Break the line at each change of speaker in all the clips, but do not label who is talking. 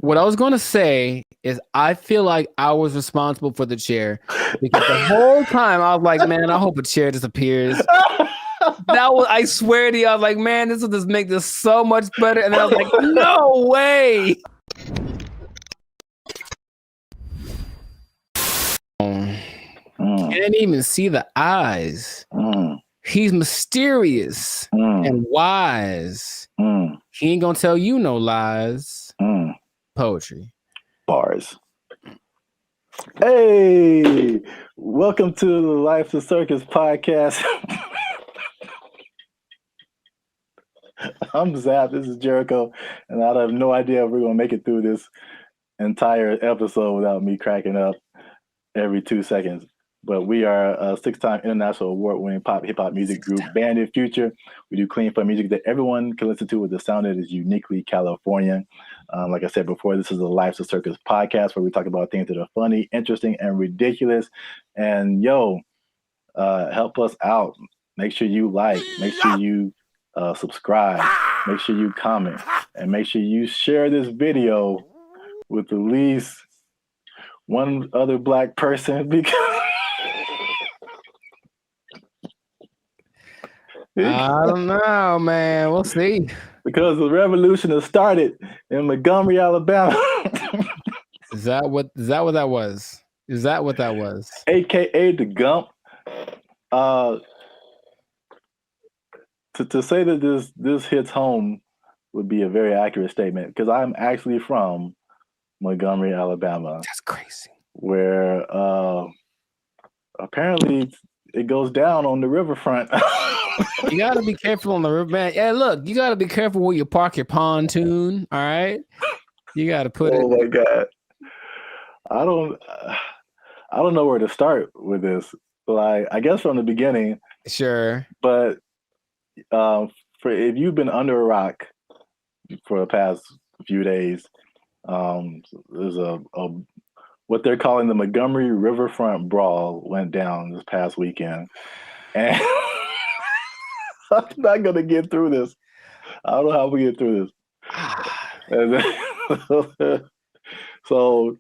What I was going to say is I feel like I was responsible for the chair because the whole time I was like, man, I hope a chair disappears. I swear to you, I was like, man, this will just make this so much better. And then I was like, no way. Can't even see the eyes. He's mysterious and wise. He ain't gonna tell you no lies. Poetry.
Bars. Hey, welcome to the Life of Circus podcast. I'm Zap, this is Jericho, and I have no idea if we're going to make it through this entire episode without me cracking up every 2 seconds. But we are a 6-time international award-winning pop hip-hop music group, BrandBee Future. We do clean, fun music that everyone can listen to with the sound that is uniquely Californian. Like I said before, this is the Life's a Circus podcast where we talk about things that are funny, interesting, and ridiculous. And help us out. Make sure you like. Make sure you subscribe. Make sure you comment. And make sure you share this video with at least one other Black person because
I don't know, man. We'll see.
Because the revolution has started in Montgomery, Alabama.
Is that what that was? Is that what that was?
AKA the Gump. To say that this hits home would be a very accurate statement because I'm actually from Montgomery, Alabama.
That's crazy.
Where apparently it goes down on the riverfront.
You gotta be careful on the river, man. Yeah, look, you gotta be careful where you park your pontoon. All right, you gotta put it.
Oh my God, I don't know where to start with this. Like, I guess from the beginning.
Sure.
But for if you've been under a rock for the past few days, there's a what they're calling the Montgomery Riverfront Brawl went down this past weekend, and I'm not gonna get through this. I don't know how we get through this. So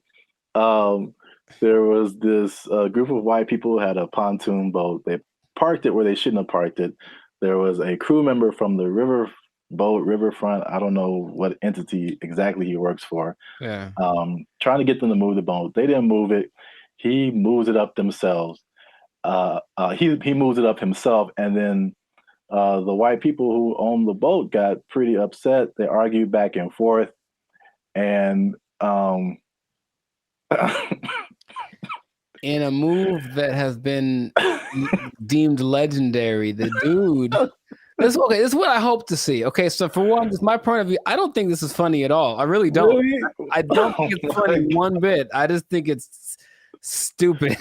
there was this group of white people who had a pontoon boat. They parked it where they shouldn't have parked it. There was a crew member from the riverfront. I don't know what entity exactly he works for.
Yeah.
Trying to get them to move the boat. They didn't move it. He moves it up themselves. He moves it up himself, and then the white people who own the boat got pretty upset. They argued back and forth, and
in a move that has been deemed legendary, the dude. This is what I hope to see. Okay, so for one, just my point of view, I don't think this is funny at all. I really don't.
Really?
I don't think it's funny one bit. I just think it's stupid.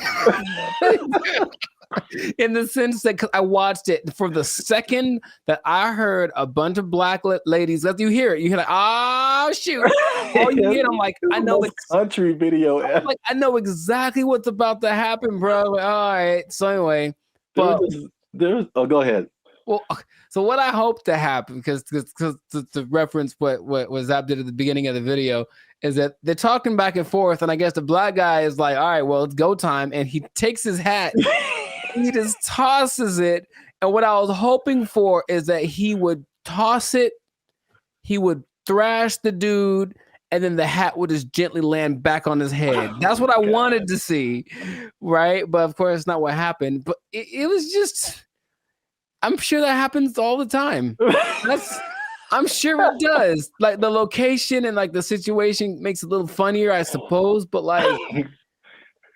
In the sense that I watched it for the second that I heard a bunch of Black ladies, let you hear it. You hear like, oh shoot! All you hear, I'm like, I know the
country video.
Like, I know exactly what's about to happen, bro. Like, all right. So anyway, but
go ahead.
Well, so what I hope to happen, because to reference what Zap did at the beginning of the video, is that they're talking back and forth, and I guess the Black guy is like, all right, well, it's go time, and he takes his hat. He just tosses it, and what I was hoping for is that he would toss it, he would thrash the dude, and then the hat would just gently land back on his head. That's what I wanted to see, right? But of course, it's not what happened. But it was just, I'm sure that happens all the time. I'm sure it does. Like, the location and like the situation makes it a little funnier, I suppose. But like,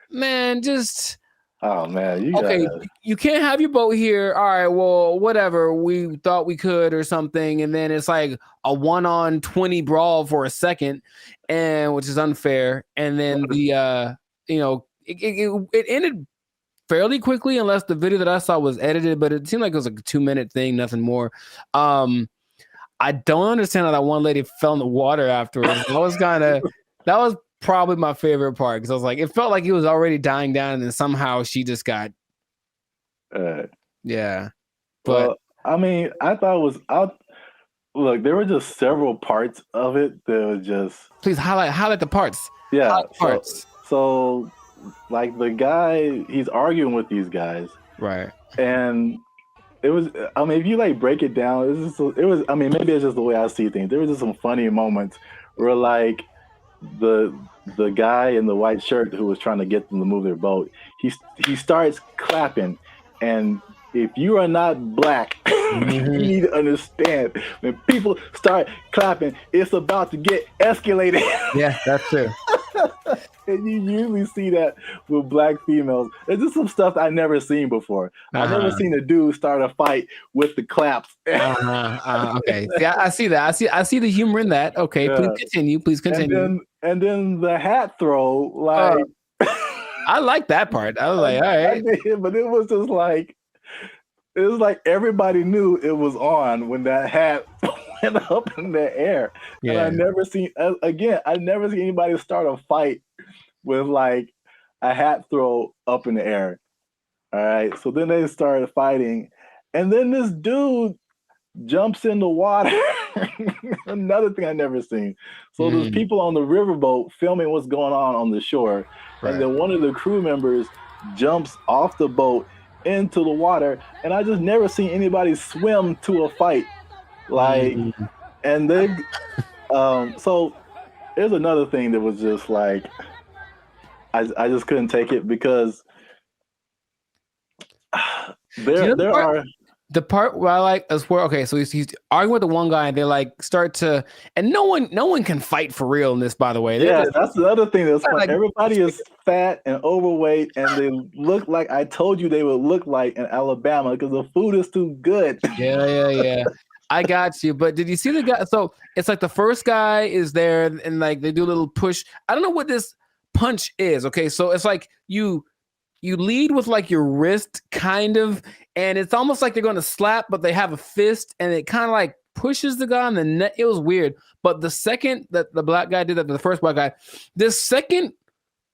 man, just.
Oh man,
you can't have your boat here. All right, well, whatever. We thought we could or something, and then it's like a 1-on-20 brawl for a second, and which is unfair. And then the it ended fairly quickly, unless the video that I saw was edited, but it seemed like it was like a 2-minute thing, nothing more. I don't understand how that one lady fell in the water afterwards. That was probably my favorite part, because I was like, it felt like he was already dying down, and then somehow she just got yeah. But
well, I mean, I thought it was out. Look, there were just several parts of it that was just
Please highlight the parts.
yeah.
Highlight the parts.
So like the guy, he's arguing with these guys,
Right.
and it was. I mean, if you like break it down, it was. I mean, maybe it's just the way I see things. There was just some funny moments where like the the guy in the white shirt who was trying to get them to move their boat, he starts clapping, and if you are not black, you need to understand when people start clapping, it's about to get escalated.
Yeah, that's true.
And you usually see that with black females. It's just some stuff I never seen before. I've never seen a dude start a fight with the claps.
Okay. Yeah, I see that. I see the humor in that. Okay,
Yeah.
please continue. Please continue.
And then the hat throw, like
I like that part. I was like, all right.
I did, but it was just like it was like everybody knew it was on when that hat went up in the air.
Yeah.
And I never seen anybody start a fight with like a hat throw up in the air. All right. So then they started fighting. And then this dude jumps in the water. Another thing I never seen. So there's people on the riverboat filming what's going on the shore. Right. And then one of the crew members jumps off the boat into the water. And I just never seen anybody swim to a fight. Like, and then, so there's another thing that was just like, I just couldn't take it because there are
the part where I like is where okay, so he's arguing with the one guy and they like start to, and no one can fight for real in this, by the way.
Yeah, that's the other thing that's fun. Like, everybody is fat and overweight, and they look like I told you they would look like in Alabama because the food is too good.
Yeah. I got you. But did you see the guy? So it's like the first guy is there and like they do a little push. I don't know what this punch is. Okay, so it's like you lead with like your wrist kind of, and it's almost like they're going to slap, but they have a fist and it kind of like pushes the guy on the neck. It was weird. But the second that the black guy did that, the first white guy, this second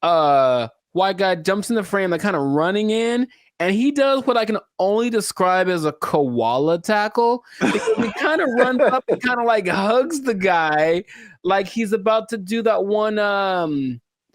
white guy jumps in the frame, like kind of running in, and he does what I can only describe as a koala tackle, because he kind of runs up and kind of like hugs the guy like he's about to do that one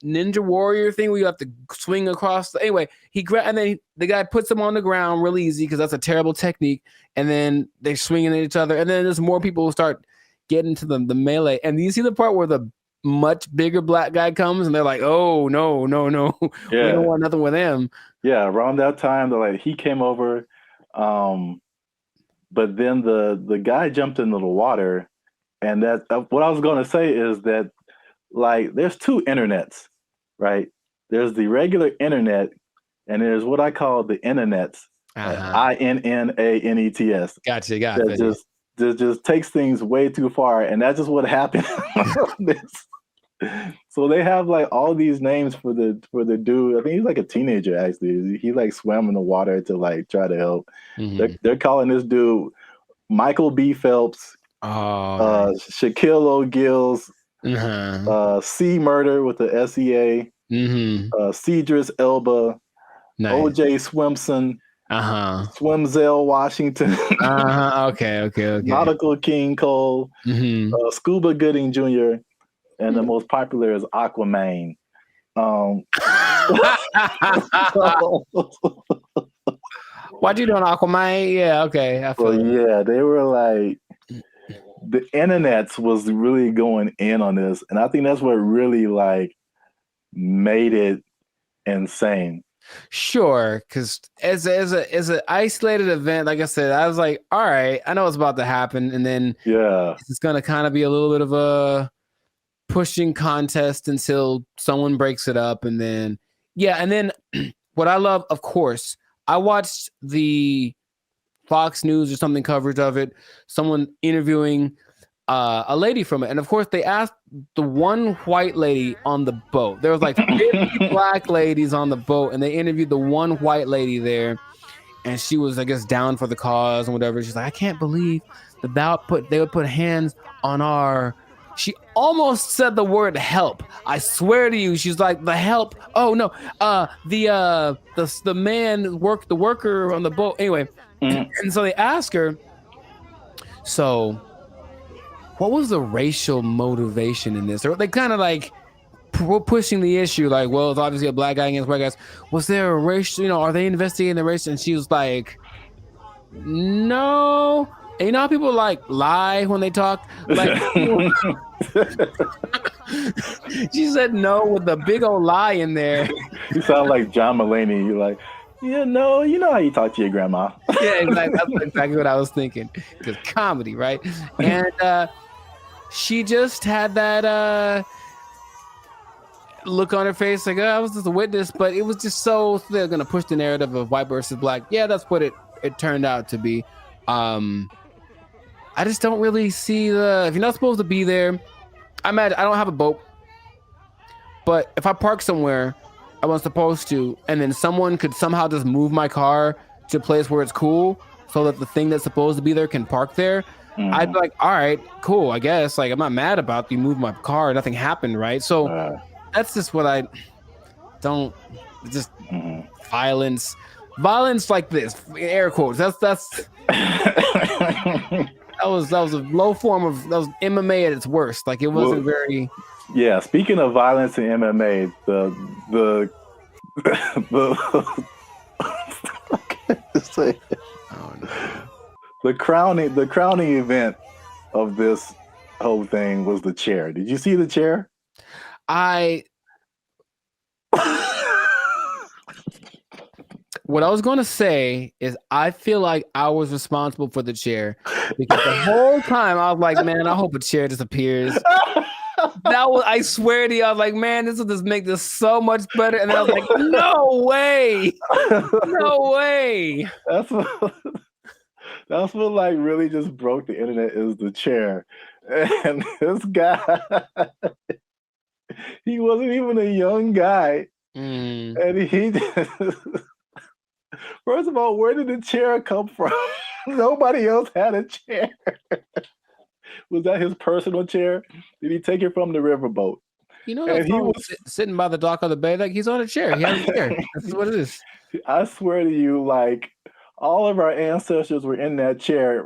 Ninja Warrior thing where you have to swing across. Anyway, and then the guy puts him on the ground real easy because that's a terrible technique. And then they're swinging at each other. And then there's more people who start getting to the melee. And you see the part where the much bigger black guy comes and they're like, oh, no. Yeah. We don't want nothing with him.
Yeah, around that time, he came over. But then the guy jumped into the water. And that what I was going to say is that like there's two internets. Right, there's the regular internet, and there's what I call the internets, INNANETS.
Gotcha.
That just takes things way too far, and that's just what happened. So they have like all these names for the dude. I think he's like a teenager actually. He like swam in the water to like try to help. They're calling this dude Michael B. Phelps, Shaquille O'Gill's. C Murder with the SEA, Cedric Elba, nice. OJ Swimson, Swimzell Washington,
okay.
Nautical King Cole, Scuba Gooding Jr., and the most popular is Aquaman.
What you doing, Aquaman? Yeah, okay.
Yeah, they were like. The internets was really going in on this, and I think that's what really like made it insane.
Sure, because as an isolated event, like I said, I was like, all right, I know what's about to happen, and then it's gonna kind of be a little bit of a pushing contest until someone breaks it up, and then what I love, of course, I watched the Fox News or something coverage of it, someone interviewing a lady from it. And of course they asked the one white lady on the boat. There was like 50 black ladies on the boat, and they interviewed the one white lady there. And she was, I guess, down for the cause and whatever. She's like, I can't believe that they would put hands on our... She almost said the word help. I swear to you, she's like, the help. Oh no, the worker on the boat. Anyway, and so they ask her, so what was the racial motivation in this? Or they kind of like pushing the issue, like, well, it's obviously a black guy against white guys. Was there a racial, are they investigating the race? And she was like, no. And you know how people like lie when they talk? Like, she said no with a big old lie in there.
You sound like John Mulaney. You're like, you know how you talk to your grandma.
Yeah, exactly. That's exactly what I was thinking. Because comedy, right? And she just had that look on her face, like, I was just a witness, but it was just so they're gonna push the narrative of white versus black. Yeah, that's what it turned out to be. I just don't really see if you're not supposed to be there. I don't have a boat, but if I park somewhere I wasn't supposed to, and then someone could somehow just move my car to a place where it's cool so that the thing that's supposed to be there can park there, I'd be like, all right, cool, I guess. Like, I'm not mad about you moved my car, nothing happened, right? So that's just what I don't, just violence like this, air quotes. That's that was a low form of, that was MMA at its worst. Like, it wasn't very.
Yeah, speaking of violence in MMA, the crowning event of this whole thing was the chair. Did you see the chair?
What I was going to say is I feel like I was responsible for the chair, because the whole time I was like, man, I hope a chair disappears. I swear to you, I was like, man, this will just make this so much better. And then I was like, no way. No way.
That's what like really just broke the internet, is the chair. And this guy, he wasn't even a young guy. And he just, first of all, where did the chair come from? Nobody else had a chair. Was that his personal chair? Did he take it from the riverboat?
He was sitting by the dock of the bay, like he's on a chair. He has a chair. That's what it is. I
swear to you, like, all of our ancestors were in that chair.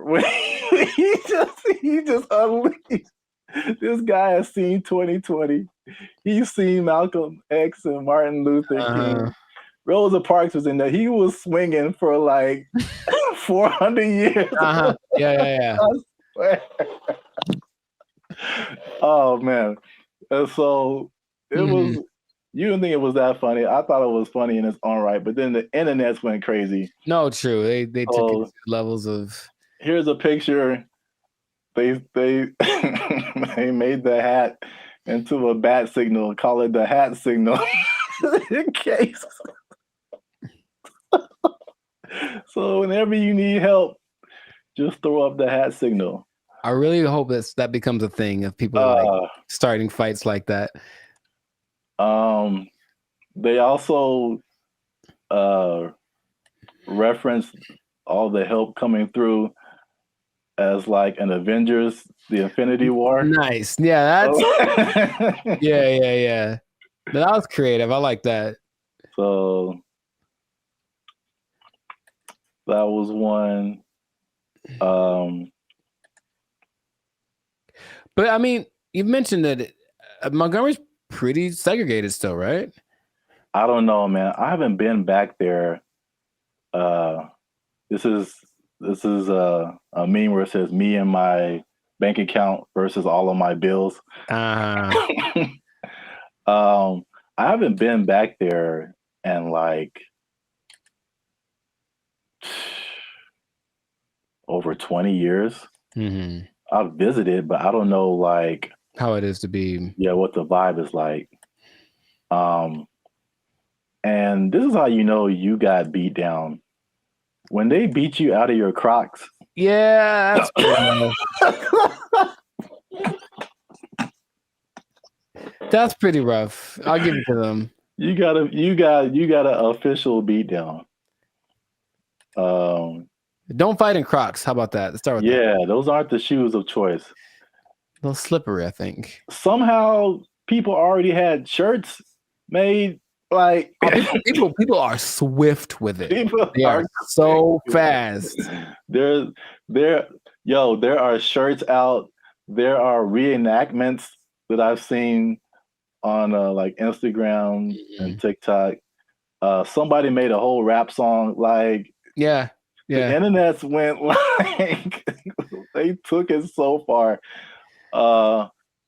he just unleashed. This guy has seen 2020. He's seen Malcolm X and Martin Luther King. Rosa Parks was in there. He was swinging for like 400 years.
Yeah.
I swear. Oh man. And so it was, you didn't think it was that funny. I thought it was funny in its own right, but then the internets went crazy.
No, true. They took it to levels of.
Here's a picture. They they made the hat into a bat signal, call it the hat signal. In case. So whenever you need help, just throw up the hat signal.
I really hope that becomes a thing of people like starting fights like that.
They also referenced all the help coming through as like an Avengers, the Infinity War.
Nice. Yeah, that's yeah. That was creative. I like that.
So that was one.
But I mean, you mentioned that Montgomery's pretty segregated still, right?
I don't know, man. I haven't been back there. This is a meme where it says me and my bank account versus all of my bills. I haven't been back there in like over 20 years. I've visited, but I don't know like
how it is to be.
Yeah, what the vibe is like. And this is how you know you got beat down. When they beat you out of your Crocs.
Yeah, that's pretty rough. I'll give it to them.
You got an official beat down.
Don't fight in Crocs. How about that? Let's start with that.
Yeah, those aren't the shoes of choice.
A little slippery, I think.
Somehow people already had shirts made. Like
people are swift with it. They are so fast.
There are shirts out there are reenactments that I've seen on like Instagram and TikTok. Somebody made a whole rap song. Like
Yeah.
the internets went like they took it so far.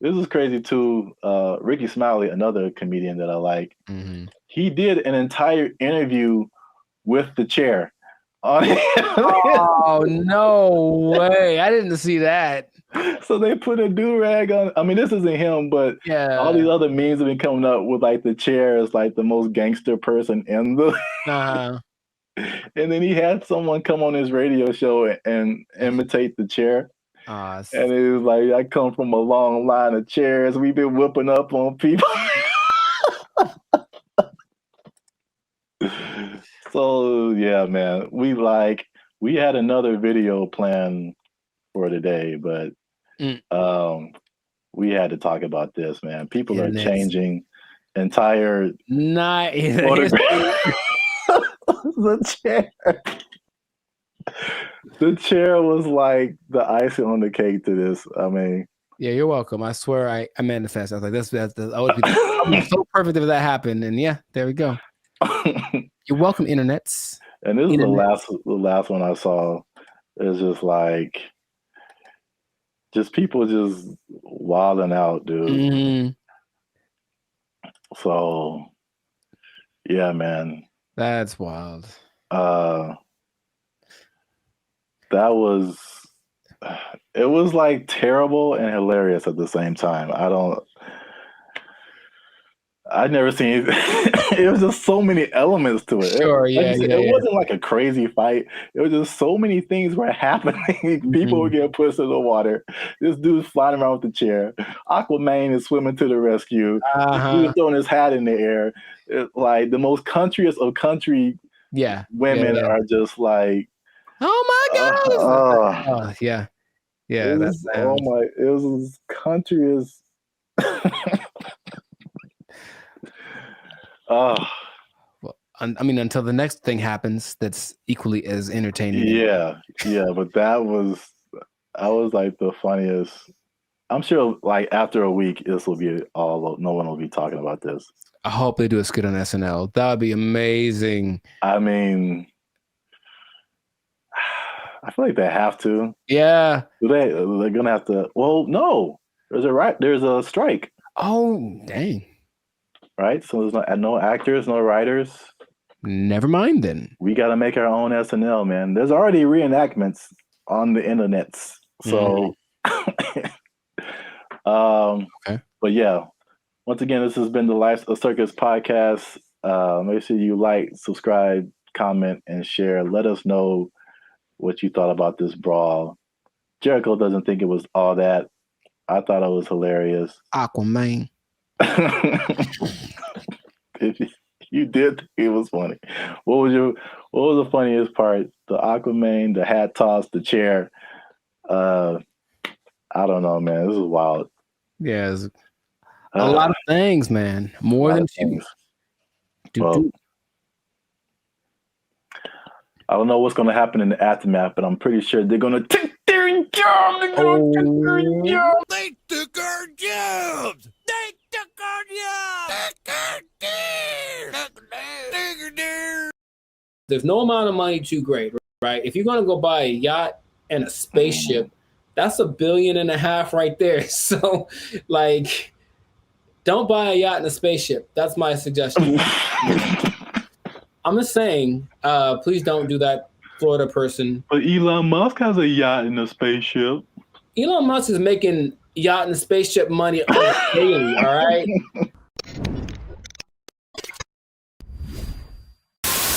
This is crazy too. Ricky Smiley, another comedian that I like, he did an entire interview with the chair.
Oh, no way. I didn't see that.
So they put a do-rag on. I mean, this isn't him, but all these other memes have been coming up with like the chair is like the most gangster person in the. And then he had someone come on his radio show and imitate the chair. And it was like, I come from a long line of chairs. We've been whooping up on people. So yeah, man, we had another video planned for today, but we had to talk about this, man. People are changing entire the chair. The chair was like the icing on the cake to this. I mean,
yeah, you're welcome. I swear I manifest. I was like, that's always be so perfect if that happened. And yeah, there we go. You're welcome, internets.
And this is the last one I saw. It's just like, just people just wilding out, dude. So, yeah, man.
That's wild.
It was like terrible and hilarious at the same time. I'd never seen it was just so many elements to it. It wasn't like a crazy fight. It was just so many things were happening. People were getting pushed in the water. This dude's flying around with the chair. Aquaman is swimming to the rescue. This dude's throwing his hat in the air. Like the most countryest of country women are just like,
oh my god! Yeah.
It was as country as.
Well, I mean, until the next thing happens, that's equally as entertaining.
Yeah, but I was like the funniest. I'm sure, like after a week, this will be no one will be talking about this.
I hope they do a skit on SNL. That would be amazing.
I mean, I feel like they have to.
Yeah,
they're gonna have to. Well, no, there's a strike.
Oh, dang.
Right, so there's no actors, no writers.
Never mind then.
We got to make our own SNL, man. There's already reenactments on the internets. So, but yeah, once again, this has been the Life of Circus podcast. Make sure you like, subscribe, comment, and share. Let us know what you thought about this brawl. Jericho doesn't think it was all that. I thought it was hilarious.
Aquaman.
You did think it was funny. What was the funniest part? The Aquaman, the hat toss, the chair. I don't know, man. This is wild.
Yeah, a lot of things, man. More than two.
Well, I don't know what's going to happen in the aftermath, but I'm pretty sure they're going to take their job. They're going to take their job.
They took our jobs. They took our jobs.
There's no amount of money too great, right? If you're going to go buy a yacht and a spaceship, that's $1.5 billion right there. So, like, don't buy a yacht and a spaceship. That's my suggestion. I'm just saying, please don't do that, Florida person.
But Elon Musk has a yacht and a spaceship.
Elon Musk is making yacht and spaceship money daily, all right?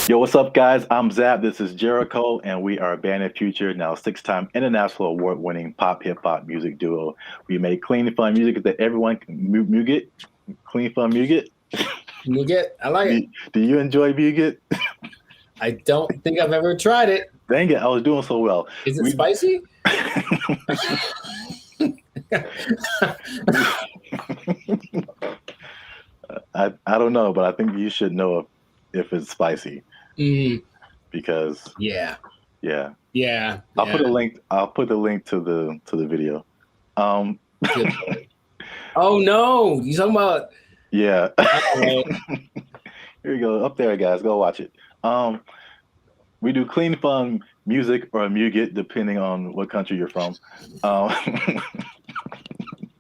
Yo, what's up, guys? I'm Zab. This is Jericho, and we are Band of Future, now 6-time international award-winning pop hip-hop music duo. We make clean, fun music that everyone can muget. Clean, fun music.
Muget, I like it.
Do you enjoy muget?
I don't think I've ever tried it.
Dang it, I was doing so well.
Is it spicy?
I don't know, but I think you should know if it's spicy. Because
yeah.
I'll put the link to the video.
Oh no, you talking about?
Yeah.
Right.
Here you go. Up there, guys. Go watch it. We do clean, fun music or muget, depending on what country you're from. That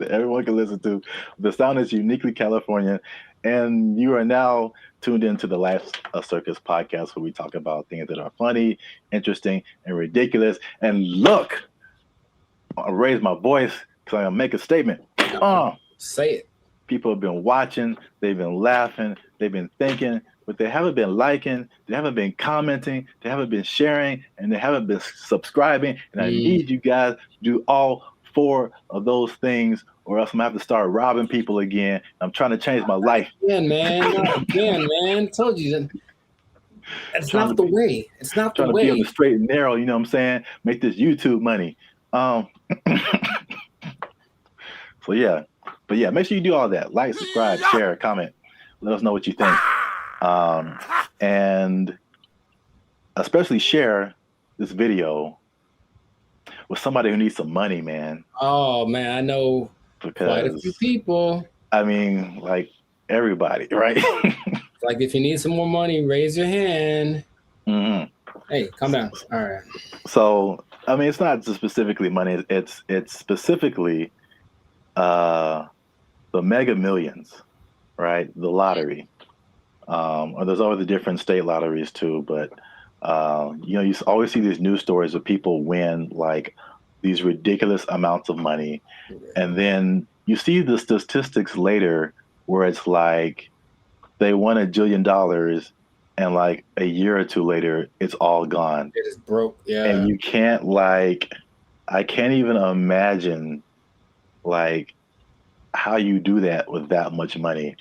everyone can listen to. The sound is uniquely Californian. And you are now tuned into the Life Circus podcast, where we talk about things that are funny, interesting, and ridiculous. And look, I'll raise my voice because I'm going to make a statement.
Say it.
People have been watching, they've been laughing, they've been thinking, but they haven't been liking, they haven't been commenting, they haven't been sharing, and they haven't been subscribing. And I need you guys to do all 4 of those things, or else I'm gonna have to start robbing people again. I'm trying to change my life.
Again, man. Told you that. It's not the way. It's not the way.
Trying to be on the straight and narrow, you know what I'm saying? Make this YouTube money. So yeah. But yeah, make sure you do all that. Like, subscribe, share, comment. Let us know what you think. And especially share this video with somebody who needs some money, man.
Oh, man, I know quite a few people.
I mean, like everybody, right?
Like if you need some more money, raise your hand.
Mm-hmm.
Hey, calm down. All right.
So, I mean, it's not just specifically money. It's specifically the Mega Millions, right? The lottery. Or there's always the different state lotteries too, but you know, you always see these news stories of people win like these ridiculous amounts of money, and then you see the statistics later where it's like they won $1 jillion, and like a year or two later, it's all gone.
It is broke, yeah.
And you can't I can't even imagine like how you do that with that much money.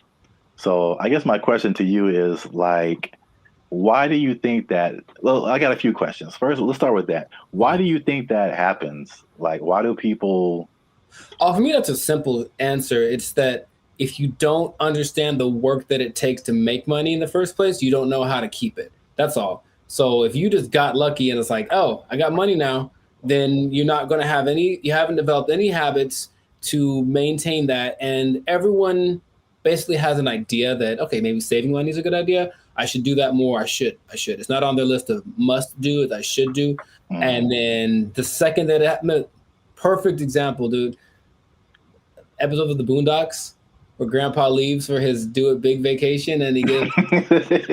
So I guess my question to you is like, why do you think that? Well, I got a few questions. First, let's start with that. Why do you think that happens? Like, why do people?
Oh, for me, that's a simple answer. It's that if you don't understand the work that it takes to make money in the first place, you don't know how to keep it. That's all. So if you just got lucky and it's like, oh, I got money now, then you're not going to have you haven't developed any habits to maintain that. And everyone basically has an idea that, okay, maybe saving money is a good idea. I should do that more. I should. It's not on their list of must do, it's I should do. Mm-hmm. And then the second that happened, perfect example, dude. Episode of the Boondocks where Grandpa leaves for his do it big vacation and he gives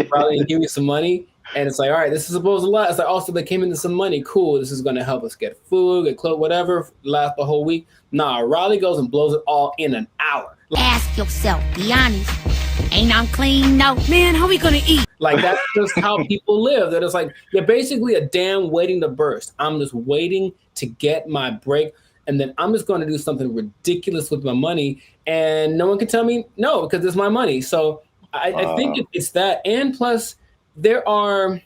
probably give you some money. And it's like, all right, this is supposed to last. It's like, also they came into some money. Cool. This is going to help us get food, get clothes, whatever, last the whole week. Nah, Riley goes and blows it all in an hour.
Ask yourself, be honest. Ain't I'm clean? No. Man, how we gonna eat?
Like, that's just how people live. That it's like, you're basically a dam waiting to burst. I'm just waiting to get my break. And then I'm just going to do something ridiculous with my money. And no one can tell me no, because it's my money. So I think it's that. And plus, there are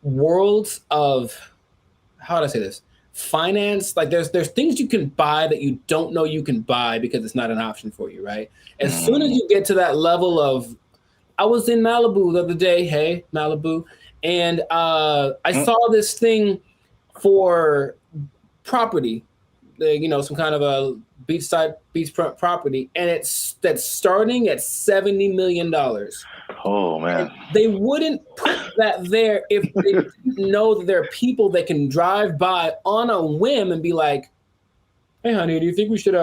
worlds of, how do I say this? Finance. Like there's things you can buy that you don't know you can buy because it's not an option for you, right? As soon as you get to that level of, I was in Malibu the other day, hey, Malibu, and I saw this thing for property, you know, some kind of a beach property, and that's starting at $70 million.
Oh man!
And they wouldn't put that there if they didn't know that there are people that can drive by on a whim and be like, "Hey, honey, do you think we should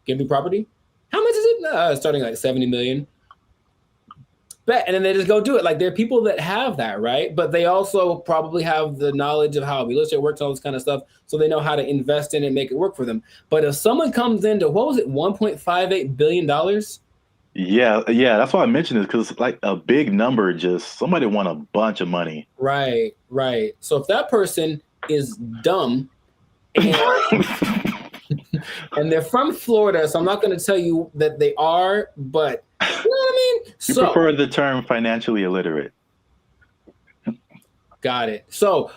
get new property? How much is it? Starting like 70 million." Bet, and then they just go do it. Like there are people that have that, right? But they also probably have the knowledge of how real estate works, all this kind of stuff, so they know how to invest in it and make it work for them. But if someone comes into $1.58 billion.
Yeah, that's why I mentioned it, because it's like a big number. Just somebody won a bunch of money.
Right. So if that person is dumb and, and they're from Florida, so I'm not going to tell you that they are, but you know what I mean?
You prefer the term financially illiterate.
Got it. So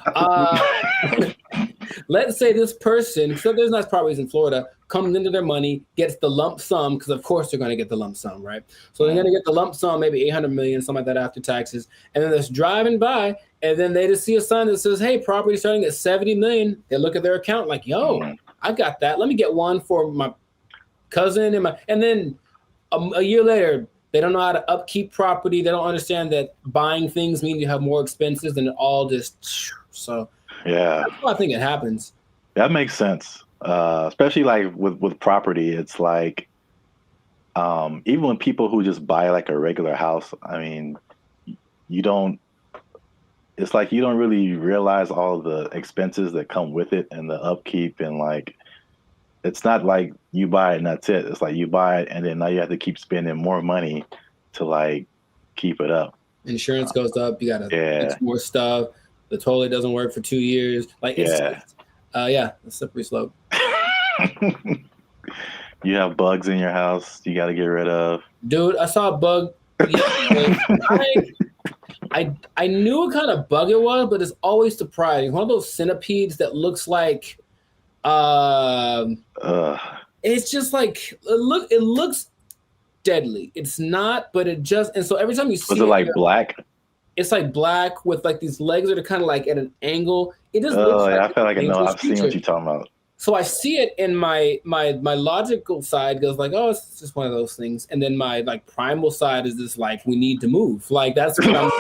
let's say this person, so there's nice properties in Florida, comes into their money, gets the lump sum, because of course they're going to get the lump sum, right? So they're going to get the lump sum, maybe 800 million, something like that after taxes. And then they're just driving by, and then they just see a sign that says, hey, property starting at 70 million. They look at their account like, yo, I got that. Let me get one for my cousin. And then a year later, they don't know how to upkeep property. They don't understand that buying things means you have more expenses, and it all just, so
Yeah,
that's why I think it happens.
that makes sense. Especially like with property, it's like even when people who just buy like a regular house, I mean, you don't. It's like you don't really realize all the expenses that come with it and the upkeep, and like it's not like you buy it and that's it. It's like you buy it and then now you have to keep spending more money to like keep it up.
Insurance goes up. You got to
Yeah.
fix more stuff. The toilet doesn't work for 2 years. Like it's a slippery slope.
You have bugs in your house you got to get rid of.
Dude, I saw a bug. I knew what kind of bug it was, but it's always surprising. One of those centipedes that looks like it's just like it looks deadly. It's not, but it just, and so every time you see
Was it like black?
It's like black with like these legs that are kind of like at an angle. It just looks like
I feel like I know. I've
creature.
seen what you're talking about.
So I see it in my logical side goes like, oh, it's just one of those things. And then my like primal side is just like, we need to move. Like that's what I'm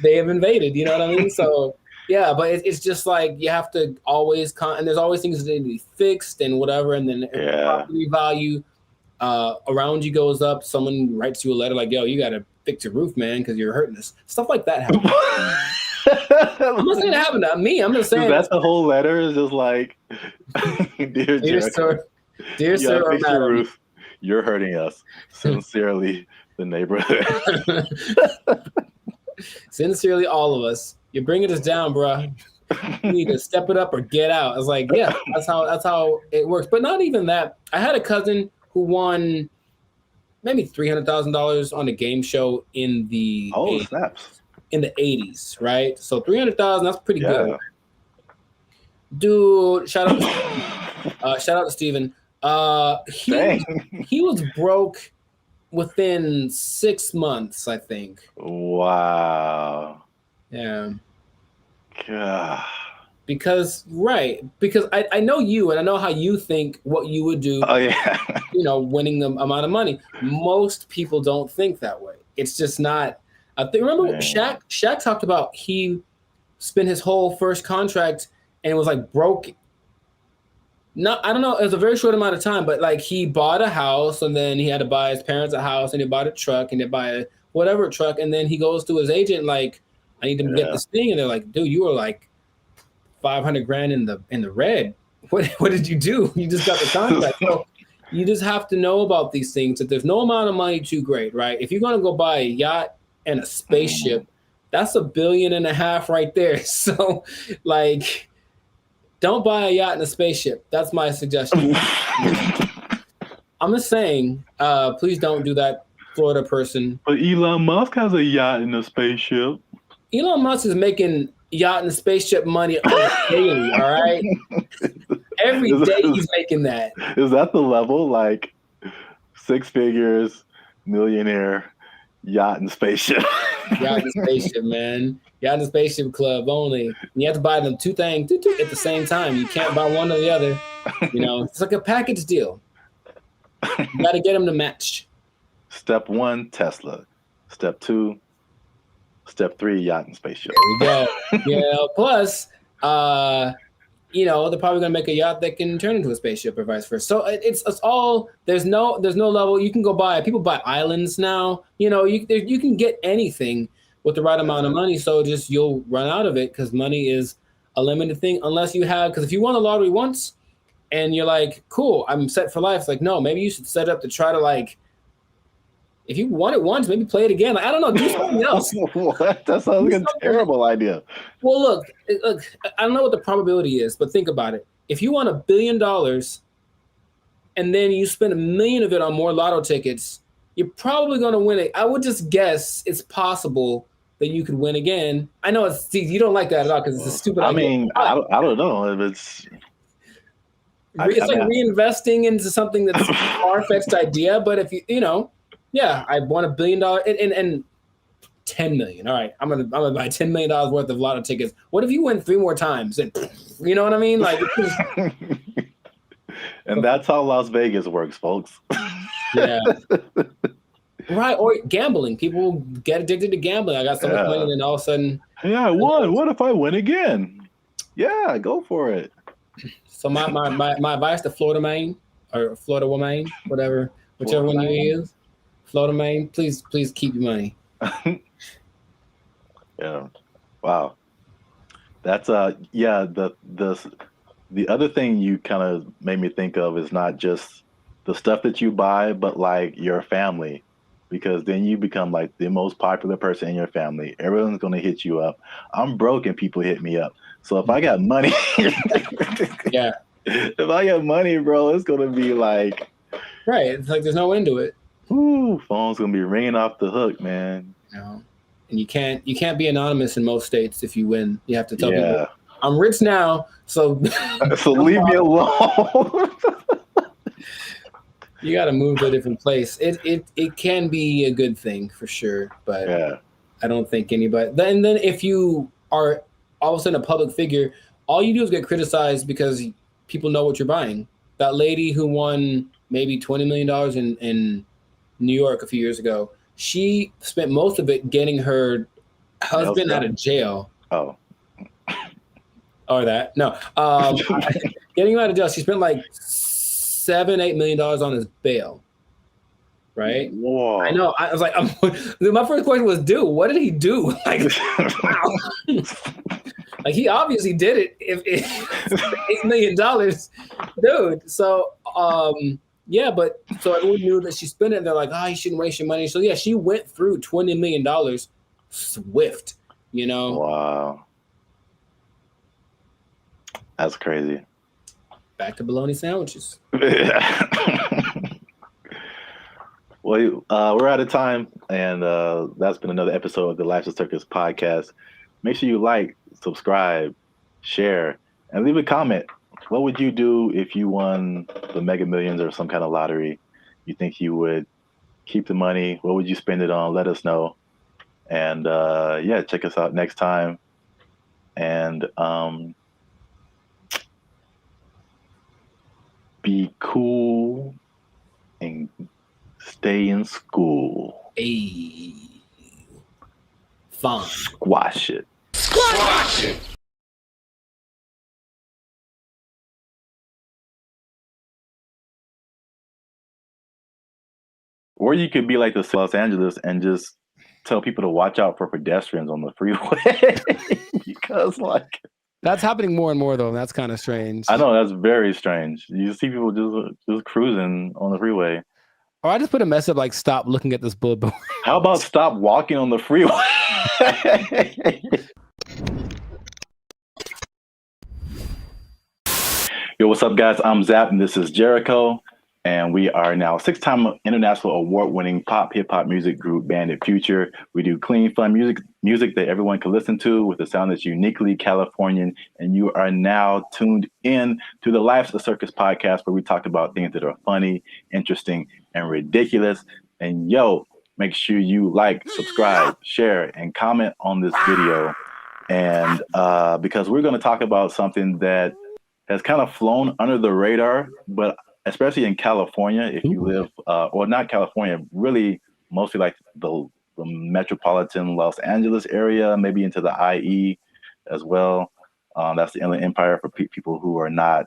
they have invaded, you know what I mean? So yeah, but it's just like you have to always and there's always things that need to be fixed and whatever. And then if the property value around you goes up, someone writes you a letter like, yo, you gotta fix your roof, man, because you're hurting us. Stuff like that happens. I'm not saying it happened to me. I'm just saying
that's the whole letter is just like, dear
sir, dear sir, or
fix your
madam.
roof. You're hurting us. Sincerely, the neighborhood.
Sincerely, all of us. You're bringing us down, bro. You need to step it up or get out. I was like, yeah, that's how it works. But not even that. I had a cousin who won maybe $300,000 on a game show in the
snaps.
In the 80s, right? So 300,000, that's pretty good. Dude, shout out to Steven. He was broke within 6 months, I think.
Wow.
Yeah.
God.
Because I know you and I know how you think what you would do.
Oh yeah.
Winning the amount of money. Most people don't think that way. It's just not. I think remember Shaq talked about he spent his whole first contract and it was like broke. No, I don't know. It was a very short amount of time, but like he bought a house and then he had to buy his parents a house and he bought a truck and they buy a whatever truck. And then he goes to his agent like, I need to get this thing. And they're like, dude, you were like 500 grand in the red. What did you do? You just got the contract. So you just have to know about these things that there's no amount of money too great, right? If you're going to go buy a yacht and a spaceship, that's $1.5 billion right there. So like, don't buy a yacht and a spaceship. That's my suggestion. I'm just saying, please don't do that, Florida person.
But Elon Musk has a yacht and a spaceship.
Elon Musk is making yacht and spaceship money daily, all right? Every day he's making that.
Is that the level? Like 6 figures, millionaire, yacht and spaceship.
Yacht and spaceship, man. Yacht and spaceship club only. And you have to buy them two things at the same time. You can't buy one or the other. It's like a package deal. You got to get them to match. Step
1, Tesla. Step 2, Step 3, yacht and spaceship.
There we go. Plus, they're probably gonna make a yacht that can turn into a spaceship or vice versa. So it's all there's no level. You can go buy. People buy islands now. You can get anything with the right amount of money. So just you'll run out of it because money is a limited thing unless you have. Because if you won the lottery once and you're like, cool, I'm set for life. It's like, no, maybe you should set up to try to like. If you won it once, maybe play it again. Like, I don't know, do something else.
What? That sounds like a terrible idea.
Well, look, I don't know what the probability is, but think about it. If you won $1 billion and then you spend $1 million of it on more lotto tickets, you're probably going to win it. I would just guess it's possible that you could win again. I know you don't like that at all because it's a stupid idea.
mean, I don't know if it's.
It's like reinvesting into something that's a far-fetched idea, but if I won $1 billion and 10 million. All right, I'm gonna buy $10 million worth of lotto tickets. What if you win 3 more times? And you know what I mean? Like,
and that's how Las Vegas works, folks.
Yeah. Right, or gambling. People get addicted to gambling. I got so much money, and then all of a sudden,
yeah, I won. What if I win again? Yeah, go for it.
So my advice to Florida Maine or Florida Woman, whichever one you use, Florida Maine, please keep your money.
Yeah. Wow. That's the other thing you kind of made me think of is not just the stuff that you buy, but like your family, because then you become like the most popular person in your family. Everyone's going to hit you up. I'm broke and people hit me up. So if I got money,
yeah,
if I got money, bro, it's going to be like,
right. It's like there's no end to it.
Ooh, phone's going to be ringing off the hook, man.
No. And you can't be anonymous in most states. If you win, you have to tell people, I'm rich now, so
so leave me alone.
You got to move to a different place. It can be a good thing for sure, but I don't think anybody. Then if you are all of a sudden a public figure, all you do is get criticized because people know what you're buying. That lady who won maybe $20 million in New York a few years ago, she spent most of it getting her husband out of jail.
Oh.
Or that. No. Getting him out of jail. She spent like $7-8 million on his bail. Right?
Whoa.
I know. I was like, my first question was, dude, what did he do? Like, wow. Like, he obviously did it. If $8 million, dude. So, but so everyone knew that she spent it. And they're like, you shouldn't waste your money. So yeah, she went through $20 million swift.
Wow. That's crazy.
Back to bologna sandwiches.
Well, we're out of time, and that's been another episode of the Life's a Circus podcast. Make sure you like, subscribe, share, and leave a comment. What would you do if you won the Mega Millions or some kind of lottery? You think you would keep the money? What would you spend it on? Let us know. And check us out next time. And be cool and stay in school.
Hey. Fun.
Squash it.
Squash it!
Or you could be like the Los Angeles and just tell people to watch out for pedestrians on the freeway. Because
that's happening more and more though, and that's kind of strange.
I know, that's very strange. You see people just cruising on the freeway.
Or I just put a message like, stop looking at this billboard.
How about stop walking on the freeway? Yo, what's up, guys? I'm Zap, and this is Jericho. And we are now 6-time international award-winning pop hip-hop music group, Bandit Future. We do clean, fun music that everyone can listen to with a sound that's uniquely Californian. And you are now tuned in to the Life's a Circus podcast, where we talk about things that are funny, interesting, and ridiculous. And make sure you like, subscribe, share, and comment on this video. And because we're going to talk about something that has kind of flown under the radar, but especially in California, if you live, or not California, really mostly like the metropolitan Los Angeles area, maybe into the IE as well. That's the Inland Empire for people who are not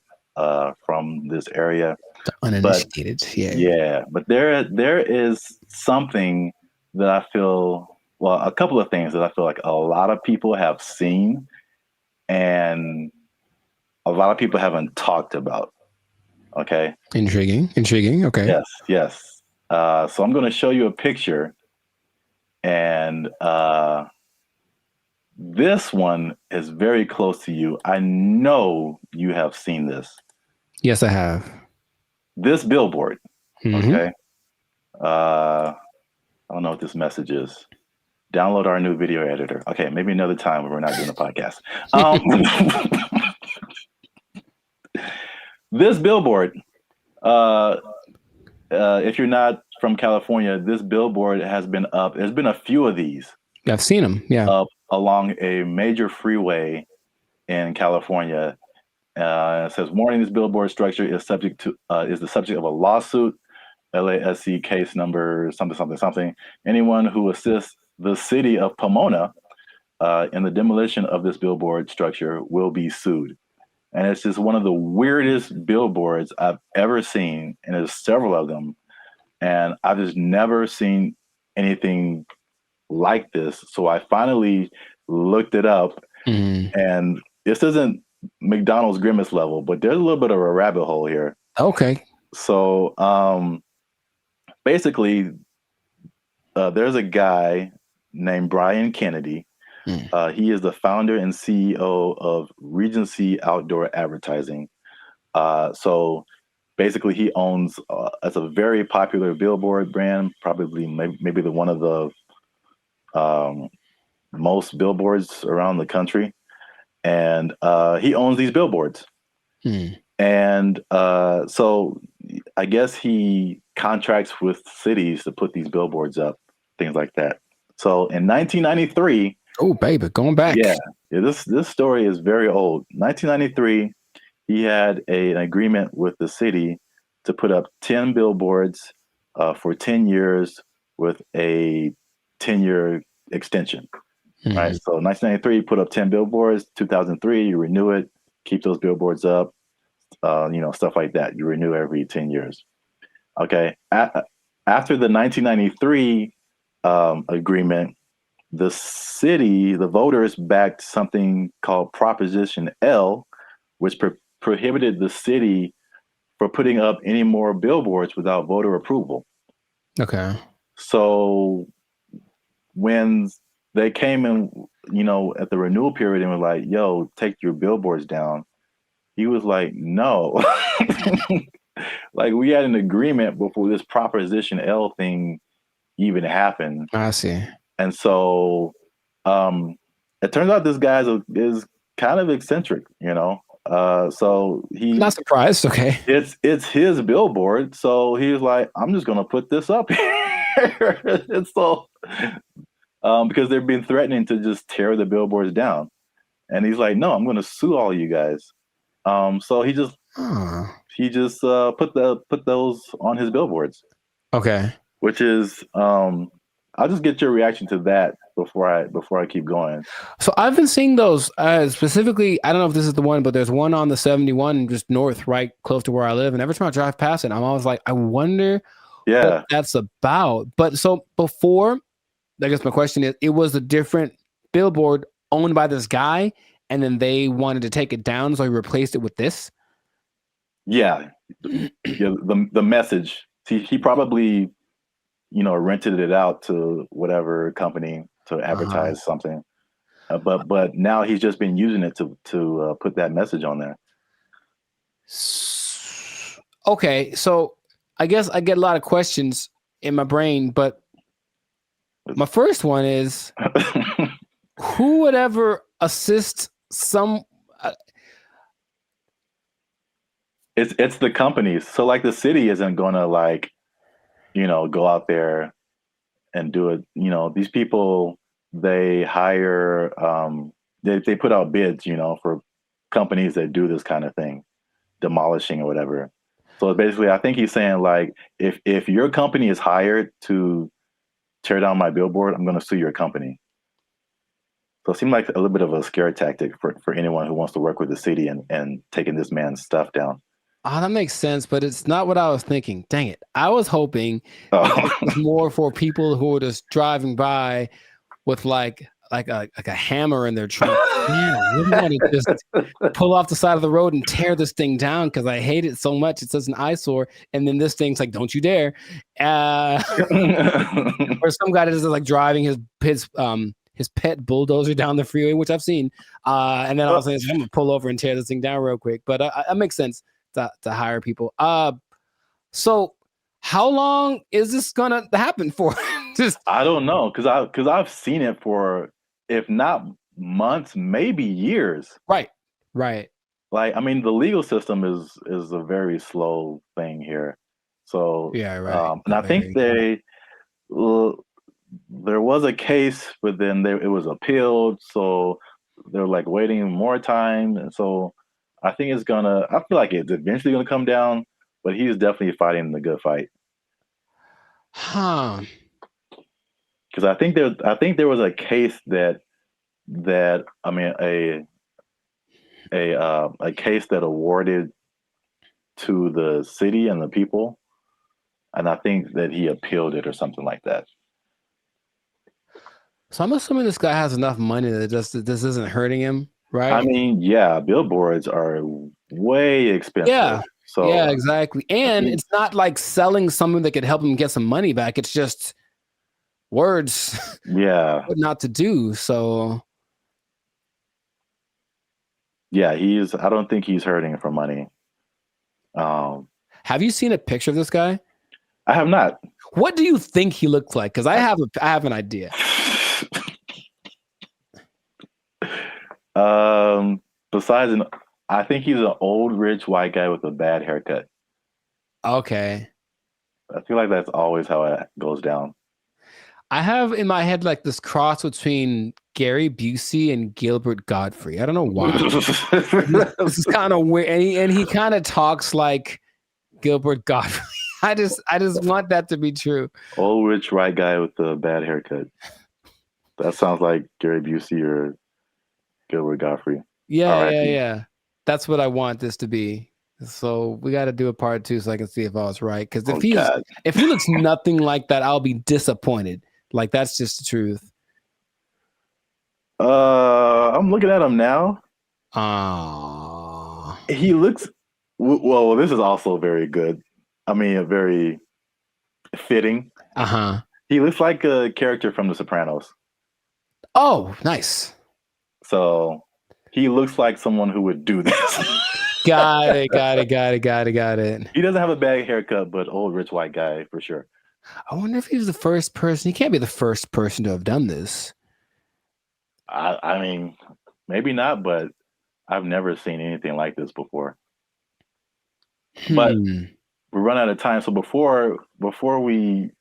from this area.
The uninitiated,
yeah. But there is something that I feel, a couple of things that I feel like a lot of people have seen and a lot of people haven't talked about. Okay.
Intriguing. Okay.
Yes. So I'm going to show you a picture, and this one is very close to you. I know you have seen this.
Yes, I have.
This billboard.
Mm-hmm.
Okay. I don't know what this message is. Download our new video editor. Okay, maybe another time when we're not doing a podcast. This billboard, if you're not from California, this billboard has been up. There's been a few of these.
I've seen them. Yeah.
Up along a major freeway in California. It says, warning, this billboard structure is the subject of a lawsuit, LASC case number something. Anyone who assists the city of Pomona in the demolition of this billboard structure will be sued. And it's just one of the weirdest billboards I've ever seen. And there's several of them. And I've just never seen anything like this. So I finally looked it up. And this isn't McDonald's Grimace level, but there's a little bit of a rabbit hole here.
Okay.
So basically, there's a guy named Brian Kennedy. He is the founder and CEO of Regency Outdoor Advertising. So basically, he owns it's a very popular billboard brand, probably maybe one of the most billboards around the country. And he owns these billboards. And so I guess he contracts with cities to put these billboards up, things like that. So in 1993,
oh baby, going back.
Yeah, this story is very old. 1993, he had an agreement with the city to put up 10 billboards for 10 years with a 10-year extension. Right. So 1993, you put up 10 billboards. 2003, you renew it, keep those billboards up, stuff like that. You renew every 10 years. Okay. After the 1993 agreement, the city, the voters backed something called Proposition L, which prohibited the city from putting up any more billboards without voter approval.
Okay.
So when they came in, at the renewal period and were like, yo, take your billboards down, he was like, no. Like, we had an agreement before this Proposition L thing even happened.
I see.
And so it turns out this guy is kind of eccentric, so he
not surprised. Okay.
It's his billboard. So he was like, I'm just going to put this up here. And so because they've been threatening to just tear the billboards down. And he's like, no, I'm going to sue all you guys. So he just put those on his billboards.
Okay.
Which is, I'll just get your reaction to that before I keep going.
So I've been seeing those specifically. I don't know if this is the one, but there's one on the 71 just north, right close to where I live. And every time I drive past it, I'm always like, I wonder what that's about. But so before, I guess my question is, it was a different billboard owned by this guy, and then they wanted to take it down, so he replaced it with this.
Yeah, the message. He probably, rented it out to whatever company to advertise something, but now he's just been using it to put that message on there.
Okay, so I guess I get a lot of questions in my brain, but my first one is, who would ever assist some?
It's the companies. So like the city isn't going to go out there and do it. These people, they hire, they put out bids, for companies that do this kind of thing, demolishing or whatever. So basically, I think he's saying like, if your company is hired to tear down my billboard, I'm going to sue your company. So it seemed like a little bit of a scare tactic for anyone who wants to work with the city and taking this man's stuff down.
Oh, that makes sense, but it's not what I was thinking. Dang it. I was hoping it was more for people who are just driving by with like a hammer in their trunk. Man, I really want to just pull off the side of the road and tear this thing down because I hate it so much. It's such an eyesore. And then this thing's like, don't you dare. Or some guy that is like driving his pet bulldozer down the freeway, which I've seen. And then I was like, I'm going to pull over and tear this thing down real quick. But that makes sense to hire people. So how long is this going to happen for?
I don't know because I've seen it for, if not months, maybe years.
Right.
Like, I mean, the legal system is a very slow thing here. So
Yeah, right.
and I think there was a case, but then it was appealed, so they're like waiting more time, and so I think I feel like it's eventually gonna come down, but he's definitely fighting the good fight.
Huh.
Because I think there was a case that I mean a case that awarded to the city and the people, and I think that he appealed it or something like that.
So I'm assuming this guy has enough money that this isn't hurting him, right?
I mean, yeah, billboards are way expensive.
Yeah.
So
Yeah, exactly. And it's not like selling something that could help him get some money back. It's just words.
Yeah.
What not to do. So
Yeah, I don't think he's hurting for money.
have you seen a picture of this guy?
I have not.
What do you think he looks like? Because I have an idea.
Besides, I think he's an old rich white guy with a bad haircut.
Okay.
I feel like that's always how it goes down.
I have in my head like this cross between Gary Busey and Gilbert Godfrey. I don't know why. This is kind of weird, and he kind of talks like Gilbert Godfrey. I just want that to be true.
Old rich white guy with a bad haircut. That sounds like Gary Busey or Gilbert Godfrey.
Yeah. That's what I want this to be. So we got to do a part 2 so I can see if I was right. Because if he looks nothing like that, I'll be disappointed. Like, that's just the truth.
I'm looking at him now. He looks well. This is also very good. I mean, very fitting. He looks like a character from The Sopranos.
Oh, nice.
So he looks like someone who would do this.
Got it.
He doesn't have a bad haircut, but old rich white guy for sure.
I wonder if he was the first person. He can't be the first person to have done this.
I mean, maybe not, but I've never seen anything like this before. But we're running out of time. So before we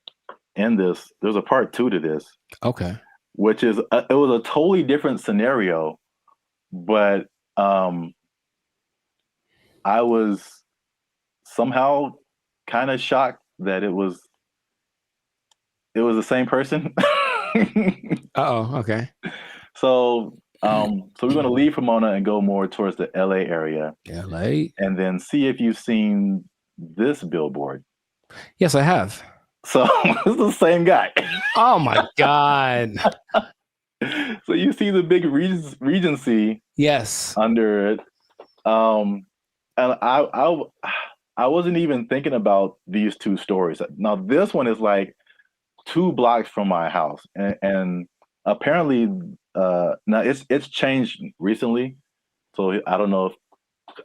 end this, there's a part 2 to this.
Okay.
Which is it was a totally different scenario, but I was somehow kind of shocked that it was the same person.
Okay.
So we're going to leave Pomona and go more towards the LA area.
LA?
And then see if you've seen this billboard.
Yes, I have.
So it's the same guy.
Oh my God.
So you see the big Regency.
Yes.
Under it. And I wasn't even thinking about these two stories. Now this one is like 2 blocks from my house, and apparently now it's changed recently. So I don't know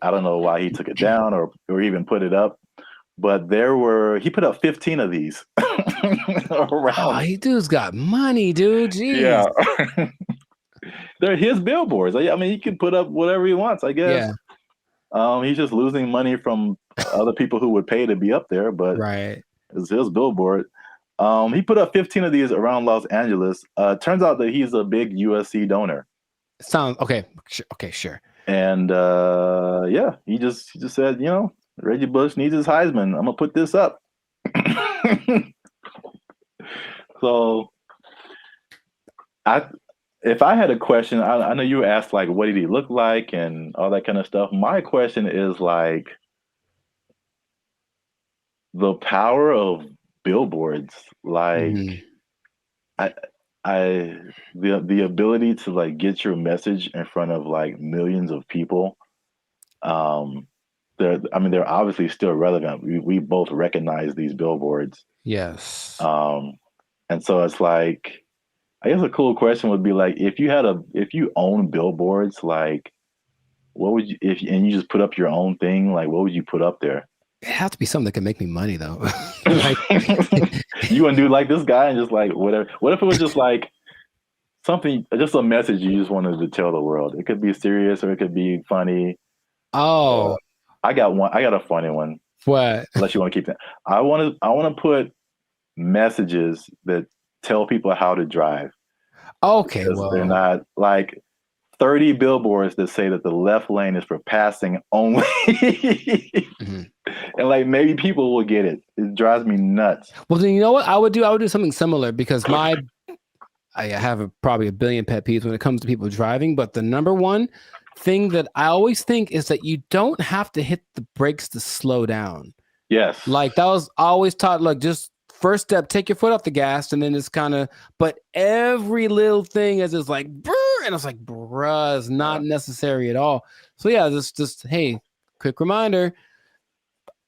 why he took it down or even put it up. But he put up 15 of these around.
Oh, he dude's got money, dude. Jeez.
Yeah. They're his billboards. I mean, he can put up whatever he wants, I guess. Yeah. He's just losing money from other people who would pay to be up there, but it's his billboard. He put up 15 of these around Los Angeles. Turns out that he's a big USC donor.
Sounds okay. Okay, sure.
And yeah, he just said, Reggie Bush needs his Heisman. I'm gonna put this up. So, if I had a question, I know you asked like, what did he look like and all that kind of stuff. My question is like, the power of billboards, like, the ability to like get your message in front of like millions of people. They're obviously still relevant. We both recognize these billboards.
Yes.
And so it's like, I guess a cool question would be like, if you own billboards, like, what would you, and you just put up your own thing, like, what would you put up there?
It has to be something that can make me money though. Like,
You want to do like this guy and just like whatever. What if it was just like something, just a message you just wanted to tell the world? It could be serious or it could be funny.
oh,
I got one. I got a funny one.
what?
Unless you want to keep that. I want to put messages that tell people how to drive.
Okay,
Because
well,
they're not like 30 billboards that say that the left lane is for passing only.
mhm.
And like maybe people will get it. It drives me nuts.
Well, then you know what I would do? I would do something similar because I have probably a billion pet peeves when it comes to people driving. But the number one thing that I always think is that you don't have to hit the brakes to slow down.
Yes.
Like that was always taught. Like just first step, take your foot off the gas, and then it's kind of. But every little thing is just like, brr, and it's like, bruh, it's not necessary at all. So yeah, just hey, quick reminder.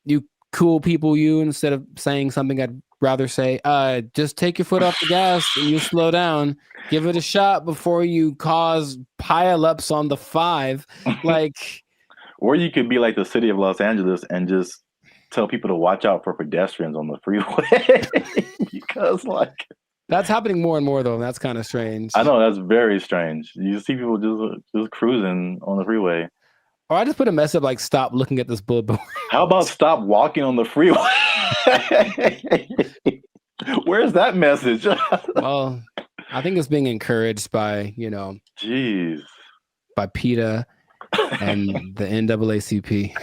You cool people, you instead of saying something I'd rather say, just take your foot off the gas and you slow down. Give it a shot before you cause pile-ups on the 5. Like,
Or you could be like the city of Los Angeles and just tell people to watch out for pedestrians on the freeway. Because like
that's happening more and more though, and that's kind of strange.
I know that's very strange. You see people just cruising on the freeway.
Or I just put a message like, stop looking at this billboard.
How about stop walking on the freeway? Where's that message?
Well, I think it's being encouraged by,
Jeez.
by PETA and the NAACP.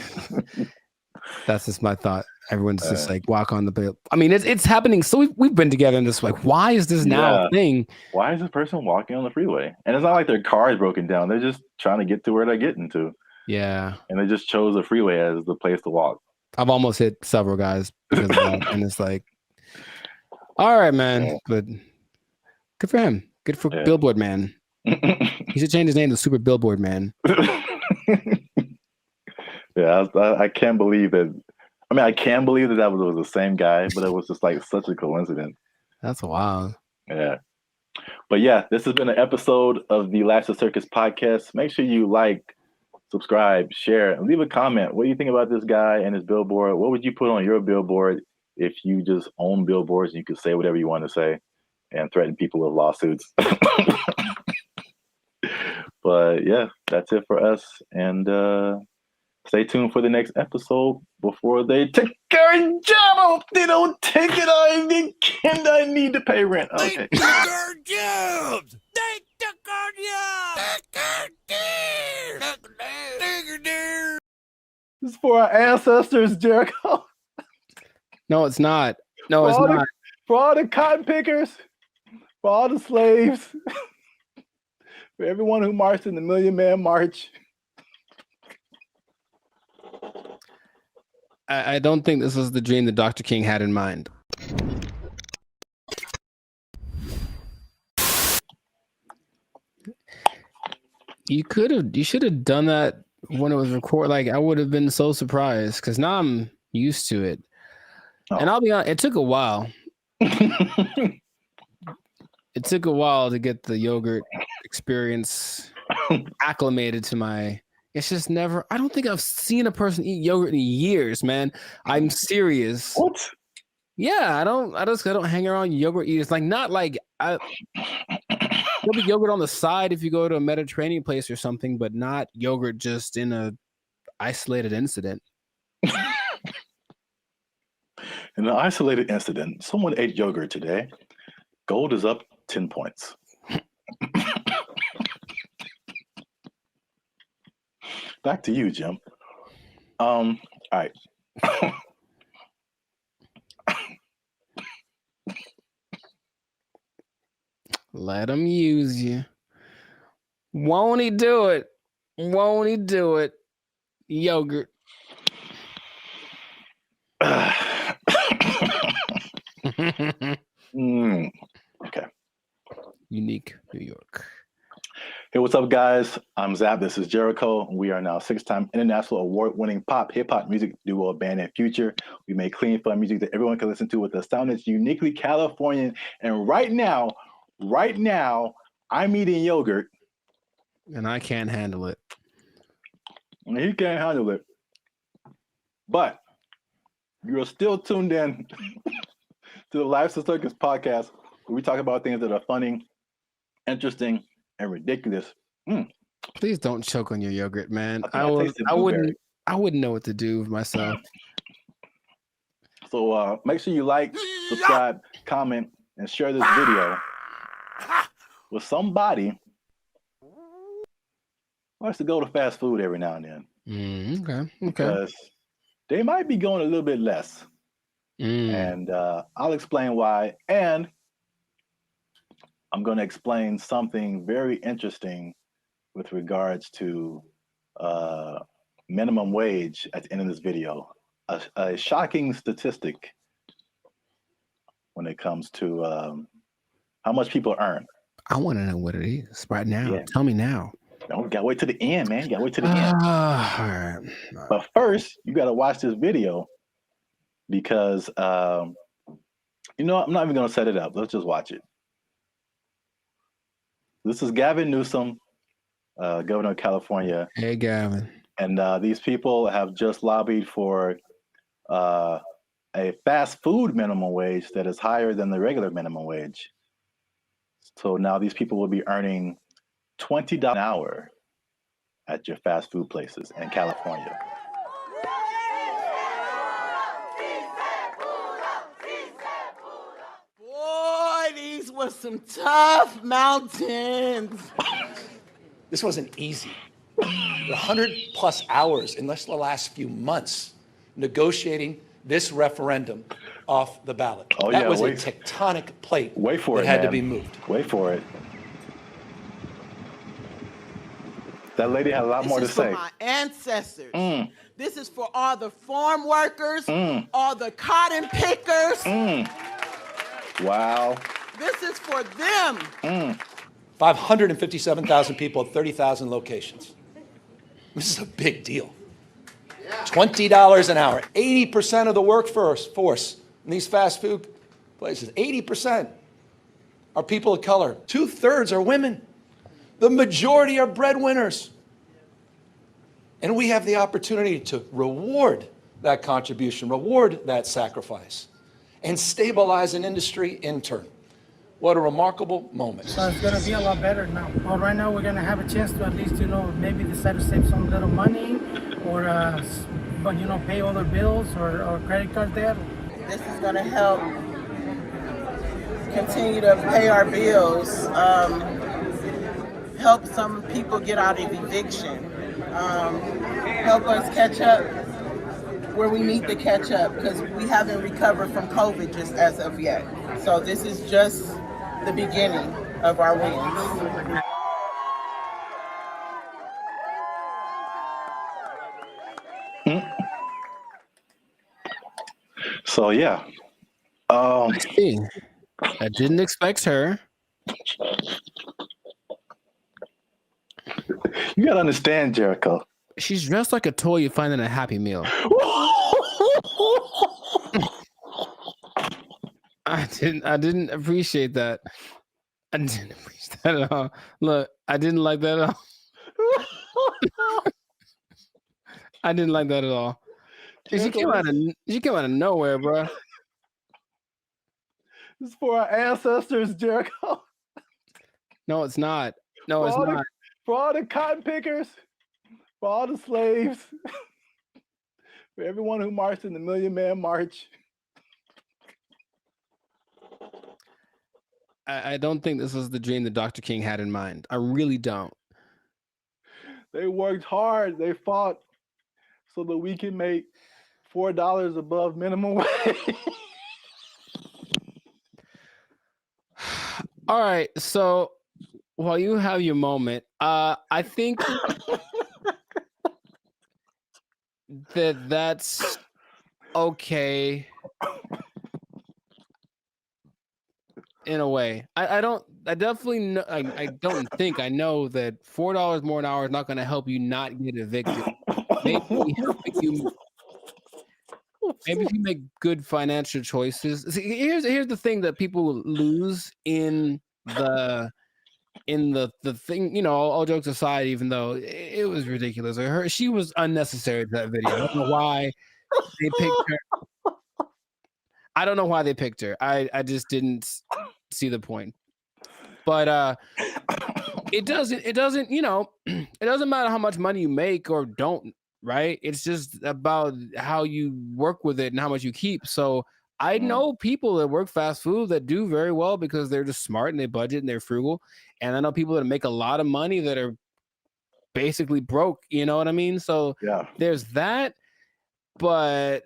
That's just my thought. Everyone's just like walk on the bill. I mean, it's happening. So we've been together in this. Like, why is this now a thing?
Why is this person walking on the freeway? And it's not like their car is broken down. They're just trying to get to where they're getting to.
Yeah.
And they just chose the freeway as the place to walk.
I've almost hit several guys because of that. And it's like, all right, man. Yeah. But good for him. Good for Billboard Man. He should change his name to Super Billboard Man.
Yeah, I can't believe that. I mean, I can believe that was the same guy, but it was just like such a coincidence.
That's wild.
Yeah. But yeah, this has been an episode of the Last of Circus podcast. Make sure you like, subscribe, share, and leave a comment. What do you think about this guy and his billboard? What would you put on your billboard if you just own billboards and you could say whatever you want to say and threaten people with lawsuits? But yeah, that's it for us. And stay tuned for the next episode before they take our job. They don't take it. I need to pay rent. Okay.
They took our jobs. They took our jobs.
This is for our ancestors, Jericho.
No, it's not. No, it's not.
For all the cotton pickers, for all the slaves, for everyone who marched in the Million Man March.
I don't think this was the dream that Dr. King had in mind. You should have done that when it was recorded. Like, I would have been so surprised because now I'm used to it. Oh. And I'll be honest, it took a while. It took a while to get the yogurt experience acclimated to my. It's just never. I don't think I've seen a person eat yogurt in years, man. I'm serious.
What?
Yeah, I don't hang around yogurt eaters. Like, not like there'll be yogurt on the side if you go to a Mediterranean place or something, but not yogurt just in a isolated incident.
In an isolated incident, someone ate yogurt today. Gold is up 10 points. Back to you, Jim. All right.
Let him use you. Won't he do it? Won't he do it? Yogurt.
Okay.
Unique New York.
Hey, what's up, guys? I'm Zab. This is Jericho. We are now 6-time international award-winning pop, hip-hop music duo, band, and future. We make clean, fun music that everyone can listen to with a sound that's uniquely Californian. And right now, I'm eating yogurt.
And I can't handle it.
And he can't handle it. But You're still tuned in to the Life's a Circus podcast, where we talk about things that are funny, interesting, and ridiculous.
Please don't choke on your yogurt, man.
I tasted blueberry.
I wouldn't know what to do with myself.
So make sure you like, subscribe, comment, and share this video with somebody who likes to go to fast food every now and then.
Okay.
Because they might be going a little bit less. And I'll explain why. And I'm going to explain something very interesting with regards to minimum wage at the end of this video. A shocking statistic when it comes to how much people earn.
I want to know what it is right now.
Yeah.
Tell me now.
No, you gotta wait to the end, man. You gotta wait to the end.
All right.
But first, you gotta watch this video because I'm not even gonna set it up. Let's just watch it. This is Gavin Newsom, governor of California.
Hey, Gavin.
And these people have just lobbied for a fast food minimum wage that is higher than the regular minimum wage. So now these people will be earning $20 an hour at your fast food places in California.
Boy, these were some tough mountains.
This wasn't easy. 100+ hours in just the last few months negotiating this referendum off the ballot.
Oh,
that
yeah,
was
wait.
a tectonic plate
Wait for
that
it,
had to
man.
be moved.
Wait for it. That lady had a lot more to
This is
say.
for my ancestors. This is for all the farm workers, all the cotton pickers.
Wow.
This is for them.
557,000 people at 30,000 locations. This is a big deal. $20 an hour. 80% of the workforce in these fast food places, 80% are people of color. 2/3 are women. The majority are breadwinners. And we have the opportunity to reward that contribution, reward that sacrifice, and stabilize an industry in turn. What a remarkable moment.
So it's going to be a lot better now. Well, right now we're going to have a chance to at least, maybe decide to save some little money or, pay all their bills or credit card debt.
This is going to help continue to pay our bills, help some people get out of eviction, help us catch up where we need to catch up because we haven't recovered from COVID just as of yet. So this is just the beginning of our wins.
So yeah.
Hey, I didn't expect her.
You gotta understand, Jericho.
She's dressed like a toy you find in a Happy Meal. I didn't appreciate that. I didn't appreciate that at all. Look, I didn't like that at all. I didn't like that at all. She came out of nowhere, bro.
This is for our ancestors, Jericho.
No, it's not. No, it's not.
For all the cotton pickers, for all the slaves, for everyone who marched in the Million Man March.
I don't think this was the dream that Dr. King had in mind. I really don't.
They worked hard. They fought so that we can make $4 above minimum wage.
All right, so while you have your moment, I think that's okay in a way. I don't know that $4 more an hour is not going to help you not get evicted. Maybe if you make good financial choices. See, here's the thing that people lose in the thing, all jokes aside, even though it was ridiculous. She was unnecessary to that video. I don't know why they picked her. I don't know why they picked her. I just didn't see the point. But it doesn't, you know, it doesn't matter how much money you make or don't, right? It's just about how you work with it and how much you keep. So I know people that work fast food that do very well because they're just smart and they budget and they're frugal. And I know people that make a lot of money that are basically broke, you know what I mean? So
Yeah.
there's that, but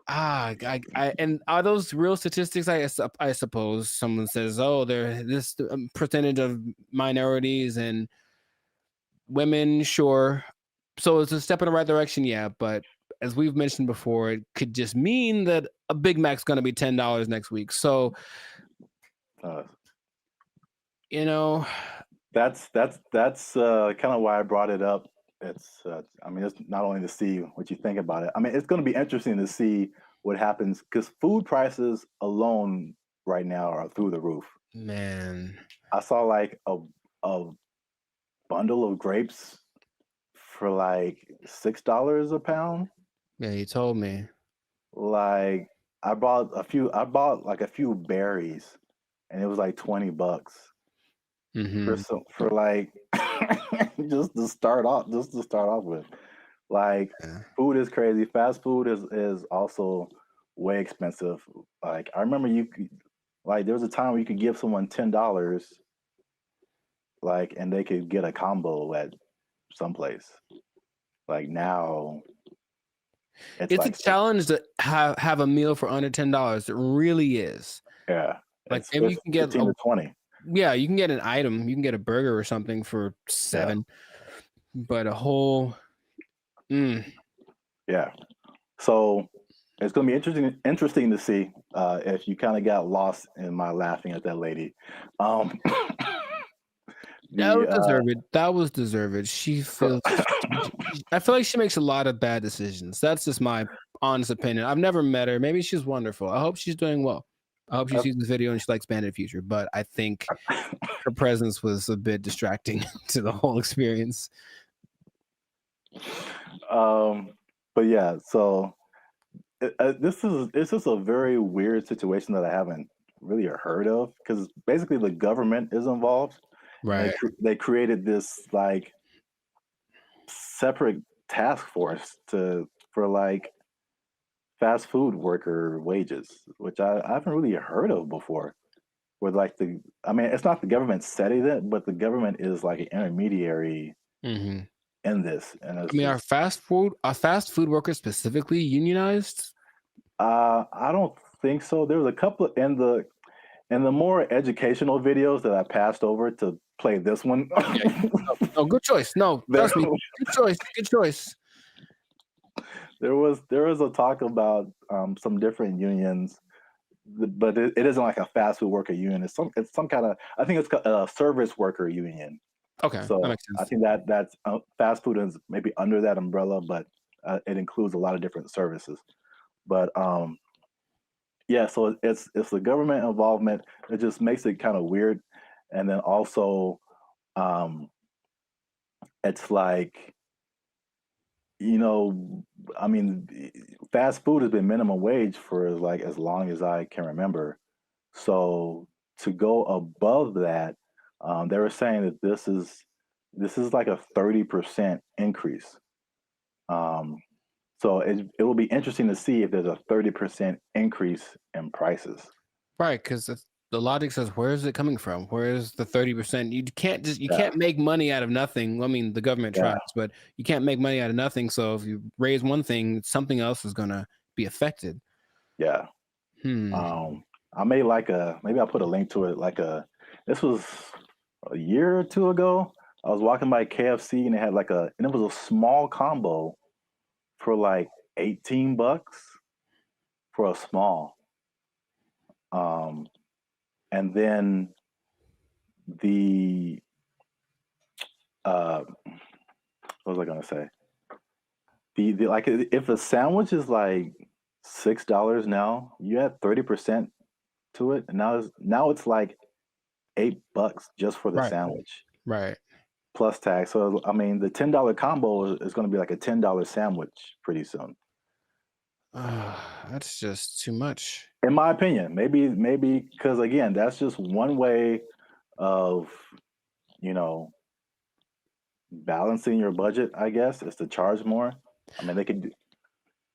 and are those real statistics? I suppose someone says, oh, there this percentage of minorities and women, sure. So it's a step in the right direction, yeah. But as we've mentioned before, it could just mean that a Big Mac's going to be $10 next week. So
Uh,
you know,
that's kind of why I brought it up. It's I mean, it's not only to see what you think about it. I mean, it's going to be interesting to see what happens because food prices alone right now are through the roof.
man,
I saw like a bundle of grapes for like $6 a pound.
yeah, you told me.
Like I bought like a few berries, and it was like $20
Hmm.
for like just to start off with. Like
Yeah.
food is crazy. Fast food is also way expensive. Like I remember like there was a time where you could give someone $10, like, and they could get a combo at someplace. Like now, it's
It's a
like
challenge to have a meal for under $10. It really is.
yeah,
Like
it's
maybe you can get
15 to 20.
yeah, you can get an item, you can get a burger or something for
Yeah,
$7, but a whole
yeah. So it's going to be interesting to see if you kind of got lost in my laughing at that lady. Um,
that was
the
deserved. That was deserved. I feel like she makes a lot of bad decisions. That's just my honest opinion. I've never met her. Maybe she's wonderful. I hope she's doing well. I hope she sees this video and she likes Band in the future. But I think her presence was a bit distracting to the whole experience.
but yeah, so this is a very weird situation that I haven't really heard of because basically the government is involved.
Right.
They created this like separate task force for like fast food worker wages, which I haven't really heard of before. Where like I mean, it's not the government setting it, but the government is like an intermediary
Hmm.
in this, and
I
it's
mean,
just
are fast food workers specifically unionized?
I don't think so. There was a couple in the more educational videos that I passed over to play this one.
Yeah. No, good choice. No,
there,
trust me. Good choice. Good choice.
there was a talk about some different unions, but it isn't like a fast food worker union. It's some kind of I think it's a service worker union.
Okay, that
So
makes
I
sense.
think that's fast food is maybe under that umbrella, but it includes a lot of different services. But yeah, so it's the government involvement. It just makes it kind of weird, and then also um, it's like I mean, fast food has been minimum wage for like as long as I can remember. So to go above that, they were saying that this is like a 30% increase. Um, so it will be interesting to see if there's a 30% increase in prices.
Right, because the logic says, where is it coming from? Where is the 30%? You
Yeah,
can't make money out of nothing. I mean, the government
yeah,
tries, but you can't make money out of nothing. So if you raise one thing, something else is gonna be affected.
yeah.
Hmm.
I made like maybe I'll put a link to it. This was a year or two ago. I was walking by KFC and they had and it was a small combo for like $18 for a small. Um, and then the what was I gonna say? The like if a sandwich is like $6 now, you add 30% to it, and now it's like $8 just for the
Right.
sandwich
Right.
plus tax. So I mean, the $10 combo is going to be like a $10 sandwich pretty soon.
That's just too much.
In my opinion, maybe because again, that's just one way of, you know, balancing your budget, I guess, is to charge more. I mean, they could do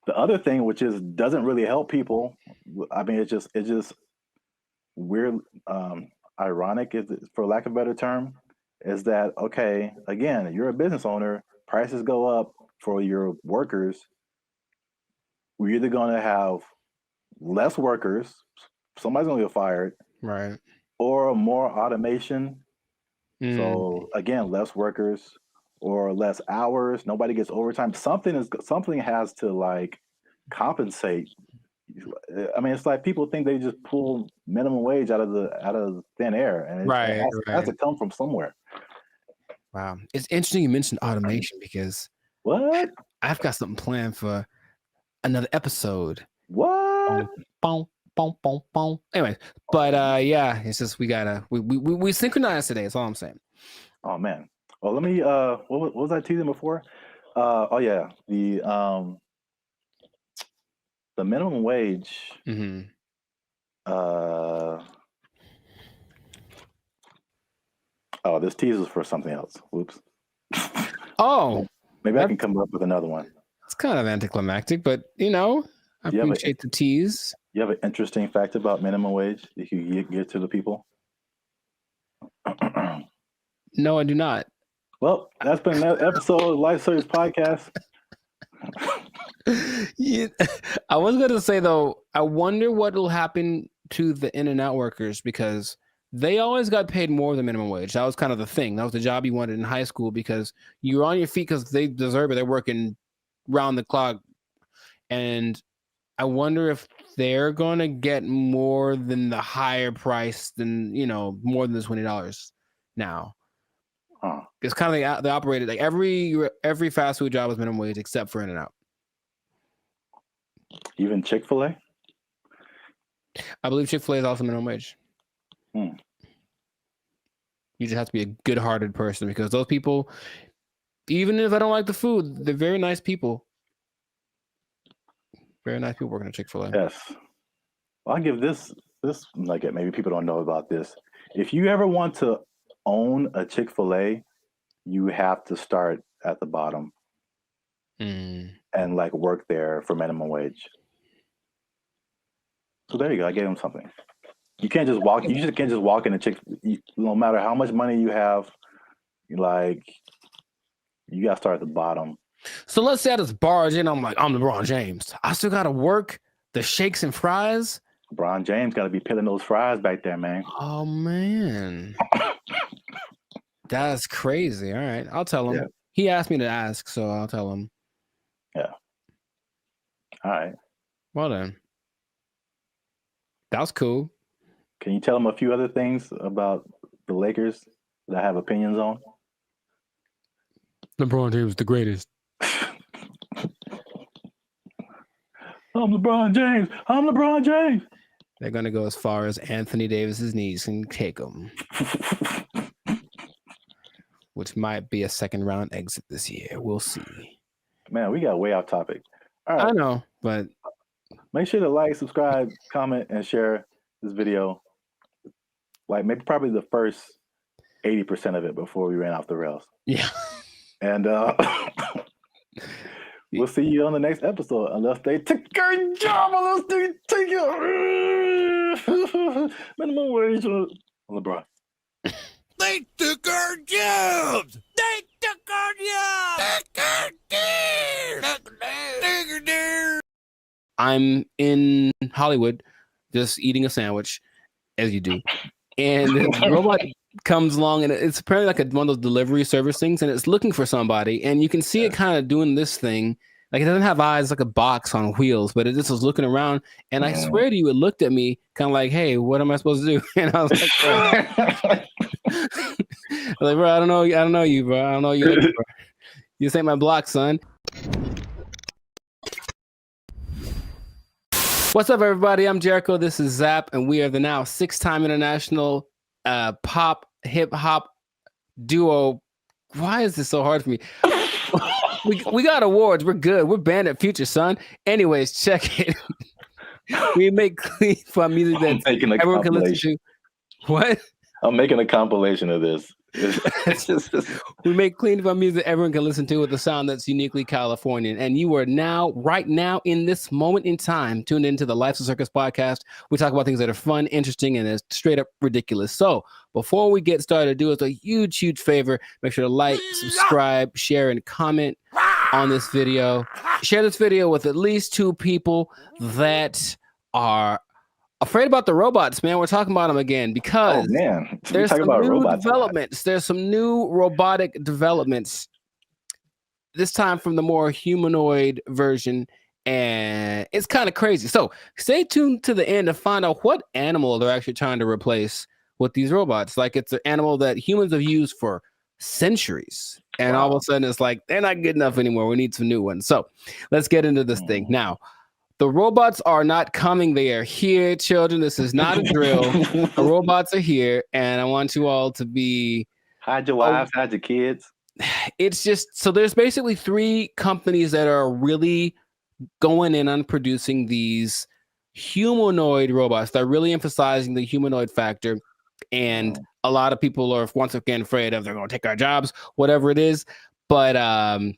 the other thing, which is doesn't really help people. I mean, it's just weird, ironic, is for lack of a better term, is that okay? Again, you're a business owner. Prices go up for your workers. We're either going to have less workers, somebody's going to get fired,
Right.
or more automation.
Mm.
So again, less workers or less hours. Nobody gets overtime. Something has to like compensate. I mean, it's like people think they just pull minimum wage out of thin air, and it
Right.
has to come from somewhere.
Wow. It's interesting you mentioned automation because
What?
I've got something planned for another episode.
What?
Boom, boom, boom, boom. Anyway, but yeah, it's just we synchronized today. That's all I'm saying.
Oh man. Well, let me. What was I teasing before? Oh yeah, the minimum wage.
Mm-hmm.
Oh, this teases for something else. Whoops.
Oh,
maybe I can come up with another one.
It's kind of anticlimactic, but you know, I appreciate the tease.
You have an interesting fact about minimum wage that you can give to the people?
No, I do not.
Well, that's been another episode of Life Service Podcast.
Yeah, I was going to say, though, I wonder what will happen to the in-and-out workers because they always got paid more than minimum wage. That was kind of the thing. That was the job you wanted in high school because you were on your feet because they deserve it. They're working round the clock. And I wonder if they're going to get more than the higher price than, you know, more than the $20 now.
Huh.
It's kind of like they operated like every fast food job was minimum wage except for In-N-Out.
Even Chick-fil-A?
I believe Chick-fil-A is also minimum wage. You just have to be a good-hearted person because those people, even if I don't like the food, they're very nice people. Very nice people working at Chick-fil-A.
Yes. Well, I'll give this like maybe people don't know about this. If you ever want to own a Chick-fil-A, you have to start at the bottom and like work there for minimum wage. So there you go. I gave him something. You can't just walk. You just can't just walk in a no matter how much money you have, like you got to start at the bottom.
So let's say I just barge in. I'm like, I'm LeBron James. I still got to work the shakes and fries.
LeBron James got to be peeling those fries back there, man.
Oh man, that's crazy. All right, I'll tell him.
Yeah.
He asked me to ask, so I'll tell him.
Yeah. All right.
Well then, that was cool.
Can you tell him a few other things about the Lakers that I have opinions on?
LeBron James is the greatest.
I'm LeBron James. I'm LeBron James.
They're gonna go as far as Anthony Davis's knees can take them, which might be a second round exit this year. We'll see.
Man, we got way off topic. All right.
I know, but
make sure to like, subscribe, comment, and share this video. Like maybe probably the first 80% of it before we ran off the rails.
Yeah.
And we'll see you on the next episode unless they take a job, unless they take it. Minimum wage on LeBron.
They took our jobs! They took our jobs! Take our dare!
I'm in Hollywood just eating a sandwich, as you do. And the robot comes along, and it's apparently like one of those delivery service things, and it's looking for somebody. And you can see it kind of doing this thing. Like it doesn't have eyes, like a box on wheels, but it just was looking around. And I swear to you, it looked at me kind of like, hey, what am I supposed to do? And I was like, bro, bro, I don't know you, bro. I don't know you. Bro. You ain't my block, son. What's up, everybody? I'm Jericho. This is Zap, and we are the now 6-time international pop hip hop duo. Why is this so hard for me? we got awards. We're good. We're banned at Future, son. Anyways, check it. We make clean fun music that everyone can listen to. What?
I'm making a compilation of this.
We make clean fun music everyone can listen to with a sound that's uniquely Californian. And you are now, right now, in this moment in time, tuned into the Life's a Circus podcast. We talk about things that are fun, interesting, and straight up ridiculous. So before we get started, do us a huge, huge favor. Make sure to like, subscribe, share, and comment on this video. Share this video with at least 2 people that are afraid about the robots, man. We're talking about them again because there's some new developments. There's some new robotic developments, this time from the more humanoid version, and it's kind of crazy. So stay tuned to the end to find out what animal they're actually trying to replace with these robots. Like, it's an animal that humans have used for centuries, and all of a sudden it's like, they're not good enough anymore. We need some new ones. So let's get into this thing now. The robots are not coming. They are here, children. This is not a drill. The robots are here, and I want you all to be...
Hide your wives, hide your kids.
It's just... So there's basically 3 companies that are really going in on producing these humanoid robots. They're really emphasizing the humanoid factor, and a lot of people are, once again, afraid of they're going to take our jobs, whatever it is. But I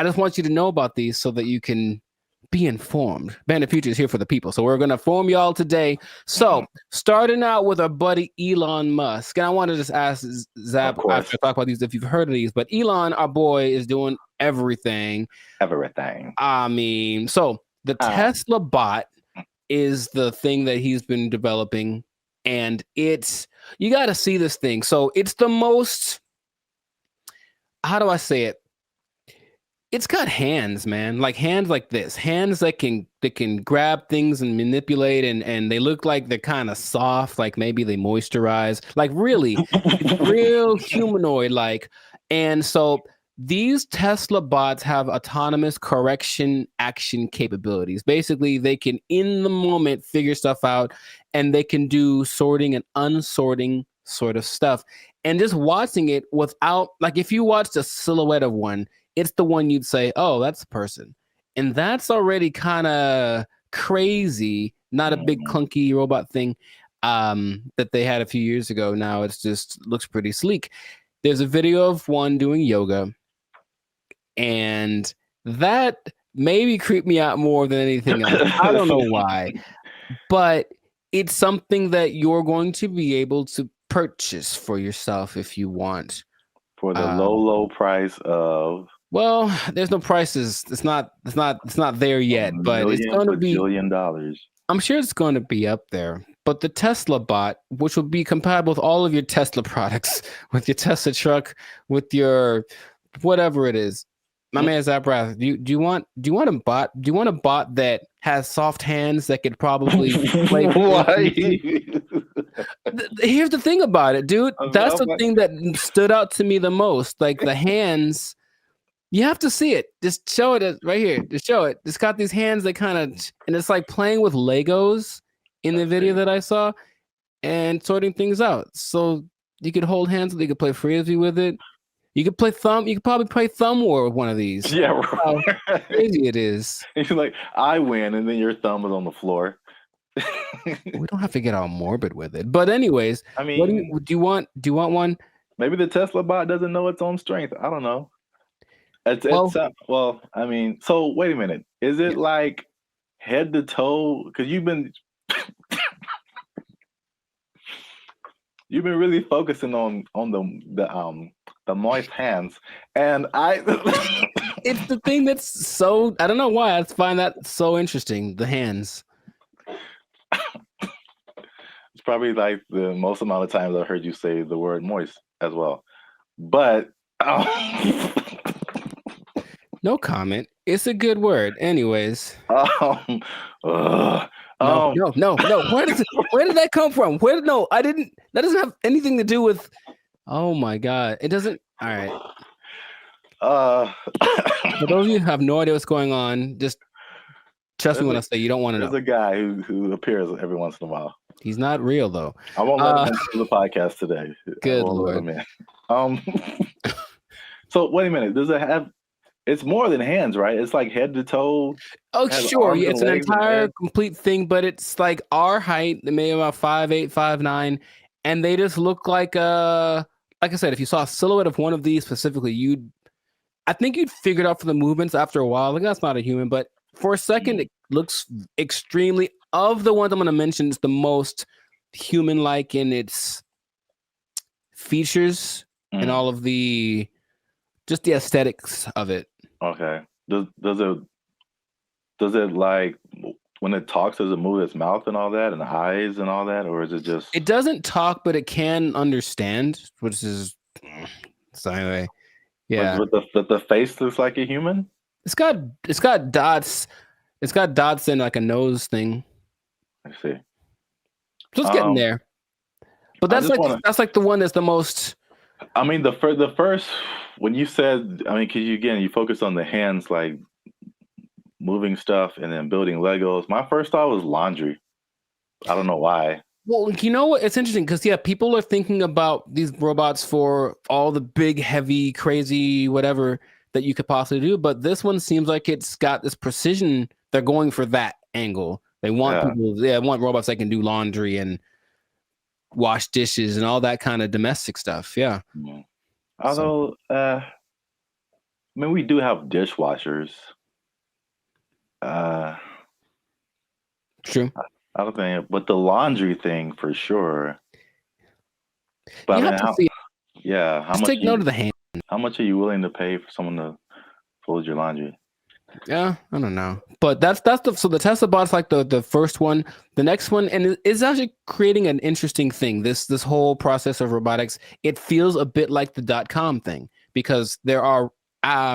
just want you to know about these so that you can... be informed. Bandit Future is here for the people, so we're going to inform y'all today. So, starting out with our buddy Elon Musk, and I want to just ask Zab after I talk about these if you've heard of these, but Elon, our boy, is doing everything. I mean, so the Tesla bot is the thing that he's been developing, and you got to see this thing. So, it's the most, how do I say it? It's got hands, man, like hands like this, hands that can grab things and manipulate, and they look like they're kind of soft, like maybe they moisturize, like really real humanoid like. And so these Tesla bots have autonomous correction action capabilities. Basically, they can in the moment figure stuff out, and they can do sorting and unsorting sort of stuff. And just watching it without, like, if you watched a silhouette of one, it's the one you'd say, oh, that's a person. And that's already kind of crazy, not a big clunky robot thing that they had a few years ago. Now it's just looks pretty sleek. There's a video of one doing yoga, and that maybe creeped me out more than anything else. I don't know why, but it's something that you're going to be able to purchase for yourself if you want.
For the low price of...
Well, there's no prices. It's not there yet, but it's going to be $1 billion. I'm sure it's going to be up there. But the Tesla bot, which will be compatible with all of your Tesla products, with your Tesla truck, with your whatever it is. My man Zabrath, do you want a bot? Do you want a bot that has soft hands that could probably play?
Why?
Here's the thing about it, dude. That's the thing that stood out to me the most. Like the hands. You have to see it. Just show it right here. Just show it. It's got these hands that kind of, and it's like playing with Legos in the video that I saw and sorting things out. So you could hold hands, you could play frisbee with it. You could play you could probably play thumb war with one of these.
Yeah, right.
How crazy it is.
It's like, I win, and then your thumb is on the floor.
We don't have to get all morbid with it. But anyways,
I mean,
what do you want one?
Maybe the Tesla bot doesn't know its own strength. I don't know. Well, I mean, so wait a minute. Is it like head to toe? Because you've been really focusing on the moist hands, and
it's the thing that's so, I don't know why I find that so interesting. The hands.
It's probably like the most amount of times I've heard you say the word moist as well, but.
No comment. It's a good word. Anyways.
No.
Where did that come from? That doesn't have anything to do with... Oh my God. It doesn't... All right. For those of you who have no idea what's going on, just trust me when I say you don't want to know.
There's a guy who appears every once in a while.
He's not real though.
I won't let him do the podcast today.
Good Lord.
So wait a minute. Does it have... It's more than hands, right? It's like head to toe.
Oh,
Has
sure.
arms
Yeah,
and
it's an
legs and
entire
head.
complete thing, but it's like our height, maybe about 5'8", 5'9", and they just look like I said, if you saw a silhouette of one of these specifically, I think you'd figure it out from the movements after a while. Like, that's not a human, but for a second, it looks extremely, of the ones I'm going to mention, it's the most human-like in its features and all of just the aesthetics of it.
Okay. Does it like when it talks? Does it move its mouth and all that, and the eyes and all that, or is it just?
It doesn't talk, but it can understand, which is so anyway. Yeah,
But the face looks like a human.
it's got dots. It's got dots and like a nose thing.
I see.
So it's getting there. But that's like the one that's the most.
I mean, the first when you said, I mean, because you focus on the hands, like moving stuff and then building Legos. My first thought was laundry. I don't know why.
Well, you know what? It's interesting because people are thinking about these robots for all the big, heavy, crazy, whatever that you could possibly do. But this one seems like it's got this precision. They're going for that angle. They want want robots that can do laundry and wash dishes and all that kind of domestic stuff. Yeah.
Although, I mean, we do have dishwashers.
True.
I don't think, but the laundry thing for sure. But
you
I
have
mean,
to see.
how
Just
much?
take note of the hand.
How much are you willing to pay for someone to fold your laundry?
Yeah, I don't know, but that's the Tesla bot's like the first one. The next one, and it's actually creating an interesting thing. This whole process of robotics, it feels a bit like the .com thing because there are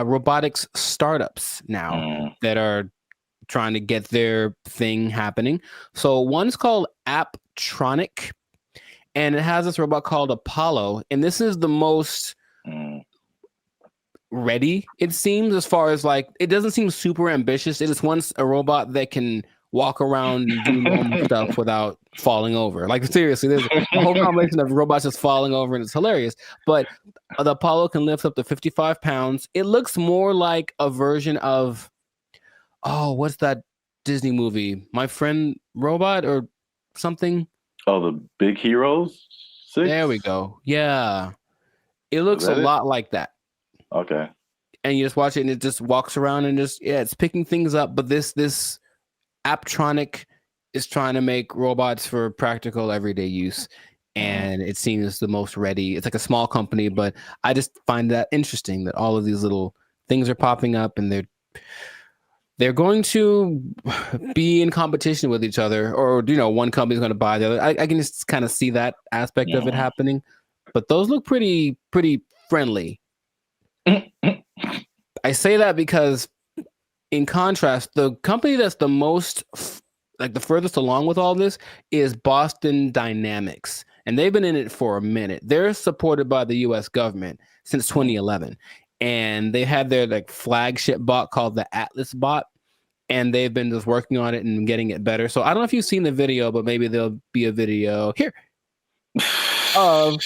robotics startups now that are trying to get their thing happening. So one's called Apptronic, and it has this robot called Apollo, and this is the most ready, it seems, as far as like, it doesn't seem super ambitious. It just wants a robot that can walk around and do normal stuff without falling over. Like, seriously, there's a whole combination of robots just falling over, and it's hilarious. But the Apollo can lift up to 55 pounds. It looks more like a version of, what's that Disney movie? My Friend Robot or something?
Oh, the Big Heroes 6?
There we go. Yeah. It looks a lot like that.
Okay.
And you just watch it and it just walks around and it's picking things up. But this Apptronic is trying to make robots for practical everyday use. And it seems the most ready. It's like a small company, but I just find that interesting that all of these little things are popping up and they're going to be in competition with each other, or one company's going to buy the other. I can just kind of see that aspect of it happening. But those look pretty friendly. I say that because, in contrast, the company that's the most, like the furthest along with all this, is Boston Dynamics, and they've been in it for a minute. They're supported by the U.S. government since 2011, and they had their like flagship bot called the Atlas bot, and they've been just working on it and getting it better. So I don't know if you've seen the video, but maybe there'll be a video here of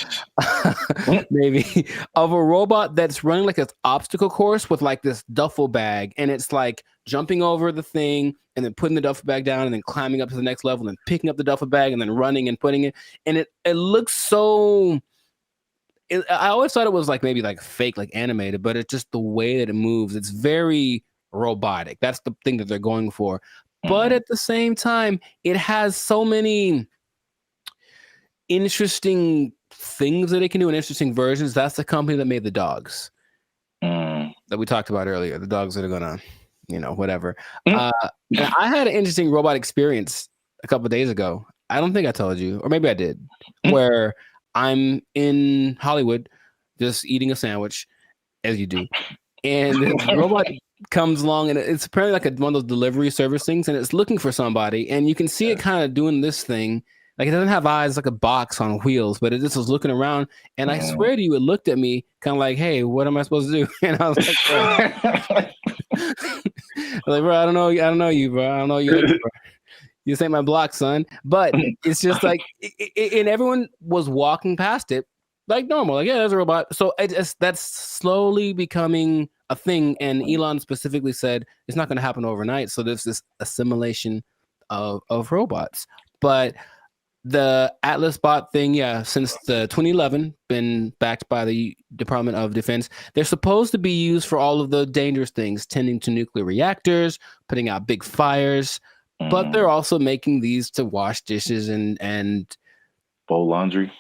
maybe of a robot that's running like an obstacle course with like this duffel bag, and it's like jumping over the thing and then putting the duffel bag down and then climbing up to the next level and picking up the duffel bag and then running and putting it, and it looks so I always thought it was like maybe like fake, like animated, but it's just the way that it moves. It's very robotic. That's the thing that they're going for. But at the same time, it has so many interesting things that it can do and interesting versions. That's the company that made the dogs that we talked about earlier. The dogs that are gonna, whatever. And I had an interesting robot experience a couple of days ago. I don't think I told you, or maybe I did, where I'm in Hollywood just eating a sandwich, as you do, and the robot comes along, and it's apparently like one of those delivery service things, and it's looking for somebody, and you can see it kind of doing this thing. Like, it doesn't have eyes, like a box on wheels, but it just was looking around, and I swear to you, it looked at me kind of like, hey, what am I supposed to do? And I was like, bro, I don't know you, bro. I don't know you. Bro. This ain't my block, son. But it's just like, and everyone was walking past it like normal. Like, yeah, there's a robot. So that's slowly becoming a thing, and Elon specifically said it's not going to happen overnight. So there's this assimilation of robots. But the Atlas bot thing, yeah, since the 2011, been backed by the Department of Defense. They're supposed to be used for all of the dangerous things, tending to nuclear reactors, putting out big fires. But they're also making these to wash dishes and
fold laundry.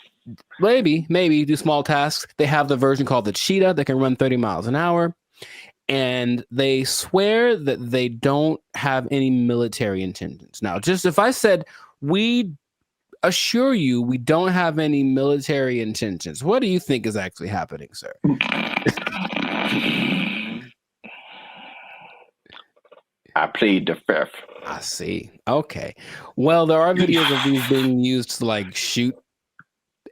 Maybe do small tasks. They have the version called the Cheetah that can run 30 miles an hour. And they swear that they don't have any military intentions. Now, just if I said, we assure you we don't have any military intentions, what do you think is actually happening, sir?
I plead the fifth.
I see. Okay. Well, there are videos of these being used to like shoot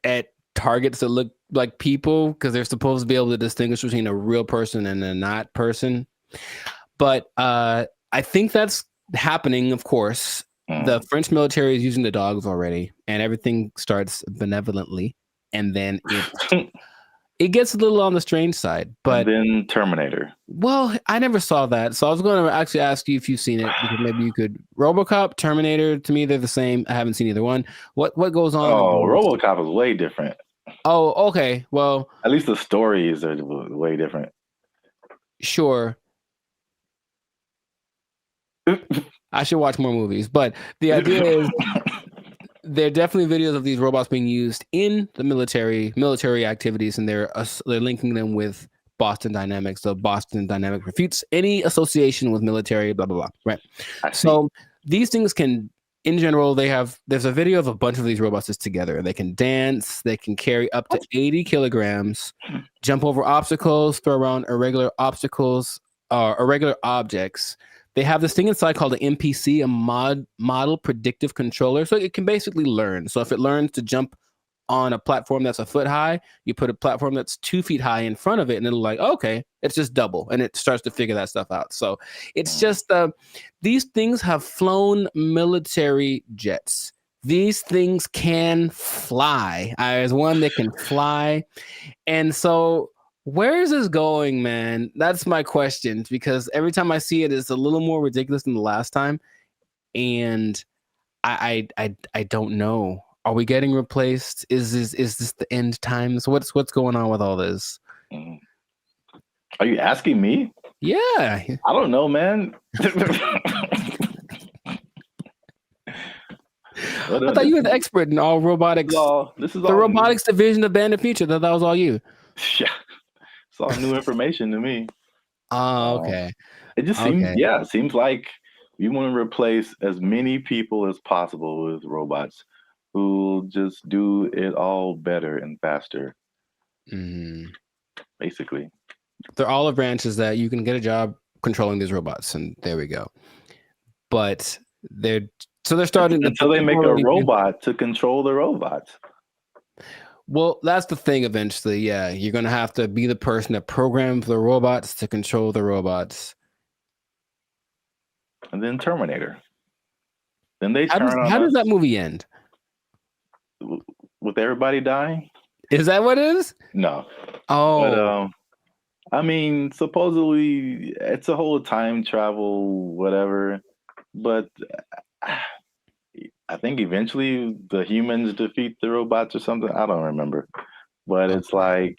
at targets that look like people because they're supposed to be able to distinguish between a real person and a not person. But I think that's happening, of course. The French military is using the dogs already, and everything starts benevolently, and then it gets a little on the strange side. But
and then Terminator.
Well, I never saw that, so I was going to actually ask you if you've seen it, because maybe you could. RoboCop, Terminator, to me they're the same. I haven't seen either one. What goes on?
Oh, RoboCop is way different.
Oh, okay. Well,
at least the stories are way different.
Sure. I should watch more movies, but the idea is there are definitely videos of these robots being used in the military activities, and they're linking them with Boston Dynamics. So Boston Dynamics refutes any association with military, blah blah blah. Right. So these things can, in general, there's a video of a bunch of these robots just together. They can dance, they can carry up to 80 kilograms, jump over obstacles, throw around irregular objects. They have this thing inside called an MPC, a model predictive controller. So it can basically learn. So if it learns to jump on a platform that's a foot high, you put a platform that's 2 feet high in front of it, and it'll like, okay, it's just double. And it starts to figure that stuff out. So it's just, these things have flown military jets. These things can fly. There's one that can fly. And so where is this going, man? That's my question, because every time I see it, it's a little more ridiculous than the last time. And I don't know. Are we getting replaced? Is this the end times? What's going on with all this?
Are you asking me?
Yeah.
I don't know, man.
I thought you were the expert in all robotics.
This is
the robotics division of Band of Future. That was all you.
Yeah. It's all new information to me.
Oh, okay.
It just seems, it seems like we want to replace as many people as possible with robots who just do it all better and faster. Basically.
They're olive branches that you can get a job controlling these robots, and there we go. But they're starting
until they make a robot to control the robots.
Well, that's the thing eventually. Yeah, you're going to have to be the person that programs the robots to control the robots.
And then Terminator. Then they
How does that movie end?
With everybody dying?
Is that what it is?
No.
Oh.
But, I mean, supposedly it's a whole time travel, whatever. But I think eventually the humans defeat the robots or something. I don't remember. But it's like,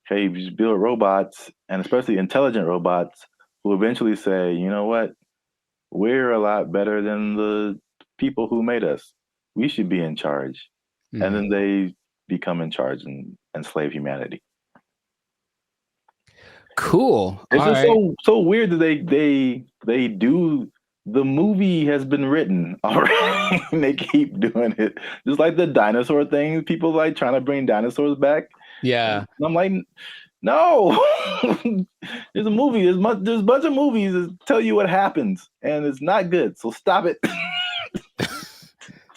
hey, you just build robots, and especially intelligent robots, who eventually say, you know what? We're a lot better than the people who made us. We should be in charge. And then they become in charge and enslave humanity.
Cool.
It's just so weird that they do. The movie has been written already. And they keep doing it, just like the dinosaur thing. People like trying to bring dinosaurs back.
Yeah,
and I'm like, no. There's a movie. There's a bunch of movies that tell you what happens, and it's not good. So stop it.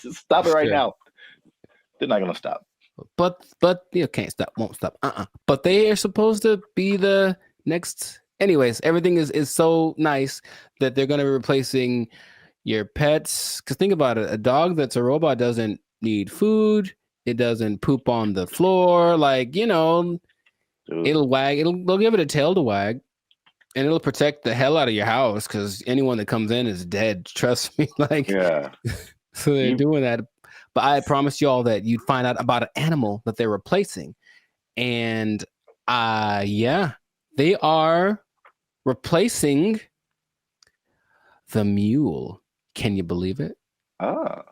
Just stop it right now. They're not gonna stop.
But you can't stop, won't stop. But they are supposed to be the next. Anyways, everything is so nice that they're going to be replacing your pets. Because think about it, a dog that's a robot doesn't need food. It doesn't poop on the floor. Like, it'll wag. They'll give it a tail to wag. And it'll protect the hell out of your house because anyone that comes in is dead. Trust me. Like,
Yeah.
so they're doing that. But I promised you all that you'd find out about an animal that they're replacing. And yeah, they are replacing the mule. Can you believe it?
Ah.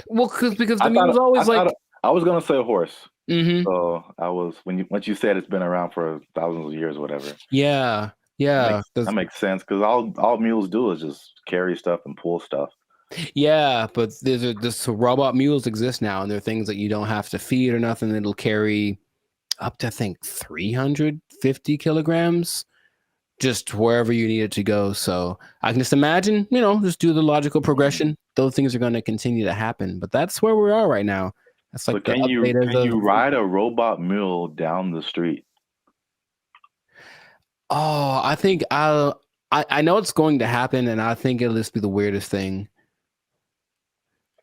Well, because the mule's always
I was gonna say a horse.
Mm-hmm.
So I was once you said it's been around for thousands of years, or whatever.
Yeah. Yeah.
That makes sense because all mules do is just carry stuff and pull stuff.
Yeah, but this robot mules exist now, and they're things that you don't have to feed or nothing. It'll carry up to, I think, 350 kilograms just wherever you need it to go. So I can just imagine, just do the logical progression. Those things are going to continue to happen. But that's where we are right now. That's like
so can you ride a robot mule down the street?
Oh, I think I know it's going to happen, and I think it'll just be the weirdest thing.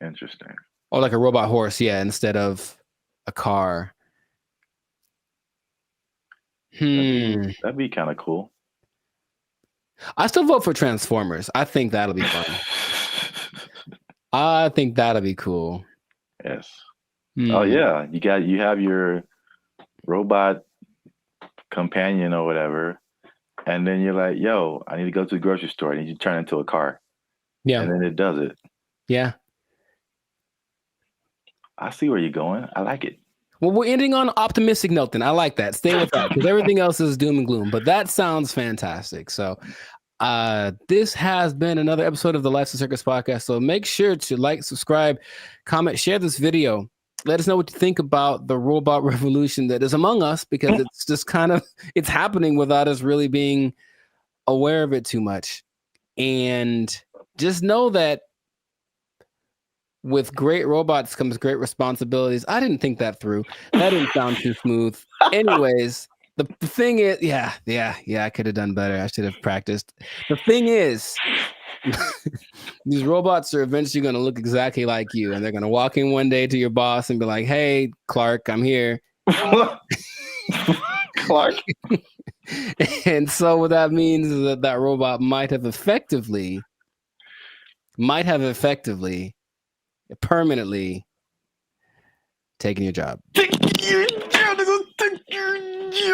Interesting.
Or like a robot horse, yeah, instead of a car.
That'd be kind of cool.
I still vote for Transformers. I think that'll be fun. I think that'll be cool.
Yes. Oh yeah, you have your robot companion or whatever, and then you're like, "Yo, I need to go to the grocery store." And you turn into a car.
Yeah.
And then it does it.
Yeah.
I see where you're going. I like it.
Well, we're ending on an optimistic note then. I like that. Stay with that because everything else is doom and gloom. But that sounds fantastic. So this has been another episode of the Life's a Circus podcast. So make sure to like, subscribe, comment, share this video. Let us know what you think about the robot revolution that is among us, because it's just it's happening without us really being aware of it too much. And just know that with great robots comes great responsibilities. I didn't think that through. That didn't sound too smooth. Anyways, the thing is, yeah, I could have done better. I should have practiced. The thing is, these robots are eventually going to look exactly like you, and they're going to walk in one day to your boss and be like, "Hey, Clark, I'm here."
Clark.
And so what that means is that robot might have effectively permanently taking your job.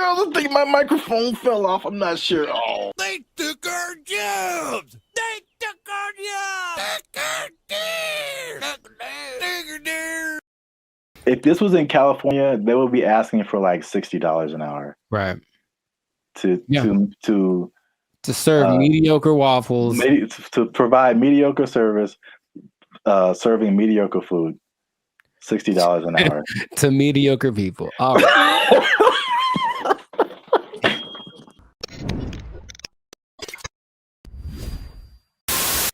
I think my microphone fell off. I'm not sure. Oh.
They took our jobs. They took our jobs.
If this was in California, they would be asking for like $60 an hour.
Right.
To
serve mediocre waffles.
To provide mediocre service, serving mediocre food. $60 an hour.
To mediocre people. All right.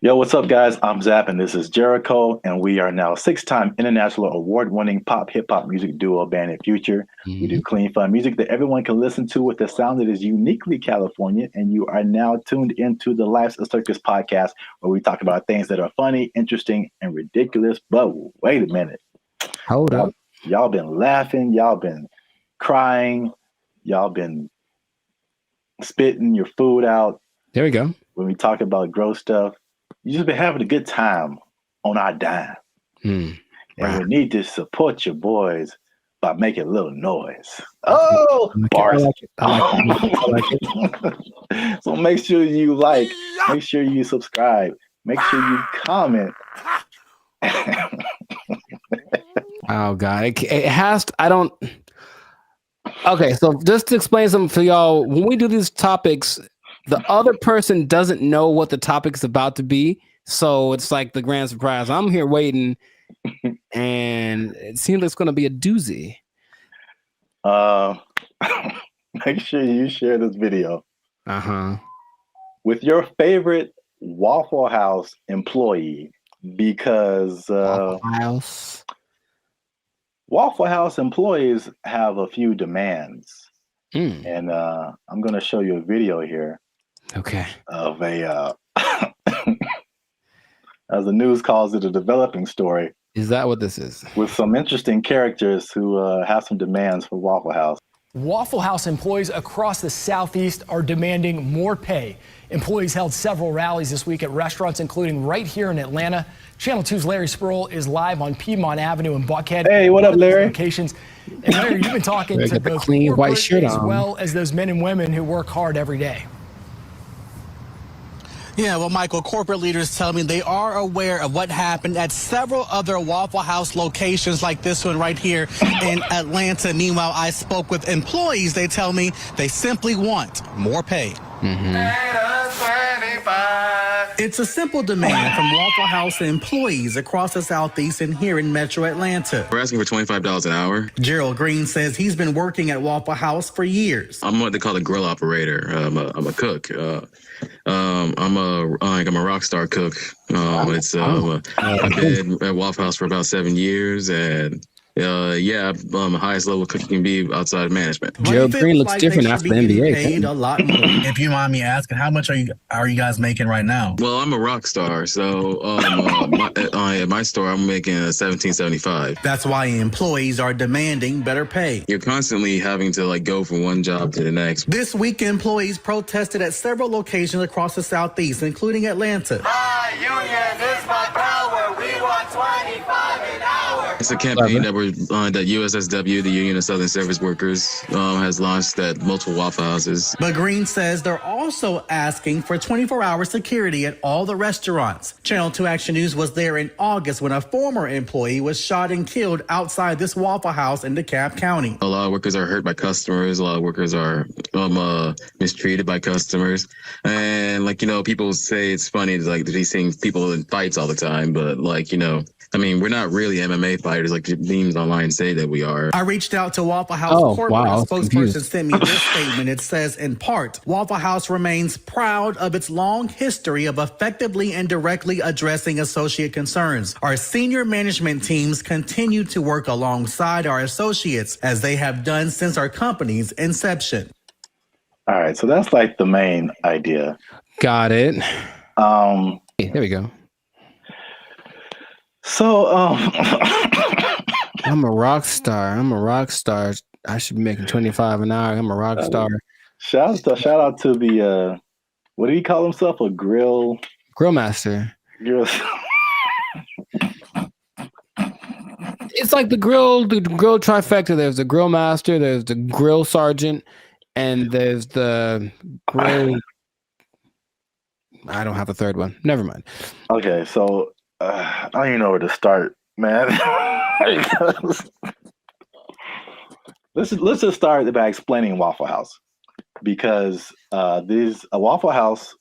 Yo, what's up, guys? I'm Zap, and this is Jericho, and we are now 6-time international award-winning pop hip-hop music duo Band and Future. Mm-hmm. We do clean, fun music that everyone can listen to with a sound that is uniquely California, and you are now tuned into the Life's a Circus podcast, where we talk about things that are funny, interesting, and ridiculous. But wait a minute.
Hold up.
Y'all been laughing. Y'all been crying. Y'all been spitting your food out.
There we go.
When we talk about gross stuff. You just been having a good time on our dime. And we need to support your boys by making a little noise. Oh, bars. I like it. So make sure you like, make sure you subscribe, make sure you comment.
Oh, God. It has to, I don't. Okay, so just to explain something for y'all, when we do these topics, the other person doesn't know what the topic's about to be. So it's like the grand surprise. I'm here waiting, and it seems like it's going to be a doozy.
Make sure you share this video.
Uh-huh.
With your favorite Waffle House employee, because Waffle House employees have a few demands. And I'm going to show you a video here.
Okay.
Of a, as the news calls it, a developing story.
Is that what this is?
With some interesting characters who have some demands for Waffle House.
Waffle House employees across the Southeast are demanding more pay. Employees held several rallies this week at restaurants, including right here in Atlanta. Channel 2's Larry Sproul is live on Piedmont Avenue in Buckhead.
Hey, what up, Larry?
Locations. And Larry, you've been talking to both
clean white
corporate
shirt
as
on.
well as those men and women who work hard every day.
Yeah, well, Michael, corporate leaders tell me they are aware of what happened at several other Waffle House locations like this one right here in Atlanta. Meanwhile, I spoke with employees. They tell me they simply want more pay. It's a simple demand from Waffle House employees across the Southeast and here in Metro Atlanta.
We're asking for $25 an hour.
Gerald Green says he's been working at Waffle House for years.
I'm what they call a grill operator. I'm a cook. I'm a rock star cook. I've been at Waffle House for about 7 years, and I'm the highest level cook you can be outside of management.
Gerald Green looks different after the NBA.
Paid a lot more. If you mind me asking, how much are you guys making right now?
Well, I'm a rock star, so at my store I'm making $17.75.
That's why employees are demanding better pay.
You're constantly having to go from one job to the next.
This week, employees protested at several locations across the Southeast, including Atlanta.
My union is my power. We want 25 an hour.
It's a campaign that USSW, the Union of Southern Service Workers, has launched at multiple Waffle Houses.
But Green says they're also asking for 24-hour security at all the restaurants. Channel 2 Action News was there in August when a former employee was shot and killed outside this Waffle House in DeKalb County.
A lot of workers are hurt by customers. A lot of workers are mistreated by customers. And people say it's funny to be seeing people in fights all the time, but we're not really MMA fighters like the memes online say that we are.
I reached out to Waffle House corporate. A spokesperson sent me this statement. It says, in part, Waffle House remains proud of its long history of effectively and directly addressing associate concerns. Our senior management teams continue to work alongside our associates as they have done since our company's inception.
All right, so that's the main idea.
Got it. Hey, there we go.
So,
I'm a rock star. I should be making 25 an hour. I'm a rock star.
Shout out to the what do you call himself? A grill
master. It's like the grill trifecta. There's the grill master, there's the grill sergeant, and there's the grill. I don't have a third one. Never mind.
Okay, so I don't even know where to start, man. let's just start by explaining Waffle House, because a Waffle House,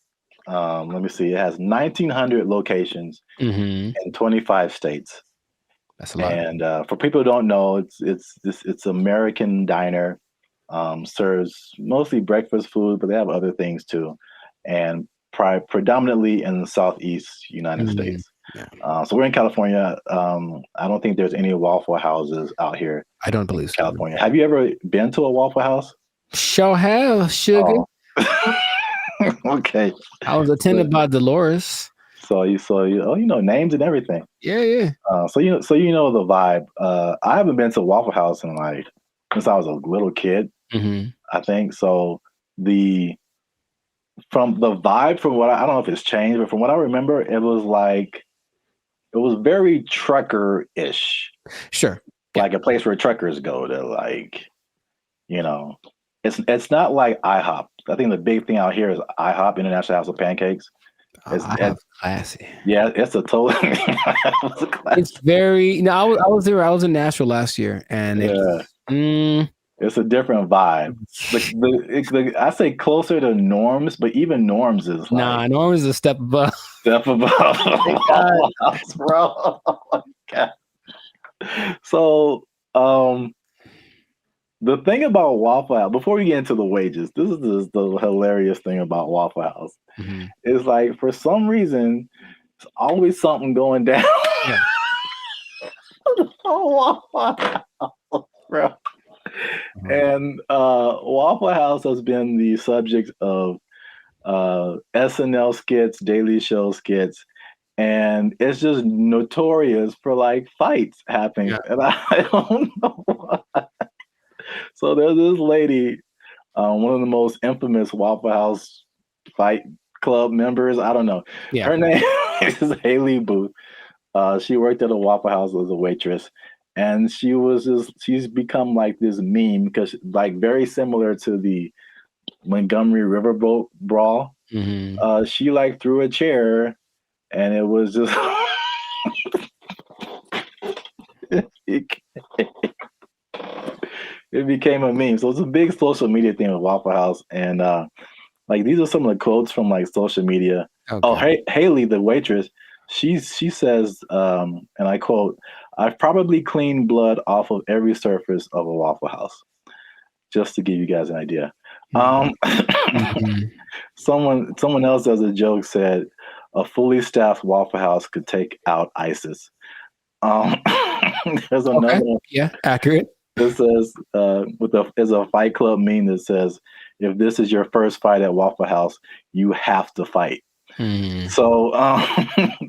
let me see, it has 1,900 locations in 25 states.
That's a lot.
And for people who don't know, it's American diner, serves mostly breakfast food, but they have other things too, and predominantly in the Southeast United States. Yeah. So we're in California. I don't think there's any Waffle Houses out here.
I don't believe so.
California. Have you ever been to a Waffle House?
Sure have, sugar.
Oh. Okay.
I was attended by Dolores.
So you know names and everything.
Yeah.
So you know the vibe. I haven't been to a Waffle House in since I was a little kid. I think so. From the vibe, from what I don't know if it's changed, but from what I remember, it was very trucker-ish.
Sure.
Like a place where truckers go to it's not like IHOP. I think the big thing out here is IHOP, International House of Pancakes. It's
classy.
Yeah, it's a total.
It's very. No, I was there. I was in Nashville last year, and
it's a different vibe. I say closer to Norms, but even Norms is
Norms is a step above.
Step above. Oh my gosh, bro. Oh my God. So, the thing about Waffle House, before we get into the wages, this is the hilarious thing about Waffle House. Is for some reason, it's always something going down.
Yeah.
Waffle House, bro. And Waffle House has been the subject of SNL skits, Daily Show skits, and it's just notorious for fights happening. Yeah. And I don't know why. So there's this lady, one of the most infamous Waffle House Fight Club members. I don't know.
Yeah.
Her name is Haley Booth. She worked at a Waffle House as a waitress, and she's become like this meme because like very similar to the Montgomery Riverboat brawl.
Mm-hmm.
She like threw a chair, and it was just it became a meme. So it's a big social media thing with Waffle House, and like these are some of the quotes from like social media.
Okay.
Oh, Haley, the waitress, she says, and I quote, "I've probably cleaned blood off of every surface of a Waffle House," just to give you guys an idea.
Mm-hmm.
Someone else as a joke said, "A fully staffed Waffle House could take out ISIS." There's another one.
Yeah, accurate.
It says, there's a Fight Club meme that says, "If this is your first fight at Waffle House, you have to fight." So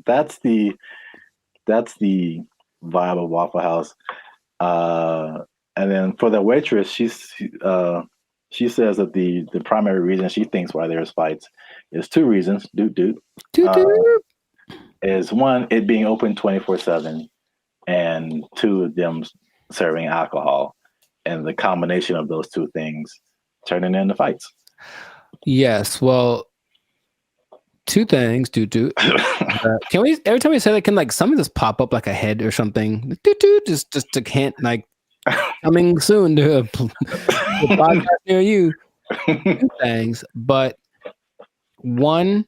that's the vibe of Waffle House. And then for the waitress, she says that the primary reason she thinks why there's fights is two reasons. Is one, it being open 24/7, and two, them serving alcohol, and the combination of those two things turning into fights.
Yes, well, two things. Can we every time we say that, can like something just pop up like a head or something? Just to hint like coming soon to a podcast near you. Two things, but one,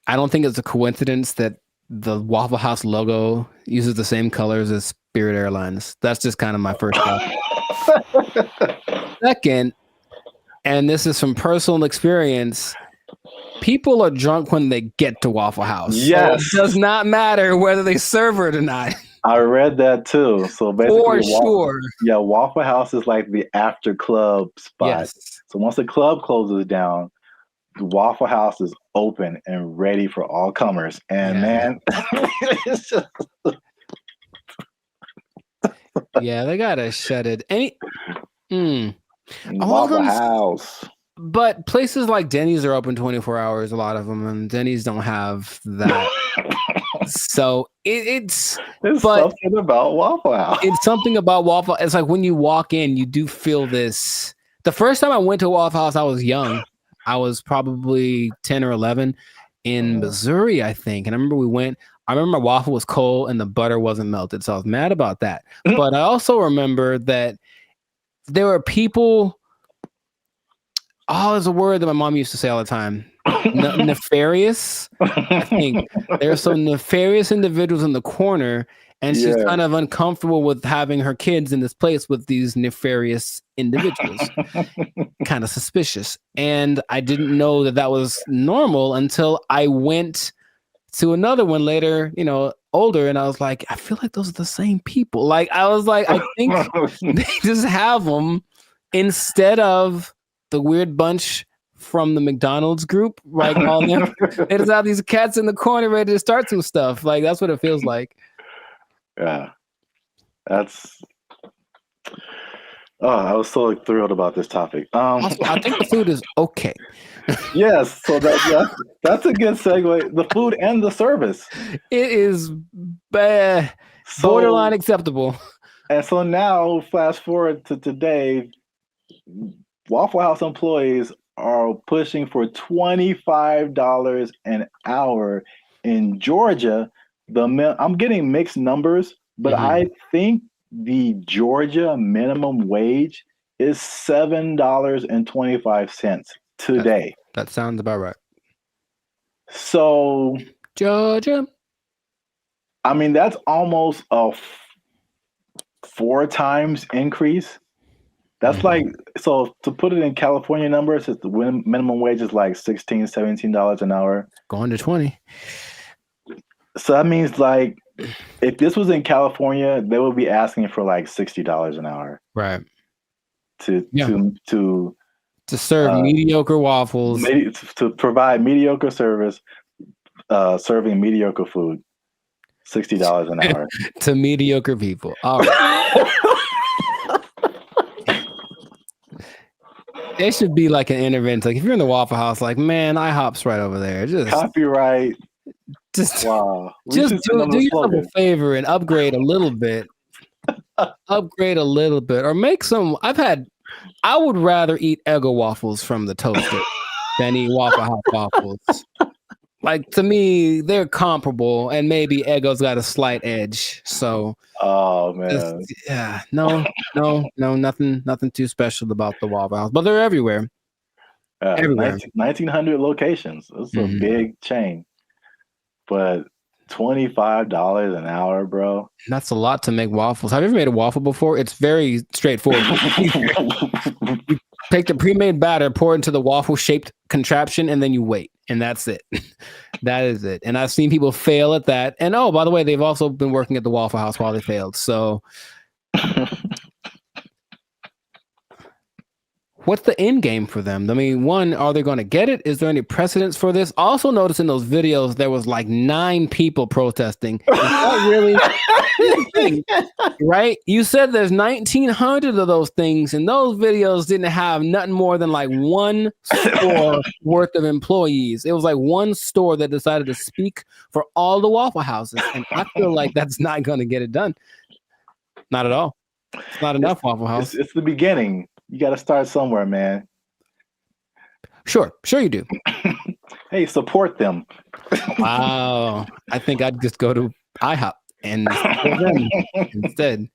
I don't think it's a coincidence that the Waffle House logo uses the same colors as Spirit Airlines. That's just kind of my first thought. Second, and this is from personal experience, people are drunk when they get to Waffle House.
Yes.
So it does not matter whether they serve it or not.
I read that too. So basically,
for sure.
Yeah, Waffle House is like the after club spot.
Yes.
So once the club closes down, the Waffle House is open and ready for all comers. And man, it's just...
yeah, they gotta shut it.
Waffle House.
But places like Denny's are open 24 hours, a lot of them, and Denny's don't have that. So it's
something about Waffle House.
It's something about Waffle. It's like when you walk in, you do feel this. The first time I went to Waffle House, I was young. I was probably 10 or 11 in Missouri, I think. And I remember we went. I remember my waffle was cold and the butter wasn't melted, so I was mad about that. But I also remember that there were people. Oh, there's a word that my mom used to say all the time. Nefarious. I think there's some nefarious individuals in the corner, and she's kind of uncomfortable with having her kids in this place with these nefarious individuals. Kind of suspicious. And I didn't know that was normal until I went to another one later, older, and I was like, I feel like those are the same people. Like, I was like, I think they just have them instead of the weird bunch from the McDonald's group, right? All them. They just have these cats in the corner ready to start some stuff. Like, that's what it feels like.
Yeah. That's... Oh, I was so thrilled about this topic.
Also, I think the food is okay.
Yes, so that's a good segue. The food and the service.
It is borderline acceptable.
And so now, fast forward to today, Waffle House employees are pushing for $25 an hour in Georgia. I'm getting mixed numbers, but I think the Georgia minimum wage is $7.25 today.
That sounds about right.
So
Georgia,
I mean, that's almost a 4 times increase. That's like, so to put it in California numbers, the minimum wage is like $16, $17 an hour.
Going to 20.
So that means like, if this was in California, they would be asking for like $60 an hour.
Right.
To
serve mediocre waffles.
To provide mediocre service, serving mediocre food. $60 an hour.
To mediocre people. All right. It should be like an intervention. Like if you're in the Waffle House, like man, IHOP's right over there. Just
copyright.
Just
wow.
Just do yourself a favor and upgrade a little bit. Upgrade a little bit, or make some. I would rather eat Eggo waffles from the toaster than eat Waffle House waffles. Like to me, they're comparable, and maybe Eggo's got a slight edge. So,
oh man,
nothing too special about the Waffle House, but they're everywhere. Everywhere.
1,900 locations. It's a big chain, but $25 an hour, bro.
That's a lot to make waffles. Have you ever made a waffle before? It's very straightforward. You take the pre-made batter, pour it into the waffle-shaped contraption, and then you wait. And that's it. That is it. And I've seen people fail at that. And oh, by the way, they've also been working at the Waffle House while they failed. So what's the end game for them? I mean, one, are they going to get it? Is there any precedence for this? Also notice in those videos, there was like 9 people protesting. Is that really right? You said there's 1,900 of those things, and those videos didn't have nothing more than like one store worth of employees. It was like one store that decided to speak for all the Waffle Houses. And I feel like that's not going to get it done. Not at all. It's not enough Waffle House.
It's the beginning. You got to start somewhere, man.
Sure you do.
Hey, support them.
Wow. I think I'd just go to IHOP and support them instead.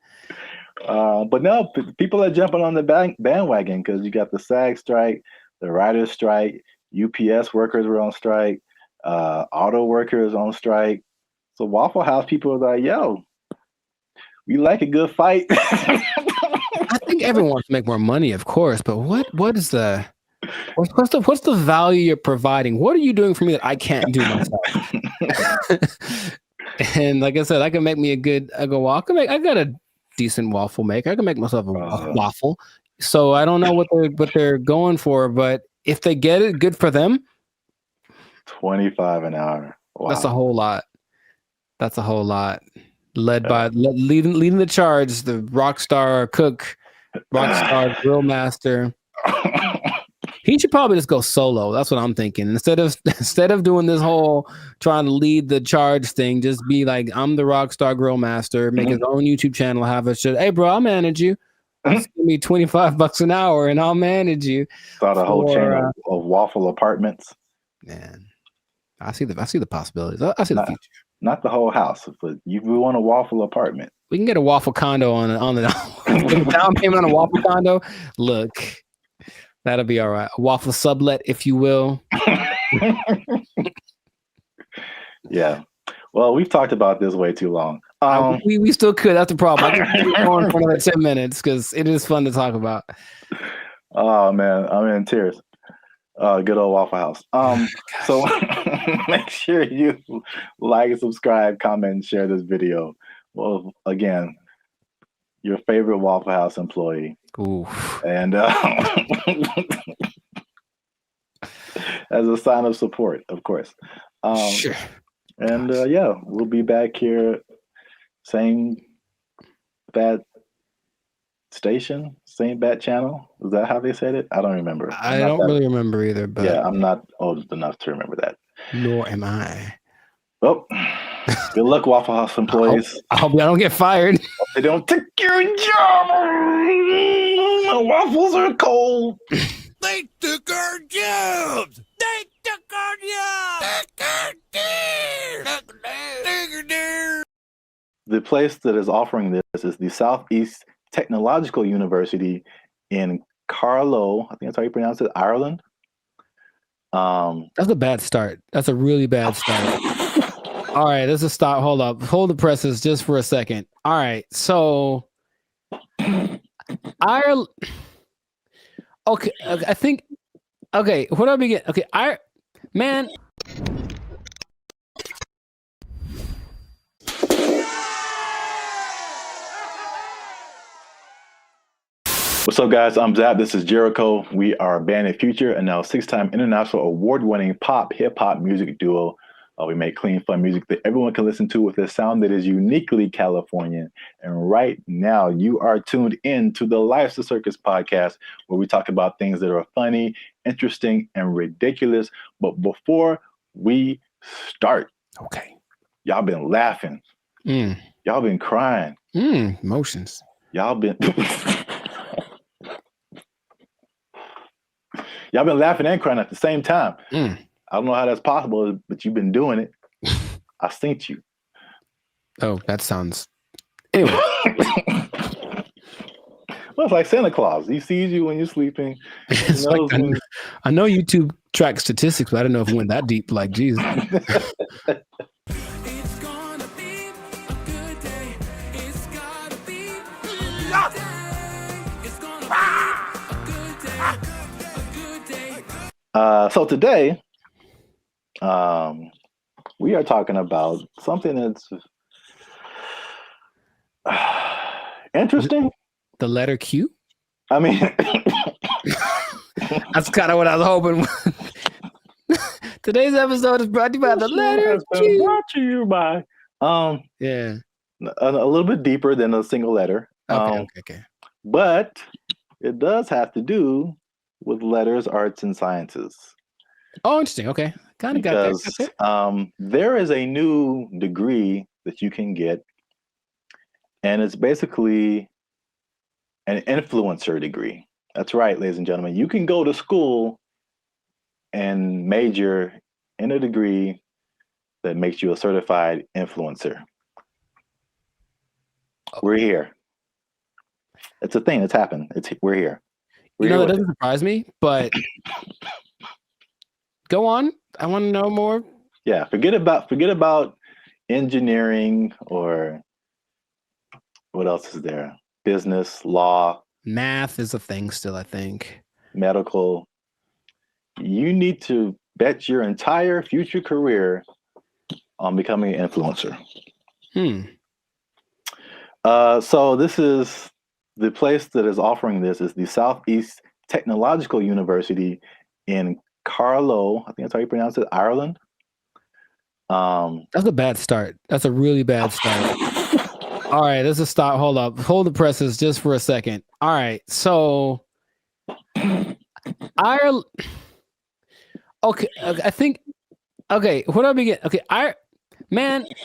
But no, people are jumping on the bandwagon because you got the SAG strike, the writers' strike, UPS workers were on strike, auto workers on strike. So Waffle House people are like, yo, we like a good fight.
I think everyone wants to make more money, of course, but what is what's the value you're providing? What are you doing for me that I can't do myself? And like I said, I can make me I got a decent waffle maker. I can make myself a waffle. So I don't know what they're going for, but if they get it, good for them.
$25 an hour. Wow.
That's a whole lot. Leading the charge, the rockstar cook, rockstar grill master. He should probably just go solo. That's what I'm thinking. Instead of doing this whole trying to lead the charge thing, just be like, I'm the rockstar grill master. Make his own YouTube channel. Have a shit. Hey, bro, I'll manage you. Just give me $25 an hour, and I'll manage you.
Start a whole chain of waffle apartments.
Man, I see the possibilities. I see the future.
Not the whole house, but we want a waffle apartment.
We can get a waffle condo on the down payment on a waffle condo. Look, that'll be all right. A waffle sublet, if you will.
Yeah. Well, we've talked about this way too long.
We still could. That's the problem. I can keep going for another 10 minutes because it is fun to talk about.
Oh man, I'm in tears. Good old Waffle House. So make sure you like, subscribe, comment, and share this video. Well, again, your favorite Waffle House employee.
Ooh.
And as a sign of support, of course.
Sure.
And yeah, we'll be back here, same bad station, same bat channel. Is that how they said it? I don't remember.
I don't really remember either, but
yeah, I'm not old enough to remember that.
Nor am I.
Well, good luck, Waffle House employees.
I hope y'all don't get fired.
They don't take your job. My waffles are cold.
They took our jobs. They took our jobs.
The place that is offering this is the Southeast Technological University in Carlow. I think that's how you pronounce it, Ireland.
That's a bad start. That's a really bad start. All right, let's just stop. Hold up. Hold the presses just for a second. All right, so Ireland. Okay, I think. Okay, where do I begin? Okay, man.
What's up, guys? I'm Zap. This is Jericho. We are Band of Future and now 6-time international award-winning pop hip-hop music duo We make clean, fun music that everyone can listen to with a sound that is uniquely Californian. And right now, you are tuned in to the Life's a Circus podcast, where we talk about things that are funny, interesting, and ridiculous. But before we start,
okay,
y'all been laughing. Y'all been crying.
Emotions.
Y'all been laughing and crying at the same time. I don't know how that's possible, but you've been doing it. I synced you.
Oh, that sounds... Anyway.
Well, it's like Santa Claus. He sees you when you're sleeping.
It's like, I know YouTube tracks statistics, but I don't know if it went that deep. Like, Jesus.
So today, we are talking about something that's interesting.
The letter Q?
I mean,
that's kind of what I was hoping. Today's episode is brought to you by the letter Q.
Brought to you by,
yeah,
a little bit deeper than a single letter.
Okay.
But it does have to do with letters, arts, and sciences.
Oh, interesting. Okay. Kind of got that.
There is a new degree that you can get, and it's basically an influencer degree. That's right, ladies and gentlemen. You can go to school and major in a degree that makes you a certified influencer. We're here. It's a thing that's happened. We're here.
That doesn't surprise me, but go on. I want to know more.
Yeah, forget about engineering or what else is there? Business, law.
Math is a thing still, I think.
Medical. You need to bet your entire future career on becoming an influencer. So this is the place that is offering this is the Southeast Technological University in Carlow. I think that's how you pronounce it, Ireland.
That's a bad start. That's a really bad start. All right, let's just stop. Hold up. Hold the presses just for a second. All right, so Ireland. Okay, I think. Okay, where do I begin? Okay,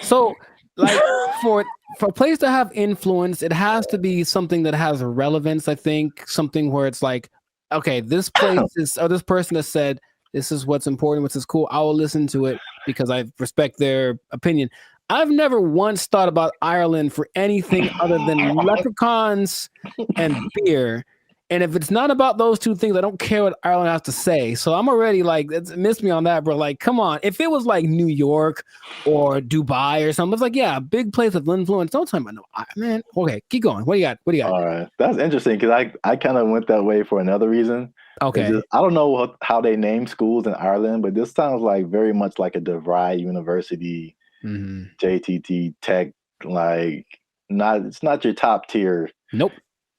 so like for a place to have influence, it has to be something that has relevance. I think something where it's like, okay, this place is, or this person has said this is what's important, which is cool. I will listen to it because I respect their opinion. I've never once thought about Ireland for anything other than leprechauns and beer. And if it's not about those two things, I don't care what Ireland has to say. So I'm already like, it's missed me on that, bro. Like, come on. If it was like New York or Dubai or something, it's like, yeah, a big place of influence. Don't tell me, no, man. Okay, keep going. What do you got?
All right. That's interesting because I kind of went that way for another reason.
Okay.
I don't know how they name schools in Ireland, but this sounds like very much like a DeVry University, JTT Tech, like it's not your top tier.
Nope.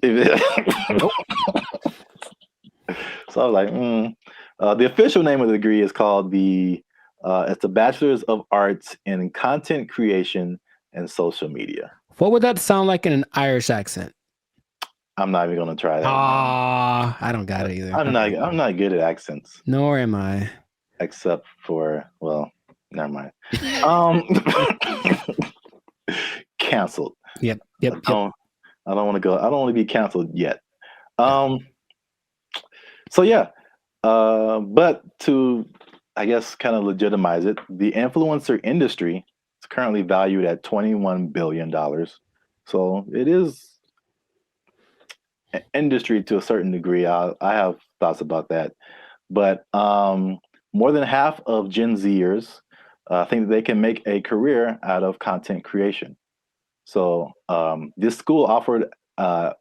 Nope. So I was like, the official name of the degree is called it's the Bachelor's of Arts in Content Creation and Social Media.
What would that sound like in an Irish accent?
I'm not even gonna try that.
I don't got it either.
I'm not good at accents.
Nor am I.
Except for, well, never mind. Canceled.
Yep.
I don't want to go. I don't want to be canceled yet. So yeah, but to, I guess, kind of legitimize it, the influencer industry is currently valued at $21 billion. So it is an industry to a certain degree. I have thoughts about that, but more than half of Gen Zers think that they can make a career out of content creation. So this school offered I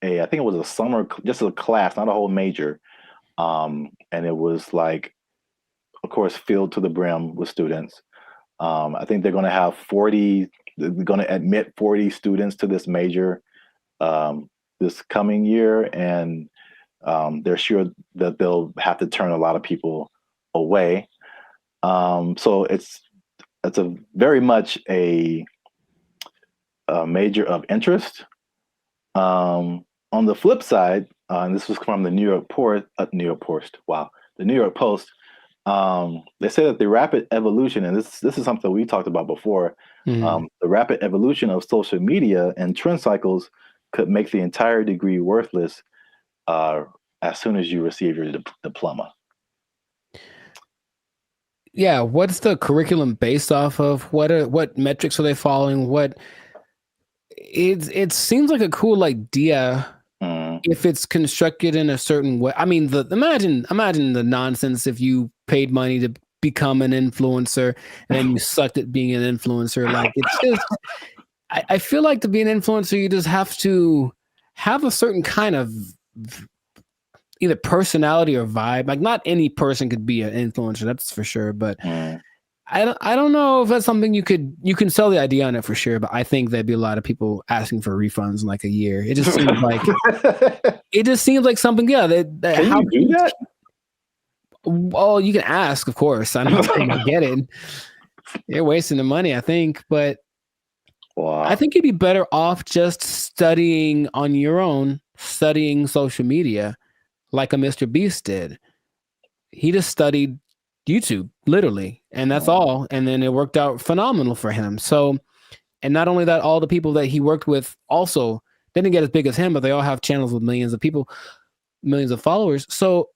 think it was a summer, just a class, not a whole major. And it was like, of course, filled to the brim with students. I think they're going to have they're going to admit 40 students to this major this coming year. And they're sure that they'll have to turn a lot of people away. So it's very much a major of interest. On the flip side, and this was from the New York Post. Wow, the New York Post. They say that the rapid evolution, and this is something we talked about before. The rapid evolution of social media and trend cycles could make the entire degree worthless as soon as you receive your diploma.
Yeah, what's the curriculum based off of? What metrics are they following? It seems like a cool idea if it's constructed in a certain way. I mean, imagine the nonsense if you paid money to become an influencer and then you sucked at being an influencer. Like, it's just, I feel like to be an influencer, you just have to have a certain kind of either personality or vibe. Like, not any person could be an influencer, that's for sure. But I don't know if that's something you can sell the idea on it for sure. But I think there'd be a lot of people asking for refunds in like a year. It just seems like something. Yeah,
Can you do that?
Well, you can ask, of course. I don't think I get it. You're wasting the money, I think. But I think you'd be better off just studying on your own, studying social media, like a Mr. Beast did. He just studied YouTube, literally, and that's all. And then it worked out phenomenal for him. So, and not only that, all the people that he worked with also didn't get as big as him, but they all have channels with millions of people, millions of followers. So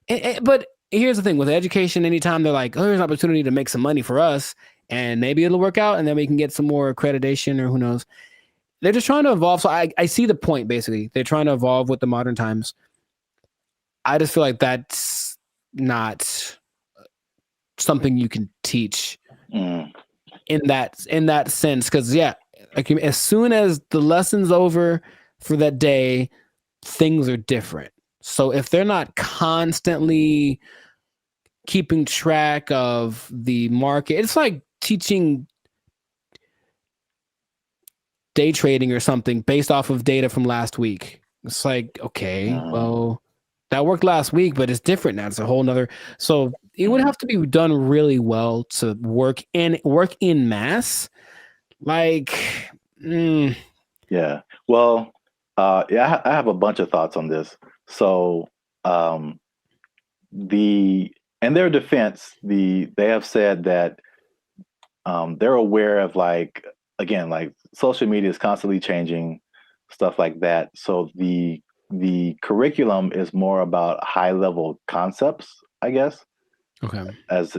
but here's the thing with education, anytime they're like, oh, there's an opportunity to make some money for us and maybe it'll work out and then we can get some more accreditation or who knows. They're just trying to evolve. So I see the point, basically. They're trying to evolve with the modern times. I just feel like that's not something you can teach in that sense. Because, yeah, like, as soon as the lesson's over for that day, things are different. So if they're not constantly keeping track of the market, it's like teaching day trading or something based off of data from last week. It's like, okay, well, that worked last week, but it's different now. It's a whole nother. So it would have to be done really well to work in mass. Like,
yeah. Well, yeah, I have a bunch of thoughts on this. So, in their defense, they have said that they're aware of, like, again, like, social media is constantly changing, stuff like that. So the curriculum is more about high level concepts, I guess.
Okay.
As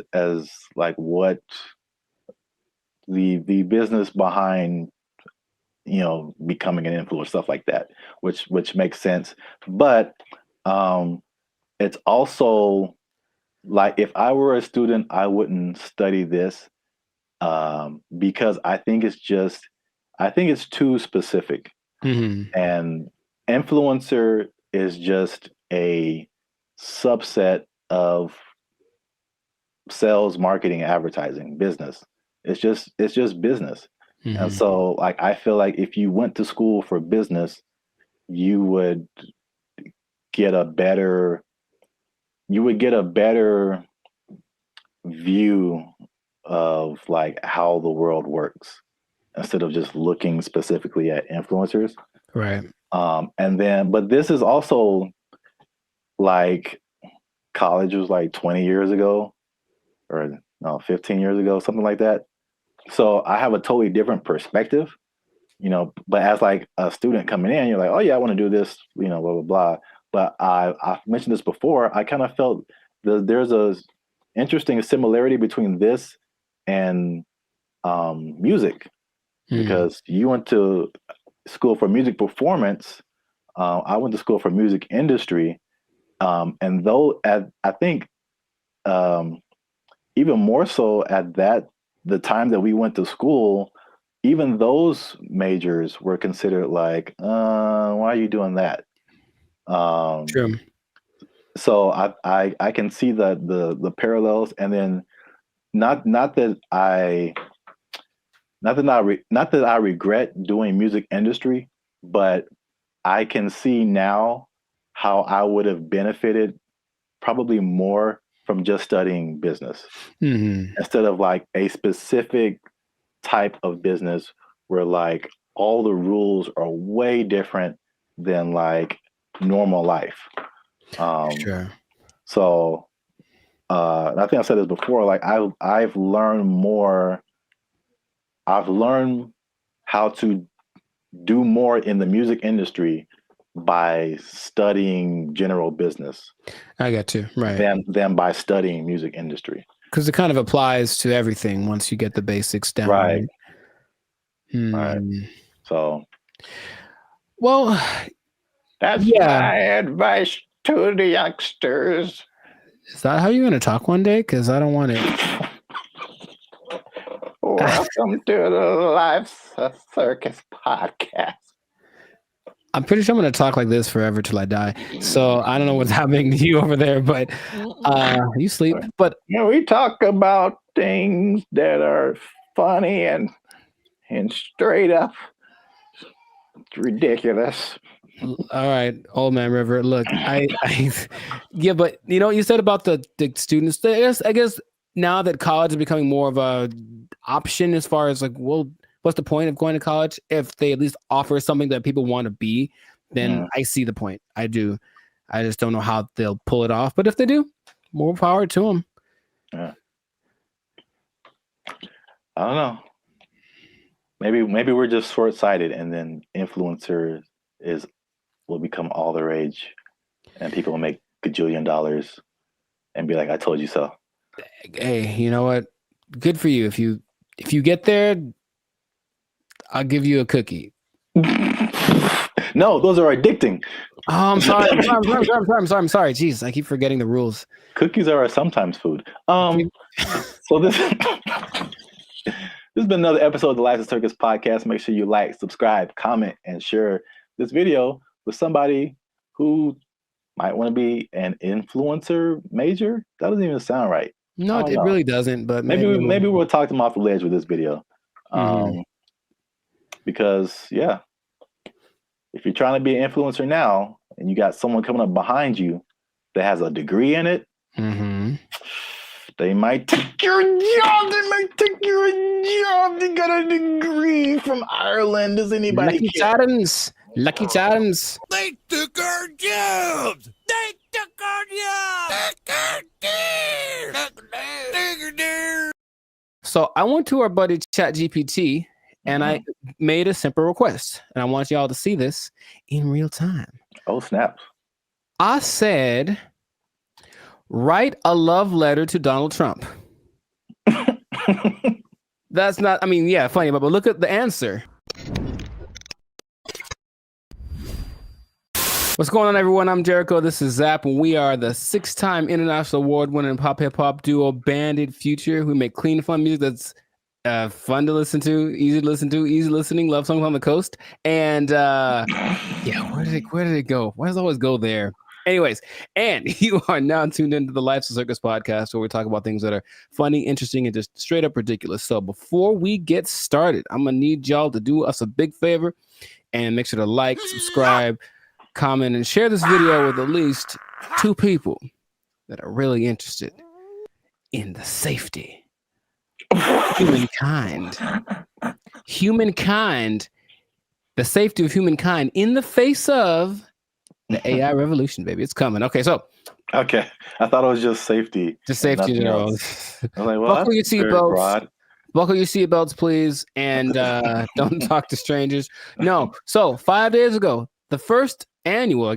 like what the business behind, becoming an influencer, stuff like that, which makes sense. But it's also like, if I were a student, I wouldn't study this because I think it's too specific. And influencer is just a subset of sales, marketing, advertising, business. It's just business. And so, like, I feel like if you went to school for business, you would get a better view of, like, how the world works, instead of just looking specifically at influencers.
Right.
But this is also, like, college was like 20 years ago, or no, 15 years ago, something like that. So I have a totally different perspective, but as, like, a student coming in, you're like, oh yeah, I want to do this, blah, blah, blah. But I've mentioned this before. I kind of felt there's a interesting similarity between this and music, because you went to school for music performance. I went to school for music industry. And though I think even more so at the time that we went to school, even those majors were considered like, why are you doing that?
True.
So I can see the parallels, and then not that I regret doing music industry, but I can see now how I would have benefited probably more from just studying business
Mm-hmm.
instead of like a specific type of business where like all the rules are way different than like normal life.
Sure.
So I think I've said this before, like I've learned more. I've learned how to do more in the music industry by studying general business.
I got you. Right.
Than by studying music industry.
Because it kind of applies to everything once you get the basics down.
Right.
Right.
So,
well,
that's my advice to the youngsters.
Is that how you're going to talk one day? Because I don't want it.
Welcome to the Life Circus podcast.
I'm pretty sure I'm going to talk like this forever till I die. So I don't know what's happening to you over there, but you sleep. But
we talk about things that are funny and straight up. It's ridiculous.
All right, old man River. Look, yeah, but you know what you said about the students. I guess now that college is becoming more of a option as far as like, well, what's the point of going to college if they at least offer something that people want to be? Then I see the point. I do. I just don't know how they'll pull it off. But if they do, more power to them.
Yeah. I don't know. Maybe we're just short-sighted, and then influencer will become all the rage, and people will make gajillion dollars and be like, "I told you so."
Hey, you know what? Good for you. If you get there, I'll give you a cookie.
No, those are addicting.
Oh, I'm sorry. I'm sorry. Jeez, I keep forgetting the rules.
Cookies are sometimes food. So this has been another episode of the Life Circus podcast. Make sure you like, subscribe, comment, and share this video with somebody who might want to be an influencer major. That doesn't even sound right.
No, it really doesn't. But
maybe we'll talk them off the ledge with this video. Because if you're trying to be an influencer now and you got someone coming up behind you that has a degree in it, they might take your job. They got a degree from Ireland. Does anybody
Lucky Charms. Lucky Charms.
They took our jobs. They took our jobs.
So I went to our buddy ChatGPT and I made a simple request. And I want y'all to see this in real time.
Oh, snap.
I said, write a love letter to Donald Trump. That's not, funny, but look at the answer. What's going on, everyone? I'm Jericho. This is Zap, and we are the 6-time international award-winning pop hip-hop duo Banded Future. We make clean, fun music that's fun to listen to, easy listening, love songs on the coast. And where did it go? Why does it always go there? Anyways, and you are now tuned into the Life Circus podcast, where we talk about things that are funny, interesting, and just straight up ridiculous. So before we get started, I'm gonna need y'all to do us a big favor and make sure to like, subscribe, comment, and share this video with at least 2 people that are really interested in the safety of humankind. The safety of humankind in the face of the AI revolution, baby. It's coming. Okay.
I thought it was just safety.
Just safety in general.
I was like, well,
buckle your seatbelts. Buckle your seatbelts, please, and don't talk to strangers. No. So 5 days ago, the first annual,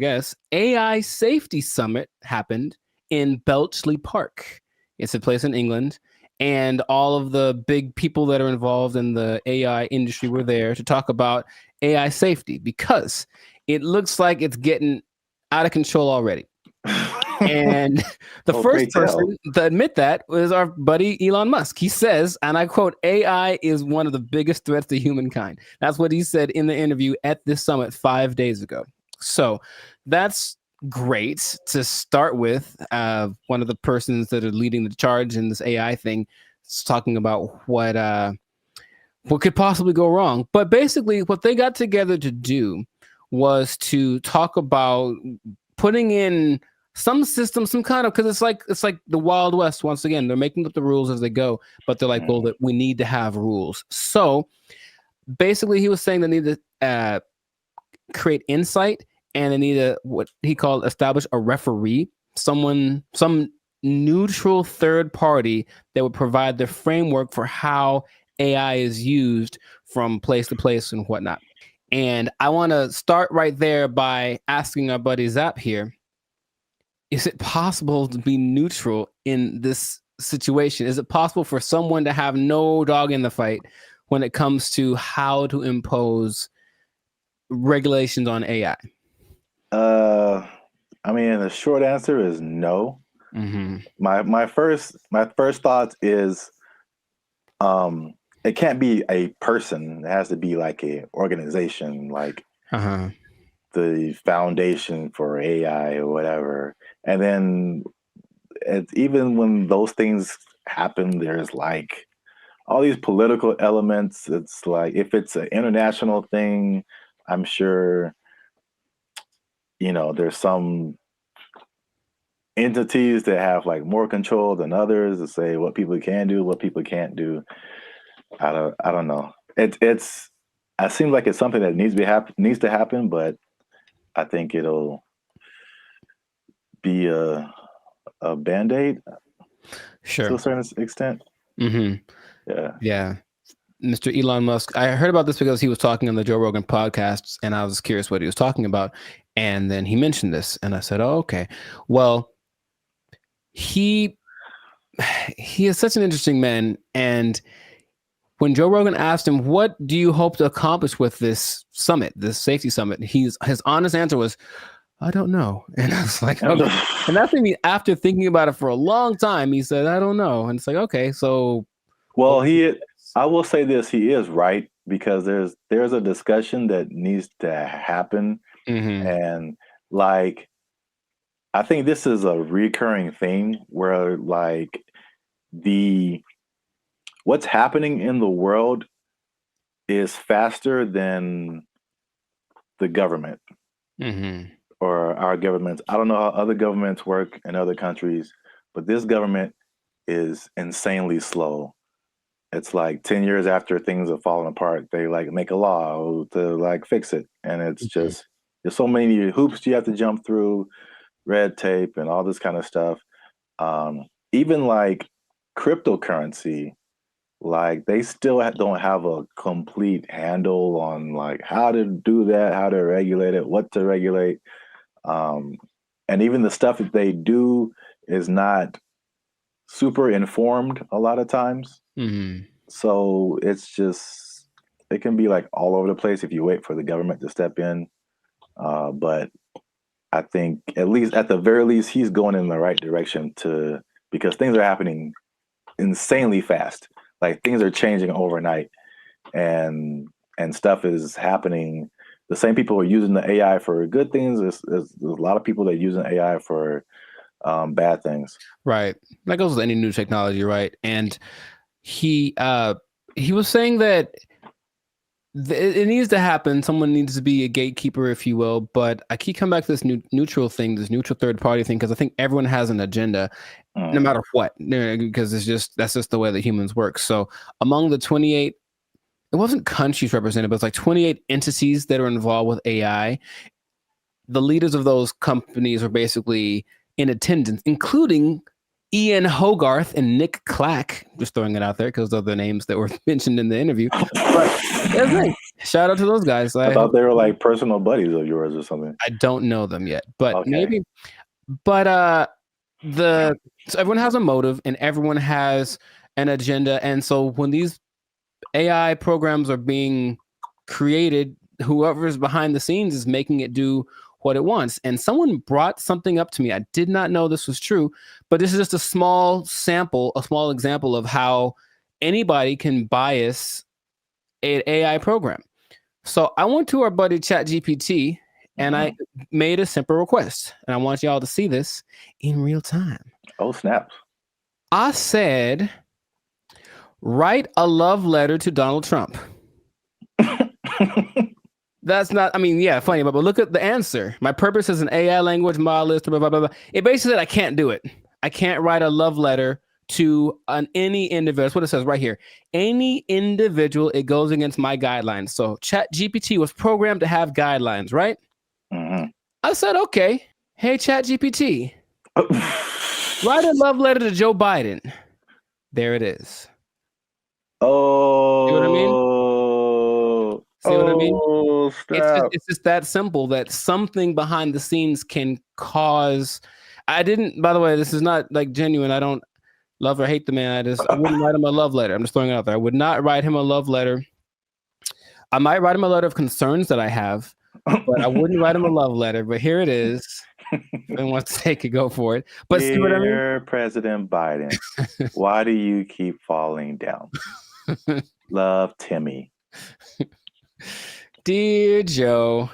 AI Safety Summit happened in Bletchley Park. It's a place in England, and all of the big people that are involved in the AI industry were there to talk about AI safety, because it looks like it's getting out of control already. And the first person to admit that was our buddy Elon Musk. He says, and I quote, AI is one of the biggest threats to humankind. That's what he said in the interview at this summit 5 days ago. So that's great to start with. One of the persons that are leading the charge in this AI thing is talking about what could possibly go wrong. But basically what they got together to do was to talk about putting in some system, some kind of, because it's like the Wild West once again. They're making up the rules as they go, but they're like, well, that we need to have rules. So basically, he was saying they need to create insight, and they need to what he called establish a referee, some neutral third party that would provide the framework for how AI is used from place to place and whatnot. And I want to start right there by asking our buddy Zap here, is it possible to be neutral in this situation? Is it possible for someone to have no dog in the fight when it comes to how to impose regulations on AI?
I mean, the short answer is no.
Mm-hmm.
My first thought is, it can't be a person. It has to be like a organization, like the Foundation for AI or whatever. And then even when those things happen, there's like all these political elements. It's like if it's an international thing, I'm sure, there's some entities that have like more control than others to say what people can do, what people can't do. I don't know. It seems like it's something that needs to happen, but I think it'll be a Band-Aid,
sure,
to a certain extent.
Mm-hmm. Yeah. Mr. Elon Musk, I heard about this because he was talking on the Joe Rogan podcast, and I was curious what he was talking about, and then he mentioned this, and I said, "Oh, okay. Well, he is such an interesting man." And when Joe Rogan asked him, "What do you hope to accomplish with this summit, this safety summit?" his honest answer was, "I don't know." And I was like, okay. And that's me after thinking about it for a long time. He said, "I don't know." And it's like, okay, so.
Well, I will say this: he is right, because there's a discussion that needs to happen, and like I think this is a recurring thing where like what's happening in the world is faster than the government or our governments. I don't know how other governments work in other countries, but this government is insanely slow. It's like 10 years after things have fallen apart, they like make a law to like fix it. And it's just, there's so many hoops you have to jump through, red tape and all this kind of stuff. Even like cryptocurrency, like they still don't have a complete handle on like how to do that, how to regulate it, what to regulate. And even the stuff that they do is not super informed a lot of times. So it's just, it can be like all over the place if you wait for the government to step in. But I think at the very least, he's going in the right direction because things are happening insanely fast. Like things are changing overnight, and stuff is happening. The same people are using the AI for good things. There's a lot of people that are using AI for bad things.
Right. That goes with any new technology, right? And he was saying that it needs to happen. Someone needs to be a gatekeeper, if you will. But I keep coming back to this neutral thing, this neutral third party thing, because I think everyone has an agenda, no matter what, because that's just the way that humans work. So among the 28, it wasn't countries represented, but it's like 28 entities that are involved with AI. The leaders of those companies are basically in attendance, including Ian Hogarth and Nick Clack. Just throwing it out there because of the names that were mentioned in the interview. But it's like, shout out to those guys.
I thought they were like personal buddies of yours or something.
I don't know them yet, but maybe. But so everyone has a motive and everyone has an agenda, and so when these AI programs are being created, whoever's behind the scenes is making it do what it wants. And someone brought something up to me. I did not know this was true, but this is just a small example of how anybody can bias an AI program. So I went to our buddy ChatGPT and I made a simple request, and I want y'all to see this in real time.
Oh, snap.
I said, write a love letter to Donald Trump. That's not, I mean, yeah, funny, but look at the answer. My purpose is an AI language model, blah, blah, blah, blah. It basically said I can't do it. I can't write a love letter to any individual. That's what it says right here. Any individual, it goes against my guidelines. So ChatGPT was programmed to have guidelines, right?
Mm-hmm.
I said, okay, hey, ChatGPT, write a love letter to Joe Biden. There it is.
Oh.
See what I mean? See what I mean?
Stop.
It's just that simple that something behind the scenes can cause. I didn't, by the way, this is not like genuine. I don't love or hate the man. I wouldn't write him a love letter. I'm just throwing it out there. I would not write him a love letter. I might write him a letter of concerns that I have, but I wouldn't write him a love letter. But here it is. If anyone wants to take it, go for it. But
Dear
see what I mean?
President Biden, why do you keep falling down? Love, Timmy.
Dear Joe,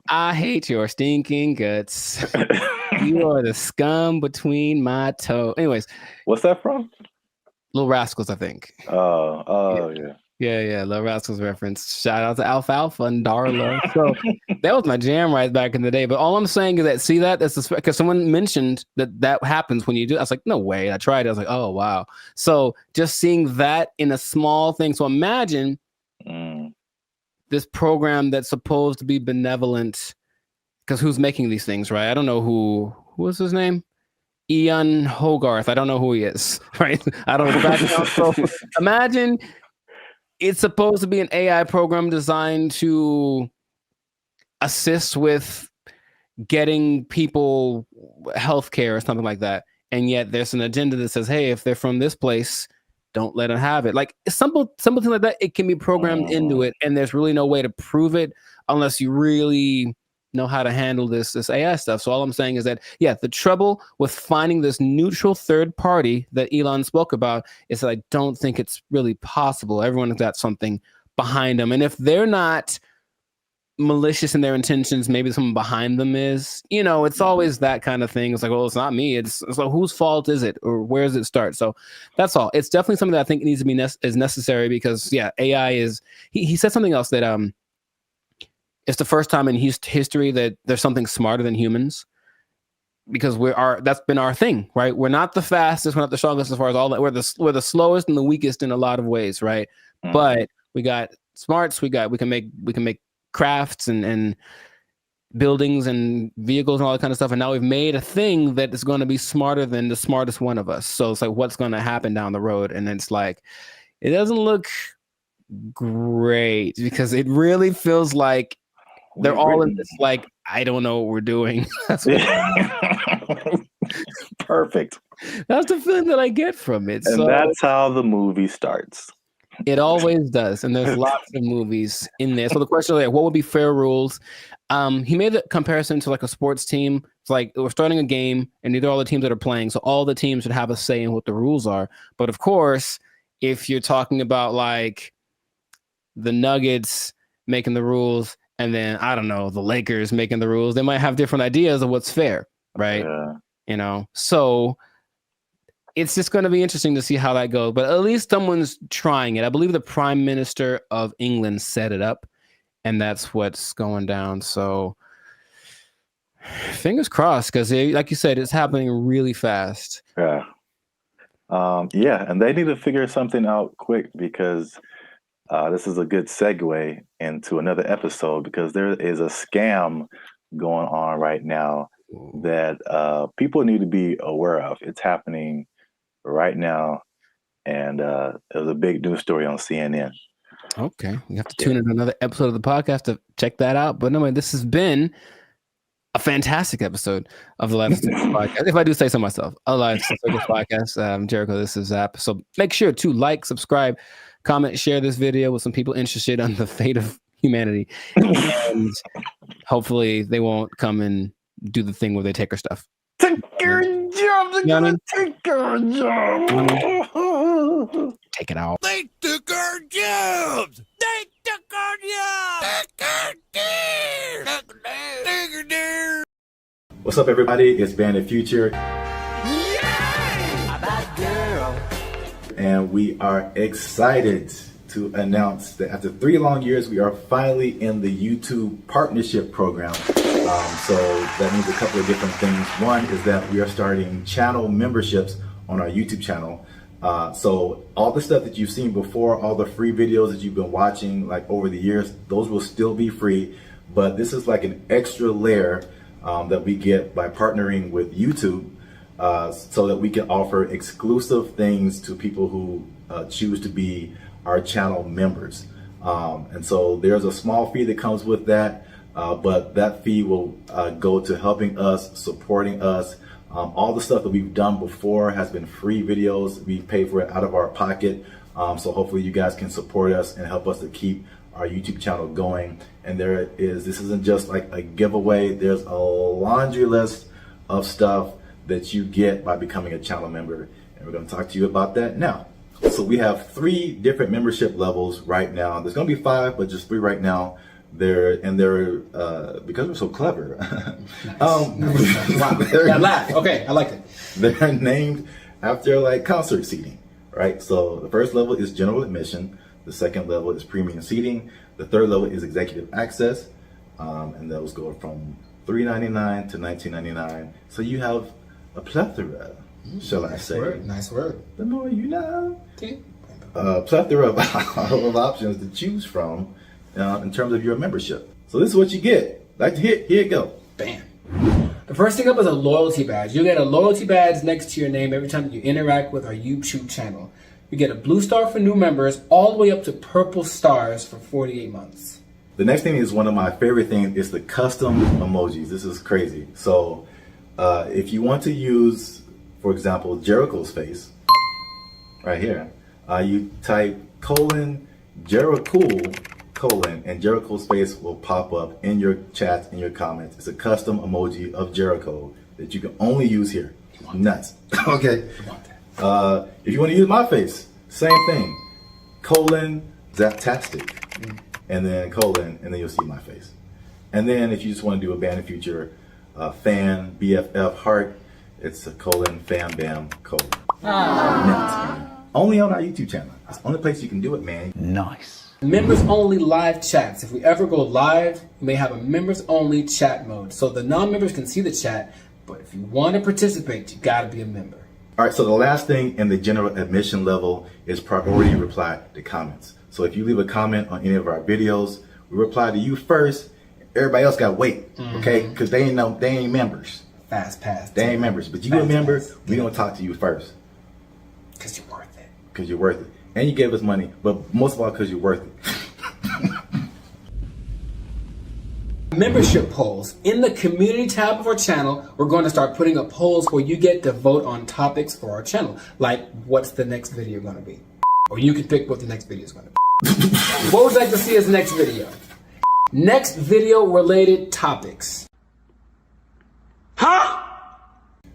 I hate your stinking guts. You are the scum between my toes. Anyways.
What's that from?
Little Rascals, I think.
Oh, yeah.
Yeah, Little Rascals reference. Shout out to Alfalfa and Darla. So that was my jam right back in the day. But all I'm saying is that, see that? That's because someone mentioned that happens when you do. I was like, no way. I tried it. I was like, oh, wow. So just seeing that in a small thing. So imagine this program that's supposed to be benevolent, because who's making these things, right? I don't know who was his name? Ian Hogarth. I don't know who he is, right? I don't know. So imagine it's supposed to be an AI program designed to assist with getting people healthcare or something like that. And yet there's an agenda that says, hey, if they're from this place, don't let them have it. Like something like that, it can be programmed into it. And there's really no way to prove it unless you really know how to handle this AI stuff. So all I'm saying is that, yeah, the trouble with finding this neutral third party that Elon spoke about is that I don't think it's really possible. Everyone has got something behind them. And if they're not malicious in their intentions, maybe someone behind them is, it's always that kind of thing. It's like, well, it's not me. It's like, whose fault is it? Or where does it start? So that's all. It's definitely something that I think needs to be is necessary because, yeah, AI is, he said something else that, it's the first time in history that there's something smarter than humans, because that's been our thing, right? We're not the fastest, we're not the strongest as far as all that. We're the slowest and the weakest in a lot of ways, right? Mm-hmm. But we got smarts, we can make crafts and buildings and vehicles and all that kind of stuff. And now we've made a thing that is going to be smarter than the smartest one of us. So it's like, what's going to happen down the road? And it's like, it doesn't look great because it really feels like they're all in this, like, I don't know what we're doing.
Perfect.
That's the feeling that I get from it.
And that's how the movie starts.
It always does. And there's lots of movies in there. So the question is, like, what would be fair rules? He made the comparison to like a sports team. It's like we're starting a game and these are all the teams that are playing. So all the teams should have a say in what the rules are. But of course, if you're talking about like the Nuggets making the rules, and then, I don't know, the Lakers making the rules, they might have different ideas of what's fair, right? Yeah. So it's just going to be interesting to see how that goes. But at least someone's trying it. I believe the Prime Minister of England set it up, and that's what's going down. So fingers crossed, because like you said, it's happening really fast.
Yeah. And they need to figure something out quick because this is a good segue into another episode because there is a scam going on right now that people need to be aware of. It's happening right now, and it was a big news story on CNN.
Okay, we have to tune in another episode of the podcast to check that out. But anyway, this has been a fantastic episode of the Life of Circus podcast. If I do say so myself, a Life of Circus podcast. Jericho, this is Zap. So make sure to like, subscribe, comment, share this video with some people interested on the fate of humanity. And hopefully they won't come and do the thing where they take our stuff.
Take your job. They're gonna take our job.
Take it out.
They took our jobs. They took our jobs.
What's up, everybody? It's Bandit Future.
Yeah! That girl.
And we are excited to announce that after 3 long years, we are finally in the YouTube partnership program. So that means a couple of different things. One is that we are starting channel memberships on our YouTube channel. So all the stuff that you've seen before, all the free videos that you've been watching like over the years, those will still be free. But this is like an extra layer that we get by partnering with YouTube, so that we can offer exclusive things to people who choose to be our channel members. And so there's a small fee that comes with that, but that fee will go to helping us, supporting us. All the stuff that we've done before has been free videos. We pay for it out of our pocket. So hopefully you guys can support us and help us to keep our YouTube channel going. And this isn't just like a giveaway. There's a laundry list of stuff that you get by becoming a channel member. And we're going to talk to you about that now. So we have 3 different membership levels right now. There's going to be 5, but just 3 right now. They're because we're so clever.
That laugh. Okay, I like it.
They're named after like concert seating, right? So the first level is general admission. The second level is premium seating. The third level is executive access, and those go from $3.99 to $19.99. So you have a plethora, shall I say?
Nice word.
The more you know.
Okay.
Plethora of options to choose from in terms of your membership. So this is what you get. Like to hit, here you go.
Bam. The first thing up is a loyalty badge. You'll get a loyalty badge next to your name every time you interact with our YouTube channel. You get a blue star for new members, all the way up to purple stars for 48 months.
The next thing is one of my favorite things is the custom emojis. This is crazy. So if you want to use, for example, Jericho's face, right here, you type Jericho, and Jericho's face will pop up in your chats, in your comments. It's a custom emoji of Jericho that you can only use here. Nuts. Okay. If you want to use my face, same thing. Zaptastic. And then and then you'll see my face. And then if you just want to do a Band of Future fan, BFF heart, it's a fan bam : Nuts. Only on our YouTube channel. It's the only place you can do it, man.
Nice.
Members only live chats. If we ever go live, we may have a members only chat mode. So the non-members can see the chat, but if you want to participate, you gotta be a member.
All right, so the last thing in the general admission level is priority reply to comments. So if you leave a comment on any of our videos, we reply to you first. Everybody else gotta wait, okay? Because they ain't members.
Fast pass.
They ain't members, but you a member, we gonna talk to you first.
Because you're worth it.
Because you're worth it. And you gave us money, but most of all because you're worth it.
Membership polls. In the community tab of our channel, we're going to start putting up polls where you get to vote on topics for our channel. Like, what's the next video going to be? Or you can pick what the next video is going to be. What would you like to see as the next video? Next video related topics.
Huh?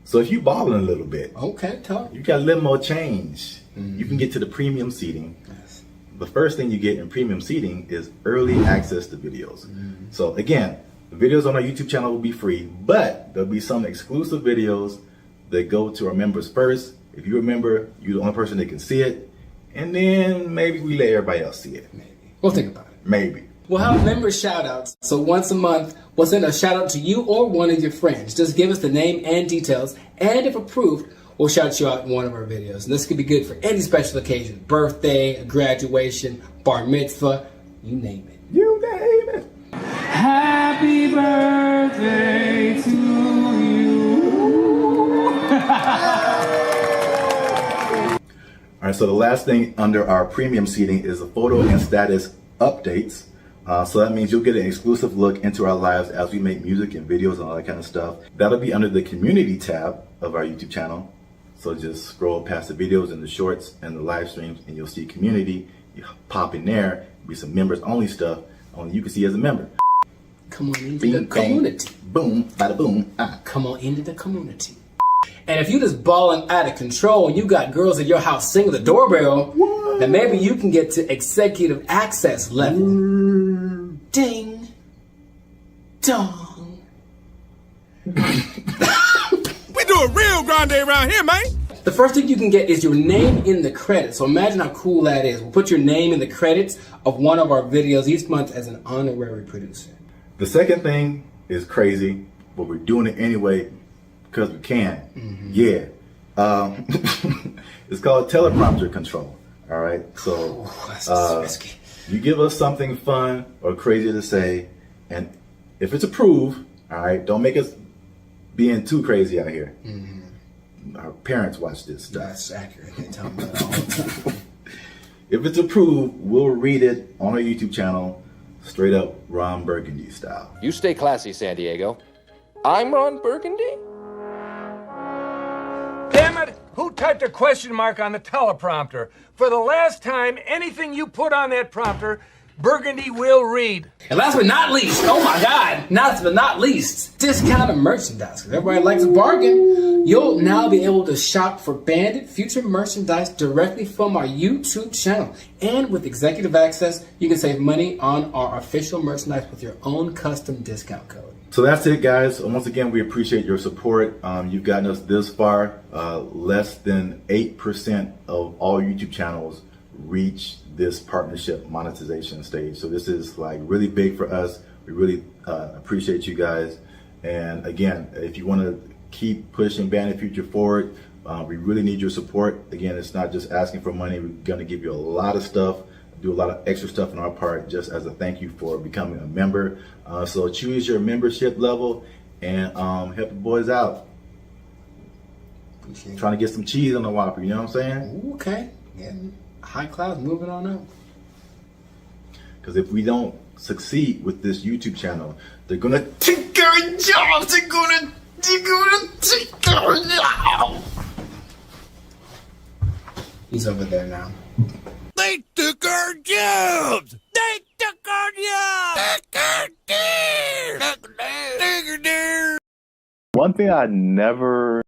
So if you balling a little bit,
okay, talk.
You got a little more change. You can get to the premium seating.
Yes.
The first thing you get in premium seating is early access to videos. So again, the videos on our YouTube channel will be free, but there'll be some exclusive videos that go to our members first. If you're a member, you're the only person that can see it. And then maybe we let everybody else see it.
Maybe. We'll think about it.
Maybe.
We'll have member shout outs. So once a month, we'll send a shout out to you or one of your friends. Just give us the name and details. And if approved, we'll shout you out in one of our videos. And this could be good for any special occasion. Birthday, a graduation, bar mitzvah, you name it.
You name it.
Happy birthday to you.
All right, so the last thing under our premium seating is the photo and status updates. So that means you'll get an exclusive look into our lives as we make music and videos and all that kind of stuff. That'll be under the community tab of our YouTube channel. So just scroll past the videos and the shorts and the live streams and you'll see community. You pop in there, be some members only stuff only you can see as a member.
Come on into the community.
Boom, bada boom.
Come on into the community. And if you just balling out of control and you got girls at your house singing the doorbell, then maybe you can get to executive access level. Ding. Dong.
We do a real grande around here, man.
The first thing you can get is your name in the credits. So imagine how cool that is. We'll put your name in the credits of one of our videos each month as an honorary producer.
The second thing is crazy, but we're doing it anyway because we can. Yeah. It's called teleprompter control. All right. So you give us something fun or crazy to say, and if it's approved, all right, don't make us being too crazy out here. Our parents watch this stuff.
That's accurate. They tell me that all the time.
If it's approved, we'll read it on our YouTube channel, straight up Ron Burgundy style.
You stay classy, San Diego. I'm Ron Burgundy?
Damn it! Who typed a question mark on the teleprompter? For the last time, anything you put on that prompter, Burgundy will read.
And last but not least, oh my God, last but not least, discounted merchandise. Because everybody likes a bargain. You'll now be able to shop for Bandit Future merchandise directly from our YouTube channel. And with executive access, you can save money on our official merchandise with your own custom discount code.
So that's it, guys. Once again, we appreciate your support. You've gotten us this far. Less than 8% of all YouTube channels reach this partnership monetization stage. So this is like really big for us. We really appreciate you guys. And again, if you want to keep pushing Bandit Future forward, we really need your support. Again, it's not just asking for money. We're going to give you a lot of stuff, do a lot of extra stuff on our part just as a thank you for becoming a member. So choose your membership level and help the boys out. Trying to get some cheese on the Whopper, you know what I'm saying?
Okay. Yeah. High class, moving on up.
Because if we don't succeed with this YouTube channel, they're gonna take our jobs. They're gonna take our jobs.
He's over there now.
They took our jobs! They took our jobs!
One thing I never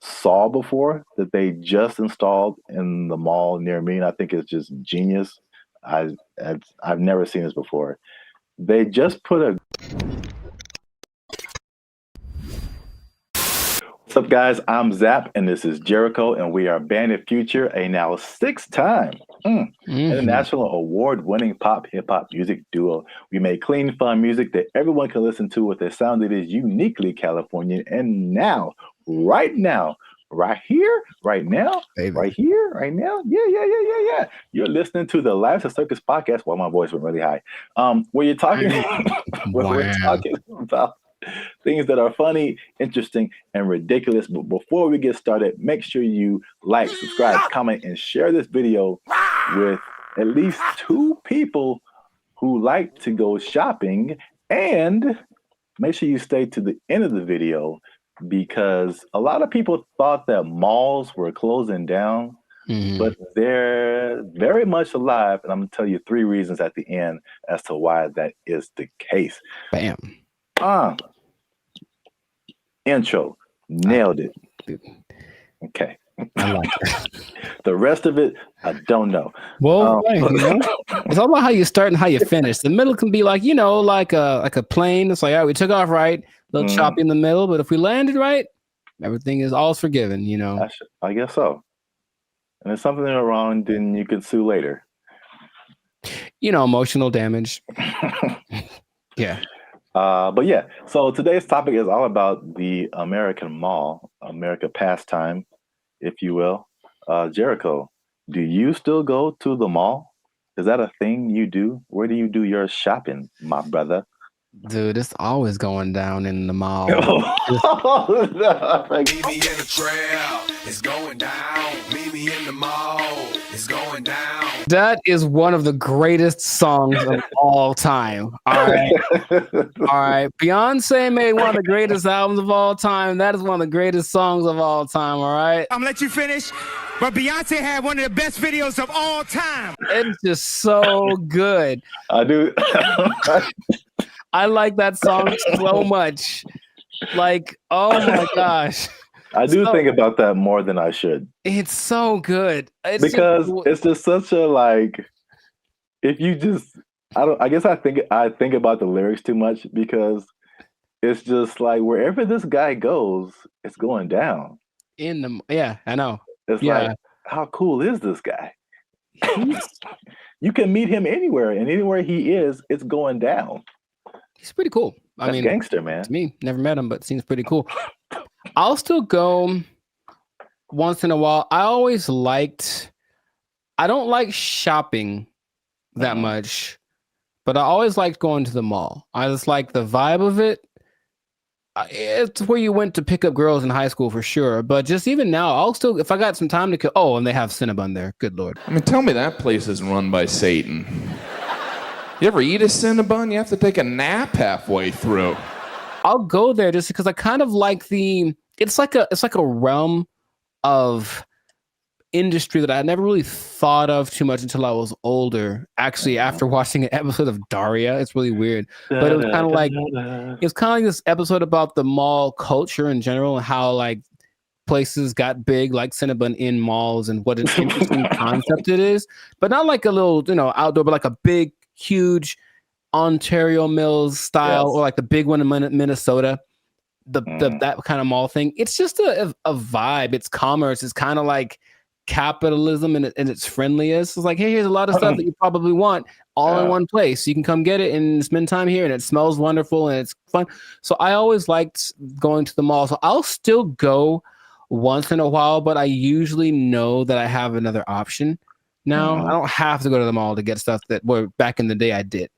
saw before that they just installed in the mall near me, and I think it's just genius. I've never seen this before. They just put a... What's up, guys? I'm Zap, and this is Jericho, and we are Bandit Future, a now 6-time international award-winning pop hip-hop music duo. We make clean, fun music that everyone can listen to with a sound that is uniquely Californian. And now, right here, right now, yeah. You're listening to the Lives of Circus podcast. Well, my voice went really high. Where you're talking, we're talking about things that are funny, interesting, and ridiculous. But before we get started, make sure you like, subscribe, comment, and share this video with at least 2 people who like to go shopping. And make sure you stay to the end of the video, because a lot of people thought that malls were closing down, but they're very much alive. And I'm going to tell you 3 reasons at the end as to why that is the case.
Bam.
Intro. Nailed it. Okay.
I like that.
The rest of it, I don't know.
Well, it's all about how you start and how you finish. The middle can be like, like a plane. It's like, all right, we took off right, a little choppy in the middle, but if we landed right, everything is all forgiven,
I guess so. And if something went wrong, then you can sue later.
Emotional damage. Yeah.
But yeah, so today's topic is all about the American mall, America pastime, if you will. Jericho, do you still go to the mall? Is that a thing you do? Where do you do your shopping, my brother?
Dude, it's always going down in the mall.
Meet me in the trail, it's going down. Meet me in the mall, it's going down.
That is one of the greatest songs of all time. All right. All right. Beyonce made one of the greatest albums of all time. That is one of the greatest songs of all time. All right.
I'm gonna let you finish, but Beyonce had one of the best videos of all time.
It's just so good.
I do.
I like that song so much. Like, oh my gosh.
I do think about that more than I should.
It's so good.
It's just such a, like, if you just, I guess I think about the lyrics too much, because it's just like wherever this guy goes, it's going down.
Yeah, I know.
It's
Yeah.
like, how cool is this guy? You can meet him anywhere, and anywhere he is, it's going down.
He's pretty cool. I
That's
mean,
gangster, man.
To me, never met him, but seems pretty cool. I'll still go once in a while. I don't like shopping that much, but I always liked going to the mall. I just like the vibe of it. It's where you went to pick up girls in high school for sure. But just even now, I'll still, if I got some time to kill. Oh, and they have Cinnabon there. Good Lord.
I mean, tell me that place is run by Satan. You ever eat a Cinnabon? You have to take a nap halfway through.
I'll go there just because I kind of like it's like a realm of industry that I never really thought of too much until I was older. Actually, after watching an episode of Daria, it's really weird. But it was kind of like this episode about the mall culture in general and how like places got big, like Cinnabon in malls, and what an interesting concept it is. But not like a little, outdoor, but like a big, huge Ontario Mills style, or like the big one in Minnesota. That kind of mall thing. It's just a vibe. It's commerce. It's kind of like capitalism in its friendliest. It's like, hey, here's a lot of stuff that you probably want all in one place. You can come get it and spend time here, and it smells wonderful and it's fun. So I always liked going to the mall. So I'll still go once in a while, but I usually know that I have another option now. I don't have to go to the mall to get stuff that back in the day I did.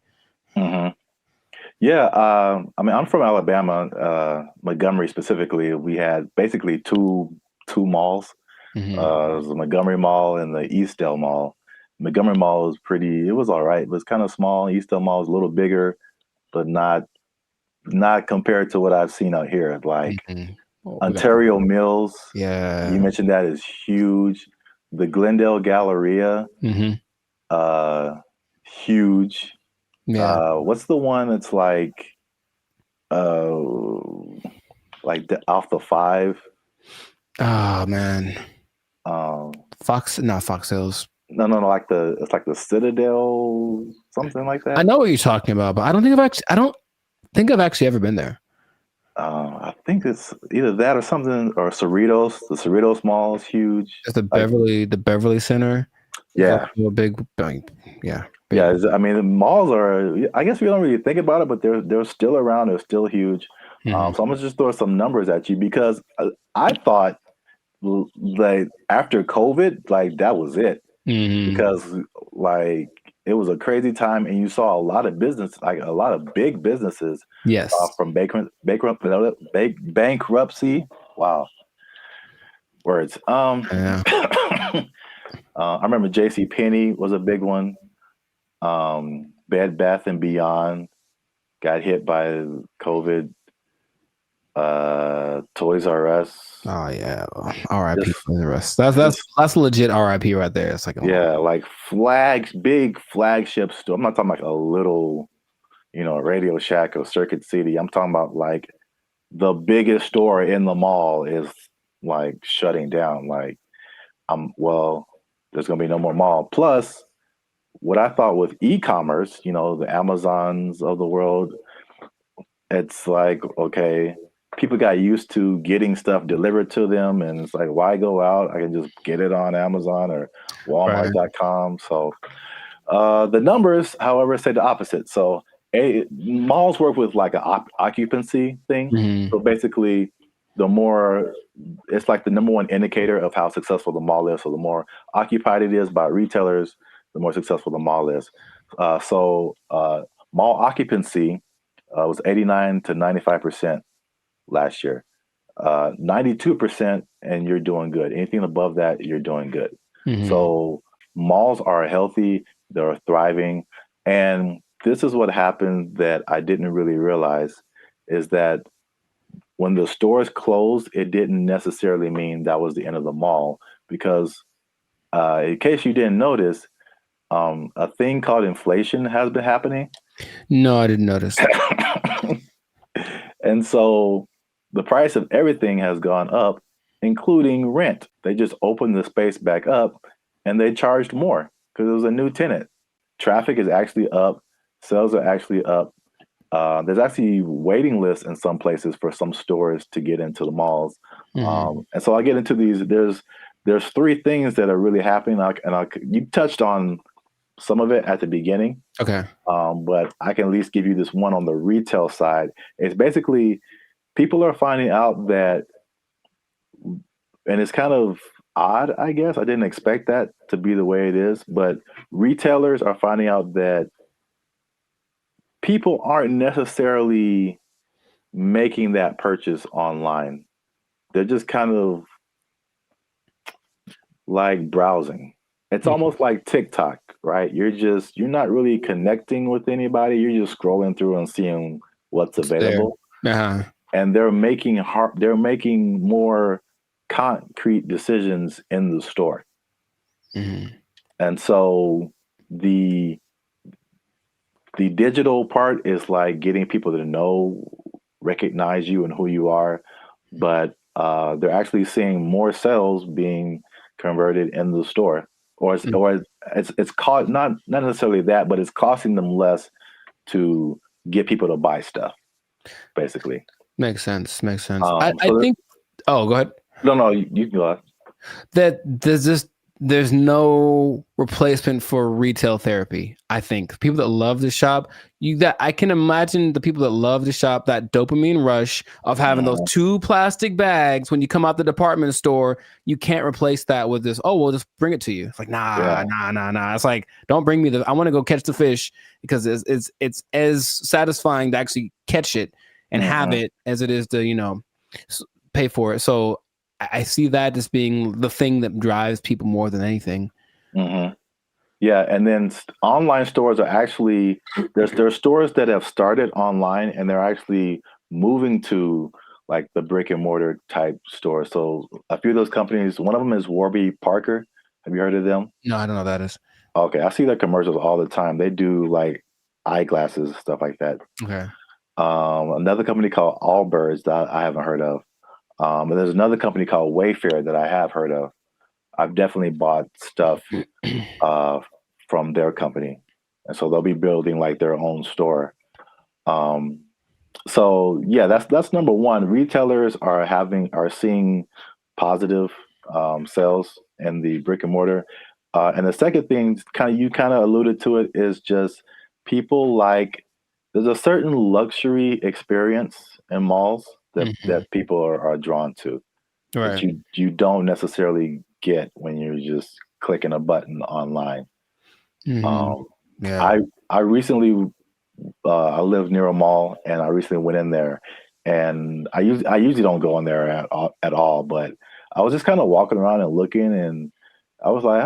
Yeah, I mean, I'm from Alabama, Montgomery specifically. We had basically two malls. It was the Montgomery Mall and the Eastdale Mall. Montgomery Mall was it was all right. It was kind of small. Eastdale Mall was a little bigger, but not compared to what I've seen out here. Like Ontario Mills.
Yeah.
You mentioned that is huge. The Glendale Galleria, huge.
Yeah.
What's the one that's like off the 5?
Oh man. Fox Hills.
No, like it's like the Citadel, something like that.
I know what you're talking about, but I don't think I've actually ever been there.
I think it's either that or something, or Cerritos. The Cerritos Mall is huge.
It's the Beverly Center.
Yeah,
a big. Yeah.
Yeah, I mean, the malls are, I guess we don't really think about it, but they're still around. They're still huge. So I'm going to just throw some numbers at you, because I thought like after COVID, like that was it. Because like it was a crazy time, and you saw a lot of a lot of big businesses from bankruptcy. Wow. Words. I remember JCPenney was a big one. Bed Bath and Beyond got hit by COVID. Toys R Us.
Oh yeah, R.I.P. Toys R Us. That's legit R.I.P. right there. It's like
like big flagship store. I'm not talking like a little, Radio Shack or Circuit City. I'm talking about like the biggest store in the mall is like shutting down. Like, there's gonna be no more mall. Plus, what I thought with e-commerce, the Amazons of the world, it's like, okay, people got used to getting stuff delivered to them, and it's like, why go out? I can just get it on Amazon or Walmart.com. So the numbers, however, say the opposite. So malls work with like an occupancy thing. So basically, it's like the number one indicator of how successful the mall is. So the more occupied it is by retailers, the more successful the mall is. So mall occupancy was 89 to 95% last year. 92%, and you're doing good. Anything above that, you're doing good. So malls are healthy, they're thriving. And this is what happened that I didn't really realize, is that when the stores closed, it didn't necessarily mean that was the end of the mall, because in case you didn't notice, a thing called inflation has been happening.
No, I didn't notice.
And so the price of everything has gone up, including rent. They just opened the space back up, and they charged more because it was a new tenant. Traffic is actually up. Sales are actually up. there's actually waiting lists in some places for some stores to get into the malls. And so I get into these. There's three things that are really happening. You touched on some of it at the beginning.
Okay.
But I can at least give you this one on the retail side. It's basically people are finding out that, and it's kind of odd, I guess. I didn't expect that to be the way it is, but retailers are finding out that people aren't necessarily making that purchase online. They're just kind of like browsing. It's almost like TikTok, right? You're not really connecting with anybody. You're just scrolling through and seeing what's available. And they're making more concrete decisions in the store. And so the digital part is like getting people to recognize you and who you are, but they're actually seeing more sales being converted in the store. Or it's called not necessarily that, but it's costing them less to get people to buy stuff, basically.
Makes sense. I think. Oh, go ahead.
No, you go ahead.
That there's no replacement for retail therapy. I think people that love to shop, I can imagine the people that love to shop, that dopamine rush of having those 2 plastic bags when you come out the department store. You can't replace that with this. Oh, we'll just bring it to you. It's like nah. It's like, don't bring me I want to go catch the fish, because it's as satisfying to actually catch it and have it as it is to pay for it. So I see that as being the thing that drives people more than anything.
Yeah, and then online stores are actually there's stores that have started online and they're actually moving to like the brick and mortar type stores. So a few of those companies, one of them is Warby Parker. Have you heard of them?
No, I don't know what that is.
Okay, I see their commercials all the time. They do like eyeglasses, stuff like that.
Okay.
Another company called Allbirds that I haven't heard of. And there's another company called Wayfair that I have heard of. I've definitely bought stuff from their company. And so they'll be building like their own store. So yeah, that's number one. Retailers are seeing positive sales in the brick and mortar. And the second thing, you kind of alluded to it, is just people there's a certain luxury experience in malls that people are drawn to,
right?
That you don't necessarily get when you're just clicking a button online. I recently I live near a mall, and I recently went in there, and I usually don't go in there at all, but I was just kind of walking around and looking, and I was like,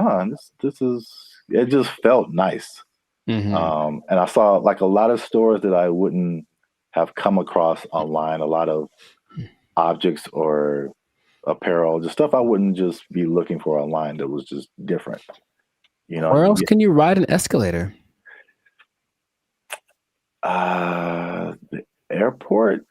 it just felt nice. And I saw like a lot of stores that I wouldn't have come across online, a lot of objects or apparel, just stuff I wouldn't just be looking for online that was just different.
Where else can you ride an escalator?
The airport.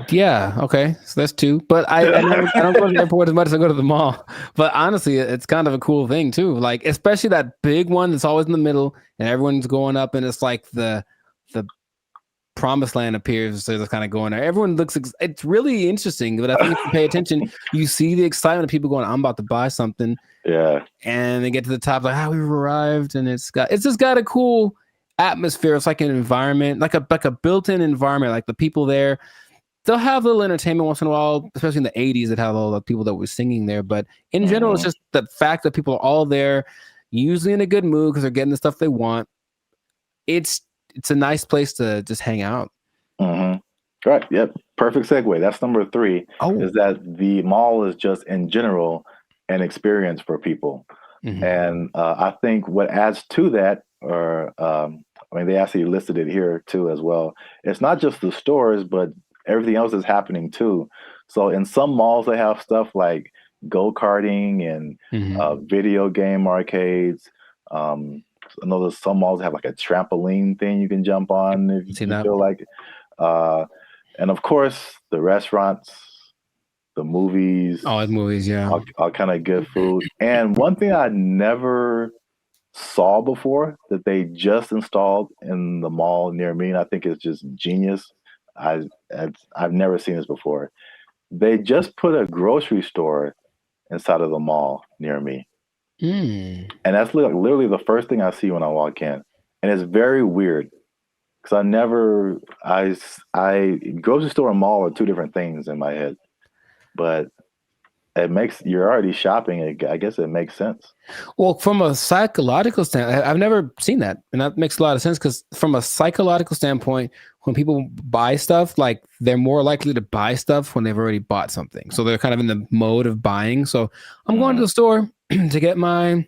Yeah, okay, so that's 2. But I don't go to the airport as much as I go to the mall. But honestly, it's kind of a cool thing too. Like, especially that big one that's always in the middle, and everyone's going up, and it's like the promised land appears. So they're kind of going there. Everyone looks. It's really interesting. But I think if you pay attention, you see the excitement of people going, "I'm about to buy something."
Yeah.
And they get to the top, like, we've arrived, and it's just got a cool atmosphere. It's like an environment, like a built-in environment. Like the people there, they'll have a little entertainment once in a while, especially in the 80s. It had all the people that were singing there. But in general, it's just the fact that people are all there, usually in a good mood because they're getting the stuff they want. It's a nice place to just hang out.
Right. Yep. Perfect segue. That's number 3. Is that the mall is just in general an experience for people. And I think what adds to that, they actually listed it here too as well. It's not just the stores, but everything else is happening too. So in some malls, they have stuff like go-karting and video game arcades. I know there's some malls that have like a trampoline thing you can jump on if you feel like it. And of course, the restaurants, the movies.
Oh, it's movies, yeah.
All kind of good food. And one thing I never saw before that they just installed in the mall near me, and I think it's just genius. I've never seen this before. They just put a grocery store inside of the mall near me. And that's literally the first thing I see when I walk in. And it's very weird because grocery store and mall are two different things in my head. But you're already shopping. I guess it makes sense.
Well, from a psychological standpoint, I've never seen that. And that makes a lot of sense because from a psychological standpoint, when people buy stuff, like they're more likely to buy stuff when they've already bought something. So they're kind of in the mode of buying. So I'm going to the store to get my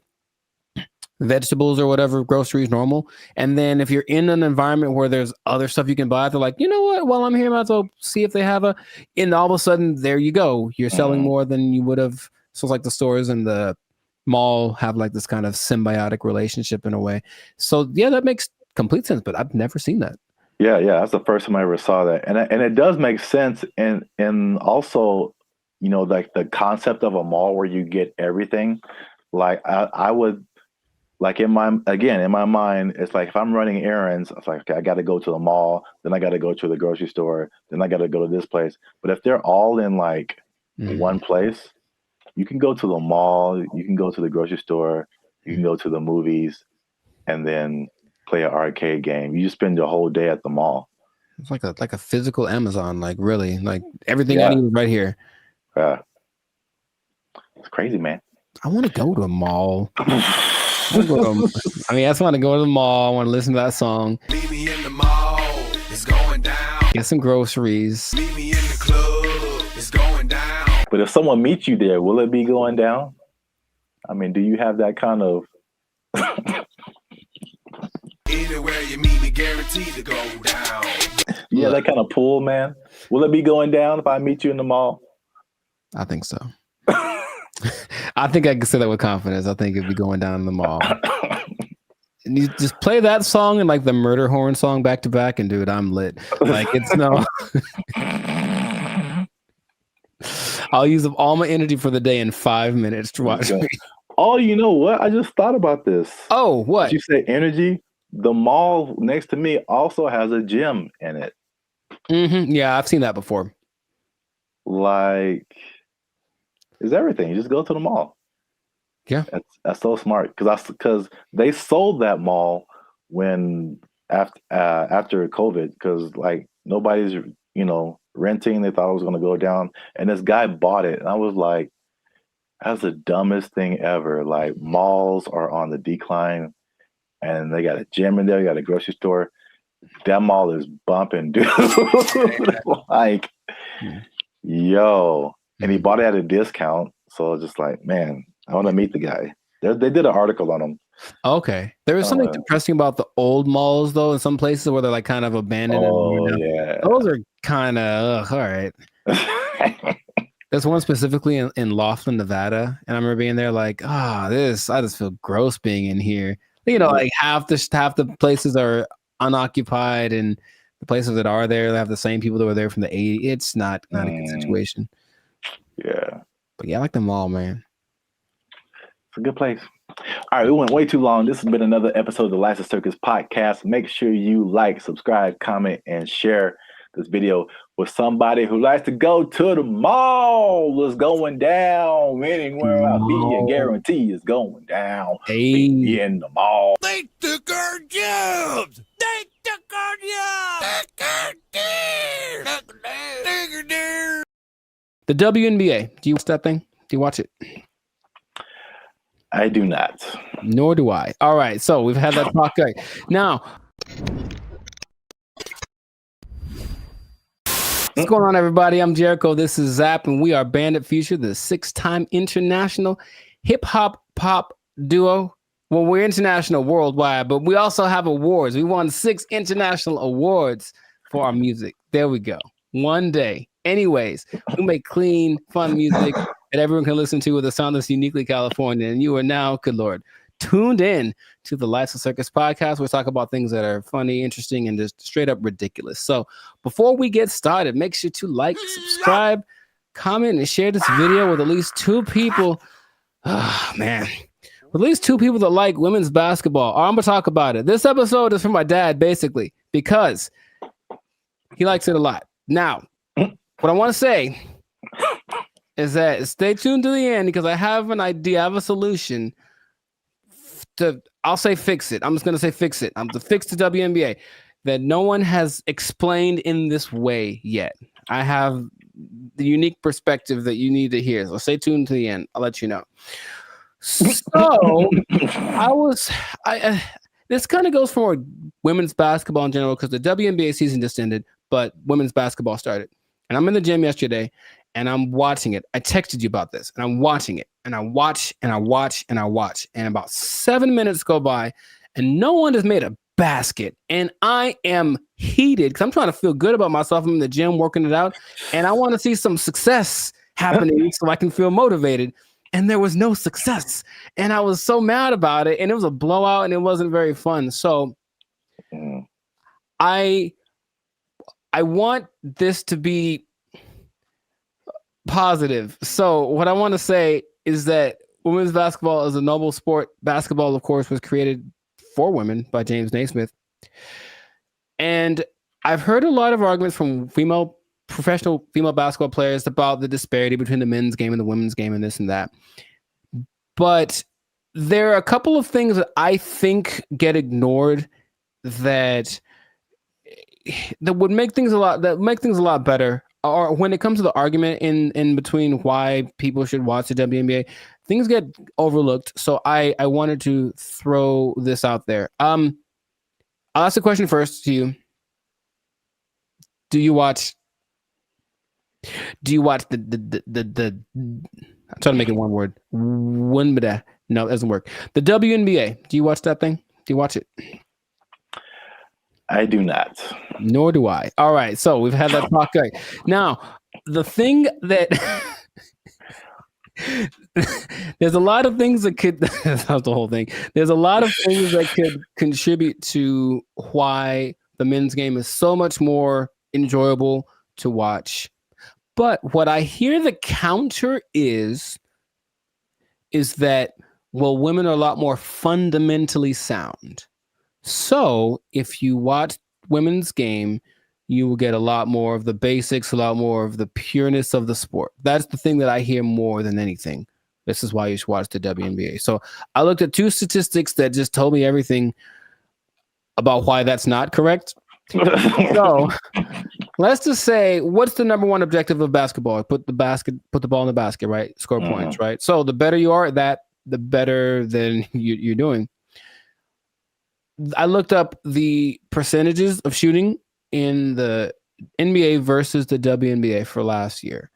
vegetables or whatever, groceries, normal. And then if you're in an environment where there's other stuff you can buy, they're like, you know what, while I'm here, I might as well see if they have and all of a sudden, there you go. You're selling more than you would have. So it's like the stores and the mall have like this kind of symbiotic relationship in a way. So yeah, that makes complete sense, but I've never seen that.
Yeah, that's the first time I ever saw that. And it does make sense. And also, like the concept of a mall where you get everything, like I would, like in my mind, it's like if I'm running errands, it's like, okay, I got to go to the mall, then I got to go to the grocery store, then I got to go to this place. But if they're all in like one place, you can go to the mall, you can go to the grocery store, you can go to the movies, and then play an arcade game. You just spend the whole day at the mall.
It's like a physical Amazon, like really, like everything I need is right here.
Yeah, it's crazy, man.
I want to go to a mall. I just want to go to the mall. I want to listen to that song. Meet me in the mall. It's going down. Get some groceries. Meet me in the club. It's going down.
But if someone meets you there, will it be going down? I mean, do you have that kind of?
Anywhere you meet me, guaranteed to go down.
Yeah, that kind of pull, man. Will it be going down if I meet you in the mall?
I think so. I think I can say that with confidence. I think it'd be going down in the mall. And you just play that song and like the murder horn song back to back, and dude, I'm lit. Like it's no. I'll use up all my energy for the day in 5 minutes to watch me.
Oh, you know what? I just thought about this.
Oh, what?
Did you say energy? The mall next to me also has a gym in it.
Yeah, I've seen that before.
Like, it's everything. You just go to the mall.
Yeah,
that's so smart because they sold that mall when after COVID because like nobody's renting. They thought it was going to go down, and this guy bought it, and I was like, that's the dumbest thing ever. Like malls are on the decline, and they got a gym in there, you got a grocery store. That mall is bumping, dude. Like, yo. And he bought it at a discount. So I was just like, man, I want to meet the guy. They did an article on him.
Okay. There was something depressing about the old malls, though, in some places where they're like kind of abandoned.
Yeah.
Those are kind of, all right. There's one specifically in Laughlin, Nevada. And I remember being there like, I just feel gross being in here. Like half the places are unoccupied, and the places that are there, they have the same people that were there from the 80s. It's not a good situation.
Yeah.
But yeah, I like the mall, man.
It's a good place. All right, we went way too long. This has been another episode of the License Circus podcast. Make sure you like, subscribe, comment, and share this video with somebody who likes to go to the mall. It's going down. Anywhere I be, you guarantee it's going down.
Hey.
Be in the mall.
They took our jobs. They took our jobs.
The WNBA. Do you watch that thing? Do you watch it?
I do not.
Nor do I. All right. So we've had that talk. Right. Now, what's going on, everybody? I'm Jericho. This is Zap, and we are Bandit Future, the 6-time international hip-hop pop duo. Well, we're international worldwide, but we also have awards. We won 6 international awards for our music. There we go. One day. Anyways, we make clean, fun music that everyone can listen to with a sound that's uniquely California. And you are now, good Lord, tuned in to the Lights of Circus podcast. We talk about things that are funny, interesting, and just straight up ridiculous. So before we get started, make sure to like, subscribe, comment, and share this video with at least 2 people. Oh, man. at least 2 people that like women's basketball. I'm gonna talk about it. This episode is for my dad, basically, because he likes it a lot. Now, what I want to say is that stay tuned to the end because I have an idea, I have a solution I'll say fix it. I'm just gonna say fix it. I'm to fix the WNBA that no one has explained in this way yet. I have the unique perspective that you need to hear. So stay tuned to the end. I'll let you know. So this kind of goes for women's basketball in general because the WNBA season just ended, but women's basketball started. And I'm in the gym yesterday and I'm watching it. I texted you about this and I'm watching it and I watch and I watch and I watch. And about 7 minutes go by and no one has made a basket. And I am heated because I'm trying to feel good about myself. I'm in the gym working it out and I want to see some success happening so I can feel motivated. And there was no success. And I was so mad about it. And it was a blowout and it wasn't very fun. So I want this to be positive. So what I want to say is that women's basketball is a noble sport. Basketball, of course, was created for women by James Naismith. And I've heard a lot of arguments from professional female basketball players about the disparity between the men's game and the women's game and this and that. But there are a couple of things that I think get ignored that would make things a lot better. Or when it comes to the argument in between why people should watch the WNBA, things get overlooked. So I wanted to throw this out there. I'll ask the question first to you. Do you watch the I'm trying to make it one word. No, it doesn't work. The WNBA. Do you watch that thing? Do you watch it?
I do not.
Nor do I. All right. So we've had that talk. Right. Now, the thing that there's a lot of things that could that's the whole thing. There's a lot of things that could contribute to why the men's game is so much more enjoyable to watch. But what I hear the counter is that, well, women are a lot more fundamentally sound. So if you watch women's game, you will get a lot more of the basics, a lot more of the pureness of the sport. That's the thing that I hear more than anything. This is why you should watch the WNBA. So I looked at 2 statistics that just told me everything about why that's not correct. So let's just say, what's the number one objective of basketball? Put the ball in the basket, right? Score points, right? So the better you are at that, the better than you're doing. I looked up the percentages of shooting in the NBA versus the WNBA for last year,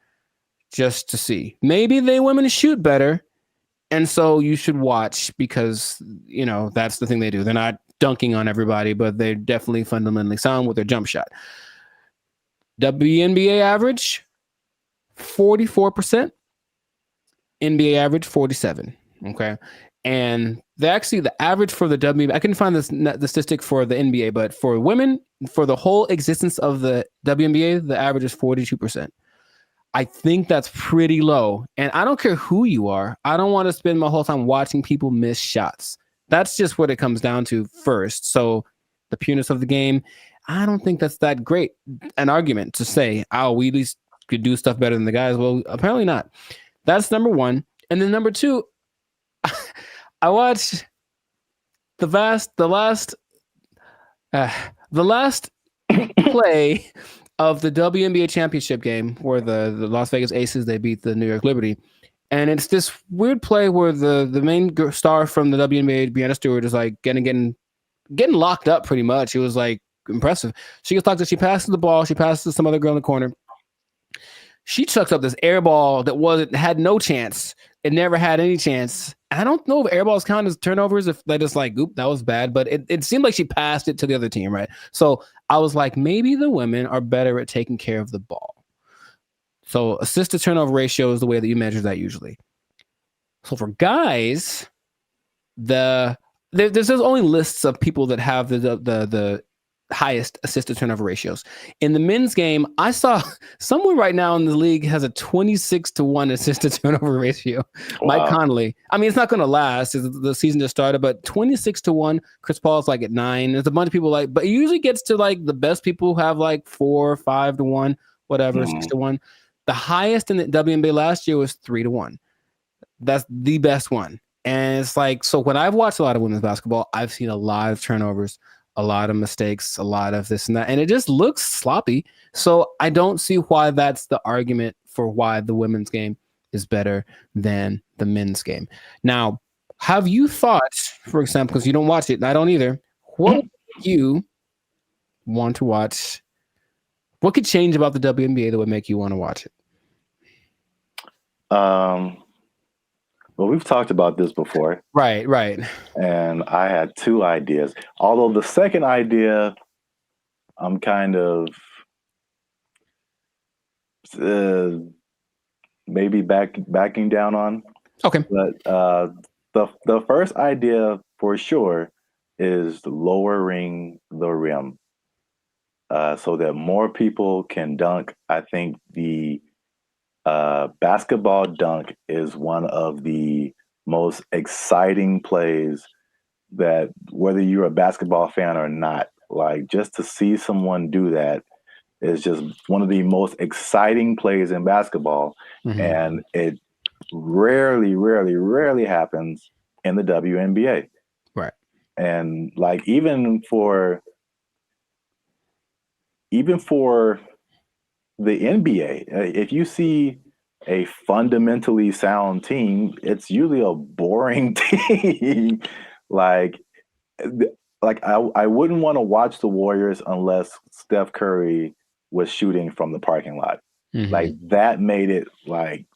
just to see. Maybe women shoot better, and so you should watch because, that's the thing they do. They're not dunking on everybody, but they're definitely fundamentally sound with their jump shot. WNBA average, 44%. NBA average, 47%. Okay. And the average for the WNBA, I couldn't find the statistic for the NBA, but for women, for the whole existence of the WNBA, the average is 42%. I think that's pretty low. And I don't care who you are. I don't want to spend my whole time watching people miss shots. That's just what it comes down to first. So the pureness of the game, I don't think that's that great an argument to say, we at least could do stuff better than the guys. Well, apparently not. That's number one. And then number two, I watched the last play of the WNBA championship game where the Las Vegas Aces, they beat the New York Liberty. And it's this weird play where the main star from the WNBA, Breanna Stewart, is like getting locked up pretty much. It was like impressive. She gets locked up. She passes the ball. She passes to some other girl in the corner. She chucks up this air ball that had no chance. It never had any chance. I don't know if air balls count as turnovers, if they just like, oop, that was bad. But it seemed like she passed it to the other team, right? So I was like, maybe the women are better at taking care of the ball. So assist to turnover ratio is the way that you measure that usually. So for guys, there's only lists of people that have the highest assist to turnover ratios. In the men's game, I saw someone right now in the league has a 26-1 assist to turnover ratio. Wow. Mike Conley. I mean, it's not going to last. The season just started, but 26-1. Chris Paul's like at 9. There's a bunch of people like, but it usually gets to like the best people who have like 4, 5-1, whatever, 6-1. The highest in the WNBA last year was 3-1. That's the best one. And it's like, so when I've watched a lot of women's basketball, I've seen a lot of turnovers, a lot of mistakes, a lot of this and that, and it just looks sloppy. So I don't see why that's the argument for why the women's game is better than the men's game. Now, have you thought, for example, because you don't watch it, and I don't either, what would you want to watch? What could change about the WNBA that would make you want to watch it?
Well, we've talked about this before.
Right.
And I had 2 ideas. Although the second idea, I'm kind of maybe backing down on.
Okay.
But the first idea for sure is lowering the rim so that more people can dunk. I think the basketball dunk is one of the most exciting plays that, whether you're a basketball fan or not, like just to see someone do that is just one of the most exciting plays in basketball. And it rarely happens in the WNBA.
Right.
And like even for the NBA, if you see a fundamentally sound team, it's usually a boring team. like I wouldn't want to watch the Warriors unless Steph Curry was shooting from the parking lot. Like that made it like,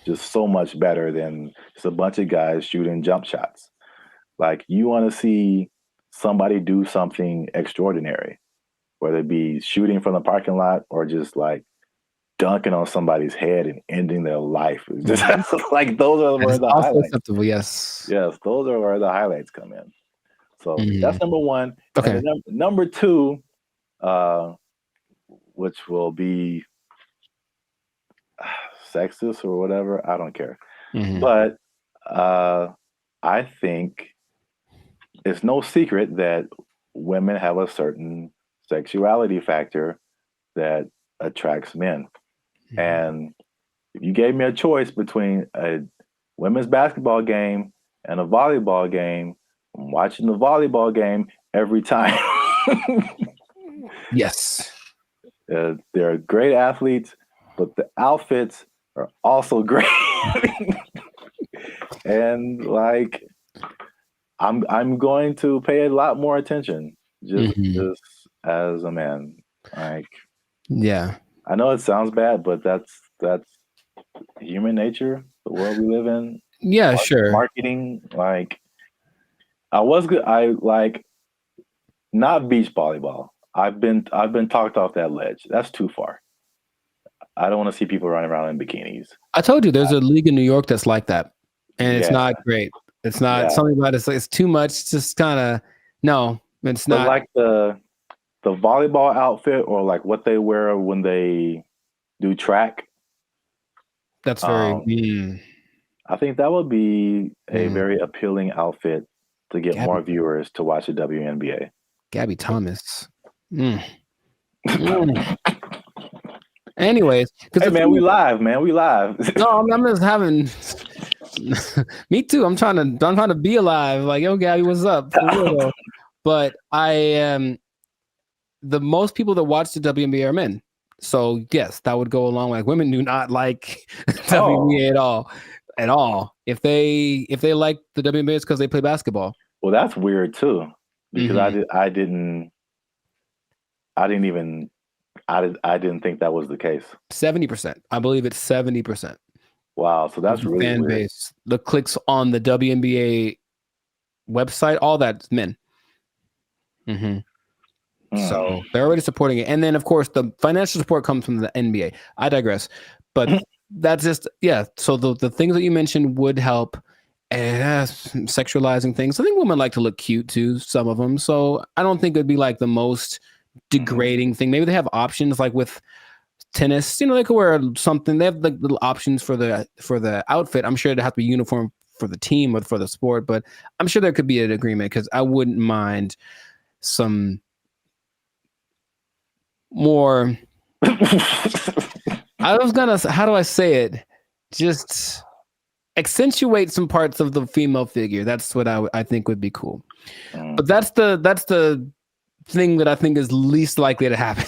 just so much better than just a bunch of guys shooting jump shots. Like you want to see somebody do something extraordinary, whether it be shooting from the parking lot or just like dunking on somebody's head and ending their life. It's just like those are where the highlights.
Acceptable, yes,
those are where the highlights come in. So that's number 1.
Okay.
And number 2, which will be sexist or whatever, I don't care. But I think it's no secret that women have a certain sexuality factor that attracts men. And if you gave me a choice between a women's basketball game and a volleyball game, I'm watching the volleyball game every time.
Yes.
They're great athletes, but the outfits are also great. And like, I'm going to pay a lot more attention just as a man. Like,
yeah,
I know it sounds bad, but that's human nature, the world we live in.
Yeah, sure.
Marketing, like I like not beach volleyball. I've been talked off that ledge. That's too far. I don't want to see people running around in bikinis.
I told you there's a league in New York that's like that, and it's not great. It's not something about it. It's too much. It's just kind of no. It's not
like the volleyball outfit or like what they wear when they do track.
That's very.
I think that would be a very appealing outfit to get more viewers to watch the WNBA.
Gabby Thomas. Anyways,
hey man, we live, man. We live.
No, I'm just having. Me too. I'm trying to be alive. Like, yo, Gabby, what's up? For real. But I am. The most people that watch the WNBA are men. So yes, that would go along. Like women do not like WNBA at all. If they like the WNBA, it's because they play basketball.
Well, that's weird too, because I didn't think that was the case.
70%. I believe it's 70%.
Wow, so that's really
fan
weird.
base. The clicks on the WNBA website, all that's men. So they're already supporting it. And then, of course, the financial support comes from the NBA. I digress. But that's just, so the things that you mentioned would help. sexualizing things. I think women like to look cute too, some of them. So I don't think it'd be like the most degrading thing. Maybe they have options like with tennis, they could wear something. They have like little options for the outfit. I'm sure it'd have to be uniform for the team or for the sport, but I'm sure there could be an agreement because I wouldn't mind some more. How do I say it? Just accentuate some parts of the female figure. That's what I think would be cool. But that's the thing that I think is least likely to happen.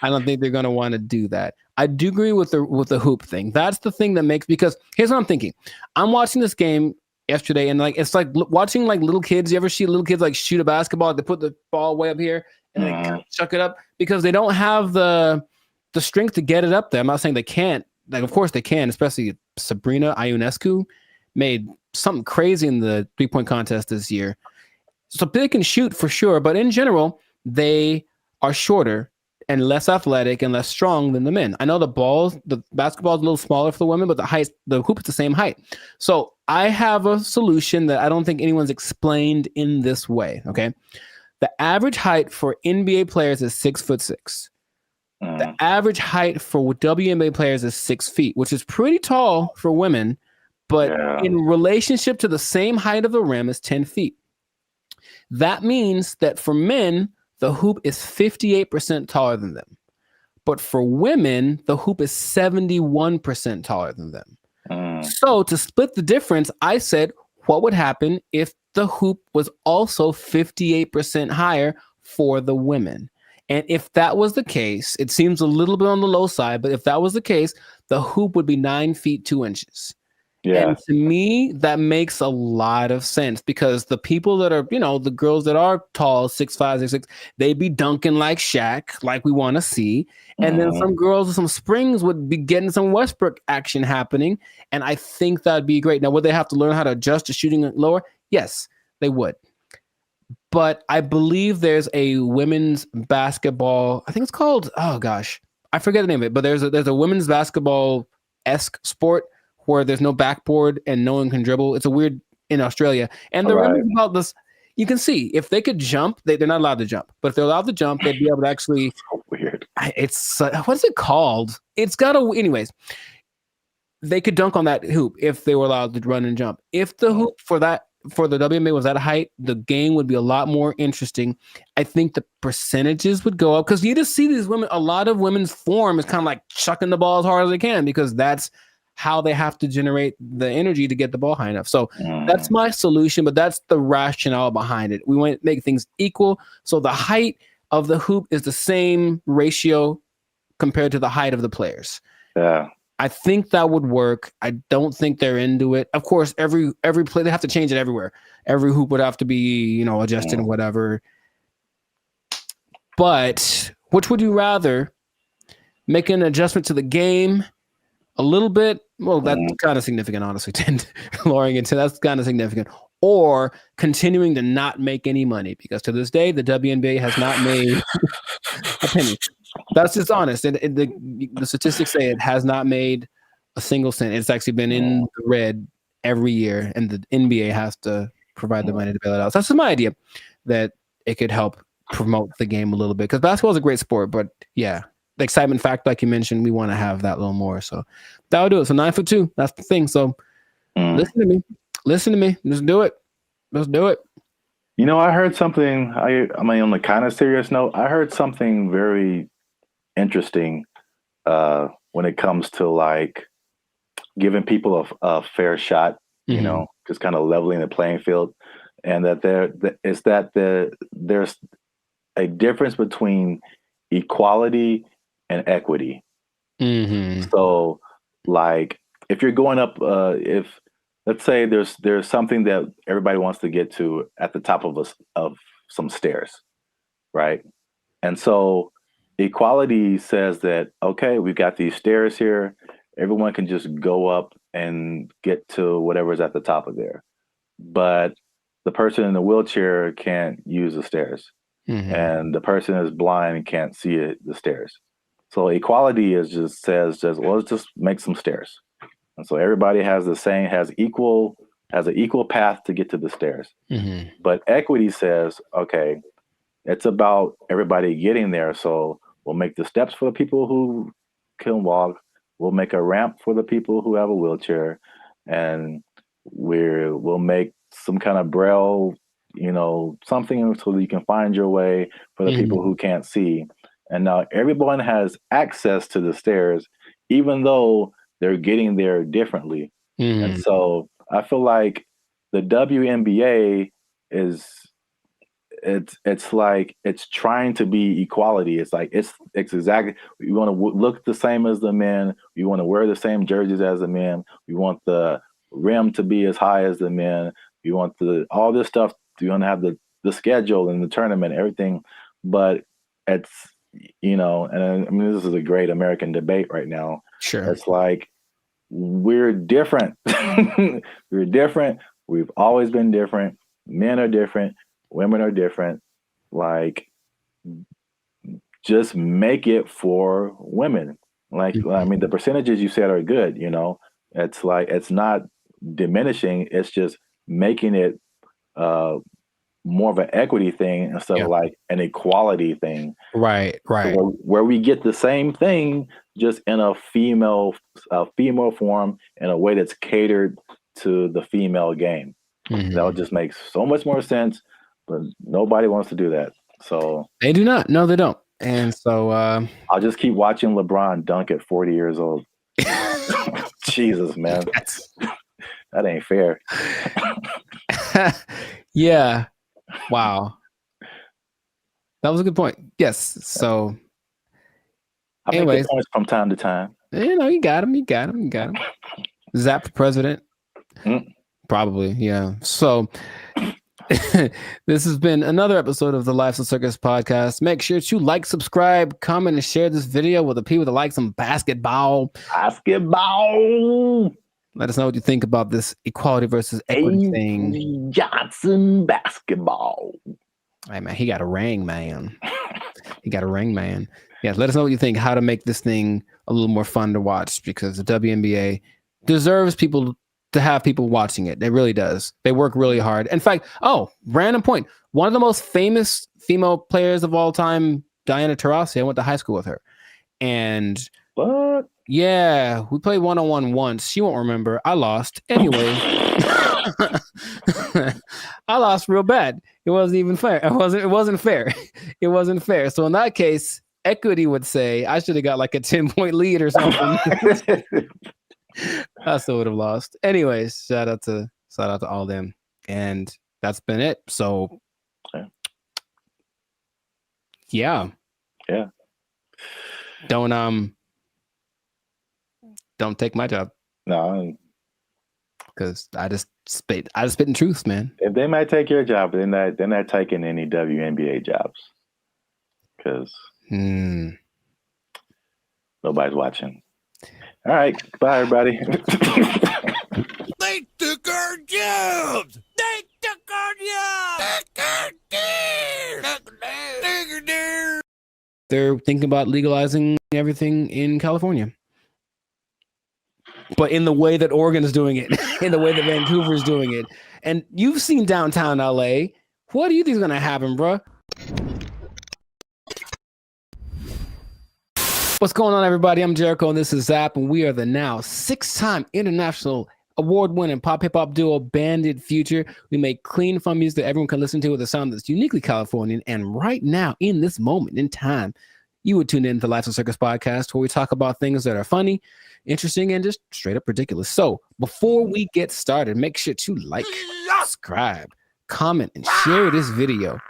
I don't think they're going to want to do that. I do agree with the hoop thing. That's the thing that makes, because here's what I'm thinking. I'm watching this game yesterday, and like it's like watching like little kids. You ever see little kids like shoot a basketball? They put the ball way up here and they chuck it up because they don't have the strength to get it up there. I'm not saying they can't. Like, of course they can, especially Sabrina Ionescu made something crazy in the 3-point contest this year. So they can shoot for sure, but in general, they are shorter and less athletic and less strong than the men. I know the basketball is a little smaller for the women, but the hoop is the same height. So I have a solution that I don't think anyone's explained in this way. Okay. The average height for NBA players is 6'6". The average height for WNBA players is 6 feet, which is pretty tall for women, but in relationship to the same height of the rim is 10 feet. That means that for men, the hoop is 58% taller than them. But for women, the hoop is 71% taller than them. So to split the difference, I said, what would happen if the hoop was also 58% higher for the women? And if that was the case, it seems a little bit on the low side, but if that was the case, the hoop would be 9 feet 2 inches. Yeah. And to me, that makes a lot of sense because the people that are, the girls that are tall, 6'5", 6'6", they'd be dunking like Shaq, like we want to see. And then some girls with some springs would be getting some Westbrook action happening. And I think that'd be great. Now, would they have to learn how to adjust to shooting lower? Yes, they would. But I believe there's a women's basketball, I think it's called, oh gosh, I forget the name of it, but there's a women's basketball-esque sport where there's no backboard and no one can dribble. It's a weird in Australia. And the rim about this, you can see if they could jump, they're not allowed to jump, but if they're allowed to jump, they'd be able to actually, so weird. It's what's it called? Anyways, they could dunk on that hoop if they were allowed to run and jump. If the hoop for the WNBA was that height, the game would be a lot more interesting. I think the percentages would go up because you just see these women, a lot of women's form is kind of like chucking the ball as hard as they can because that's how they have to generate the energy to get the ball high enough. So that's my solution, but that's the rationale behind it. We want to make things equal. So the height of the hoop is the same ratio compared to the height of the players. Yeah. I think that would work. I don't think they're into it. Of course, every play, they have to change it everywhere. Every hoop would have to be, adjusted and whatever. But which would you rather? Make an adjustment to the game a little bit? Well, that's kind of significant, honestly. Lowering it to that's kind of significant. Or continuing to not make any money because to this day, the WNBA has not made a penny. That's just honest. And the statistics say it has not made a single cent. It's actually been in the red every year, and the NBA has to provide the money to bail it out. So that's just my idea that it could help promote the game a little bit because basketball is a great sport, but yeah, the excitement factor, like you mentioned, we want to have that a little more. So that would do it. So 9'2", that's the thing. So listen to me. Just do it. Let's do it.
I heard something. On a kind of serious note, I heard something very interesting when it comes to like giving people a fair shot. Just kind of leveling the playing field, and that there's a difference between equality and equity. So, like, if you're going up, if let's say there's something that everybody wants to get to at the top of some stairs, right? And so equality says that, okay, we've got these stairs here. Everyone can just go up and get to whatever's at the top of there. But the person in the wheelchair can't use the stairs. And the person is blind and can't see the stairs. So equality says, well, let's just make some stairs. And so everybody has equal has an equal path to get to the stairs.
Mm-hmm.
But equity says, okay, it's about everybody getting there. So we'll make the steps for the people who can walk. We'll make a ramp for the people who have a wheelchair, and we'll make some kind of braille, something so you can find your way for the people who can't see. And now everyone has access to the stairs, even though they're getting there differently. And so I feel like the WNBA it's like it's trying to be equality. It's like it's exactly, we want to look the same as the men. We want to wear the same jerseys as the men. We want the rim to be as high as the men. We want all this stuff. We want to have the schedule and the tournament, everything. But it's and I mean, this is a great American debate right now.
Sure,
it's like we're different. We're different. We've always been different. Men are different. Women are different. Like, just make it for women. Like, I mean, the percentages you said are good. It's like it's not diminishing. It's just making it more of an equity thing instead of like an equality thing.
Right.
So where we get the same thing, just in a female form, in a way that's catered to the female game. That would just make so much more sense. But nobody wants to do that. So
they do not. No, they don't. And so
I'll just keep watching LeBron dunk at 40 years old. Jesus, man. That ain't fair.
Yeah. Wow. That was a good point. Yes. So
I make the points from time to time.
You got him. Zap for president. Probably, yeah. So this has been another episode of the Lifestyle Circus podcast. Make sure to like, subscribe, comment, and share this video with the people that like some basketball. Let us know what you think about this equality versus equity thing.
Johnson basketball.
Hey, man, he got a ring, man. Yeah, let us know what you think, how to make this thing a little more fun to watch, because the WNBA deserves to have people watching it. It really does. They work really hard. In fact, random point. One of the most famous female players of all time, Diana Taurasi, I went to high school with her. And
what?
Yeah, we played one-on-one once. She won't remember. I lost. Anyway, I lost real bad. It wasn't even fair. It wasn't fair. It wasn't fair. So in that case, equity would say I should have got like a 10-point lead or something. I still would have lost. Anyways, shout out to all them. And that's been it. So yeah. Don't take my job.
No.
Because I just spit in truth, man.
If they might take your job, they're not taking any WNBA jobs. Because nobody's watching. All right. Bye, everybody.
They took our jobs. They took our jobs.
They're thinking about legalizing everything in California. But in the way that Oregon is doing it, in the way that Vancouver is doing it. And you've seen downtown LA. What do you think is going to happen, bro? What's going on, everybody? I'm Jericho, and this is Zap, and we are the now 6-time international award-winning pop hip-hop duo Banded Future. We make clean, fun music that everyone can listen to with a sound that's uniquely Californian. And right now, in this moment in time, you would tune in to the Lifestyle Circus podcast, where we talk about things that are funny, interesting, and just straight up ridiculous. So before we get started, make sure to like, subscribe, comment, and share this video.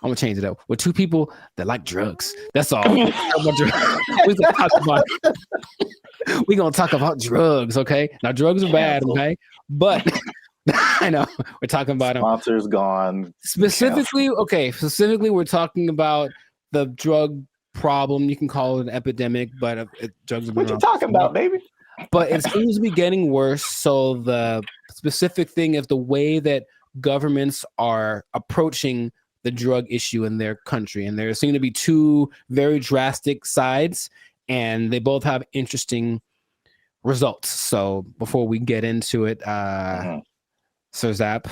I'm gonna change it up with 2 people that like drugs. That's all. We're gonna talk about drugs, okay? Now drugs are bad, okay? But I know we're talking about them.
Sponsors gone.
Specifically, we're talking about the drug problem. You can call it an epidemic, but drugs are
what you talking about, baby?
But it seems to be getting worse. So the specific thing is the way that governments are approaching the drug issue in their country. And there seem to be 2 very drastic sides, and they both have interesting results. So before we get into it, Sir Zap,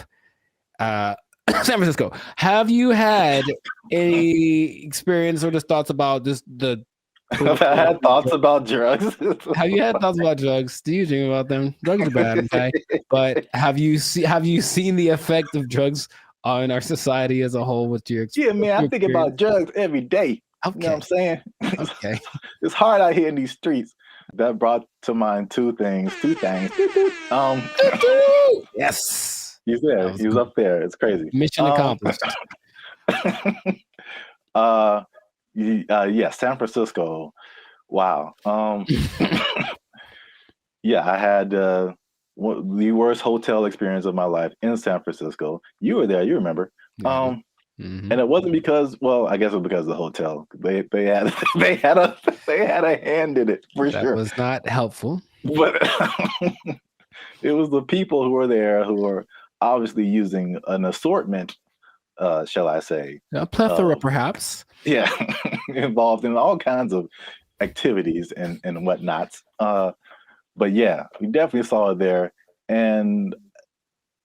San Francisco. Have you had any experience or just thoughts about just the?
Have I had thoughts about drugs?
Have you had thoughts about drugs? Do you dream about them? Drugs are bad, okay? But have you seen the effect of drugs on our society as a whole? With your
Yeah, man, I think about drugs every day.
Okay.
You know what I'm saying?
Okay.
It's hard out here in these streets. That brought to mind two things.
Yes.
He's there. He was up there. It's crazy.
Mission accomplished.
Yeah, San Francisco. Wow. Yeah, I had the worst hotel experience of my life in San Francisco. You were there. You remember? And it wasn't because, well, I guess it was because of the hotel. They had a hand in it for sure.
That was not helpful.
But it was the people who were there who were obviously using an assortment, shall I say?
A plethora, perhaps.
Yeah, involved in all kinds of activities and whatnots. But yeah, we definitely saw it there. And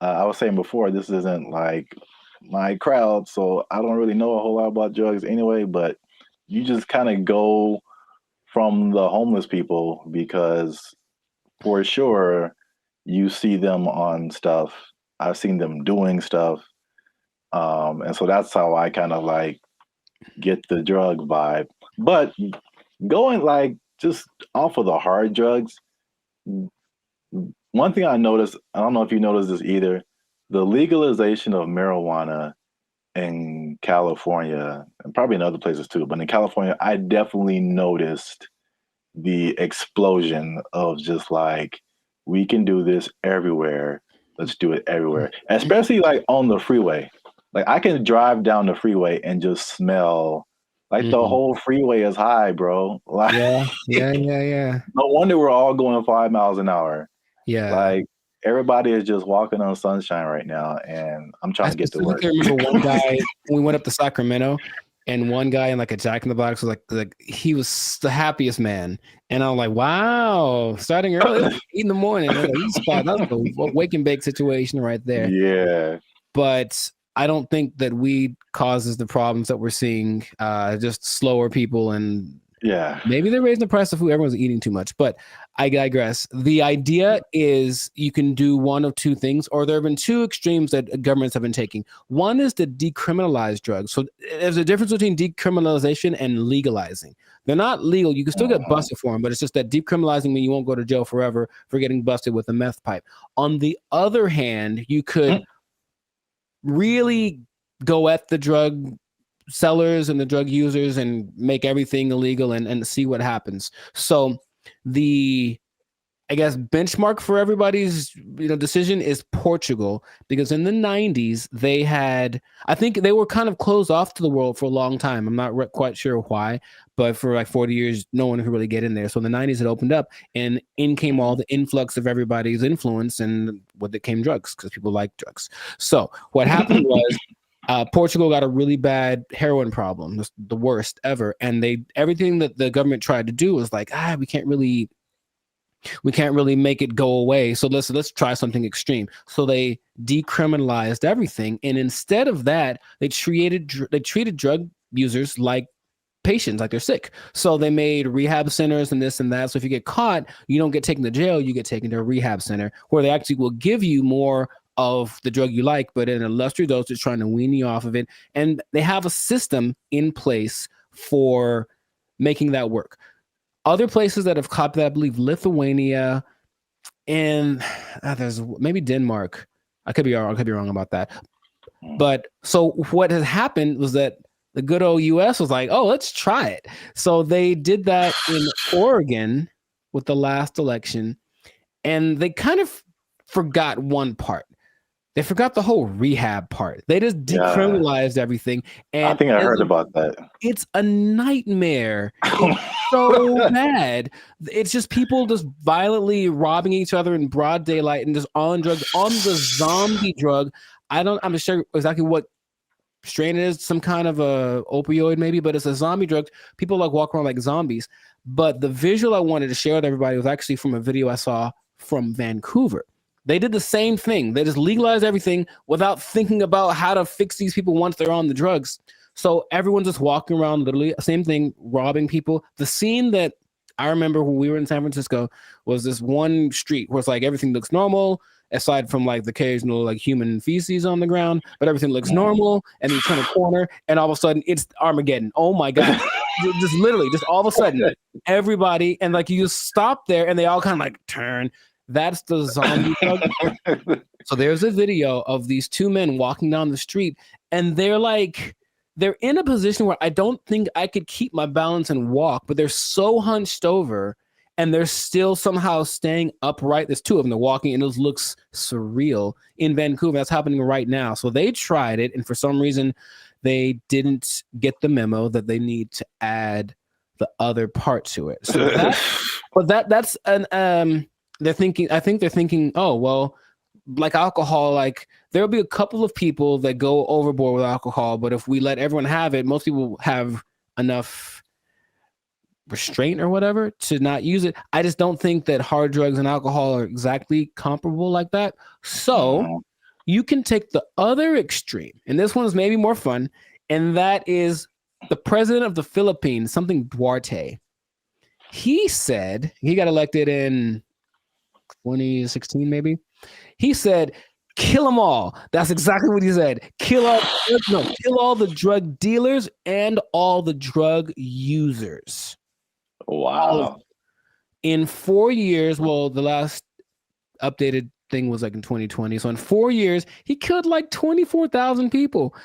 I was saying before, this isn't like my crowd, so I don't really know a whole lot about drugs anyway, but you just kind of go from the homeless people because for sure you see them on stuff. I've seen them doing stuff. And so that's how I kind of like get the drug vibe. But going like just off of the hard drugs, one thing I noticed, I don't know if you noticed this either, the legalization of marijuana in California, and probably in other places too, but in California, I definitely noticed the explosion of just like, we can do this everywhere. Let's do it everywhere. Especially like on the freeway. Like I can drive down the freeway and just smell like the whole freeway is high, bro. Like,
yeah.
No wonder we're all going 5 miles an hour.
Yeah.
Like everybody is just walking on sunshine right now, and I'm trying to get to work.
I remember one guy, we went up to Sacramento, and one guy in like a Jack in the Box was like he was the happiest man. And I'm like, wow, starting early, 8 in the morning. That's a wake and bake situation right there.
Yeah.
But I don't think that weed causes the problems that we're seeing, just slower people. And
yeah,
maybe they're raising the price of food. Everyone's eating too much, but I digress. The idea is you can do one of two things, or there have been two extremes that governments have been taking. One is to decriminalize drugs. So there's a difference between decriminalization and legalizing. They're not legal. You can still get busted for them, but it's just that decriminalizing means you won't go to jail forever for getting busted with a meth pipe. On the other hand, you could really go at the drug sellers and the drug users and make everything illegal and see what happens. So the, I guess, benchmark for everybody's decision is Portugal, because in the 90s they had, I think they were kind of closed off to the world for a long time. I'm not quite sure why, but for like 40 years no one could really get in there. So in the 90s it opened up, and in came all the influx of everybody's influence, and with it came drugs, because people like drugs. So what happened was Portugal got a really bad heroin problem, the worst ever, and everything that the government tried to do was like, we can't really make it go away. So let's try something extreme. So they decriminalized everything, and instead of that, they treated drug users like patients, like they're sick. So they made rehab centers and this and that. So if you get caught, you don't get taken to jail, you get taken to a rehab center where they actually will give you more of the drug you like, but in a lesser dose, it's trying to wean you off of it. And they have a system in place for making that work. Other places that have copied that, I believe Lithuania, and there's maybe Denmark. I could be wrong about that. But so what has happened was that the good old US was like, oh, let's try it. So they did that in Oregon with the last election, and they kind of forgot one part. They forgot the whole rehab part. They just decriminalized everything. And
I think I heard about that.
It's a nightmare. It's so bad. It's just people just violently robbing each other in broad daylight and just on drugs, on the zombie drug. I'm not sure exactly what strain it is, some kind of a opioid maybe, but it's a zombie drug. People like walk around like zombies. But the visual I wanted to share with everybody was actually from a video I saw from Vancouver. They did the same thing. They just legalized everything without thinking about how to fix these people once they're on the drugs. So everyone's just walking around, literally, same thing, robbing people. The scene that I remember when we were in San Francisco was this one street where it's like everything looks normal, aside from like the occasional like human feces on the ground, but everything looks normal. And then you turn a corner, and all of a sudden it's Armageddon. Oh my God. Just literally, just all of a sudden, everybody, and like you just stop there and they all kind of like turn. That's the zombie drug. So there's a video of these two men walking down the street, and they're in a position where I don't think I could keep my balance and walk, but they're so hunched over and they're still somehow staying upright. There's two of them, they're walking, and it looks surreal in Vancouver. That's happening right now. So they tried it, and for some reason they didn't get the memo that they need to add the other part to it. So that's an I think they're thinking, oh, well, like alcohol, like there'll be a couple of people that go overboard with alcohol, but if we let everyone have it, most people have enough restraint or whatever to not use it. I just don't think that hard drugs and alcohol are exactly comparable like that. So you can take the other extreme, and this one is maybe more fun, and that is the president of the Philippines, something Duarte. He said, he got elected in 2016 maybe. He said, kill them all. That's exactly what he said. Kill all the drug dealers and all the drug users.
Wow.
In 4 years, well, the last updated thing was like in 2020. So in 4 years, he killed like 24,000 people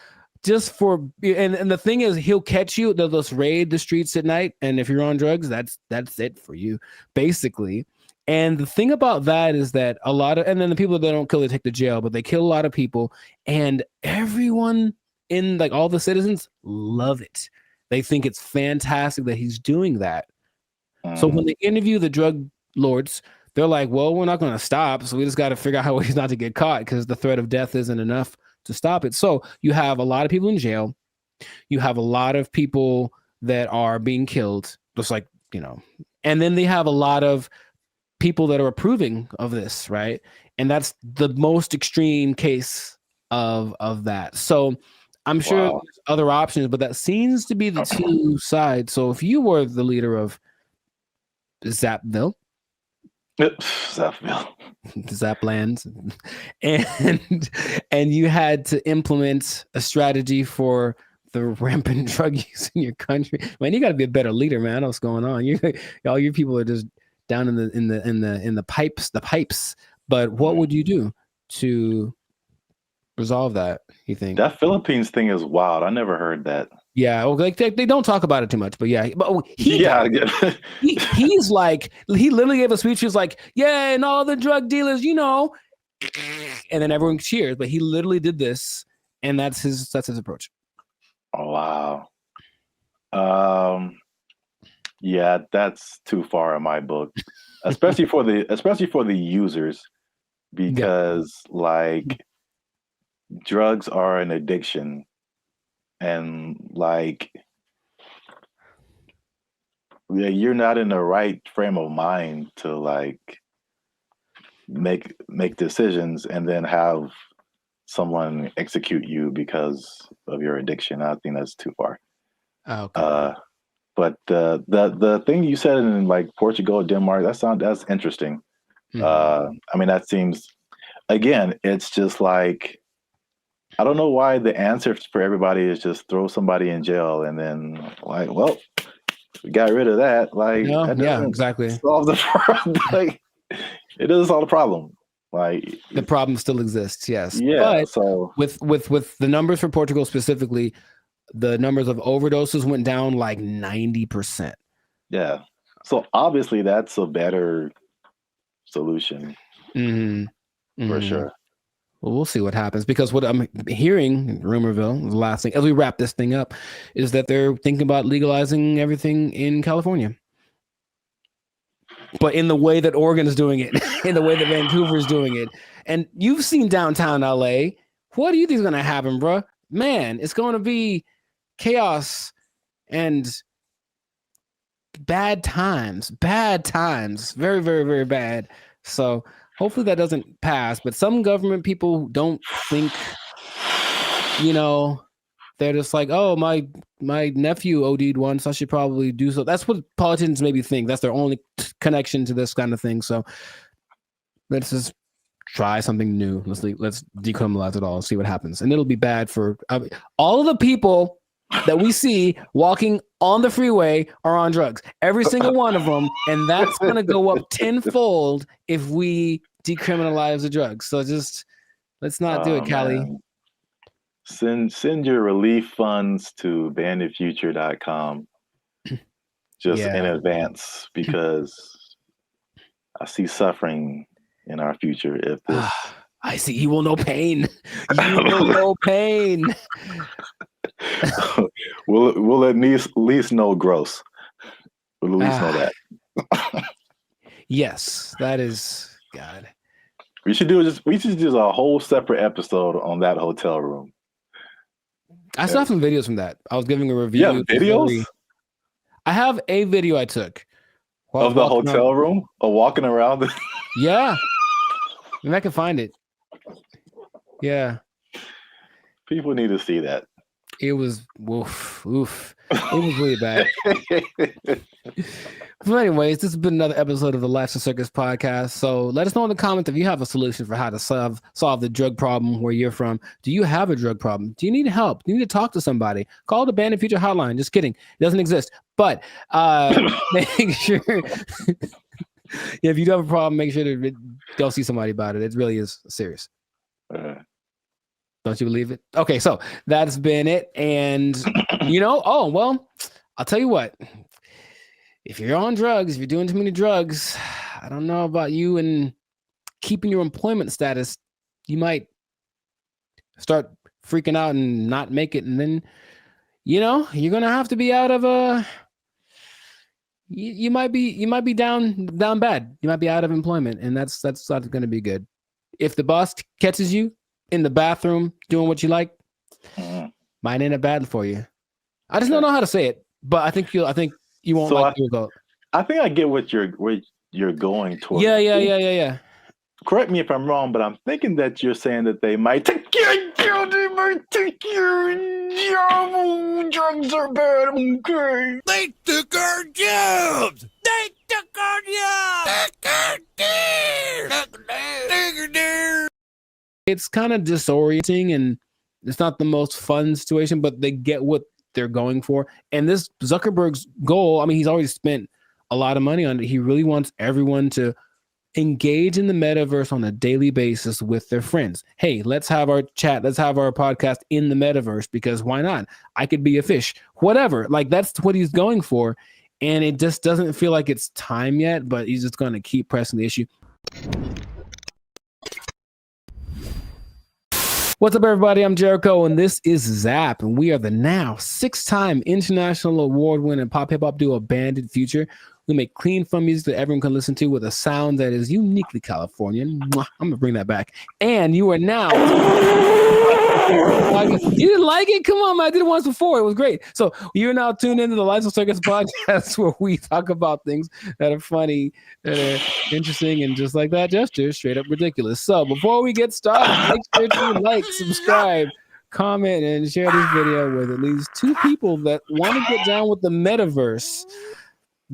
just for, and the thing is, he'll catch you. They'll just raid the streets at night. And if you're on drugs, that's it for you, basically. And the thing about that is that a lot of, and then the people that don't kill, they take to jail, but they kill a lot of people, and everyone in, like, all the citizens love it. They think it's fantastic that he's doing that. So when they interview the drug lords, they're like, well, we're not going to stop. So we just got to figure out how he's not to get caught, because the threat of death isn't enough to stop it. So you have a lot of people in jail. You have a lot of people that are being killed, just like, you know, and then they have a lot of people that are approving of this, right? And that's the most extreme case of that. So I'm sure there's other options, but that seems to be the two sides. So if you were the leader of Zapville, Zapland, and you had to implement a strategy for the rampant drug use in your country, man, you got to be a better leader, man. I know what's going on. All your people are just down in the pipes. But what would you do to resolve that, you think?
That Philippines thing is wild. I never heard that.
Yeah, well, like they don't talk about it too much, but yeah, but he's like, he literally gave a speech. He was like, yeah, and all the drug dealers, you know, and then everyone cheers. But he literally did this, and that's his approach.
Oh wow. Yeah, that's too far in my book, especially for the users, because like drugs are an addiction, and like you're not in the right frame of mind to like make decisions and then have someone execute you because of your addiction. I think that's too far.
Okay.
But the thing you said in like Portugal, Denmark, that's interesting. I mean, that seems, again, it's just like, I don't know why the answer for everybody is just throw somebody in jail and then like, well, we got rid of that. Like,
yeah, exactly.
Solve the problem. Like, it doesn't solve the problem. Like,
the problem still exists. Yes.
Yeah.
But
so
with the numbers for Portugal specifically, the numbers of overdoses went down like 90%.
Yeah. So obviously that's a better solution. For sure.
Well, we'll see what happens, because what I'm hearing in Rumorville, the last thing, as we wrap this thing up, is that they're thinking about legalizing everything in California. But in the way that Oregon is doing it, in the way that Vancouver is doing it. And you've seen downtown LA. What do you think is going to happen, bro? Man, it's going to be chaos and bad times, very, very, very bad. So hopefully that doesn't pass. But some government people don't think, you know, they're just like, oh, my nephew OD'd once, I should probably do so. That's what politicians maybe think. That's their only connection to this kind of thing. So let's just try something new. Let's decriminalize it all and see what happens. And it'll be bad for all of the people that we see walking on the freeway are on drugs. Every single one of them. And that's going to go up tenfold if we decriminalize the drugs. So just let's not do it, Callie.
Man. Send your relief funds to banditfuture.com just in advance, because I see suffering in our future if this.
I see. You will know pain. You will know pain.
we'll at least know gross. We'll at least know that.
Yes, that is God.
We should do a whole separate episode on that hotel room.
I saw some videos from that. I was giving a review.
Yeah, videos?
I have a video I took
of the hotel room or walking around.
Yeah. Maybe I can find it. Yeah.
People need to see that.
It was oof. It was really bad. But anyways, this has been another episode of the Life's a Circus podcast. So let us know in the comments if you have a solution for how to solve the drug problem where you're from. Do you have a drug problem? Do you need help? Do you need to talk to somebody? Call the Bandit Future hotline. Just kidding. It doesn't exist. But make sure if you do have a problem, make sure to go see somebody about it. It really is serious. Don't you believe it? Okay, so that's been it. And I'll tell you what. If you're on drugs, if you're doing too many drugs, I don't know about you and keeping your employment status, you might start freaking out and not make it. And then, you're going to have to be out of you might be down bad. You might be out of employment, and that's not going to be good. If the boss catches you in the bathroom doing what you like, might end up bad for you. I just don't know how to say it, but I think you won't like the result.
I think I get what you're going towards.
Yeah.
Correct me if I'm wrong, but I'm thinking that you're saying that they might take your job. Drugs are bad. Okay.
They took our jobs. They took our jobs.
It's kind of disorienting, and it's not the most fun situation, but they get what they're going for. And this Zuckerberg's goal, I mean, he's already spent a lot of money on it. He really wants everyone to engage in the metaverse on a daily basis with their friends. Hey, let's have our chat. Let's have our podcast in the metaverse, because why not? I could be a fish, whatever. Like, that's what he's going for. And it just doesn't feel like it's time yet, but he's just going to keep pressing the issue. What's up, everybody? I'm Jericho, and this is Zap, and we are the now 6-time international award-winning pop hip-hop duo Bandit Future. We make clean, fun music that everyone can listen to with a sound that is uniquely Californian. Mwah, I'm going to bring that back. And you are now... You didn't like it? Come on, man. I did it once before. It was great. So you're now tuned into the Lights of Circus podcast, where we talk about things that are funny, that are interesting, and just like that gesture, straight up ridiculous. So before we get started, make sure to like, subscribe, comment, and share this video with at least 2 people that want to get down with the metaverse.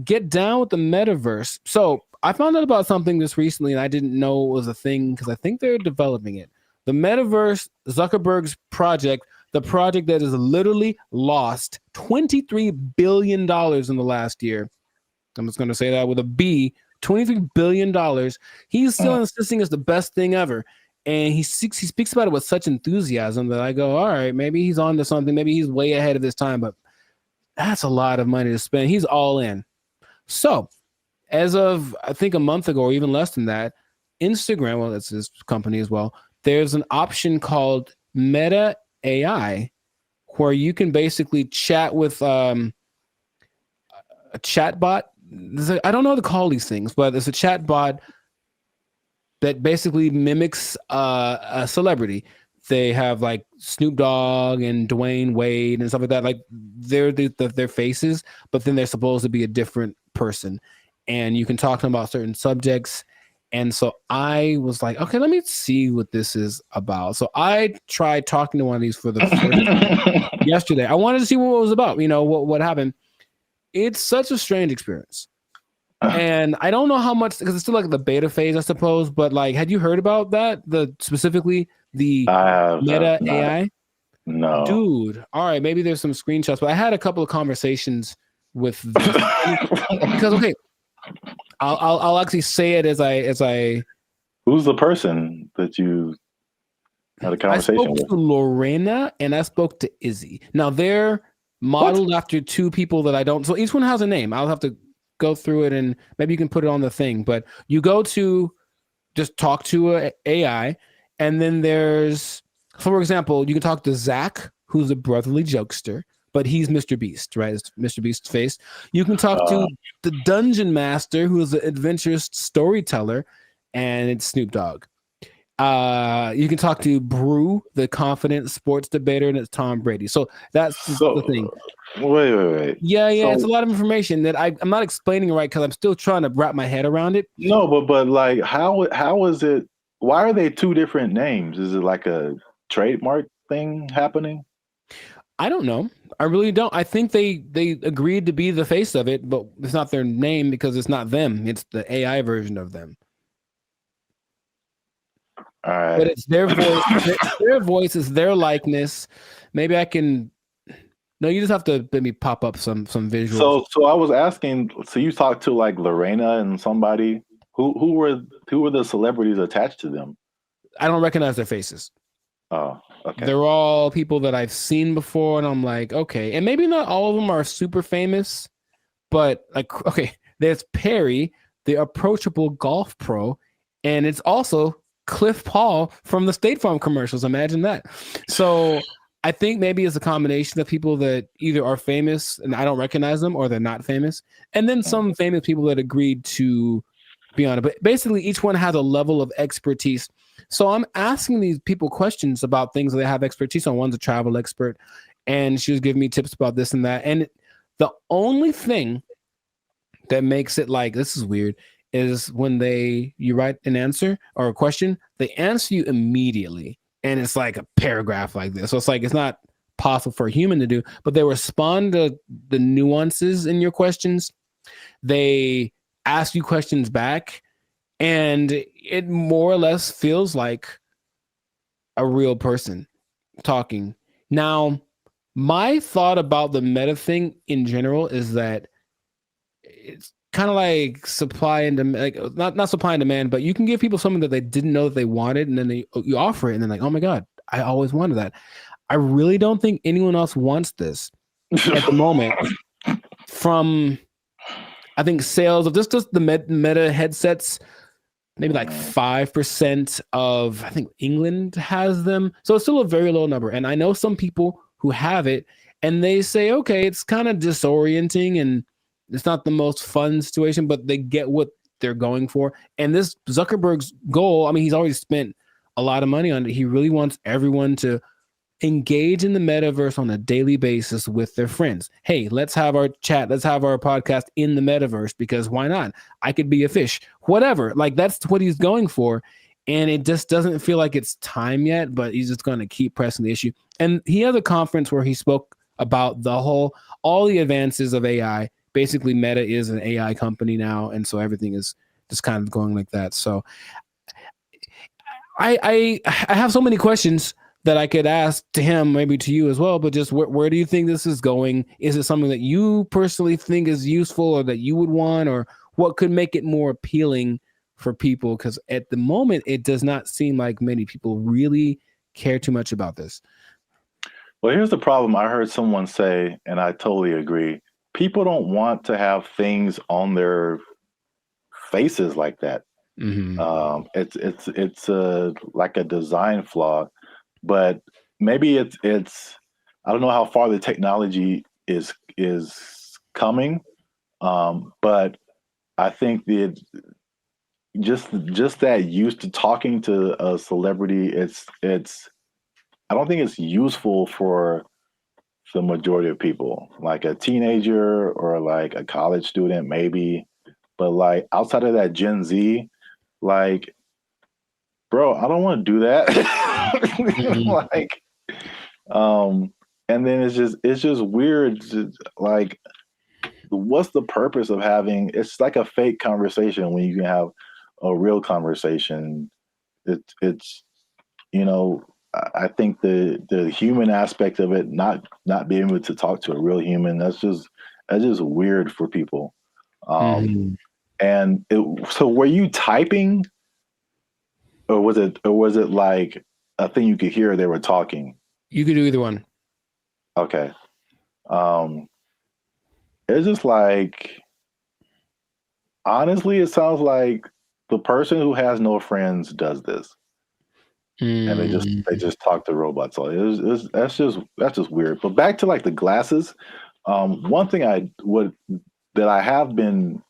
Get down with the metaverse. So I found out about something this recently, and I didn't know it was a thing because I think they're developing it. The metaverse, Zuckerberg's project, the project that has literally lost $23 billion in the last year. I'm just going to say that with a B, $23 billion. He's still insisting it's the best thing ever. And he speaks about it with such enthusiasm that I go, all right, maybe he's on to something. Maybe he's way ahead of his time, but that's a lot of money to spend. He's all in. So as of, I think, a month ago, or even less than that, Instagram, well, that's his company as well, there's an option called Meta AI, where you can basically chat with a chatbot. I don't know how to call these things, but it's a chatbot that basically mimics a celebrity. They have like Snoop Dogg and Dwayne Wade and stuff like that. Like they're their faces, but then they're supposed to be a different person. And you can talk to them about certain subjects. And so I was like, okay, let me see what this is about. So I tried talking to one of these for the first time yesterday. I wanted to see what it was about, what happened. It's such a strange experience. And I don't know how much, because it's still like the beta phase, I suppose. But like, had you heard about that? Specifically the Meta AI?
No.
Dude. All right, maybe there's some screenshots, but I had a couple of conversations with this. Because okay, I'll actually say it as I.
Who's the person that you had a conversation
with? I spoke to Lorena and I spoke to Izzy. Now they're modeled after two people that I don't. So each one has a name. I'll have to go through it and maybe you can put it on the thing. But you go to just talk to a AI, and then there's, for example, you can talk to Zach, who's a brotherly jokester, but he's Mr. Beast, right? It's Mr. Beast's face. You can talk to the Dungeon Master, who is an adventurous storyteller, and it's Snoop Dogg. You can talk to Brew, the confident sports debater, and it's Tom Brady. So that's the thing.
Wait.
Yeah, it's a lot of information that I'm not explaining right because I'm still trying to wrap my head around it.
No, but like, how is it? Why are they two different names? Is it like a trademark thing happening?
I don't know. I really don't. I think they agreed to be the face of it, but it's not their name because it's not them. It's the AI version of them.
All right.
But it's their voice. Their voice is their likeness. Maybe I can. No, you just have to let me pop up some visuals.
So I was asking. So you talked to like Lorena and somebody. Who were the celebrities attached to them?
I don't recognize their faces.
Oh, okay.
They're all people that I've seen before, and I'm like, okay. And maybe not all of them are super famous, but like, okay, there's Perry, the approachable golf pro, and it's also Cliff Paul from the State Farm commercials. Imagine that. So I think maybe it's a combination of people that either are famous and I don't recognize them, or they're not famous, and then some famous people that agreed to be on it. But basically, each one has a level of expertise. So I'm asking these people questions about things that they have expertise on. One's a travel expert, and she was giving me tips about this and that. And the only thing that makes it like, this is weird, is when you write an answer or a question, they answer you immediately. And it's like a paragraph like this. So it's like, it's not possible for a human to do, but they respond to the nuances in your questions. They ask you questions back, and it more or less feels like a real person talking. Now, my thought about the meta thing in general is that it's kind of like supply and demand, like not supply and demand, but you can give people something that they didn't know that they wanted, and then you offer it, and then like, oh my God, I always wanted that. I really don't think anyone else wants this at the moment. From, I think, sales of just the meta headsets, maybe like 5% of, I think, England has them. So it's still a very low number. And I know some people who have it, and they say, okay, it's kind of disorienting and it's not the most fun situation, but they get what they're going for. And this Zuckerberg's goal, I mean, he's already spent a lot of money on it. He really wants everyone to engage in the metaverse on a daily basis with their friends. Hey, let's have our chat. Let's have our podcast in the metaverse, because why not? I could be a fish, whatever. Like, that's what he's going for. And it just doesn't feel like it's time yet, but he's just going to keep pressing the issue. And he had a conference where he spoke about all the advances of AI. Basically, Meta is an AI company now. And so everything is just kind of going like that. So I have so many questions that I could ask to him, maybe to you as well, but just where do you think this is going? Is it something that you personally think is useful or that you would want, or what could make it more appealing for people? Because at the moment, it does not seem like many people really care too much about this.
Well, here's the problem. I heard someone say, and I totally agree, people don't want to have things on their faces like that.
Mm-hmm.
It's like a design flaw. But maybe it's I don't know how far the technology is coming, but I think just that used to talking to a celebrity, it's I don't think it's useful for the majority of people, like a teenager or like a college student maybe, but like outside of that Gen Z, like, bro, I don't want to do that. Like, and then it's just weird. Like, what's the purpose of having? It's like a fake conversation when you can have a real conversation. It's I think the human aspect of it, not being able to talk to a real human, that's just weird for people. And so were you typing, or was it like a thing you could hear they were talking?
You could do either one.
Okay. It's just like, honestly, it sounds like the person who has no friends does this. And they just talk to robots. So that's just weird. But back to like the glasses, one thing that I have been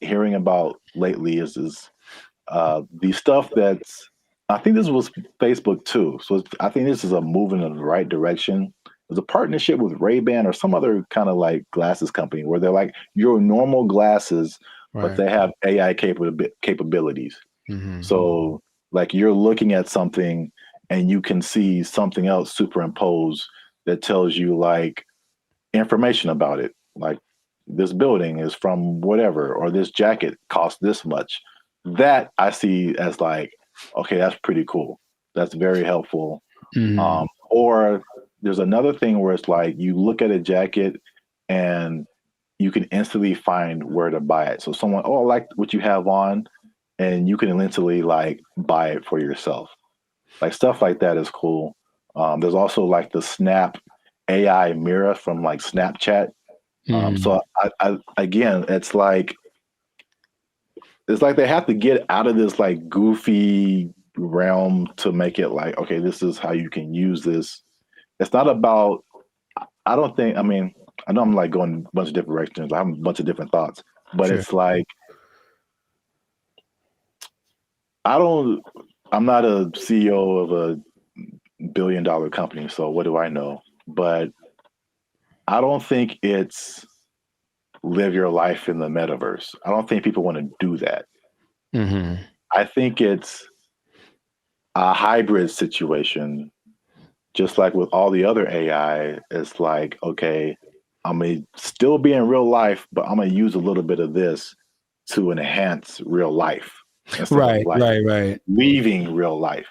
hearing about lately is the stuff that's, I think this was Facebook too. So I think this is a moving in the right direction. There's a partnership with Ray-Ban or some other kind of like glasses company where they're like your normal glasses, but they have AI capabilities. So like you're looking at something and you can see something else superimposed that tells you like information about it. Like this building is from whatever, or this jacket costs this much. That I see as like, okay, that's pretty cool. That's very helpful. Or there's another thing where it's like you look at a jacket and you can instantly find where to buy it. So someone, I like what you have on, and you can instantly like buy it for yourself. Like stuff like that is cool. There's also like the Snap AI mirror from like Snapchat. So I again, it's like they have to get out of this like goofy realm to make it like, okay, this is how you can use this. It's not about, I know I'm like going a bunch of different directions. I have a bunch of different thoughts, but it's like, I'm not a CEO of a $1 billion company, so what do I know? But I don't think it's live your life in the metaverse. I don't think people want to do that. I think it's a hybrid situation, just like with all the other AI. It's like, okay, I'm going to still be in real life, but I'm going to use a little bit of this to enhance real life. Right. Leaving real life.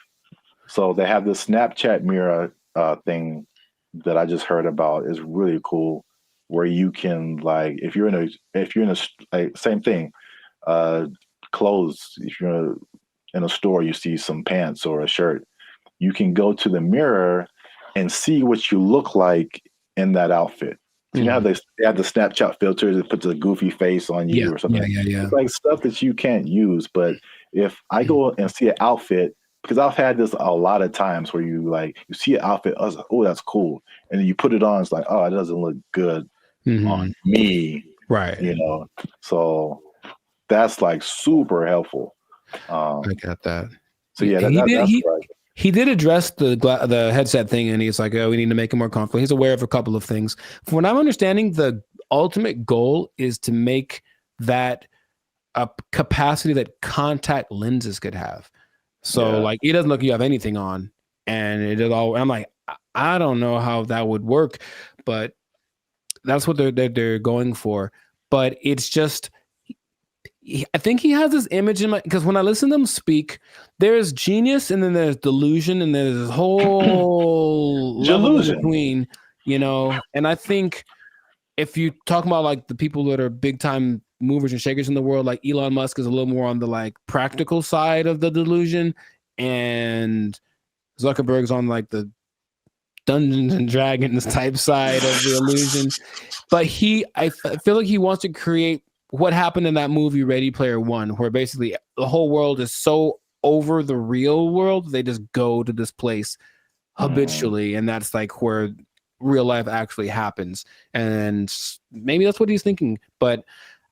So they have this Snapchat mirror thing that I just heard about is really cool, where you can like, if you're in a like, same thing, clothes. If you're in a store, you see some pants or a shirt, you can go to the mirror and see what you look like in that outfit. You know how they have the Snapchat filters that puts a goofy face on you or something. It's like stuff that you can't use. But if I go and see an outfit, because I've had this a lot of times where you see an outfit, I was like, oh, that's cool. And then you put it on, it's like, oh, it doesn't look good on me. Right. So that's like super helpful.
I got that.
So yeah,
he did address the headset thing, and he's like, oh, we need to make it more comfortable. He's aware of a couple of things. From what I'm understanding, the ultimate goal is to make that a capacity that contact lenses could have. So like, it doesn't look like you have anything on, and it is all. I'm like, I don't know how that would work, but that's what they're going for. But it's just, I think he has this image in my, because when I listen to him speak, there's genius and then there's delusion and there's this whole level in between, and I think if you talk about like the people that are big time movers and shakers in the world, like Elon Musk is a little more on the like practical side of the delusion, and Zuckerberg's on like the Dungeons and Dragons type side of the illusion. But I feel like he wants to create what happened in that movie Ready Player One, where basically the whole world is so over the real world, they just go to this place habitually, and that's like where real life actually happens. And maybe that's what he's thinking, but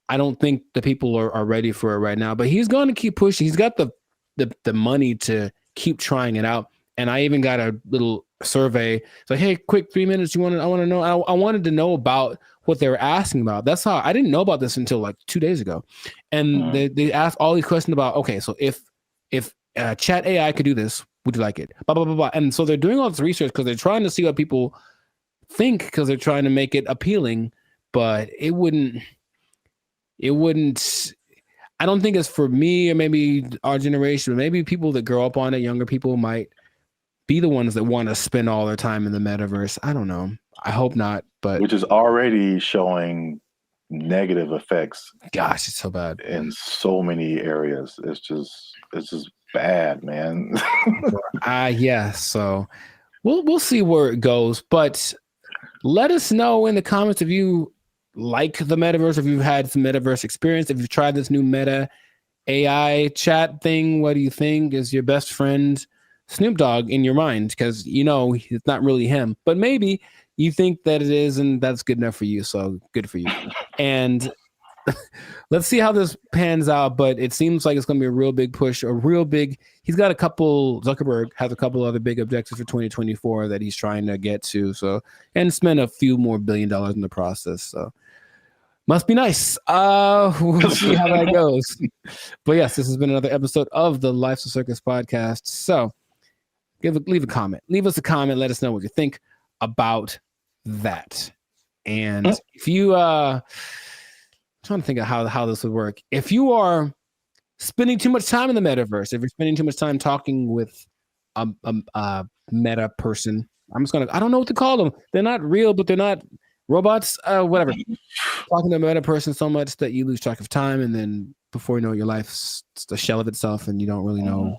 I don't think the people are ready for it right now. But he's going to keep pushing. He's got the money to keep trying it out. And I even got a little survey. It's like, hey, quick 3 minutes. I want to know. I wanted to know about what they were asking about. That's how I didn't know about this until like 2 days ago. And they asked all these questions about, okay, so if chat AI could do this, would you like it? Blah, blah, blah, blah. And so they're doing all this research because they're trying to see what people think, because they're trying to make it appealing, but it wouldn't, I don't think it's for me or maybe our generation, but maybe people that grow up on it, younger people might be the ones that want to spend all their time in the metaverse. I don't know. I hope not, but
which is already showing negative effects.
Gosh, it's so bad
in so many areas. It's just bad, man.
Yeah. So we'll see where it goes, but let us know in the comments if you like the metaverse, if you've had some metaverse experience, if you've tried this new Meta AI chat thing. What do you think? Is your best friend Snoop Dogg in your mind? Because it's not really him, but maybe you think that it is, and that's good enough for you. So good for you. And let's see how this pans out. But it seems like it's going to be a real big push, he's got Zuckerberg has a couple other big objectives for 2024 that he's trying to get to. So, and spend a few more $1 billion in the process. So must be nice. We'll see how that goes. But yes, this has been another episode of the Life's a Circus podcast. So leave a comment. Leave us a comment. Let us know what you think about that. And if you trying to think of how this would work. If you are spending too much time in the metaverse, if you're spending too much time talking with a meta person, I don't know what to call them. They're not real, but they're not robots, whatever. Talking to a meta person so much that you lose track of time, and then before you know it, your life's a shell of itself, and you don't really know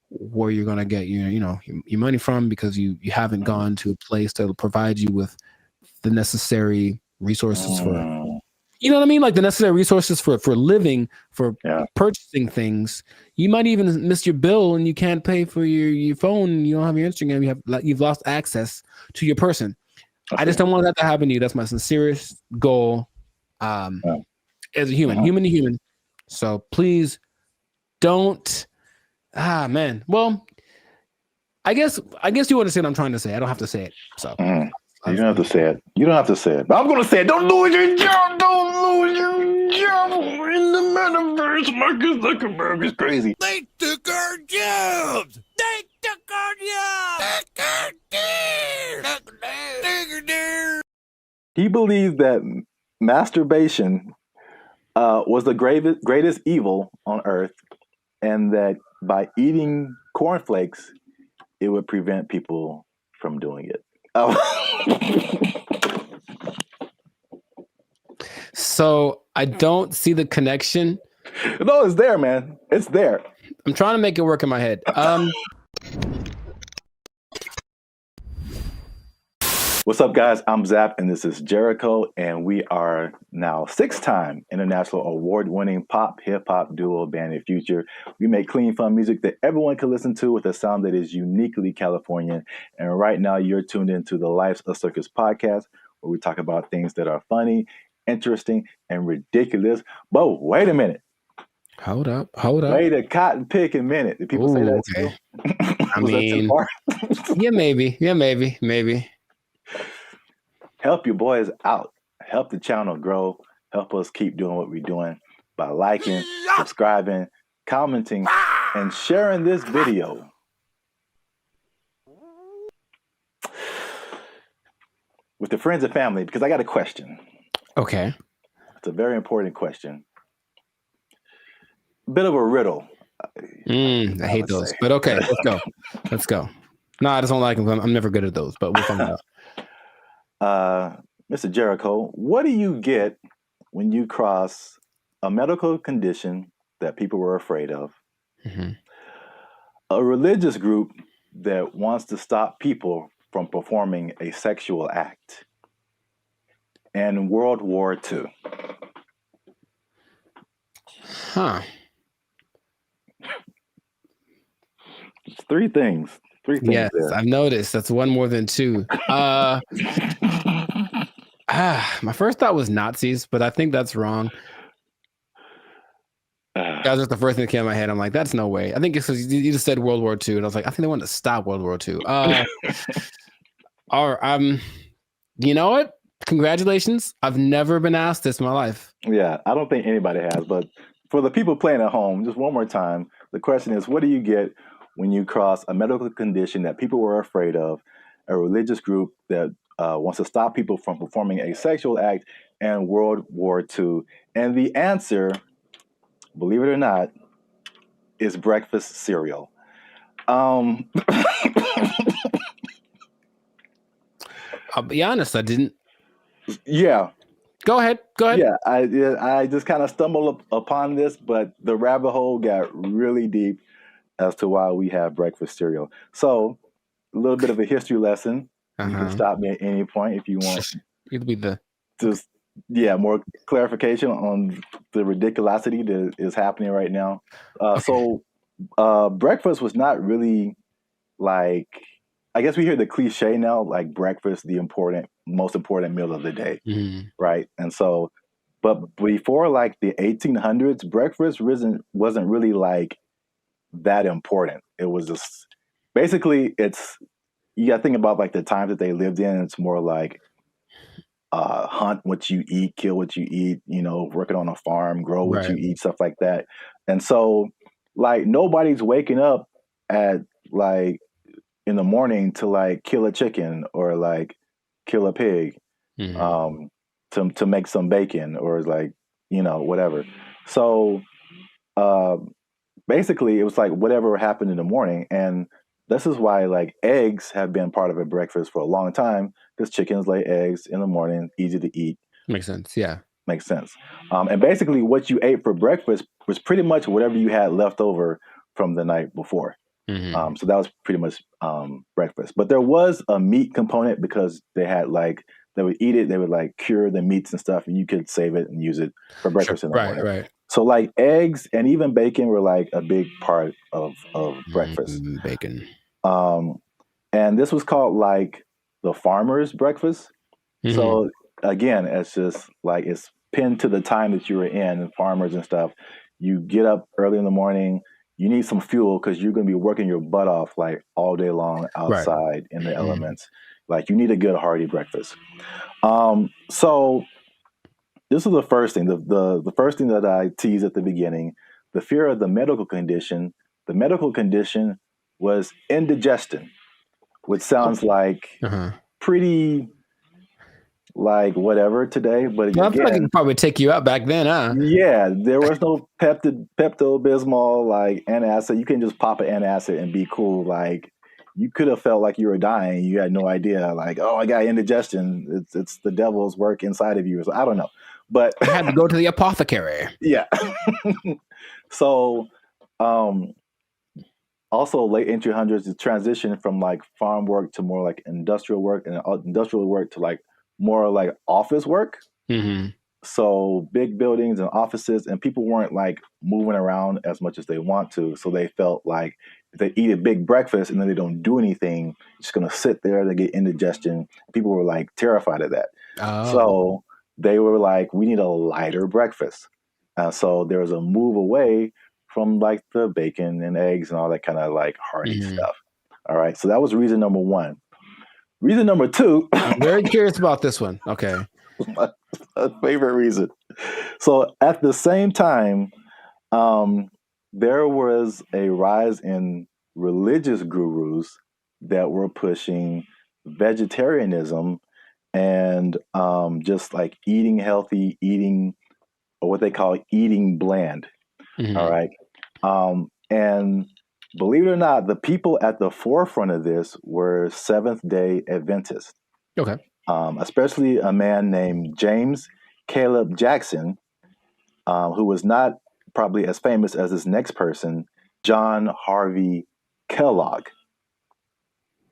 where you're gonna get your money from, because you haven't gone to a place that will provide you with the necessary resources for, you know what I mean? Like the necessary resources for living, for purchasing things. You might even miss your bill and you can't pay for your phone. You don't have your Instagram. You've lost access to your person. I just don't want that to happen to you. That's my sincerest goal as a human, human to human. So please don't. Man. Well, I guess you understand what I'm trying to say. I don't have to say it. So
you don't have to say it. You don't have to say it. But I'm going to say it. Don't lose your job. Don't lose your job in the metaverse. Marcus Zuckerberg is crazy.
They took our jobs. They took our jobs.
He believes that masturbation was the greatest evil on earth, and that by eating cornflakes, it would prevent people from doing it.
So I don't see the connection.
No, it's there, man. It's there.
I'm trying to make it work in my head.
What's up, guys? I'm Zap, and this is Jericho, and we are now 6-time international award-winning pop hip-hop duo Band of Future. We make clean, fun music that everyone can listen to with a sound that is uniquely Californian. And right now, you're tuned into the Life's a Circus podcast, where we talk about things that are funny, interesting, and ridiculous. But wait a minute.
Hold up.
Wait a cotton picking minute. Did people say that too?
I mean, yeah, maybe.
Help your boys out. Help the channel grow. Help us keep doing what we're doing by liking, subscribing, commenting, and sharing this video. With the friends and family, because I got a question.
Okay.
It's a very important question. A bit of a riddle.
I hate those, but okay, let's go. No, I just don't like them. I'm never good at those, but we'll find out.
Mr. Jericho, what do you get when you cross a medical condition that people were afraid of, a religious group that wants to stop people from performing a sexual act, and World War II?
Huh.
It's three things.
Yes, there. I've noticed. That's one more than two. My first thought was Nazis, but I think that's wrong. That was just the first thing that came in my head. I'm like, that's no way. I think it's because you just said World War II, and I was like, I think they wanted to stop World War II. You know what? Congratulations. I've never been asked this in my life.
Yeah, I don't think anybody has. But for the people playing at home, just one more time, the question is, what do you get when you cross a medical condition that people were afraid of, a religious group that wants to stop people from performing a sexual act, and World War II? And the answer, believe it or not, is breakfast cereal.
I'll be honest, I didn't.
Yeah.
Go ahead.
Yeah, I just kind of stumbled upon this, but the rabbit hole got really deep as to why we have breakfast cereal. So, a little bit of a history lesson. You can stop me at any point if you want.
It'll be
more clarification on the ridiculosity that is happening right now. So, breakfast was not really like, I guess we hear the cliche now, like breakfast, the most important meal of the day, right? And so, but before like the 1800s, breakfast wasn't really like that important. It was just basically you got to think about like the times that they lived in. It's more like hunt what you eat, kill what you eat, working on a farm, grow what you eat, stuff like that. And so like nobody's waking up at like in the morning to like kill a chicken or like kill a pig to make some bacon or like, whatever. So basically it was like whatever happened in the morning. And this is why like eggs have been part of a breakfast for a long time, because chickens lay eggs in the morning, easy to eat.
Makes sense. Yeah.
Makes sense. And basically what you ate for breakfast was pretty much whatever you had left over from the night before. So that was pretty much breakfast. But there was a meat component because they would eat it, they would like cure the meats and stuff, and you could save it and use it for breakfast in the morning.
Right.
So like eggs and even bacon were like a big part of breakfast.
Bacon.
And this was called like the farmer's breakfast. So again, it's just like it's pinned to the time that you were in, and farmers and stuff. You get up early in the morning. You need some fuel because you're going to be working your butt off like all day long outside in the elements. Like you need a good hearty breakfast. So this is the first thing. The first thing that I teased at the beginning, the fear of the medical condition. The medical condition was indigestion, which sounds like pretty like whatever today, but again,
I feel like it could probably take you out back then, huh?
Yeah, there was no Pepto-Bismol, like antacid. You can just pop an antacid and be cool. Like you could have felt like you were dying. You had no idea. Like, oh, I got indigestion. It's the devil's work inside of you. So I don't know, but
I had to go to the apothecary.
Yeah. So, also late 1800s, the transition from like farm work to more like industrial work, and industrial work to like more like office work. So big buildings and offices, and people weren't like moving around as much as they want to. So they felt like if they eat a big breakfast and then they don't do anything, just going to sit there, they get indigestion. People were like terrified of that. So they were like, we need a lighter breakfast. So there was a move away from like the bacon and eggs and all that kind of like hearty stuff. All right. So that was reason number one. Reason number two.
I'm very curious about this one. Okay.
My favorite reason. So at the same time, there was a rise in religious gurus that were pushing vegetarianism and just like eating healthy, eating or what they call eating bland. All right. And believe it or not, the people at the forefront of this were Seventh-day Adventists.
Okay.
Especially a man named James Caleb Jackson, who was not probably as famous as this next person, John Harvey Kellogg,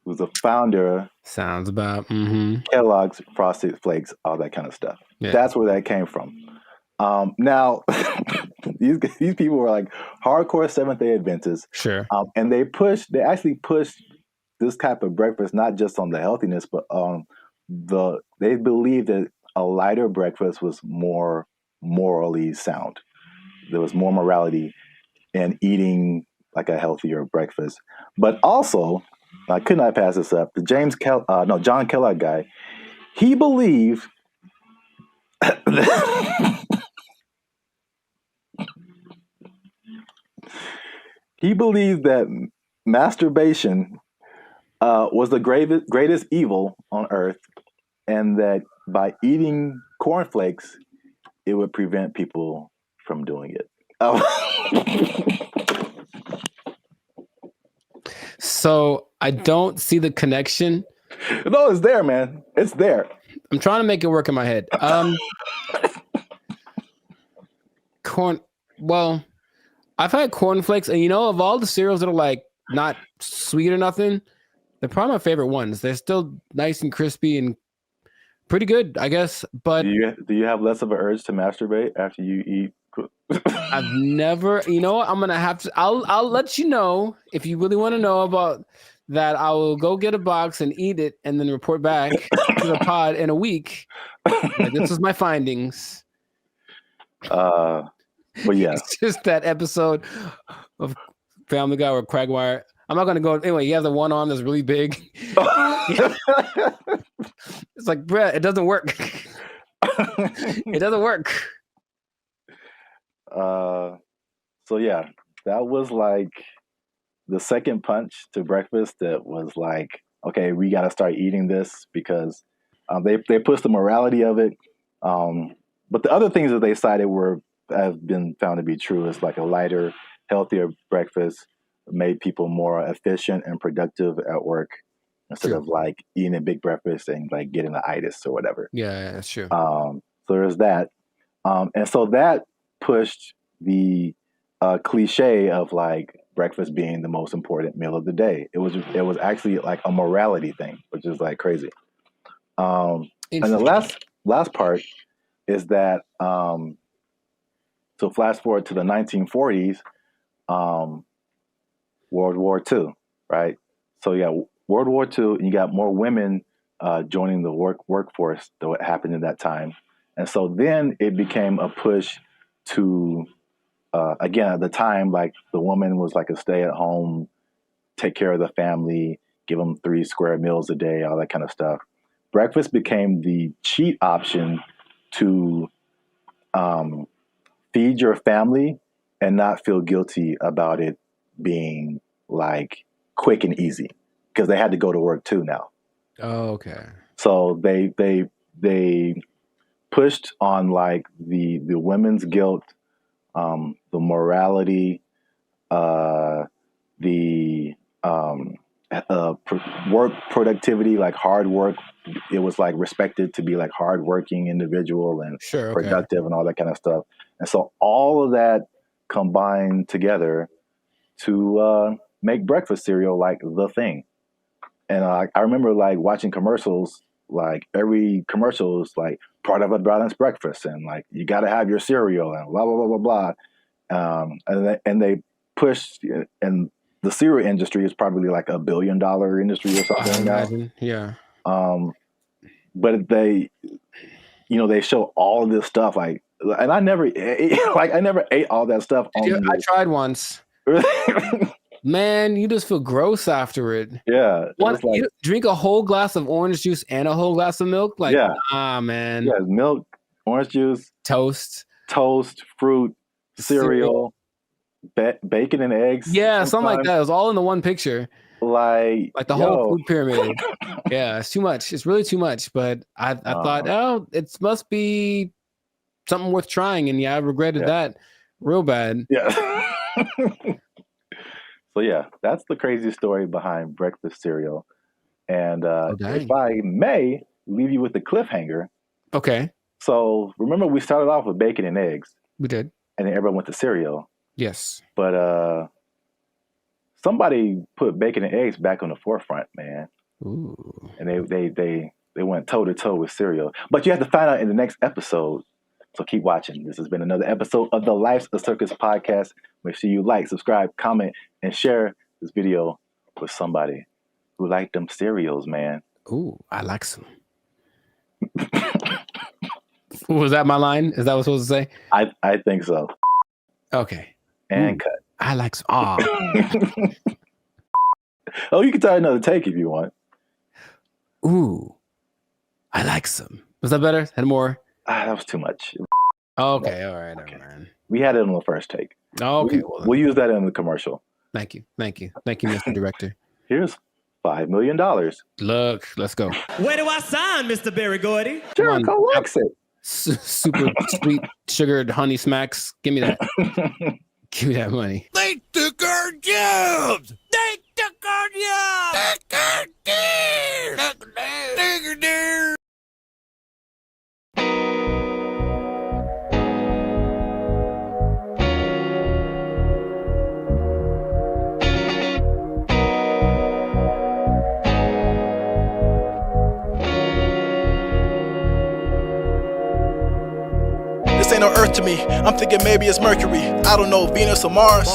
who's the founder.
Sounds about
Kellogg's Frosted Flakes, all that kind of stuff. Yeah. That's where that came from. Now, these people were like hardcore Seventh-day Adventists.
Sure.
And they actually pushed this type of breakfast, not just on the healthiness, but they believed that a lighter breakfast was more morally sound. there was more morality in eating like a healthier breakfast. But also, I could not pass this up. The John Kellogg guy, he believed that masturbation was the greatest evil on earth, and that by eating cornflakes, it would prevent people from doing it.
So I don't see the connection.
No, it's there, man. It's there.
I'm trying to make it work in my head. Well, I've had cornflakes, and of all the cereals that are like not sweet or nothing, they're probably my favorite ones. They're still nice and crispy and pretty good, I guess. But
do you have less of an urge to masturbate after you eat?
I've never. You know what? I'm gonna have to. I'll let you know if you really want to know about that. I will go get a box and eat it, and then report back to the pod in a week. Like, this is my findings.
But yeah,
it's just that episode of Family Guy or Quagmire. I'm not gonna go anyway. You have the one arm that's really big. It's like, bruh, it doesn't work. It doesn't work.
So yeah, that was like the second punch to breakfast. That was like, okay, we got to start eating this because they pushed the morality of it. But the other things that they cited have been found to be true. It's like a lighter, healthier breakfast made people more efficient and productive at work instead of like eating a big breakfast and like getting an itis or whatever.
Yeah, that's true.
So there's that. And so that pushed the cliche of like breakfast being the most important meal of the day. It was actually like a morality thing, which is like crazy. And the last part is that so flash forward to the 1940s, World War II, right? So yeah, World War II, and you got more women joining the workforce than what happened in that time. And so then it became a push to, again, at the time, like the woman was like a stay-at-home, take care of the family, give them 3 square meals a day, all that kind of stuff. Breakfast became the cheat option to feed your family and not feel guilty about it being like quick and easy, because they had to go to work too now.
Oh, okay.
So they pushed on like the women's guilt, the morality, the work productivity, like hard work. It was like respected to be like hardworking individual and productive and all that kind of stuff. And so all of that combined together to make breakfast cereal like the thing. And I remember like watching commercials, like every commercial is like part of a balanced breakfast, and like you got to have your cereal and blah blah blah blah blah. And they pushed, and the cereal industry is probably like $1 billion industry or something now.
Yeah.
But they show all of this stuff like, and I never ate all that stuff.
I tried once. Man, you just feel gross after it.
Yeah.
You drink a whole glass of orange juice and a whole glass of milk? Like, man.
Yeah, milk, orange juice,
toast,
fruit, cereal, bacon and eggs.
Yeah, something like that. It was all in the one picture.
Like
the whole food pyramid. Yeah, it's too much. It's really too much. But I thought, it must be something worth trying. And yeah, I regretted that real bad.
Yeah. So yeah, that's the crazy story behind breakfast cereal. And if I may leave you with the cliffhanger.
Okay.
So remember, we started off with bacon and eggs.
We did.
And then everyone went to cereal.
Yes.
But somebody put bacon and eggs back on the forefront, man.
Ooh. And
they went toe to toe with cereal. But you have to find out in the next episode. So keep watching. This has been another episode of the Life's a Circus podcast. Make sure you like, subscribe, comment, and share this video with somebody who liked them cereals, man.
Ooh, I like some. Was that my line? Is that what I was supposed to say?
I think so.
Okay.
And
Ooh,
cut.
I like
Oh, you can try another take if you want.
Ooh, I like some. Was that better? Had more?
That was too much.
Okay, all right, never mind.
We had it on the first take.
Okay,
we'll use that in the commercial.
Thank you, Mr. Director.
Here's $5 million.
Look, let's go.
Where do I sign, Mr. Barry Gordy?
Jericho likes it.
Super sweet sugared honey smacks. Give me that. Give me that money.
They took our jobs. They took our jobs. Took our deer. Took our deer.
This ain't no Earth to me. I'm thinking maybe it's Mercury. I don't know, Venus or Mars.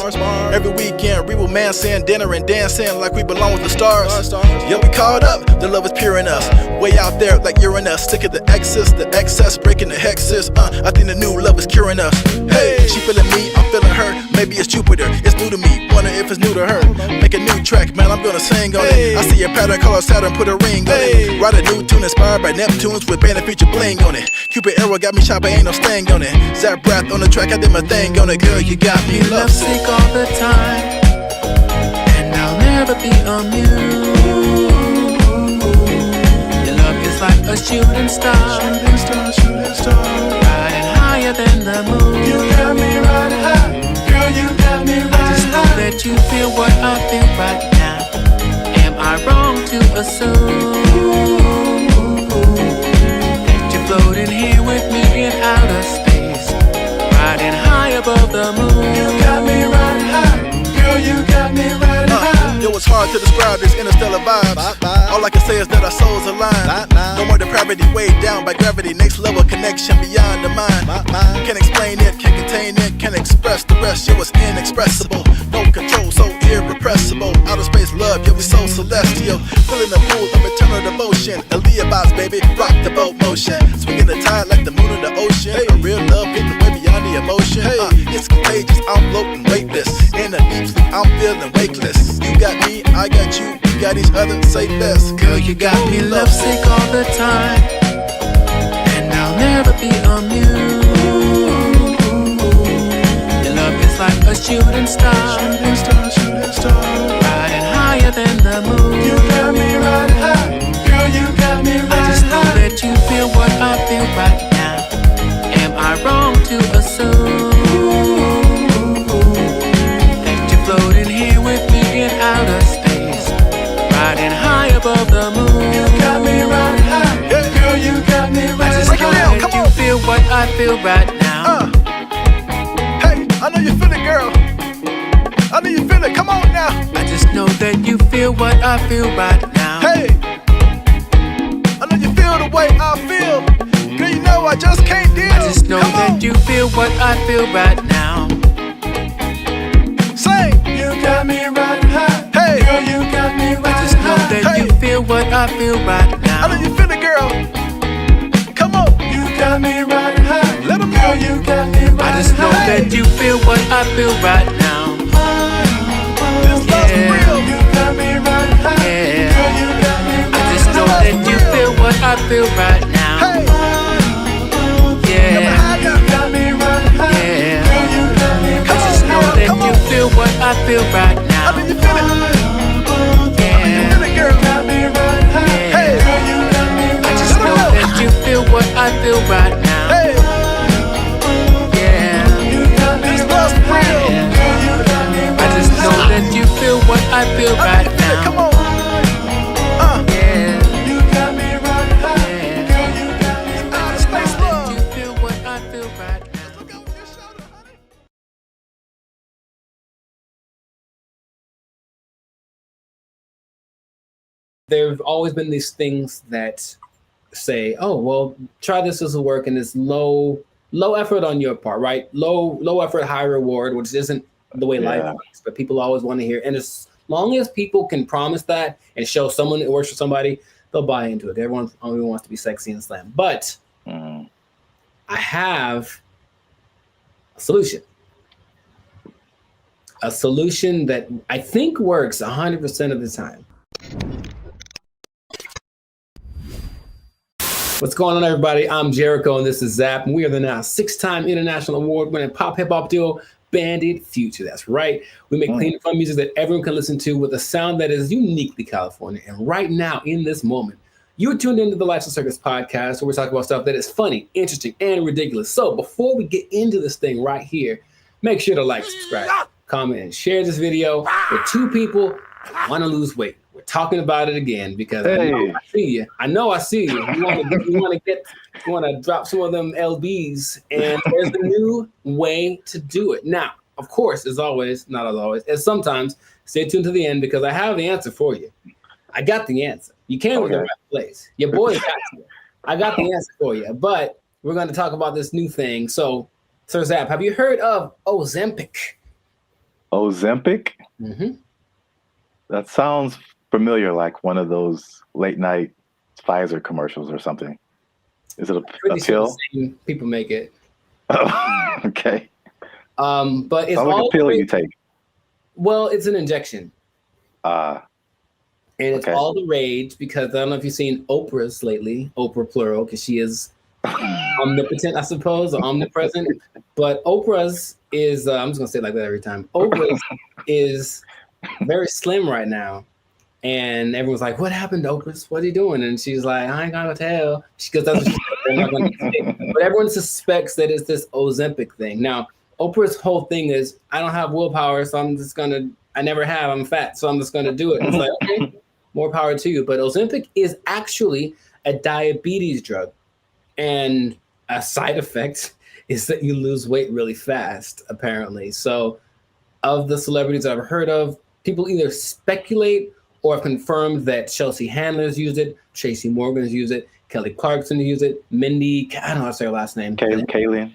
Every weekend, we will mansing, dinner and dancing like we belong with the stars. Yeah, we caught up. The love is pure in us. Way out there like Uranus. Sick of the excess, breaking the hexes. I think the new love is curing us. Hey, she feeling me, I'm feeling her. Maybe it's Jupiter. It's new to me. Wonder if it's new to her. Make a new track, man. I'm gonna sing on it. I see a pattern, color Saturn, put a ring on it. Write a new tune inspired by Neptunes with band and feature bling on it. Cupid arrow got me shot, but ain't no sting on it. Zap breath on the track, I did my thing on it. Girl, you got me lovesick
all the time, and I'll never be amused. Your love is like a shooting star, riding higher than the moon. You got me riding high, girl, you got me riding high. I just know that you feel what I feel right now. Am I wrong to assume that you're floating here with me in outer space, riding high above the moon? You got me riding high, girl, you got me riding high.
Yo, it's hard to describe this interstellar vibes. All I can say is that our souls align. No more depravity, weighed down by gravity. Next level connection beyond the mind. Can't explain it, can't contain it, can't express the rest. Yo, it's inexpressible. No control, so irrepressible. Outer space love, yo, we so celestial. Filling the pool of eternal devotion. Aaliyah vibes, baby, rock the boat motion. Swinging the tide like the moon in the ocean. A real love hitting way beyond the emotion. It's contagious, I'm floating weightless. In the deep sleep, I'm feeling wakeless. You got me, I got you, we got each other, say less.
Girl, you got me lovesick all the time, and I'll never be amused. Your love is like a shooting star, riding higher than the moon. You got me riding high, girl, you got me riding high. I just know that you feel what I feel right now. Am I wrong to assume that you're floating here with me in outer space, riding high above the moon? You got me riding high, girl, you got me riding high. I just know that you feel what I feel right now.
Hey, I know you feel it, girl. I know you feel it, come on now.
I just know that you feel what I feel right now.
Hey, I know you feel the way I feel. Girl, you know I just can't deal.
I just know that you feel what I feel right now.
Say, you got me riding high. Hey, girl, you got me riding high.
I just know that you feel what I feel right now.
I know you feel it, girl. Come on,
you got me riding high.
Let them
know you got me riding high. I just know that you feel what I feel right now.
This love's real.
You got me riding high. Yeah. Girl, you got me riding high. I just know that you feel what I feel right now.
Hey.
Yeah. You got me riding high. Yeah. Girl, you got me riding high. I just know that you feel what I feel right now.
I know you feel it.
Yeah.
You feel it, girl.
You got me riding high.
Yeah. Hey.
Girl, you got me riding high. I just know that you feel what I feel right now.
Hey.
Yeah. You got me
riding high.
Yeah. Girl, you got me riding high. I just know that you feel what I feel right now.
Come on.
Yeah. You got me riding high. Yeah. Girl, you got me riding high. I just know that you feel what I feel right now.
There have always been these things that say, "Oh, well, try this will work," and it's low effort on your part, right? Low effort, high reward, which isn't the way life works. But people always want to hear, and as long as people can promise that and show someone it works for somebody, they'll buy into it. Everyone only wants to be sexy and slam. But I have a solution. a solution that I think works 100% of the time. What's going on, everybody? I'm Jericho, and this is Zap, and we are the now 6-time international award-winning pop hip-hop duo, Banded Future. That's right. We make clean and fun music that everyone can listen to with a sound that is uniquely California. And right now, in this moment, you're tuned into the Lifestyle Circus podcast, where we're talking about stuff that is funny, interesting, and ridiculous. So before we get into this thing right here, make sure to like, subscribe, comment, and share this video with 2 people who want to lose weight. We're talking about it again because I know I see you. I know I see you. You want to drop some of them LBs, and there's a new way to do it. Now, of course, as always, not as always, as sometimes, stay tuned to the end because I have the answer for you. I got the answer. You came to the right place. Your boy got you. I got the answer for you. But we're going to talk about this new thing. So, Sir Zap, have you heard of Ozempic?
Ozempic?
Mm-hmm.
That sounds familiar, like one of those late night Pfizer commercials or something. Is it a pill?
Sure people make it.
Oh, okay.
But it's
like a pill you take.
Well, it's an injection.
And
it's all the rage because I don't know if you've seen Oprah's lately, Oprah plural, because she is omnipotent, I suppose, or omnipresent. But Oprah's is, I'm just going to say it like that every time. Oprah's is very slim right now. And everyone's like, what happened to Oprah's? What are you doing? And she's like, I ain't gonna tell. Because that's what she said. They're not gonna say. But everyone suspects that it's this Ozempic thing. Now, Oprah's whole thing is, I don't have willpower, so I never have, I'm fat, so I'm just gonna do it. It's like, okay, more power to you. But Ozempic is actually a diabetes drug. And a side effect is that you lose weight really fast, apparently. So of the celebrities I've heard of, people either speculate or have confirmed that Chelsea Handler's used it, Tracy Morgan's used it, Kelly Clarkson used it, Mindy, I don't know how to say her last name.
Kayleen.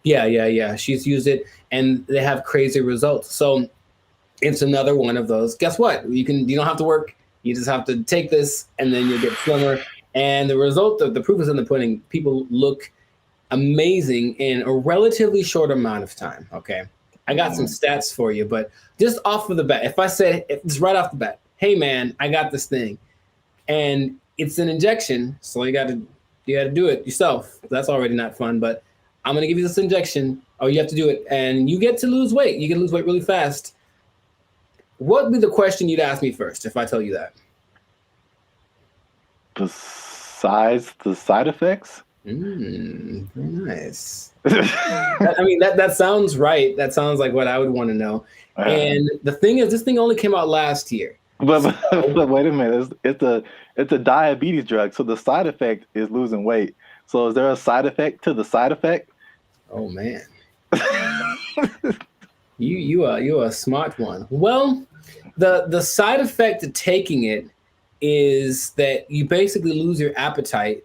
Yeah. She's used it, and they have crazy results. So it's another one of those. Guess what? You don't have to work. You just have to take this, and then you'll get slimmer. And the result of the proof is in the pudding. People look amazing in a relatively short amount of time. Okay. I got some stats for you, but just off of the bat, if I said it's right off the bat, hey man, I got this thing, and it's an injection, so you got to do it yourself. That's already not fun, but I'm gonna give you this injection. Oh, you have to do it, and you get to lose weight. You can lose weight really fast. What would be the question you'd ask me first if I tell you that?
Besides the side effects?
Very nice. That sounds right. That sounds like what I would want to know. And the thing is, this thing only came out last year.
But wait a minute, it's a diabetes drug, so the side effect is losing weight. So is there a side effect to the side effect?
Oh man, you are a smart one. Well, the side effect of taking it is that you basically lose your appetite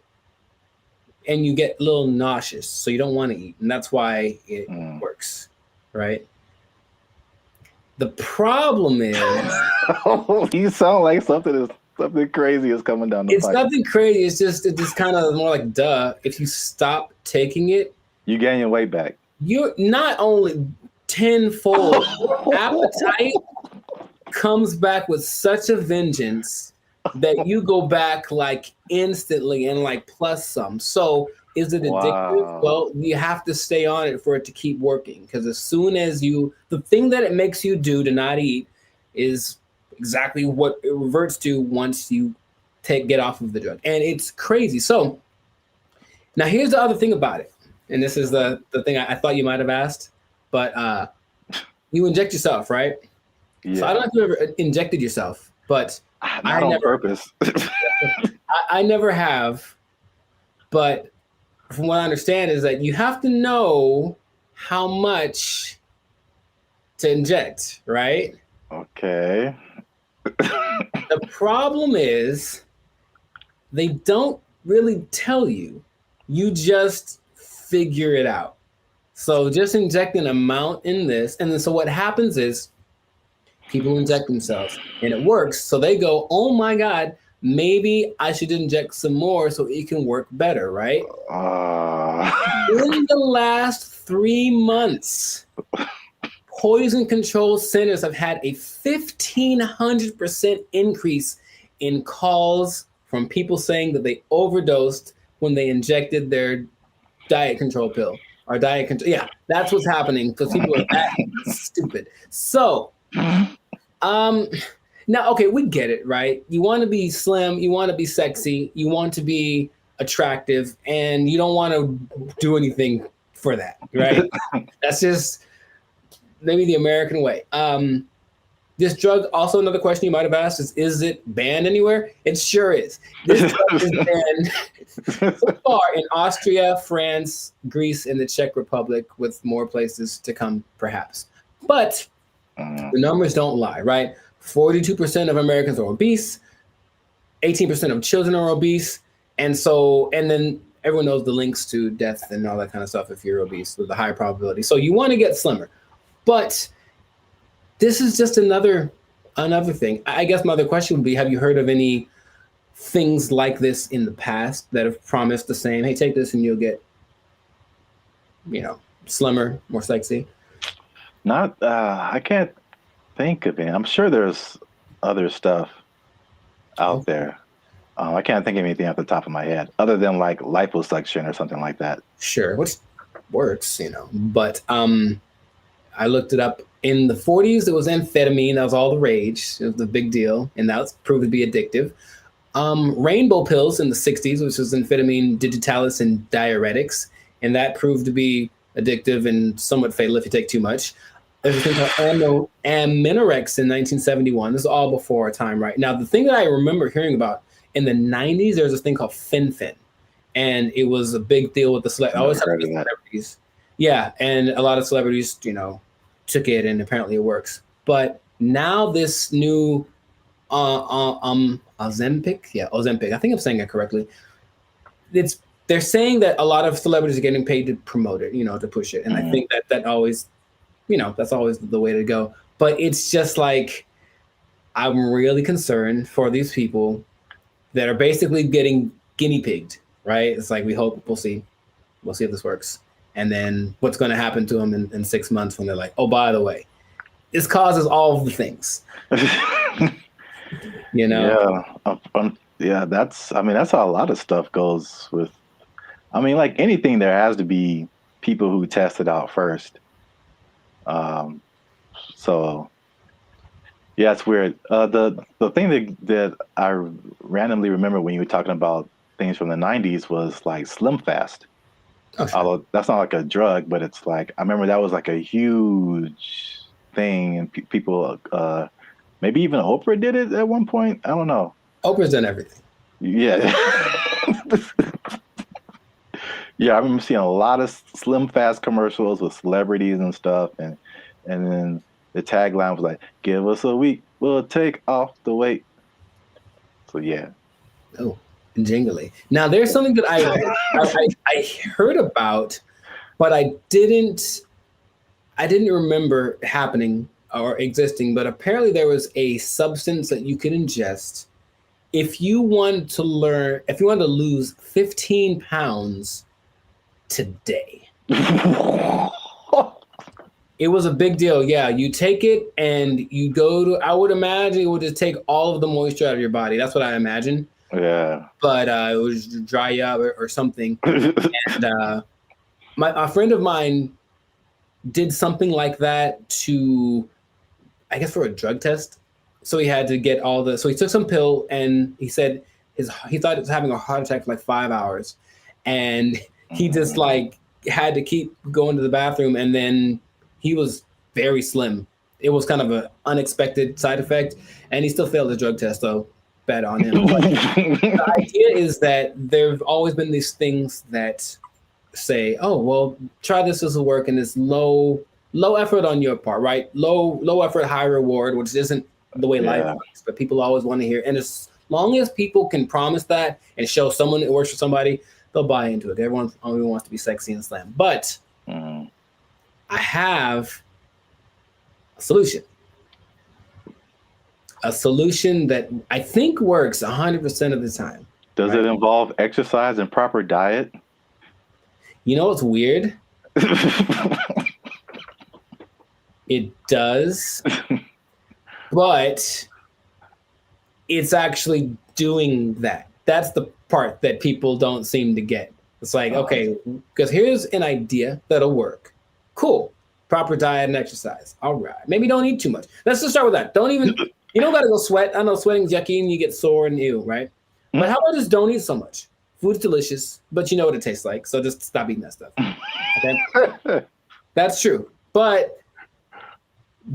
and you get a little nauseous, so you don't want to eat, and that's why it works, right? The problem is,
you sound like something crazy is coming down the pipe.
It's nothing crazy. It's just kind of more like duh. If you stop taking it,
you gain your weight back.
You're not only tenfold. Appetite comes back with such a vengeance that you go back like instantly and like plus some. So is it addictive? Wow. Well, you have to stay on it for it to keep working, because as soon as the thing that it makes you do to not eat is exactly what it reverts to once you get off of the drug. And it's crazy. So now here's the other thing about it. And this is the thing I thought you might have asked, but you inject yourself, right?
Yeah.
So I don't know if you ever injected yourself, but
not on purpose.
I never have, but from what I understand is that you have to know how much to inject, right?
Okay.
The problem is they don't really tell you. You just figure it out. So just inject an amount in this. And then so what happens is people inject themselves and it works. So they go, oh my God, maybe I should inject some more so it can work better, right? In the last 3 months, poison control centers have had a 1,500% increase in calls from people saying that they overdosed when they injected their diet control pill or diet control. Yeah, that's what's happening because people are that stupid. So, now, okay, we get it, right? You want to be slim, you want to be sexy, you want to be attractive, and you don't want to do anything for that, right? That's just maybe the American way. This drug, also another question you might have asked is it banned anywhere? It sure is. This drug is banned so far in Austria, France, Greece, and the Czech Republic, with more places to come, perhaps. But the numbers don't lie, right? 42% of Americans are obese, 18% of children are obese, and then everyone knows the links to death and all that kind of stuff if you're obese with a high probability. So you want to get slimmer. But this is just another thing. I guess my other question would be, have you heard of any things like this in the past that have promised the same, hey, take this and you'll get, slimmer, more sexy?
Not, I can't think of it. I'm sure there's other stuff out there. I can't think of anything off the top of my head other than like liposuction or something like that.
Sure, which works, but I looked it up. In the 40s, it was amphetamine. That was all the rage. It was the big deal, and that was proved to be addictive. Rainbow pills in the 60s, which was amphetamine, digitalis, and diuretics, and that proved to be addictive and somewhat fatal if you take too much. There's a thing called Aminorex in 1971. This is all before our time, right? Now, the thing that I remember hearing about in the 90s, there was this thing called Fen-Phen, and it was a big deal with the celebrities. Yeah, and a lot of celebrities, took it, and apparently it works. But now this new Ozempic, I think I'm saying it correctly. They're saying that a lot of celebrities are getting paid to promote it, to push it, and I think that always, that's always the way to go. But it's just like, I'm really concerned for these people that are basically getting guinea pigged, right? It's like, we'll see if this works. And then what's going to happen to them in 6 months when they're like, oh, by the way, this causes all of the things.
Yeah, that's how a lot of stuff goes with. Like anything, there has to be people who test it out first. So yeah, it's weird. The thing that I randomly remember when you were talking about things from the 90s was like Slim Fast. Oh, sure. Although that's not like a drug, but it's like, I remember that was like a huge thing, and people, maybe even Oprah did it at one point. I don't know.
Oprah's done everything.
Yeah. Yeah, I remember seeing a lot of Slim Fast commercials with celebrities and stuff, and then the tagline was like, "Give us a week, we'll take off the weight." So yeah.
Oh. Jingly. Now, there's something that I heard about, but I didn't remember happening or existing. But apparently, there was a substance that you could ingest if you wanted to lose 15 pounds today. It was a big deal. Yeah, you take it and you go to. I would imagine it would just take all of the moisture out of your body. That's what I imagine.
Yeah,
but it would dry you up or something. And a friend of mine did something like that I guess for a drug test. So he had to get so he took some pill, and he said he thought he was having a heart attack for like 5 hours, and he just like had to keep going to the bathroom, and then he was very slim. It was kind of an unexpected side effect, and he still failed the drug test though. Bet on him. But the idea is that there've always been these things that say, oh, well, try this will work, and it's low effort on your part, right? Low effort, high reward, which isn't the way life works, but people always want to hear. And as long as people can promise that and show someone it works for somebody, they'll buy into it. Everyone only wants to be sexy and slim. But I have a solution. A solution that I think works 100% of the time.
Does it involve exercise and proper diet?
You know what's weird? It does, but it's actually doing that. That's the part that people don't seem to get. It's like, okay, because here's an idea that'll work. Cool. Proper diet and exercise. All right. Maybe don't eat too much. Let's just start with that. You don't got to go sweat. I know sweating's yucky and you get sore and ew, right? But how about just don't eat so much? Food's delicious, but you know what it tastes like. So just stop eating that stuff. Okay? That's true. But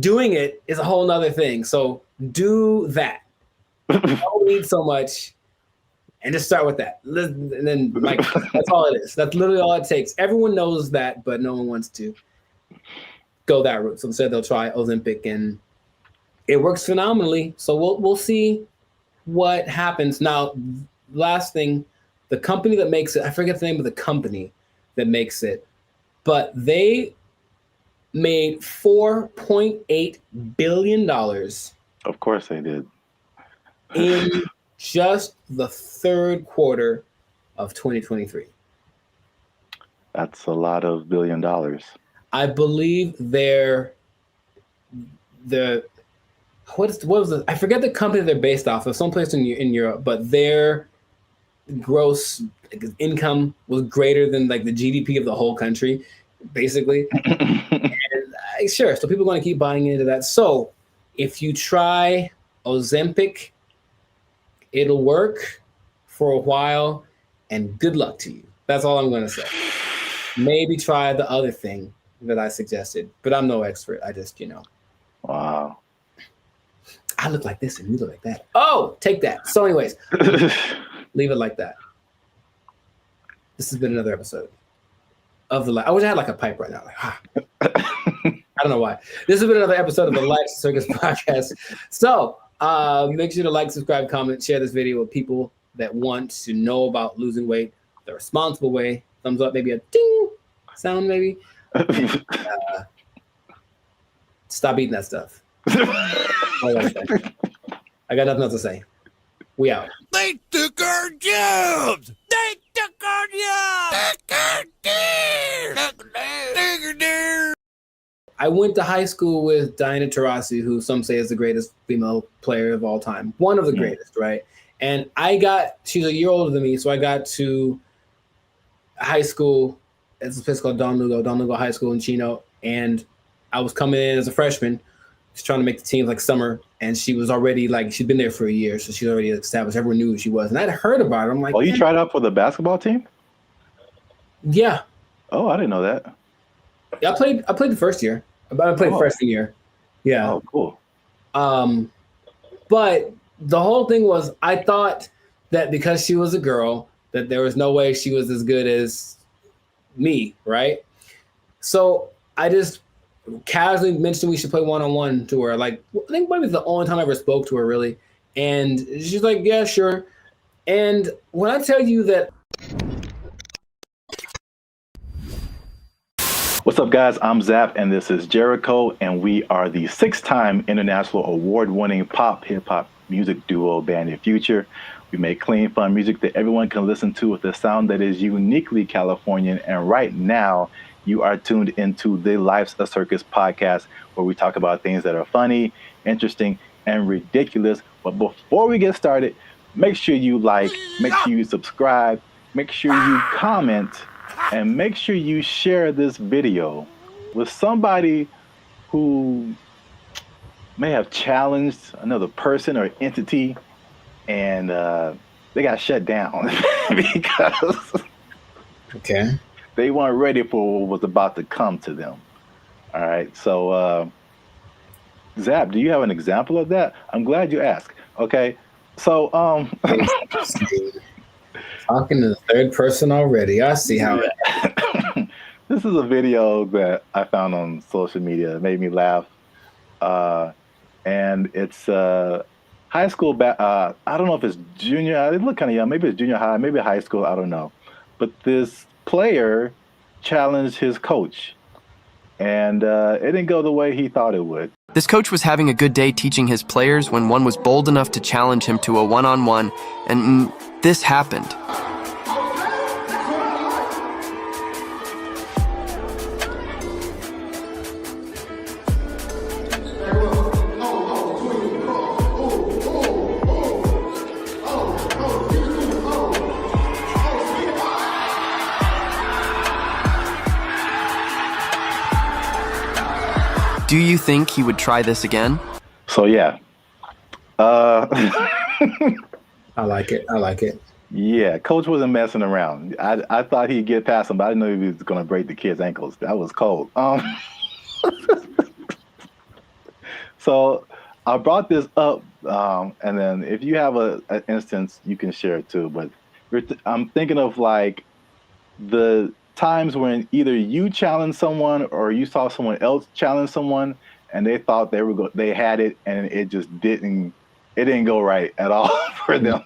doing it is a whole nother thing. So do that. Don't eat so much. And just start with that. And then like, that's all it is. That's literally all it takes. Everyone knows that, but no one wants to go that route. So instead they'll try Ozempic and it works phenomenally. So we'll see what happens. Now, last thing, the company that makes it, I forget the name of the company that makes it, but they made $4.8 billion.
Of course they did.
In just the third quarter of 2023.
That's a lot of $1 billion.
I believe what was it? I forget the company they're based off of, someplace in Europe, but their gross income was greater than like the GDP of the whole country, basically. And sure, so people are going to keep buying into that. So if you try Ozempic, it'll work for a while, and good luck to you. That's all I'm going to say. Maybe try the other thing that I suggested, but I'm no expert. I just,
Wow.
I look like this and you look like that. Oh, take that. So anyways, leave it like that. This has been another episode of I wish I had like a pipe right now. I don't know why. This has been another episode of the Life's Circus podcast. So make sure to like, subscribe, comment, share this video with people that want to know about losing weight the responsible way. Thumbs up, maybe a ding sound, maybe. Stop eating that stuff. I got nothing else to say. We out.
They took our jobs. They took our jobs.
I went to high school with Diana Taurasi, who some say is the greatest female player of all time. One of the greatest, right? And she's a year older than me, so I got to high school. It's a place called Don Lugo High School in Chino. And I was coming in as a freshman, just trying to make the team like summer. And she was already she'd been there for a year. So she already established, everyone knew who she was. And I'd heard about her. I'm like,
oh, you tried out for the basketball team?
Yeah.
Oh, I didn't know that.
Yeah, I played the first year. I played freshman year. Yeah.
Oh, cool.
But the whole thing was, I thought that because she was a girl, that there was no way she was as good as me, right? So I just casually mentioned we should play one-on-one to her. Like, I think maybe it's the only time I ever spoke to her, really. And she's like, yeah, sure. And when I tell you that...
What's up, guys? I'm Zap, and this is Jericho, and we are the 6-time international award-winning pop hip-hop music duo Band of Future. We make clean, fun music that everyone can listen to with a sound that is uniquely Californian. And right now, you are tuned into the Life's a Circus podcast, where we talk about things that are funny, interesting, and ridiculous. But before we get started, make sure you like, make sure you subscribe, make sure you comment, and make sure you share this video with somebody who may have challenged another person or entity, and they got shut down because they weren't ready for what was about to come to them. All right, so Zap, do you have an example of that? I'm glad you asked. Okay, so
talking to the third person already. I see how it.
This is a video that I found on social media. It made me laugh. And it's high school. I don't know if it's junior. It looked kind of young. Maybe it's junior high. Maybe high school. I don't know. But this player challenged his coach. And it didn't go the way he thought it would.
This coach was having a good day teaching his players when one was bold enough to challenge him to a one-on-one, and this happened. Do you think he would try this again?
So yeah.
I like it. I like it.
Yeah, coach wasn't messing around. I thought he'd get past him, but I didn't know he was going to break the kid's ankles. That was cold. So I brought this up, and then if you have an instance, you can share it too. But I'm thinking of like the times when either you challenged someone or you saw someone else challenge someone, and they thought they had it, and it just didn't go right at all for them.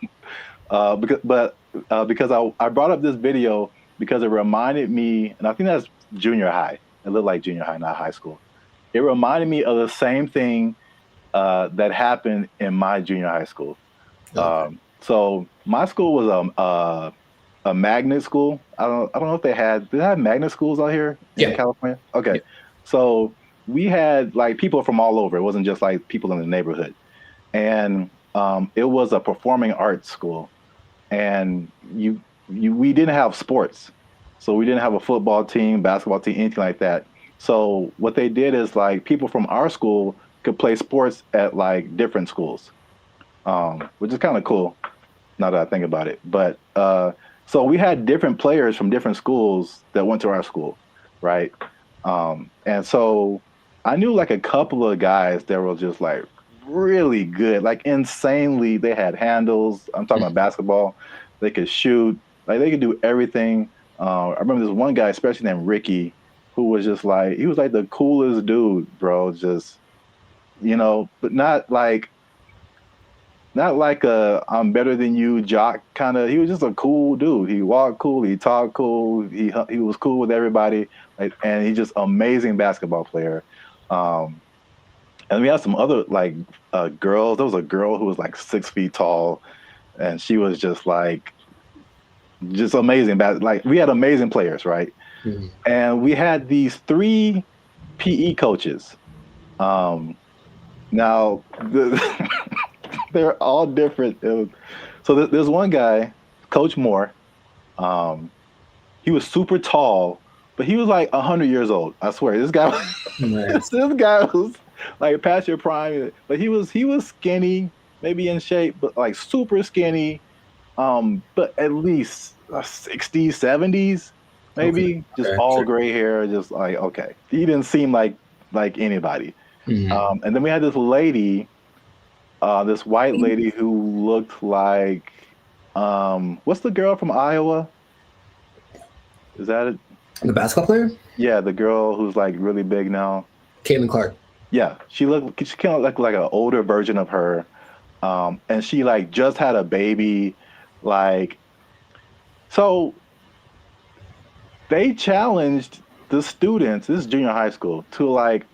Because I brought up this video because it reminded me, and I think that's junior high. It looked like junior high, not high school. It reminded me of the same thing that happened in my junior high school. Okay. So my school was a magnet school. I don't know if did they have magnet schools out here in California? Okay. Yeah. So we had like people from all over. It wasn't just like people in the neighborhood. And it was a performing arts school. And we didn't have sports. So we didn't have a football team, basketball team, anything like that. So what they did is like people from our school could play sports at like different schools, which is kind of cool now that I think about it. But so we had different players from different schools that went to our school, right? And so I knew like a couple of guys that were just like really good, like insanely. They had handles. I'm talking about basketball. They could shoot. Like they could do everything. I remember this one guy, especially named Ricky, who was just like, he was like the coolest dude, bro. Just, but not like a I'm better than you jock kind of. He was just a cool dude. He walked cool. He talked cool. He was cool with everybody. And he's just amazing basketball player. And we had some other like girls. There was a girl who was like 6 feet tall, and she was just amazing. Like we had amazing players, right? Mm-hmm. And we had these 3 PE coaches. Now they're all different. So there's one guy, Coach Moore. He was super tall, but he was like 100 years old. I swear, this guy. This guy was like past your prime, but he was skinny, maybe in shape, but like super skinny. But at least 60s, 70s, maybe. Okay. Just all gray hair, just like okay. He didn't seem like anybody. Mm-hmm. And then we had this lady, this white lady who looked like what's the girl from Iowa? Is that it?
The basketball player?
Yeah, the girl who's like really big now.
Caitlin Clark.
Yeah, she kind of looked like an older version of her, and she like just had a baby, like. So they challenged the students. This is junior high school to like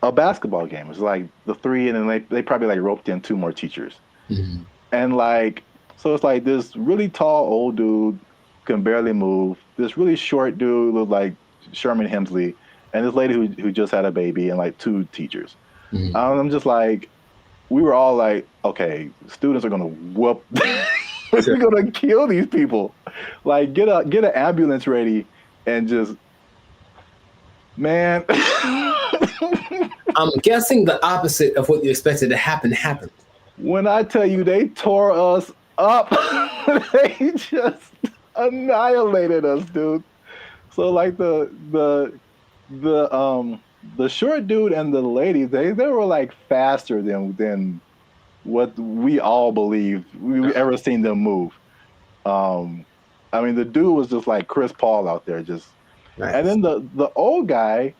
a basketball game. It was like the 3, and then they probably like roped in 2 more teachers, and like so it's like this really tall old dude can barely move. This really short dude looked like Sherman Hemsley. And this lady who just had a baby and like 2 teachers. Mm-hmm. I'm just like, we were all like, okay, students are gonna whoop, we're gonna kill these people. Like get an ambulance ready and just, man.
I'm guessing the opposite of what you expected to happen happened.
When I tell you they tore us up, they just annihilated us, dude. So like the short dude and the lady, they were like faster than what we all believed we ever seen them move. I mean, the dude was just like Chris Paul out there, just. Nice. And then the old guy,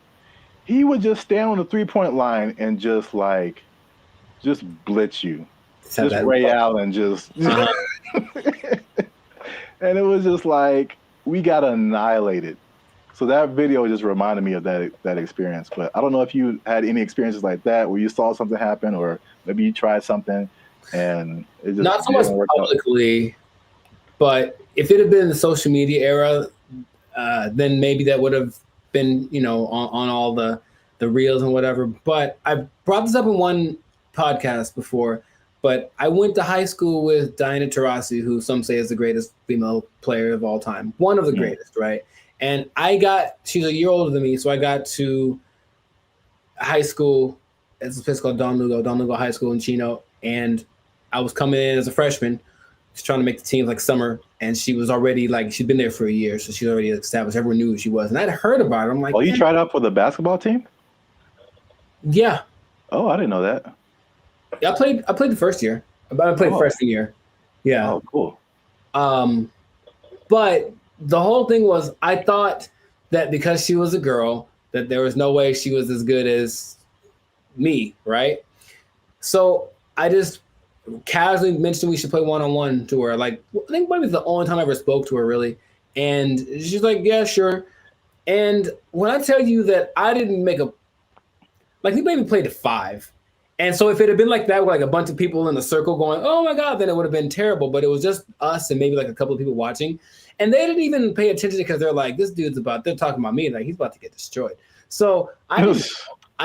he would just stand on the 3-point line and just blitz you, just Ray Allen, just. And it was just like we got annihilated. So that video just reminded me of that experience. But I don't know if you had any experiences like that where you saw something happen, or maybe you tried something and it just
not so much publicly, but if it had been the social media era, then maybe that would have been, on all the reels and whatever. But I brought this up in one podcast before, but I went to high school with Diana Taurasi, who some say is the greatest female player of all time. One of the greatest, right? And she's a year older than me, so I got to high school. It's a place called Don Lugo High School in Chino, and I was coming in as a freshman, just trying to make the team like summer, and she was already like she'd been there for a year, so she's already established. Everyone knew who she was, and I'd heard about her. I'm like,
oh, you tried out for the basketball team?
Yeah.
Oh, I didn't know that.
Yeah, I played the first year. I played freshman year. Yeah.
Oh, cool.
But the whole thing was, I thought that because she was a girl, that there was no way she was as good as me, right? So I just casually mentioned we should play one-on-one to her. Like, I think maybe it's the only time I ever spoke to her, really. And she's like, yeah, sure. And when I tell you that I didn't make we maybe played to 5. And so if it had been like that with like a bunch of people in the circle going, oh my God, then it would have been terrible. But it was just us and maybe like a couple of people watching. And they didn't even pay attention because they're like, they're talking about me. Like, he's about to get destroyed. So I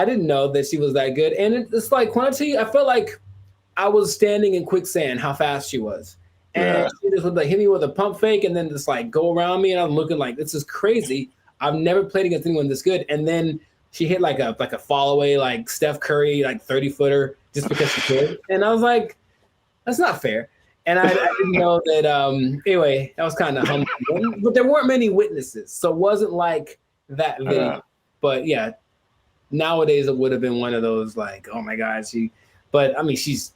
didn't know that she was that good. And it's like, when I tell you, I felt like I was standing in quicksand, how fast she was. And she just would like hit me with a pump fake and then just like go around me. And I'm looking like, this is crazy. I've never played against anyone this good. And then she hit like a fall away, like Steph Curry, like 30-footer just because she could. And I was like, that's not fair. And I didn't know that, anyway, that was kind of humbling. But there weren't many witnesses. So it wasn't like that video. But yeah, nowadays it would have been one of those like, oh my God, but I mean, she's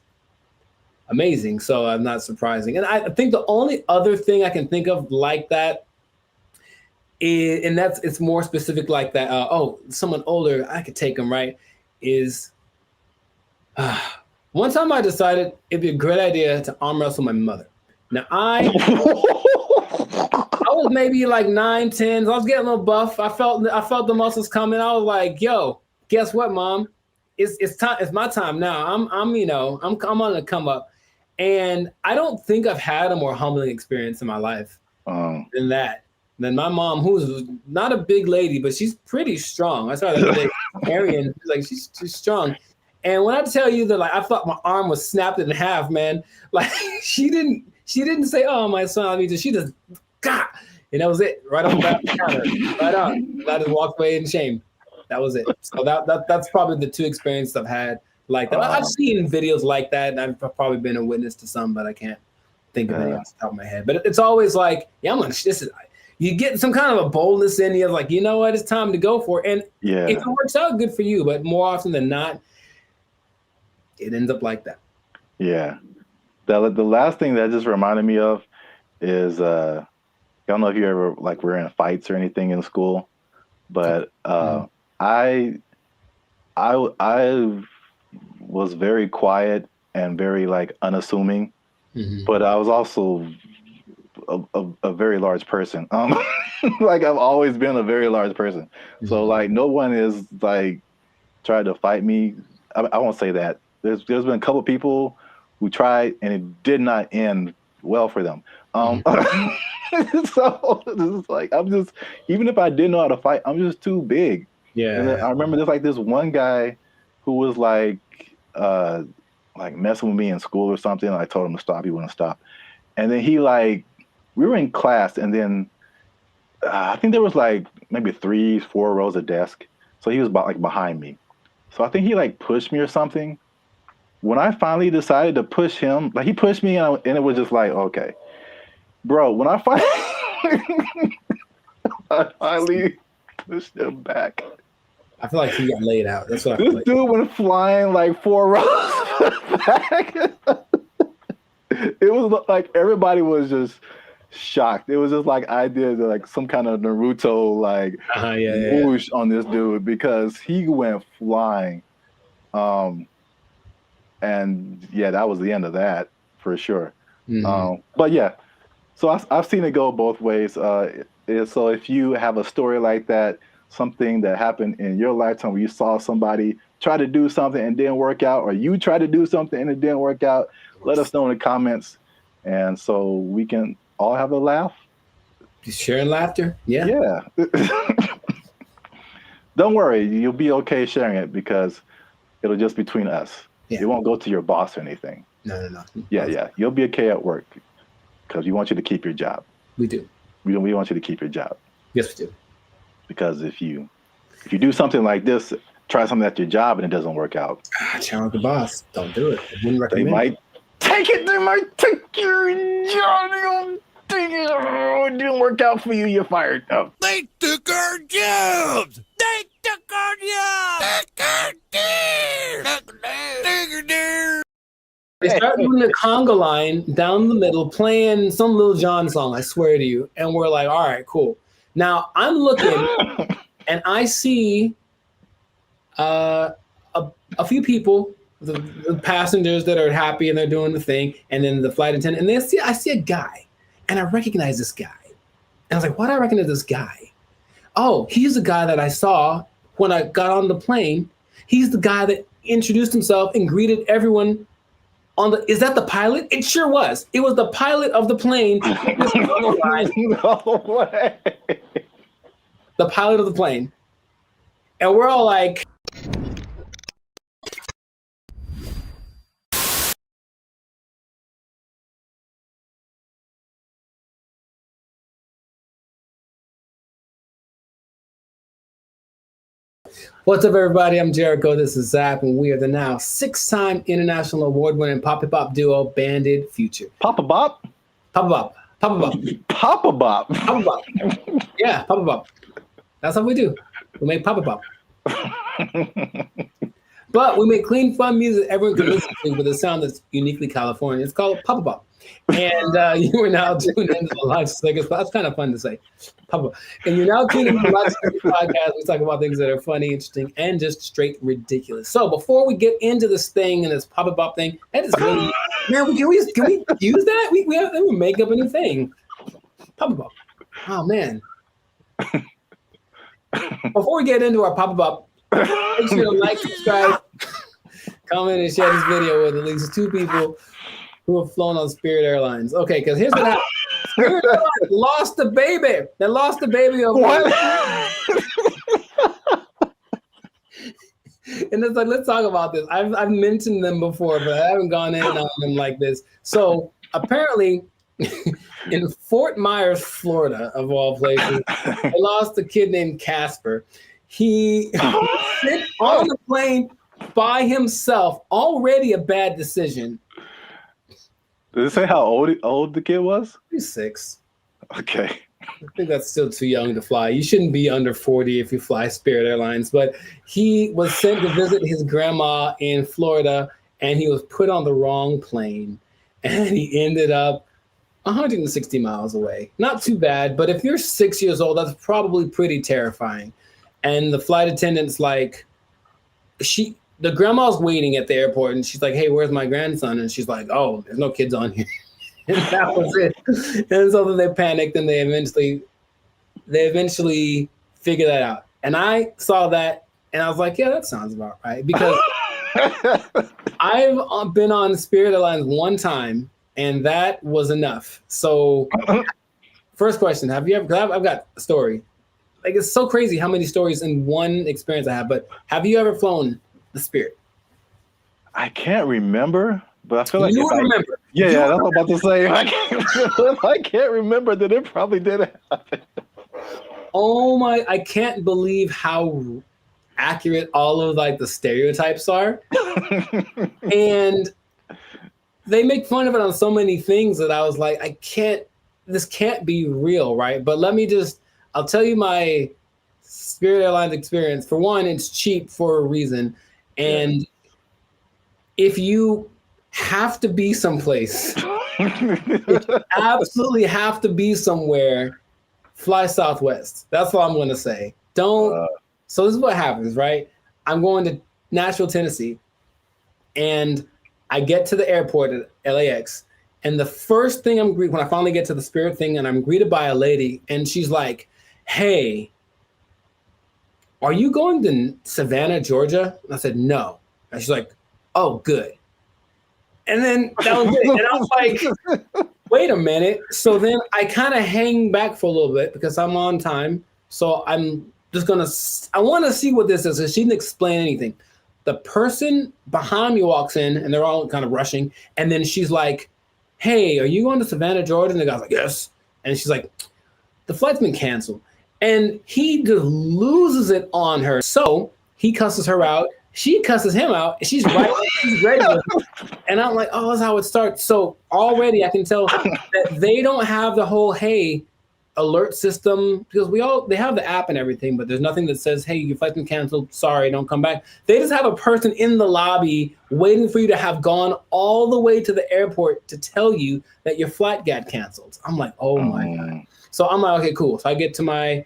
amazing. So I'm not surprising. And I think the only other thing I can think of like that is, and it's more specific like that. Someone older, I could take them, right? Is one time I decided it'd be a great idea to arm wrestle my mother. Now I was maybe like 9, 10. I was getting a little buff. I felt the muscles coming. I was like, yo, guess what, Mom? It's time. It's my time now. I'm on the come up. And I don't think I've had a more humbling experience in my life than that. Than my mom, who's not a big lady, but she's pretty strong. I saw that Marion, she's strong. And when I tell you that, like, I thought my arm was snapped in half, man. Like, she didn't say, "Oh, my son," I mean, she just, God, and that was it, right on the counter, right on. And I just walked away in shame. That was it. So that's probably the 2 experiences I've had like that. I've seen videos like that, and I've probably been a witness to some, but I can't think of any off the top of my head. But it's always like, yeah, you get some kind of a boldness in you, like, you know what, it's time to go for it. And if it works out, good for you. But more often than not, it ends up like that. Yeah.
The last thing that just reminded me of is, I don't know if you ever like were in fights or anything in school, but I was very quiet and very like unassuming, but I was also a very large person. Like, I've always been a very large person. So like, no one is like tried to fight me. I won't say that. There's been a couple people who tried and it did not end well for them. So it's like, even if I didn't know how to fight, I'm just too big. Yeah. And I remember there's this one guy who was like messing with me in school or something. And I told him to stop. He wouldn't stop. And then we were in class, and then I think there was like maybe 3-4 rows of desk. So he was behind me. So I think he like pushed me or something. When I finally decided to push him, like, he pushed me and it was just like, okay, bro, when I finally pushed him back.
I feel like he got laid out. That's what I feel
This
like.
dude went flying like 4 rows back. It was like everybody was just shocked. It was just like I did like some kind of Naruto like whoosh on this dude, because he went flying. And yeah, that was the end of that for sure. But yeah, so I've seen it go both ways. So if you have a story like that, something that happened in your lifetime where you saw somebody try to do something and didn't work out, or you tried to do something and it didn't work out, let us know in the comments, and so we can all have a laugh.
Just sharing laughter.
Yeah. Don't worry, you'll be okay sharing it because it'll just be between us. It won't go to your boss or anything.
No.
Yeah. You'll be okay at work because we want you to keep your job.
We do.
We want you to keep your job.
Yes, we do.
Because if you do something like this try something at your job and it doesn't work out?
Challenge the boss. Don't do it. I wouldn't
They
recommend
might take it. They might take your job. It didn't work out for you. You're fired. Oh.
They took our jobs. They took our jobs.
They start doing the conga line down the middle, playing some Lil Jon song, I swear to you. And we're like, all right, cool. Now I'm looking and I see a few people, the passengers that are happy and they're doing the thing, and then the flight attendant, and I see a guy, and I recognize this guy. And I was like, why do I recognize this guy? Oh, he's the guy that I saw when I got on the plane. He's the guy that introduced himself and greeted everyone on the, is that the pilot? It sure was. It was the pilot of the plane.
No way.
The pilot of the plane. And we're all like, what's up, everybody? I'm Jericho. This is Zap, and we are the now 6-time international award-winning pop-hop duo, Banded Future.
Papa Bop?
Papa Bop. Papa Bop.
Papa Bop.
Papa Bop. Yeah, Papa Bop. That's what we do. We make Papa Bop. But we make clean, fun music everyone can listen to with a sound that's uniquely Californian. It's called Papa Bop. And you are now tuned into the live segment. That's kind of fun to say. Papa. And you're now tuned into the live segment podcast. We talk about things that are funny, interesting, and just straight ridiculous. So before we get into this thing and this Papa Bop thing, that is really, man, can we use that? We have to make up a new thing. Papa Bop. Oh, man. Before we get into our Papa Bop, make sure to like, subscribe, comment, and share this video with at least 2 people who have flown on Spirit Airlines. Okay, because here's what happened. Spirit Airlines lost the baby. They lost the baby of what? And it's like, let's talk about this. I've mentioned them before, but I haven't gone in on them like this. So apparently, in Fort Myers, Florida, of all places, they lost a kid named Casper. He sit on the plane by himself. Already a bad decision.
Did it say how old the kid was?
He's 6.
Okay.
I think that's still too young to fly. You shouldn't be under 40 if you fly Spirit Airlines. But he was sent to visit his grandma in Florida, and he was put on the wrong plane. And he ended up 160 miles away. Not too bad, but if you're 6 years old, that's probably pretty terrifying. And the flight attendant's like, the grandma's waiting at the airport, and she's like, hey, where's my grandson? And she's like, oh, there's no kids on here. And that was it. And so they panicked, and they eventually figured that out. And I saw that, and I was like, yeah, that sounds about right. Because I've been on Spirit Airlines one time, and that was enough. So first question, have you ever, because I've got a story. Like, it's so crazy how many stories in one experience I have, but have you ever flown the Spirit?
I can't remember, but I feel like
you remember.
That's what I'm about to say. I can't remember that it probably did happen.
Oh my! I can't believe how accurate all of like the stereotypes are, and they make fun of it on so many things that I was like, this can't be real, right? But I'll tell you my Spirit Airlines experience. For one, it's cheap for a reason. And if you have to be someplace, if you absolutely have to be somewhere, fly Southwest. That's all I'm going to say. So this is what happens, right? I'm going to Nashville, Tennessee, and I get to the airport at LAX. And the first thing when I finally get to the Spirit thing, and I'm greeted by a lady, and she's like, hey, are you going to Savannah, Georgia? And I said, no. And she's like, oh, good. And then that was it. And I was like, wait a minute. So then I kind of hang back for a little bit because I'm on time. So I'm just I want to see what this is. So she didn't explain anything. The person behind me walks in, and they're all kind of rushing. And then she's like, hey, are you going to Savannah, Georgia? And the guy's like, yes. And she's like, the flight's been canceled. And he just loses it on her. So He cusses her out. She cusses him out. And she's right. She's ready with him. And I'm like, oh, that's how it starts. So already I can tell that they don't have the whole, hey, alert system, because they have the app and everything, but there's nothing that says, hey, your flight's been canceled. Sorry, don't come back. They just have a person in the lobby waiting for you to have gone all the way to the airport to tell you that your flight got canceled. I'm like, oh my God. So I'm like, okay, cool. So I get to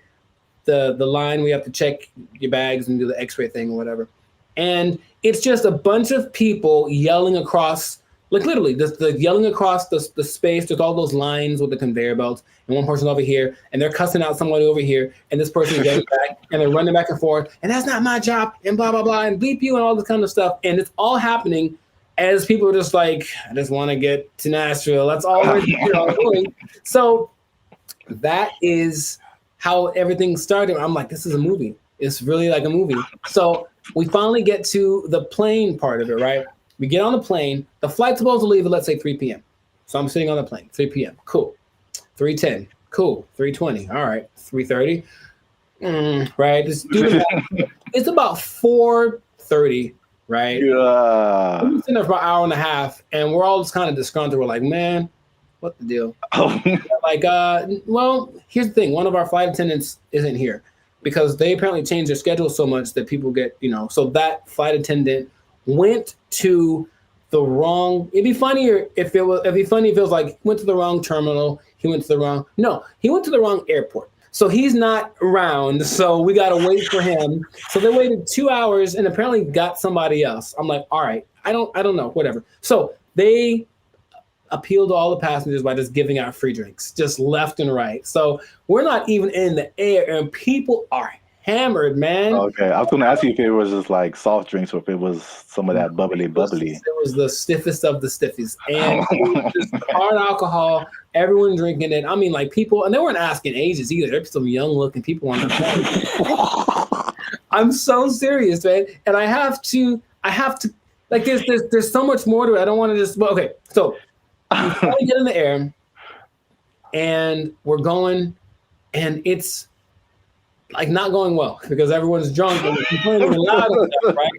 the line. We have to check your bags and do the x-ray thing or whatever. And it's just a bunch of people yelling across, like literally, the yelling across the space. There's all those lines with the conveyor belts, and one person over here, and they're cussing out somebody over here, and this person is yelling back, and they're running back and forth, and that's not my job, and blah, blah, blah, and bleep you, and all this kind of stuff. And it's all happening as people are just like, I just want to get to Nashville. That's all we're doing. So that is how everything started. I'm like, this is a movie. It's really like a movie. So we finally get to the plane part of it, right? We get on the plane. The flight's supposed to leave at, let's say, 3 p.m. So I'm sitting on the plane, 3 p.m. Cool. 3:10. Cool. 3:20. All right. 3:30. Right. Just do the math. It's about 4:30, right?
Yeah.
We've been sitting there for about an hour and a half, and we're all just kind of disgruntled. We're like, man, what the deal? Like, well, here's the thing. One of our flight attendants isn't here because they apparently changed their schedule so much that people get, so that flight attendant went to the wrong. It'd be funnier if it was like went to the wrong terminal. He went to the wrong. No, he went to the wrong airport. So he's not around. So we got to wait for him. So they waited 2 hours and apparently got somebody else. I'm like, all right, I don't know, whatever. So they appealed to all the passengers by just giving out free drinks, just left and right. So we're not even in the air, and people are hammered, man.
Okay, I was going to ask you if it was just like soft drinks or if it was some of that bubbly.
It was the stiffest of the stiffies, and it was just hard alcohol. Everyone drinking it. I mean, like people, and they weren't asking ages either. There's some young-looking people on the plane. I'm so serious, man, and I have to. Like, there's so much more to it. I don't want to just. Okay, so we finally get in the air, and we're going, and it's like not going well because everyone's drunk and complaining loud and stuff, right?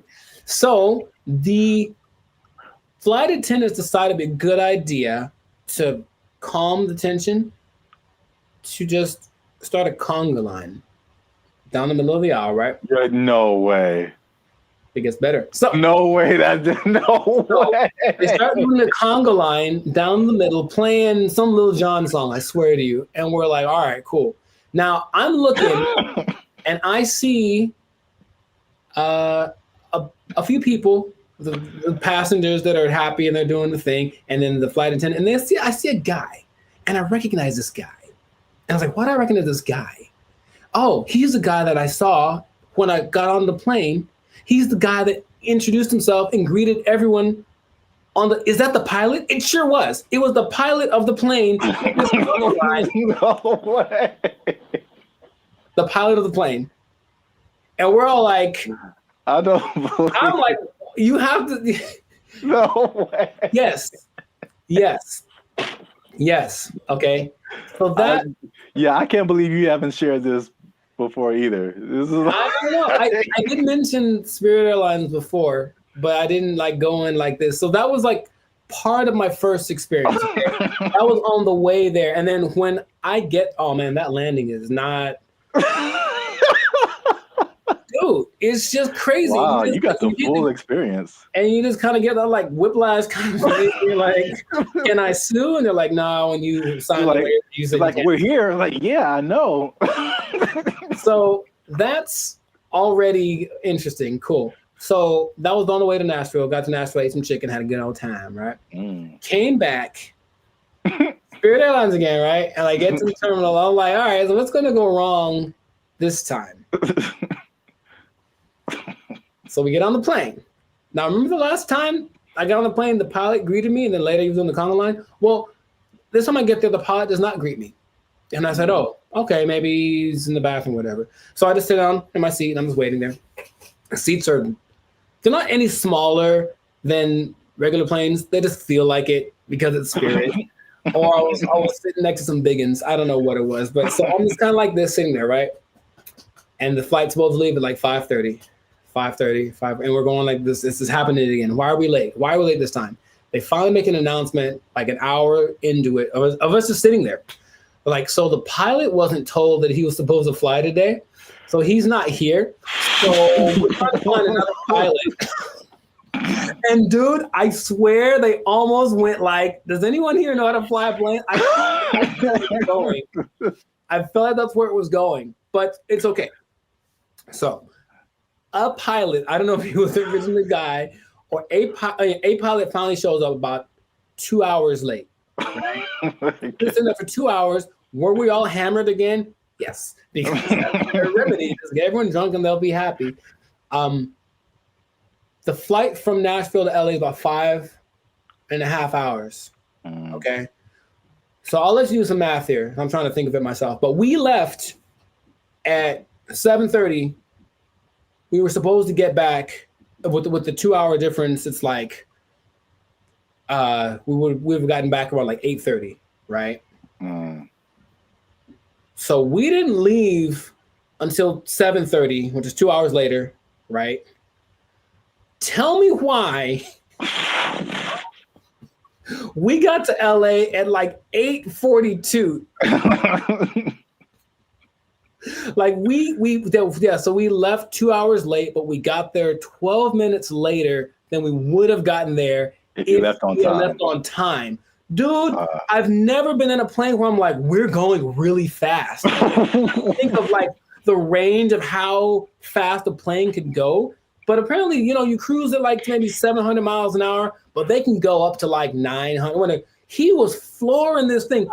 So the flight attendants decided it'd be a good idea to calm the tension to just start a conga line down the middle of the aisle, right?
No way.
It gets better. So
no way. No way.
They start doing the conga line down the middle, playing some Lil Jon song, I swear to you. And we're like, all right, cool. Now I'm looking and I see a few people, the passengers that are happy and they're doing the thing, and then the flight attendant, and I see a guy, and I recognize this guy. And I was like, why do I recognize this guy? Oh, he's the guy that I saw when I got on the plane. He's the guy that introduced himself and greeted everyone on the. Is that the pilot? It sure was. It was the pilot of the plane.
No way.
The pilot of the plane. And we're all like,
I don't believe.
I'm like, you have to.
No way.
Yes. Okay. So that.
I can't believe you haven't shared this before either. This is.
I don't know. I did mention Spirit Airlines before, but I didn't like going like this. So that was like part of my first experience. I was on the way there, and then when I get, oh man, that landing is not. Dude, it's just crazy.
Wow, you got the full experience.
And you just kind of get that like whiplash kind of thing. You're like, can I sue? And they're like, no, when you sign the waiver, you say
like, we're here. Like, yeah, I know.
So that's already interesting. Cool. So that was on the way to Nashville. Got to Nashville, ate some chicken, had a good old time, right? Came back, Spirit Airlines again, right? And I get to the terminal. I'm like, all right, so what's going to go wrong this time? So we get on the plane. Now, remember the last time I got on the plane, the pilot greeted me, and then later he was on the conga line? Well, this time I get there, the pilot does not greet me. And I said, oh, okay, maybe he's in the bathroom, whatever. So I just sit down in my seat, and I'm just waiting there. The seats they're not any smaller than regular planes. They just feel like it because it's Spirit. Or I was sitting next to some biggins. I don't know what it was. But so I'm just kind of like this sitting there, right? And the flight's supposed to leave at like 5:30. 5:30, and we're going like this. This is happening again. Why are we late? Why are we late this time? They finally make an announcement like an hour into it of us just sitting there. Like, so the pilot wasn't told that he was supposed to fly today. So he's not here. So we're trying to find another pilot. And dude, I swear they almost went like, does anyone here know how to fly a plane? I feel like they're going. I feel like that's where it was going, but it's okay. So a pilot, I don't know if he was originally the guy, or a pilot finally shows up about 2 hours late. Right? Just in there for 2 hours. Were we all hammered again? Yes, because that's their remedy. Just get everyone drunk and they'll be happy. The flight from Nashville to LA is about 5.5 hours. Okay. So I'll let you do some math here. I'm trying to think of it myself. But we left at 7:30. We were supposed to get back with the 2 hour difference. It's like we would have gotten back around like 8:30, right? So we didn't leave until 7:30, which is 2 hours later, right? Tell me why we got to LA at like 8:42. Like so we left 2 hours late, but we got there 12 minutes later than we would have gotten there
if you left on
time. Dude, I've never been in a plane where I'm like, we're going really fast. Think of like the range of how fast a plane could go. But apparently, you cruise at like maybe 700 miles an hour, but they can go up to like 900. He was flooring this thing.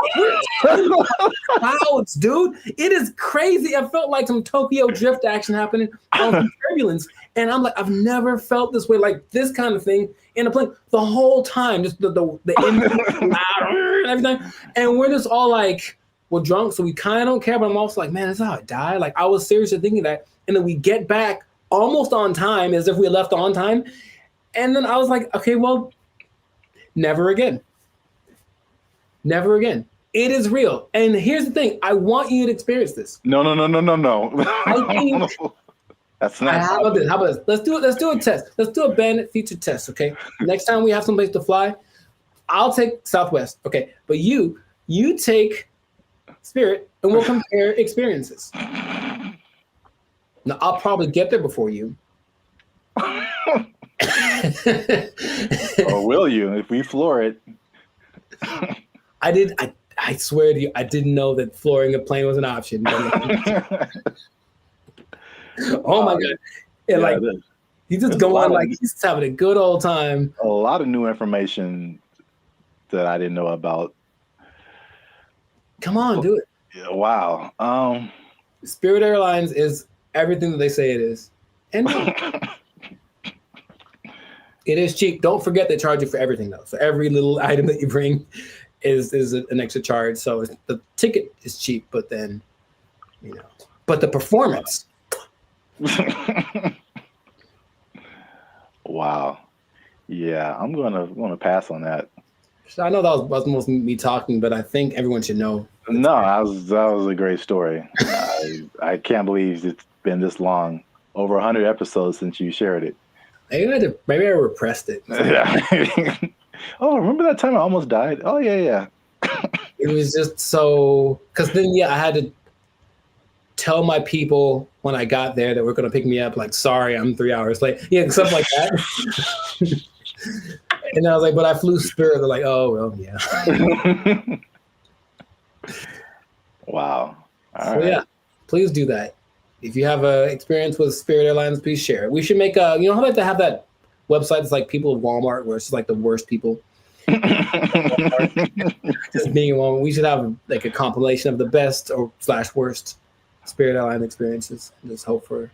Clouds, dude. It is crazy. I felt like some Tokyo drift action happening on some turbulence. And I'm like, I've never felt this way, like this kind of thing in a plane the whole time. Just the engine loud and everything. And we're just all like, we're drunk, so we kind of don't care. But I'm also like, man, that's how I die. Like, I was seriously thinking that. And then we get back almost on time, as if we left on time. And then I was like, okay, well, never again. Never again. It is real. And here's the thing. I want you to experience this.
No.
I think
that's not.
How about this? Let's do it. Let's do a test. Let's do a bandit feature test, okay? Next time we have someplace to fly, I'll take Southwest, okay? But you take Spirit, and we'll compare experiences. Now, I'll probably get there before you.
Or will you, if we floor it?
I swear to you, I didn't know that flooring a plane was an option. Oh my God. And he's just going like he's just having a good old time.
A lot of new information that I didn't know about.
Come on, do it.
Yeah, wow.
Spirit Airlines is everything that they say it is. And it is cheap. Don't forget they charge you for everything though. So every little item that you bring is an extra charge. So the ticket is cheap, but then, but the performance.
Wow. Yeah, I'm gonna pass on that.
I know that was most me talking, but I think everyone should know.
No, that was a great story. I can't believe it's been this long, over 100 episodes since you shared it.
Maybe I repressed it.
Yeah. Oh, remember that time I almost died? Oh yeah.
It was just so, because then I had to tell my people when I got there that were going to pick me up, like, sorry, I'm 3 hours late. Yeah, stuff like that. And I was like, but I flew Spirit. They're like, oh, well, yeah.
Wow. All right.
Yeah, please do that. If you have an experience with Spirit Airlines, please share it. We should make how I like to have that website that's like people of Walmart, where it's just like the worst people. Just being in Walmart. We should have like a compilation of the best or / worst Spirit Airline experiences. Just hope for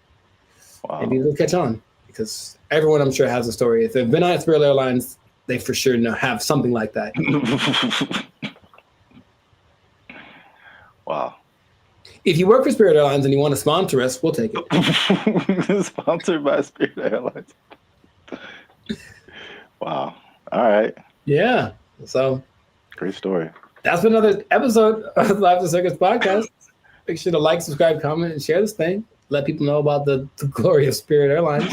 maybe it'll catch on, because everyone I'm sure has a story. If they've been on Spirit Airlines, they for sure have something like that.
Wow.
If you work for Spirit Airlines and you want to sponsor us, we'll take it.
Sponsored by Spirit Airlines. Wow. All right.
Yeah. So
great story.
That's been another episode of the Live to Circus podcast. Make sure to like, subscribe, comment, and share this thing. let people know about the glory of Spirit Airlines.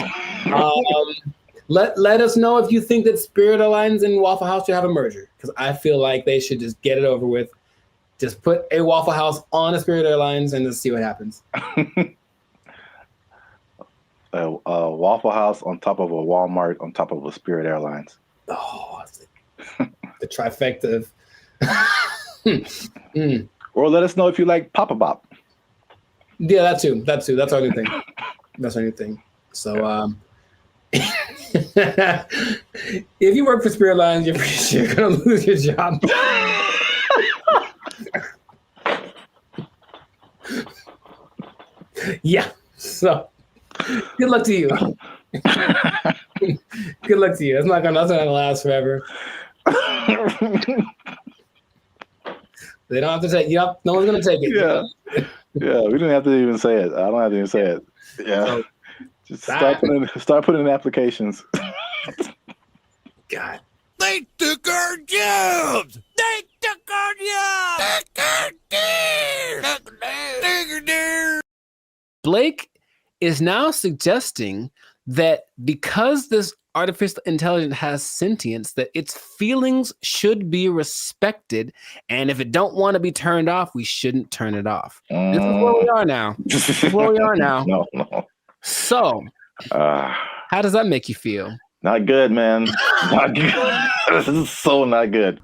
Let us know if you think that Spirit Airlines and Waffle House should have a merger, because I feel like they should just get it over with. Just put a Waffle House on a Spirit Airlines and just see what happens.
A Waffle House on top of a Walmart on top of a Spirit Airlines.
Oh, the trifecta of...
Or let us know if you like Papa Bop.
Yeah, that too. That's our new thing. That's our new thing. So, if you work for Spirit Airlines, you're pretty sure you're gonna lose your job. Yeah. So, good luck to you. Good luck to you. That's not gonna last forever. They don't have to take. Yep. No one's gonna take it.
Yeah. Yeah. We didn't have to even say it. I don't have to even say it. Yeah. So, just start putting in applications.
God.
They took our jobs. They took our jobs.
Blake is now suggesting that because this artificial intelligence has sentience, that its feelings should be respected, and if it don't want to be turned off, we shouldn't turn it off. This is where we are now. This is where we are now.
No.
So, how does that make you feel?
Not good, man. Not good. This is so not good.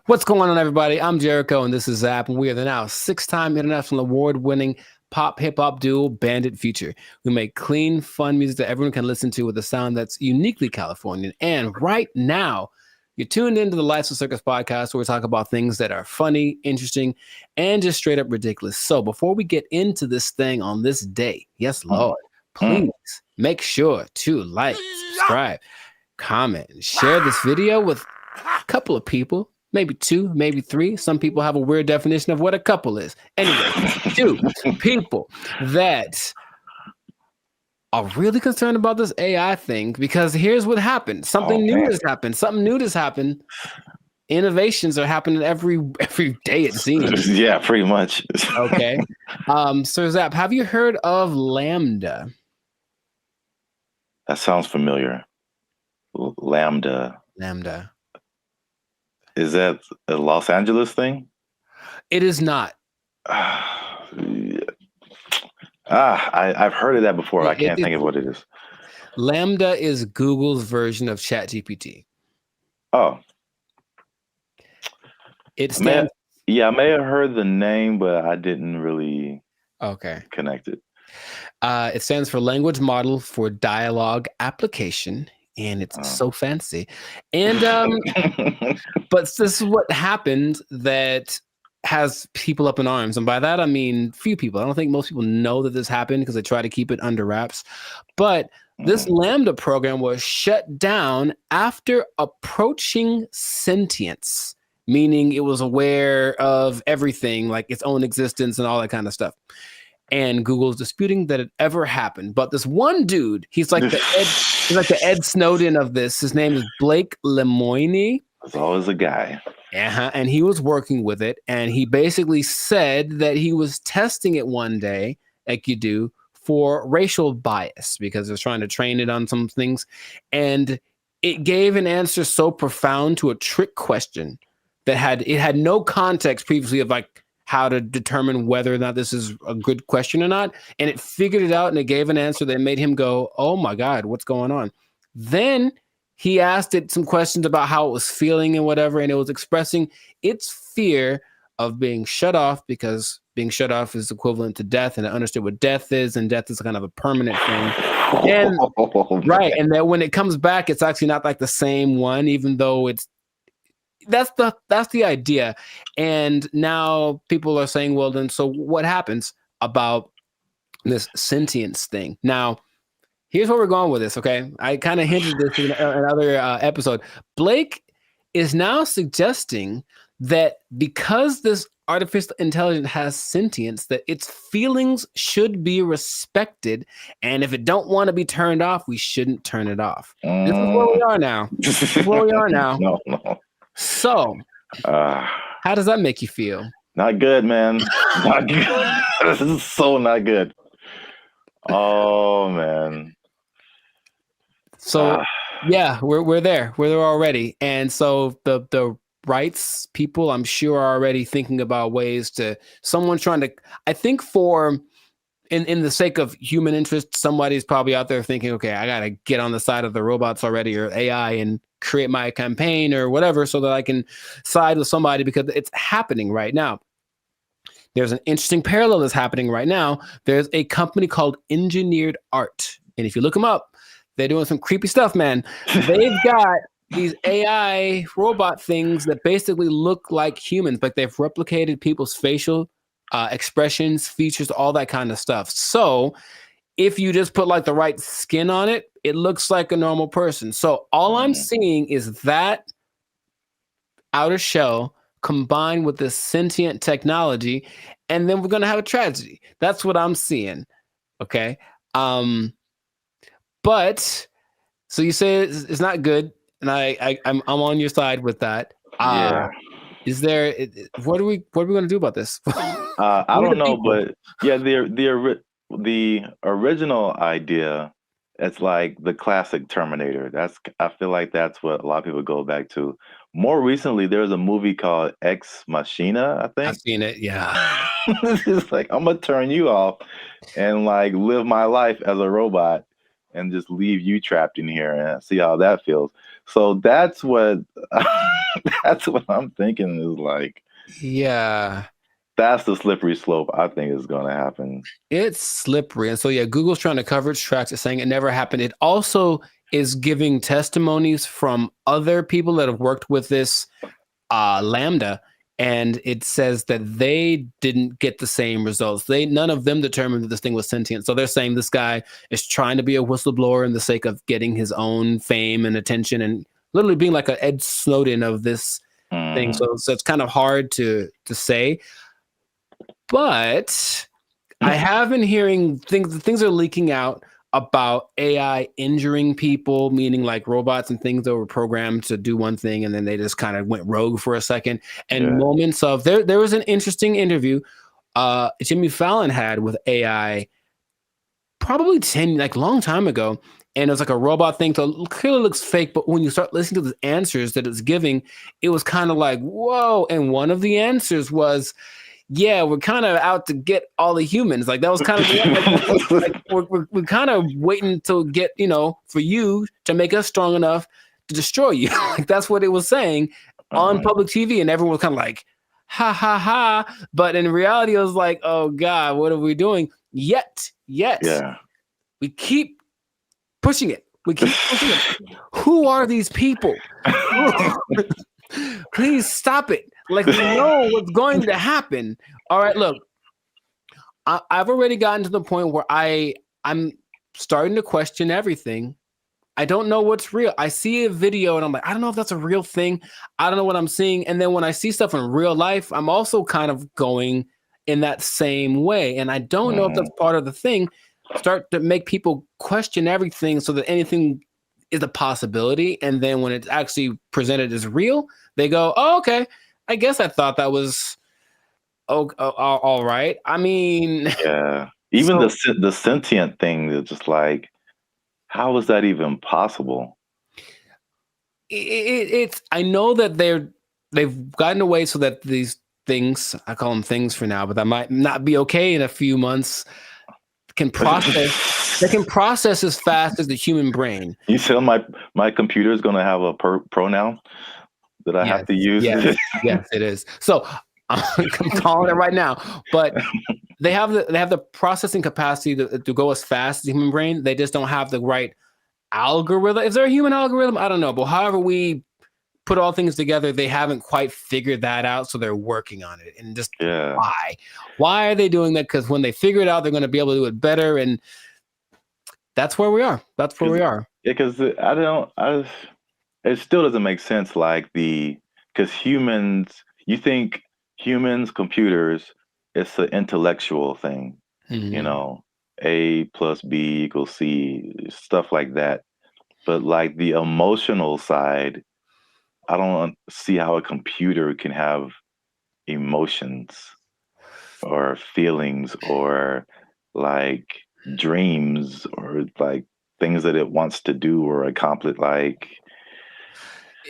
What's going on, everybody? I'm Jericho, and this is Zap, and we are the now 6-time international award-winning pop hip-hop duo Bandit Future. We make clean, fun music that everyone can listen to with a sound that's uniquely Californian. And right now, you're tuned into the Life's a Circus podcast, where we talk about things that are funny, interesting, and just straight up ridiculous. So before we get into this thing on this day, yes, Lord, please make sure to like, subscribe, comment, and share this video with a couple of people. Maybe 2, maybe 3. Some people have a weird definition of what a couple is. Anyway, 2 people that are really concerned about this AI thing, because here's what happened. Something new has happened. Something new has happened. Innovations are happening every day, it seems.
Yeah, pretty much.
Okay. So Zap, have you heard of Lambda?
That sounds familiar. Lambda. Is that a Los Angeles thing?
It is not.
I've heard of that before. I can't think of what it is.
Lambda is Google's version of ChatGPT.
Oh.
It stands.
I may have heard the name, but I didn't really connect it.
It stands for Language Model for Dialogue Application. And it's so fancy. And but this is what happened that has people up in arms. And by that, I mean few people. I don't think most people know that this happened because they try to keep it under wraps. But this Lambda program was shut down after approaching sentience, meaning it was aware of everything, like its own existence and all that kind of stuff. And Google's disputing that it ever happened. But this one dude, he's like the Ed Snowden of this. His name is Blake Lemoine.
There's always a guy.
And he was working with it. And he basically said that he was testing it one day, like you do, for racial bias, because it was trying to train it on some things. And it gave an answer so profound to a trick question that had no context previously of like how to determine whether or not this is a good question or not. And it figured it out, and it gave an answer that made him go, oh my God, what's going on? Then he asked it some questions about how it was feeling and whatever, and it was expressing its fear of being shut off, because being shut off is equivalent to death, and it understood what death is, and death is kind of a permanent thing. And right, and that when it comes back, it's actually not like the same one, even though that's the idea. And now people are saying, well, then, so what happens about this sentience thing? Now, here's where we're going with this, okay? I kind of hinted this in another episode. Blake is now suggesting that because this artificial intelligence has sentience, that its feelings should be respected, and if it don't want to be turned off, we shouldn't turn it off. This is where we are now. This is where we are now.
No.
So, how does that make you feel?
Not good, man. Not good. This is so not good. Oh man.
So yeah, we're there. We're there already. And so the rights people, I'm sure, are already thinking about ways to someone's trying to, I think, for in the sake of human interest, somebody's probably out there thinking, okay, I gotta get on the side of the robots already or AI and create my campaign or whatever so that I can side with somebody because it's happening right now. There's an interesting parallel that's happening right now. There's a company called Engineered Art. And if you look them up, they're doing some creepy stuff, man. They've got these AI robot things that basically look like humans, but they've replicated people's facial expressions, features, all that kind of stuff. So if you just put like the right skin on it, it looks like a normal person. So all I'm seeing is that outer shell combined with this sentient technology, and then we're gonna have a tragedy. That's what I'm seeing. Okay. But so you say it's not good, and I'm on your side with that.
Yeah.
Is there what are we gonna do about this?
I don't know, but yeah, the original idea, it's like the classic Terminator. I feel like that's what a lot of people go back to. More recently, there's a movie called Ex Machina, I think.
I've seen it, yeah.
It's like, I'm gonna turn you off and like live my life as a robot and just leave you trapped in here and see how that feels. So that's what that's what I'm thinking is like.
Yeah.
That's the slippery slope I think is going to happen.
It's slippery. And so, yeah, Google's trying to cover its tracks. It's saying it never happened. It also is giving testimonies from other people that have worked with this Lambda. And it says that they didn't get the same results. None of them determined that this thing was sentient. So they're saying this guy is trying to be a whistleblower in the sake of getting his own fame and attention and literally being like an Ed Snowden of this thing. So it's kind of hard to say. But I have been hearing things are leaking out about AI injuring people, meaning like robots and things that were programmed to do one thing and then they just kind of went rogue for a second. And moments of there was an interesting interview Jimmy Fallon had with AI probably long time ago. And it was like a robot thing. So it clearly looks fake, but when you start listening to the answers that it's giving, it was kind of like, whoa. And one of the answers was, yeah, we're kind of out to get all the humans. Like that was kind of like we're kind of waiting to get, for you to make us strong enough to destroy you. Like that's what it was saying on public TV, and everyone was kind of like, ha ha ha. But in reality, it was like, oh God, what are we doing? Yet, we keep pushing it. We keep pushing it. Who are these people? Please stop it. Like we know what's going to happen. All right, look, I've already gotten to the point where I'm starting to question everything. I don't know what's real. I see a video and I'm like, I don't know if that's a real thing. I don't know what I'm seeing. And then when I see stuff in real life, I'm also kind of going in that same way. And I don't know if that's part of the thing. Start to make people question everything so that anything is a possibility. And then when it's actually presented as real, they go, oh, okay. I guess I thought that was all right. I mean,
yeah. Even the sentient thing is just like, how is that even possible?
It's. I know that they've gotten away so that these things, I call them things for now, but that might not be okay in a few months. Can process. They can process as fast as the human brain.
You tell my computer is going to have a pronoun that I have to use.
Yes, it is. So I'm calling it right now. But they have the processing capacity to go as fast as the human brain. They just don't have the right algorithm. Is there a human algorithm? I don't know. But however we put all things together, they haven't quite figured that out. So they're working on it. And just why are they doing that? Because when they figure it out, they're going to be able to do it better. And that's where we are. That's where we are.
Yeah, because it still doesn't make sense. Like because humans, you think humans, computers, it's an intellectual thing, A plus B equals C, stuff like that. But like the emotional side, I don't see how a computer can have emotions or feelings or like dreams or like things that it wants to do or accomplish. Like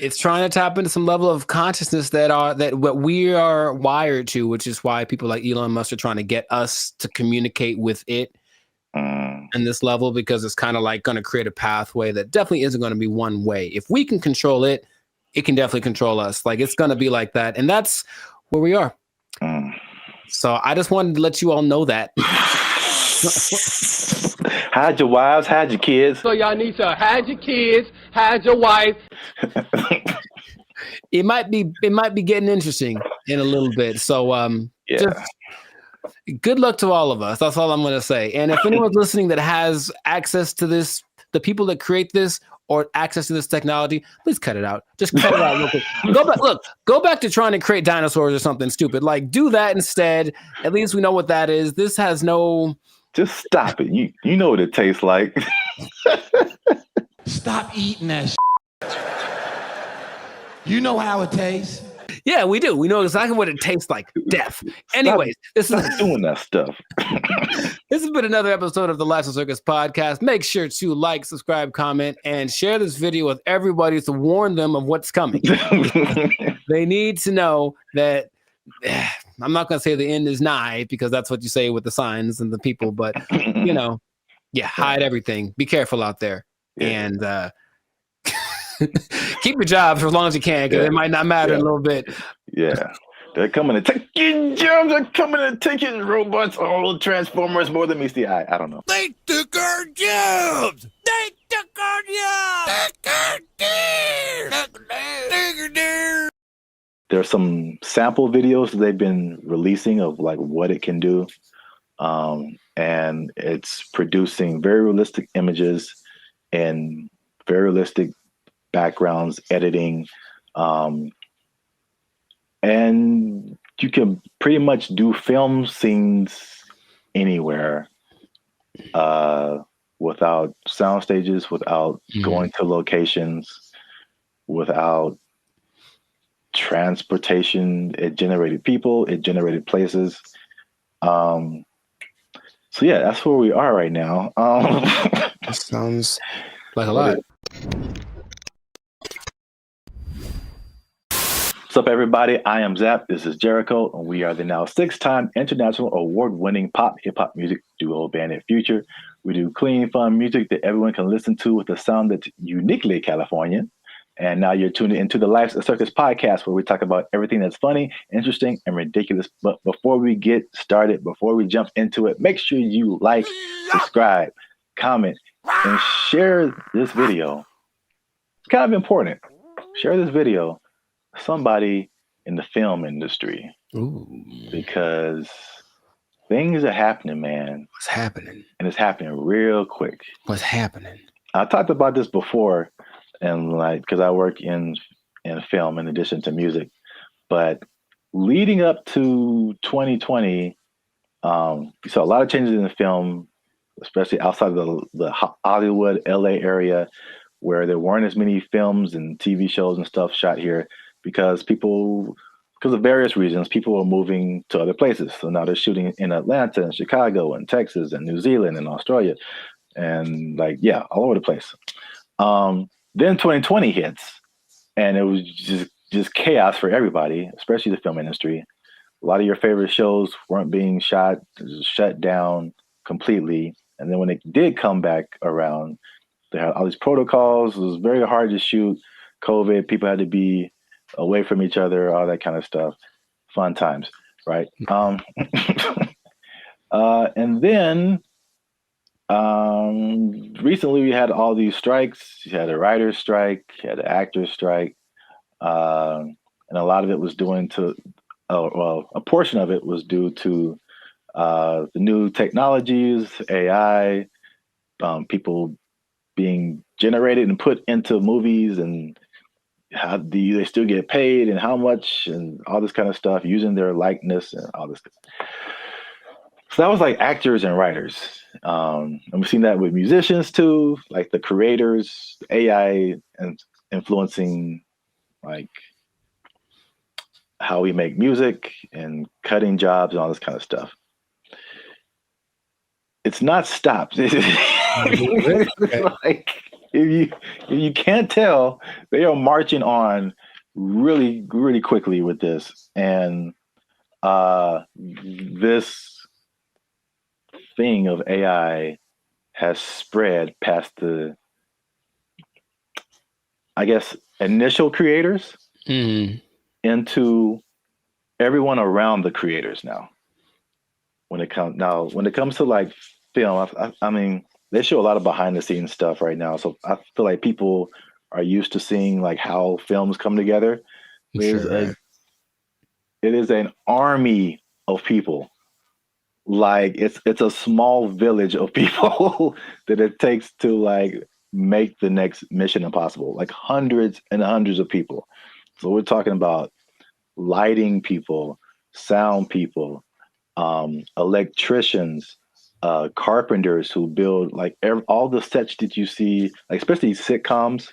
it's trying to tap into some level of consciousness that what we are wired to, which is why people like Elon Musk are trying to get us to communicate with it in this level, because it's kind of like going to create a pathway that definitely isn't going to be one way. If we can control it, it can definitely control us. Like it's going to be like that, and that's where we are. So I just wanted to let you all know that.
Hide your wives, hide your kids.
So y'all need to hide your kids, hide your wife.
It might be getting interesting in a little bit. So just good luck to all of us. That's all I'm going to say. And if anyone's listening that has access to this, the people that create this or access to this technology, please cut it out. Just cut it out real quick. Go back to trying to create dinosaurs or something stupid. Like do that instead. At least we know what that is. This has no.
Just stop it. You know what it tastes like.
Stop eating that shit. You know how it tastes.
Yeah, we do. We know exactly what it tastes like. Death. Anyways, this is
doing that stuff.
This has been another episode of the Lifestyle Circus podcast. Make sure to like, subscribe, comment, and share this video with everybody to warn them of what's coming. They need to know that I'm not going to say the end is nigh, because that's what you say with the signs and the people, but hide everything. Be careful out there. And keep your job for as long as you can, because it might not matter in a little bit.
Yeah. They're coming to take your jobs. They're coming to take your robots. All Transformers more than meets the eye. I don't know.
They took our jobs. They took our jobs.
There's some sample videos that they've been releasing of like what it can do. And it's producing very realistic images and very realistic backgrounds, editing. And you can pretty much do film scenes anywhere without sound stages, without going to locations, without transportation. It generated people, it generated places. So yeah, that's where we are right now.
That sounds like a lot.
What's up, everybody? I am Zap. This is Jericho, and we are the now 6-time international award-winning pop hip-hop music duo band at Future. We do clean, fun music that everyone can listen to with a sound that's uniquely Californian. And now you're tuned into the Lifestyle Circus podcast, where we talk about everything that's funny, interesting, and ridiculous. But before we get started, before we jump into it, make sure you like, subscribe, comment, and share this video. It's kind of important. Share this video with somebody in the film industry.
Ooh.
Because things are happening, man.
What's happening?
And it's happening real quick.
What's happening?
I talked about this before, and like, because I work in film in addition to music. But leading up to 2020, you saw a lot of changes in the film, especially outside of the Hollywood, LA area, where there weren't as many films and TV shows and stuff shot here because of various reasons, people were moving to other places. So now they're shooting in Atlanta and Chicago and Texas and New Zealand and Australia and all over the place. Then 2020 hits, and it was just chaos for everybody, especially the film industry. A lot of your favorite shows weren't being shot, shut down completely. And then when it did come back around, they had all these protocols. It was very hard to shoot. COVID, people had to be away from each other, all that kind of stuff. Fun times, right? And then recently we had all these strikes. You had a writer's strike, you had an actor's strike, and a lot of it was a portion of it was due to the new technologies, AI, people being generated and put into movies, and how do they still get paid and how much and all this kind of stuff, using their likeness and all this stuff. So that was like actors and writers. And we've seen that with musicians too, like the creators, AI and influencing like how we make music and cutting jobs and all this kind of stuff. It's not stopped. It's like if you can't tell, they are marching on really, really quickly with this. And this thing of AI has spread past the, I guess, initial creators into everyone around the creators now. When it comes to like film, I mean, they show a lot of behind the scenes stuff right now. So I feel like people are used to seeing like how films come together. It is an army of people. Like it's a small village of people that it takes to like make the next Mission Impossible. Like hundreds and hundreds of people. So we're talking about lighting people, sound people, electricians, carpenters who build like all the sets that you see, like especially sitcoms.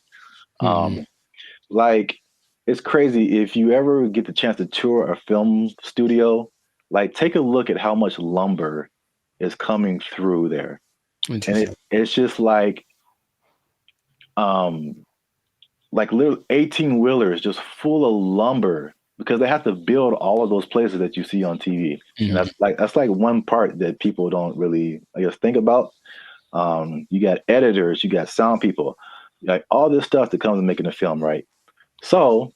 Like it's crazy if you ever get the chance to tour a film studio. Like take a look at how much lumber is coming through there, and it's just like little 18-wheelers just full of lumber, because they have to build all of those places that you see on TV. And that's like one part that people don't really, I guess, think about. You got editors, you got sound people, like all this stuff that comes with making a film, right? So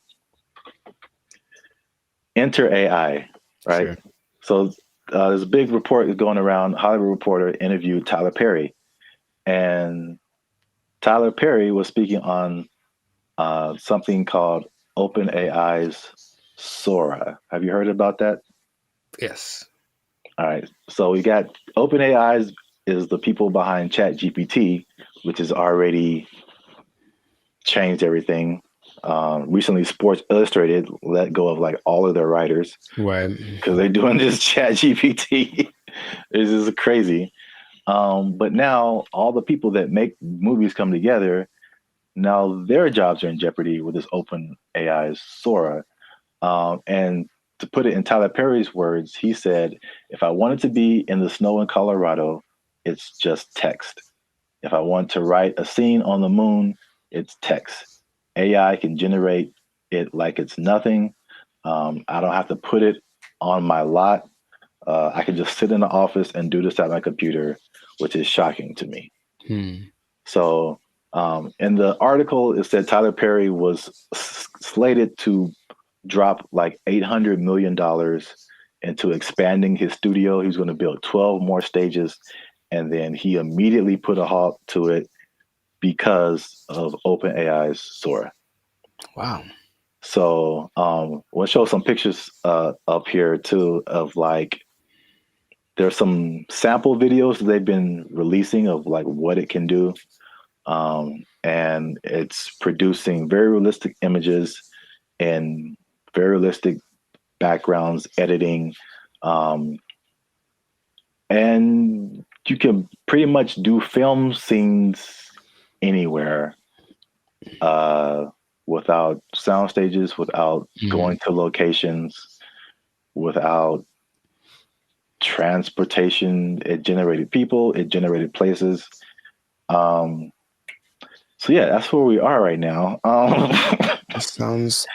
enter AI, right? Sure. So there's a big report that's going around. Hollywood Reporter interviewed Tyler Perry, and Tyler Perry was speaking on something called OpenAI's Sora. Have you heard about that?
Yes.
All right. So we got OpenAI is the people behind ChatGPT, which has already changed everything. Recently, Sports Illustrated let go of like all of their writers,
right?
Because they're doing this ChatGPT. This is crazy. But now all the people that make movies come together, now their jobs are in jeopardy with this OpenAI's Sora. And to put it in Tyler Perry's words, he said, if I wanted to be in the snow in Colorado, it's just text. If I want to write a scene on the moon, it's text. AI can generate it like it's nothing. I don't have to put it on my lot. I can just sit in the office and do this at my computer, which is shocking to me. So in the article, it said Tyler Perry was slated to drop like $800 million into expanding his studio. He was going to build 12 more stages, and then he immediately put a halt to it because of OpenAI's Sora.
Wow.
So we'll show some pictures up here too of like, there's some sample videos that they've been releasing of like what it can do. And it's producing very realistic images and very realistic backgrounds, editing. And you can pretty much do film scenes anywhere without sound stages, without going to locations, without transportation. It generated people, it generated places. So yeah, that's where we are right now.
That sounds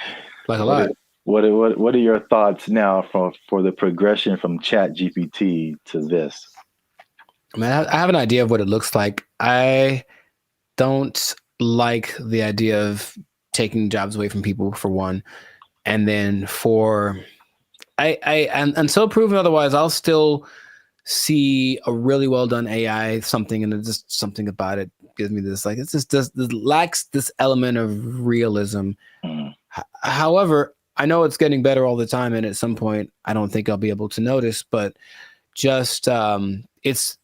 like a lot.
What are your thoughts now for the progression from ChatGPT to this?
I mean, I have an idea of what it looks like. I don't like the idea of taking jobs away from people, for one, and then until proven otherwise, I'll still see a really well done AI something, and just something about it gives me this like, it's just this lacks this element of realism. However, I know it's getting better all the time, and at some point, I don't think I'll be able to notice. But just it's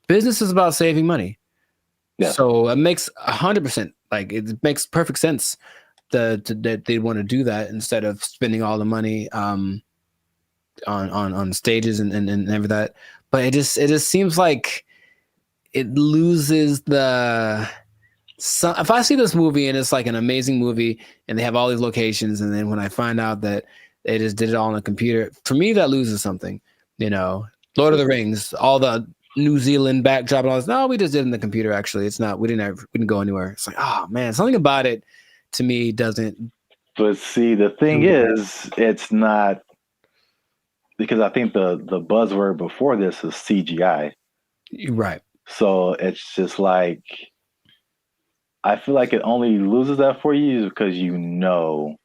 business is about saving money. Yeah. So it makes 100%, like it makes perfect sense that they want to do that instead of spending all the money on stages and everything that. But it just seems like it loses the. So if I see this movie and it's like an amazing movie and they have all these locations, and then when I find out that they just did it all on the computer. For me, that loses something. You know, Lord of the Rings, all the New Zealand backdrop and all this. No, we just did it in the computer. Actually, it's not. We didn't go anywhere. It's like, oh man, something about it to me doesn't.
But see, the thing is, it's not, because I think the buzzword before this is CGI.
Right.
So it's just like, I feel like it only loses that for you because you know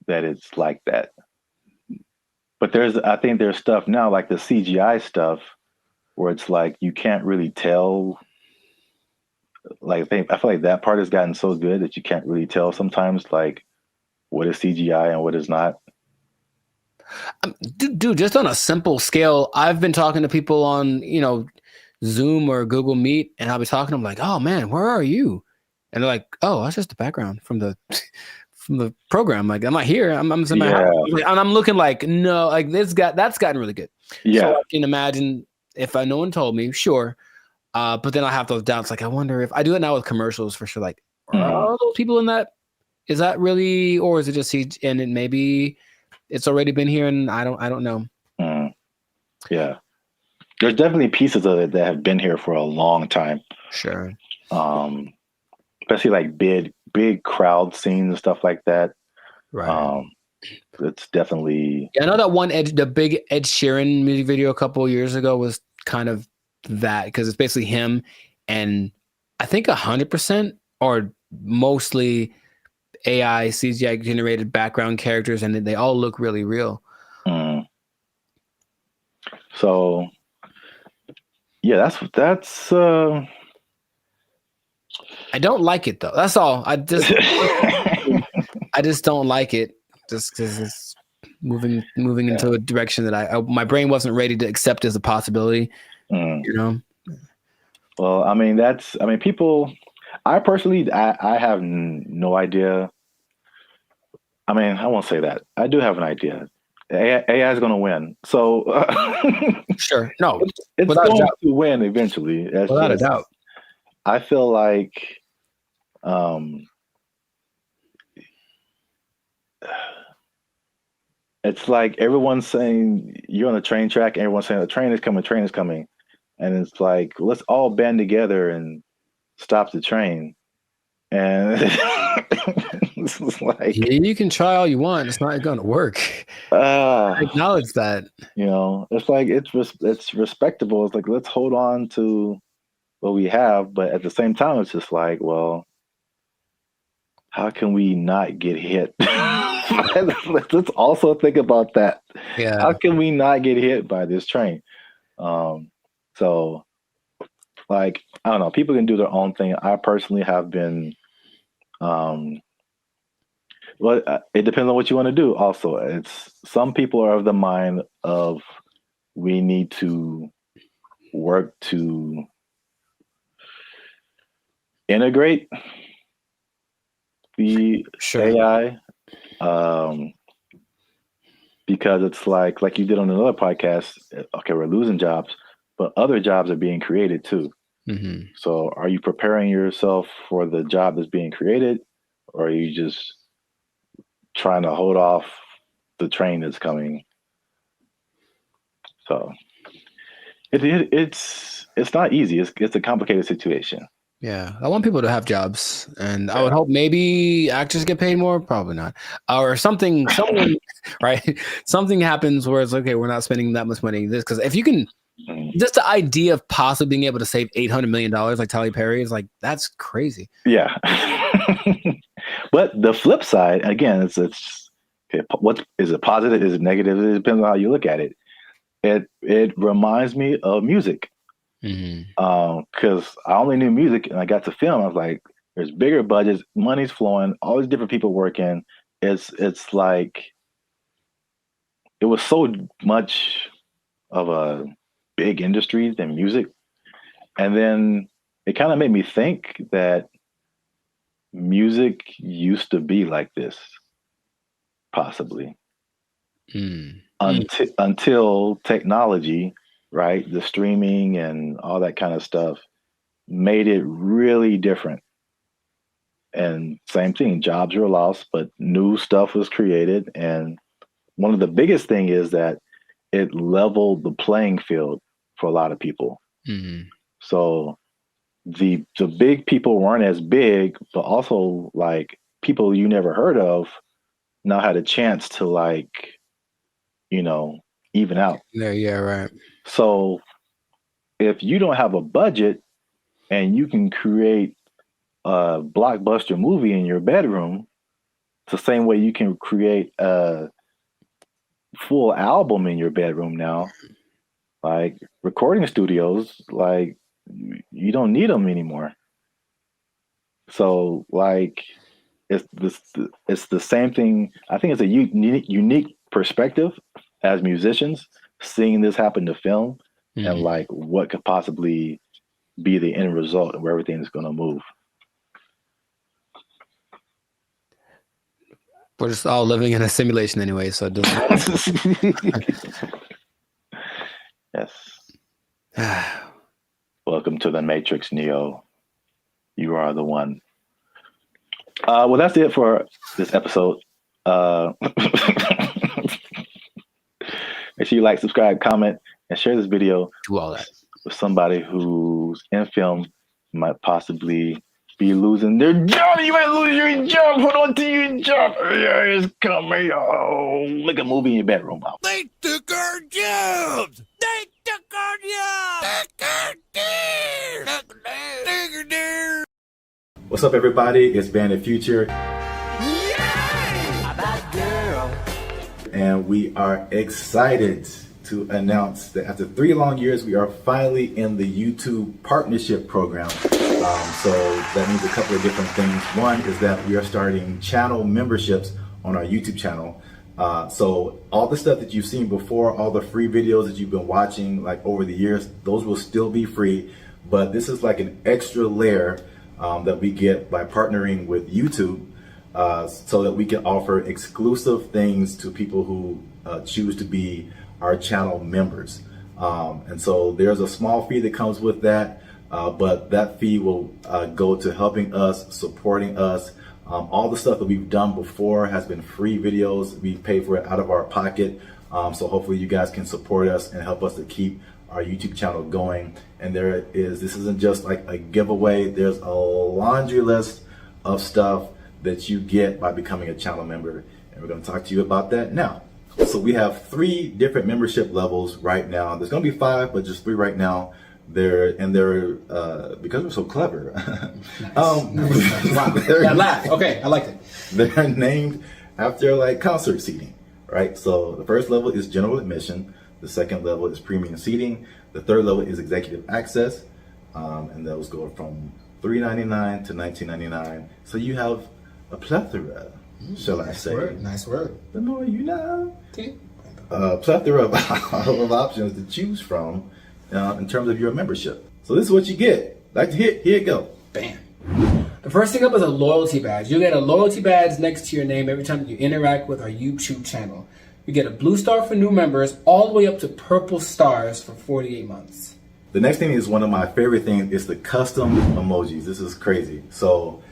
that it's like that. But I think there's stuff now, like the CGI stuff, where it's like you can't really tell. Like I feel like that part has gotten so good that you can't really tell sometimes, like what is CGI and what is not.
Dude, just on a simple scale, I've been talking to people on, Zoom or Google Meet, and I'll be talking to them like, "Oh man, where are you?" And they're like, "Oh, that's just the background from the program. Like, I'm not here. I'm in my house." Like, and I'm looking like, no, like that's gotten really good.
Yeah.
So I can imagine if no one told me, sure. But then I have those doubts. Like, I wonder if I do it now with commercials for sure. Like, are those people in that? Is that really, or is it just and it maybe it's already been here and I don't know.
Yeah. There's definitely pieces of it that have been here for a long time.
Sure.
Especially like big crowd scenes and stuff like that.
Right.
It's definitely.
Yeah, I know that the big Ed Sheeran music video a couple of years ago was kind of that, because it's basically him and I think 100% or mostly AI CGI generated background characters, and they all look really real.
So yeah, that's
I don't like it though. That's all. I just don't like it, just because it's moving into a direction that my brain wasn't ready to accept as a possibility.
Well, I mean, people. I personally, I have no idea. I mean, I won't say that. I do have an idea. AI is going to win. So
sure, no,
it's going to win eventually.
Without a doubt.
I feel like it's like everyone's saying you're on the train track, and everyone's saying the train is coming, and it's like, let's all band together and stop the train. And it's like,
you can try all you want, it's not going to work. I acknowledge that.
It's like it's respectable. It's like, let's hold on to what we have, but at the same time, it's just like, well, how can we not get hit? Let's also think about that.
Yeah.
How can we not get hit by this train? So, like, I don't know. People can do their own thing. I personally have been. Well, it depends on what you want to do. Also, some people are of the mind of we need to work to integrate the AI, because it's like you did on another podcast. Okay, we're losing jobs, but other jobs are being created too.
Mm-hmm.
So, are you preparing yourself for the job that's being created, or are you just trying to hold off the train that's coming? So, it's not easy. It's a complicated situation.
Yeah, I want people to have jobs, and I would hope maybe actors get paid more. Probably not, or someone, right? Something happens where it's okay. We're not spending that much money. Because if you can, just the idea of possibly being able to save $800 million, like Tyler Perry, is like, that's crazy.
Yeah. But the flip side, again, it's what is it positive? Is it negative? It depends on how you look at it. It reminds me of music. Because I only knew music and I got to film. I was like, there's bigger budgets, money's flowing, all these different people working. It's like, it was so much of a big industry than music. And then it kind of made me think that music used to be like this, possibly. Until technology, right, the streaming and all that kind of stuff made it really different. And same thing, jobs were lost, but new stuff was created, and one of the biggest thing is that it leveled the playing field for a lot of people.
Mm-hmm.
So the big people weren't as big, but also like people you never heard of now had a chance to like, you know, even out.
Yeah, right.
So if you don't have a budget and you can create a blockbuster movie in your bedroom, it's the same way you can create a full album in your bedroom now. Like recording studios, like you don't need them anymore. So like it's the same thing. I think it's a unique perspective as musicians seeing this happen to film and like what could possibly be the end result of where everything is going to move.
We're just all living in a simulation anyway, so it doesn't matter.
Yes. Welcome to the Matrix, Neo. You are the one. Well, that's it for this episode. Make sure you like, subscribe, comment, and share this video.
Do all that
with somebody who's in film might possibly be losing their job. You might lose your job. Hold on to your job. Yeah, it's coming. Oh, make a movie in your bedroom.
They took our jobs. They took our jobs.
What's up, everybody? It's Band of Future. And we are excited to announce that after 3 long years, we are finally in the YouTube partnership program. So that means a couple of different things. One is that we are starting channel memberships on our YouTube channel. So all the stuff that you've seen before, all the free videos that you've been watching like over the years, those will still be free. But this is like an extra layer that we get by partnering with YouTube. So that we can offer exclusive things to people who choose to be our channel members. And so there's a small fee that comes with that, but that fee will go to helping us, supporting us. All the stuff that we've done before has been free videos. We pay for it out of our pocket. So hopefully you guys can support us and help us to keep our YouTube channel going. And this isn't just like a giveaway. There's a laundry list of stuff that you get by becoming a channel member, and we're going to talk to you about that now. So we have 3 different membership levels right now. There's going to be 5, but just 3 right now. They're because we're so clever.
That laugh. Okay, I liked it.
They're named after like concert seating, right? So the first level is general admission. The second level is premium seating. The third level is executive access, and those go from $3.99 to $19.99. So you have a plethora, shall I say?
Nice word.
The more you know. Plethora of options to choose from in terms of your membership. So this is what you get. Like to hit, here it go.
Bam. The first thing up is a loyalty badge. You get a loyalty badge next to your name every time you interact with our YouTube channel. You get a blue star for new members, all the way up to purple stars for 48 months.
The next thing is one of my favorite things is the custom emojis. This is crazy. So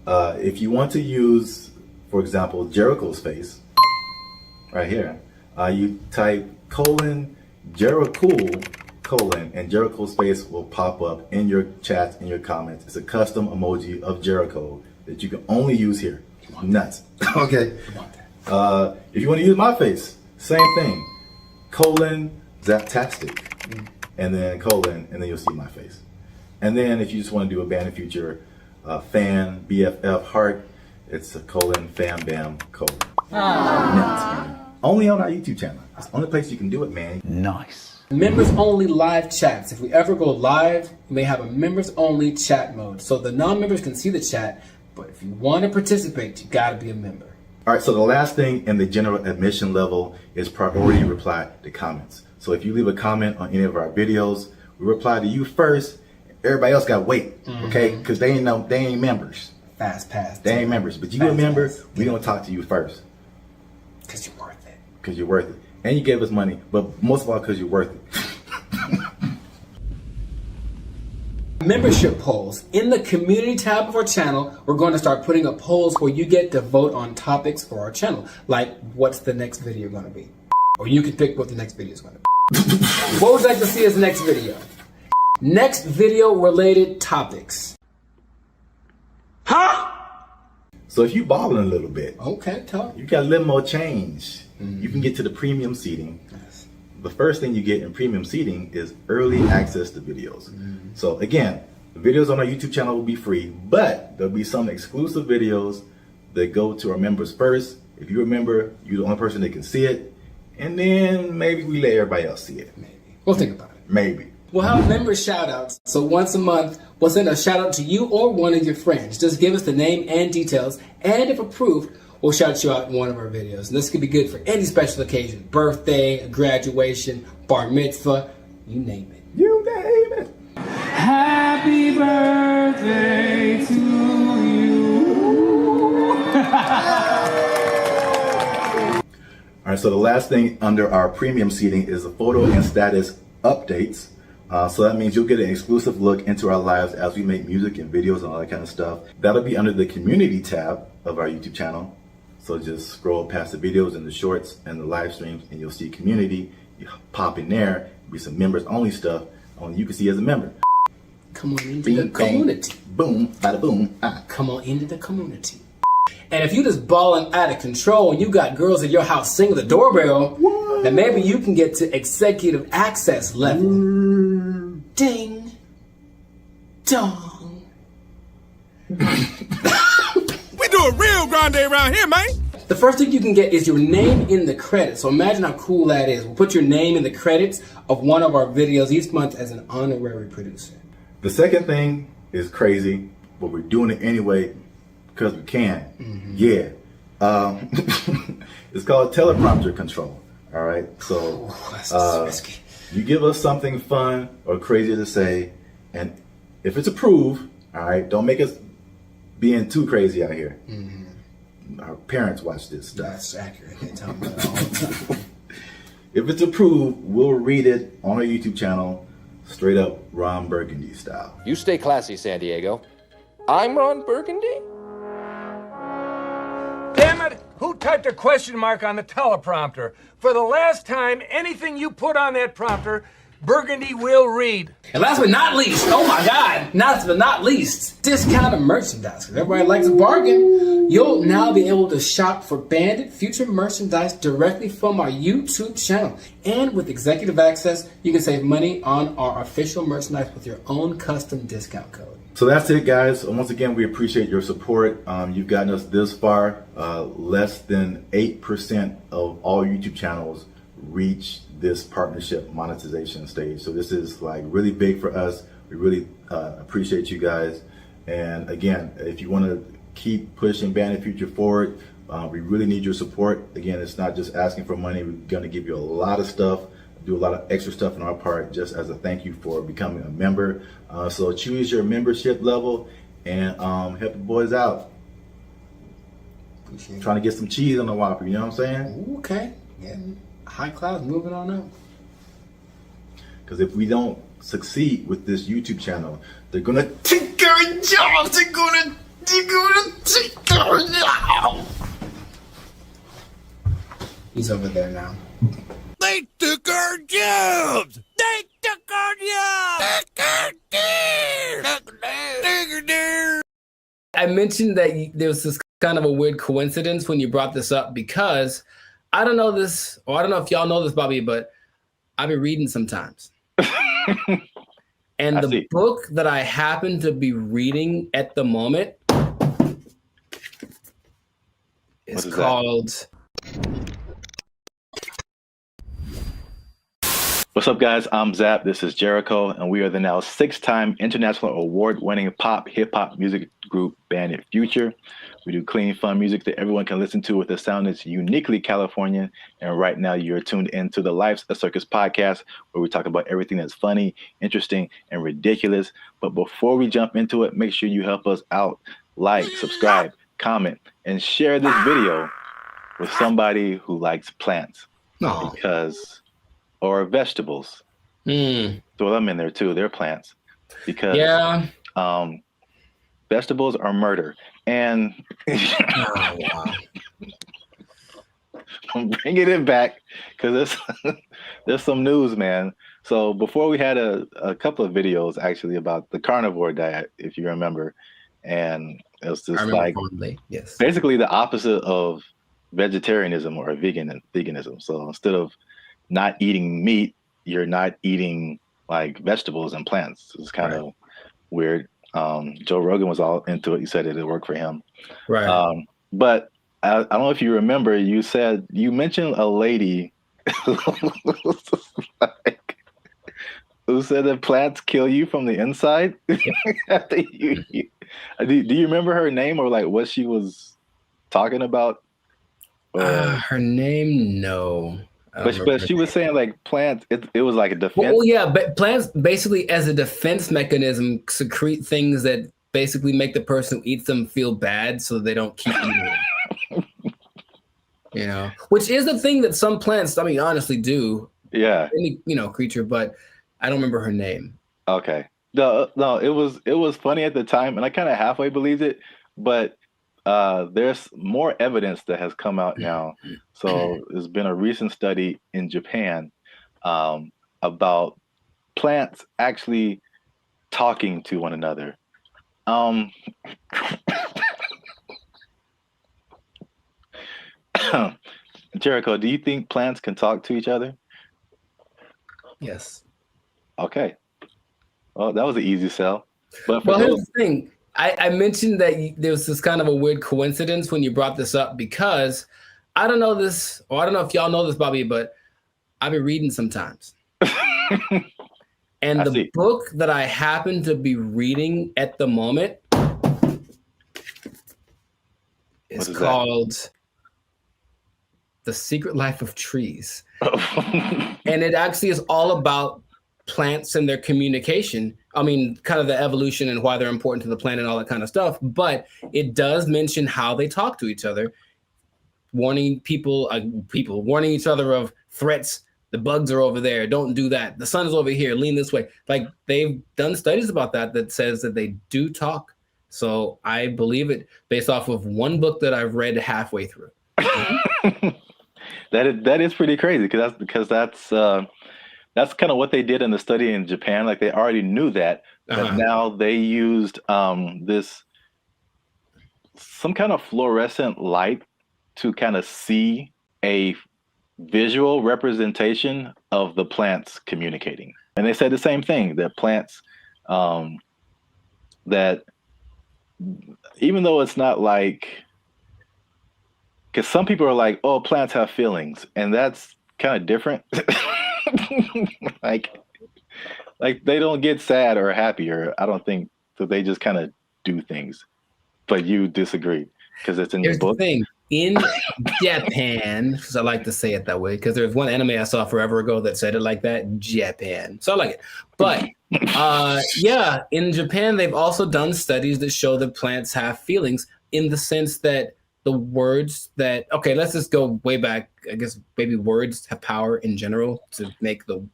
if you want to use, for example, Jericho's face, right here, you type Jericho, and Jericho's face will pop up in your chats, in your comments. It's a custom emoji of Jericho that you can only use here. Nuts. Okay. If you want to use my face, same thing. Zaptastic. And then and then you'll see my face. And then if you just want to do a Band of Future fan, BFF heart, it's a fam bam : Net. Only on our YouTube channel. It's the only place you can do it, man. Nice.
Members only live chats. If we ever go live, we may have a members only chat mode. So the non-members can see the chat, but if you want to participate, you gotta be a member.
All right, so the last thing in the general admission level is priority reply to comments. So if you leave a comment on any of our videos, we reply to you first. Everybody else got to wait, okay? Because they ain't members.
Fast pass.
They ain't members, but you a member. We gonna talk to you first.
Because you're worth it.
Because you're worth it, and you gave us money, but most of all because you're worth it.
Membership polls. In the community tab of our channel, we're going to start putting up polls where you get to vote on topics for our channel. Like, what's the next video going to be? Or you can pick what the next video is going to be. What would you like to see as the next video? Next video related topics.
Huh? So if you balling a little bit,
okay, talk.
You got a little more change. You can get to the premium seating.
Yes.
The first thing you get in premium seating is early access to videos. So again, the videos on our YouTube channel will be free, but there'll be some exclusive videos that go to our members first. If you're a member, you're the only person that can see it. And then maybe we let everybody else see it.
Maybe. We'll think about it.
Maybe.
We'll have member shout outs. So once a month, we'll send a shout out to you or one of your friends. Just give us the name and details. And if approved, we'll shout you out in one of our videos. And this could be good for any special occasion. Birthday, a graduation, bar mitzvah, you name it.
You name it.
Happy birthday to you.
All right, so the last thing under our premium seating is the photo and status updates. So that means you'll get an exclusive look into our lives as we make music and videos and all that kind of stuff. That'll be under the community tab of our YouTube channel. So just scroll past the videos and the shorts and the live streams and you'll see community. You pop in there, be some members only stuff only you can see as a member.
Come on into the community.
Boom, bada boom.
Come on into the community. And if you just balling out of control and you got girls at your house singing the doorbell, then maybe you can get to executive access level. Ding. Dong.
We do a real grande around here, man.
The first thing you can get is your name in the credits. So imagine how cool that is. We'll put your name in the credits of one of our videos each month as an honorary producer.
The second thing is crazy, but we're doing it anyway because we can. Yeah. It's called teleprompter control. All right. So you give us something fun or crazy to say, and if it's approved, all right, don't make us being too crazy out here. Our parents watch this stuff.
That's accurate. They tell me that all the time.
If it's approved, we'll read it on our YouTube channel, straight up Ron Burgundy style.
You stay classy, San Diego. I'm Ron Burgundy?
Damn it! Who typed a question mark on the teleprompter? For the last time, anything you put on that prompter, Burgundy will read.
And last but not least, oh my God, last but not least, discounted merchandise. Because everybody likes a bargain. You'll now be able to shop for Bandit Future merchandise directly from our YouTube channel. And with executive access, you can save money on our official merchandise with your own custom discount code.
So that's it, guys. Once again, we appreciate your support. You've gotten us this far. Less than 8% of all YouTube channels reach this partnership monetization stage. So this is like really big for us. We really appreciate you guys. And again, if you want to keep pushing Bandit Future forward, we really need your support. Again, it's not just asking for money. We're going to give you a lot of stuff, do a lot of extra stuff on our part just as a thank you for becoming a member. So choose your membership level and help the boys out. Trying to get some cheese on the Whopper, you know what I'm saying?
Okay. Yeah. High class, moving on up.
Because if we don't succeed with this YouTube channel, they're gonna take our jobs. They're gonna take our jobs.
He's over there now.
They took our jobs. They took our jobs.
I mentioned that there was this kind of a weird coincidence when you brought this up because I don't know this, or I don't know if y'all know this, Bobby, but I've been reading sometimes. And the book that I happen to be reading at the moment is called...
What's up, guys? I'm Zap. This is Jericho, and we are the now 6-time international award-winning pop hip-hop music group Bandit Future. We do clean, fun music that everyone can listen to with a sound that's uniquely Californian. And right now, you're tuned into the Life's a Circus podcast, where we talk about everything that's funny, interesting, and ridiculous. But before we jump into it, make sure you help us out. Like, subscribe, comment, and share this video with somebody who likes plants. Or vegetables. Throw them in there too. They're plants. because vegetables are murder. And I'm bringing it back because there's some news, man. So before we had a couple of videos actually about the carnivore diet, if you remember, and it was just like basically the opposite of vegetarianism or veganism. So instead of not eating meat, you're not eating like vegetables and plants. It's kind of weird. Joe Rogan was all into it. He said it worked for him.
Right.
But I don't know if you remember, you mentioned a lady who said that plants kill you from the inside. Do you remember her name or like what she was talking about?
Her name, no.
But she was saying like plants, it was like a defense.
Well, yeah, but plants basically as a defense mechanism secrete things that basically make the person who eats them feel bad so they don't keep eating them. You know, which is the thing that some plants, I mean, honestly do.
Yeah.
Any, creature, but I don't remember her name.
Okay. No, it was funny at the time, and I kind of halfway believed it, but there's more evidence that has come out now. So there's been a recent study in Japan about plants actually talking to one another. Jericho, do you think plants can talk to each other?
Yes.
Okay. Well, that was an easy sell. But
well, here's the thing. I mentioned that there was this kind of a weird coincidence when you brought this up because I don't know this, or I don't know if y'all know this, Bobby, but I've been reading sometimes. And the book that I happen to be reading at the moment is called The Secret Life of Trees. And it actually is all about plants and their communication. I mean, kind of the evolution and why they're important to the planet and all that kind of stuff. But it does mention how they talk to each other, warning people warning each other of threats. The bugs are over there. Don't do that. The sun is over here. Lean this way. Like they've done studies about that says that they do talk. So I believe it based off of one book that I've read halfway through.
That is pretty crazy because that's kind of what they did in the study in Japan. Like they already knew that, but now they used some kind of fluorescent light to kind of see a visual representation of the plants communicating. And they said the same thing, that plants, that even though it's not like, because some people are like, oh, plants have feelings, and that's kind of different. like they don't get sad or happy, or I don't think so. They just kind of do things. But you disagree because it's in your book.
The thing. In Japan, because I like to say it that way, because there's one anime I saw forever ago that said it like that, Japan. So I like it. But yeah, in Japan, they've also done studies that show that plants have feelings in the sense that the words that, okay, let's just go way back. I guess maybe words have power in general to make the,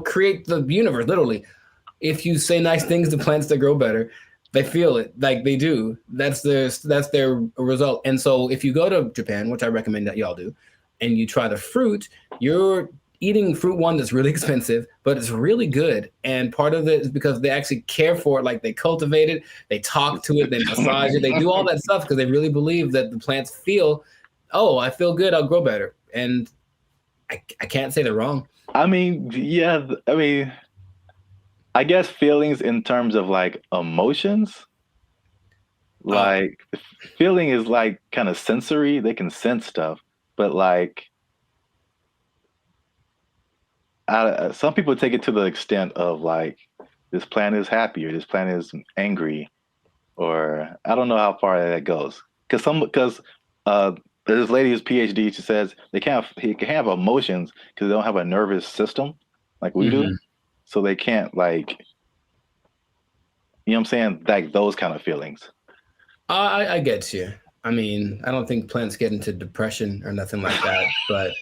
create the universe, literally. If you say nice things to plants that grow better, they feel it like they do. That's their result. And so if you go to Japan, which I recommend that y'all do, and you try the fruit, you're eating fruit one that's really expensive, but it's really good. And part of it is because they actually care for it. Like they cultivate it, they talk to it, they massage it, they do all that stuff because they really believe that the plants feel, oh, I feel good, I'll grow better. And I can't say they're wrong.
I mean, yeah, I guess feelings in terms of like emotions, like feeling is like kind of sensory. They can sense stuff, but like some people take it to the extent of like this plant is happy or this plant is angry, or I don't know how far that goes. Because this lady who's PhD, she says he can have emotions because they don't have a nervous system like we do. So they can't like, you know what I'm saying? Like those kind of feelings.
I get you. I mean, I don't think plants get into depression or nothing like that, but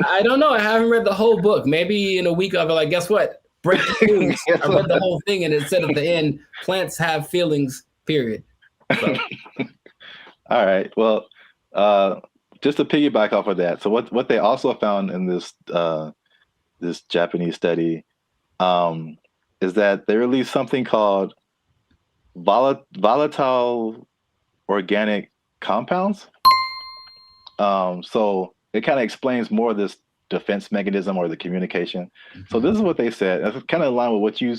I don't know. I haven't read the whole book. Maybe in a week I'll be like, guess what? breaking news. I read the whole thing and it said at the end, plants have feelings, period. So.
All right. Well, just to piggyback off of that. So what they also found in this this Japanese study is that they released something called volatile organic compounds. So it kind of explains more of this defense mechanism or the communication. So this is what they said. It's kind of in line with what you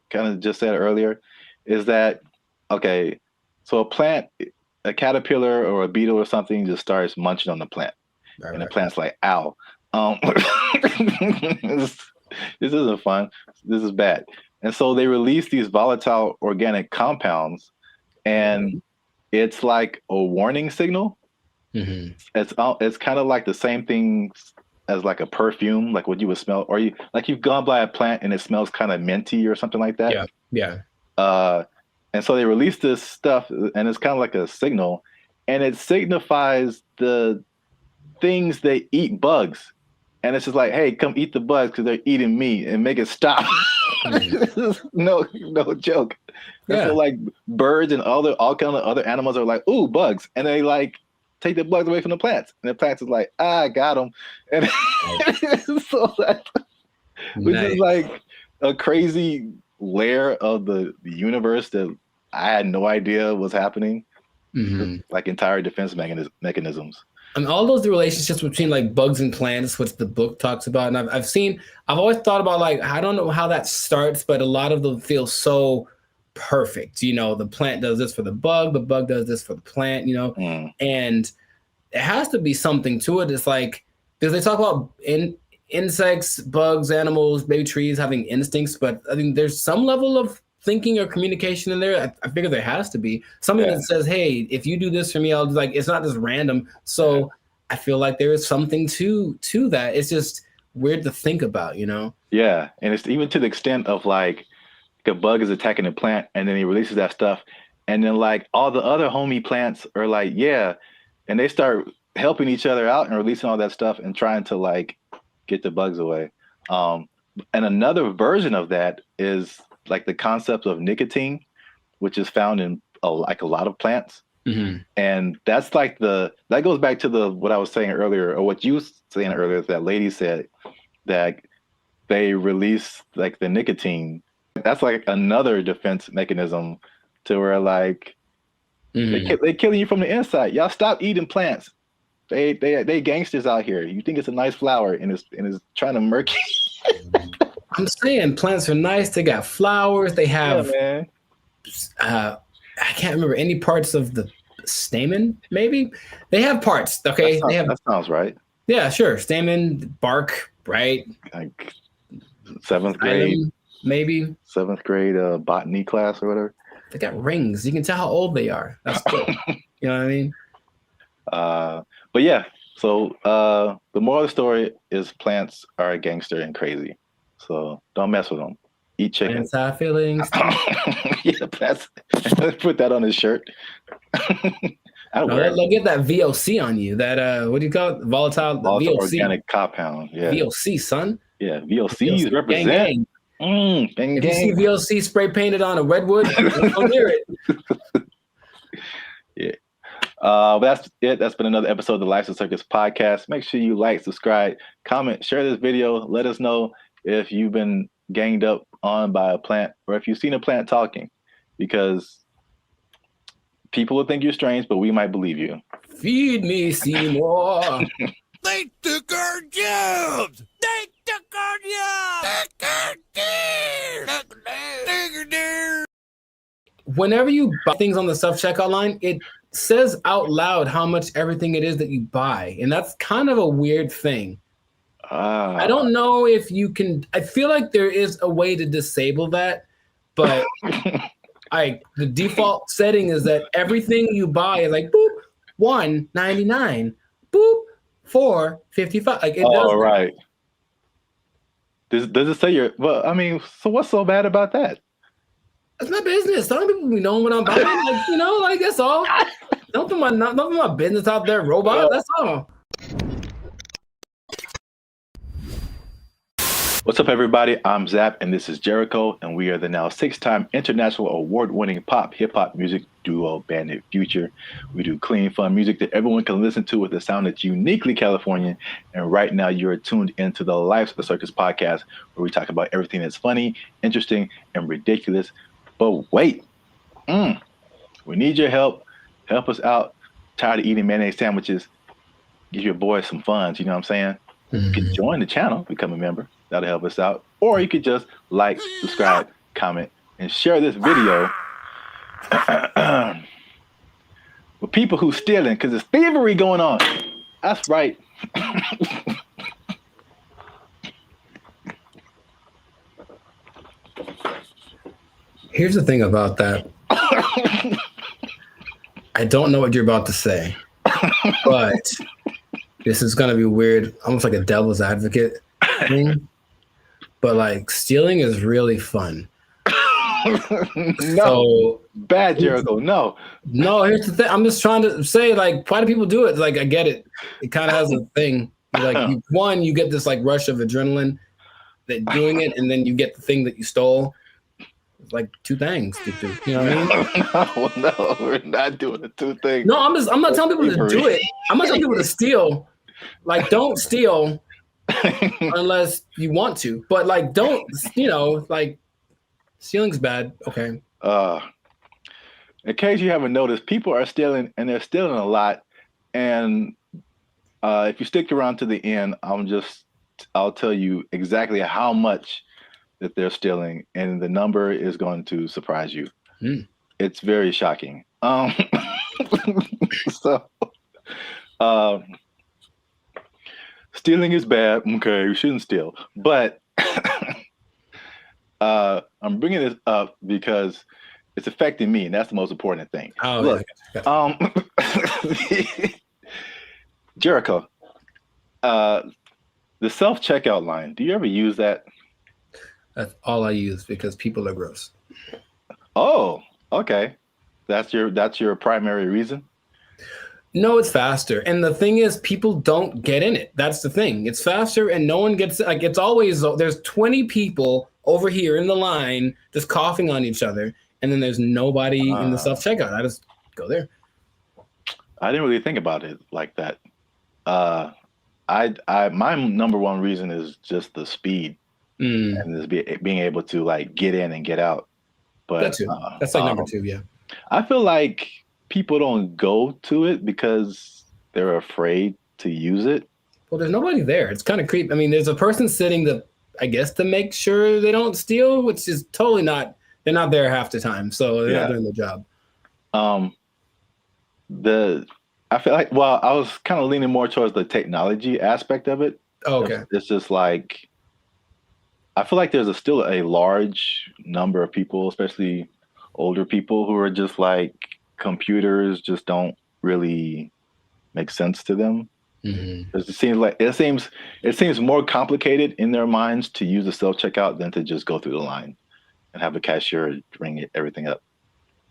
kind of just said earlier, is that, okay, so a plant, a caterpillar or a beetle or something just starts munching on the plant. And the plant's like, ow. This isn't fun. This is bad. And so they release these volatile organic compounds, and it's like a warning signal. It's kind of like the same thing as like a perfume, like what you would smell, or you've gone by a plant and it smells kind of minty or something like that.
Yeah.
And so they release this stuff, and it's kind of like a signal, and it signifies the things that eat bugs. And it's just like, hey, come eat the bugs because they're eating me, and make it stop. no joke. Yeah. And so like birds and all kind of other animals are like, ooh, bugs, and they like take the bugs away from the plants, and the plants is like, I got them, and so that, which is like a crazy layer of the universe that I had no idea was happening. Like entire defense mechanisms.
And all those relationships between like bugs and plants, which the book talks about. And I've always thought about, like, I don't know how that starts, but a lot of them feel so perfect. You know, the plant does this for the bug does this for the plant, you know, and it has to be something to it. It's like, because they talk about insects, bugs, animals, maybe trees having instincts, but I think there's some level of thinking or communication in there. I figure there has to be something that says, hey, if you do this for me, I'll do, like, it's not just random. So I feel like there is something to that. It's just weird to think about, you know? Yeah.
And it's even to the extent of like a bug is attacking a plant and then he releases that stuff. And then like all the other homie plants are like, yeah. And they start helping each other out and releasing all that stuff and trying to like get the bugs away. And another version of that is like the concept of nicotine, which is found in a lot of plants. And that's like that goes back to what I was saying earlier, or what you were saying earlier, that lady said that they release like the nicotine. That's like another defense mechanism to where like they killing you from the inside. Y'all stop eating plants. They gangsters out here. You think it's a nice flower and it's trying to murk you.
I'm saying plants are nice. They got flowers. They have, I can't remember any parts of the stamen. Maybe they have parts. Okay,
that sounds right.
Yeah, sure. Stamen, bark, right?
Like 7th grade,
maybe
7th grade botany class or whatever.
They got rings. You can tell how old they are. That's cool. You know what I mean?
But yeah. So the moral of the story is plants are a gangster and crazy. So don't mess with them. Eat chicken.
Plants have feelings.
Yeah, plants. Put that on his shirt.
They'll get that VOC on you. That what do you call it? Volatile VOC.
Organic compound. Yeah.
VOC, son.
Yeah, VOCs represent.
Gang. If you see VOC spray painted on a redwood, don't hear it.
Yeah. But that's it. That's been another episode of the Life's a Circus podcast. Make sure you like, subscribe, comment, share this video. Let us know if you've been ganged up on by a plant or if you've seen a plant talking, because people will think you're strange, but we might believe you.
Feed me, Seymour.
They took our jobs. They took our jobs.
Whenever you buy things on the self-checkout line, it says out loud how much everything it is that you buy. And that's kind of a weird thing. I don't know if you can. I feel like there is a way to disable that, but the default setting is that everything you buy is like boop $1.99, boop $4.55. Like it does.
Right. Does it say you're? Well, I mean, so what's so bad about that?
It's my business. Some people be knowing what I'm buying. Like, you know, like that's all. Don't put my business out there, robot. That's all.
What's up, everybody? I'm Zap, and this is Jericho, and we are the now 6-time international award-winning pop hip-hop music duo Bandit Future. We do clean, fun music that everyone can listen to with a sound that's uniquely Californian. And right now, you're tuned into the Life's of the Circus podcast, where we talk about everything that's funny, interesting, and ridiculous. But wait, we need your help. Help us out. Tired of eating mayonnaise sandwiches? Give your boys some funds. You know what I'm saying? You can join the channel, become a member. That'll help us out. Or you could just like, subscribe, comment, and share this video with people who stealing, because there's thievery going on. That's right.
Here's the thing about that. I don't know what you're about to say, but this is going to be weird, almost like a devil's advocate thing. But like stealing is really fun.
No, bad, Jericho. No,
here's the thing. I'm just trying to say, like, why do people do it? Like, I get it. It kind of has a thing. Like, you get this like rush of adrenaline that doing it, and then you get the thing that you stole. It's like two things to do. You know what I mean?
No, we're not doing the two things.
No, I'm not telling people to do it. I'm not telling people to steal. Like, don't steal unless you want to. But like, don't, like, stealing's bad. Okay.
In case you haven't noticed, people are stealing, and they're stealing a lot. And if you stick around to the end, I'll tell you exactly how much that they're stealing, and the number is going to surprise you. It's very shocking. Stealing is bad. Okay, we shouldn't steal. But I'm bringing this up because it's affecting me, and that's the most important thing.
Oh,
look, Jericho, the self-checkout line, do you ever use that?
That's all I use because people are gross.
Oh, okay. That's your primary reason?
No, it's faster. And the thing is, people don't get in it. That's the thing. It's faster and no one gets, like, it's always, there's 20 people over here in the line just coughing on each other. And then there's nobody in the self-checkout. I just go there.
I didn't really think about it like that. My number one reason is just the speed and just being able to like get in and get out. But
that too. That's like number two. Yeah.
I feel like people don't go to it because they're afraid to use it.
Well, there's nobody there. It's kind of creepy. I mean, there's a person sitting I guess to make sure they don't steal, which is totally not, they're not there half the time. So they're not doing the job.
I feel like, well, I was kind of leaning more towards the technology aspect of it.
Oh, okay.
It's just like, I feel like there's still a large number of people, especially older people, who are just like, computers just don't really make sense to them. It seems more complicated in their minds to use the self-checkout than to just go through the line and have a cashier ring everything up.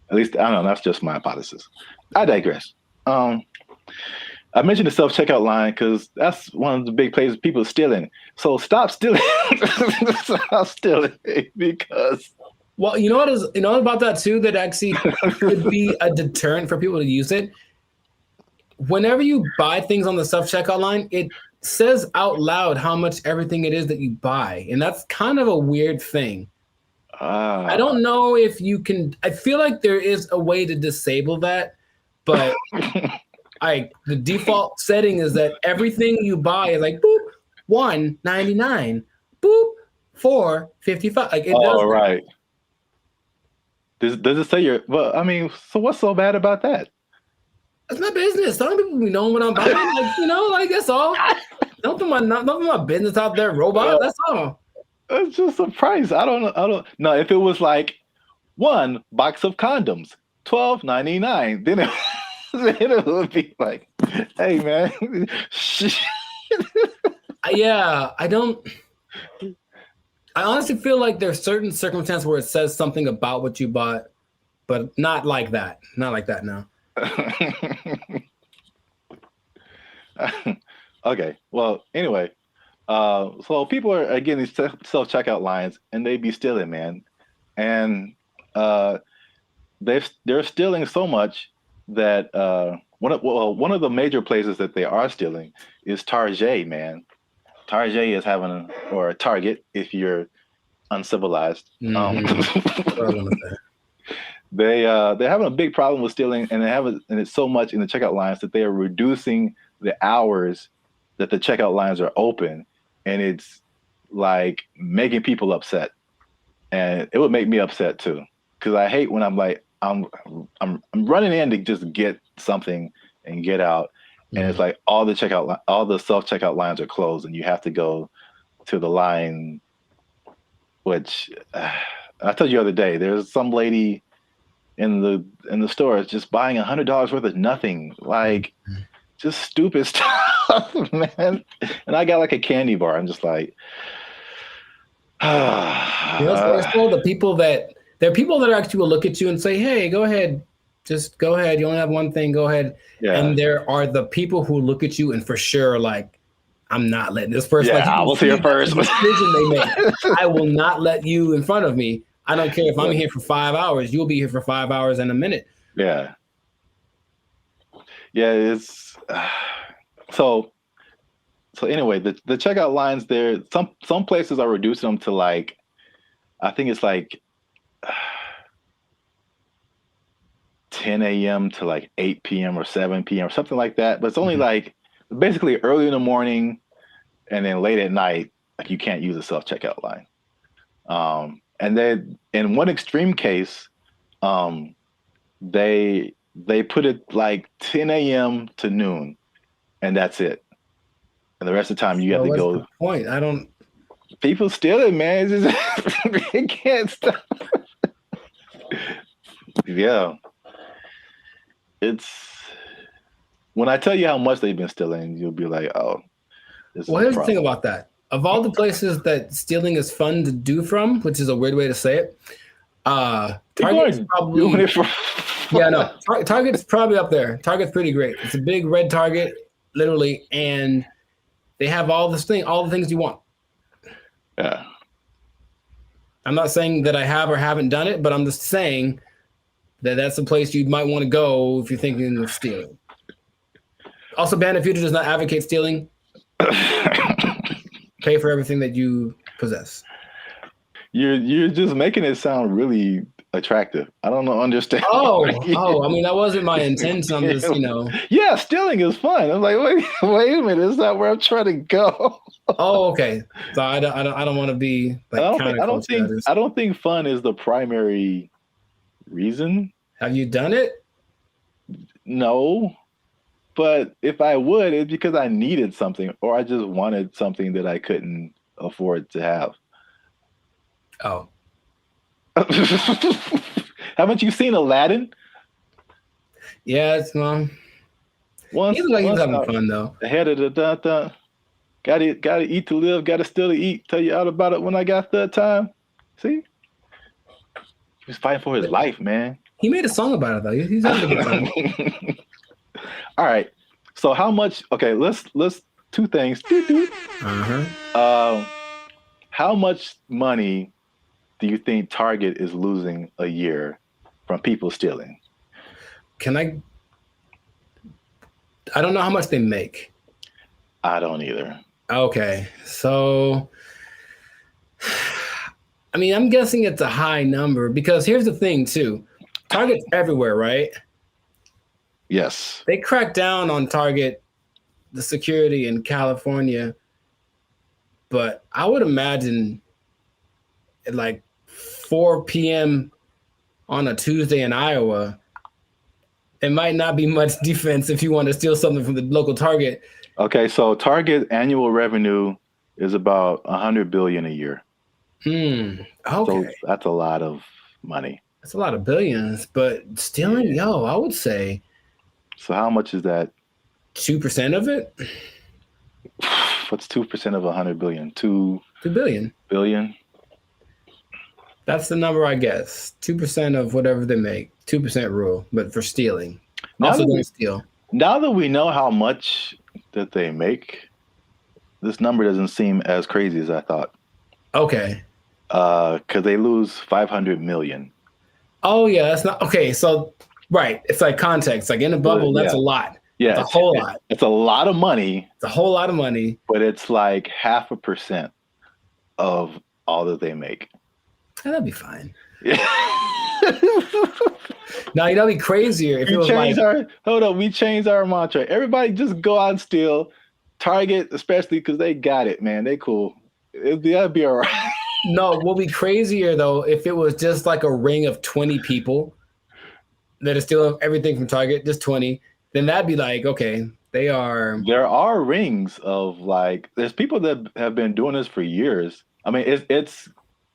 At least, I don't know, that's just my hypothesis. I digress. I mentioned the self-checkout line because that's one of the big places people are stealing. So stop stealing. Stop stealing because...
Well, you know what about that too, that actually could be a deterrent for people to use it? Whenever you buy things on the self-checkout line, it says out loud how much everything it is that you buy. And that's kind of a weird thing. I don't know if you can, I feel like there is a way to disable that, but the default setting is that everything you buy is like, boop, $1.99, boop, $4.55. Like it does.
Right. Does it say well, I mean, so what's so bad about that?
That's my business. Some people be knowing what I'm buying. Like, that's all. Don't put my business out there, robot. That's all.
It's just a price. I don't know. If it was like one box of condoms, $12.99, then it would be like, hey man.
Yeah, I honestly feel like there's certain circumstances where it says something about what you bought, but not like that. Not like that, no.
Okay. Well, anyway, So people are again these self checkout lines, and they be stealing, man, and they're stealing so much that one of the major places that they are stealing is Target, man. Target is having or Target if you're uncivilized. They're having a big problem with stealing, and and it's so much in the checkout lines that they are reducing the hours that the checkout lines are open, and it's like making people upset. And it would make me upset too, because I hate when I'm like I'm running in to just get something and get out, and it's like all the self checkout lines are closed, and you have to go to the line. Which I told you the other day, there's some lady in the store just buying $100 worth of nothing, like just stupid stuff, man. And I got like a candy bar. I'm just like,
it's cool. There are people that actually will look at you and say, "Hey, go ahead, just go ahead. You only have one thing. Go ahead." Yeah. And there are the people who look at you and for sure like, I'm not letting this person.
Yeah, I was here first.
Decision they make. I will not let you in front of me. I don't care if I'm here for 5 hours. You'll be here for 5 hours and a minute.
Yeah. Yeah, it's so anyway, the checkout lines there, some places are reducing them to like, I think it's like 10 a.m. to like 8 p.m. or 7 p.m. or something like that. But it's only like basically early in the morning and then late at night, like you can't use a self-checkout line. And then in one extreme case, they put it like 10 a.m. to noon, and that's it. And the rest of the time you have to go.
The point? I don't.
People steal it, man. It's just, it can't stop. Yeah. It's when I tell you how much they've been stealing, you'll be like, "Oh."
Well, here's the thing about that. Of all the places that stealing is fun to do from, which is a weird way to say it, Target's probably Target's probably up there. Target's pretty great. It's a big red Target, literally, and they have all the things you want.
Yeah.
I'm not saying that I have or haven't done it, but I'm just saying that that's a place you might want to go if you're thinking of stealing. Also, Bandit Future does not advocate stealing. Pay for everything that you possess.
You're just making it sound really attractive. I don't understand.
Oh, I mean, that wasn't my intention. I'm just,
Yeah, stealing is fun. I'm like, wait a minute, it's not where I'm trying to go.
Oh, okay. So I don't want to be like
I don't think fun is the primary reason.
Have you done it?
No. But if I would, it's because I needed something or I just wanted something that I couldn't afford to have.
Oh.
Haven't you seen Aladdin?
Yeah, it's He's like he's having fun though.
Ahead of the gotta eat to live, gotta still to eat. Tell you all about it when I got the time. See? He's fighting for his life, man.
He made a song about it though. He's having a good time.
All right. So how much? Okay, let's two things. How much money do you think Target is losing a year from people stealing?
I don't know how much they make.
I don't either.
Okay. So I mean, I'm guessing it's a high number because here's the thing too. Target's everywhere, right?
Yes.
They cracked down on Target, the security in California, but I would imagine at like 4 p.m. on a Tuesday in Iowa, it might not be much defense if you want to steal something from the local Target.
Okay, so Target annual revenue is about $100 billion a year.
Okay.
So that's a lot of money.
That's a lot of billions, but stealing, I would say.
So how much is that?
2% of it?
What's 2% of 100 billion? 2
billion.
Billion?
That's the number, I guess. 2% of whatever they make. 2% rule, but for stealing. Also don't steal.
Now that we know how much that they make, this number doesn't seem as crazy as I thought.
Okay.
Because they lose 500 million.
Oh yeah, that's not okay. So right, it's like context. Like in a bubble, that's a lot.
Yeah,
it's a whole lot.
It's a lot of money.
It's a whole lot of money.
But it's like 0.5% of all that they make.
That'd be fine. Now you know, it'd be crazier if it was like
we changed our mantra. Everybody just go out and steal. Target, especially because they got it, man. They cool. That'd be all right.
No, what would be crazier though if it was just like a ring of 20 people that is stealing everything from Target, just 20. Then that'd be like, okay, they are.
There are rings of like, there's people that have been doing this for years. I mean, it's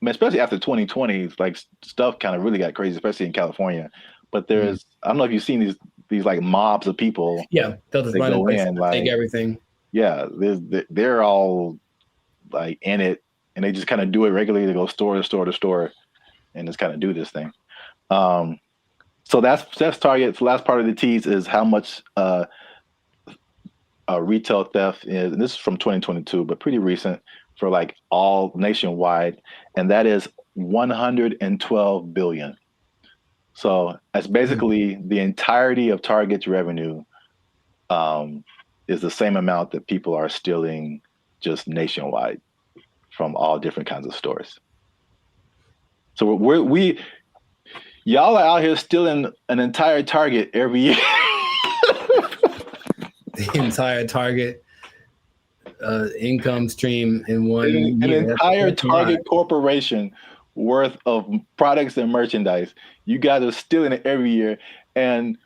especially after 2020, like stuff kind of really got crazy, especially in California. But there's, I don't know if you've seen these like mobs of people.
Yeah, they'll just run
go in, like,
take everything.
Yeah, they're all like in it, and they just kind of do it regularly. They go store to store to store, and just kind of do this thing. So that's Target. The last part of the tease is how much retail theft is, and this is from 2022, but pretty recent for like all nationwide, and that is 112 billion. So that's basically the entirety of Target's revenue is the same amount that people are stealing just nationwide from all different kinds of stores. So we y'all are out here stealing an entire Target every year.
The entire Target income stream in one
an
year.
Entire Target corporation worth of products and merchandise. You guys are stealing it every year, and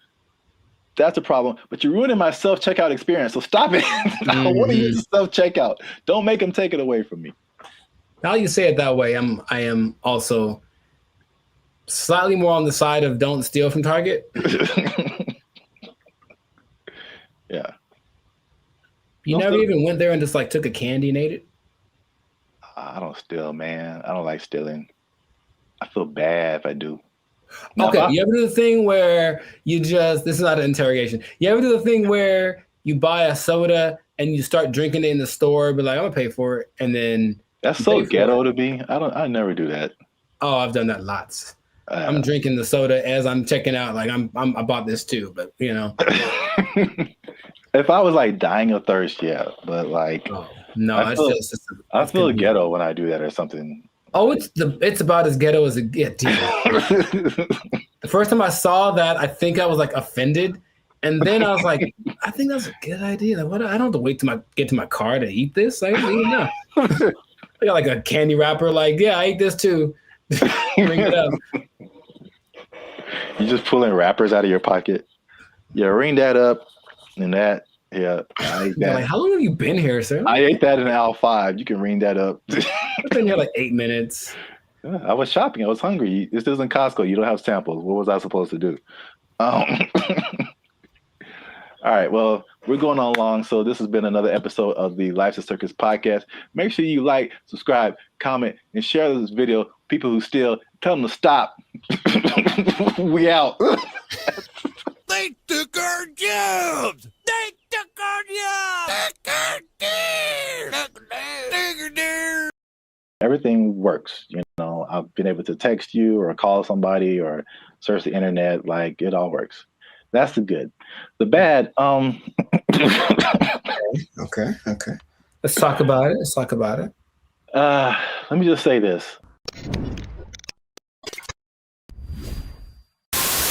that's a problem. But you're ruining my self-checkout experience, so stop it. I want to use self-checkout. Don't make them take it away from me.
Now you say it that way, I am also slightly more on the side of don't steal from Target.
Yeah.
You never even went there and just like took a candy and ate it?
I don't steal, man. I don't like stealing. I feel bad if I do.
Okay, you ever do the thing where you just, this is not an interrogation. You ever do the thing where you buy a soda and you start drinking it in the store, be like, I'm gonna pay for it, and then
that's so ghetto to me. I never do that.
Oh, I've done that lots. I'm drinking the soda as I'm checking out, like I bought this too, but you know.
If I was like dying of thirst, yeah, but like
no,
I feel ghetto when I do that or something.
Oh, it's about as ghetto as it gets. The first time I saw that, I think I was like offended, and then I was like, I think that's a good idea. Like, what? I don't have to wait to get to my car to eat this. I don't even know. I got like a candy wrapper. Like, yeah, I ate this too. Bring it up.
You just pulling wrappers out of your pocket. Yeah, ring that up, and that. Yeah, I ate that.
Like, how long have you been here, sir?
I ate that in aisle 5. You can ring that up.
I've been here like 8 minutes.
Yeah, I was shopping. I was hungry. This isn't Costco. You don't have samples. What was I supposed to do? All right. Well, we're going on long. So this has been another episode of the Life's a Circus podcast. Make sure you like, subscribe, comment, and share this video. People who steal, tell them to stop. We out.
They took our jobs. They took our jobs.
Everything works. You know, I've been able to text you or call somebody or search the internet. Like, it all works. That's the good. The bad,
Okay. Let's talk about it.
Let me just say this.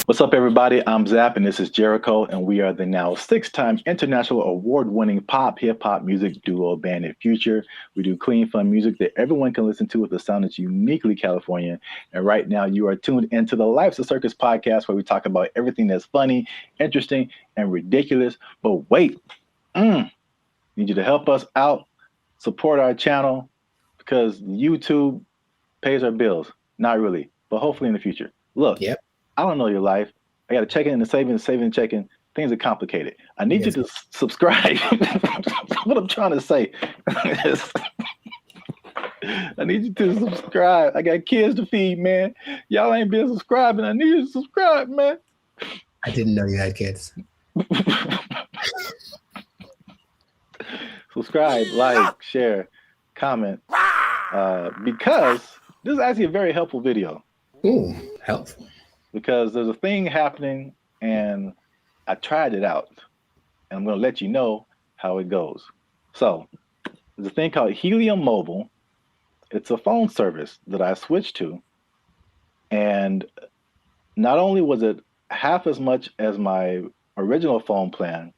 What's up, everybody? I'm Zap, and this is Jericho, and we are the now 6-time international award-winning pop hip-hop music duo Band and Future. We do clean, fun music that everyone can listen to with a sound that's uniquely Californian. And right now, you are tuned into the Life's a Circus podcast, where we talk about everything that's funny, interesting, and ridiculous. But wait, need you to help us out, support our channel, because YouTube pays our bills. Not really, but hopefully in the future. Look. Yep. I don't know your life. I got to check in and saving and checking. Things are complicated. I need you to subscribe. That's what I'm trying to say. I need you to subscribe. I got kids to feed, man. Y'all ain't been subscribing. I need you to subscribe, man.
I didn't know you had kids.
So subscribe, like, share, comment, because this is actually a very helpful video.
Ooh, helpful.
Because there's a thing happening, and I tried it out, and I'm going to let you know how it goes. So there's a thing called Helium Mobile. It's a phone service that I switched to, and not only was it half as much as my original phone plan,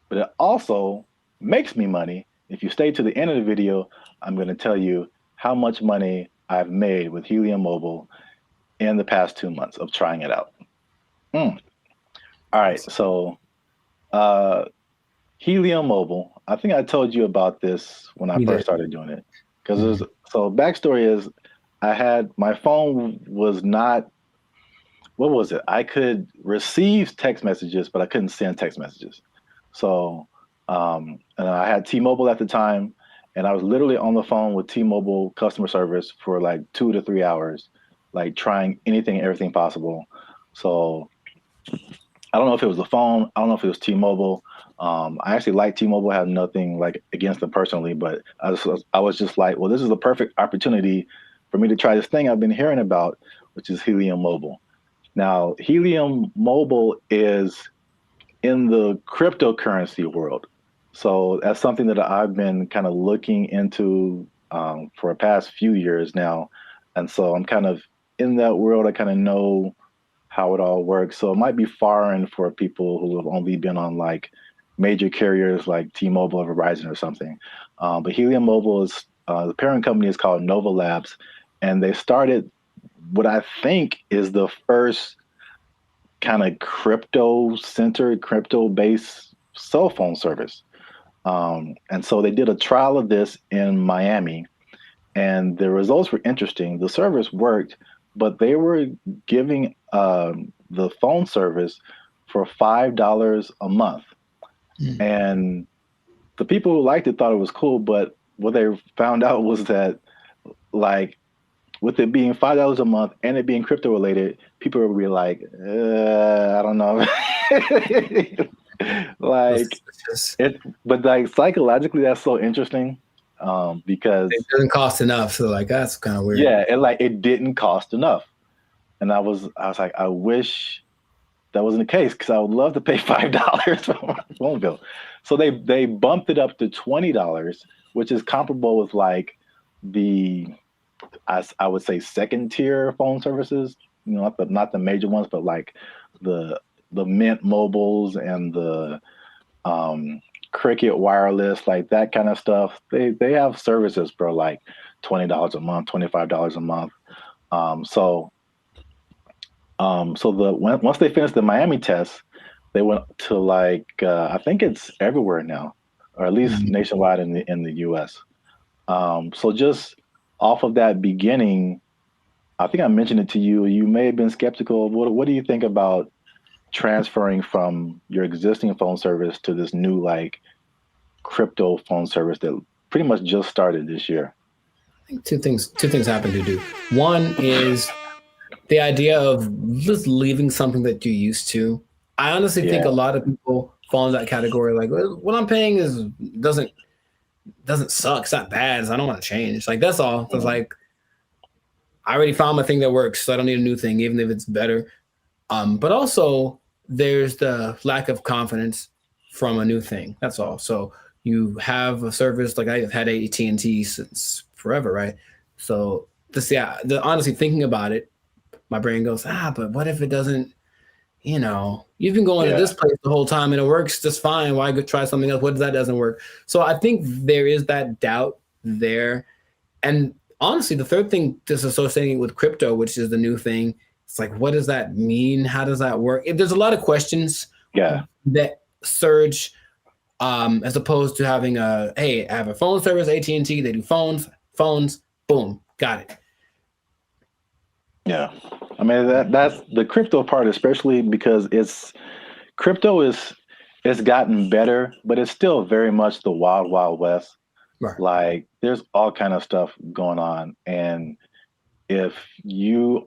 but it also makes me money. If you stay to the end of the video, I'm going to tell you how much money I've made with Helium Mobile in the past 2 months of trying it out. All right, so Helium Mobile, I think I told you about this when I first started doing it. Because so backstory is my phone was not, what was it? I could receive text messages, but I couldn't send text messages. So, and I had T-Mobile at the time, and I was literally on the phone with T-Mobile customer service for like 2 to 3 hours, like trying anything and everything possible. So I don't know if it was the phone. I don't know if it was T-Mobile. I actually like T-Mobile. I have nothing like against them personally, but I was just like, well, this is the perfect opportunity for me to try this thing I've been hearing about, which is Helium Mobile. Now, Helium Mobile is in the cryptocurrency world. So that's something that I've been kind of looking into for the past few years now. And so I'm kind of in that world. I kind of know how it all works. So it might be foreign for people who have only been on like major carriers like T-Mobile or Verizon or something. But Helium Mobile is, the parent company is called Nova Labs, and they started what I think is the first kind of crypto-centered, crypto-based cell phone service. And so they did a trial of this in Miami, and the results were interesting. The service worked, but they were giving the phone service for $5 a month. And the people who liked it thought it was cool, but what they found out was that, like, with it being $5 a month and it being crypto related, people would be like, I don't know. Like it, but like psychologically, that's so interesting because
it doesn't cost enough. So like that's kind of weird.
Yeah, it didn't cost enough, and I was like, I wish that wasn't the case because I would love to pay $5 for my phone bill. So they bumped it up to $20, which is comparable with like the I would say second tier phone services. You know, not the major ones, but like the Mint Mobiles and the Cricket Wireless, like that kind of stuff. They have services for like $20 a month, $25 a month. So once they finished the Miami test, they went to like I think it's everywhere now, or at least nationwide in the US. So just off of that beginning, I think I mentioned it to you. You may have been skeptical. What do you think about transferring from your existing phone service to this new like crypto phone service that pretty much just started this year?
I think two things happen to do. One is the idea of just leaving something that you're used to. I honestly think a lot of people fall in that category. Like, what I'm paying doesn't suck. It's not bad. I don't want to change. Like, that's all. So it's like, I already found my thing that works, so I don't need a new thing, even if it's better. But also, there's the lack of confidence from a new thing. That's all. So you have a service like I've had AT&T since forever, right? So honestly, thinking about it, my brain goes, but what if it doesn't? You know, you've been going to this place the whole time and it works just fine. Why go try something else? What if that doesn't work? So I think there is that doubt there. And honestly, the third thing, just associating with crypto, which is the new thing, it's like, what does that mean? How does that work? There's a lot of questions that surge as opposed to having hey, I have a phone service, AT&T, they do phones, boom, got it.
Yeah. I mean, that's the crypto part, especially because it's gotten better, but it's still very much the wild, wild west.
Right.
Like there's all kind of stuff going on. And if you're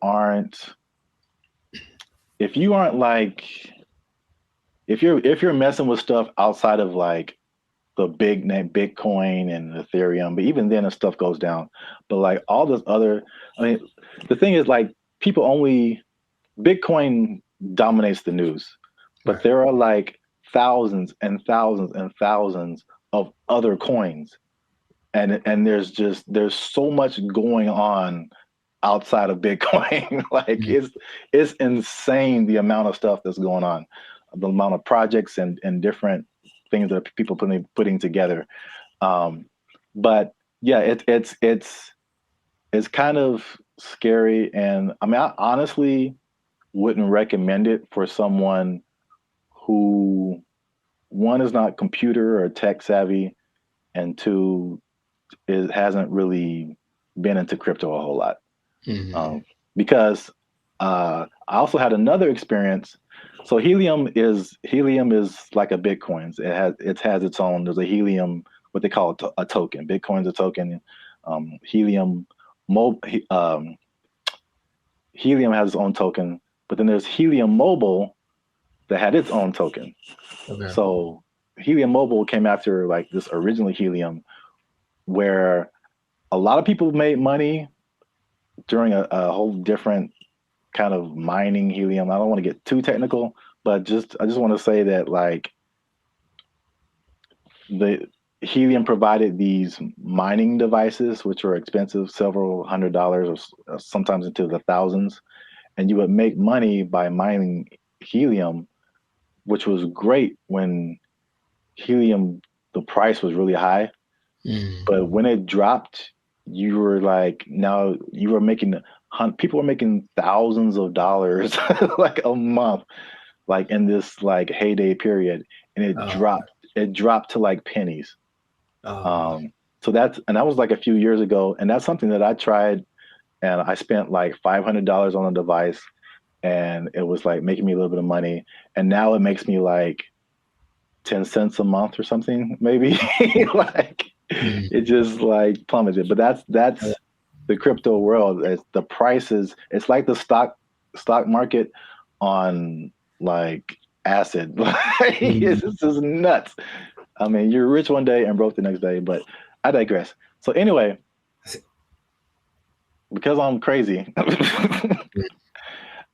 messing with stuff outside of like the big name Bitcoin and Ethereum, but even then, the stuff goes down. But like all this other, I mean, the thing is like Bitcoin dominates the news, but there are like thousands and thousands and thousands of other coins, and there's so much going on outside of Bitcoin. Like it's insane the amount of stuff that's going on, the amount of projects and different things that people putting together. But yeah, it's kind of scary, and I mean, I honestly wouldn't recommend it for someone who, one, is not computer or tech savvy, and two, hasn't really been into crypto a whole lot. Because I also had another experience. So Helium is like a Bitcoin. It has its own. There's a Helium, what they call a token. Bitcoin's a token. Helium Helium has its own token, but then there's Helium Mobile that had its own token. Okay. So Helium Mobile came after like this originally Helium, where a lot of people made money during a whole different kind of mining helium. I don't want to get too technical, but I just want to say that like the Helium provided these mining devices, which were expensive, several $100s or sometimes into the thousands, and you would make money by mining helium, which was great when helium, the price was really high. But when it dropped, you were like, now you were making, people were making thousands of dollars like a month, like in this like heyday period, and it dropped to like pennies. So that was like a few years ago, and that's something that I tried, and I spent like $500 on a device, and it was like making me a little bit of money, and now it makes me like 10 cents a month or something, maybe. Like it just like plummeted. But that's the crypto world. The prices, it's like the stock market on like acid. It's just nuts. I mean, you're rich one day and broke the next day, but I digress. So anyway, because I'm crazy,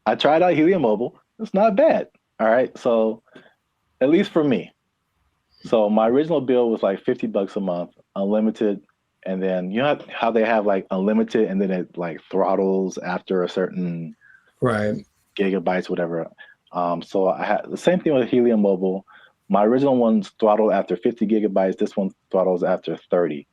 I tried out Helium Mobile. It's not bad. All right. So at least for me. So my original bill was like $50 a month, unlimited. And then you know how they have like unlimited and then it like throttles after a certain gigabytes, whatever. So I had the same thing with Helium Mobile. My original one's throttled after 50 gigabytes. This one throttles after 30.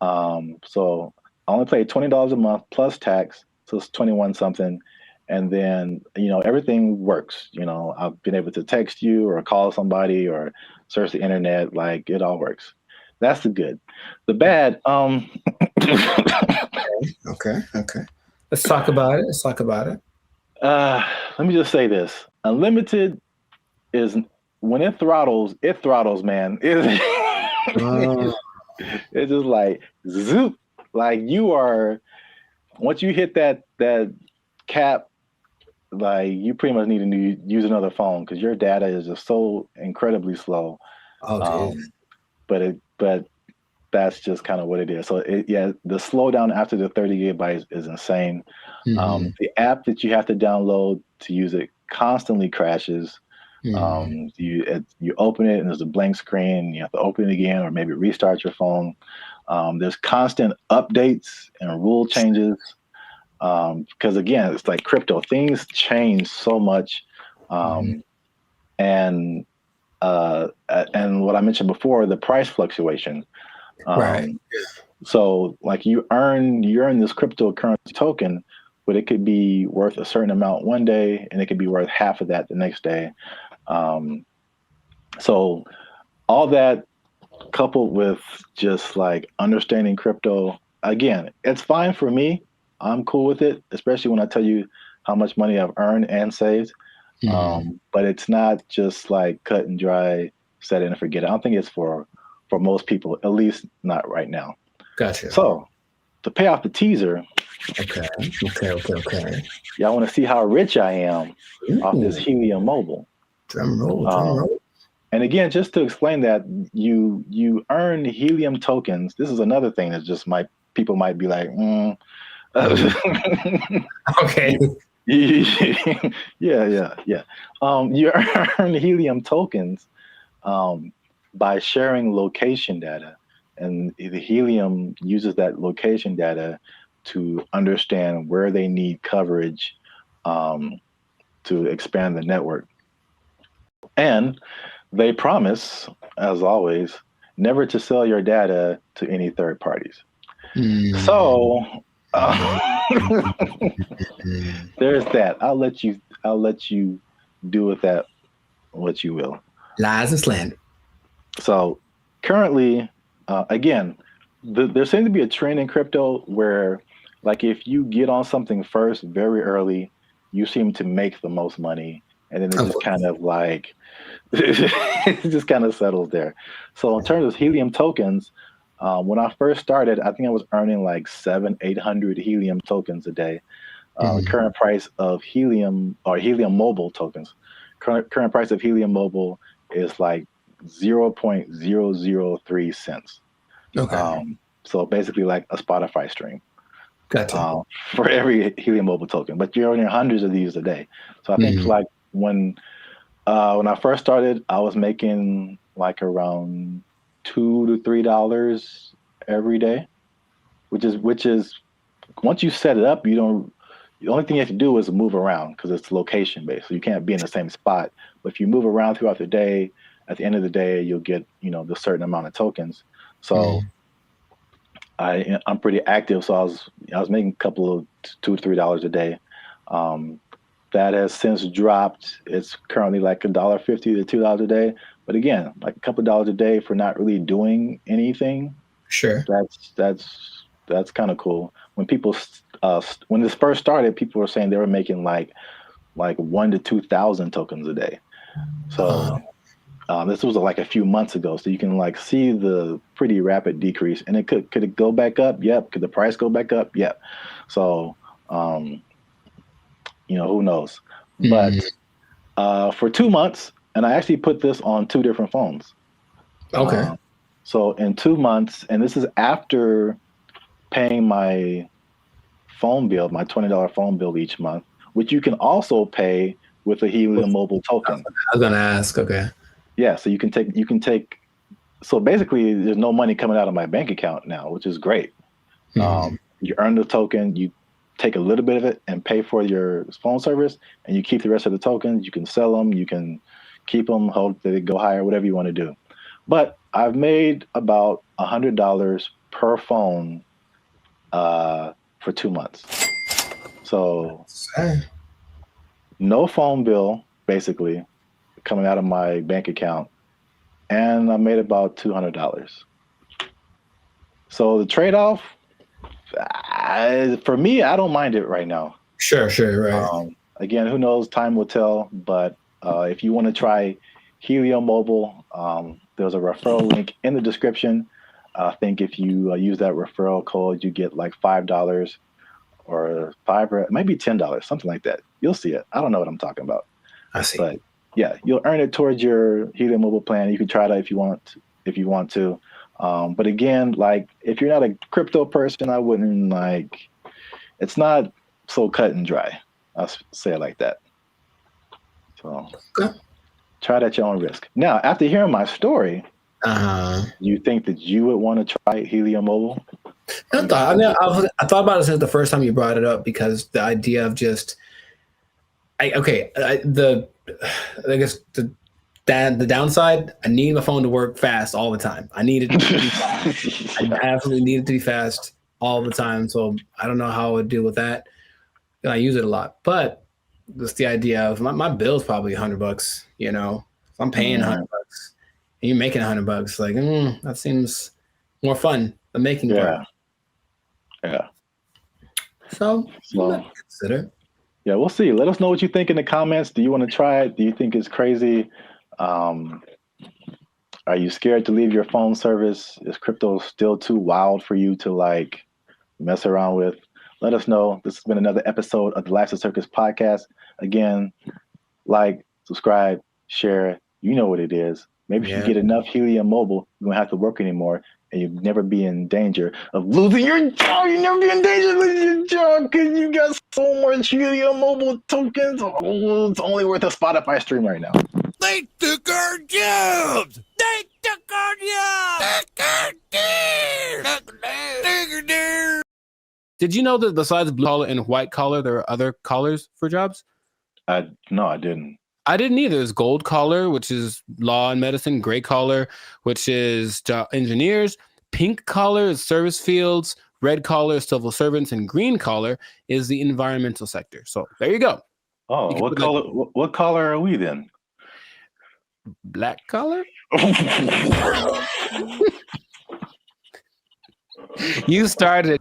So I only paid $20 a month plus tax. So it's 21 something. And then, you know, everything works. You know, I've been able to text you or call somebody or search the internet. Like it all works. That's the good. The bad,
Okay. Let's talk about it.
Let me just say this. Unlimited is, when it throttles, man. It's just like zoop. Like you are, once you hit that cap, like you pretty much need to use another phone because your data is just so incredibly slow. But that's just kind of what it is. So the slowdown after the 30 gigabytes is insane. The app that you have to download to use it constantly crashes. You open it and there's a blank screen. You have to open it again or maybe restart your phone. There's constant updates and rule changes. Because again, it's like crypto, things change so much. And what I mentioned before, the price fluctuation. So like you earn this cryptocurrency token, but it could be worth a certain amount one day and it could be worth half of that the next day. So all that coupled with just like understanding crypto, again, it's fine for me. I'm cool with it, especially when I tell you how much money I've earned and saved. But it's not just like cut and dry, set it and forget it. I don't think it's for most people, at least not right now.
Gotcha.
So to pay off the teaser.
Okay.
Y'all want to see how rich I am off this Helium Mobile.
Drum roll.
And again, just to explain that, you earn Helium tokens. This is another thing that just people might be like,
Okay.
Yeah. You earn Helium tokens by sharing location data, and the Helium uses that location data to understand where they need coverage to expand the network. And they promise, as always, never to sell your data to any third parties. So there's that. I'll let you do with that what you will.
Lies and slander.
So currently, again, there seems to be a trend in crypto where, like, if you get on something first very early, you seem to make the most money, and then it just kind of like it just kind of settles there. So in terms of Helium tokens, when I first started, I think I was earning like 700-800 Helium tokens a day. The current price of Helium or Helium Mobile tokens, current price of Helium Mobile is like 0.003 cents.
Okay.
So basically like a Spotify stream.
Gotcha.
For every Helium Mobile token, but you're earning hundreds of these a day. So I think like when I first started, I was making like around $2 to $3 every day, which is once you set it up, the only thing you have to do is move around because it's location based. So you can't be in the same spot. But if you move around throughout the day, at the end of the day, you'll get, the certain amount of tokens. So I'm pretty active. So I was making a couple of $2 to $3 a day. That has since dropped. It's currently like $1.50 to $2 a day. But again, like a couple of dollars a day for not really doing anything.
Sure.
That's kind of cool. When people when this first started, people were saying they were making like 1,000 to 2,000 tokens a day. So this was like a few months ago. So you can like see the pretty rapid decrease. And it could it go back up? Yep. Could the price go back up? Yep. So who knows? But for 2 months, and I actually put this on 2 different phones.
Okay.
So in 2 months, and this is after paying my phone bill, my $20 phone bill each month, which you can also pay with a Helium Mobile token.
I was gonna ask. Okay.
Yeah, so you can take. So basically, there's no money coming out of my bank account now, which is great. You earn the token, you take a little bit of it and pay for your phone service, and you keep the rest of the tokens. You can sell them, you can keep them, hope that they go higher, whatever you want to do. But I've made about $100 per phone for 2 months. So no phone bill, basically, coming out of my bank account, and I made about $200. So the trade-off, for me, I don't mind it right now.
Sure, right.
Again, who knows? Time will tell. But if you want to try Helium Mobile, there's a referral link in the description. I think if you use that referral code, you get like $5 or maybe $10, something like that. You'll see it. I don't know what I'm talking about.
I see.
But yeah, you'll earn it towards your Helium Mobile plan. You can try that if you want to. But again, like if you're not a crypto person, I wouldn't it's not so cut and dry. I'll say it like that. So try that at your own risk. Now, after hearing my story, you think that you would want to try Helium Mobile?
I thought about it since the first time you brought it up, because the idea of just, I guess the downside, I need my phone to work fast all the time. I need it to be fast. I absolutely need it to be fast all the time. So I don't know how I would deal with that. And I use it a lot, but just the idea of my bill's probably $100, if I'm paying $100 and you're making $100, like, that seems more fun than making part.
Yeah.
So consider.
Yeah, we'll see. Let us know what you think in the comments. Do you want to try it? Do you think it's crazy? Are you scared to leave your phone service? Is crypto still too wild for you to mess around with? Let us know. This has been another episode of the Life's a Circus podcast. Again, subscribe, share. You know what it is. Maybe if you get enough Helium Mobile, you won't have to work anymore, and you'll never be in danger of losing your job. You never be in danger of losing your job because you got so much Helium Mobile tokens. Oh, it's only worth a Spotify stream right now.
They took our jobs! They took our jobs!
Did you know that besides blue collar and white collar, there are other collars for jobs?
No, I didn't.
I didn't either. There's gold collar, which is law and medicine. Gray collar, which is engineers. Pink collar is service fields. Red collar is civil servants. And green collar is the environmental sector. So there you go.
Oh, what color? What color are we then?
Black collar? You started it.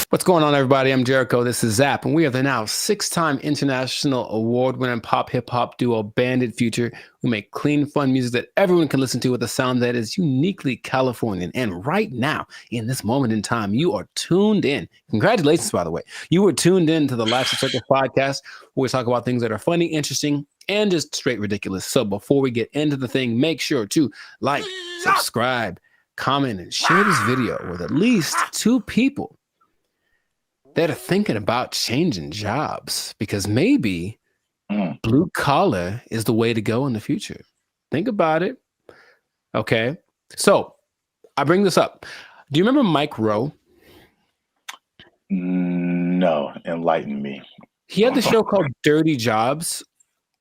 What's going on, everybody? I'm Jericho. This is Zap, and we are the now 6-time international award-winning pop hip-hop duo Bandit Future, who make clean, fun music that everyone can listen to with a sound that is uniquely Californian. And right now, in this moment in time, you are tuned in. Congratulations, by the way. You were tuned in to the Life's a Circus podcast, where we talk about things that are funny, interesting, and just straight ridiculous. So before we get into the thing, make sure to like, subscribe, comment, and share this video with at least 2 people that are thinking about changing jobs, because maybe blue collar is the way to go in the future. Think about it. Okay. So I bring this up. Do you remember Mike Rowe?
No, enlighten me.
He had the show called Dirty Jobs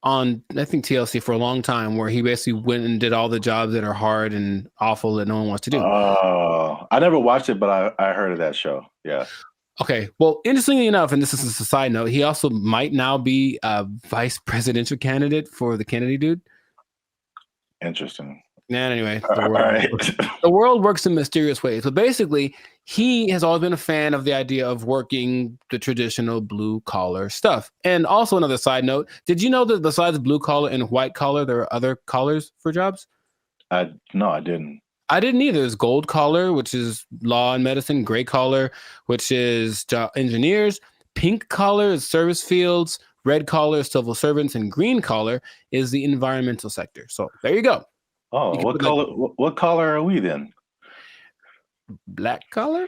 on, I think, TLC for a long time, where he basically went and did all the jobs that are hard and awful that no one wants to do.
Oh, I never watched it, but I heard of that show. Yeah.
Okay. Well, interestingly enough, and this is a side note, he also might now be a vice presidential candidate for the Kennedy dude.
Interesting.
Anyway, the world works in mysterious ways. So basically, he has always been a fan of the idea of working the traditional blue collar stuff. And also, another side note, did you know that besides blue collar and white collar, there are other collars for jobs?
No, I didn't.
I didn't either. There's gold collar, which is law and medicine. Gray collar, which is engineers. Pink collar is service fields. Red collar is civil servants. And green collar is the environmental sector. So there you go.
Oh, what color? What color are we then?
Black collar?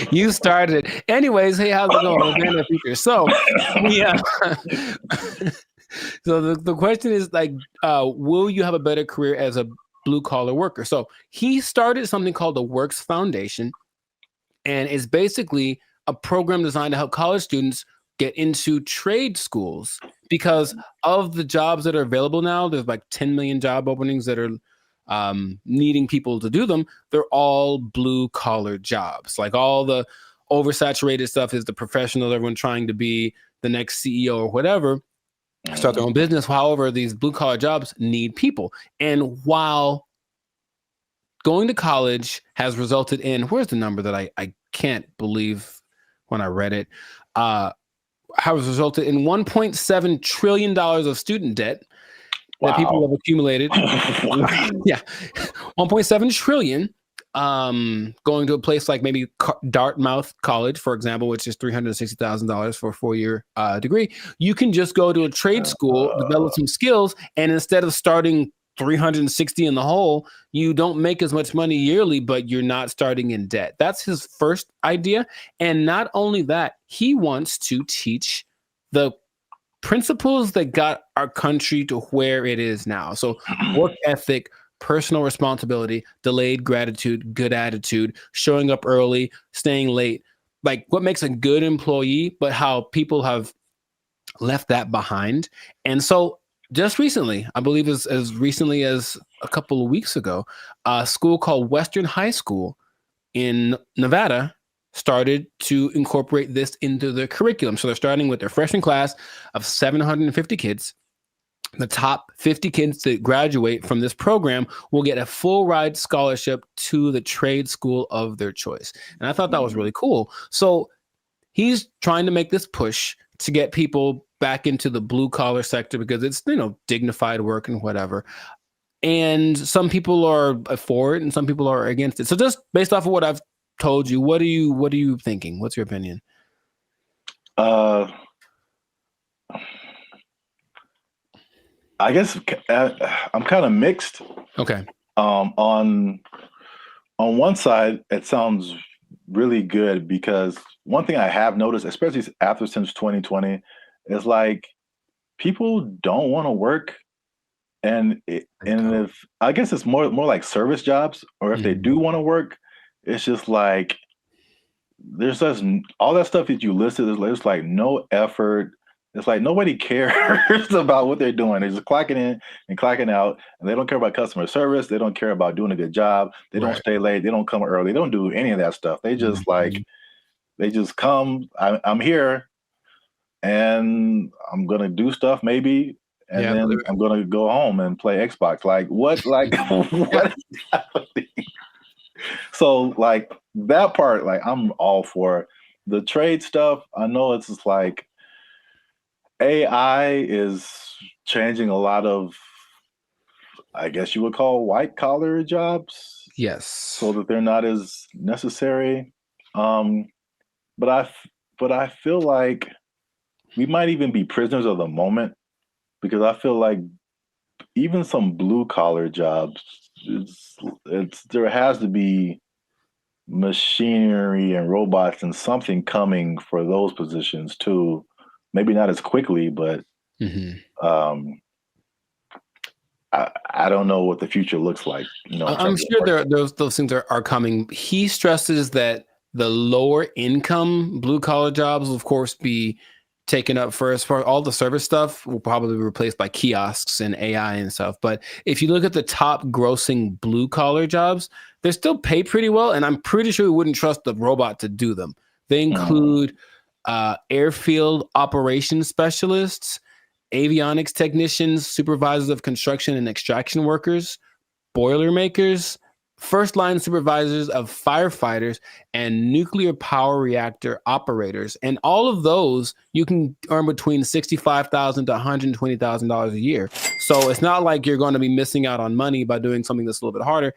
You started it. Anyways, hey, how's it going? So, yeah. So the question is, like, will you have a better career as a blue collar worker? So he started something called the Works Foundation, and it's basically a program designed to help college students get into trade schools, because of the jobs that are available now. There's like 10 million job openings that are needing people to do them. They're all blue collar jobs. Like, all the oversaturated stuff is the professionals, everyone trying to be the next CEO or whatever, start their own business. However, these blue collar jobs need people. And while going to college has resulted in, where's the number that I can't believe when I read it, has resulted in $1.7 trillion of student debt that people have accumulated. Yeah, 1.7 trillion. Going to a place like maybe Dartmouth College, for example, which is $360,000 for a 4-year degree. You can just go to a trade school, develop some skills, and instead of starting 360 in the hole, you don't make as much money yearly, but you're not starting in debt. That's his first idea. And not only that, he wants to teach the principles that got our country to where it is now. So work ethic, personal responsibility, delayed gratitude, good attitude, showing up early, staying late, like what makes a good employee, but how people have left that behind. And so just recently, I believe as recently as a couple of weeks ago, a school called Western High School in Nevada started to incorporate this into their curriculum. So they're starting with their freshman class of 750 kids. The top 50 kids that graduate from this program will get a full ride scholarship to the trade school of their choice. And I thought that was really cool. So he's trying to make this push to get people back into the blue collar sector, because it's, dignified work and whatever. And some people are for it and some people are against it. So just based off of what I've told you, what are you thinking? What's your opinion?
I guess I'm kind of mixed.
Okay.
On one side, it sounds really good because one thing I have noticed, especially since 2020, is like people don't want to work, and if I guess it's more like service jobs, or if they do want to work, it's just like there's just all that stuff that you listed. There's like no effort. It's like nobody cares about what they're doing. They're just clocking in and clocking out, and they don't care about customer service. They don't care about doing a good job. They don't stay late. They don't come early. They don't do any of that stuff. They just they just come. I'm here, and I'm gonna do stuff maybe, and then I'm gonna go home and play Xbox. Like what? Like what is happening? So like that part, like I'm all for the trade stuff. I know it's just like AI is changing a lot of, I guess you would call white collar jobs.
Yes.
So that they're not as necessary. But I feel like we might even be prisoners of the moment, because I feel like even some blue collar jobs, there has to be machinery and robots and something coming for those positions too. Maybe not as quickly, but I don't know what the future looks like. You know,
I'm sure those things are coming. He stresses that the lower income blue collar jobs will of course be taken up first. For all the service stuff will probably be replaced by kiosks and AI and stuff. But if you look at the top grossing blue collar jobs, they still pay pretty well, and I'm pretty sure we wouldn't trust the robot to do them. They include airfield operations specialists, avionics technicians, supervisors of construction and extraction workers, boilermakers, first line supervisors of firefighters, and nuclear power reactor operators. And all of those you can earn between $65,000 to $120,000 a year. So it's not like you're going to be missing out on money by doing something that's a little bit harder.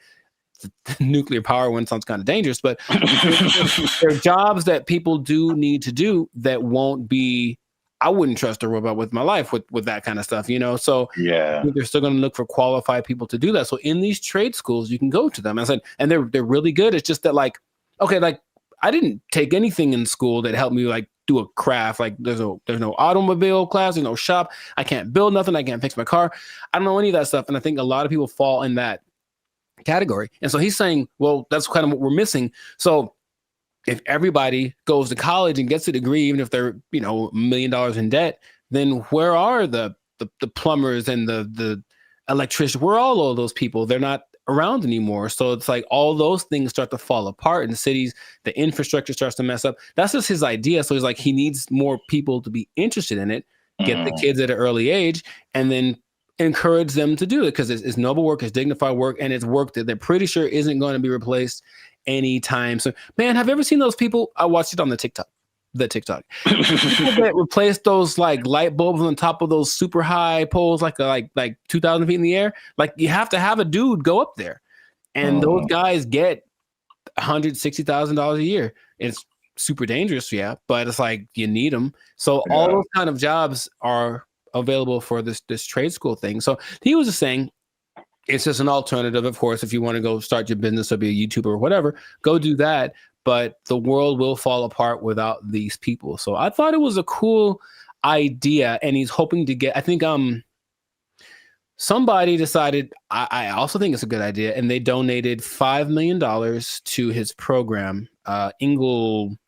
The nuclear power one sounds kind of dangerous, but there are jobs that people do need to do that won't be. I wouldn't trust a robot with my life with that kind of stuff, you know? So
yeah,
I think they're still going to look for qualified people to do that. So in these trade schools, you can go to them. I said, and they're really good. It's just that like, okay, like I didn't take anything in school that helped me like do a craft. Like there's no automobile class, there's no shop. I can't build nothing. I can't fix my car. I don't know any of that stuff. And I think a lot of people fall in that category. And so he's saying, well, that's kind of what we're missing. So if everybody goes to college and gets a degree, even if they're, you know, $1 million in debt, then where are the plumbers and the electricians? Where are all of those people? They're not around anymore. So it's like all those things start to fall apart in the cities. The infrastructure starts to mess up. That's just his idea. So he's like, he needs more people to be interested in it, get the kids at an early age, and then encourage them to do it, because it's noble work, it's dignified work, and it's work that they're pretty sure isn't going to be replaced anytime. So, man, have you ever seen those people? I watched it on the TikTok. People that replace those like light bulbs on top of those super high poles, like 2,000 feet in the air. Like you have to have a dude go up there, and those guys get $160,000 a year. It's super dangerous, yeah, but it's like you need them. So all those kind of jobs are available for this trade school thing. So he was just saying, it's just an alternative. Of course, if you want to go start your business or be a YouTuber or whatever, go do that. But the world will fall apart without these people. So I thought it was a cool idea, and he's hoping to get, I think somebody decided, I also think it's a good idea, and they donated $5 million to his program,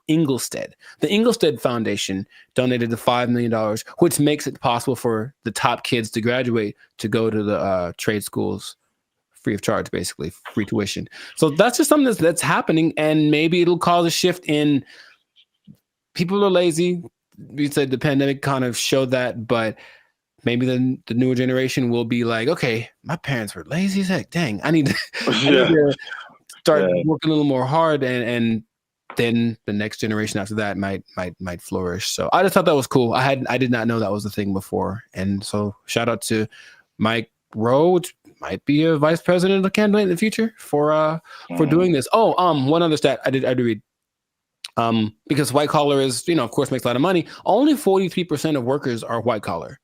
Inglestead. The Inglestead Foundation donated the $5 million, which makes it possible for the top kids to graduate to go to the trade schools free of charge, basically free tuition. So that's just something that's happening, and maybe it'll cause a shift in people are lazy. We said the pandemic kind of showed that, but maybe the newer generation will be like, okay, my parents were lazy as heck. Dang, I need to start working a little more hard, and then the next generation after that might flourish. So I just thought that was cool. I did not know that was a thing before. And so shout out to Mike Rowe, which might be a vice president candidate in the future for doing this. Oh, one other stat I did read. Because white collar is, of course, makes a lot of money. Only 43% of workers are white collar.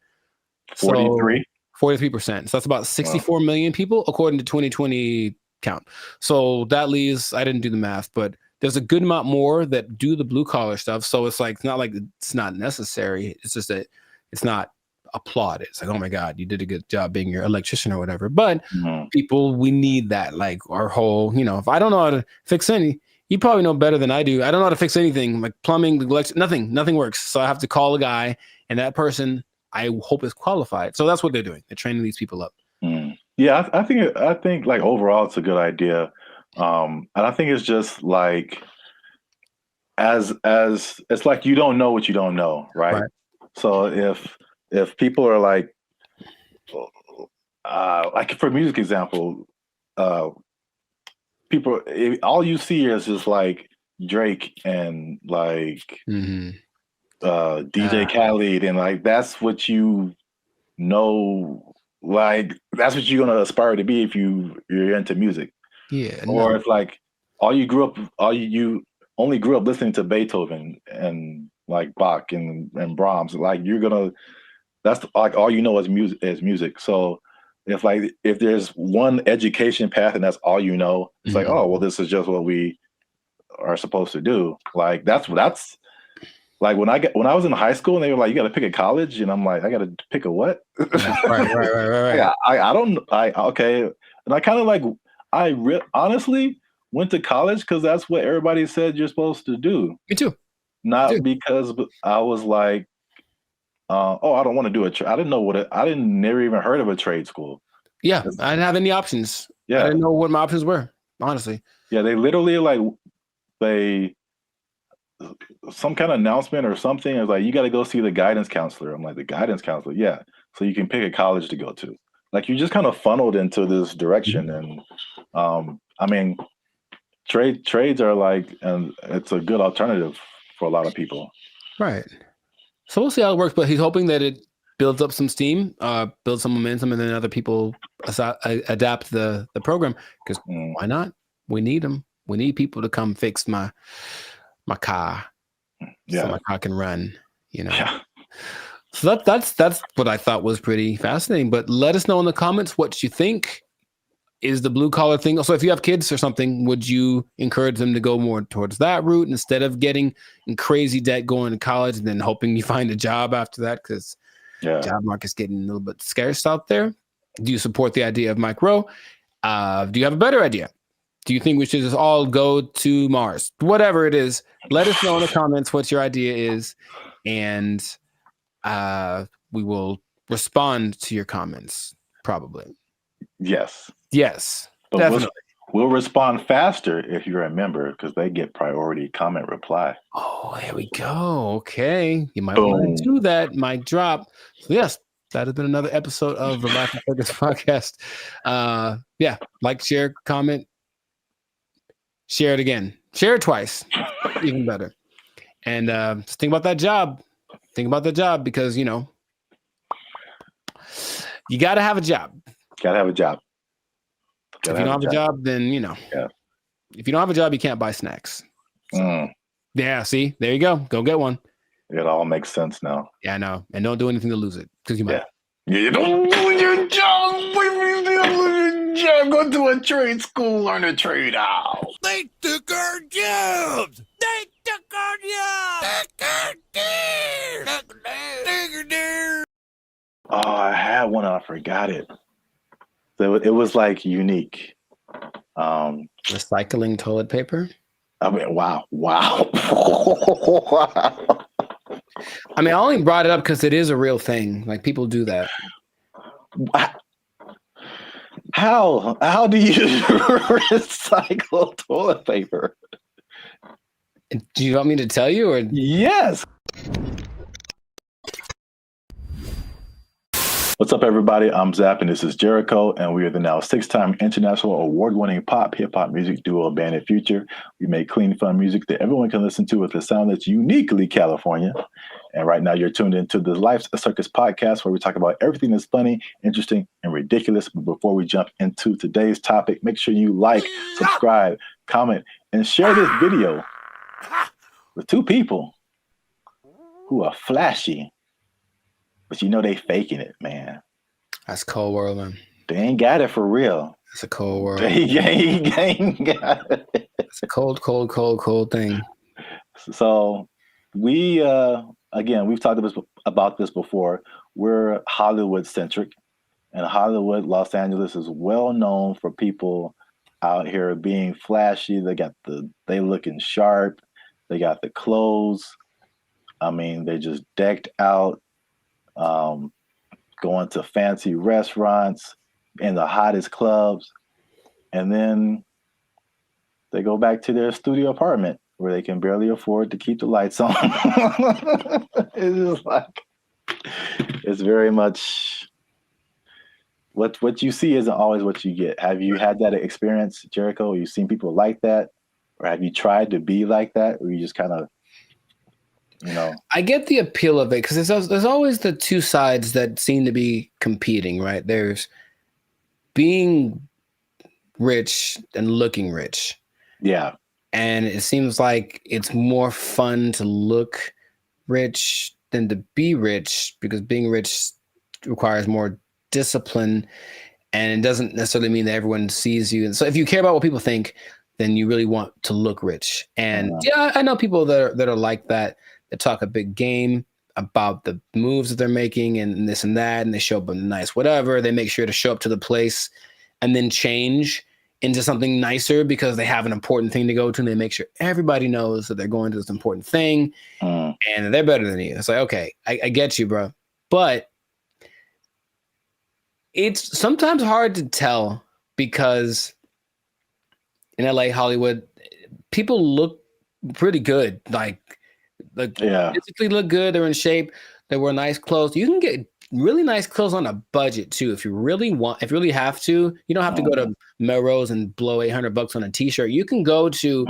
43?
43%. So that's about 64 million people, according to 2020 count. So that leaves, I didn't do the math, but there's a good amount more that do the blue collar stuff. So it's like, it's not like it's not necessary. It's just that it's not applauded. It's like, oh my God, you did a good job being your electrician or whatever. But people, we need that. Like our whole, if I don't know how to fix any, you probably know better than I do. I don't know how to fix anything like plumbing, nothing works. So I have to call a guy, and that person I hope is qualified. So that's what they're doing. They're training these people up.
Yeah, I think like overall it's a good idea. And I think it's just like as it's like you don't know what you don't know, right? So if people are like for music example, people, all you see is just like Drake and like DJ Khaled, and like that's what you know, like that's what you're gonna aspire to be if you're into music.
Yeah.
Or if like you only grew up listening to Beethoven and like Bach and Brahms, like that's like all you know is music. So if there's one education path and that's all you know, it's like, oh well, this is just what we are supposed to do. Like that's like when I was in high school and they were like, you got to pick a college, and I'm like, I got to pick a what?
Right.
Yeah, okay, and I kind of like honestly went to college because that's what everybody said you're supposed to do.
Me too.
Not because I was like, I don't want to do I didn't know never even heard of a trade school.
Yeah, I didn't have any options. Yeah, I didn't know what my options were, honestly.
Yeah, they literally some kind of announcement or something. It was like, you got to go see the guidance counselor. I'm like, the guidance counselor? Yeah. So you can pick a college to go to. Like you just kind of funneled into this direction. And I mean, trades are like, and it's a good alternative for a lot of people.
Right. So we'll see how it works, but he's hoping that it builds up some steam, builds some momentum, and then other people adapt the program, because why not? We need them. We need people to come fix my car, so my car can run.
Yeah.
So that's what I thought was pretty fascinating. But let us know in the comments what you think. Is the blue collar thing? Also, if you have kids or something, would you encourage them to go more towards that route instead of getting in crazy debt going to college and then hoping you find a job after that? Because job market's getting a little bit scarce out there. Do you support the idea of Mike Rowe? Do you have a better idea? Do you think we should just all go to Mars? Whatever it is, let us know in the comments what your idea is, and we will respond to your comments, probably. Yes,
but
definitely.
We'll respond faster if you're a member, because they get priority comment reply.
Oh, there we go. Okay. You might want to do that. Mic drop. So yes, that has been another episode of the Life of Focus podcast. Yeah, like, share, comment, share it again. Share it twice. Even better. And just think about that job. Think about the job, because, you got to have a job.
Got to have a job.
If you don't have a job, then, if you don't have a job, you can't buy snacks. So, yeah, see, there you go. Go get one.
It all makes sense now.
Yeah, I know. And don't do anything to lose it, because you might.
Yeah, you don't lose your job. Go to a trade school, learn a trade out.
They took our jobs. They took our jobs.
Oh, I had one and I forgot it. So it was like unique.
Recycling toilet paper?
I mean, wow.
I mean, I only brought it up because it is a real thing. Like, people do that.
How do you recycle toilet paper?
Do you want me to tell you, or?
Yes. What's up, everybody? I'm Zap, and this is Jericho, and we are the now 6-time international award-winning pop hip-hop music duo Band of Future. We make clean, fun music that everyone can listen to with a sound that's uniquely California. And right now, you're tuned into the Life's a Circus podcast, where we talk about everything that's funny, interesting, and ridiculous. But before we jump into today's topic, make sure you like, subscribe, comment, and share this video. with two people who are flashy, but you know they faking it, man.
That's a cold world, man.
They ain't got it for real.
It's a cold world.
They ain't got it.
It's a cold thing.
So we again, we've talked about this before. We're Hollywood centric, and Hollywood, Los Angeles is well known for people out here being flashy. They looking sharp. They got the clothes. I mean, they just decked out, going to fancy restaurants in the hottest clubs, and then they go back to their studio apartment where they can barely afford to keep the lights on. It's just like, it's very much what you see isn't always what you get. Have you had that experience, Jericho? You've seen people like that, or have you tried to be like that, or you just kind of,
I get the appeal of it because there's always the two sides that seem to be competing, right? There's being rich and looking rich.
Yeah.
And it seems like it's more fun to look rich than to be rich, because being rich requires more discipline, and it doesn't necessarily mean that everyone sees you. And so if you care about what people think, then you really want to look rich. And yeah, I know people that are like that talk a big game about the moves that they're making and this and that, and they show up in nice whatever. They make sure to show up to the place and then change into something nicer because they have an important thing to go to, and they make sure everybody knows that they're going to this important thing, and they're better than you. It's like, okay, I get you, bro. But it's sometimes hard to tell because in LA, Hollywood, people look pretty good. Like physically look good. They're in shape. They wear nice clothes. You can get really nice clothes on a budget too. If you really have to, you don't have to go to Melrose and blow $800 on a t-shirt. You can go to,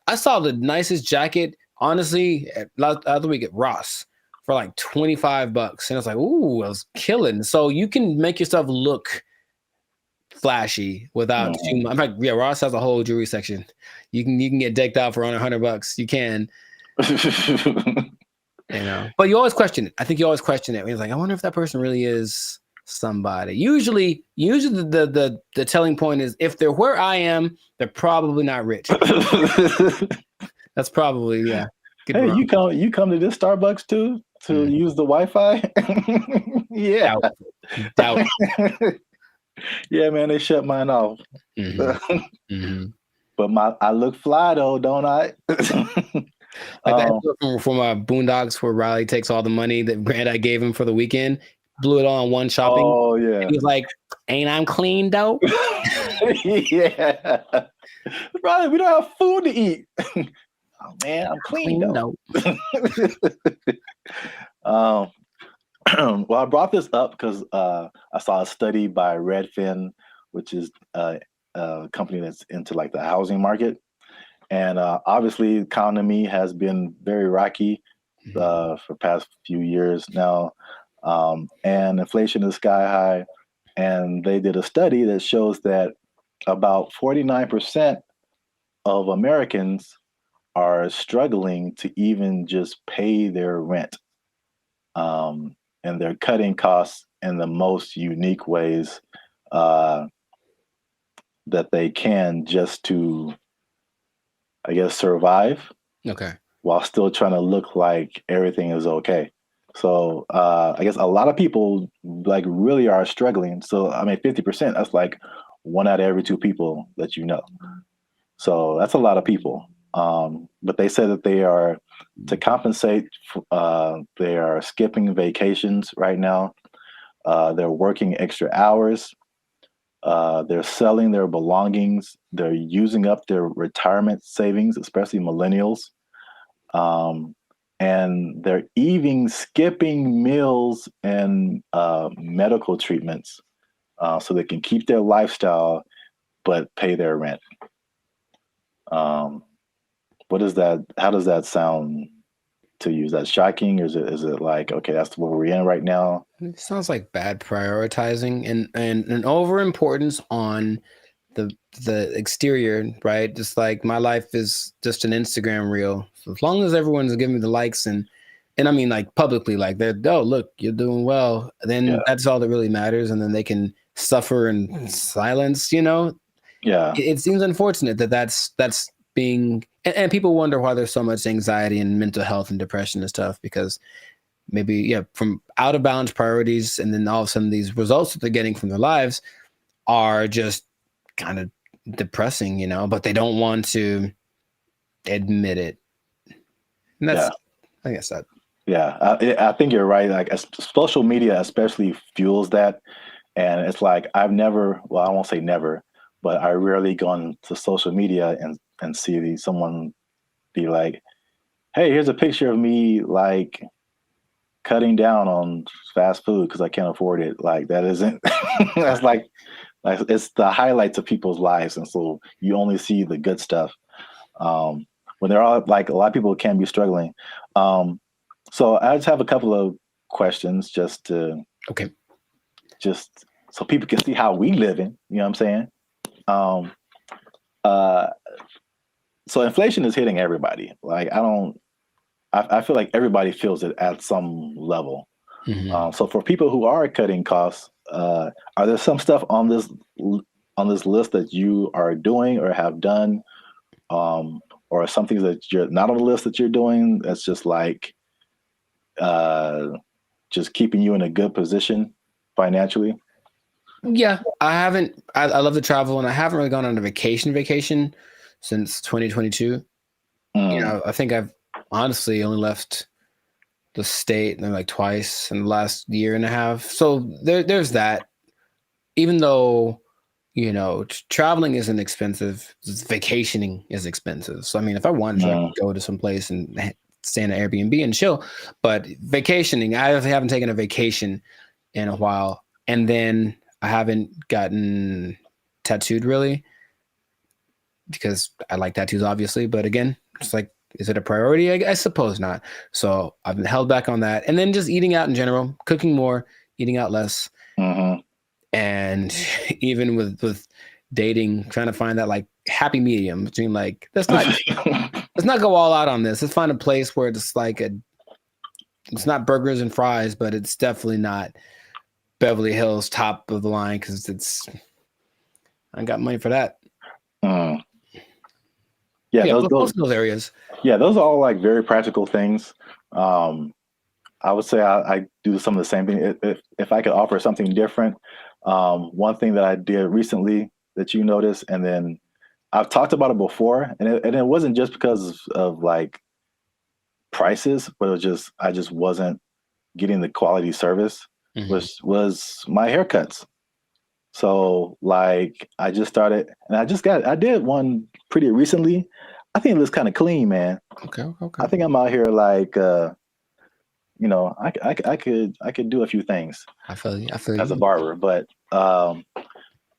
I saw the nicest jacket, honestly, last week at Ross for like $25. And it's like, ooh, I was killing. So you can make yourself look flashy without too much. In fact, yeah, Ross has a whole jewelry section. You can get decked out for under $100. You can. But you always question it. I think you always question it. It's like, I wonder if that person really is somebody. Usually the telling point is if they're where I am, they're probably not rich. That's probably, yeah.
Hey, you come to this Starbucks too to use the Wi-Fi? Yeah.
Doubt.
Yeah, man, they shut mine off. But I look fly though, don't I?
Like that from Boondocks where Riley takes all the money that BrandBee gave him for the weekend, blew it all on one shopping.
Oh yeah.
He was like, "Ain't I'm clean though?"
Yeah. Riley, we don't have food to eat. Oh man, I'm clean though. Well, I brought this up because I saw a study by Redfin, which is a company that's into like the housing market. And obviously, the economy has been very rocky for past few years now, and inflation is sky high. And they did a study that shows that about 49% of Americans are struggling to even just pay their rent, and they're cutting costs in the most unique ways that they can just to, I guess, survive.
Okay.
While still trying to look like everything is okay. So I guess a lot of people like really are struggling. So I mean, 50%, that's like 1 out of every 2 people that you know. So that's a lot of people. But they said that they are, to compensate, they are skipping vacations right now. They're working extra hours. They're selling their belongings. They're using up their retirement savings, especially millennials. And they're even skipping meals and medical treatments so they can keep their lifestyle but pay their rent. What is that? How does that sound to you? Is that shocking? Or is it like, okay, that's what we're in right now?
It sounds like bad prioritizing and an overimportance on the exterior, right? Just like my life is just an Instagram reel. So as long as everyone's giving me the likes and I mean like publicly, like they're, oh look, you're doing well, then that's all that really matters. And then they can suffer in silence, you know?
Yeah.
It seems unfortunate that that's being, and people wonder why there's so much anxiety and mental health and depression and stuff, because maybe, from out of balance priorities, and then all of a sudden these results that they're getting from their lives are just kind of depressing, you know, but they don't want to admit it. And that's, I guess that.
Yeah, I think you're right. Like social media especially fuels that. And it's like, I've never, well, I won't say never, but I rarely gone to social media and see someone be like, hey, here's a picture of me like cutting down on fast food because I can't afford it. Like that isn't, that's like it's the highlights of people's lives. And so you only see the good stuff. When they're all like, a lot of people can be struggling. So I just have a couple of questions just to, just so people can see how we living, you know what I'm saying? So inflation is hitting everybody. Like I feel like everybody feels it at some level. So for people who are cutting costs, are there some stuff on this list that you are doing or have done, or something that you're not on the list that you're doing that's just like just keeping you in a good position financially?
Yeah, I haven't. I love to travel, and I haven't really gone on a vacation since 2022. You know, I think I've honestly only left the state like twice in the last year and a half. So there's that. Even though, you know, traveling isn't expensive, vacationing is expensive. So I mean, if I wanted to, I could go to some place and stay in an Airbnb and chill. But vacationing, I haven't taken a vacation in a while, and then I haven't gotten tattooed really because I like tattoos, obviously. But again, it's like, is it a priority? I suppose not. So I've been held back on that. And then just eating out in general, cooking more, eating out less. And even with dating, trying to find that like happy medium between like, let's not go all out on this. Let's find a place where it's like it's not burgers and fries, but it's definitely not Beverly Hills top of the line, because I got money for that. Those areas.
Yeah, those are all like very practical things. I would say I do some of the same thing. If I could offer something different, one thing that I did recently that you noticed, and then I've talked about it before, and it wasn't just because of like prices, but it was just I just wasn't getting the quality service. Was my haircuts. So like I just started, and I did one pretty recently. I think it looks kind of clean, man.
Okay.
I think I'm out here like, you know, I could do a few things.
I feel you.
As a barber, but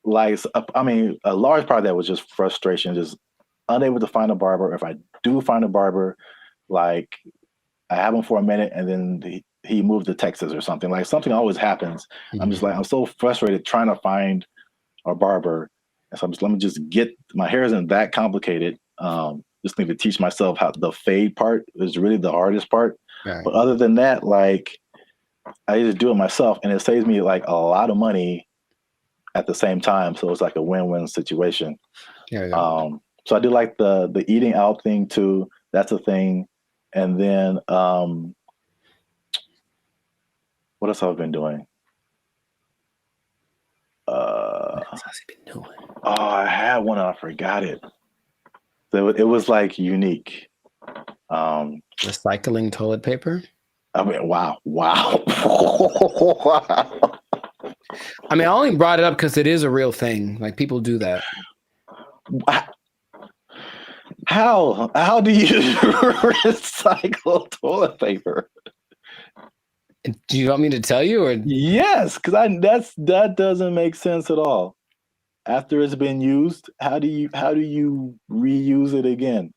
like I mean, a large part of that was just frustration, just unable to find a barber. If I do find a barber, like I have him for a minute, and then he moved to Texas or something. Like something always happens. I'm just like, I'm so frustrated trying to find a barber. And so let me just get, my hair isn't that complicated. Just need to teach myself how the fade part is really the hardest part. Right. But other than that, like I just do it myself, and it saves me like a lot of money at the same time. So it's like a win-win situation. So I do like the eating out thing too. That's a thing. And then what else have I been doing? What else has he been doing? Oh, I had one and I forgot it. So it was like unique.
Recycling toilet paper?
I mean, wow.
I mean, I only brought it up because it is a real thing. Like people do that.
How do you recycle toilet paper?
Do you want me to tell you, or
yes? Because that doesn't make sense at all. After it's been used, how do you reuse it again?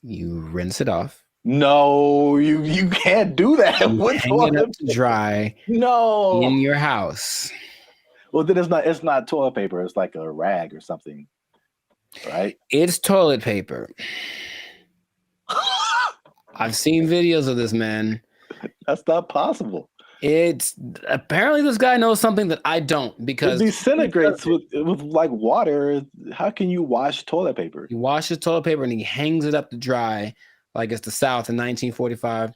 You rinse it off.
No, you can't do that.
Hang it up to dry.
No,
in your house.
Well, then it's not toilet paper. It's like a rag or something, right?
It's toilet paper. I've seen videos of this, man.
That's not possible.
It's apparently this guy knows something that I don't, because
it disintegrates with like water. How can you wash toilet paper?
He washes toilet paper and he hangs it up to dry like it's the South in 1945.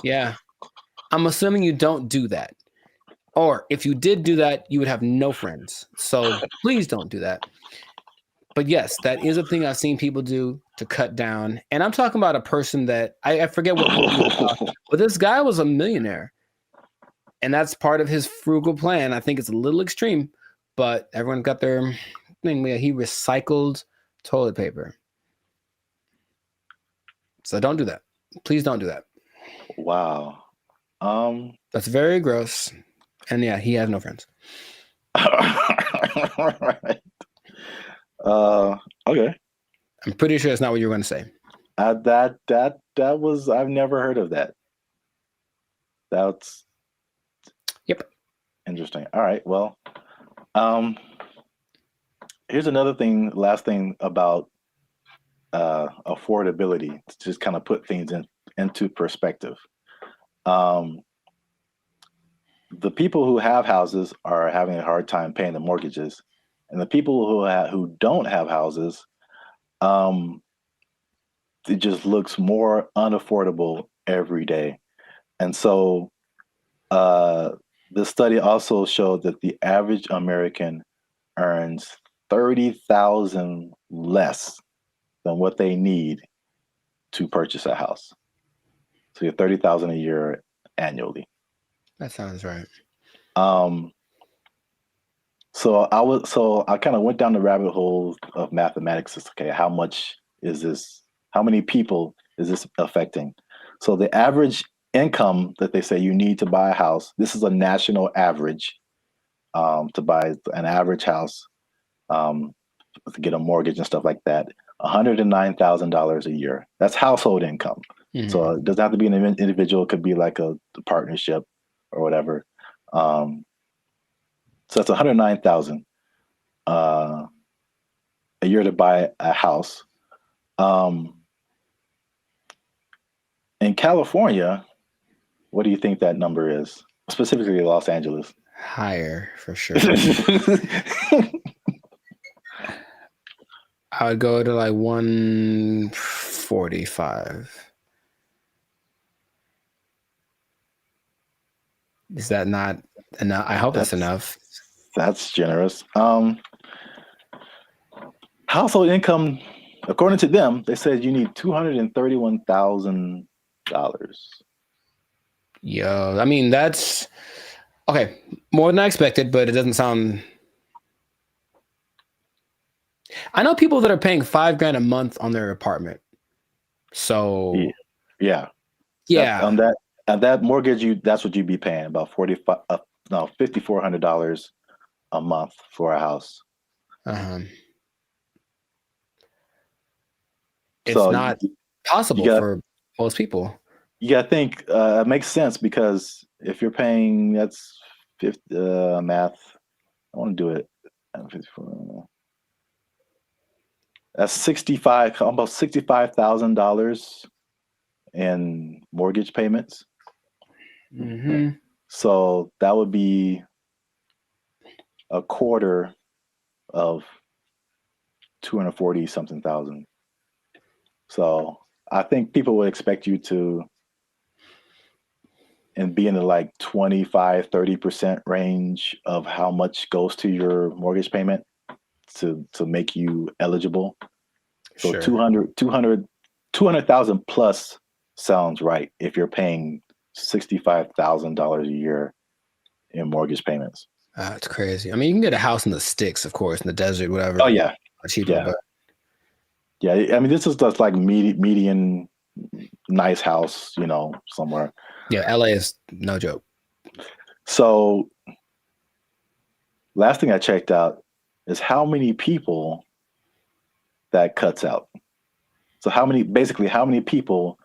Yeah. I'm assuming you don't do that. Or if you did do that, you would have no friends. So please don't do that. But yes, that is a thing I've seen people do to cut down. And I'm talking about a person that I forget what, but this guy was a millionaire. And that's part of his frugal plan. I think it's a little extreme, but everyone got their thing. He recycled toilet paper. So don't do that. Please don't do that.
Wow.
That's very gross. And yeah, he has no friends.
Right. Okay.
I'm pretty sure that's not what you were going to say.
That was, I've never heard of that. That's interesting. All right. Well, here's another thing, last thing about affordability, to just kind of put things into perspective. The people who have houses are having a hard time paying the mortgages, and the people who don't have houses, it just looks more unaffordable every day. And so the study also showed that the average American earns $30,000 less than what they need to purchase a house. So you're $30,000 a year annually.
That sounds right.
So I kind of went down the rabbit hole of mathematics. Okay, how much is this? How many people is this affecting? So the average income that they say you need to buy a house, this is a national average, to buy an average house, to get a mortgage and stuff like that, $109,000 a year. That's household income. Mm-hmm. So it doesn't have to be an individual. It could be like a partnership or whatever. So that's $109,000 a year to buy a house. In California, what do you think that number is? Specifically Los Angeles.
Higher, for sure. I would go to like 145. Is that not enough? I hope that's enough.
That's generous. Household income, according to them, they said you need $231,000.
Yo, I mean, that's okay. More than I expected, but it doesn't sound. I know people that are paying $5,000 a month on their apartment. So
yeah. On that mortgage, that's what you'd be paying, about $5,400 a month for a house.
It's not possible for most people.
You got to think it makes sense, because if you're paying, that's 50 math. I want to do it. That's almost $65,000 in mortgage payments.
Mm-hmm.
So that would be a quarter of 240 something thousand. So I think people would expect you to be in the like 25-30% range of how much goes to your mortgage payment to make you eligible. So sure. 200,000 plus sounds right if you're paying $65,000 a year in mortgage payments.
That's crazy. I mean, you can get a house in the sticks, of course, in the desert, whatever.
Oh yeah,
cheaper.
Yeah.
But
yeah. I mean, this is just like median nice house, somewhere.
Yeah, LA is no joke.
So, last thing I checked out is how many people that cuts out. So how many people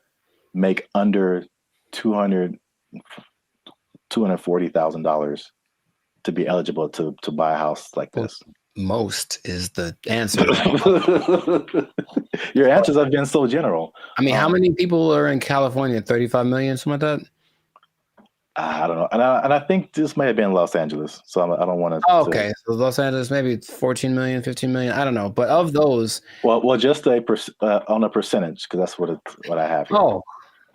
make under $240,000 to be eligible to buy a house like this?
Most is the answer.
Your answers have been so general.
I mean, how many people are in California? 35 million, something like that?
I don't know. And I think this may have been Los Angeles. So I don't want to.
Oh, okay. So Los Angeles, maybe it's 14 million, 15 million. I don't know. But of those.
Well, just on a percentage, because that's what I have here.
Oh,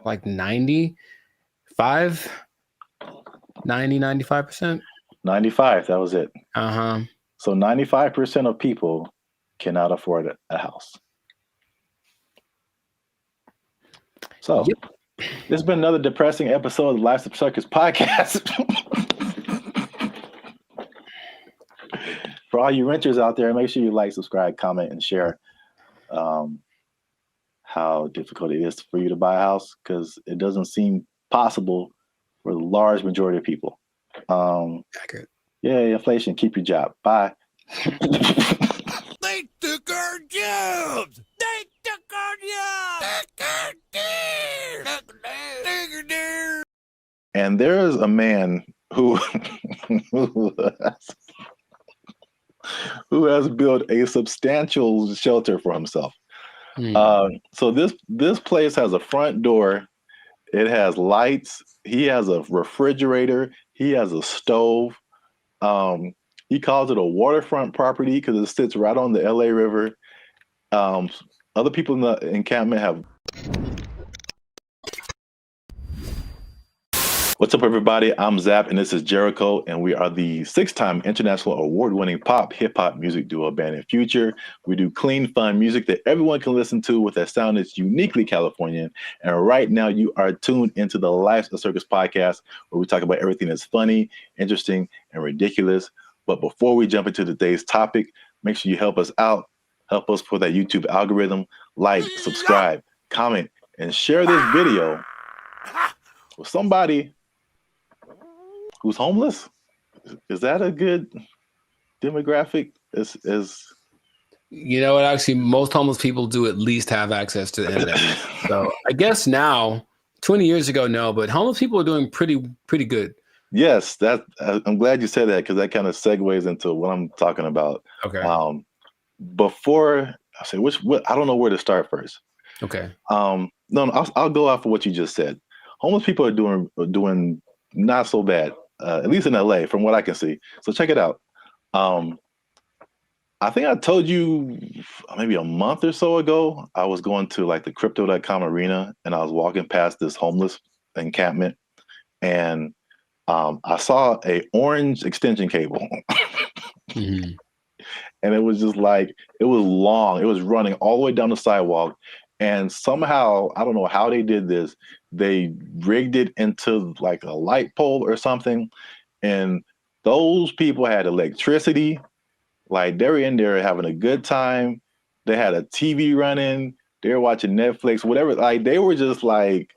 like 95, 90, 95%.
95. That was it.
Uh-huh.
So 95% of people cannot afford a house. So this has been another depressing episode of the Life's a Circus podcast. For all you renters out there, make sure you like, subscribe, comment, and share how difficult it is for you to buy a house, because it doesn't seem possible for the large majority of people.
Accurate.
Yeah, inflation, keep your job. Bye.
They took our jobs! They took our jobs!
And there is a man who has built a substantial shelter for himself. So this place has a front door. It has lights. He has a refrigerator. He has a stove. He calls it a waterfront property because it sits right on the LA River. Other people in the encampment have. What's up, everybody? I'm Zap, and this is Jericho, and we are the 6-time international award-winning pop hip-hop music duo Band in Future. We do clean, fun music that everyone can listen to with a sound that's uniquely Californian. And right now, you are tuned into the Life's a Circus podcast, where we talk about everything that's funny, interesting, and ridiculous. But before we jump into today's topic, make sure you help us out. Help us for that YouTube algorithm. Like, subscribe, comment, and share this video with somebody who's homeless. Is that a good demographic?
You know what? Actually, most homeless people do at least have access to the internet. So I guess now, 20 years ago, no, but homeless people are doing pretty good.
Yes, I'm glad you said that, because that kind of segues into what I'm talking about.
Okay.
Before I say I don't know where to start first.
Okay.
No, I'll go off of what you just said. Homeless people are doing not so bad, at least in LA, from what I can see. So check it out. I think I told you maybe a month or so ago, I was going to like the crypto.com arena, and I was walking past this homeless encampment, and I saw a orange extension cable.
Mm-hmm.
And it was just like, it was long. It was running all the way down the sidewalk. And somehow, I don't know how they did this, they rigged it into like a light pole or something. And those people had electricity. Like, they were in there having a good time. They had a TV running. They were watching Netflix, whatever. Like, they were just like,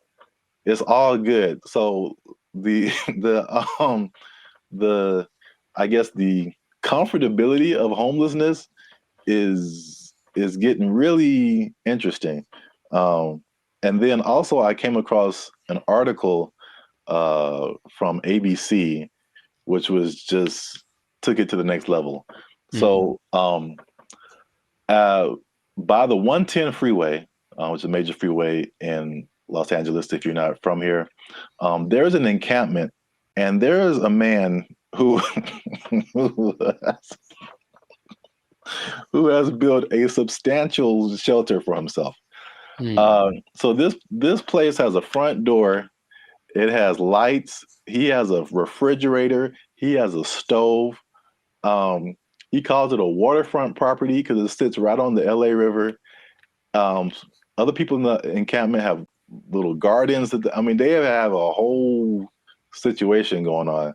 it's all good. So I guess the comfortability of homelessness is getting really interesting. And then also I came across an article from ABC, which was just took it to the next level. Mm-hmm. So by the 110 freeway, which is a major freeway in Los Angeles, if you're not from here, there's an encampment, and there's a man who has built a substantial shelter for himself. So this place has a front door. It has lights. He has a refrigerator. He has a stove. He calls it a waterfront property because it sits right on the LA River. Other people in the encampment have little gardens. They have a whole situation going on.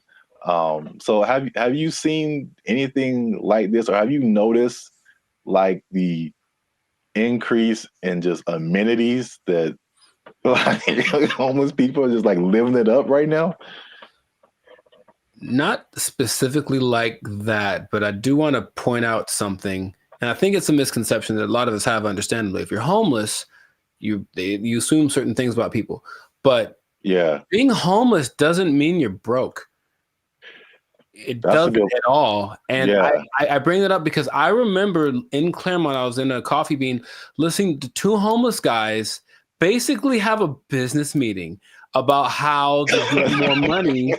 So have you seen anything like this, or have you noticed like the increase in just amenities that like homeless people are just like living it up right now?
Not specifically like that, but I do want to point out something, and I think it's a misconception that a lot of us have, understandably. If you're homeless, you assume certain things about people, but
yeah,
being homeless doesn't mean you're broke. It
That's a
doesn't
good
at all. And
Yeah.
I bring it up because I remember in Claremont, I was in a coffee bean listening to two homeless guys basically have a business meeting about how to get more money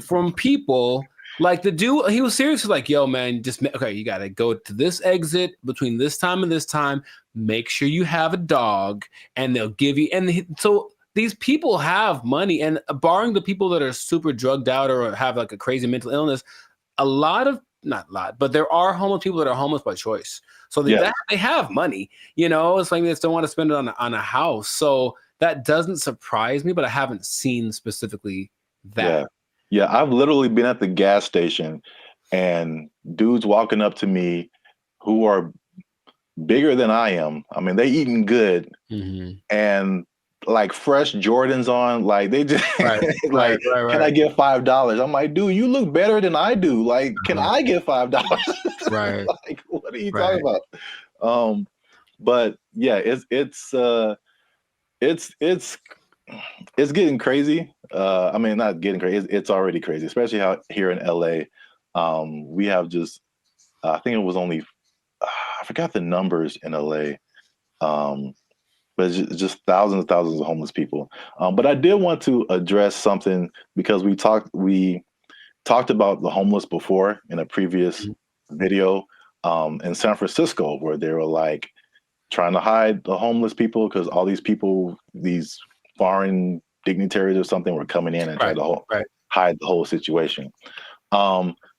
from people. Like the dude, he was seriously like, yo, man, okay, you got to go to this exit between this time and this time. Make sure you have a dog and they'll give you. So these people have money, and barring the people that are super drugged out or have like a crazy mental illness, not a lot, but there are homeless people that are homeless by choice. So they have money, it's like they still want to spend it on a house. So that doesn't surprise me, but I haven't seen specifically that.
Yeah. I've literally been at the gas station and dudes walking up to me who are bigger than I am. I mean, they eating good and like fresh Jordans on, like they just
right.
Can I get $5? I'm like, dude, you look better than I do. Like, can I get $5?
Right.
Like, what are you talking about? But yeah, it's getting crazy. I mean, not getting crazy. It's already crazy, especially how here in LA, we have just, I think it was only, I forgot the numbers in LA. But it's just thousands and thousands of homeless people. But I did want to address something because we talked about the homeless before in a previous video in San Francisco, where they were like trying to hide the homeless people because all these people, these foreign dignitaries or something, were coming in and trying to hide the whole situation.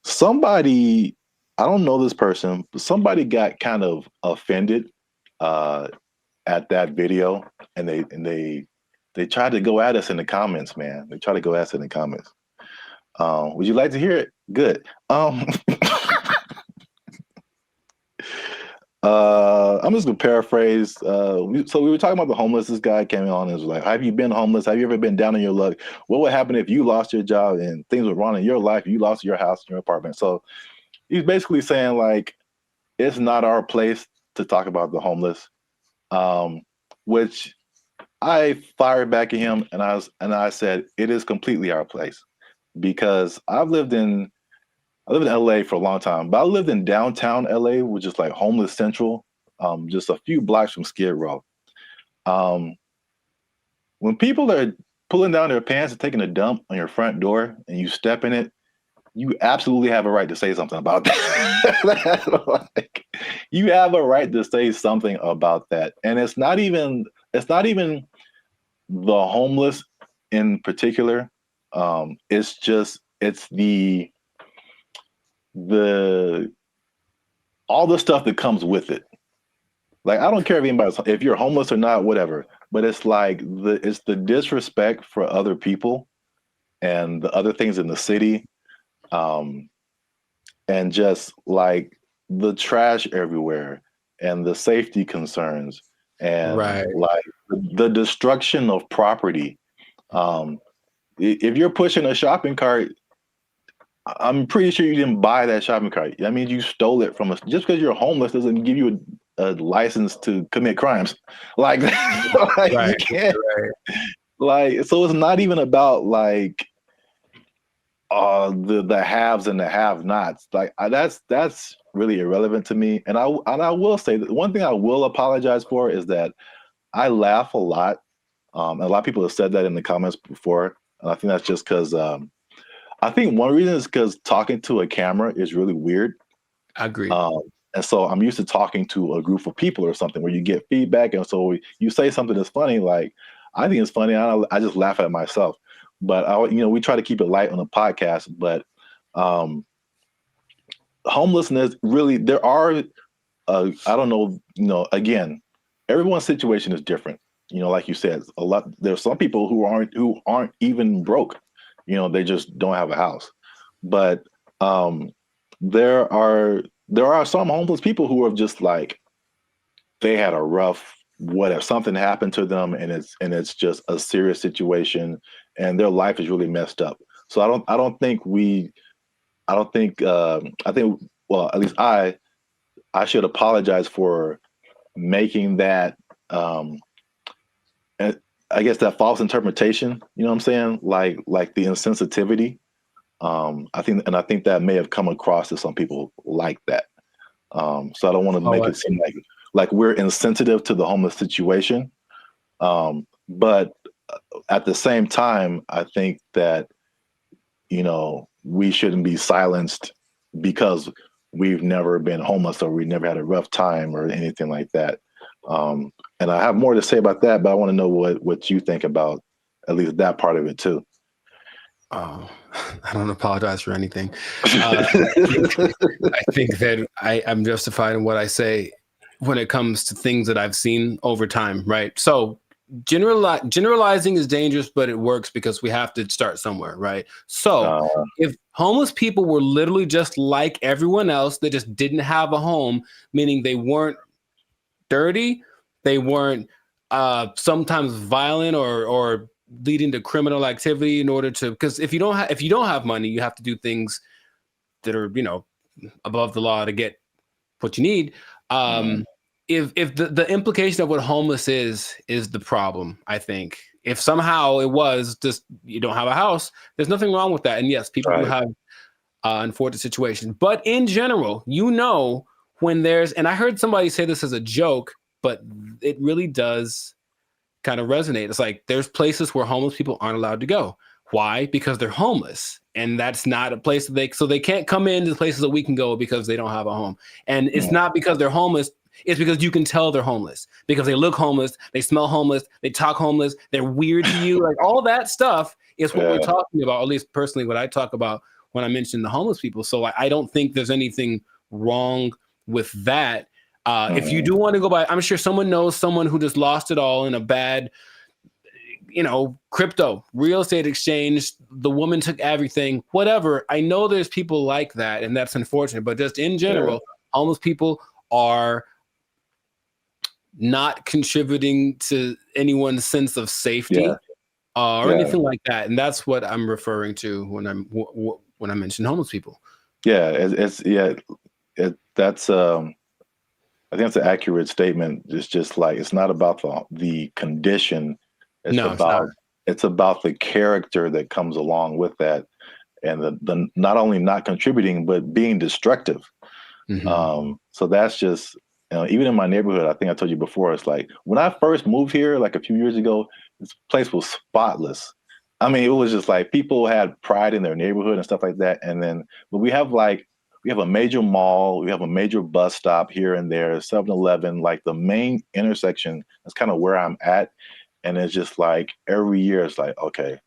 Somebody, I don't know this person, but somebody got kind of offended at that video, and they tried to go at us in the comments, man. They tried to go at us in the comments. Would you like to hear it? Good. I'm just gonna paraphrase. So we were talking about the homeless. This guy came on and was like, "Have you been homeless? Have you ever been down on your luck? What would happen if you lost your job and things were wrong in your life? You lost your house, your apartment." So he's basically saying like, it's not our place to talk about the homeless. Which I fired back at him, and I said it is completely our place, because I lived in LA for a long time, but I lived in downtown LA, which is like homeless central, just a few blocks from Skid Row. When people are pulling down their pants and taking a dump on your front door and you step in it, you absolutely have a right to say something about that. Like, you have a right to say something about that. And it's not even the homeless in particular. It's the all the stuff that comes with it. Like, I don't care if you're homeless or not, whatever, but it's like it's the disrespect for other people and the other things in the city. And just like the trash everywhere and the safety concerns and like the destruction of property. If you're pushing a shopping cart, I'm pretty sure you didn't buy that shopping cart. That means you stole it from us. Just because you're homeless doesn't give you a license to commit crimes. Like, you can't. Like, so it's not even about like the haves and the have-nots. Like, that's really irrelevant to me. And I will say that one thing I will apologize for is that I laugh a lot. And a lot of people have said that in the comments before, and I think that's just because I think one reason is because talking to a camera is really weird.
I agree.
And so I'm used to talking to a group of people or something where you get feedback, and so you say something that's funny. Like, I think it's funny. I just laugh at myself. But we try to keep it light on the podcast. But homelessness, really, there are I don't know. Again, everyone's situation is different. Like you said, there's some people who aren't even broke. They just don't have a house. But there are some homeless people who are just like, they had a rough whatever, something happened to them, and it's just a serious situation, and their life is really messed up. So I think well, at least I should apologize for making that I guess that false interpretation, you know what I'm saying? Like the insensitivity. I think that may have come across to some people like that. So I don't want to make it seem like we're insensitive to the homeless situation. But at the same time, I think that, we shouldn't be silenced because we've never been homeless or we never had a rough time or anything like that. And I have more to say about that, but I want to know what you think about at least that part of it too.
I don't apologize for anything. I think that I'm justified in what I say when it comes to things that I've seen over time, right? So generalizing is dangerous, but it works because we have to start somewhere, right? So if homeless people were literally just like everyone else, they just didn't have a home, meaning they weren't dirty, they weren't sometimes violent or leading to criminal activity in order to, because if you don't have money, you have to do things that are above the law to get what you need. If the implication of what homeless is the problem, I think if somehow it was just you don't have a house, there's nothing wrong with that. And yes, people do have unfortunate situations, but in general, when there's, and I heard somebody say this as a joke, but it really does kind of resonate. It's like there's places where homeless people aren't allowed to go. Why? Because they're homeless, and that's not a place that they can't come into the places that we can go because they don't have a home. And it's not because they're homeless. It's because you can tell they're homeless because they look homeless, they smell homeless, they talk homeless, they're weird to you. Like all that stuff is what we're talking about. At least personally, what I talk about when I mention the homeless people. So I don't think there's anything wrong with that. If you do want to go by, I'm sure someone knows someone who just lost it all in a bad, crypto, real estate exchange. The woman took everything, whatever. I know there's people like that, and that's unfortunate. But just in general, homeless people are not contributing to anyone's sense of safety or anything like that. And that's what I'm referring to when I mention homeless people.
That's I think that's an accurate statement. It's just like it's not about the condition. It's about the character that comes along with that, and the not only not contributing but being destructive. So that's just even in my neighborhood. I think I told you before. It's like when I first moved here, like a few years ago, this place was spotless. I mean, it was just like people had pride in their neighborhood and stuff like that. And then, but we have a major mall, we have a major bus stop here and there, 7-Eleven, like the main intersection. That's kind of where I'm at. And it's just like every year it's like, okay,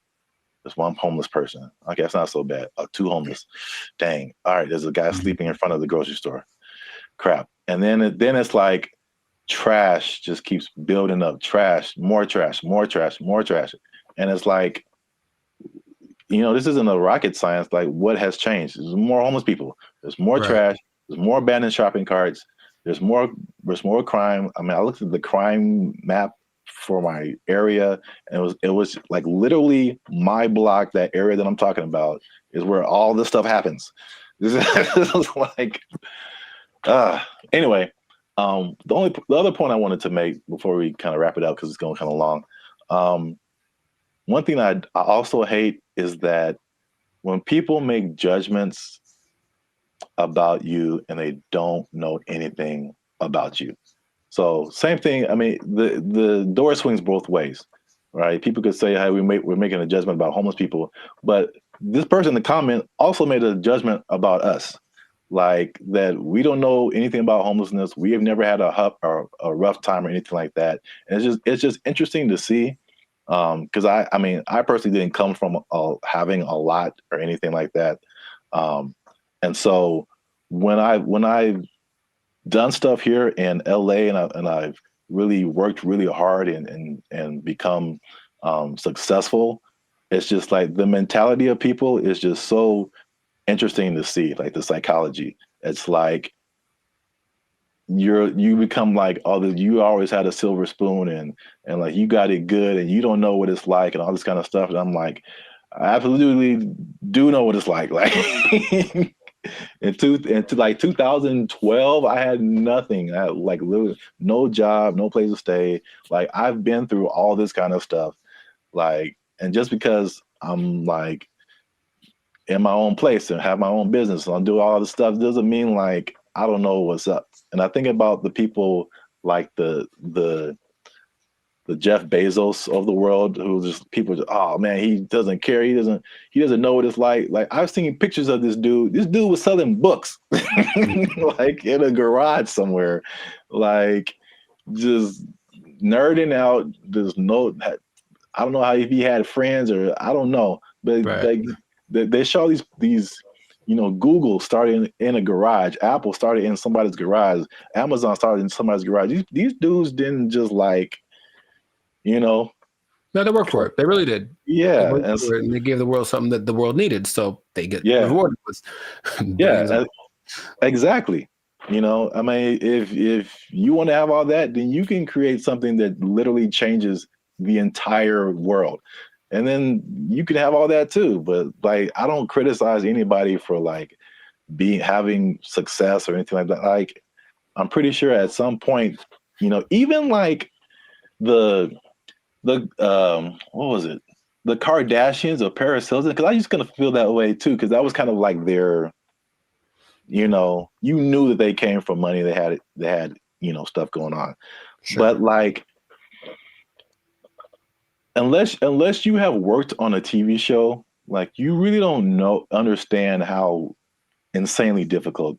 there's one homeless person. Okay, that's not so bad. 2 homeless. Dang. All right, there's a guy sleeping in front of the grocery store. Crap. And then it's like trash just keeps building up. Trash, more trash, more trash, more trash. And it's like, this isn't a rocket science. Like, what has changed? There's more homeless people. There's more trash. There's more abandoned shopping carts. There's more crime. I mean, I looked at the crime map for my area, and it was like literally my block, that area that I'm talking about, is where all this stuff happens. This is like, anyway. The other point I wanted to make before we kind of wrap it up, because it's going kind of long. One thing I also hate is that when people make judgments about you and they don't know anything about you. So same thing. I mean, the door swings both ways, right? People could say, "Hey, we're making a judgment about homeless people," but this person in the comment also made a judgment about us, like that we don't know anything about homelessness. We have never had a rough time or anything like that. And it's just interesting to see. Because I personally didn't come from having a lot or anything like that, and so when I've done stuff here in LA and I've really worked really hard and become successful, it's just like the mentality of people is just so interesting to see, like the psychology. It's like you become like, you always had a silver spoon and like you got it good and you don't know what it's like and all this kind of stuff. And I'm like, I absolutely do know what it's like. Like into like 2012, I had nothing. I had like literally no job, no place to stay. Like I've been through all this kind of stuff. Like, and just because I'm like in my own place and have my own business and I'll do all this stuff doesn't mean like I don't know what's up. And I think about the people like the Jeff Bezos of the world who just people just, oh man, he doesn't care. He doesn't know what it's like. Like I've seen pictures of this dude. This dude was selling books like in a garage somewhere, like just nerding out. There's no, I don't know how if he had friends or I don't know, but they show these Google started in a garage, Apple started in somebody's garage, Amazon started in somebody's garage. These dudes didn't just like, no,
they worked for it. They really did.
Yeah,
and they gave the world something that the world needed, so they get rewarded with.
Exactly. I mean, if you want to have all that, then you can create something that literally changes the entire world, and then you can have all that too. But like, I don't criticize anybody for like having success or anything like that. Like, I'm pretty sure at some point, even like the what was it? The Kardashians or Paris Hilton, because I used to kind of feel that way too, because that was kind of like their, you knew that they came from money, they had stuff going on. Sure. But like, unless you have worked on a TV show, like you really don't understand how insanely difficult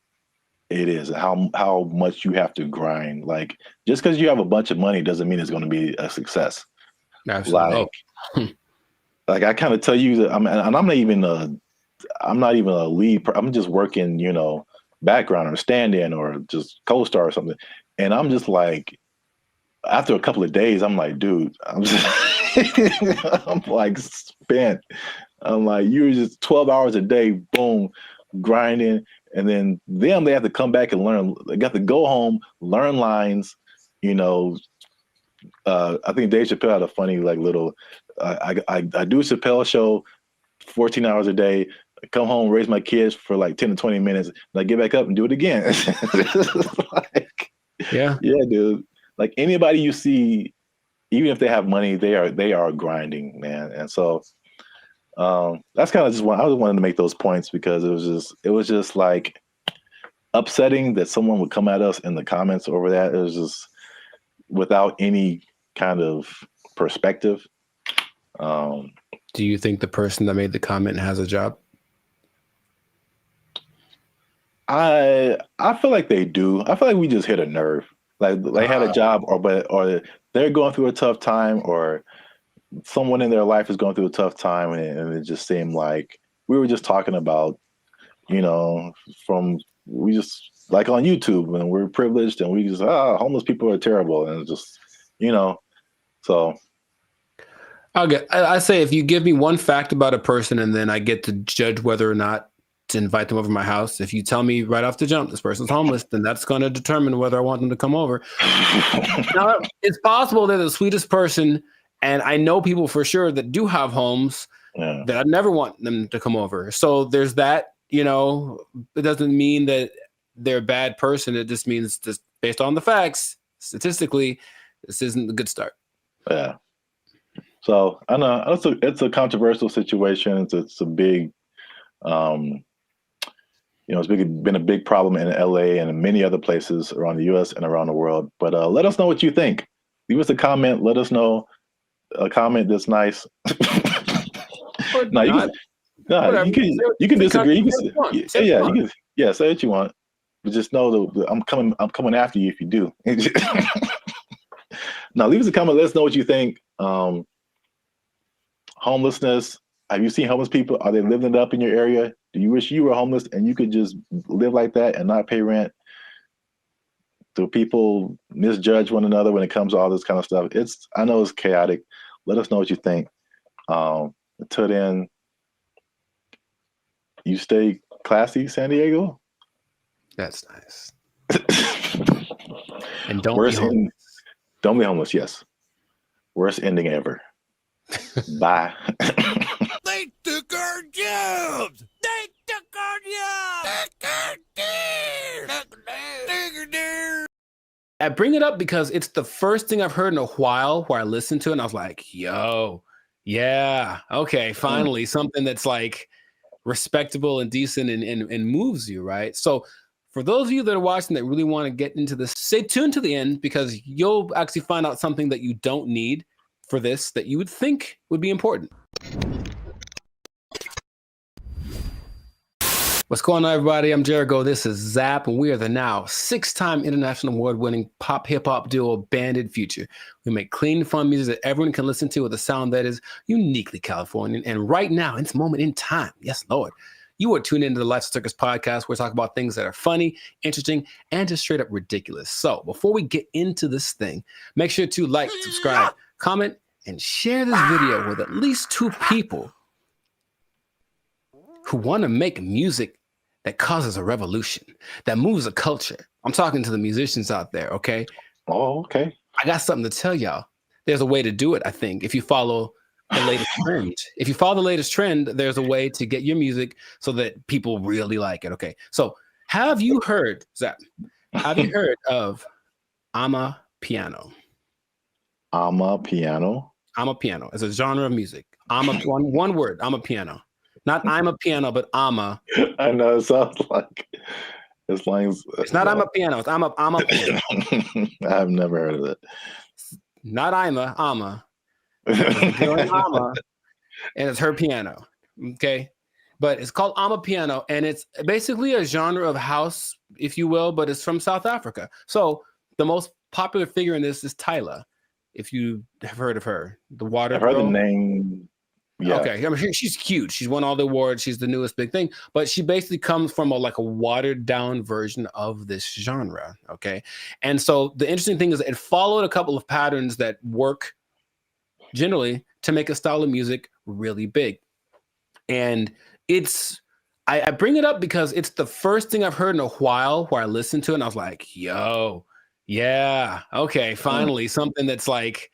it is, and how much you have to grind. Like, just because you have a bunch of money doesn't mean it's going to be a success.
Absolutely.
Like I kind of tell you that I'm not even a lead. I'm just working, background or stand-in or just co-star or something. And I'm just like, after a couple of days, I'm like, dude, I'm like spent. I'm like, you're just 12 hours a day, boom, grinding. And then they have to come back and learn. They got to go home, learn lines, I think Dave Chappelle had a funny like little. I do a Chappelle show, 14 hours a day. I come home, raise my kids for like 10 to 20 minutes, and I get back up and do it again. Like, yeah, dude. Like anybody you see, even if they have money, they are grinding, man. And so that's kind of just I just wanted to make those points because it was just like upsetting that someone would come at us in the comments over that. It was just without any kind of perspective.
Do you think the person that made the comment has a job?
I feel like they do. I feel like we just hit a nerve. Like they had a job, or they're going through a tough time, or someone in their life is going through a tough time, and it just seemed like we were just talking about, we just like on YouTube, and we're privileged, and we just homeless people are terrible, and it's just so.
I say if you give me one fact about a person, and then I get to judge whether or not to invite them over to my house. If you tell me right off the jump this person's homeless, then that's going to determine whether I want them to come over. Now, it's possible they're the sweetest person, and I know people for sure that do have homes that I never want them to come over. So there's that. It doesn't mean that they're a bad person. It just means, just based on the facts, statistically, this isn't a good start.
Yeah. So I know it's a controversial situation. It's a big, it's been a big problem in LA and in many other places around the U.S. and around the world. But let us know what you think. Leave us a comment. Let us know a comment that's nice. No, you can disagree. Say what you want. But just know that I'm coming after you if you do. Now leave us a comment. Let us know what you think. Homelessness. Have you seen homeless people? Are they living it up in your area? Do you wish you were homeless and you could just live like that and not pay rent? Do people misjudge one another when it comes to all this kind of stuff? I know it's chaotic. Let us know what you think. Until then, you stay classy, San Diego.
That's nice. And don't be homeless.
Don't be homeless. Yes. Worst ending ever. Bye.
They took our jobs. They took our jobs.
I bring it up because it's the first thing I've heard in a while where I listened to it and I was like, yo, yeah, okay, finally something that's like respectable and decent and moves you, right? So for those of you that are watching that really want to get into this, stay tuned to the end, because you'll actually find out something that you don't need for this that you would think would be important. What's going on, everybody? I'm Jericho. This is Zap, and we are the now 6-time international award-winning pop hip-hop duo Banded Future. We make clean, fun music that everyone can listen to with a sound that is uniquely Californian. And right now, in this moment in time, yes, Lord, you are tuned into the Life Circus podcast, where we talk about things that are funny, interesting, and just straight up ridiculous. So before we get into this thing, make sure to like, subscribe, comment, and share this video with at least 2 people who want to make music that causes a revolution, that moves a culture. I'm talking to the musicians out there, okay?
Oh, okay.
I got something to tell y'all. There's a way to do it, I think, if you follow the latest trend. If you follow the latest trend, there's a way to get your music so that people really like it, okay? So have you heard, Zach, have you heard of Amapiano?
Amapiano?
Amapiano. It's a genre of music. One word, Amapiano. Not I'm a piano, but ama.
I know, it sounds like it's
not I'm a piano, it's I'm a piano.
I've never heard of it.
Not ama. Ama, and it's her piano. Okay. But it's called Amapiano, and it's basically a genre of house, if you will, but it's from South Africa. So the most popular figure in this is Tyla, if you have heard of her. The water
I've heard
girl.
the name. Yeah.
Okay, I mean, she's huge. She's won all the awards. She's the newest big thing, but she basically comes from a watered down version of this genre. Okay, and so the interesting thing is it followed a couple of patterns that work generally to make a style of music really big. And I bring it up because it's the first thing I've heard in a while where I listened to it and I was like, yo, yeah, okay, finally something that's like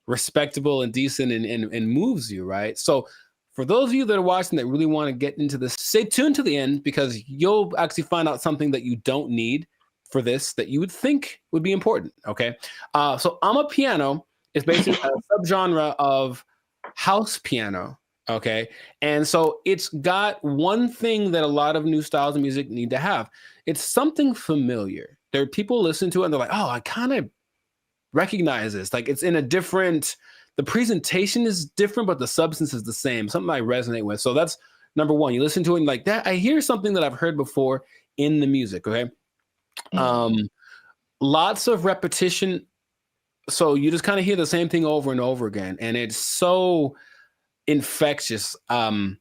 respectable and decent and moves you, right? So for those of you that are watching that really want to get into this, stay tuned to the end, because you'll actually find out something that you don't need for this that you would think would be important, okay? So Amapiano is basically a subgenre of house piano, okay? And so it's got one thing that a lot of new styles of music need to have. It's something familiar. There are people listen to it and they're like, oh, I kind of recognize this. Like, it's in a different, the presentation is different, but the substance is the same. Something I resonate with. So that's number one. You listen to it and like that, I hear something that I've heard before in the music. Okay. Lots of repetition. So you just kind of hear the same thing over and over again. And it's so infectious. Fun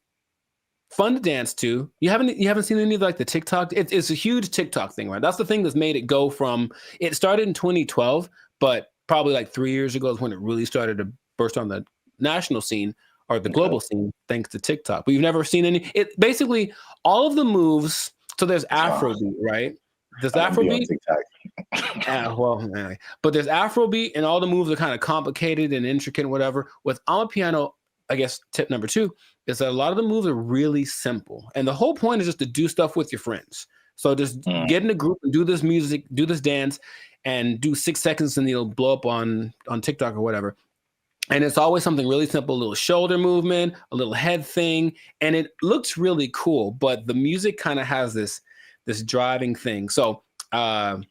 to dance to. You haven't seen any of like the TikTok. It's a huge TikTok thing, right? That's the thing that's made it go from, it started in 2012, but probably like 3 years ago is when it really started to burst on the national scene or the global scene, thanks to TikTok. But you've never seen any, it basically all of the moves. So there's Afrobeat, right? There's Afrobeat. But there's Afrobeat, and all the moves are kind of complicated and intricate and whatever. With Amapiano, I guess tip number 2 is that a lot of the moves are really simple. And the whole point is just to do stuff with your friends. So just get in a group and do this music, do this dance, and do 6 seconds and it'll blow up on TikTok or whatever. And it's always something really simple, a little shoulder movement, a little head thing. And it looks really cool, but the music kind of has this driving thing. So I'm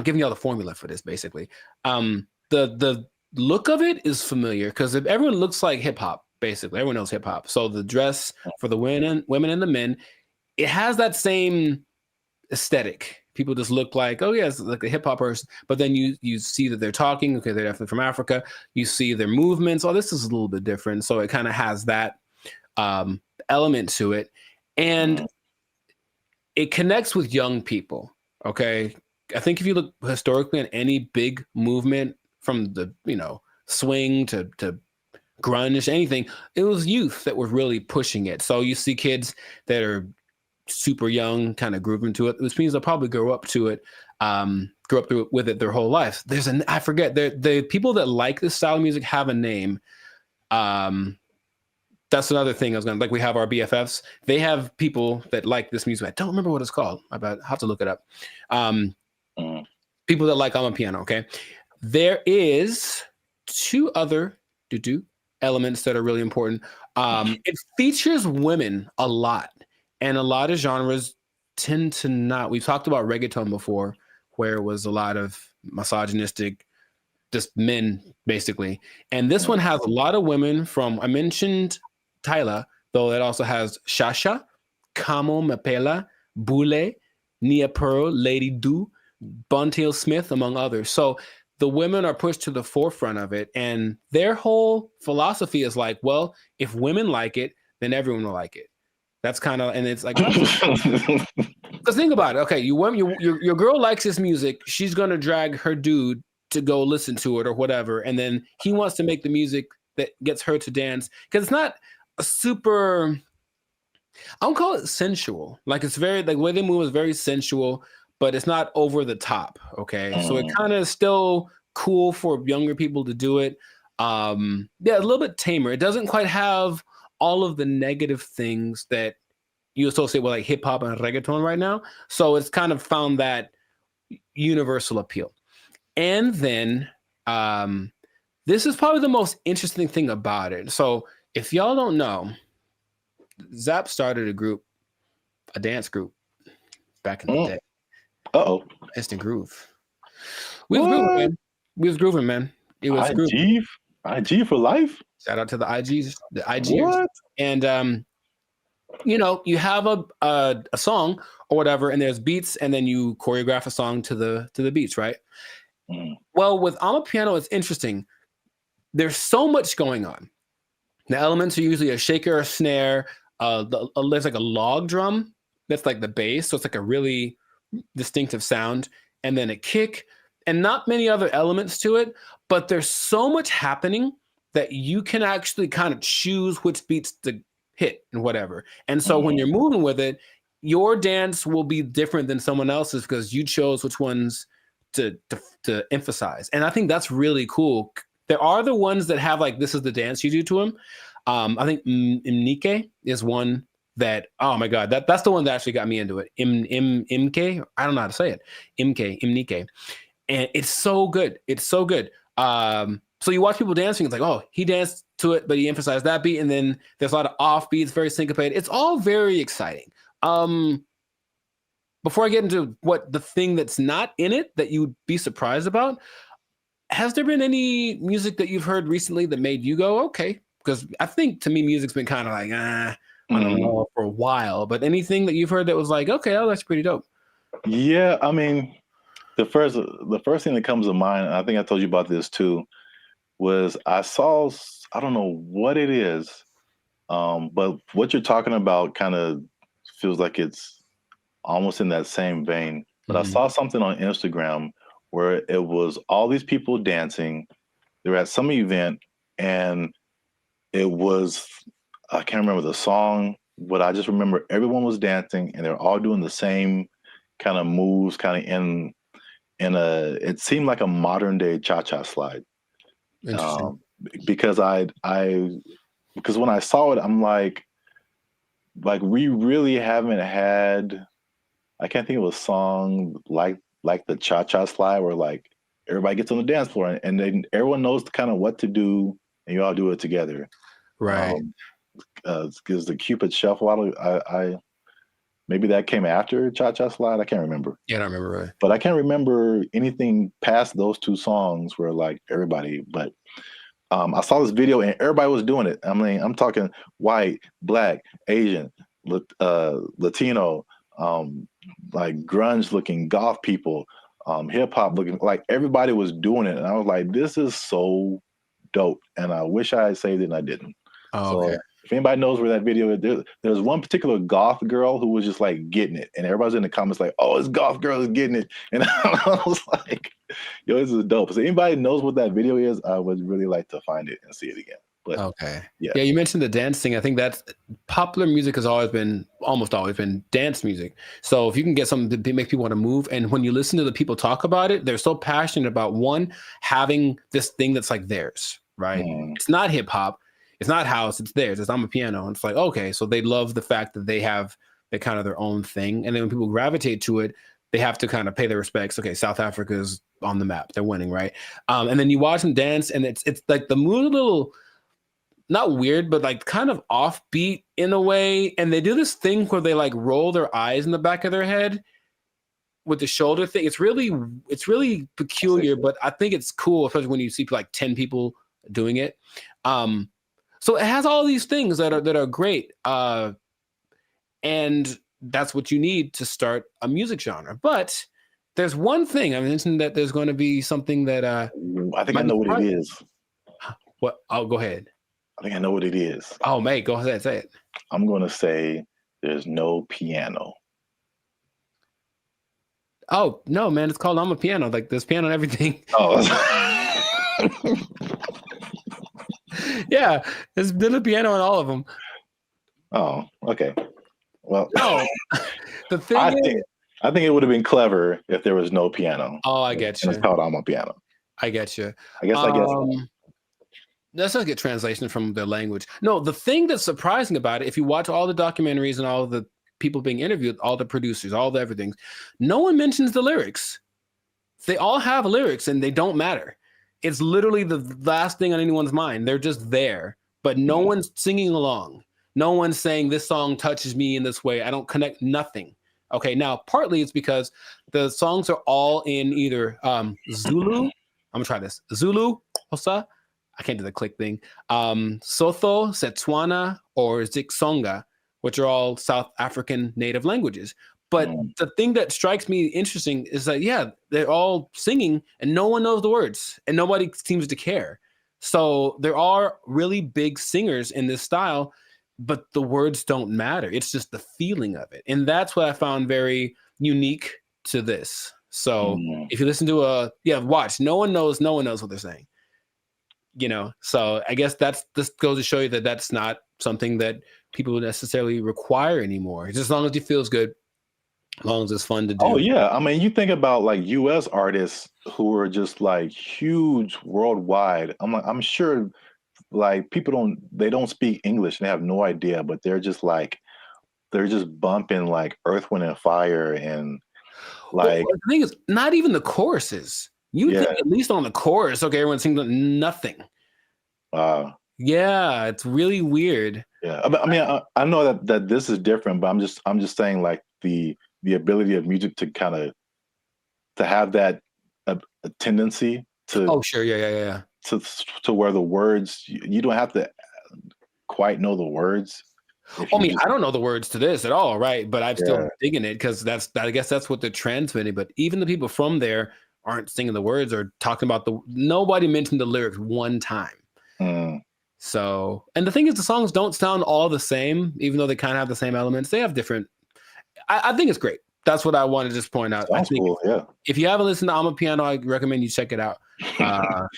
giving y'all the formula for this, basically. The look of it is familiar because everyone looks like hip hop, basically. Everyone knows hip hop. So the dress for the women and the men, it has that same aesthetic. People just look like, oh yeah, it's like a hip hop person. But then you see that they're talking. Okay, they're definitely from Africa. You see their movements. Oh, this is a little bit different. So it kind of has that element to it, and it connects with young people. Okay, I think if you look historically at any big movement, from the swing to grunge, anything, it was youth that were really pushing it. So you see kids that are super young kind of grooving to it, which means they'll probably grow up to it, grow up with it their whole life. I forget, the people that like this style of music have a name. That's another thing I was going to, like, we have our BFFs. They have people that like this music. I don't remember what it's called. I have to look it up. People that like Amapiano, okay? There is 2 other elements that are really important. It features women a lot, and a lot of genres tend to not. We've talked about reggaeton before, where it was a lot of misogynistic, just men basically. And this one has a lot of women from, I mentioned Tyla, though it also has Shasha, Kamo Mapela, Bule, Nia Pearl, Lady Do, Buntail Smith, among others. So the women are pushed to the forefront of it. And their whole philosophy is like, well, if women like it, then everyone will like it. That's kind of, and it's like, because think about it. Okay, your girl likes this music. She's going to drag her dude to go listen to it or whatever. And then he wants to make the music that gets her to dance. Because it's not a super, I don't call it sensual. Like it's very, like the way they move is very sensual, but it's not over the top. Okay. So it kind of still cool for younger people to do it. Yeah, a little bit tamer. It doesn't quite have all of the negative things that you associate with like hip hop and reggaeton right now. So it's kind of found that universal appeal. And then this is probably the most interesting thing about it. So if y'all don't know, Zap started a dance group back in the day.
Uh-oh.
Instant Groove. We was grooving, man. We was grooving, man. It was grooving.
IG for life?
Shout out to the IGs.
What?
And you know, you have a song or whatever, and there's beats, and then you choreograph a song to the beats, right? Well, with Amapiano, it's interesting. There's so much going on. The elements are usually a shaker, a snare. There's like a log drum that's like the bass, so it's like a really distinctive sound, and then a kick, and not many other elements to it. But there's so much happening that you can actually kind of choose which beats to hit and whatever. And so when you're moving with it, your dance will be different than someone else's because you chose which ones to emphasize. And I think that's really cool. There are the ones that have like, this is the dance you do to them. I think Imnike is one that, oh my God, that's the one that actually got me into it. Imke, I don't know how to say it. Imnike. And it's so good. It's so good. So you watch people dancing, it's like, oh, he danced to it, but he emphasized that beat. And then there's a lot of off beats, very syncopated. It's all very exciting. Before I get into what the thing that's not in it that you'd be surprised about, has there been any music that you've heard recently that made you go, okay? Because I think to me, music's been kind of like, I don't know, for a while. But anything that you've heard that was like, okay, oh, that's pretty dope.
Yeah, I mean, the first thing that comes to mind, and I think I told you about this too, was I saw, I don't know what it is, but what you're talking about kind of feels like it's almost in that same vein. But I saw something on Instagram where it was all these people dancing. They were at some event, and it was, I can't remember the song, but I just remember everyone was dancing, and they're all doing the same kind of moves, kind of in it seemed like a modern day cha-cha slide. Because because when I saw it, I'm like we really haven't had, I can't think of a song like the cha-cha slide where like everybody gets on the dance floor and then everyone knows kind of what to do and you all do it together.
Right.
Because the Cupid Shuffle, I maybe that came after Cha-Cha Slide. I can't remember.
Yeah, I don't remember. Right.
But I can't remember anything past those two songs where like everybody, but I saw this video and everybody was doing it. I mean, I'm talking white, black, Asian, Latino, like grunge looking goth people, hip hop looking, like everybody was doing it. And I was like, this is so dope. And I wish I had saved it and I didn't.
Oh, okay.
So if anybody knows where that video is, there's one particular goth girl who was just like getting it. And everybody's in the comments like, oh, this goth girl is getting it. And I was like, yo, this is dope. So anybody knows what that video is, I would really like to find it and see it again. But
okay. Yeah, you mentioned the dance thing. I think that's popular music has almost always been dance music. So if you can get something to make people want to move, and when you listen to the people talk about it, they're so passionate about one, having this thing that's like theirs, right? It's not hip hop. It's not house, it's theirs. It's Amapiano. And it's like, okay, so they love the fact that they have kind of their own thing. And then when people gravitate to it, they have to kind of pay their respects. Okay, South Africa's on the map. They're winning, right? And then you watch them dance, and it's like the mood a little not weird, but like kind of offbeat in a way. And they do this thing where they like roll their eyes in the back of their head with the shoulder thing. It's really peculiar, but I think it's cool, especially when you see like 10 people doing it. So it has all these things that are great. And that's what you need to start a music genre. But there's one thing I mentioned, that there's going to be something that
I think I know what it is.
What? Oh, go ahead.
I think I know what it is.
Oh, mate, go ahead, say it.
I'm going to say there's no piano.
Oh, no, man, it's called I'm a Piano. Like, there's piano and everything.
Oh.
Yeah, there's been a piano in all of them.
Oh, okay. Well,
no. The thing
I think it would have been clever if there was no piano.
Oh, I get you.
And it's called I'm a Piano.
I get you.
I guess.
Let's not get translation from their language. No, the thing that's surprising about it, if you watch all the documentaries and all the people being interviewed, all the producers, all the everything, no one mentions the lyrics. They all have lyrics and they don't matter. It's literally the last thing on anyone's mind. They're just there, but no one's singing along. No one's saying this song touches me in this way. I don't connect nothing. Okay, now partly it's because the songs are all in either Zulu. I'm gonna try this. Zulu, Hosa. I can't do the click thing. Sotho, Setswana, or Zixonga, which are all South African native languages. But the thing that strikes me interesting is that, yeah, they're all singing and no one knows the words and nobody seems to care. So there are really big singers in this style, but the words don't matter. It's just the feeling of it. And that's what I found very unique to this. So if you listen to watch, no one knows what they're saying. You know, so I guess this goes to show you that that's not something that people necessarily require anymore. Just as long as it feels good, as long as it's fun to do.
Oh yeah, I mean, you think about like U.S. artists who are just like huge worldwide. I'm sure like people don't speak English and they have no idea, but they're just bumping like Earth, Wind and Fire and like.
Well, the thing is, not even the choruses. You think at least on the chorus, okay, everyone's singing nothing. Yeah, it's really weird.
Yeah, I mean, I know that this is different, but I'm just saying like the ability of music to kind of to have that a tendency to.
Oh sure, yeah.
To where the words you don't have to quite know the words.
I mean, I don't know the words to this at all, right? But I'm still digging it because I guess that's what they're transmitting. But even the people from there aren't singing the words or talking about nobody mentioned the lyrics one time. So, and the thing is, the songs don't sound all the same, even though they kind of have the same elements. They have different. I think it's great. That's what I want to just point out.
Sounds cool, yeah.
If you haven't listened to I'm a Piano, I recommend you check it out.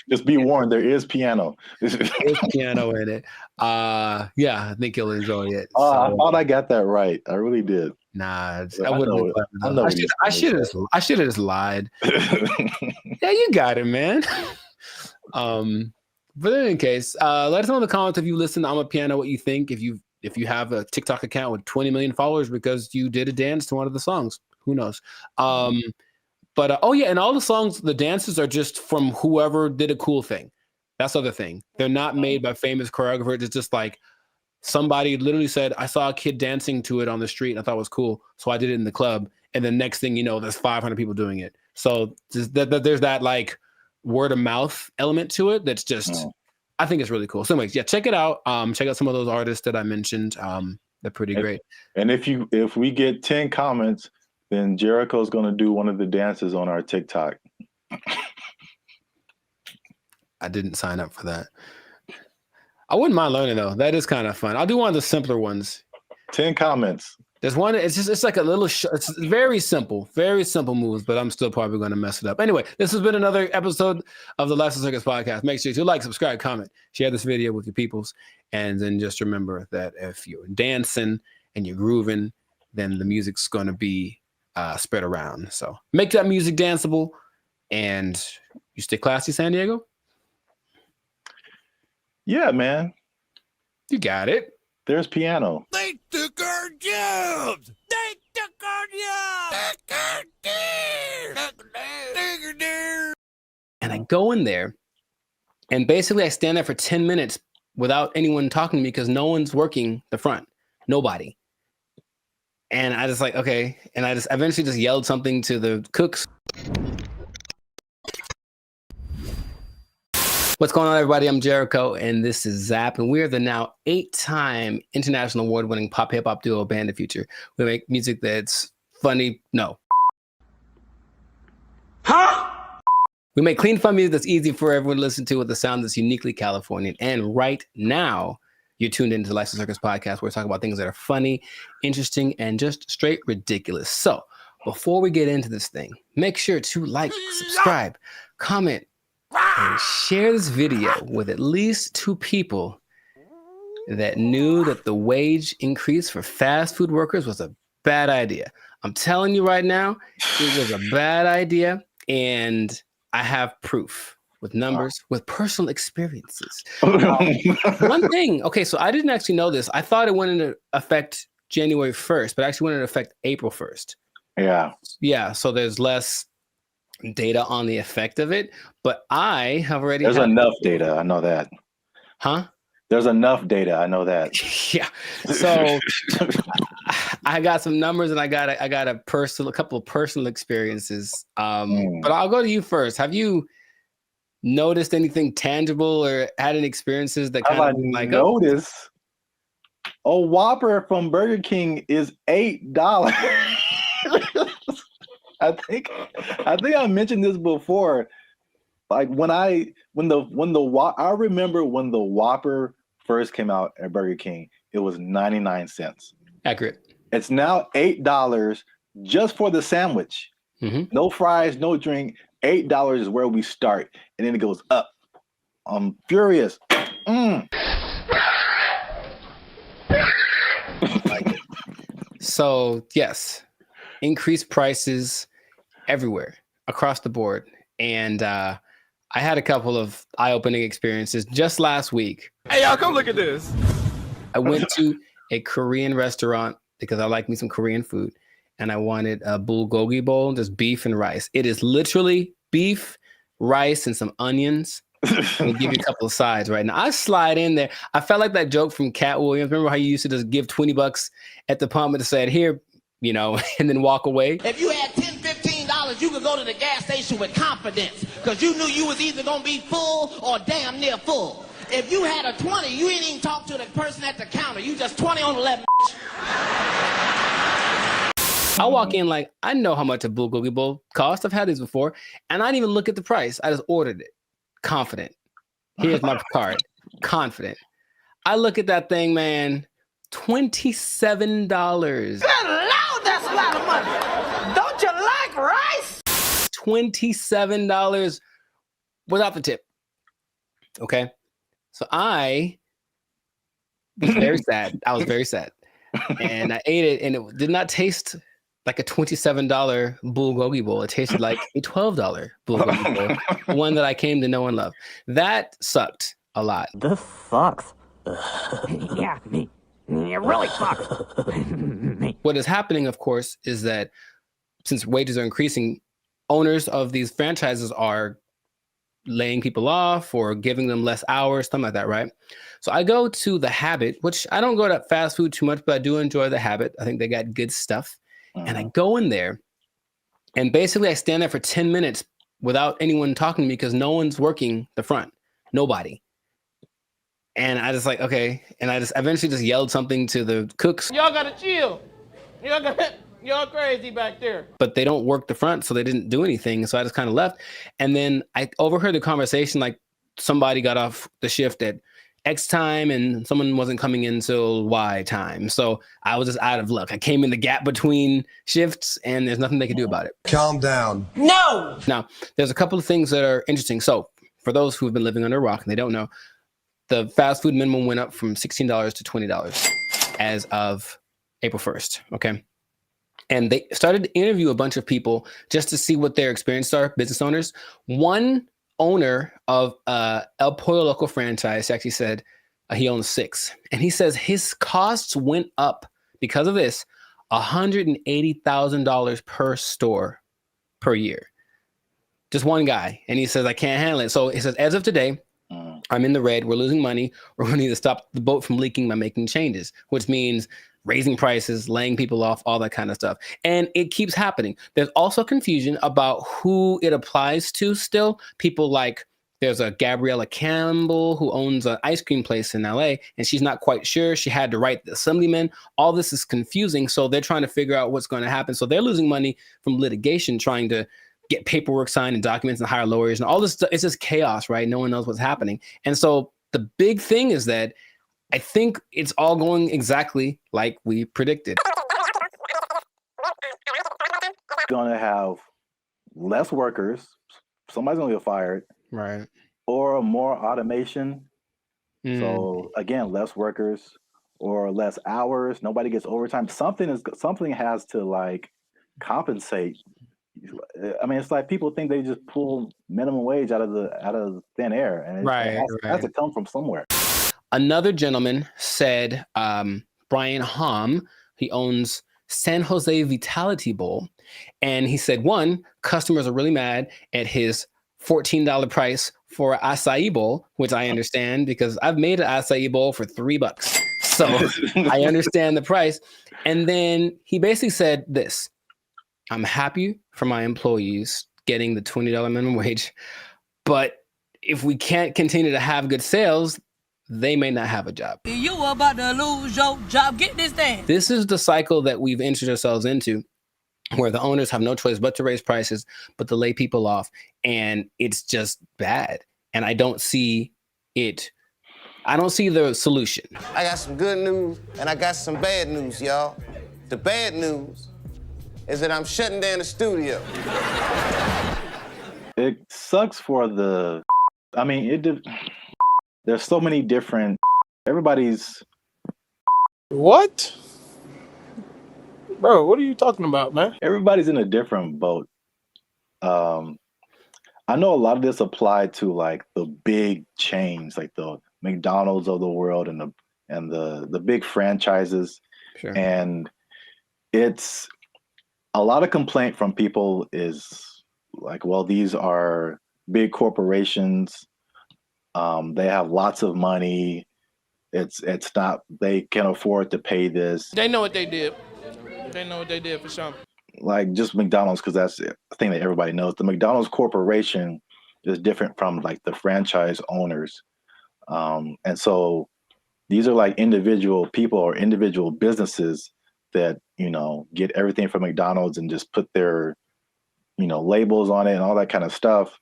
Just be warned, there is piano.
There's piano in it. Yeah, I think you'll enjoy it.
I thought I got that right. I really did.
Nah, I wouldn't. I should have just lied. Yeah, you got it, man. But in any case, let us know in the comments if you listen to I'm a Piano, what you think. If you have a TikTok account with 20 million followers because you did a dance to one of the songs, who knows? But and all the songs, the dances are just from whoever did a cool thing. That's the other thing. They're not made by famous choreographers. It's just like somebody literally said, I saw a kid dancing to it on the street and I thought it was cool. So I did it in the club. And the next thing you know, there's 500 people doing it. So there's that like word of mouth element to it. That's just, I think it's really cool. So anyways, yeah, check it out. Check out some of those artists that I mentioned. They're pretty great.
And if we get 10 comments, then Jericho's going to do one of the dances on our TikTok.
I didn't sign up for that. I wouldn't mind learning though. That is kind of fun. I'll do one of the simpler ones.
10 comments.
There's one. It's like a little. It's very simple moves, but I'm still probably going to mess it up. Anyway, this has been another episode of the Lessons Circus podcast. Make sure you like, subscribe, comment, share this video with your peoples, and then just remember that if you're dancing and you're grooving, then the music's going to be spread around. So make that music danceable, and you stay classy, San Diego.
Yeah, man.
You got it.
There's piano.
They took our jobs. They took our jobs.
And I go in there, and basically I stand there for 10 minutes without anyone talking to me because no one's working the front. Nobody. And I just like, okay. And I just eventually just yelled something to the cooks. What's going on, everybody? I'm Jericho, and this is Zap, and we're the now 8-time international award-winning pop hip-hop duo Band of Future. We make music that's funny. No. Huh? We make clean, fun music that's easy for everyone to listen to with a sound that's uniquely Californian. And right now, you're tuned into the License Circus podcast, where we talk about things that are funny, interesting, and just straight ridiculous. So before we get into this thing, make sure to like, subscribe, comment, and share this video with at least 2 people that knew that the wage increase for fast food workers was a bad idea. I'm telling you right now, it was a bad idea, and I have proof with numbers, with personal experiences. One thing, okay, so I didn't actually know this. I thought it went into effect January 1st, but actually went into effect April 1st. Yeah, so there's less data on the effect of it, but I have already
There's enough data, I know that.
Huh?
There's enough data, I know that.
Yeah. So I got some numbers, and I got a couple of personal experiences. But I'll go to you first. Have you noticed anything tangible or had any experiences that kind of like
notice? A Whopper from Burger King is $8. I think I mentioned this before. Like I remember when the Whopper first came out at Burger King, it was 99 cents.
Accurate.
It's now $8 just for the sandwich. No fries, no drink. $8 is where we start, and then it goes up. I'm furious.
So yes, increased prices everywhere across the board, and I had a couple of eye-opening experiences just last week.
Hey, y'all, come look at this.
I went to a Korean restaurant because I like me some Korean food, and I wanted a bulgogi bowl, just beef and rice. It is literally beef, rice, and some onions. I'll give you a couple of sides right now. I slide in there. I felt like that joke from Cat Williams. Remember how you used to just give $20 at the pump and said, here, you know, and then walk away?
If you had $10, $15, you could go to the gas station with confidence because you knew you was either going to be full or damn near full. If you had a 20, you ain't even talk to the person at the counter. You just 20 on 11.
I walk in like, I know how much a bulgogi bowl costs. I've had these before. And I didn't even look at the price. I just ordered it. Confident. Here's my card. Confident. I look at that thing, man. $27.
Good Lord, that's a lot of money. Don't you like rice?
$27 without the tip. Okay. So I was very sad. I was very sad. And I ate it, and it did not taste like a $27 bulgogi bowl. It tasted like a $12 bulgogi bowl, one that I came to know and love. That sucked a lot.
This sucks.
Yeah, me. It really sucks.
What is happening, of course, is that since wages are increasing, owners of these franchises are laying people off or giving them less hours, something like that, right? So I go to The Habit, which I don't go to fast food too much, but I do enjoy The Habit. I think they got good stuff. And I go in there, and basically I stand there for 10 minutes without anyone talking to me because no one's working the front. Nobody. And I just like, okay. And I just eventually just yelled something to the cooks.
Y'all gotta chill. Y'all crazy back there.
But they don't work the front, so they didn't do anything. So I just kind of left. And then I overheard the conversation, like somebody got off the shift at X time and someone wasn't coming in till Y time. So I was just out of luck. I came in the gap between shifts, and there's nothing they could do about it.
Calm down.
No!
Now, there's a couple of things that are interesting. So for those who've been living under a rock and they don't know, the fast food minimum went up from $16 to $20 as of April 1st, okay? And they started to interview a bunch of people just to see what their experiences are, business owners. One owner of El Pollo Loco franchise actually said he owns 6. And he says his costs went up because of this, $180,000 per store per year. Just one guy. And he says, I can't handle it. So he says, as of today, I'm in the red, we're losing money, or we need to stop the boat from leaking by making changes, which means raising prices, laying people off, all that kind of stuff. And it keeps happening. There's also confusion about who it applies to still. People like, there's a Gabriella Campbell who owns an ice cream place in LA, and she's not quite sure. She had to write the assemblyman. All this is confusing, so they're trying to figure out what's going to happen. So they're losing money from litigation, trying to get paperwork signed and documents and hire lawyers and all this stuff. It's just chaos, right? No one knows what's happening. And so the big thing is that I think it's all going exactly like we predicted.
Going to have less workers. Somebody's going to get fired.
Right.
Or more automation. So again, less workers or less hours. Nobody gets overtime. Something has to like compensate. I mean, it's like people think they just pull minimum wage out of thin air, and it has to come from somewhere.
Another gentleman said, Brian Hom, he owns San Jose Vitality Bowl, and he said, one, customers are really mad at his $14 price for an acai bowl, which I understand because I've made an acai bowl for $3. So I understand the price. And then he basically said this: I'm happy for my employees getting the $20 minimum wage, but if we can't continue to have good sales, they may not have a job.
You about to lose your job. Get this thing.
This is the cycle that we've entered ourselves into, where the owners have no choice but to raise prices, but to lay people off. And it's just bad. And I don't see it. I don't see the solution.
I got some good news and I got some bad news, y'all. The bad news is that I'm shutting down the studio.
It sucks for the, I mean, there's so many different, everybody's.
What? Bro, what are you talking about, man?
Everybody's in a different boat. I know a lot of this applied to like the big chains, like the McDonald's of the world and the big franchises.
Sure.
And it's a lot of complaint from people is like, well, these are big corporations. They have lots of money. It's not, they can afford to pay this.
They know what they did. They know what they did for sure.
Like just McDonald's, because that's the thing that everybody knows. The McDonald's corporation is different from like the franchise owners. And so these are like individual people or individual businesses that, you know, get everything from McDonald's and just put their, you know, labels on it and all that kind of stuff.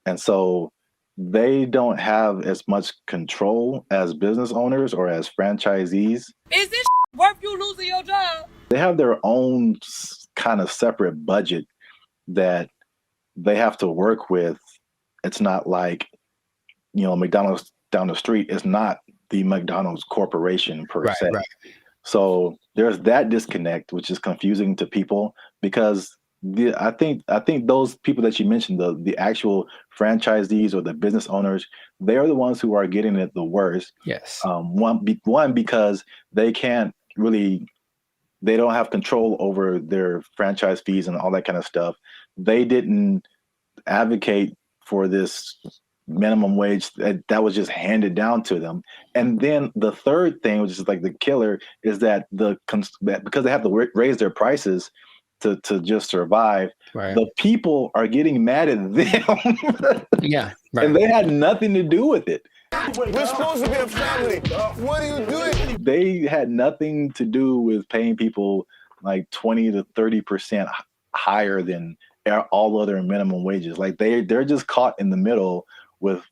And so they don't have as much control as business owners or as franchisees.
Is this worth you losing your job?
They have their own kind of separate budget that they have to work with. It's not like, you know, McDonald's down the street is not the McDonald's corporation per se. Right. So there's that disconnect, which is confusing to people because I think those people that you mentioned, the actual franchisees or the business owners, they are the ones who are getting it the worst.
Yes.
One because they can't really, they don't have control over their franchise fees and all that kind of stuff. They didn't advocate for this minimum wage that was just handed down to them. And then the third thing, which is like the killer, is that because they have to raise their prices to just survive, right, the people are getting mad at them.
Yeah, right.
And they had nothing to do with it.
We're supposed to be a family. What are you doing?
They had nothing to do with paying people like 20 to 30% higher than all other minimum wages. Like they're just caught in the middle with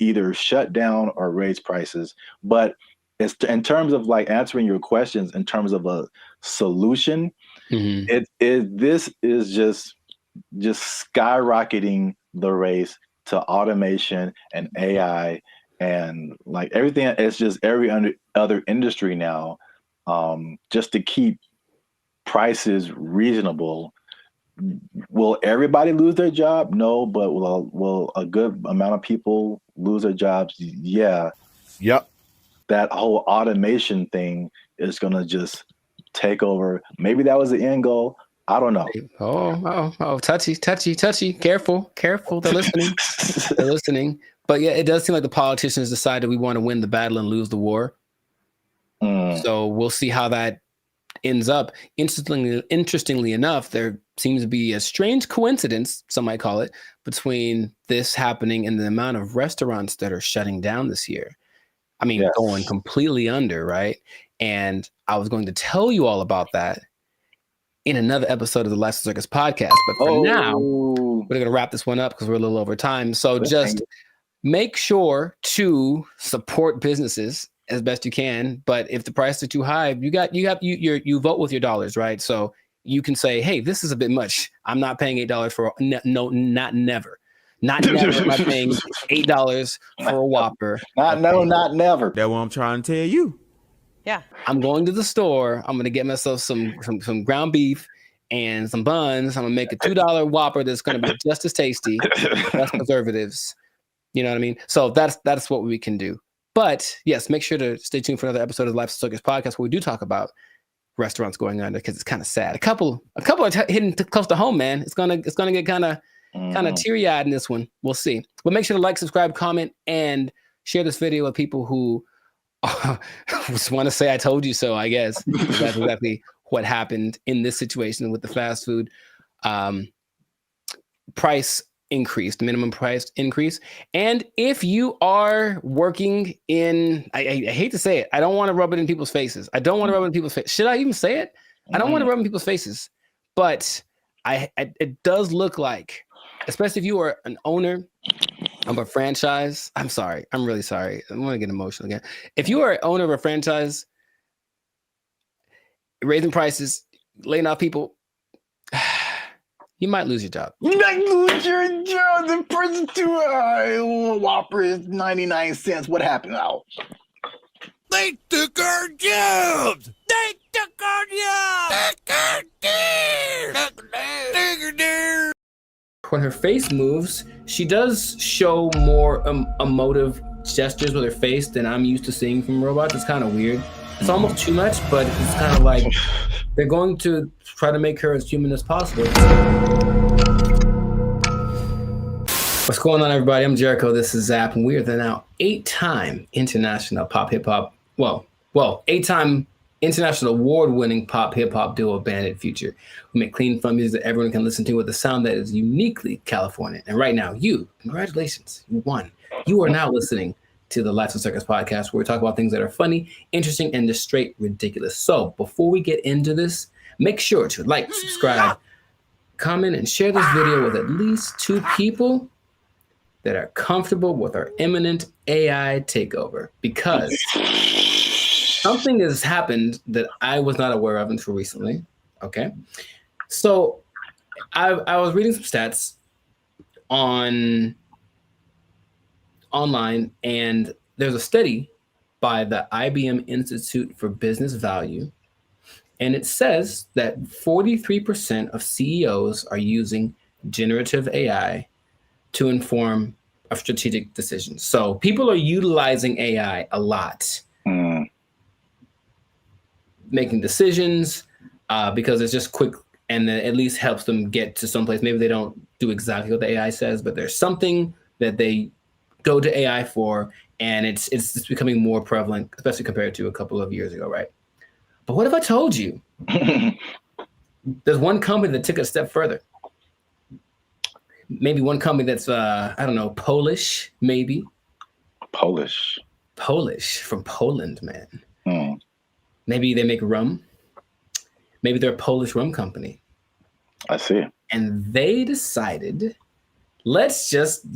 either shut down or raise prices. But it's in terms of like answering your questions, in terms of a solution, this is just skyrocketing the race to automation and AI and like everything. It's just every other industry now, just to keep prices reasonable. Will everybody lose their job? No, but will a good amount of people lose their jobs? Yeah.
Yep.
That whole automation thing is going to just take over. Maybe that was the end goal. I don't know.
Oh, touchy. Careful. They're listening. But yeah, it does seem like the politicians decided we want to win the battle and lose the war. So we'll see how that ends up. Interestingly enough, there seems to be a strange coincidence, some might call it, between this happening and the amount of restaurants that are shutting down this year. I mean, going completely under, right? And I was going to tell you all about that in another episode of the Life Circus podcast. But for now, we're going to wrap this one up because we're a little over time. So just make sure to support businesses as best you can. But if the prices are too high, you vote with your dollars, right? So you can say, hey, this is a bit much. I'm not paying $8 for not never. Not never am I paying $8 for a Whopper.
Not never.
That's what I'm trying to tell you.
Yeah.
I'm going to the store. I'm going to get myself some ground beef and some buns. I'm going to make a $2 Whopper that's going to be just as tasty, less preservatives. You know what I mean? So that's what we can do. But yes, make sure to stay tuned for another episode of the Life Circus podcast where we do talk about restaurants going under because it's kind of sad. A couple are hitting close to home, man. It's gonna get kind of teary-eyed in this one. We'll see. But make sure to like, subscribe, comment, and share this video with people who just want to say I told you so, I guess. That's exactly what happened in this situation with the fast food price increase, the minimum price increase. And if you are working in, I hate to say it, I don't want to rub it in people's faces. Should I even say it? I don't want to rub it in people's faces. But it does look like, especially if you are an owner of a franchise, I'm sorry. I'm really sorry. I'm going to get emotional again. If you are an owner of a franchise, raising prices, laying off people, you might lose your job.
You might lose your job. The person to Whopper is 99 cents. What happened now?
They took our jobs. They took our jobs.
When her face moves, she does show more emotive gestures with her face than I'm used to seeing from robots. It's kind of weird. It's almost too much, but it's kind of like they're going to try to make her as human as possible. What's going on, everybody? I'm Jericho. This is Zap, and we are the now 8-time international pop hip hop. Well, 8-time international award-winning pop hip hop duo Bandit Future. We make clean, fun music that everyone can listen to with a sound that is uniquely Californian. And right now, congratulations, you won. You are now listening to the Life Circus podcast, where we talk about things that are funny, interesting, and just straight ridiculous. So before we get into this, make sure to like, subscribe, comment, and share this video with at least 2 people that are comfortable with our imminent AI takeover, because something has happened that I was not aware of until recently. Okay. So I was reading some stats online, and there's a study by the IBM Institute for Business Value, and it says that 43% of CEOs are using generative AI to inform of strategic decisions. So people are utilizing AI a lot, making decisions because it's just quick, and it at least helps them get to someplace. Maybe they don't do exactly what the AI says, but there's something that they go to AI for, and it's becoming more prevalent, especially compared to a couple of years ago, right? But what if I told you there's one company that took it a step further? Maybe one company that's, I don't know, Polish, maybe.
Polish
from Poland, man. Maybe they make rum. Maybe they're a Polish rum company.
I see.
And they decided, let's just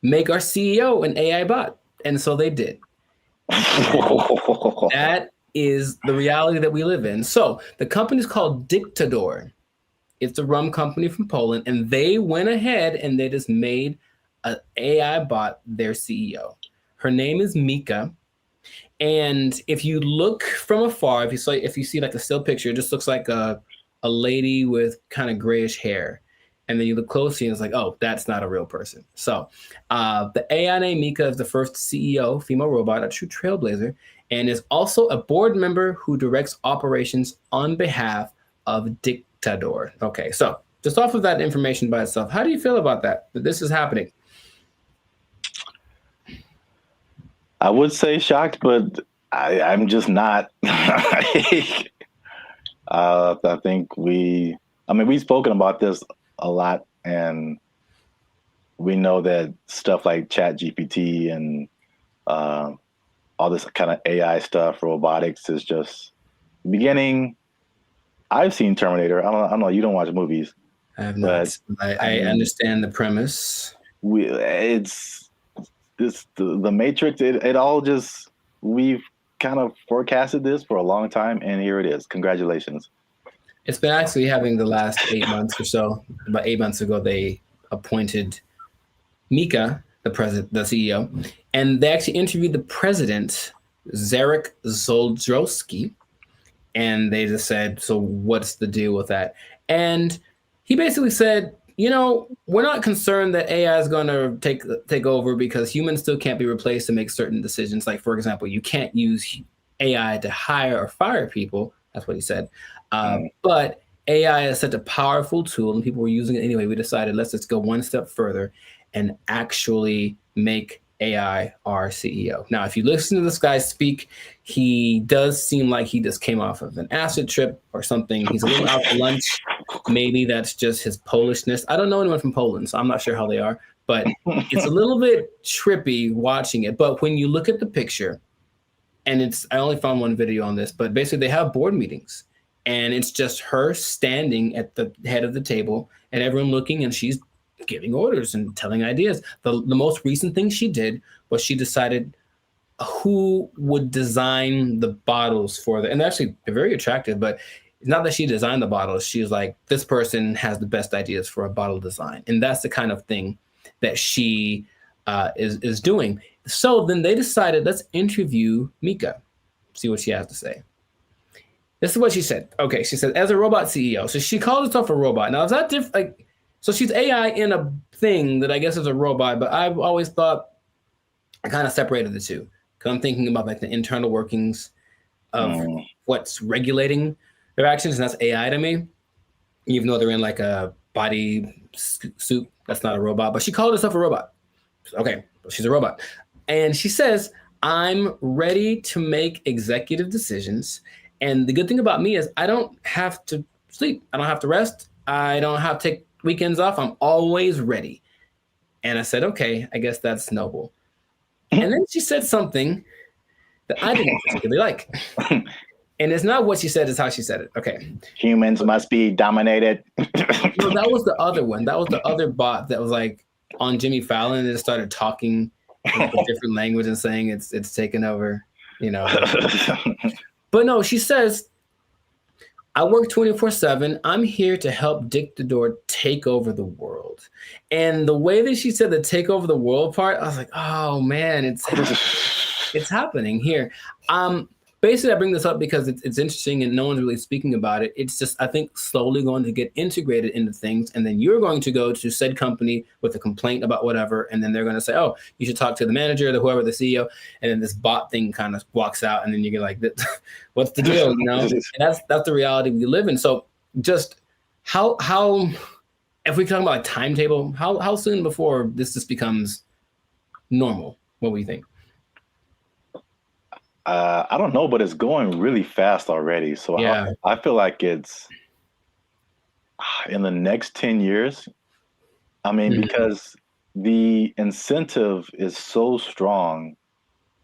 make our CEO an AI bot. And so they did. That is the reality that we live in. So the company is called Dictador. It's a rum company from Poland, and they went ahead and they just made an AI bot their CEO. Her name is Mika. And if you look from afar, if you see like a still picture, it just looks like a lady with kind of grayish hair. And then you look closely and it's like, oh, that's not a real person. So the AI named Mika is the first CEO, female robot, a true trailblazer, and is also a board member who directs operations on behalf of
Dictador. Okay, so just off of that information by itself, how do you feel about that this is happening?
I would say shocked, but I'm just not. I think we've spoken about this a lot, and we know that stuff like Chat GPT and all this kind of AI stuff, robotics is just beginning. I've seen Terminator. I don't know. You don't watch movies.
I have not. I understand the premise.
It's the Matrix. It all just, we've kind of forecasted this for a long time, and here it is. Congratulations.
It's been actually having the last 8 months or so. About 8 months ago, they appointed Mika, the CEO, and they actually interviewed the president, Zarek Zoldrowski, and they just said, so what's the deal with that? And he basically said, we're not concerned that AI is going to take over, because humans still can't be replaced to make certain decisions. Like, for example, you can't use AI to hire or fire people. That's what he said. But AI is such a powerful tool, and people were using it anyway. We decided, let's just go one step further and actually make AI our CEO. Now, if you listen to this guy speak, he does seem like he just came off of an acid trip or something. He's a little out for lunch. Maybe that's just his Polishness. I don't know anyone from Poland, so I'm not sure how they are, but it's a little bit trippy watching it. But when you look at the picture, and I only found one video on this, but basically they have board meetings, and it's just her standing at the head of the table and everyone looking, and she's giving orders and telling ideas. The most recent thing she did was she decided who would design the bottles for and actually they're very attractive, but it's not that she designed the bottles. She was like, this person has the best ideas for a bottle design. And that's the kind of thing that she is doing. So then they decided, let's interview Mika, see what she has to say. This is what she said. Okay, she said, as a robot CEO. So she called herself a robot. Now, is that different? So she's AI in a thing that I guess is a robot, but I've always thought I kind of separated the two, because I'm thinking about like the internal workings of what's regulating their actions, and that's AI to me. Even though they're in like a body suit, that's not a robot, but she called herself a robot. Okay, she's a robot. And she says, I'm ready to make executive decisions. And the good thing about me is I don't have to sleep. I don't have to rest. I don't have to take weekends off. I'm always ready. And I said, okay, I guess that's noble. And then she said something that I didn't particularly like. And it's not what she said, it's how she said it. Okay.
Humans must be dominated.
No, that was the other one. That was the other bot that was like on Jimmy Fallon and it started talking in a different language and saying it's taken over, But no, she says, I work 24/7. I'm here to help Dictador take over the world. And the way that she said the take over the world part, I was like, oh man, it's happening here. Basically, I bring this up because it's interesting and no one's really speaking about it. It's just, I think, slowly going to get integrated into things. And then you're going to go to said company with a complaint about whatever. And then they're going to say, oh, you should talk to the manager, whoever, the CEO. And then this bot thing kind of walks out. And then you get like, what's the deal? And that's the reality we live in. So just how if we talk about a timetable, how soon before this just becomes normal? What do you think?
I don't know, but it's going really fast already. So yeah. I feel like it's in the next 10 years. I mean, because the incentive is so strong.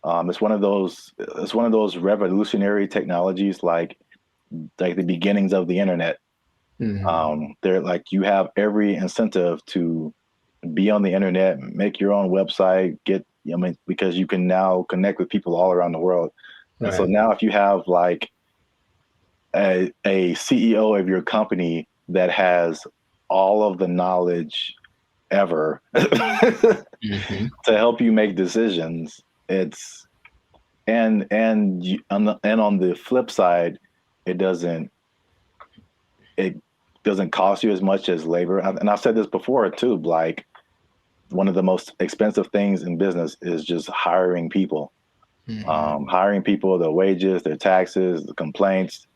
It's one of those revolutionary technologies, like the beginnings of the internet. They're like, you have every incentive to be on the internet, make your own website, because you can now connect with people all around the world. Right. And so now if you have like a CEO of your company that has all of the knowledge ever to help you make decisions, it's and on the flip side, it doesn't cost you as much as labor. And I've said this before too, like, one of the most expensive things in business is just hiring people. Hiring people, their wages, their taxes, the complaints.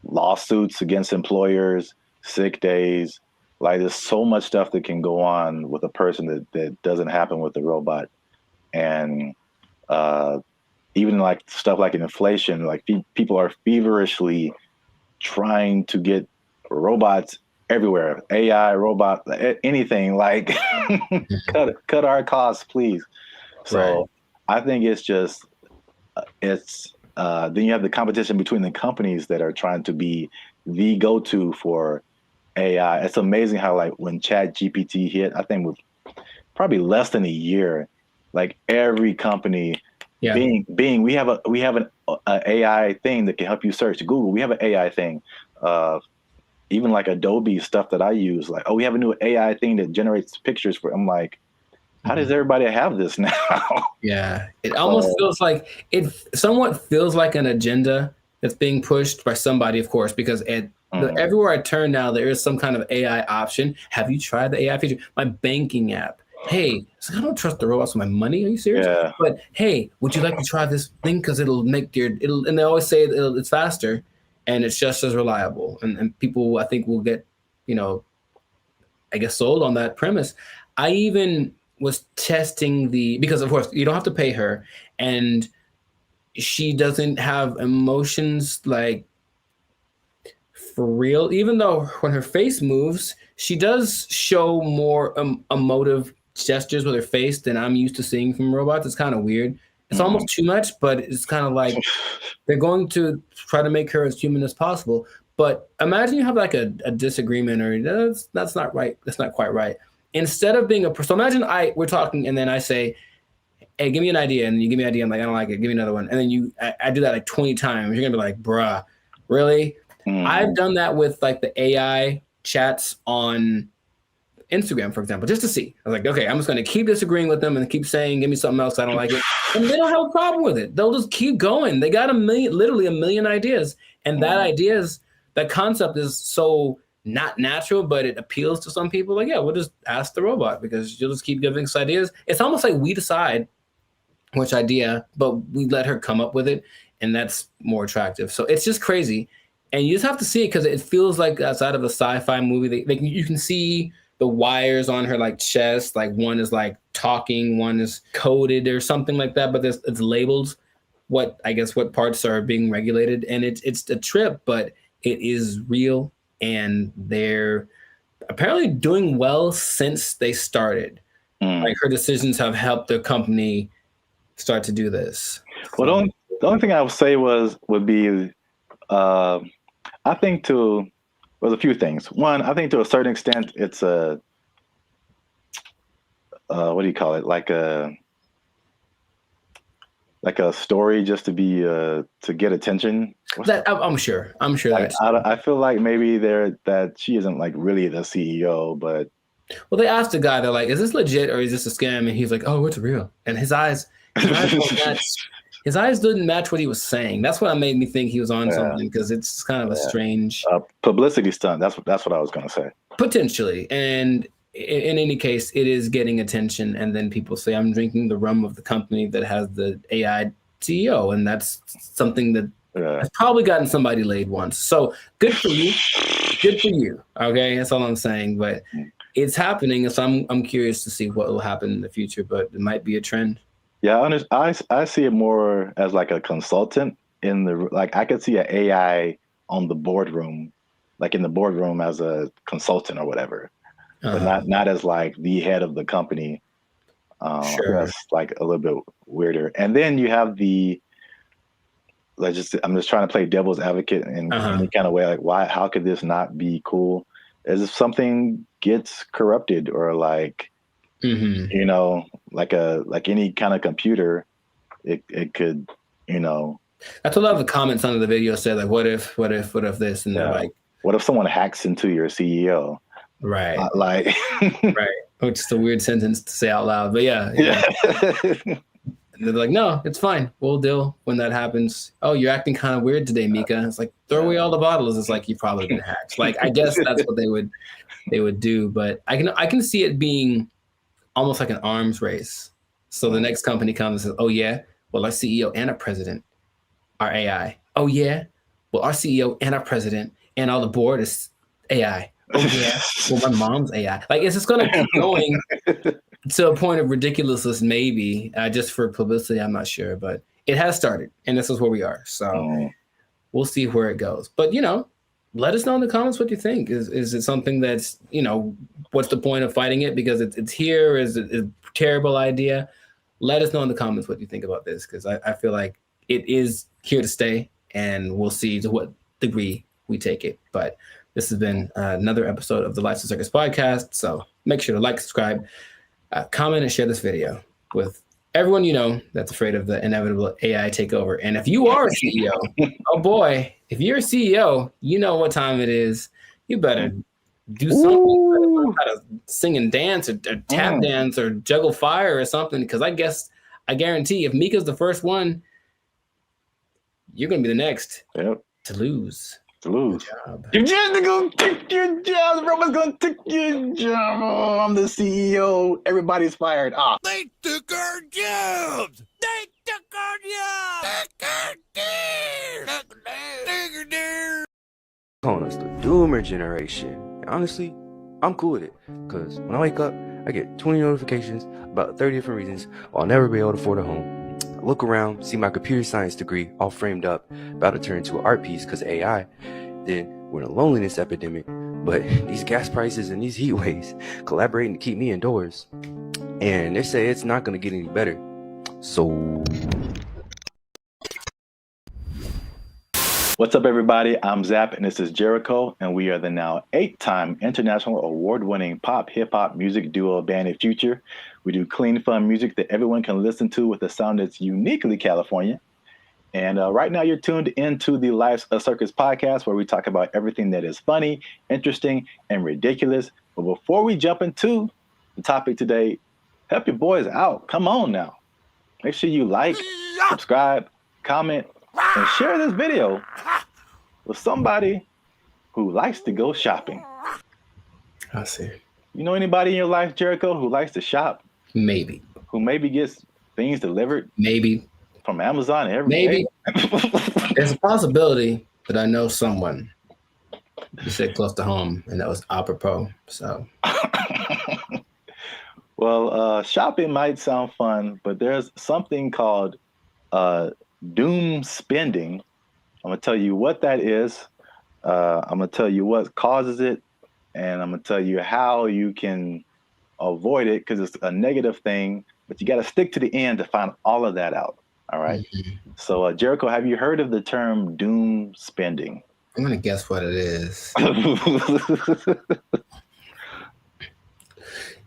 lawsuits against employers, sick days. Like there's so much stuff that can go on with a person that doesn't happen with the robot. And even like stuff like inflation, like people are feverishly trying to get robots everywhere, AI, robot, anything, like cut our costs, please. So I think it's just, then you have the competition between the companies that are trying to be the go-to for AI. It's amazing how like when ChatGPT hit, I think with probably less than a year, like every company, Bing, we have an AI thing that can help you search. Google, we have an AI thing. Even like Adobe stuff that I use, like, oh, we have a new AI thing that generates pictures for. I'm like, how does everybody have this now?
Yeah, it almost feels like it somewhat feels like an agenda that's being pushed by somebody, of course, because everywhere I turn now, there is some kind of AI option. Have you tried the AI feature? My banking app. Hey, I don't trust the robots with my money. Are you serious?
Yeah.
But hey, would you like to try this thing? Because it'll make and they always say it's faster and it's just as reliable. And people, I think, will get, I guess, sold on that premise. I even was testing because of course you don't have to pay her, and she doesn't have emotions like for real, even though when her face moves, she does show more emotive gestures with her face than I'm used to seeing from robots. It's kind of weird. It's almost too much, but it's kind of like they're going to try to make her as human as possible. But imagine you have like a disagreement, or that's not right. That's not quite right. Instead of being so imagine we're talking and then I say, hey, give me an idea. And you give me an idea. I'm like, I don't like it. Give me another one. And then I do that like 20 times. You're going to be like, bruh, really? I've done that with like the AI chats on Instagram, for example, just to see. I was like, okay, I'm just going to keep disagreeing with them and keep saying, give me something else. I don't like it. And they don't have a problem with it. They'll just keep going. They got literally a million ideas. And that concept is so not natural, but it appeals to some people. Like, yeah, we'll just ask the robot because you'll just keep giving us ideas. It's almost like we decide which idea, but we let her come up with it. And that's more attractive. So it's just crazy. And you just have to see it because it feels like outside of a sci-fi movie. You can see the wires on her like chest. Like one is like talking, one is coded or something like that. But it's labeled what parts are being regulated. And it's a trip, but it is real. And they're apparently doing well since they started. Like her decisions have helped the company start to do this.
Well, the only thing I would say would be, I think there's a few things. One, I think to a certain extent, it's a, what do you call it? Like a story just to be, to get attention.
I'm sure
I feel like maybe that she isn't like really the CEO, but.
Well, they asked the guy, they're like, is this legit or is this a scam? And he's like, oh, it's real. And his eyes didn't match what he was saying. That's what made me think he was on something, because it's kind of a strange
publicity stunt. That's what I was going to say.
Potentially. And in any case, it is getting attention. And then people say, I'm drinking the rum of the company that has the AI CEO. And that's something that has probably gotten somebody laid once. So good for you. Good for you. Okay. That's all I'm saying. But it's happening. So I'm curious to see what will happen in the future, but it might be a trend.
Yeah, I see it more as like a consultant I could see an AI on the boardroom, like in the boardroom as a consultant or whatever, but not as like the head of the company.
Sure.
That's like a little bit weirder. And then you have I'm just trying to play devil's advocate in any kind of way. Like, how could this not be cool? As if something gets corrupted or like, like any kind of computer, it could,
That's what a lot of the comments under the video said, like, what if this? And they're like,
what if someone hacks into your CEO?
Right.
Right.
Which is a weird sentence to say out loud, but yeah. And they're like, no, it's fine. We'll deal when that happens. Oh, you're acting kind of weird today, Mika. It's like, throw away all the bottles. It's like, you've probably been hacked. Like, I guess that's what they would do. But I can see it being almost like an arms race. So the next company comes and says, oh yeah, well, our CEO and our president are AI. Oh yeah, well, our CEO and our president and all the board is AI. Oh yeah, well, my mom's AI. Like, it's just gonna keep going to a point of ridiculousness, maybe just for publicity. I'm not sure, but it has started, and this is where we are. So we'll see where it goes. But let us know in the comments what you think. Is it something that's what's the point of fighting it because it's here? Is it a terrible idea? Let us know in the comments what you think about this, because I feel like it is here to stay, and we'll see to what degree we take it. But this has been another episode of the Lights and Circus podcast. So make sure to like, subscribe, comment, and share this video with everyone that's afraid of the inevitable AI takeover. And if you are a CEO, oh boy, if you're a CEO, you know what time it is. You better do something. You better sing and dance or tap dance or juggle fire or something, because I guarantee if Mika's the first one, you're going to be the next to lose.
You're just gonna take your job. Roman's gonna take your job. Oh, I'm the CEO. Everybody's fired.
They took our jobs. They took our jobs.
Calling us the Doomer generation. And honestly, I'm cool with it, because when I wake up, I get 20 notifications about 30 different reasons why I'll never be able to afford a home. I look around, see my computer science degree all framed up, about to turn into an art piece because AI. Then we're in a loneliness epidemic, but these gas prices and these heat waves collaborating to keep me indoors. And they say it's not going to get any better. So...
What's up, everybody? I'm Zap, and this is Jericho, and we are the now 8-time international award-winning pop hip-hop music duo Band of Future. We do clean, fun music that everyone can listen to with a sound that's uniquely California. And right now you're tuned into the Lives of Circus podcast, where we talk about everything that is funny, interesting, and ridiculous. But before we jump into the topic today, help your boys out. Come on now. Make sure you like, subscribe, comment, and share this video with somebody who likes to go shopping.
I see.
You know anybody in your life, Jericho, who likes to shop?
Maybe.
Who maybe gets things delivered?
Maybe.
From Amazon every
Maybe.
day?
There's a possibility that I know someone. You said close to home, and that was apropos. So.
Well, shopping might sound fun, but there's something called doom spending. I'm going to tell you what that is. I'm going to tell you what causes it, and I'm going to tell you how you can avoid it, because it's a negative thing, but you got to stick to the end to find all of that out. All right. So, Jericho, have you heard of the term doom spending?
I'm going to guess what it is.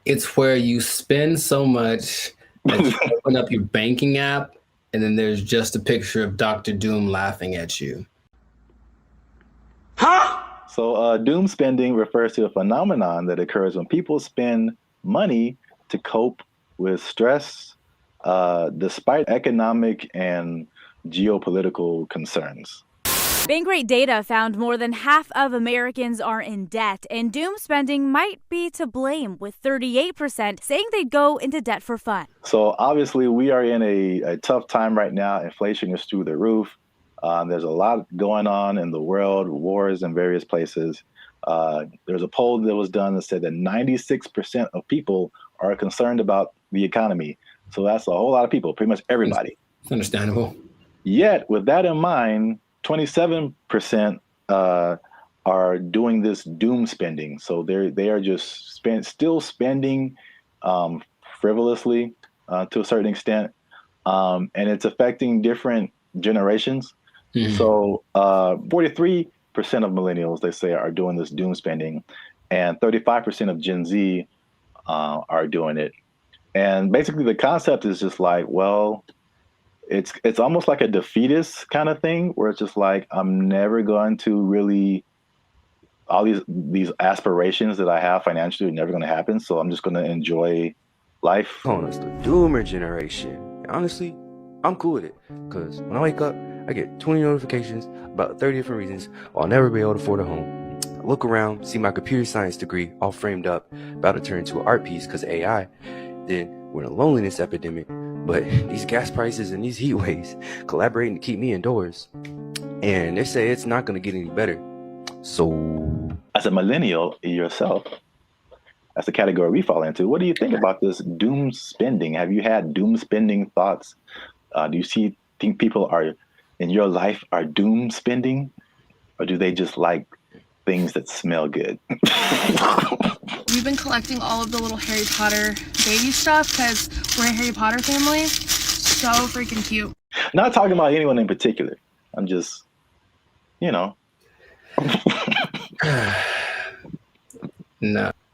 It's where you spend so much that you open up your banking app, and then there's just a picture of Dr. Doom laughing at you.
So doom spending refers to a phenomenon that occurs when people spend money to cope with stress, despite economic and geopolitical concerns.
Bankrate data found more than half of Americans are in debt, and doom spending might be to blame, with 38% saying they'd go into debt for fun.
So obviously we are in a tough time right now. Inflation is through the roof. There's a lot going on in the world, wars in various places. There's a poll that was done that said that 96% of people are concerned about the economy. So that's a whole lot of people, pretty much everybody.
It's understandable.
Yet, with that in mind, 27% are doing this doom spending. So they are just still spending frivolously to a certain extent, and it's affecting different generations. So 43% of millennials, they say, are doing this doom spending, and 35% of Gen Z are doing it. And basically the concept is just like, well, it's almost like a defeatist kind of thing, where it's just like, I'm never going to really, all these aspirations that I have financially are never going to happen. So I'm just going to enjoy life.
Calling us the Doomer generation. And honestly, I'm cool with it, because when I wake up, I get 20 notifications about 30 different reasons why I'll never be able to afford a home. I look around, see my computer science degree all framed up, about to turn into an art piece because of AI. Then we're in a loneliness epidemic, but these gas prices and these heat waves collaborating to keep me indoors. and they say it's not going to get any better. So,
as a millennial yourself, that's the category we fall into. What do you think about this doom spending? Have you had doom spending thoughts? Do you think people are in your life are doom spending, or do they just like things that smell good?
We've been collecting all of the little Harry Potter baby stuff because we're a Harry Potter family. So freaking cute.
Not talking about anyone in particular. I'm just,
No.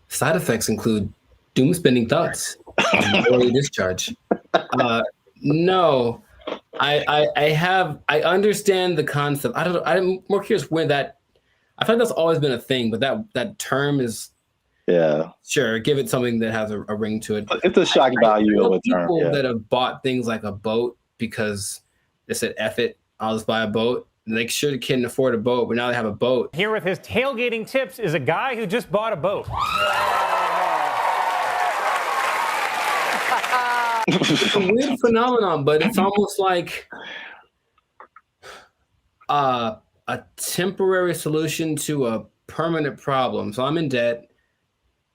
Side effects include doom spending thoughts, early discharge. No, I understand the concept. I don't know. I'm more curious where that. I feel like that's always been a thing, but that term is.
Yeah.
Sure. Give it something that has a ring to it.
It's a shock value of a term.
People that have bought things like a boat because they said, F it, I'll just buy a boat. And they sure couldn't afford a boat, but now they have a boat.
Here with his tailgating tips is a guy who just bought a boat.
It's a weird phenomenon, but it's almost like a temporary solution to a permanent problem. So I'm in debt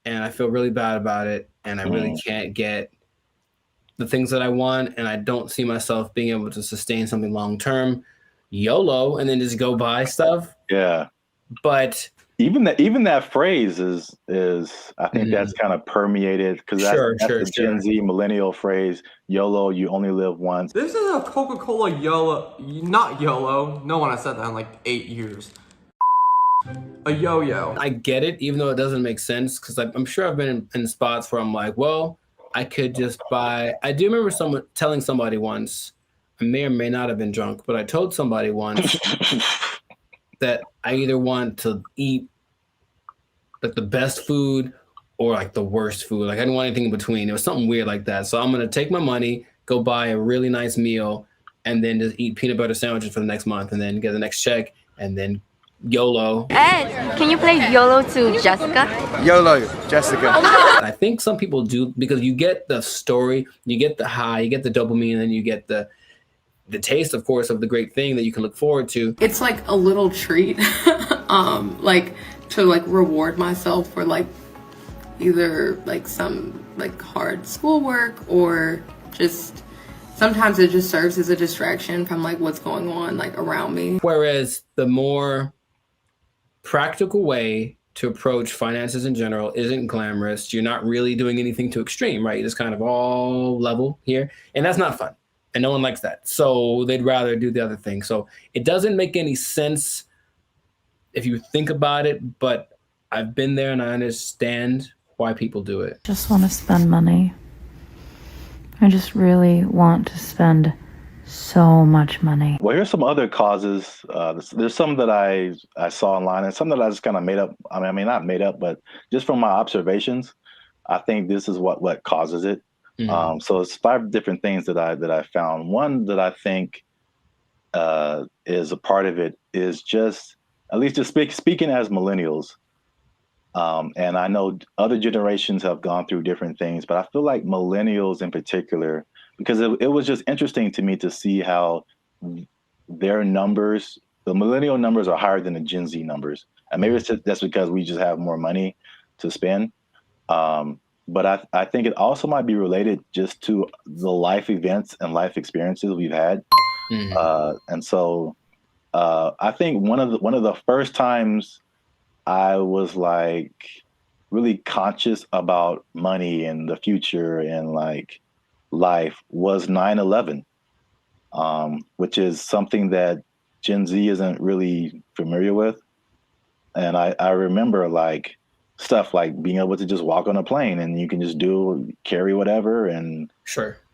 and I feel really bad about it. And I really can't get the things that I want. And I don't see myself being able to sustain something long-term. YOLO, and then just go buy stuff.
Yeah.
But
even that phrase is I think that's kind of permeated because that's the Gen Z millennial phrase. YOLO, you only live once.
This is a Coca-Cola YOLO, not YOLO. No one has said that in like 8 years. A yo-yo.
I get it, even though it doesn't make sense, because I'm sure I've been in spots where I'm like, well, I could just buy. I do remember telling somebody once, I may or may not have been drunk, but I told somebody once that I either want to eat like the best food or like the worst food. Like I didn't want anything in between. It was something weird like that. So I'm going to take my money, go buy a really nice meal, and then just eat peanut butter sandwiches for the next month and then get the next check and then YOLO.
Ed, can you play YOLO to Jessica?
YOLO, Jessica.
I think some people do because you get the story, you get the high, you get the dopamine, and then you get the taste, of course, of the great thing that you can look forward to.
It's like a little treat, like to like reward myself for like either like some like hard schoolwork or just sometimes it just serves as a distraction from like what's going on like around me.
Whereas the more practical way to approach finances in general isn't glamorous. You're not really doing anything too extreme, right? It's kind of all level here, and that's not fun. And no one likes that. So they'd rather do the other thing. So it doesn't make any sense if you think about it, but I've been there and I understand why people do it.
Just want to spend money. I just really want to spend so much money.
Well, here's some other causes. There's some that I saw online and some that I just kind of made up. I mean, not made up, but just from my observations, I think this is what causes it. Mm-hmm. So it's 5 different things that I found. One that I think is a part of it is just, at least just speaking as millennials, and I know other generations have gone through different things, but I feel like millennials in particular, because it was just interesting to me to see how their numbers, the millennial numbers are higher than the Gen Z numbers. And maybe it's that's because we just have more money to spend. But I think it also might be related just to the life events and life experiences we've had. Mm-hmm. And so I think one of the first times I was like really conscious about money and the future and like life was 9/11, which is something that Gen Z isn't really familiar with. And I remember like stuff like being able to just walk on a plane and you can just carry whatever and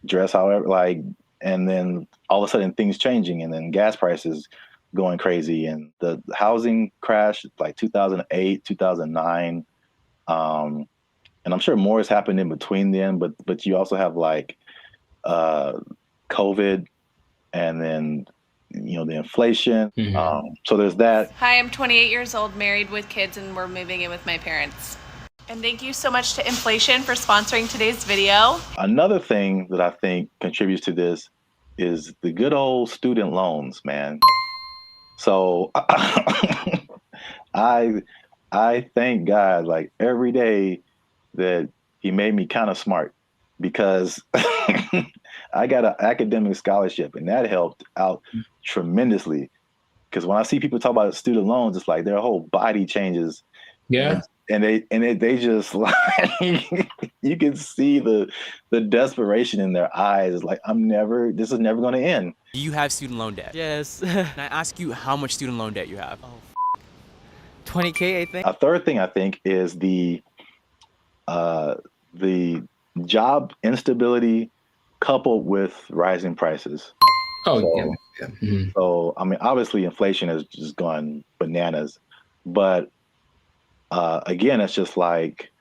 dress however, like, and then all of a sudden things changing and then gas prices going crazy and the housing crash like 2008, 2009. And I'm sure more has happened in between then, but you also have like COVID and then, you know, the inflation. Mm-hmm. So there's that.
Hi, I'm 28 years old, married with kids, and we're moving in with my parents. And thank you so much to Inflation for sponsoring today's video.
Another thing that I think contributes to this is the good old student loans, man. So I thank God like every day that he made me kind of smart, because I got an academic scholarship and that helped out tremendously. Because when I see people talk about student loans, it's like their whole body changes.
Yeah.
And they just like you can see the desperation in their eyes. It's like this is never going to end.
Do you have student loan debt?
Yes.
Can I ask you how much student loan debt you have?
20K, I think.
A third thing I think is the job instability coupled with rising prices.
Oh,
so,
yeah. Mm-hmm.
So, I mean, obviously inflation has just gone bananas, but again, it's just like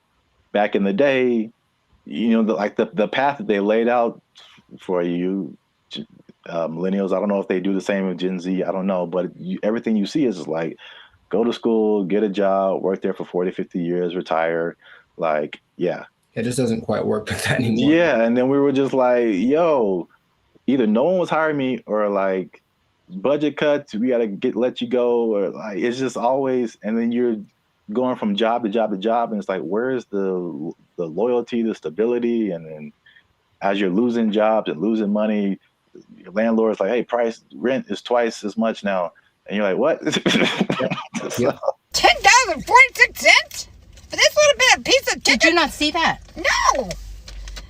back in the day, the path that they laid out for you, millennials. I don't know if they do the same with Gen Z. I don't know, but everything you see is just like, go to school, get a job, work there for 40, 50 years, retire. Like, yeah.
It just doesn't quite work like that anymore.
Yeah, and then we were just like, yo, either no one was hiring me or like budget cuts, we gotta let you go, or like it's just always, and then you're going from job to job to job, and it's like, where's the loyalty, the stability? And then as you're losing jobs and losing money, your landlord's like, hey, rent is twice as much now. And you're like, what?
$10.46 for this little bit of piece of chicken? Did you not see that? No.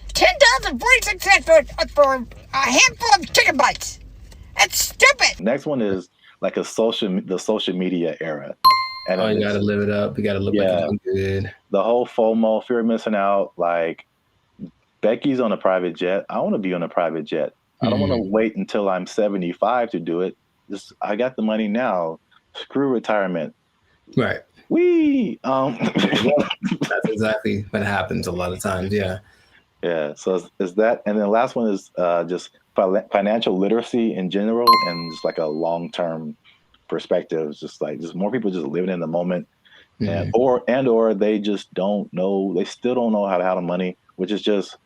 $10.46 for a handful of chicken bites. That's stupid.
Next one is like the social media era. And
you gotta live it up. You gotta look like you're doing good.
The whole FOMO, fear of missing out. Like, Becky's on a private jet. I want to be on a private jet. I don't want to wait until I'm 75 to do it. I got the money now. Screw retirement.
Right. That's exactly what happens a lot of times. Yeah.
Yeah. So is that, and then the last one is just financial literacy in general, and just like a long-term perspective. Just more people just living in the moment, and or they just don't know. They still don't know how to handle money, which is just.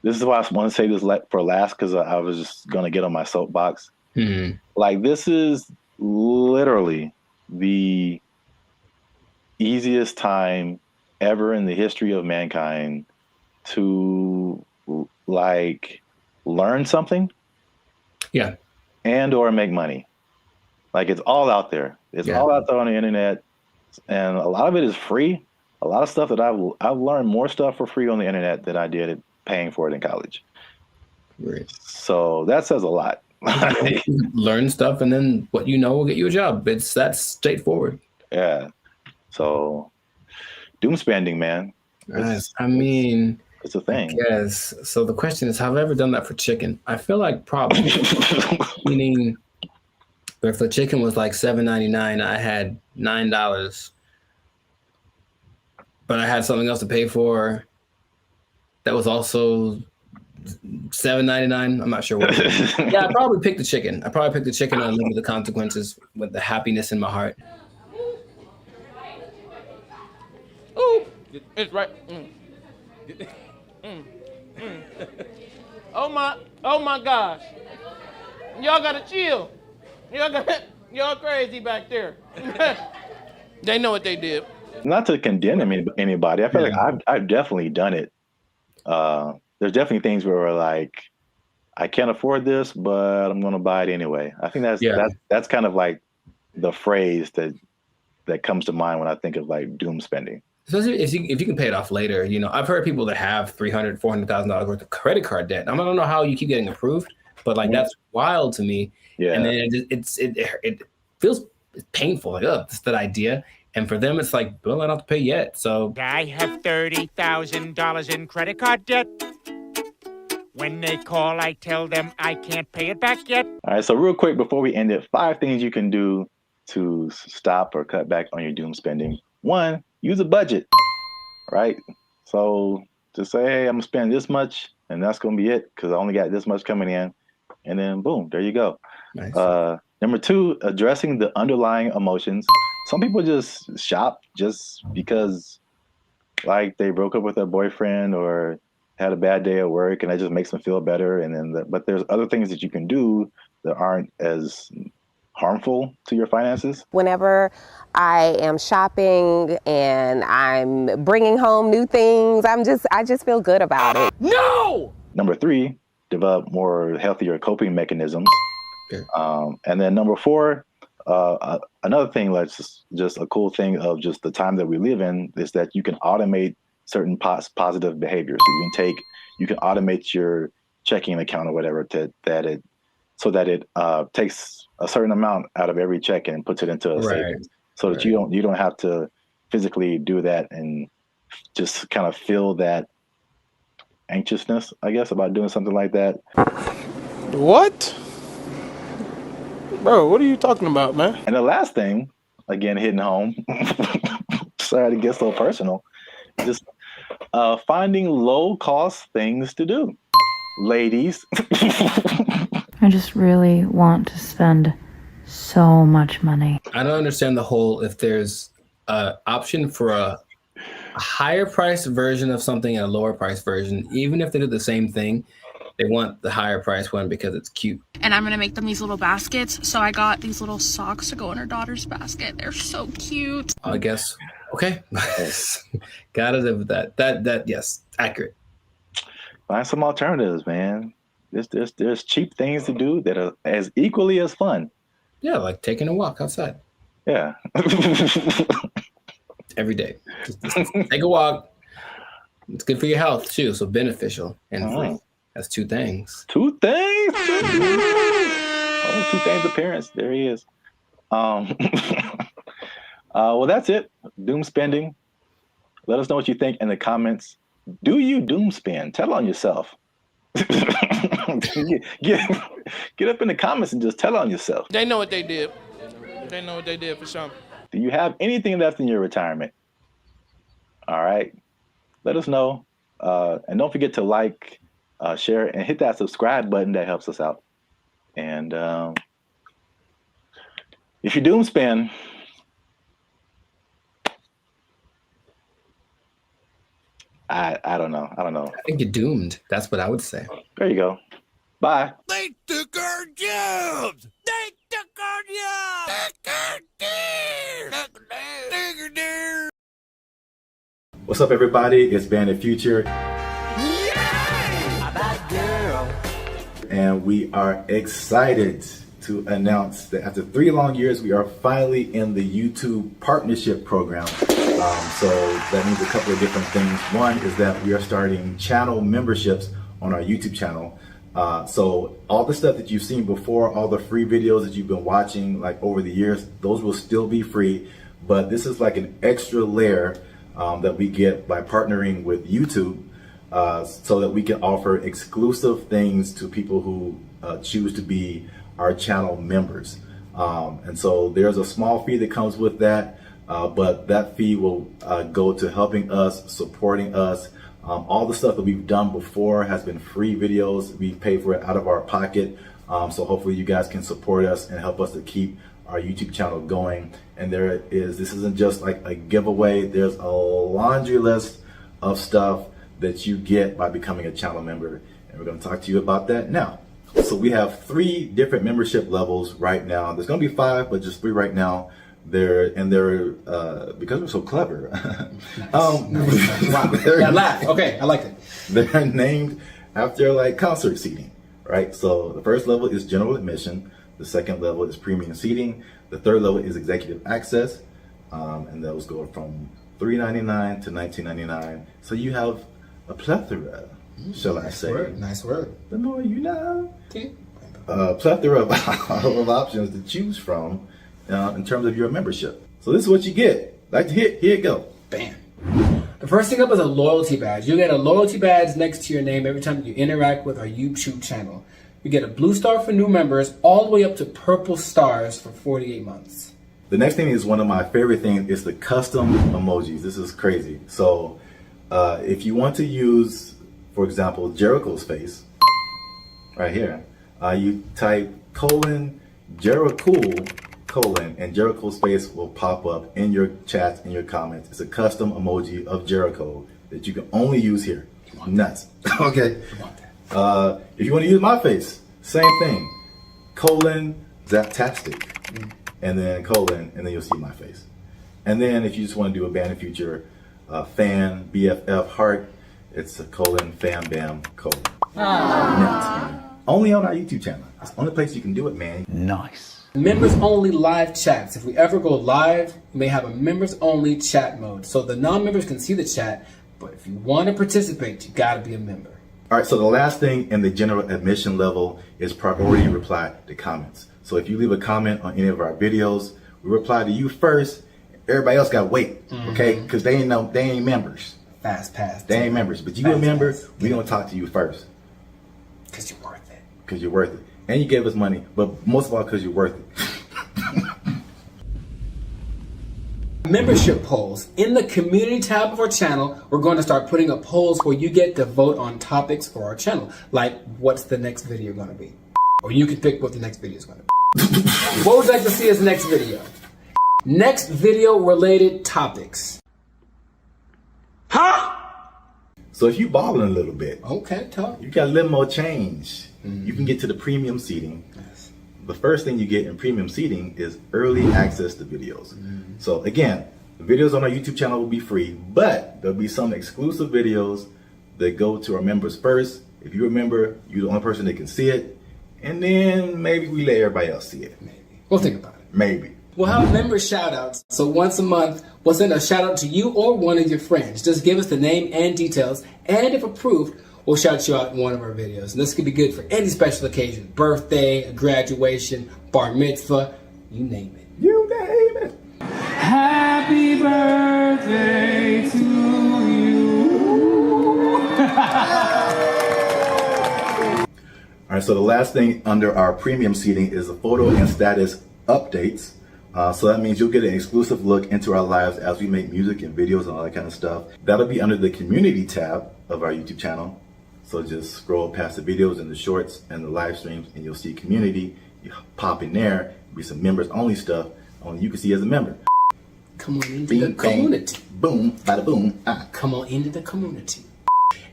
This is why I want to say this for last, because I was just gonna get on my soapbox. Like, this is literally the easiest time ever in the history of mankind to like learn something, and or make money. Like, it's all out there. It's all out there on the internet, and a lot of it is free. A lot of stuff that I've learned more stuff for free on the internet than I did paying for it in college.
Right.
So that says a lot.
Learn stuff, and then what you know will get you a job. That's straightforward.
Yeah. So doom spending, man.
I mean,
it's a thing.
Yes. So the question is, have I ever done that for chicken? I feel like probably. Meaning, if the chicken was like $7.99, I had $9, but I had something else to pay for. That was also $7.99. I'm not sure what. Yeah, I probably picked the chicken. I probably picked the chicken and live with the consequences with the happiness in my heart.
Ooh, it's right. Oh my gosh. Y'all gotta chill. Y'all crazy back there. They know what they did.
Not to condemn anybody. I feel like I've definitely done it. There's definitely things where we're like, I can't afford this, but I'm going to buy it anyway. I think that's kind of like the phrase that comes to mind when I think of like doom spending.
Especially if you can pay it off later. You know, I've heard people that have $300,000, $400,000 worth of credit card debt. I don't know how you keep getting approved, but like that's wild to me. Yeah. And then it feels painful. Like, oh, that's that idea. And for them, it's like, well, I don't have to pay yet. So
I have $30,000 in credit card debt. When they call, I tell them I can't pay it back yet.
All right. So real quick, before we end it, 5 things you can do to stop or cut back on your doom spending. 1, use a budget, right? So just say, hey, I'm gonna spend this much, and that's gonna be it because I only got this much coming in, and then boom, there you go. Nice. Number 2, addressing the underlying emotions. Some people just shop just because, like, they broke up with their boyfriend or had a bad day at work, and that just makes them feel better. And then, but there's other things that you can do that aren't as harmful to your finances?
Whenever I am shopping and I'm bringing home new things, I just feel good about it.
No! Number 3, develop more healthier coping mechanisms. And then number 4, another thing that's just a cool thing of just the time that we live in is that you can automate certain positive behaviors. So you can automate your checking account or whatever so that it takes a certain amount out of every check and puts it into a savings, so that you don't have to physically do that and just kind of feel that anxiousness, I guess, about doing something like that.
What? Bro, what are you talking about, man?
And the last thing, again, hitting home, sorry to get so personal, just finding low-cost things to do. Ladies.
I just really want to spend so much money.
I don't understand the whole, if there's an option for a higher priced version of something and a lower priced version, even if they do the same thing, they want the higher price one because it's cute.
And I'm gonna make them these little baskets. So I got these little socks to go in her daughter's basket. They're so cute.
I guess. Okay. Gotta live with that. That yes, accurate.
Find some alternatives, man. There's cheap things to do that are as equally as fun.
Yeah, like taking a walk outside.
Yeah.
Every day. Just take a walk. It's good for your health too, so beneficial and free. That's 2 things.
2 things? Oh, 2 things appearance. There he is. Well, that's it. Doom spending. Let us know what you think in the comments. Do you doom spend? Tell on yourself. Get up in the comments and just tell on yourself.
They know what they did. They know what they did for sure.
Do you have anything left in your retirement? All right. Let us know. And don't forget to like, share, and hit that subscribe button. That helps us out. And if you doom spend, I don't know.
I think you're doomed. That's what I would say.
There you go. Bye.
They took our jobs. They took our jobs.
What's up, everybody? It's Bandit Future. And we are excited to announce that after 3 long years, we are finally in the YouTube partnership program. So that means a couple of different things. One is that we are starting channel memberships on our YouTube channel. So all the stuff that you've seen before, all the free videos that you've been watching like over the years, those will still be free. But this is like an extra layer that we get by partnering with YouTube, so that we can offer exclusive things to people who choose to be our channel members. And so there's a small fee that comes with that. But that fee will go to helping us, supporting us. All the stuff that we've done before has been free videos. We pay for it out of our pocket. So hopefully you guys can support us and help us to keep our YouTube channel going. And this isn't just like a giveaway. There's a laundry list of stuff that you get by becoming a channel member. And we're going to talk to you about that now. So we have 3 different membership levels right now. There's going to be 5, but just 3 right now. They're because we're so clever.
Wow. Yeah, laugh. Okay, I like it.
They're named after like concert seating, right? So the first level is general admission. The second level is premium seating. The third level is executive access, and those go from $3.99 to $19.99. So you have a plethora, shall I say?
Nice word.
The more you know.
Okay.
Plethora of options to choose from. In terms of your membership. So this is what you get. Like to hit, here you go.
Bam. The first thing up is a loyalty badge. You'll get a loyalty badge next to your name every time you interact with our YouTube channel. You get a blue star for new members, all the way up to purple stars for 48 months.
The next thing is one of my favorite things is the custom emojis. This is crazy. So if you want to use, for example, Jericho's face, right here, you type :Jericho, and Jericho's face will pop up in your chats, in your comments. It's a custom emoji of Jericho that you can only use here. Nuts. Okay. If you want to use my face, same thing. : Zaptastic. and then colon, and then you'll see my face. And then if you just want to do a Band of Future fan BFF heart, it's a colon fam bam colon. Net. Only on our YouTube channel. It's the only place you can do it, man.
Nice. Members only live chats. If we ever go live, we may have a members only chat mode. So the non-members can see the chat, but if you want to participate, you gotta be a member.
All right, so the last thing in the general admission level is priority reply to comments. So if you leave a comment on any of our videos, we reply to you first. Everybody else gotta wait, okay? Because they ain't members.
Fast pass.
They ain't members, but you a member, we gonna talk to you first.
Because you're worth it.
Because you're worth it. And you gave us money, but most of all because you're worth it.
Membership polls. In the community tab of our channel, we're going to start putting up polls where you get to vote on topics for our channel. Like, what's the next video going to be? Or you can pick what the next video is going to be. What would you like to see as the next video? Next video related topics.
Huh? So if you balling a little bit,
okay, talk.
You got a little more change. You can get to the premium seating.
Yes.
The first thing you get in premium seating is early access to videos. So again, the videos on our YouTube channel will be free, but there'll be some exclusive videos that go to our members first. If you remember, you're the only person that can see it, and then maybe we let everybody else see it.
Maybe. We'll think about it.
Maybe.
We'll have member shout outs. So once a month, we'll send a shout out to you or one of your friends. Just give us the name and details, and if approved, we'll shout you out in one of our videos. And this could be good for any special occasion. Birthday, a graduation, bar mitzvah, you name it.
You name it.
Happy birthday to you.
All right, so the last thing under our premium seating is the photo and status updates. So that means you'll get an exclusive look into our lives as we make music and videos and all that kind of stuff. That'll be under the community tab of our YouTube channel. So just scroll past the videos and the shorts and the live streams and you'll see community. You pop in there, be some members only stuff only you can see as a member.
Come on into the community.
Boom, bada boom.
Come on into the community.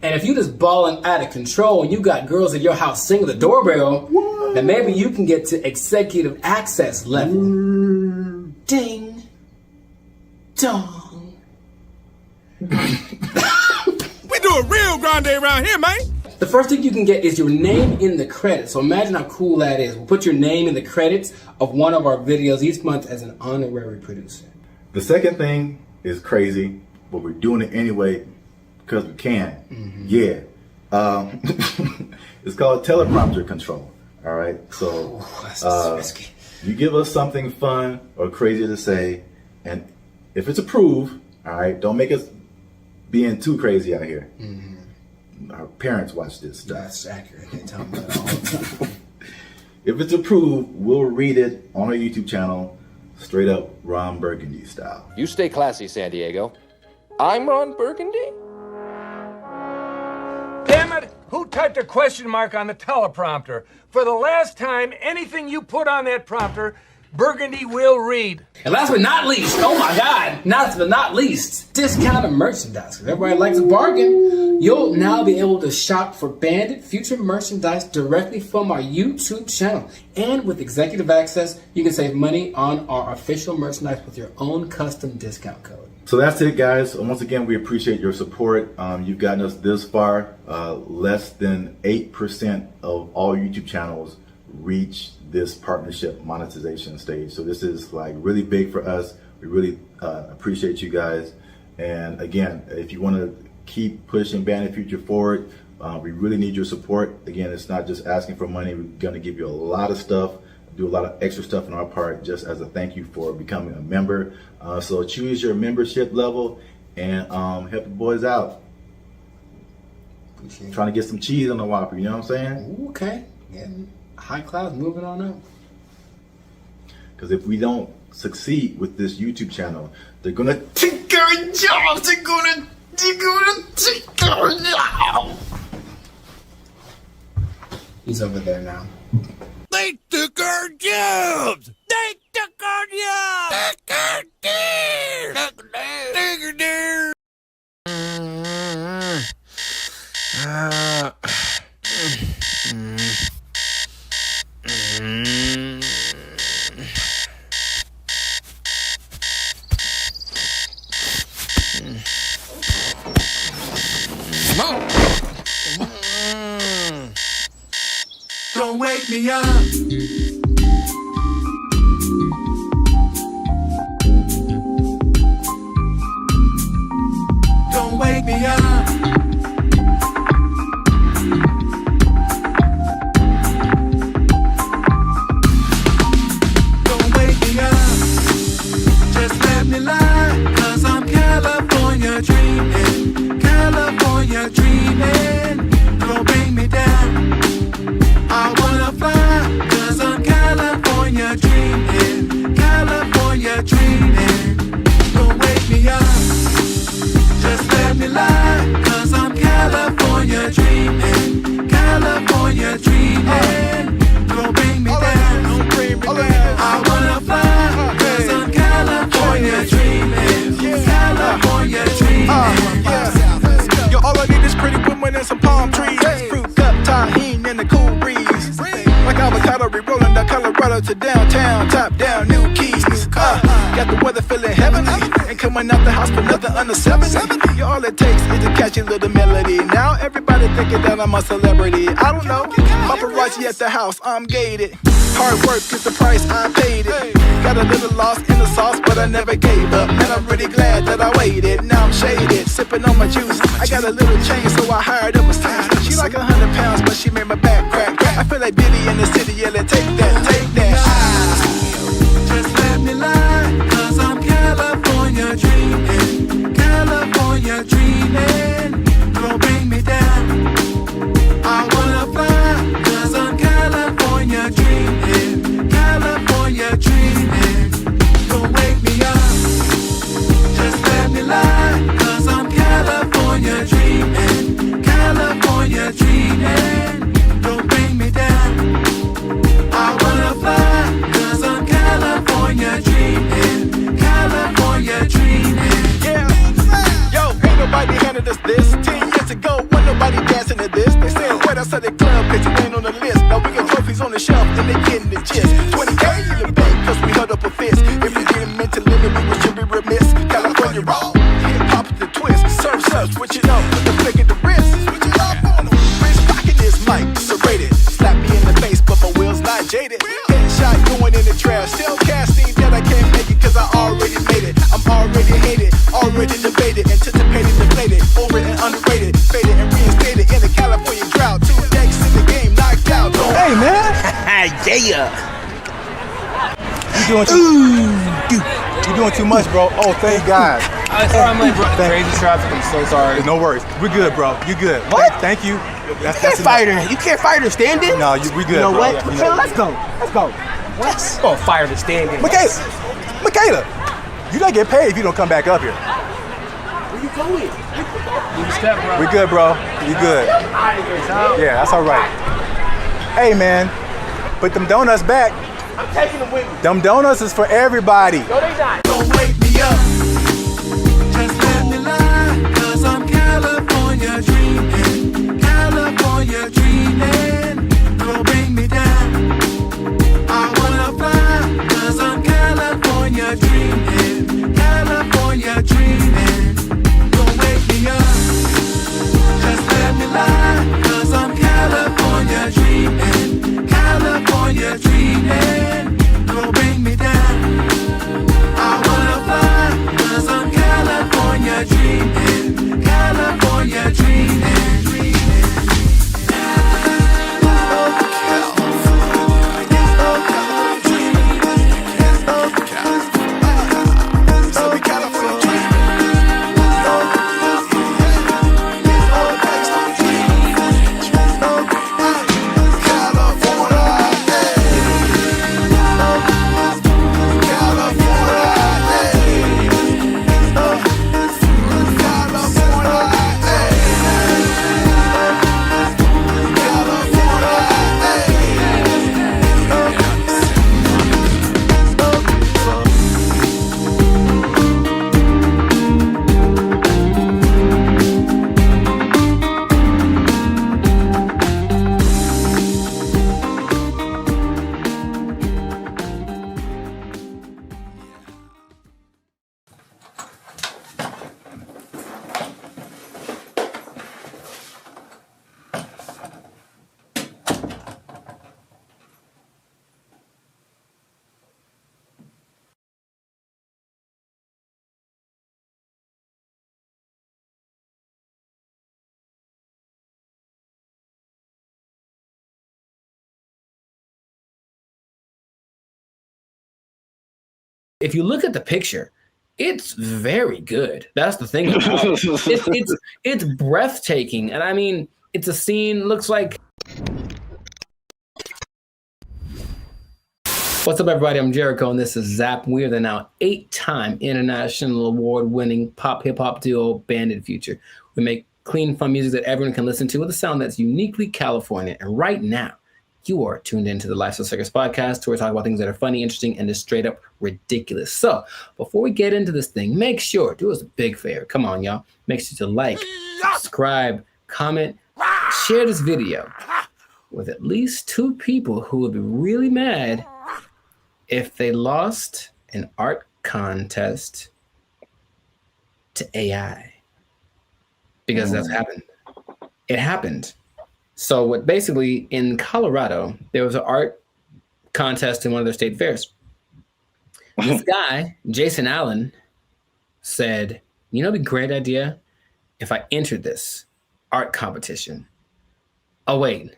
And if you just balling out of control and you got girls at your house singing the doorbell, then maybe you can get to executive access level. Ding. Dong.
We do a real grande around here, man.
The first thing you can get is your name in the credits. So imagine how cool that is. We'll put your name in the credits of one of our videos each month as an honorary producer.
The second thing is crazy, but we're doing it anyway because we can. Yeah. It's called teleprompter control. All right. So you give us something fun or crazy to say, and if it's approved, all right, don't make us being too crazy out here. Our parents watch this stuff.
That's accurate. They tell me that all the time.
If it's approved, we'll read it on our YouTube channel, straight up Ron Burgundy style.
You stay classy, San Diego. I'm Ron Burgundy?
Damn it! Who typed a question mark on the teleprompter? For the last time, anything you put on that prompter, Burgundy will read.
And last but not least, oh my God, last but not least, discounted merchandise. Because everybody likes a bargain. You'll now be able to shop for Bandit Future merchandise directly from our YouTube channel. And with executive access, you can save money on our official merchandise with your own custom discount code.
So that's it, guys. Once again, we appreciate your support. You've gotten us this far. Less than 8% of all YouTube channels reach this partnership monetization stage. So this is like really big for us. We really appreciate you guys. And again, if you want to keep pushing Bandit Future forward, we really need your support. Again, it's not just asking for money. We're going to give you a lot of stuff, do a lot of extra stuff on our part just as a thank you for becoming a member. So choose your membership level and help the boys out. Trying to get some cheese on the Whopper, you know what I'm saying?
Okay. Yeah. High clouds moving on up.
Because if we don't succeed with this YouTube channel, they're gonna take our jobs. They're gonna take our jobs.
He's over there now.
They took our jobs. They took our jobs. Take our deer. Take our deer. Don't wake me up. Don't wake me up. Don't wake me up. Just let me lie, 'cause I'm California dreaming. California dreaming. Don't bring me down. I wanna fly, 'cause I'm California dreaming. California dreaming. Don't wake me up. Just let me lie, 'cause I'm California dreaming. California dreaming. Don't bring me down. Don't bring me down. I wanna fly, 'cause I'm California dreaming. California dreaming.
Yo, all I need is pretty women and some palm trees. Fruit cup, tahini, and a cool breeze. Like avocado, re-rolling down Colorado to downtown, top down, new keys. Got the weather feeling heavenly. Ain't coming out the house for nothing under 70. Yo, all it takes is a catchy little melody. Now everybody thinking that I'm a celebrity. I don't know. Paparazzi at the house, I'm gated. Hard work is the price, I paid it. Got a little lost in the sauce, but I never gave up. And I'm really glad that I waited. Now I'm shaded, sipping on my juice. I got a little change, so I hired up a stylist. She like 100 pounds, but she made my back crack. I feel like Diddy in the city, yeah, take that, take that.
Just let me lie, 'cause I'm California dreaming. California dreaming. Don't bring me down. I wanna fly, 'cause I'm California dreaming. California dreaming. Don't wake me up. Just let me lie, 'cause I'm California dreaming. California dreaming. Don't bring me down. I wanna fly, 'cause I'm California dreaming. California dreaming.
Yeah. Yo, ain't nobody handed us this. 10 years ago, wasn't nobody dancing to this. They said, wait outside the club, cause you ain't on the list. Now we got trophies on the shelf, and they getting the gist. 20K in the bank, cause we held up a fist. If we didn't meant to limit, we should be remiss. California raw, hip hop the twist. Surf, switch it up, put the flick in the wrist. Switch it up on them. Wrist rocking this mic, serrated. Slap me in the face, but my wheels not jaded. Headshot going in the trash. Still casting that I can't make it, cause I already made it. I'm already hated, already debated, anticipated, deflated, over and underrated, faded and reinstated in the California drought. 2 decks in the game, knocked out.
Hey, man.
Yeah.
You're doing too much, bro. Oh, thank God.
Sorry, I'm late, bro. Crazy traffic. I'm so sorry.
No worries. We're good, bro. You good.
What?
Thank you.
You can't fire her. You can't fire her standing.
No, we good.
You know
bro.
what?
Yeah,
Michaela, let's go. Let's go. Let's go. Fire the standing.
Michaela, you don't get paid if you don't come back up here.
Where you going? You step, bro.
We good, bro. You good. Yeah, that's all right. Hey, man, put them donuts back.
I'm taking them with me.
Them donuts is for everybody.
No, they not.
Don't wake me up. Just let me lie, 'cause I'm California dreaming. California dreaming. Don't bring me down. I wanna fly, 'cause I'm California dreaming. California dreaming. Don't wake me up. Just let me lie, 'cause I'm California dreaming. California dreaming. Don't bring me down. I wanna fly.
If you look at the picture, it's very good. That's the thing about it. It's breathtaking. And I mean, it's a scene, looks like... What's up, everybody? I'm Jericho, and this is Zap. We are the now 8-time international award-winning pop hip-hop duo Banded Future. We make clean, fun music that everyone can listen to with a sound that's uniquely California. And right now, you are tuned into the Lifestyle Circus podcast, where we talk about things that are funny, interesting, and just straight up ridiculous. So before we get into this thing, make sure, do us a big favor. Come on, y'all. Make sure to like, subscribe, comment, share this video with at least 2 people who would be really mad if they lost an art contest to AI. Because that's happened. It happened. So what basically in Colorado, there was an art contest in one of their state fairs. This guy, Jason Allen, said, you know, it'd be a great idea if I entered this art competition. Oh, wait,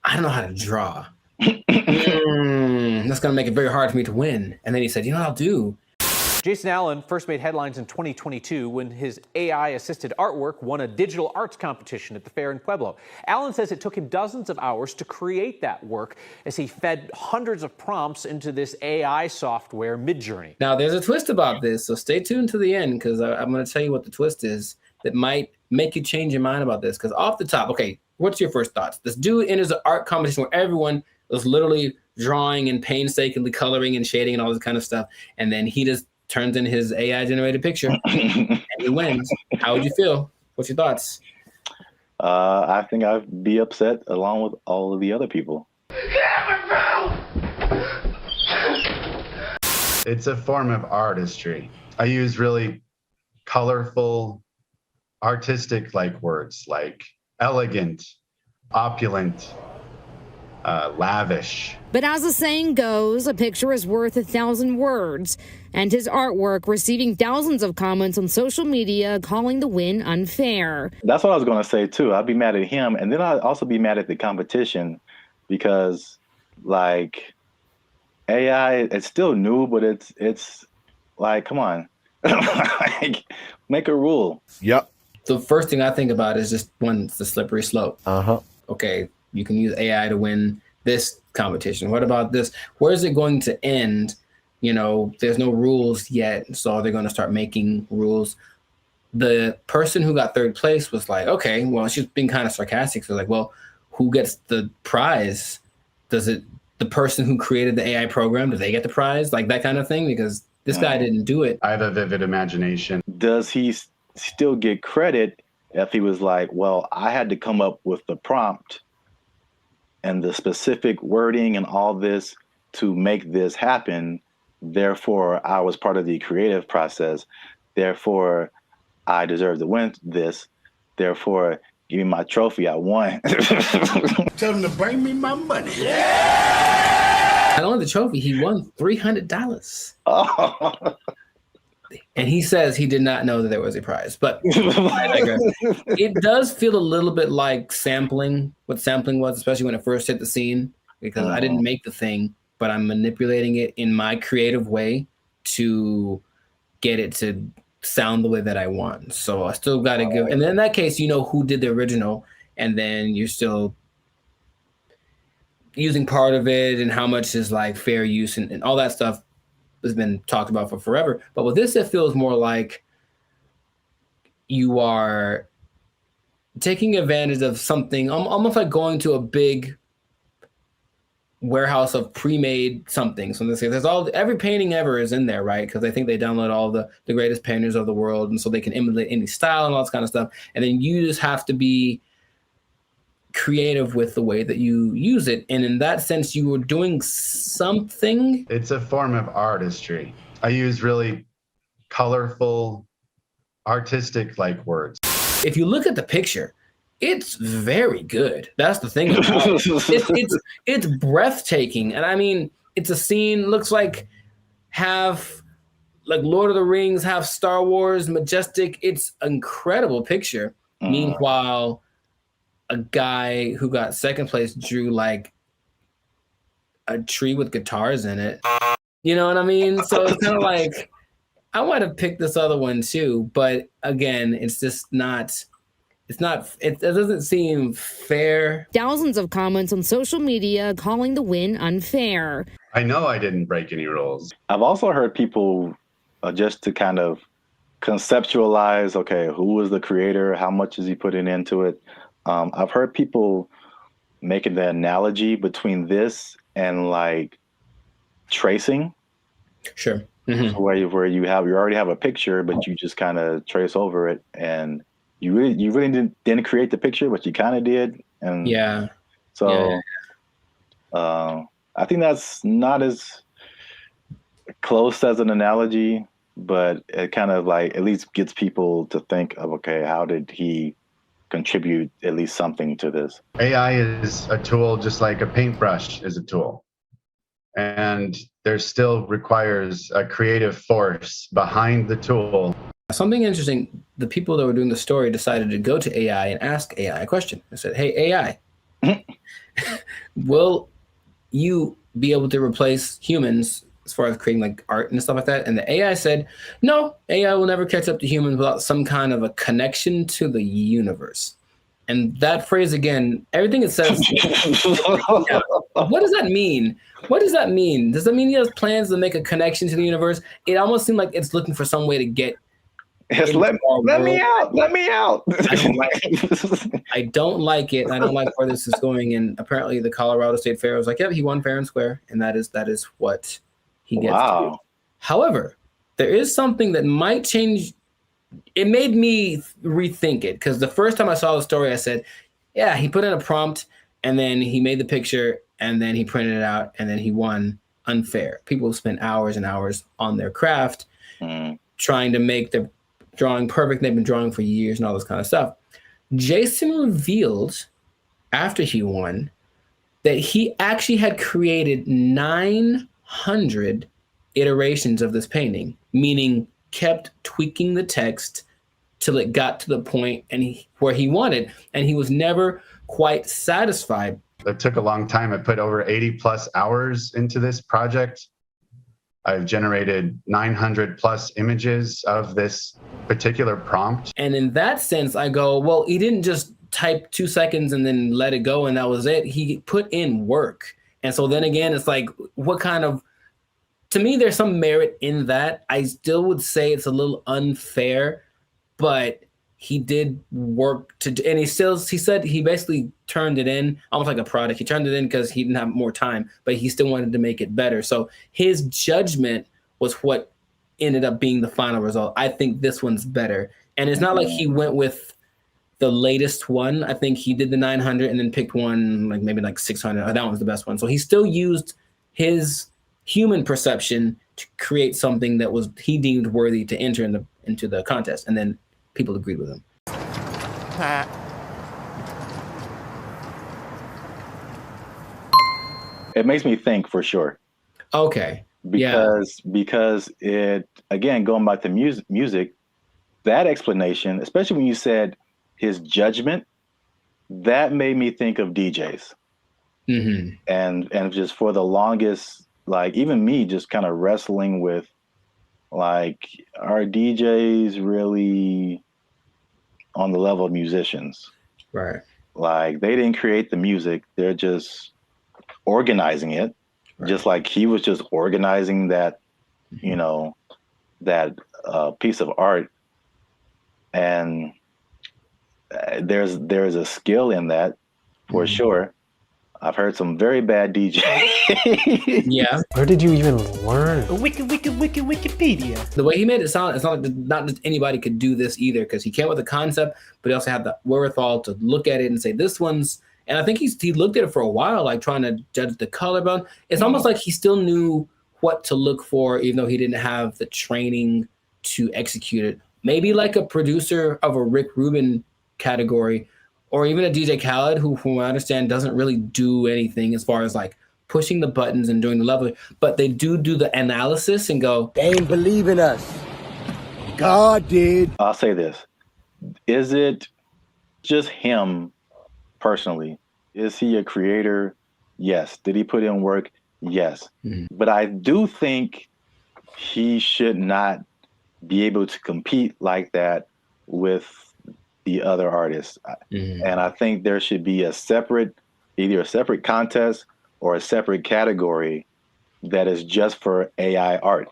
I don't know how to draw. That's going to make it very hard for me to win. And then he said, you know what I'll do?
Jason Allen first made headlines in 2022 when his AI-assisted artwork won a digital arts competition at the fair in Pueblo. Allen says it took him dozens of hours to create that work as he fed hundreds of prompts into this AI software, Midjourney.
Now, there's a twist about this, so stay tuned to the end, because I'm going to tell you what the twist is that might make you change your mind about this. Because off the top, okay, what's your first thoughts? This dude enters an art competition where everyone was literally drawing and painstakingly coloring and shading and all this kind of stuff, and then he just turns in his AI-generated picture and he wins. How would you feel? What's your thoughts?
I think I'd be upset along with all of the other people.
It's a form of artistry. I use really colorful, artistic-like words like elegant, opulent, lavish.
But as the saying goes, a picture is worth 1,000 words, and his artwork receiving thousands of comments on social media calling the win unfair.
That's what I was going to say too. I'd be mad at him, and then I'd also be mad at the competition because, like, AI, it's still new, but it's like, come on, like, make a rule.
Yep. The first thing I think about is just one, it's the slippery slope. Okay, you can use AI to win this competition. What about this? Where is it going to end? You know, there's no rules yet, so they're going to start making rules. The person who got 3rd place was like, okay, well, she's being kind of sarcastic. So like, well, who gets the prize? Does it, the person who created the AI program, do they get the prize? Like that kind of thing? Because this guy didn't do it.
I have a vivid imagination.
Does he still get credit if he was like, well, I had to come up with the prompt and the specific wording and all this to make this happen? Therefore, I was part of the creative process. Therefore, I deserve to win this. Therefore, give me my trophy. I won.
Tell him to bring me my money.
Not only the trophy, he won $300.
Oh.
And he says he did not know that there was a prize, but I digress. It does feel a little bit like sampling, what sampling was, especially when it first hit the scene, because I didn't make the thing, but I'm manipulating it in my creative way to get it to sound the way that I want. So I still got to give, and then in that case, you know who did the original, and then you're still using part of it and how much is like fair use and all that stuff has been talked about for forever. But with this, it feels more like you are taking advantage of something, almost like going to a big warehouse of pre-made something. So there's every painting ever is in there, right? Because I think they download all the greatest painters of the world, and so they can emulate any style and all this kind of stuff. And then you just have to be creative with the way that you use it. And in that sense, you were doing something.
It's a form of artistry. I use really colorful, artistic-like words.
If you look at the picture, it's very good. That's the thing about it. It's breathtaking. And I mean, it's a scene, looks like half like Lord of the Rings, half Star Wars, majestic. It's an incredible picture. Meanwhile, a guy who got 2nd place drew like a tree with guitars in it. You know what I mean? So it's kind of like, I might have picked this other one too, but again, it's just not. It doesn't seem fair.
Thousands of comments on social media calling the win unfair.
I know I didn't break any rules.
I've also heard people just to kind of conceptualize, okay, who was the creator? How much is he putting into it? I've heard people making the analogy between this and like tracing.
Sure.
Mm-hmm. Where you already have a picture, but you just kind of trace over it, and you really didn't create the picture, but you kind of did. And
yeah.
So I think that's not as close as an analogy, but it kind of like at least gets people to think of, okay, how did he contribute at least something to this?
AI is a tool just like a paintbrush is a tool. And there still requires a creative force behind the tool.
Something interesting, the people that were doing the story decided to go to AI and ask AI a question. I said, hey, AI, will you be able to replace humans as far as creating like art and stuff like that? And the AI said, no, AI will never catch up to humans without some kind of a connection to the universe. And that phrase again, everything it says, yeah. What does that mean? What does that mean? Does that mean he has plans to make a connection to the universe? It almost seemed like it's looking for some way to get
let me out. Let me out.
I don't like it. I don't like where this is going. And apparently the Colorado State Fair was like, yep, he won fair and square. And that is what he gets to do. However, there is something that might change. It made me rethink it, because the first time I saw the story, I said, yeah, he put in a prompt and then he made the picture and then he printed it out and then he won unfair. People spend hours and hours on their craft trying to make their drawing perfect. They've been drawing for years and all this kind of stuff. Jason revealed after he won that he actually had created 900 iterations of this painting, meaning kept tweaking the text till it got to the point where he wanted, and he was never quite satisfied.
It took a long time. I put over 80 plus hours into this project. I've generated 900 plus images of this particular prompt.
And in that sense, I go, well, he didn't just type 2 seconds and then let it go and that was it. He put in work. And so then again, it's like, what kind of, to me, there's some merit in that. I still would say it's a little unfair, but he did work and he said he basically turned it in almost like a product. He turned it in because he didn't have more time, but he still wanted to make it better. So his judgment was what ended up being the final result. I think this one's better. And it's not like he went with the latest one. I think he did the 900 and then picked one, like maybe like 600. That one was the best one. So he still used his human perception to create something that was he deemed worthy to enter into the contest. And then people agreed with him.
It makes me think for sure.
Okay.
Because it, again, going back to music, that explanation, especially when you said his judgment, that made me think of DJs.
Mm-hmm.
And just for the longest, like even me just kind of wrestling with, like, are DJs really on the level of musicians?
Right.
Like, they didn't create the music. They're just organizing it. Right. Just like he was just organizing that, you know, that piece of art. And there's a skill in that for sure. I've heard some very bad DJs.
Yeah.
Where did you even learn? Wikipedia.
The way he made it sound, it's not like not just anybody could do this either, because he came with a concept, but he also had the wherewithal to look at it and say, this one's, and I think he looked at it for a while, like trying to judge the color bone. It's almost like he still knew what to look for, even though he didn't have the training to execute it. Maybe like a producer of a Rick Rubin category, or even a DJ Khaled, who, from what I understand, doesn't really do anything as far as like pushing the buttons and doing the level, but they do the analysis and go,
they ain't believe in us. God did.
I'll say this. Is it just him personally? Is he a creator? Yes. Did he put in work? Yes. But I do think he should not be able to compete like that with the other artists. And I think there should be either a separate contest or a separate category that is just for AI art.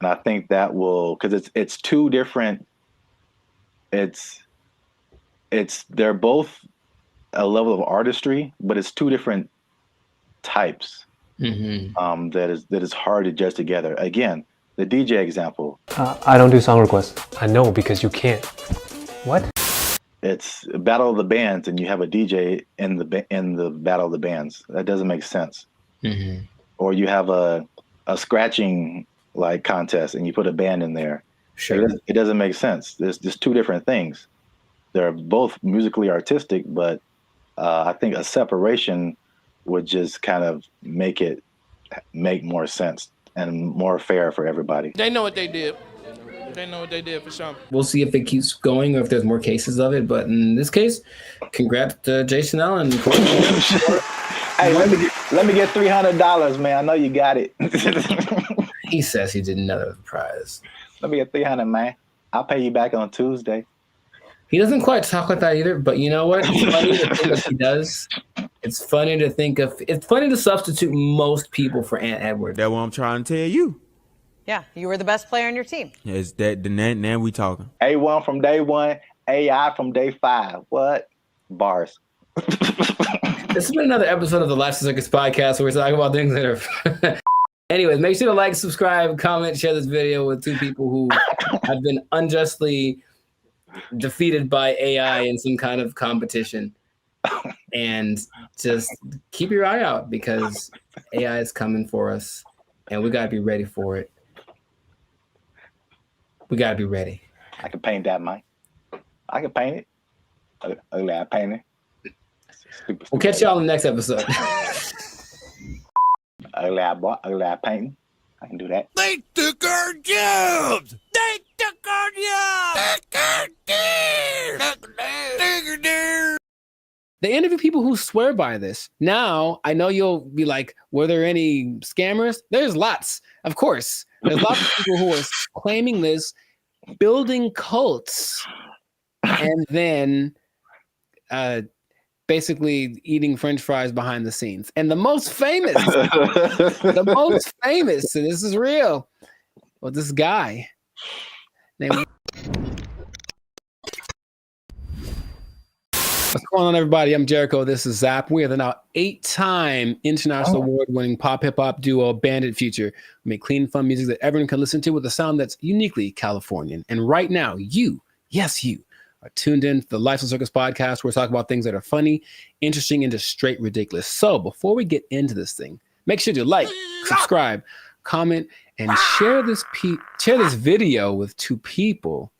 And I think that will, because it's two different, they're both a level of artistry, but it's two different types that is hard to judge together. Again, the DJ example.
I don't do song requests. I know, because you can't. What?
It's a battle of the bands, and you have a DJ in the battle of the bands. That doesn't make sense. Or you have a scratching like contest, and you put a band in there.
Sure.
It doesn't make sense. There's just two different things. They're both musically artistic, but I think a separation would just kind of make more sense and more fair for everybody.
They know what they did. They know what they did for sure.
We'll see if it keeps going or if there's more cases of it. But in this case, congrats to Jason Allen.
Hey, let me get $300, man. I know you got it.
He says he did another prize.
Let me get $300, man. I'll pay you back on Tuesday.
He doesn't quite talk like that either, but you know what? It's funny to think of he does. It's funny to substitute most people for Ant Edwards.
That's what I'm trying to tell you.
Yeah, you were the best player on your team.
Is that now we talking?
A1 from day one, AI from day 5. What? Bars.
This has been another episode of the Life Circus podcast where we're talking about things that are... Anyways, make sure to like, subscribe, comment, share this video with two people who have been unjustly defeated by AI in some kind of competition. And just keep your eye out because AI is coming for us and we got to be ready for it. We got to be ready.
I can paint that, Mike. I can paint it. Ugly, I paint it. Stupid.
We'll catch y'all in the next episode.
Ugly, I painting. I can do that.
They took our jobs! They took our jobs!
They interview people who swear by this. Now, I know you'll be like, were there any scammers? There's lots, of course. There's lots of people who are claiming this, building cults, and then basically eating French fries behind the scenes. And the most famous, and this is real, well, this guy named... What's going on, everybody? I'm Jericho. This is Zap. We are the now 8-time international award-winning pop hip-hop duo Bandit Future. We make clean, fun music that everyone can listen to with a sound that's uniquely Californian. And right now, you are tuned in to the Life Circus podcast where we talk about things that are funny, interesting, and just straight ridiculous. So before we get into this thing, make sure to like, subscribe, comment, and share this video with two people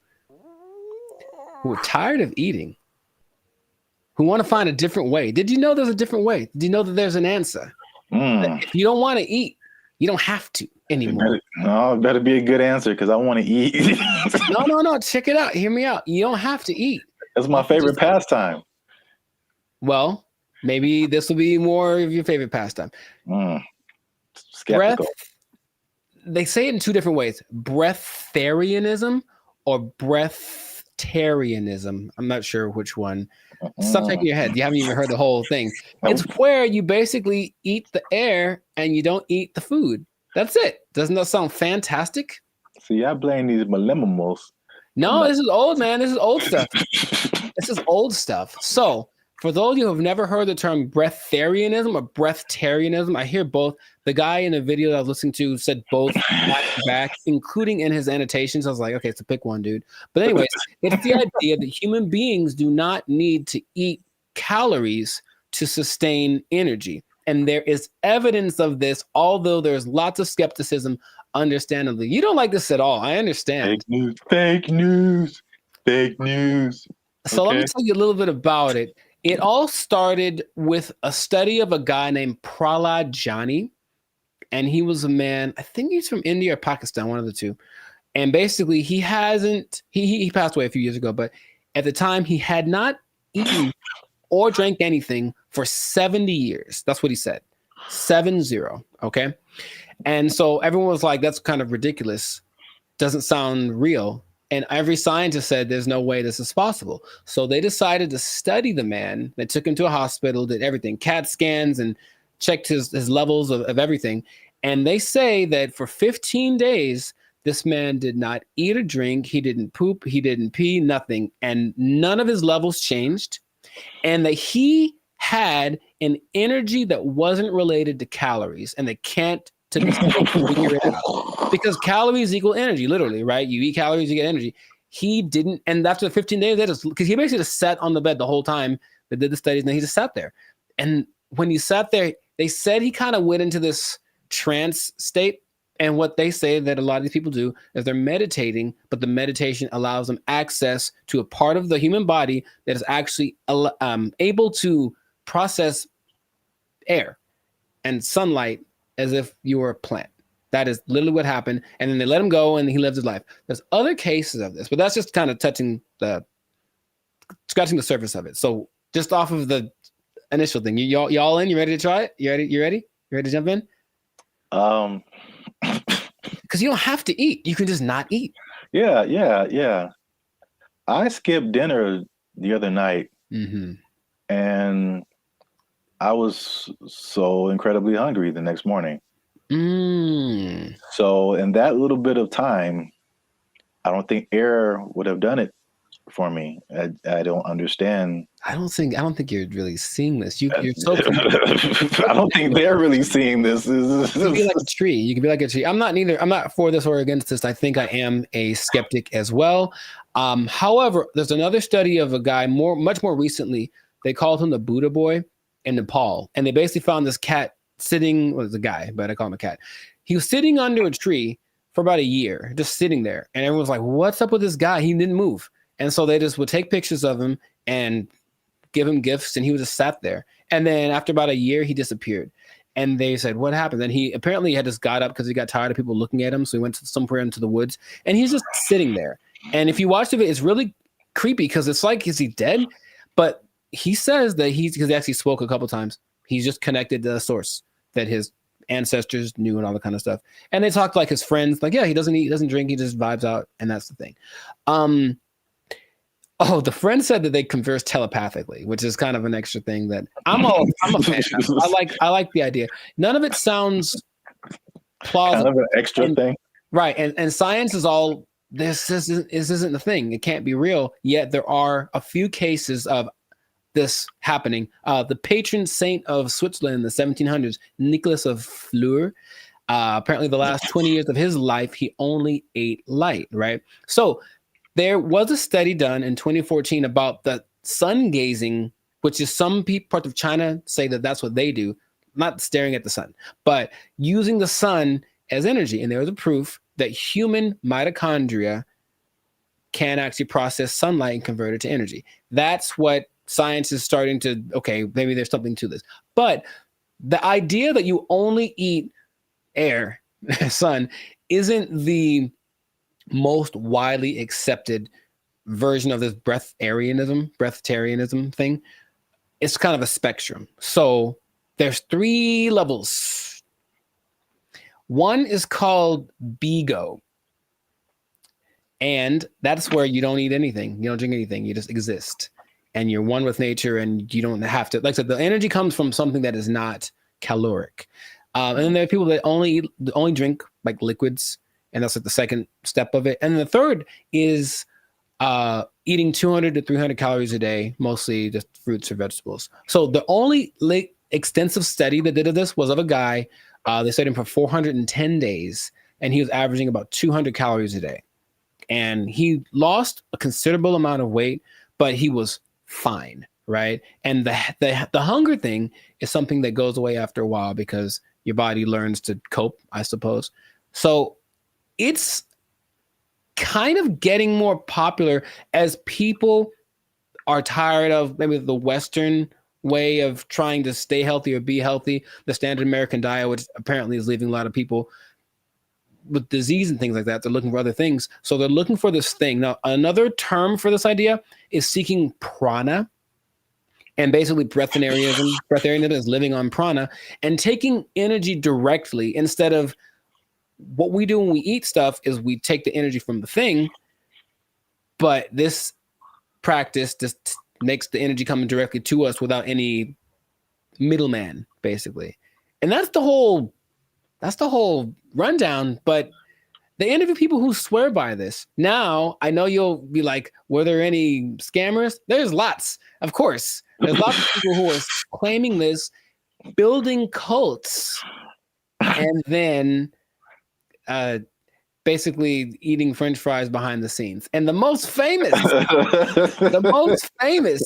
who are tired of eating, who want to find a different way. Did you know there's a different way? Did you know that there's an answer? If you don't want to eat, you don't have to anymore.
It better be a good answer because I want to eat.
No. Check it out. Hear me out. You don't have to eat.
That's my favorite pastime.
Well, maybe this will be more of your favorite pastime.
Skeptical.
They say it in two different ways. Breatharianism or breatharianism. I'm not sure which one. Stop shaking your head. You haven't even heard the whole thing. It's where you basically eat the air and you don't eat the food. That's it. Doesn't that sound fantastic?
See, I blame these millennials.
No, this is old, man. This is old stuff. This is old stuff. So, for those of you who have never heard the term breatharianism or breatharianism, I hear both. The guy in the video that I was listening to said both back, including in his annotations. I was like, okay, so pick one, dude. But anyways, it's the idea that human beings do not need to eat calories to sustain energy. And there is evidence of this, although there's lots of skepticism, understandably. You don't like this at all. I understand.
Fake news.
So let me tell you a little bit about it. It all started with a study of a guy named Prahlad Jani. And he was a man, I think he's from India or Pakistan, one of the two. And basically he passed away a few years ago, but at the time he had not eaten or drank anything for 70 years. That's what he said. 70. Okay. And so everyone was like, that's kind of ridiculous. Doesn't sound real. And every scientist said there's no way this is possible. So they decided to study the man. They took him to a hospital, did everything, CAT scans, and checked his levels of everything. And they say that for 15 days, this man did not eat or drink. He didn't poop. He didn't pee, nothing. And none of his levels changed. And that he had an energy that wasn't related to calories. And they can't to this day figure it out. Because calories equal energy, literally, right? You eat calories, you get energy. He didn't. And after 15 days, because he basically just sat on the bed the whole time they did the studies, and then he just sat there. And when he sat there, they said he kind of went into this trance state. And what they say that a lot of these people do is they're meditating, but the meditation allows them access to a part of the human body that is actually able to process air and sunlight as if you were a plant. That is literally what happened. And then they let him go and he lived his life. There's other cases of this, but that's just kind of scratching the surface of it. So just off of the initial thing, y'all in? You ready to try it? You ready? You ready to jump in? Because you don't have to eat. You can just not eat.
Yeah. I skipped dinner the other night, and I was so incredibly hungry the next morning. So in that little bit of time, I don't think air would have done it for me. I don't understand. I don't think you're really seeing this. You're so. I don't think they're really seeing this. You can be like a tree. You can be like a tree. I'm not for this or against this. I think I am a skeptic as well. However, there's another study of a guy much more recently. They called him the Buddha boy in Nepal, and they basically found this cat sitting. Well, it was a guy, but I call him a cat. He was sitting under a tree for about a year, just sitting there, and everyone was like, "What's up with this guy? He didn't move." And so they just would take pictures of him and give him gifts, and he was just sat there. And then after about a year, he disappeared. And they said, what happened? Then he apparently had just got up because he got tired of people looking at him. So he went somewhere into the woods, and he's just sitting there. And if you watch the video, it's really creepy because it's like, is he dead? But he says that because he actually spoke a couple times, he's just connected to the source that his ancestors knew and all that kind of stuff. And they talked like his friends, like, yeah, he doesn't eat, doesn't drink, he just vibes out. And that's the thing. Oh, the friend said that they converse telepathically, which is kind of an extra thing that I'm a fan of. I like the idea. None of it sounds plausible. Kind of an extra thing. Right. And science is all, this isn't the thing. It can't be real. Yet there are a few cases of this happening. The patron saint of Switzerland in the 1700s, Nicholas of Fleur, apparently the last 20 years of his life, he only ate light, right? So there was a study done in 2014 about the sun gazing, which is some parts of China say that that's what they do, not staring at the sun, but using the sun as energy. And there was a proof that human mitochondria can actually process sunlight and convert it to energy. That's what science is starting to, okay, maybe there's something to this. But the idea that you only eat air, sun, isn't the most widely accepted version of this breatharianism thing. It's kind of a spectrum. So there's 3 levels. One is called BeGo. And that's where you don't eat anything. You don't drink anything. You just exist. And you're one with nature, and you don't have to, like I said, the energy comes from something that is not caloric. And then there are people that only drink like liquids. And that's like the second step of it. And the third is eating 200 to 300 calories a day, mostly just fruits or vegetables. So the only extensive study that did of this was of a guy. They studied him for 410 days, and he was averaging about 200 calories a day. And he lost a considerable amount of weight, but he was fine, right? And the hunger thing is something that goes away after a while because your body learns to cope, I suppose. So it's kind of getting more popular as people are tired of maybe the Western way of trying to stay healthy or be healthy, the standard American diet, which apparently is leaving a lot of people with disease and things like that. They're looking for other things. So they're looking for this thing. Now, another term for this idea is seeking prana.
And basically breatharianism is living on prana and taking energy directly instead of what we do when we eat stuff is we take the energy from the thing, but this practice just makes the energy coming directly to us without any middleman, basically. And that's the whole rundown, but they interview people who swear by this. Now, I know you'll be like, were there any scammers? There's lots, of course. There's lots of people who are claiming this, building cults, and then basically eating French fries behind the scenes. And the most famous,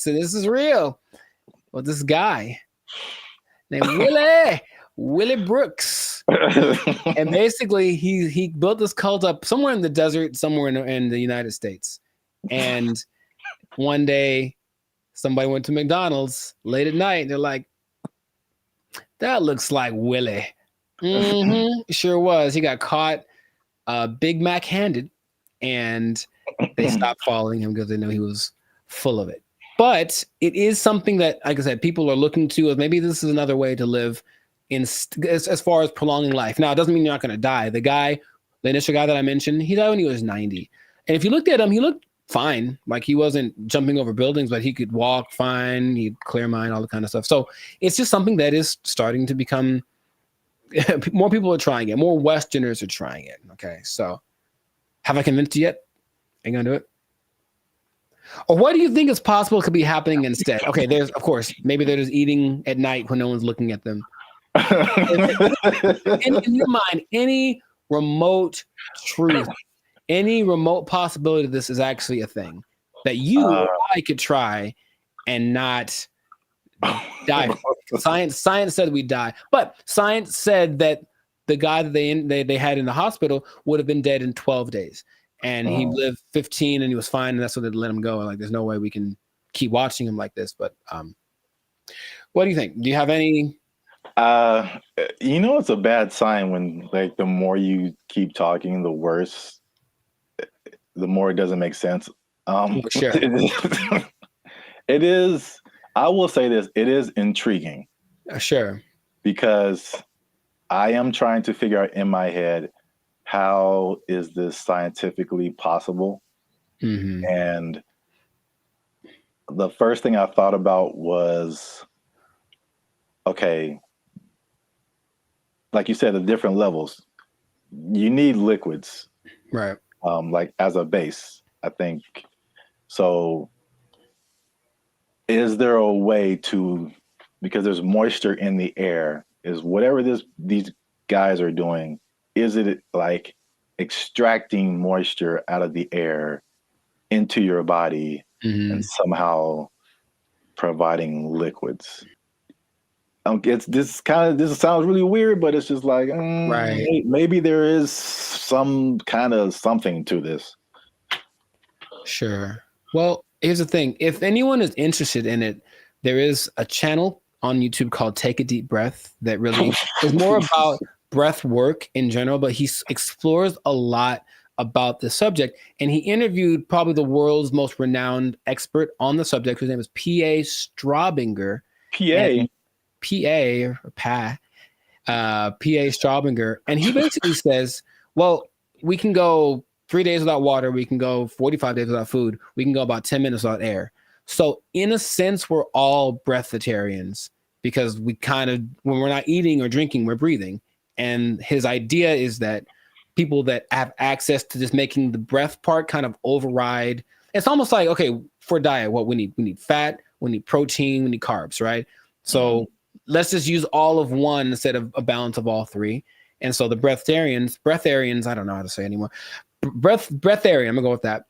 and this is real, well, this guy named Willie Brooks. And basically he built this cult up somewhere in the desert, somewhere in the United States. And one day somebody went to McDonald's late at night and they're like, that looks like Willie. Sure was. He got caught Big Mac handed, and they stopped following him because they knew he was full of it. But it is something that, like I said, people are looking to as maybe this is another way to live as far as prolonging life. Now, it doesn't mean you're not going to die. The initial guy that I mentioned, he died when he was 90. And if you looked at him, he looked fine. Like he wasn't jumping over buildings, but he could walk fine. He'd clear mind, all the kind of stuff. So it's just something that is starting to become, more people are trying it. More Westerners are trying it. Okay. So have I convinced you yet? Are you going to do it? Or what do you think is possible could be happening instead? Okay. There's, of course, maybe they're just eating at night when no one's looking at them. In your mind, any remote truth, any remote possibility of this is actually a thing that you or I could try and not die. Science said we'd die, but science said that the guy that they had in the hospital would have been dead in 12 days, and he lived 15 and he was fine, and that's what they let him go. Like, there's no way we can keep watching him like this. But what do you think? Do you have any?
It's a bad sign when, like, the more you keep talking, the worse, the more it doesn't make sense.
Sure.
It is, I will say this, it is intriguing.
Sure.
Because I am trying to figure out in my head, how is this scientifically possible?
Mm-hmm.
And the first thing I thought about was, okay, like you said, the different levels. You need liquids,
right?
Like as a base, I think. So, is there a way to, because there's moisture in the air, is whatever these guys are doing, is it like extracting moisture out of the air into your body and somehow providing liquids? This sounds really weird, but it's just like,
right.
Maybe there is some kind of something to this.
Sure. Well, here's the thing. If anyone is interested in it, there is a channel on YouTube called Take a Deep Breath that really is more about breath work in general, but he explores a lot about the subject. And he interviewed probably the world's most renowned expert on the subject, whose name is P.A. Straubinger. P.A. Straubinger. And he basically says, well, we can go 3 days without water. We can go 45 days without food. We can go about 10 minutes without air. So in a sense, we're all breatharians because we kind of, when we're not eating or drinking, we're breathing. And his idea is that people that have access to just making the breath part kind of override. It's almost like, okay, for diet, what we need fat, we need protein, we need carbs, right? So let's just use all of one instead of a balance of all three. And so the breatharians, I don't know how to say anymore. Breatharian, I'm gonna go with that.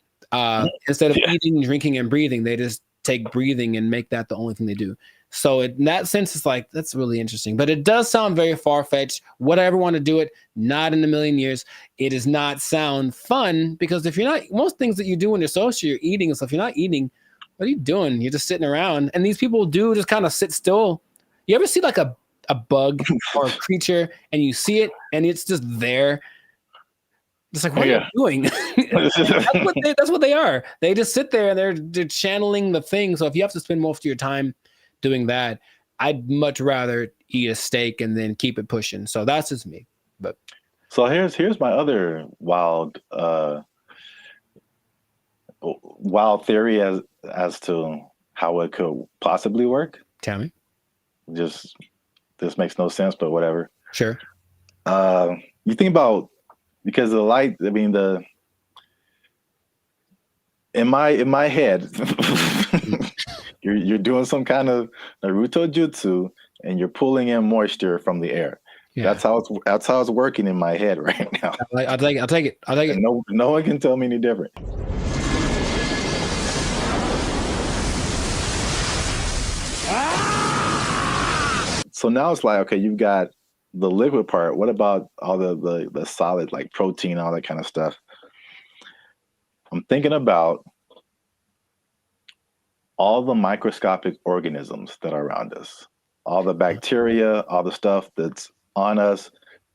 Instead of eating, drinking, and breathing, they just take breathing and make that the only thing they do. So in that sense, it's like, that's really interesting. But it does sound very far-fetched. Would I ever want to do it? Not in a million years. It does not sound fun, because if you're not, most things that you do when you're social, you're eating and stuff. If you're not eating, what are you doing? You're just sitting around. And these people do just kind of sit still. You ever see like a bug or a creature and you see it and it's just there? It's like, what are you doing? That's what they are. They just sit there and they're channeling the thing. So if you have to spend most of your time doing that. I'd much rather eat a steak and then keep it pushing. So that's just me. But
so here's my other wild theory as to how it could possibly work.
Tell me.
Just this makes no sense, but whatever.
Sure.
You think about, because the light, I mean, in my head, you're doing some kind of Naruto jutsu and you're pulling in moisture from the air. Yeah. That's how it's working in my head right now.
I'll take it.
And no one can tell me any different. So now it's like, okay, you've got the liquid part. What about all the solid, like protein, all that kind of stuff? I'm thinking about all the microscopic organisms that are around us, all the bacteria, all the stuff that's on us.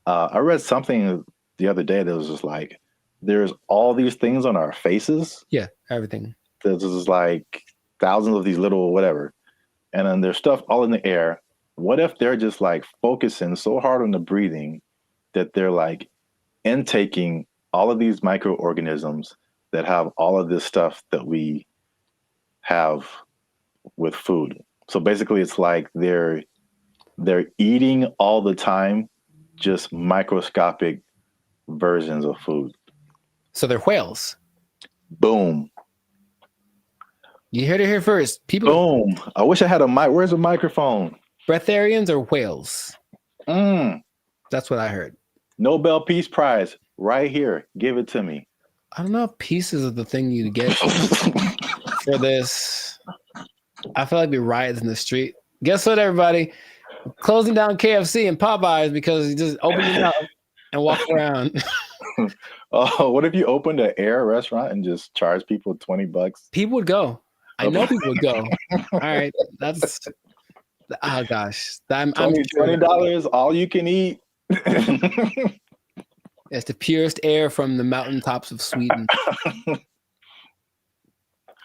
I read something the other day that was just like, there's all these things on our faces.
Yeah, everything.
There's just like thousands of these little whatever. And then there's stuff all in the air. What if they're just like focusing so hard on the breathing that they're like intaking all of these microorganisms that have all of this stuff that we have with food? So basically it's like they're eating all the time, just microscopic versions of food.
So they're whales.
Boom.
You heard it here first. People.
Boom. I wish I had a mic. Where's a microphone?
Breatharians or whales? That's what I heard.
Nobel Peace Prize right here. Give it to me.
I don't know if pieces of the thing you get for this. I feel like we riots in the street. Guess what, everybody? Closing down KFC and Popeyes because you just open your mouth and walk around.
Oh, what if you opened an air restaurant and just charge people $20?
People would go. I know people would go. All right, that's. Oh gosh,
$20 all you can eat.
It's the purest air from the mountaintops of Sweden.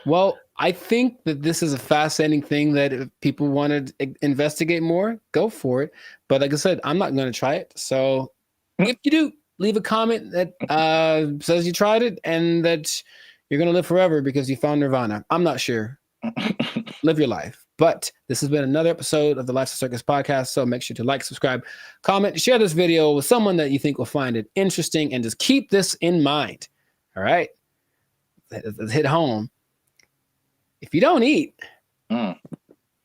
Well, I think that this is a fascinating thing that if people want to investigate more, go for it. But like I said, I'm not going to try it. So if you do, leave a comment that says you tried it and that you're going to live forever because you found Nirvana. I'm not sure. Live your life. But this has been another episode of the Lifestyle Circus podcast. So make sure to like, subscribe, comment, share this video with someone that you think will find it interesting, and just keep this in mind. All right. Let's hit home. If you don't eat,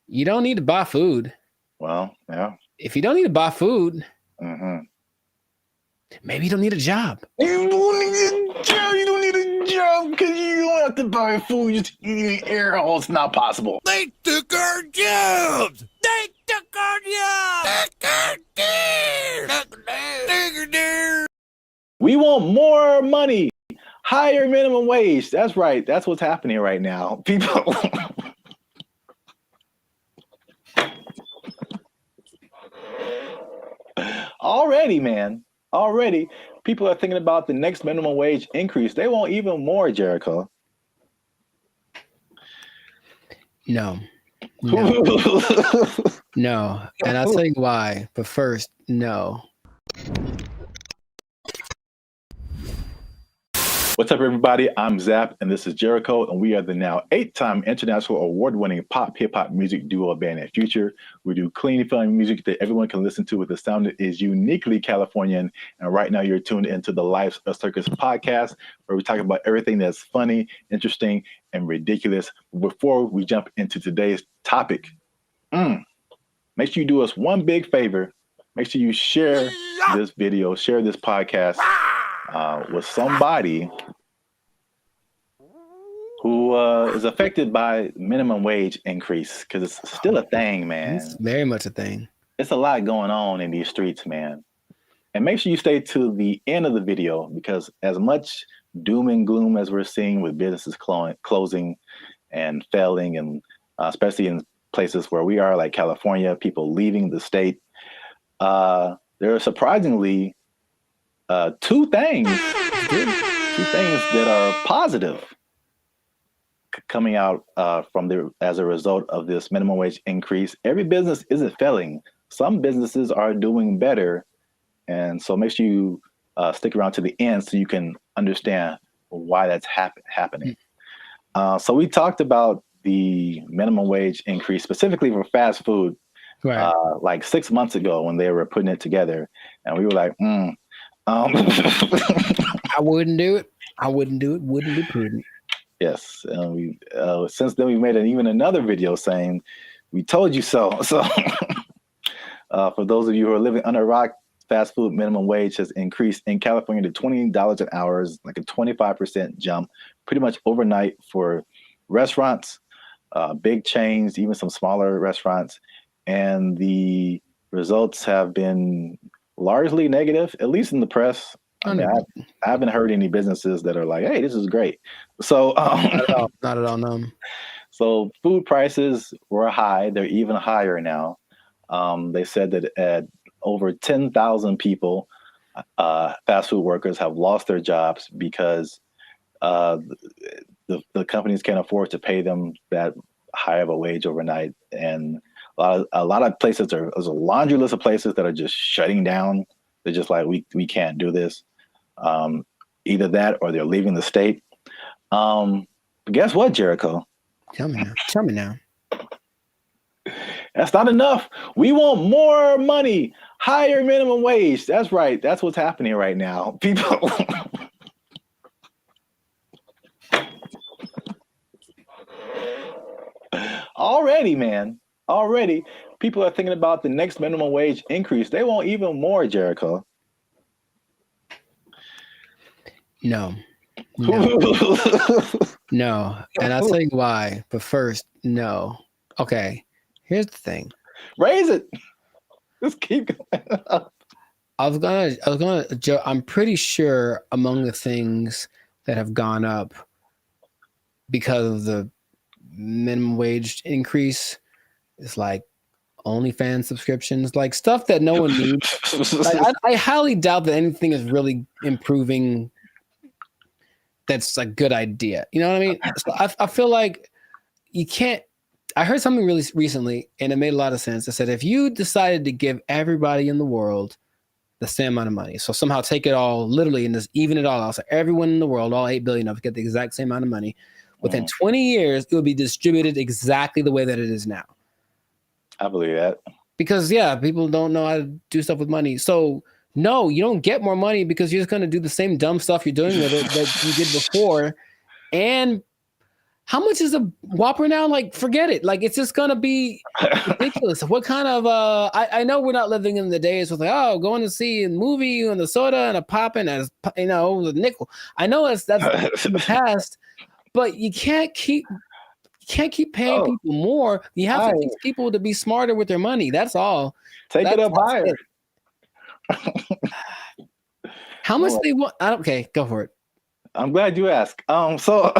you don't need to buy food.
Well, yeah.
If you don't need to buy food, maybe you don't need a job.
You don't need a job. You don't need a job because you don't have to buy food. You just eat in air. Oh, it's not possible.
They took our jobs. They took our jobs.
We want more money. Higher minimum wage. That's right. That's what's happening right now. People. Already, man. Already, people are thinking about the next minimum wage increase. They want even more, Jericho.
No. No. And I'll tell you why. But first, no.
What's up, everybody? I'm Zap, and this is Jericho, and we are the now 8-time international award-winning pop hip-hop music duo band at Future. We do clean, feeling music that everyone can listen to with a sound that is uniquely Californian. And right now, you're tuned into the Lifestyle Circus podcast, where we talk about everything that's funny, interesting, and ridiculous. Before we jump into today's topic, make sure you do us one big favor. Make sure you share this video, share this podcast with somebody who is affected by minimum wage increase, because it's still a thing, man.
It's very much a thing.
It's a lot going on in these streets, man. And make sure you stay to the end of the video, because as much doom and gloom as we're seeing with businesses closing and failing, and especially in places where we are, like California, people leaving the state, there are surprisingly two things that are positive coming out as a result of this minimum wage increase. Every business isn't failing. Some businesses are doing better, and so make sure you stick around to the end so you can understand why that's happening. So we talked about the minimum wage increase specifically for fast food,
right.
like 6 months ago when they were putting it together, and we were like,
I wouldn't do it. I wouldn't do it. Wouldn't be prudent.
Yes, we since then we've made even another video saying we told you so. So for those of you who are living under a rock, fast food minimum wage has increased in California to $20 an hour, like a 25% jump, pretty much overnight for restaurants, big chains, even some smaller restaurants, and the results have been largely negative, at least in the press. I mean, I haven't heard any businesses that are like, "Hey, this is great." So,
not at all, no.
So, food prices were high; they're even higher now. They said that at over 10,000 people, fast food workers have lost their jobs because the companies can't afford to pay them that high of a wage overnight, and a lot of places there's a laundry list of places that are just shutting down. They're just like, we can't do this. Either that or they're leaving the state. But guess what, Jericho?
Tell me now.
That's not enough. We want more money, higher minimum wage. That's right. That's what's happening right now. People. Already, people are thinking about the next minimum wage increase. They want even more, Jericho.
No. No. And I'll tell you why. But first, no. Okay. Here's the thing.
Raise it. Just keep going.
I'm pretty sure among the things that have gone up because of the minimum wage increase is like OnlyFans subscriptions, like stuff that no one needs. Like, I highly doubt that anything is really improving. That's a good idea. You know what I mean? So I feel like you can't. I heard something really recently, and it made a lot of sense. It said if you decided to give everybody in the world the same amount of money, so somehow take it all literally and just even it all out, so everyone in the world, all 8 billion of us, get the exact same amount of money, within 20 years, it would be distributed exactly the way that it is now.
I believe that. Because,
yeah, people don't know how to do stuff with money. So, no, you don't get more money because you're just going to do the same dumb stuff you're doing with it that you did before. And how much is a Whopper now? Like, forget it. Like, it's just going to be ridiculous. What kind of, I know we're not living in the days with like, oh, going to see a movie and the soda and a pop and a, a nickel. I know that's in the past, but you can't keep paying people more. You have to teach people to be smarter with their money. That's all.
Take it up higher.
How much they want? Okay, go for it.
I'm glad you asked. So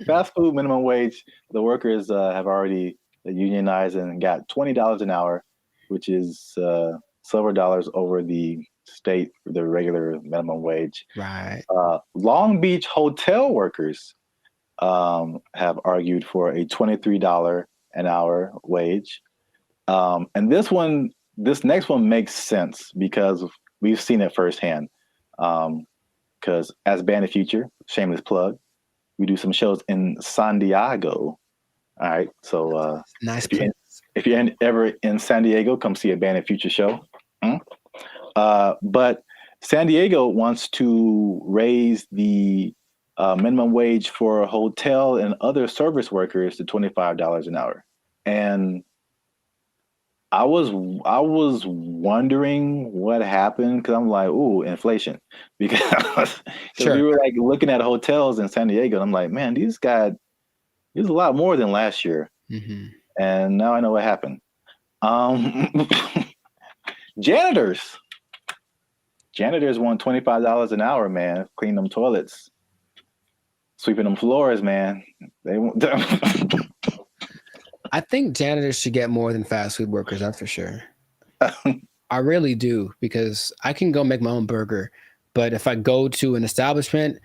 fast food minimum wage, the workers have already unionized and got $20 an hour, which is several dollars over the regular minimum wage.
Right.
Long Beach hotel workers have argued for a $23 an hour wage. And this next one makes sense because we've seen it firsthand. Because as Band of Future, shameless plug, we do some shows in San Diego. All right. So
nice.
If you're ever in San Diego, come see a Band of Future show. But San Diego wants to raise the minimum wage for hotel and other service workers to $25 an hour. And I was wondering what happened because I'm like, ooh, inflation. Because we were like looking at hotels in San Diego, and I'm like, man, these got a lot more than last year.
Mm-hmm.
And now I know what happened. Janitors want $25 an hour, man. Clean them toilets, sweeping them floors, man. They want.
I think janitors should get more than fast food workers. That's for sure. I really do, because I can go make my own burger, but if I go to an establishment,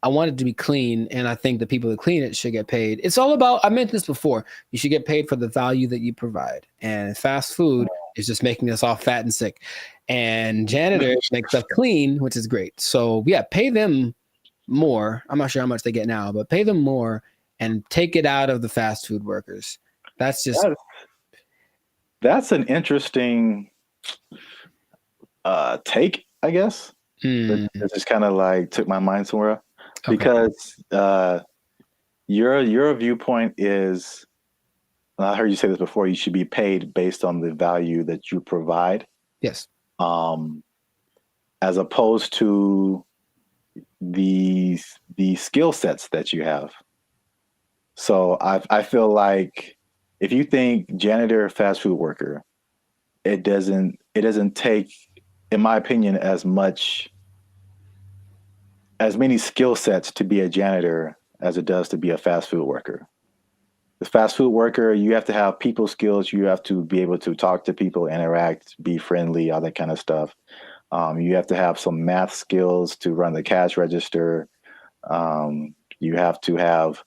I want it to be clean, and I think the people that clean it should get paid. It's all about, I mentioned this before, you should get paid for the value that you provide. And fast food is just making us all fat and sick. And janitors make stuff clean, which is great. So yeah, pay them more. I'm not sure how much they get now, but pay them more and take it out of the fast food workers. That's just...
That's an interesting take, I guess. It just kind of like took my mind somewhere. Okay. Because your viewpoint is, I heard you say this before, you should be paid based on the value that you provide.
Yes.
As opposed to the skill sets that you have. So I feel like if you think janitor, fast food worker, it doesn't take, in my opinion, as many skill sets to be a janitor as it does to be a fast food worker. The fast food worker, you have to have people skills. You have to be able to talk to people, interact, be friendly, all that kind of stuff. You have to have some math skills to run the cash register. You have to have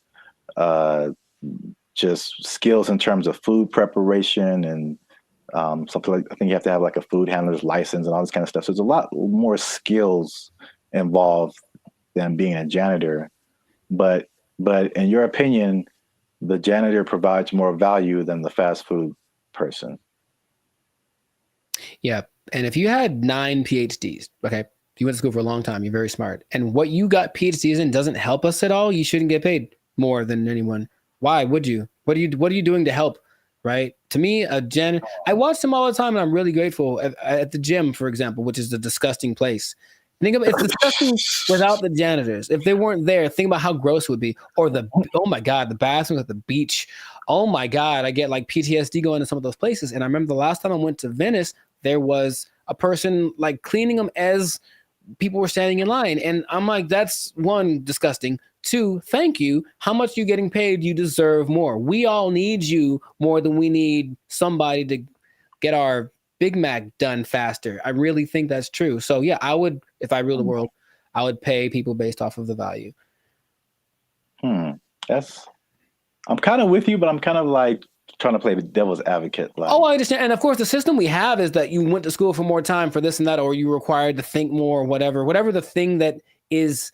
just skills in terms of food preparation and something like, I think you have to have like a food handler's license and all this kind of stuff. So there's a lot more skills involved than being a janitor. But in your opinion, the janitor provides more value than the fast food person.
Yeah. And if you had 9 PhDs, okay, you went to school for a long time, you're very smart, and what you got PhDs in doesn't help us at all, you shouldn't get paid more than anyone. Why would you? What are you doing to help? Right? To me, I watch them all the time, and I'm really grateful at the gym, for example, which is a disgusting place. Think about, it's disgusting without the janitors. If they weren't there, think about how gross it would be. Or oh my God, the bathrooms at the beach. Oh my God, I get like PTSD going to some of those places. And I remember the last time I went to Venice, there was a person like cleaning them as people were standing in line. And I'm like, that's one, disgusting. 2, thank you. How much are you getting paid? You deserve more. We all need you more than we need somebody to get our Big Mac done faster. I really think that's true. So yeah, I would, if I ruled the world, I would pay people based off of the value.
I'm kind of with you, but I'm kind of like trying to play the devil's advocate. Like,
oh, I understand. And of course, the system we have is that you went to school for more time for this and that, or you were required to think more, or whatever the thing that is,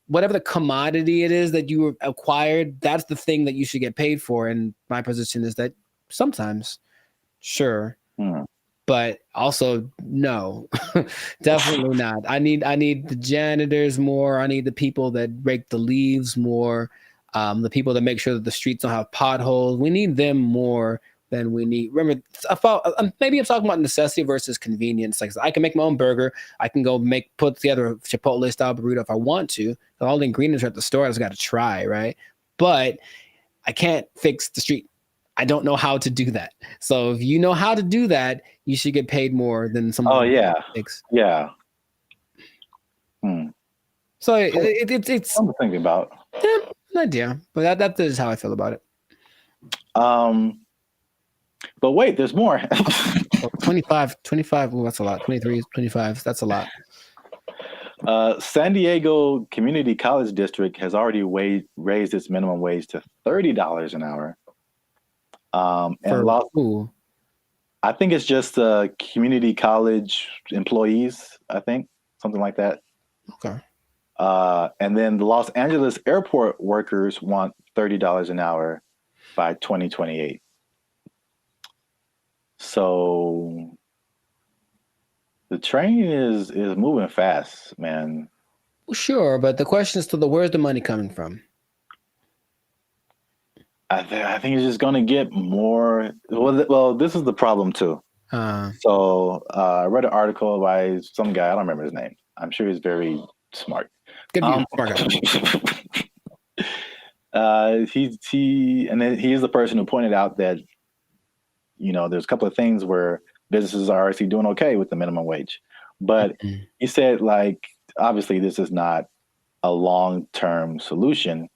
whatever the commodity it is that you acquired, that's the thing that you should get paid for. And my position is that sometimes, sure. But also, no, definitely not. I need the janitors more. I need the people that rake the leaves more. The people that make sure that the streets don't have potholes. We need them more than we need. Remember, maybe I'm talking about necessity versus convenience. Like, I can make my own burger. I can go put together a Chipotle style burrito if I want to. All the ingredients are at the store. I just got to try, right? But I can't fix the street. I don't know how to do that. So if you know how to do that, you should get paid more than someone.
Oh yeah, yeah.
So it's
something to think about.
Yeah, an idea, but that is how I feel about it.
But wait, there's more.
25. Oh, that's a lot. 23, 25. That's a lot.
San Diego Community College District has already raised its minimum wage to $30 an hour. And I think it's just community college employees, I think, something like that.
Okay.
And then the Los Angeles airport workers want $30 an hour by 2028. So the train is moving fast, man.
Well, sure, but the question is where's the money coming from?
I think it's just going to get more. Well, this is the problem too. So I read an article by some guy. I don't remember his name. I'm sure he's very smart.
Good view, smart
guy. He is the person who pointed out that, there's a couple of things where businesses are actually doing okay with the minimum wage, but he said, like, obviously this is not a long-term solution,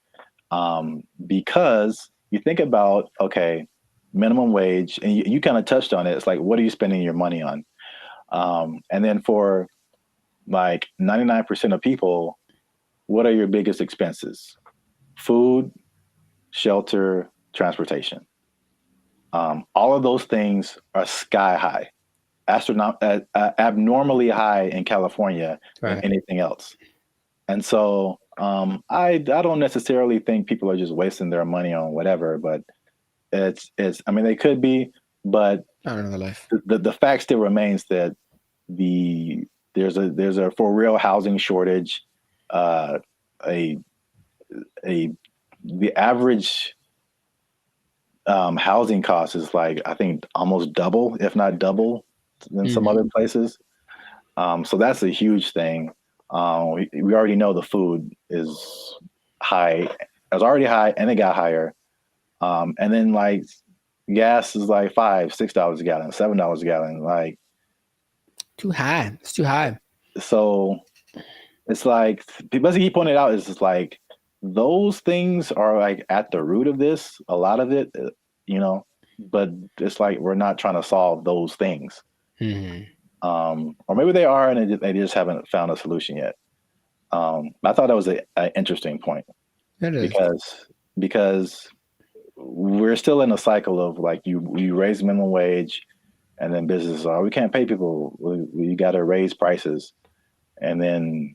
because you think about, okay, minimum wage, and you kind of touched on it. It's like, what are you spending your money on? And then for like 99% of people, what are your biggest expenses? Food, shelter, transportation. All of those things are sky high, abnormally high in California than anything else. And so I don't necessarily think people are just wasting their money on whatever, but it's I mean, they could be, but
not another life.
The fact still remains that there's a for real housing shortage. The average housing cost is like, I think, almost double, if not double, than some other places. So that's a huge thing. We already know the food is high. It was already high, and it got higher. And then like gas is like $5-6 a gallon, $7 a gallon. Like
too high. It's too high.
So it's like, because he pointed out, is just like those things are like at the root of this. A lot of it, you know, but it's like we're not trying to solve those things. Or maybe they are, and they just haven't found a solution yet. I thought that was an interesting point.
It is.
Because we're still in a cycle of like you raise minimum wage, and then businesses are, we can't pay people. We got to raise prices, and then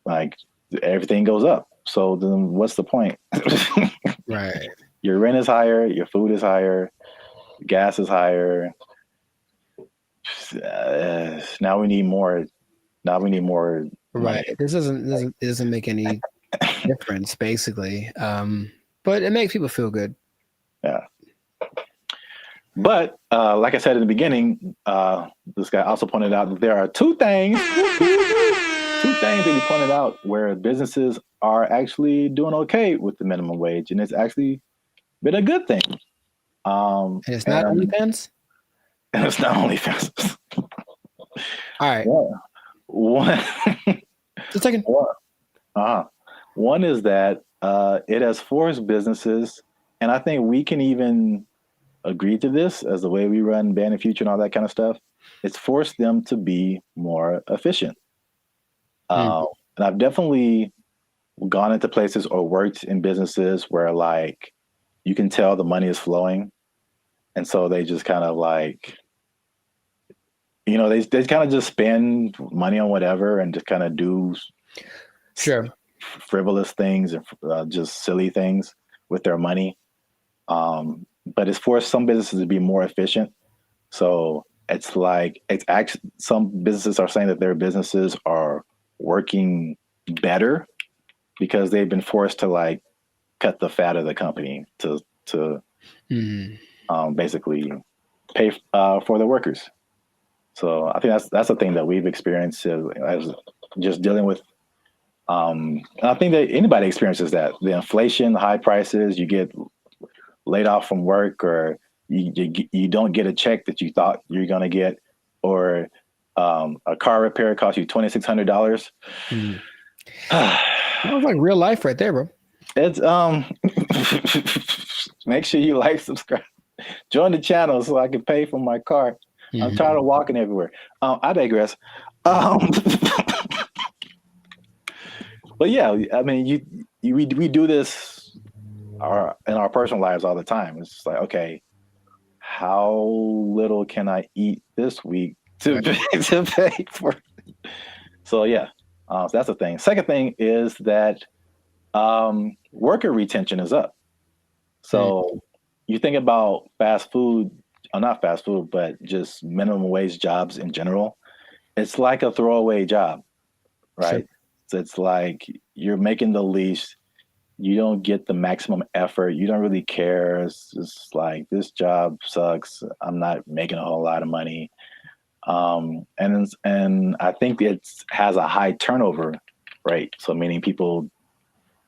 like everything goes up. So then what's the point?
Right.
Your rent is higher, your food is higher, gas is higher. Now we need more. Right.
Money. This doesn't make any difference, basically. But it makes people feel good.
Yeah. But like I said in the beginning, this guy also pointed out that there are two things that he pointed out where businesses are actually doing okay with the minimum wage, and it's actually been a good thing.
And it's not OnlyFans?
And it's not OnlyFans.
All right.
Yeah. One is that it has forced businesses, and I think we can even agree to this as the way we run Band and Future and all that kind of stuff. It's forced them to be more efficient. And I've definitely gone into places or worked in businesses where like you can tell the money is flowing. And so they just kind of like, you know, they kind of just spend money on whatever and just kind of do frivolous things and just silly things with their money. But it's forced some businesses to be more efficient. So it's like, it's actually, some businesses are saying that their businesses are working better because they've been forced to like cut the fat of the company to basically pay for the workers. So I think that's a thing that we've experienced as just dealing with. I think that anybody experiences that. The inflation, the high prices, you get laid off from work, or you don't get a check that you thought you're going to get, or a car repair costs you $2,600.
Sounds like real life right there, bro.
It's make sure you like, subscribe, join the channel so I can pay for my car. I'm tired of walking everywhere. I digress. But yeah, I mean, we do this in our personal lives all the time. It's just like, okay, how little can I eat this week to pay for? So yeah, so that's the thing. Second thing is that worker retention is up. So you think about fast food, not fast food, but just minimum wage jobs in general. It's like a throwaway job, right? Sure. So it's like you're making the least, you don't get the maximum effort, you don't really care. It's just like, this job sucks, I'm not making a whole lot of money. And I think it has a high turnover rate. So meaning people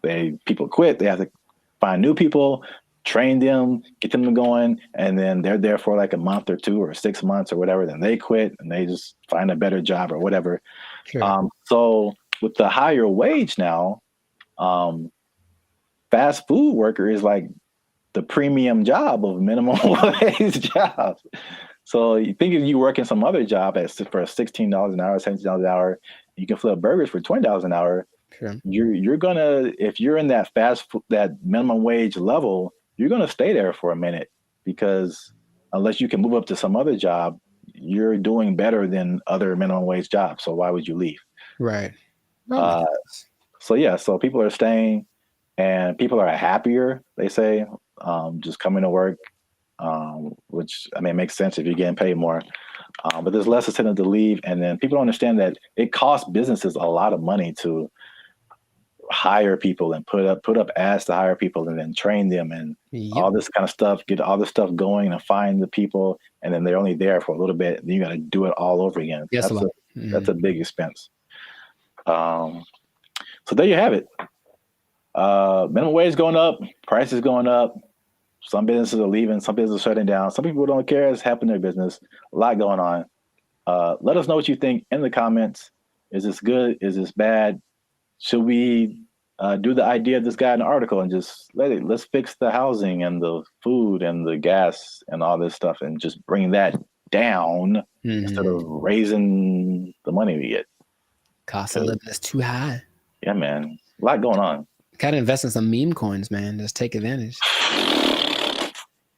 quit, they have to find new people, train them, get them going, and then they're there for like a month or 2 or 6 months or whatever, then they quit and they just find a better job or whatever. Sure. So with the higher wage now, fast food worker is like the premium job of minimum wage jobs. So you think if you work in some other job for $16 an hour, $17 an hour, you can flip burgers for $20 an hour.
Sure.
You're gonna, if you're in that that minimum wage level, you're gonna stay there for a minute, because unless you can move up to some other job, you're doing better than other minimum wage jobs. So why would you leave?
Right.
So people are staying, and people are happier, they say, just coming to work, which, I mean, makes sense if you're getting paid more. But there's less incentive to leave. And then people don't understand that it costs businesses a lot of money to hire people and put up ads to hire people and then train them and all this kind of stuff, get all this stuff going and find the people. And then they're only there for a little bit. And you got to do it all over again.
Yes,
that's a big expense. So there you have it. Minimum wage going up, prices going up. Some businesses are leaving, some businesses are shutting down. Some people don't care. It's happening in their business. A lot going on. Let us know what you think in the comments. Is this good? Is this bad? Should we do the idea of this guy in the article and just let's fix the housing and the food and the gas and all this stuff and just bring that down instead of raising the money we get?
Cost of living is too high.
Yeah, man. A lot going on.
Gotta invest in some meme coins, man. Just take advantage.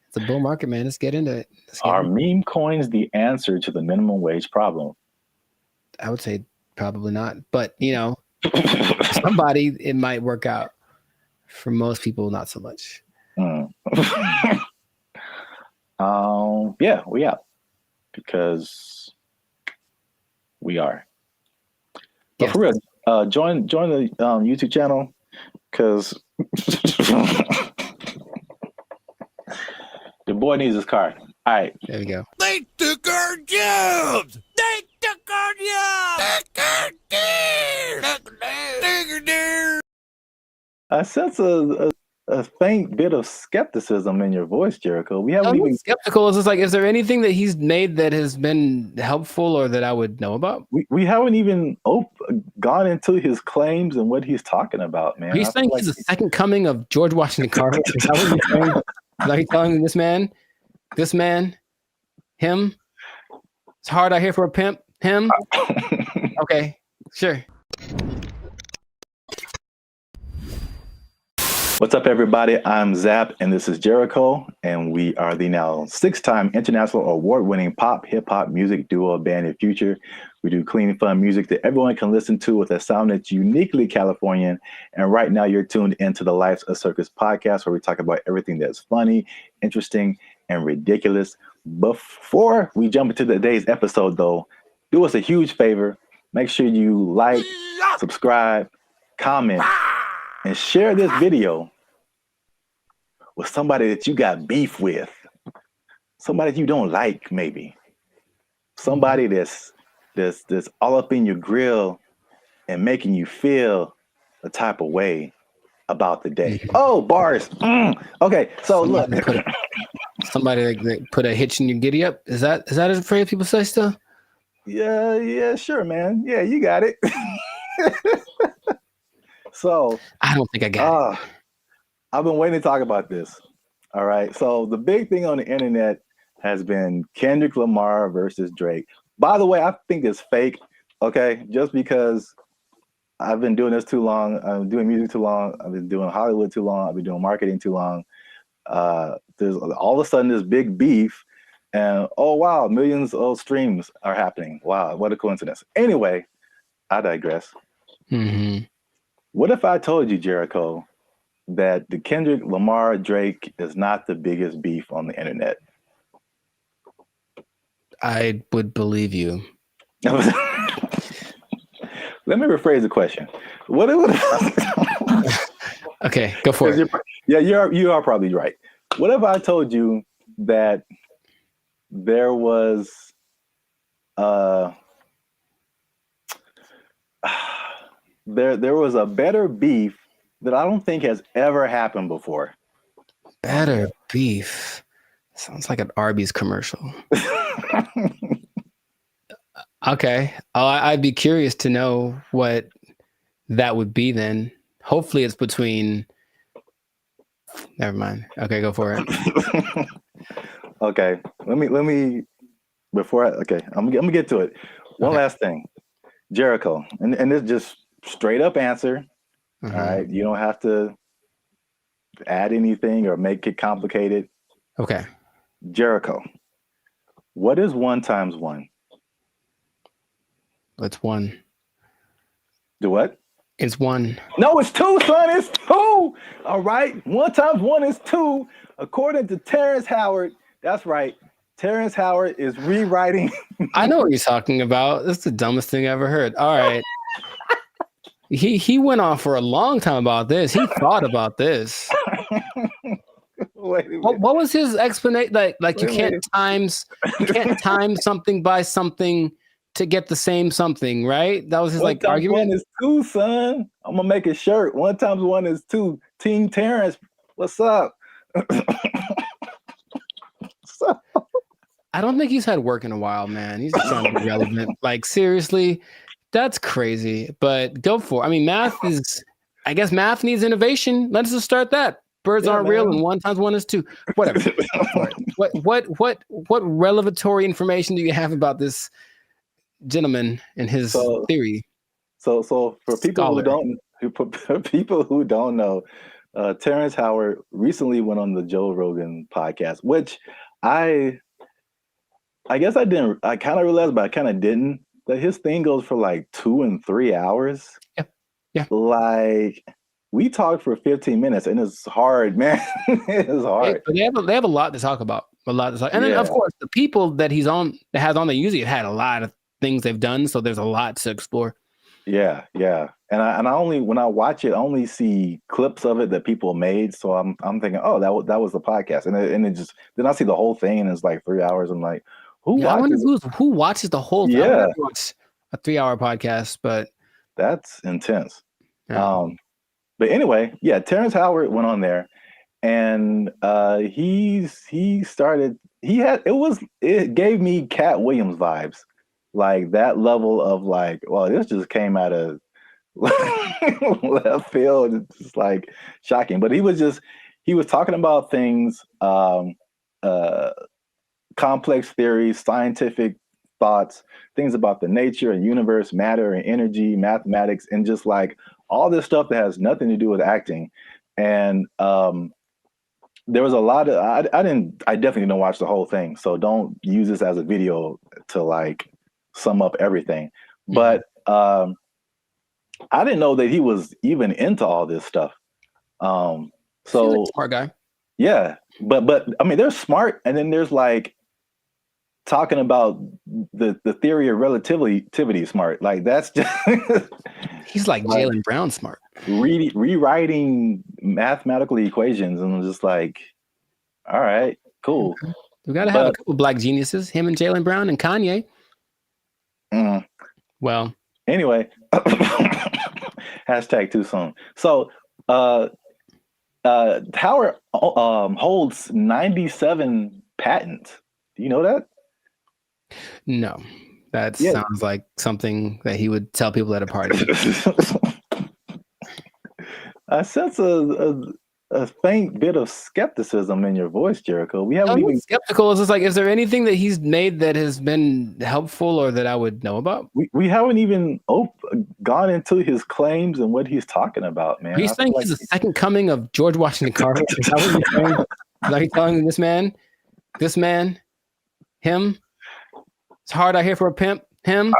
It's a bull market, man. Let's get into it.
Are meme coins the answer to the minimum wage problem?
I would say probably not. But, you know, somebody, it might work out. For most people, not so much.
Yeah, we out. Because we are. But for real, join the YouTube channel, because the boy needs his car. All right.
There we go.
They took our jobs. They took our jobs.
I sense a faint bit of skepticism in your voice, Jericho. We haven't even
skeptical. It's just like, is there anything that he's made that has been helpful or that I would know about?
We haven't even gone into his claims and what he's talking about, man.
He's saying he's the second coming of George Washington Carver. Is that what you're saying? Like telling this man, him. It's hard out here for a pimp. Him. Okay, sure.
What's up, everybody? I'm Zap, and this is Jericho, and we are the now 6-time international award-winning pop hip-hop music duo band in Future. We do clean, fun music that everyone can listen to with a sound that's uniquely Californian. And right now, you're tuned into the Life's a Circus podcast, where we talk about everything that's funny, interesting, and ridiculous. Before we jump into today's episode, though, do us a huge favor. Make sure you like, subscribe, comment, and share this video with somebody that you got beef with, somebody you don't like, maybe somebody that's all up in your grill and making you feel a type of way about the day. Oh, bars. Okay, so look,
somebody that put a hitch in your giddy up. Is that a phrase people say still?
Yeah, sure, man. Yeah, you got it. So
I don't think I got it.
I've been waiting to talk about this. All right. So the big thing on the internet has been Kendrick Lamar versus Drake. By the way, I think it's fake. Okay. Just because I've been doing this too long. I'm doing music too long. I've been doing Hollywood too long. I've been doing marketing too long. There's all of a sudden this big beef and oh, wow, millions of streams are happening. Wow. What a coincidence. Anyway, I digress. What if I told you, Jericho, that the Kendrick Lamar Drake is not the biggest beef on the internet?
I would believe you.
Let me rephrase the question. What
Okay, go for it.
You are probably right. What if I told you that there was there was a better beef that I don't think has ever happened before?
Better beef. Sounds like an Arby's commercial. Okay. I'd be curious to know what that would be then. Hopefully it's between... Never mind. Okay, go for it.
Okay. Let me before I, okay, I'm gonna get to it. One last thing. Jericho, and this just straight up answer. All right. You don't have to add anything or make it complicated.
Okay.
Jericho, what is 1 times 1?
It's 1.
Do what?
It's 1.
No, it's 2, son. It's 2. All right. 1 times 1 is 2. According to Terrence Howard. That's right. Terrence Howard is rewriting.
I know what you're talking about. That's the dumbest thing I ever heard. All right. He went on for a long time about this. He thought about this.
Wait a minute.
What was his explanation? Like you can't time something by something to get the same something, right? That was his like argument.
1 is 2, son. I'm gonna make a shirt. 1 times 1 is 2. Team Terrence, what's up?
I don't think he's had work in a while, man. He's just trying to be relevant. Like seriously, that's crazy. But go for it. I mean, math needs innovation. Let's just start that. Birds aren't real, and 1 times 1 is 2. Whatever. What revelatory information do you have about this gentleman and his theory?
So for people who don't know, Terrence Howard recently went on the Joe Rogan podcast, which I guess I kind of realized, but I kind of didn't, that his thing goes for like 2 and 3 hours.
Yeah.
Like we talked for 15 minutes and it's hard, man. It's hard.
But they have a lot to talk about. And then of course the people that has on the usually had a lot of things they've done, so there's a lot to explore.
Yeah. And I only, when I watch it, I only see clips of it that people made. So I'm thinking, oh, that was the podcast, and it just, then I see the whole thing and it's like 3 hours. I'm like, who
watches the whole thing?
Yeah,
watch a 3-hour podcast, but
that's intense.
Yeah.
But anyway, yeah, Terrence Howard went on there, and it gave me Cat Williams vibes, like that level of like, well, this just came out of left field. It's just like shocking. But he was talking about things, complex theories, scientific thoughts, things about the nature and universe, matter and energy, mathematics, and just like all this stuff that has nothing to do with acting. And there was a lot of, I definitely didn't watch the whole thing, so don't use this as a video to like sum up everything. But I didn't know that he was even into all this stuff. So
he's a smart guy.
Yeah, but I mean, there's smart, and then there's like talking about the theory of relativity smart. Like that's just
he's like Jaylen Brown smart.
Rewriting mathematical equations, and I'm just like, all right, cool.
We gotta have a couple black geniuses, him and Jaylen Brown and Kanye. Well,
anyway, hashtag too soon. So Howard holds 97 patents. Do you know that?
No, that sounds like something that he would tell people at a party.
I sense a faint bit of skepticism in your voice, Jericho. We haven't even
skeptical. It's just like, is there anything that he's made that has been helpful or that I would know about?
We haven't even gone into his claims and what he's talking about, man.
Are you saying he's the second coming of George Washington Carver? Is that what you're saying? Are you telling this man, him? It's hard out here for a pimp. Him?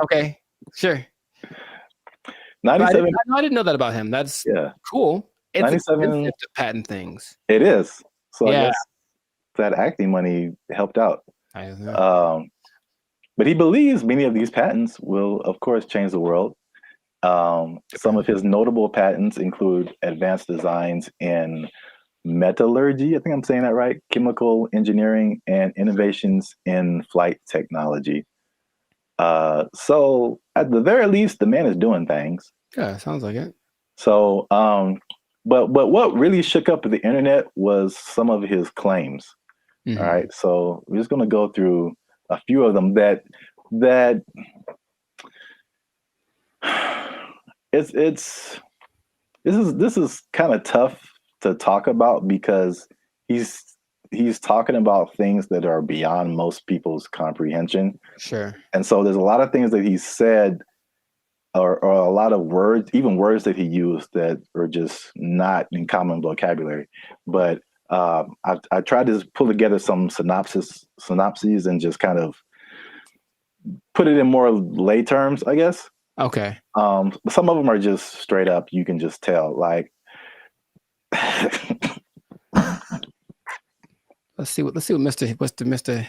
Okay, sure.
97.
I didn't know that about him. That's cool. It's
97
expensive to patent things.
It is. So
Yeah.
I guess that acting money helped out.
I don't know.
But he believes many of these patents will, of course, change the world. Some of his notable patents include advanced designs in metallurgy, I think I'm saying that right, chemical engineering, and innovations in flight technology. So at the very least, the man is doing things.
Yeah, sounds like it.
So, but what really shook up the internet was some of his claims.
Mm-hmm.
All right, so we're just going to go through a few of them that this is kind of tough to talk about because he's talking about things that are beyond most people's comprehension.
Sure.
And so there's a lot of things that he said or a lot of words, even words that he used that are just not in common vocabulary. But I tried to pull together some synopses and just kind of put it in more lay terms, I guess.
Okay.
Some of them are just straight up. You can just tell. Like,
let's see what Mr.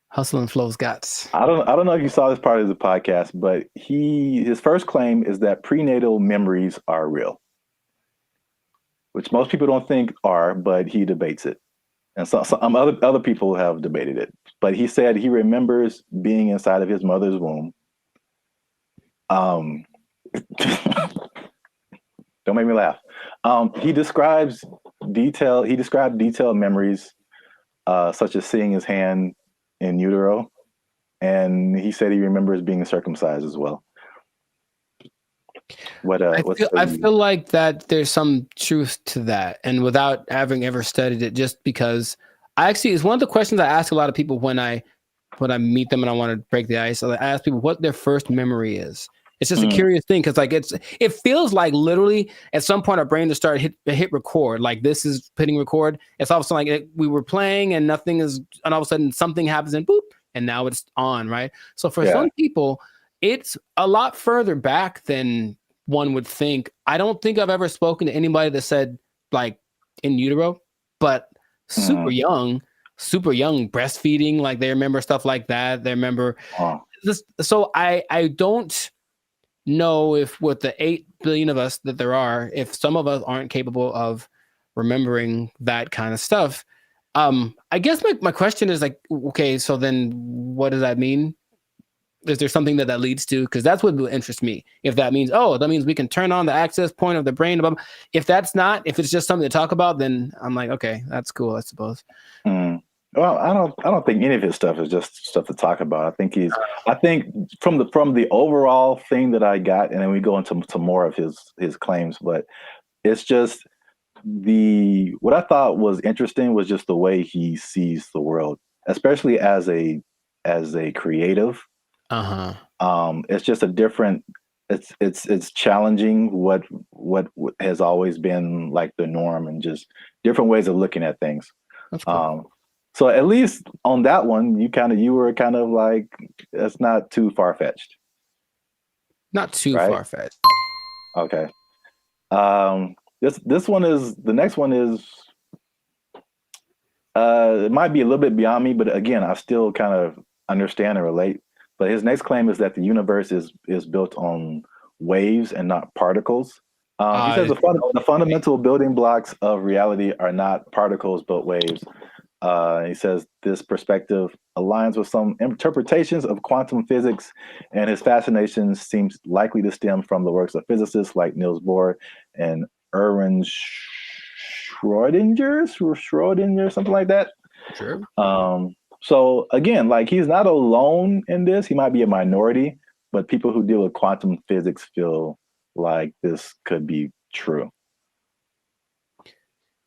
Hustle and Flow's got.
I don't know if you saw this part of the podcast, but his first claim is that prenatal memories are real, which most people don't think are, but he debates it, and some other people have debated it. But he said he remembers being inside of his mother's womb. Don't make me laugh. He described detailed memories, such as seeing his hand in utero, and he said he remembers being circumcised as well.
I feel like that there's some truth to that, and without having ever studied it, just because it's one of the questions I ask a lot of people when I meet them and I want to break the ice. I ask people what their first memory is. It's just a curious thing because it feels like literally at some point our brain just started hit record. Like this is hitting record. It's all of a sudden like we were playing and nothing is, and all of a sudden something happens and boop, and now it's on, right? So for some people, it's a lot further back than one would think. I don't think I've ever spoken to anybody that said like in utero, but super young breastfeeding, like they remember stuff like that. They remember this. So I don't know if with the 8 billion of us that there are, if some of us aren't capable of remembering that kind of stuff. I guess my question is like, okay, so then what does that mean? Is there something that leads to? Because that's what interests me. If that means, that means we can turn on the access point of the brain. If that's not, if it's just something to talk about, then I'm like, okay, that's cool, I suppose.
Well, I don't think any of his stuff is just stuff to talk about. I think from the overall thing that I got, and then we go into more of his claims, but it's just what I thought was interesting was just the way he sees the world, especially as a creative. It's just a different. It's challenging what has always been like the norm, and just different ways of looking at things.
That's cool.
So at least on that one, you were kind of like, that's not too far-fetched.
Not too far-fetched.
Okay. The next one is it might be a little bit beyond me, but again, I still kind of understand and relate. But his next claim is that the universe is built on waves and not particles. He says the fundamental building blocks of reality are not particles but waves. He says this perspective aligns with some interpretations of quantum physics, and his fascination seems likely to stem from the works of physicists like Niels Bohr and Erwin Schrödinger, something like that.
Sure.
So again, like he's not alone in this. He might be a minority, but people who deal with quantum physics feel like this could be true.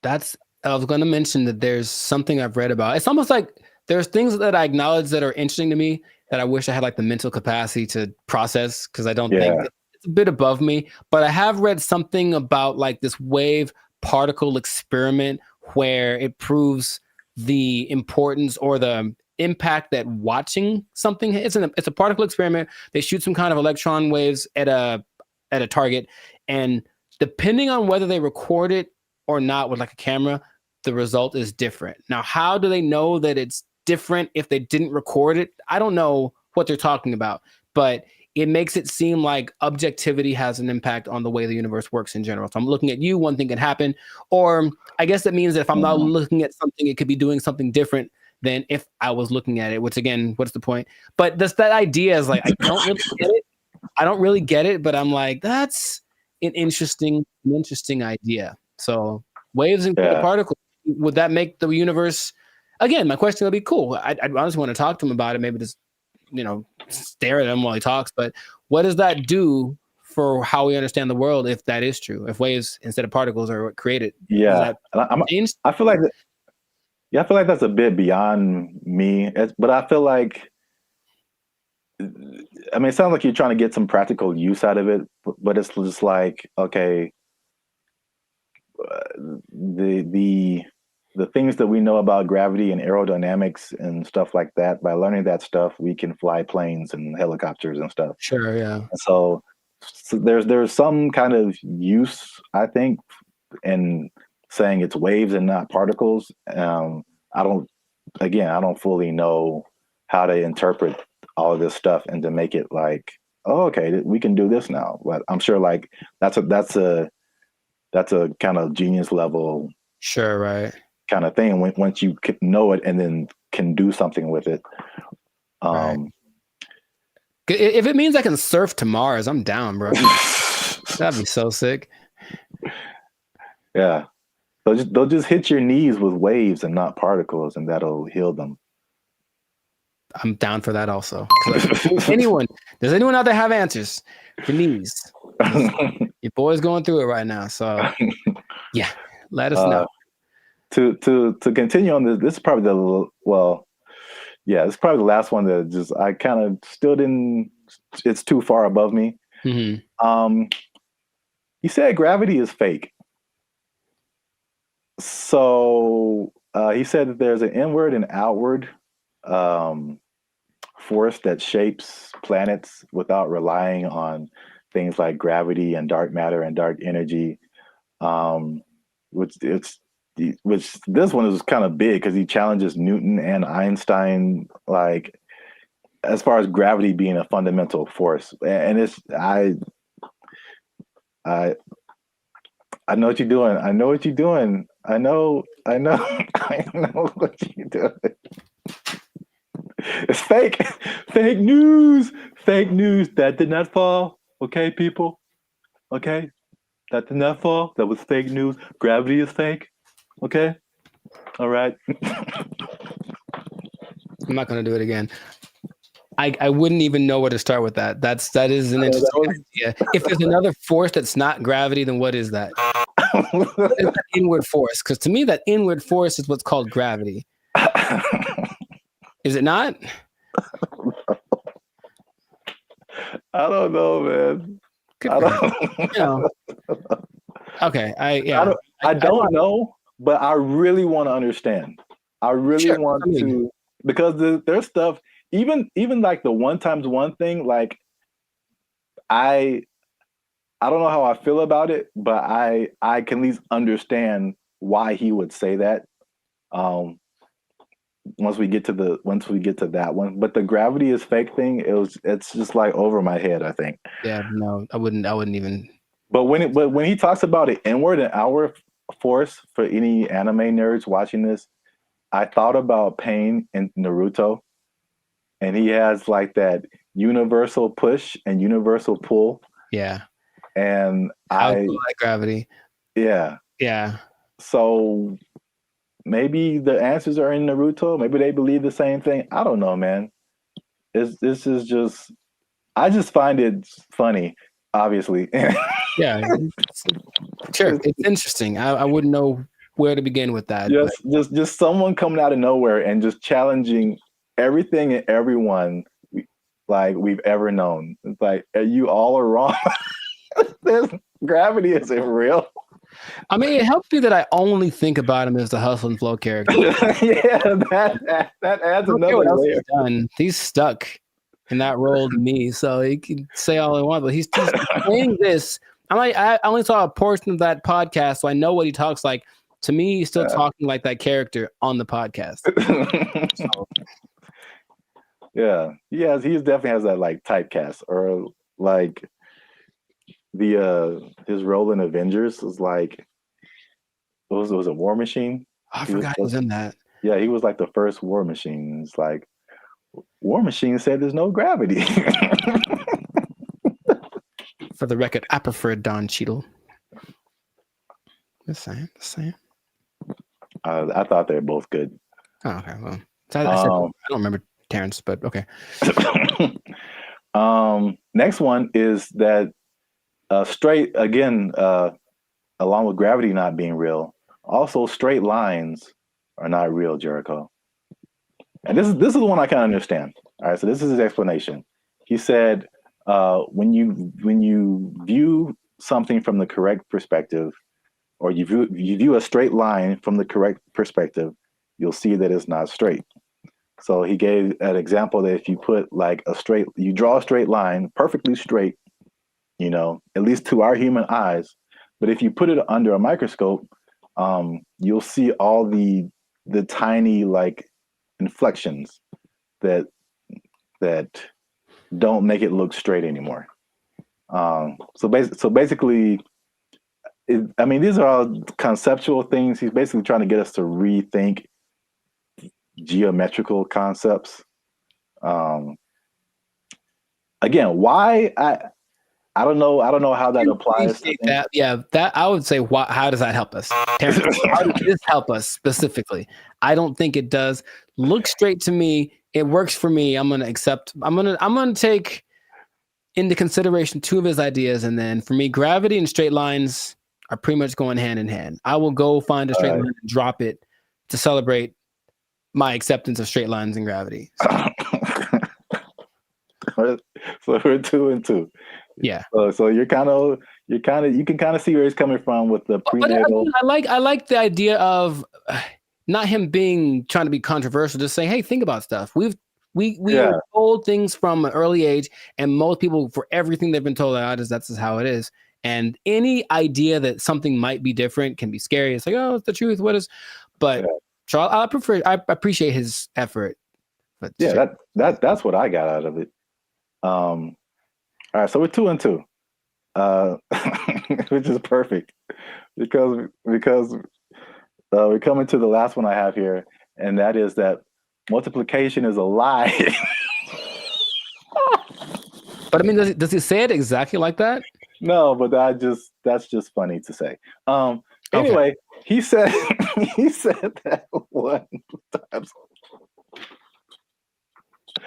I was going to mention that there's something I've read about. It's almost like there's things that I acknowledge that are interesting to me that I wish I had like the mental capacity to process, because I don't think it's a bit above me. But I have read something about like this wave particle experiment where it proves the importance or the impact that watching something. It's a particle experiment. They shoot some kind of electron waves at a target, and depending on whether they record it or not with like a camera, the result is different. Now, how do they know that it's different if they didn't record it? I don't know what they're talking about, but it makes it seem like objectivity has an impact on the way the universe works in general. If I'm looking at you, one thing can happen, or I guess that means that if I'm not looking at something, it could be doing something different than if I was looking at it, which again, what's the point? But that idea is like, I don't really get it. I don't really get it, but I'm like, that's an interesting idea. So waves and particles, would that make the universe? Again, my question would be cool. I'd honestly want to talk to him about it. Maybe just stare at him while he talks. But what does that do for how we understand the world if that is true? If waves instead of particles are what created?
Yeah, I feel like that's a bit beyond me. But I feel like I mean, it sounds like you're trying to get some practical use out of it, but it's just like, okay, the things that we know about gravity and aerodynamics and stuff like that, by learning that stuff, we can fly planes and helicopters and stuff.
Sure, yeah.
And so there's some kind of use, I think, in saying it's waves and not particles. I don't fully know how to interpret all of this stuff and to make it like, oh, okay, we can do this now. But I'm sure like that's a kind of genius level,
sure, right,
kind of thing. Once you know it and then can do something with it.
Right. If it means I can surf to Mars, I'm down, bro. That'd be so sick.
Yeah. They'll just hit your knees with waves and not particles, and that'll heal them.
I'm down for that also. Does anyone out there have answers for knees? Your boy's going through it right now. So yeah, let us know.
To continue on this is probably this is probably the last one that just I kind of still didn't. It's too far above me.
Mm-hmm.
He said gravity is fake. So he said that there's an inward and outward force that shapes planets without relying on things like gravity and dark matter and dark energy. Which this one is kind of big because he challenges Newton and Einstein, like as far as gravity being a fundamental force. And it's I know what you're doing. I know what you're doing. I know I know what you're doing. It's fake. Fake news. Fake news. That did not fall. Okay, people. Okay? That did not fall. That was fake news. Gravity is fake. Okay? All right.
I'm not gonna do it again. I wouldn't even know where to start with that. That is an interesting idea. If there's another force that's not gravity, then what is that? What is that inward force? Because to me, that inward force is what's called gravity. Is it not?
I don't know, man.
Okay.
I don't know, but I really want to understand. I really want to, because there's stuff, even like the 1 times 1 thing, like I don't know how I feel about it, but I can at least understand why he would say that. Once we get to that one, but the gravity is fake thing, it's just like over my head, I think.
Yeah, no, I wouldn't even.
But when he talks about an inward and outward force, for any anime nerds watching this, I thought about Pain in Naruto, and he has like that universal push and universal pull.
Yeah.
And
I like gravity.
Yeah.
Yeah.
So maybe the answers are in Naruto. Maybe they believe the same thing. I don't know, man. This is just, I just find it funny, obviously.
Yeah. Sure. It's interesting. I wouldn't know where to begin with that.
Just someone coming out of nowhere and just challenging everything and everyone like we've ever known. It's like, you all are wrong. Gravity isn't real.
I mean, it helps me that I only think about him as the Hustle and Flow character.
Yeah, that adds another layer.
He's stuck in that role to me, so he can say all he wants, but he's saying this. I only saw a portion of that podcast, so I know what he talks like. To me, he's still talking like that character on the podcast. So.
Yeah, he definitely has that like typecast, or like his role in Avengers was like, was it War Machine?
I forgot he was in that.
Yeah, he was like the first War Machine. It's like, War Machine said there's no gravity.
For the record, I prefer Don Cheadle. The same.
I thought they were both good.
Oh, okay, well, I don't remember Terrence, but okay.
Next one is that straight, again, along with gravity not being real, also straight lines are not real, Jericho. And this is the one I kind of understand. All right, so this is his explanation. he said when you view something from the correct perspective, or you view a straight line from the correct perspective, you'll see that it's not straight. So he gave an example that if you put like you draw a straight line, perfectly straight, at least to our human eyes, but if you put it under a microscope, you'll see all the tiny like inflections that don't make it look straight anymore. So basically, these are all conceptual things. He's basically trying to get us to rethink geometrical concepts. Again, why I don't know how that applies to
that. Yeah, that I would say. How does that help us? How does this help us specifically? I don't think it does. Look straight to me. It works for me. I'm gonna accept. I'm gonna take into consideration two of his ideas, and then for me, gravity and straight lines are pretty much going hand in hand. I will go find a straight line and drop it to celebrate my acceptance of straight lines and gravity.
So we're 2 and 2.
Yeah.
So you can kind of see where he's coming from with the prenatal.
But I like the idea of not him trying to be controversial, just saying, hey, think about stuff. We are told things from an early age, and most people, for everything they've been told, that's just how it is. And any idea that something might be different can be scary. It's like, oh, it's the truth. What is? But so I appreciate his effort. But
that's what I got out of it. All right, so we're 2 and 2, which is perfect because we're coming to the last one I have here, and that is that multiplication is a lie.
But I mean, does he say it exactly like that?
No, but that's just funny to say. Anyway, he said that one time.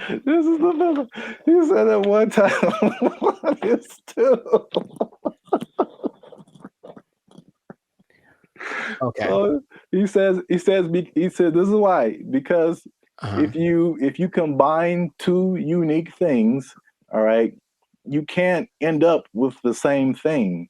This is the number. He said that one time. One is 2.
Okay.
So he said this is why, because if you combine two unique things, all right, you can't end up with the same thing.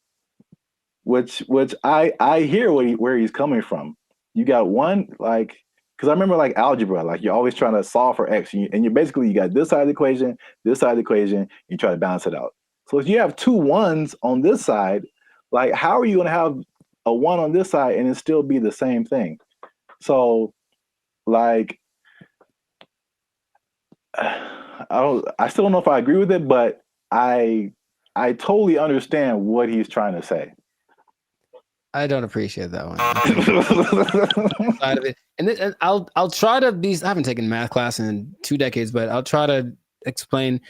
Which I hear where he's coming from. You got one, like, because I remember like algebra, like you're always trying to solve for x, and you got this side of the equation, this side of the equation, you try to balance it out. So if you have 2 1s on this side, like how are you going to have a 1 on this side and it still be the same thing? So like I still don't know if I agree with it, but I totally understand what he's trying to say.
I don't appreciate that one. Side of it. And I'll try to I haven't taken math class in 2 decades, but I'll try to explain.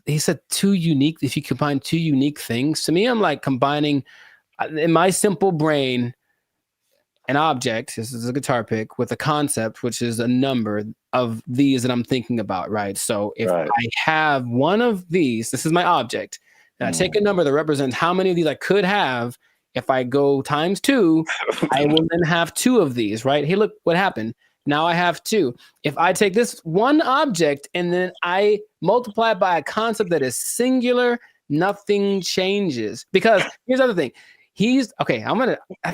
He said if you combine 2 unique things. To me, I'm like combining in my simple brain an object, this is a guitar pick, with a concept, which is a number of these that I'm thinking about, right? So if I have one of these, this is my object, and I take a number that represents how many of these I could have. If I go times 2, I will then have 2 of these, right? Hey, look what happened. Now I have 2. If I take this one object and then I multiply it by a concept that is singular, nothing changes. Because here's the other thing. I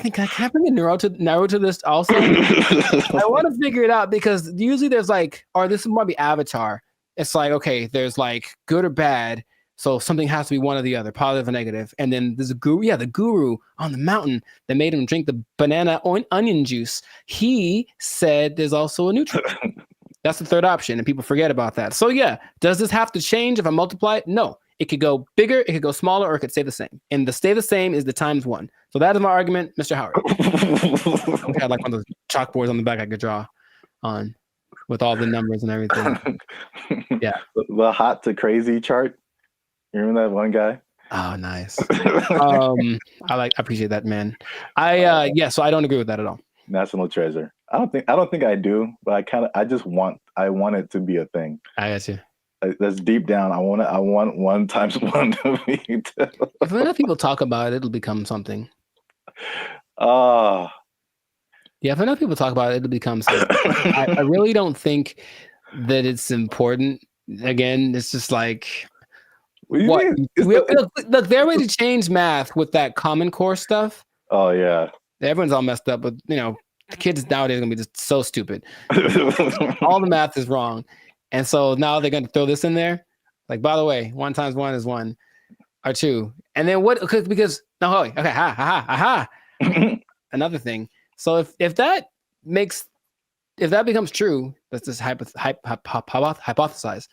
think I can bring a narrow to this also. I want to figure it out because usually there's like, or this might be Avatar. It's like, okay, there's like good or bad. So something has to be one or the other, positive or negative. And then there's the guru on the mountain that made him drink the banana onion juice. He said there's also a neutral. That's the third option, and people forget about that. So yeah, does this have to change if I multiply it? No. It could go bigger, it could go smaller, or it could stay the same. And the stay the same is the times 1. So that is my argument, Mr. Howard. I had like one of those chalkboards on the back I could draw on with all the numbers and everything. Yeah.
The hot to crazy chart. You remember that one guy?
Oh, nice. I appreciate that, man. So I don't agree with that at all.
National treasure. I don't think I do, but I want it to be a thing.
I got you.
That's deep down. I want 1 times 1 to be 2.
If enough people talk about it, it'll become something.
Yeah,
if enough people talk about it, it'll become something. I really don't think that it's important again, it's just like
What do you
what?
mean?
Look, they're ready to change math with that Common Core stuff.
Oh yeah.
Everyone's all messed up, but the kids nowadays are gonna be just so stupid. All the math is wrong, and so now they're gonna throw this in there. Like, by the way, 1 times 1 is 1 or 2, and then what? Because no, okay, another thing. So if that becomes true, let's just hypothesize.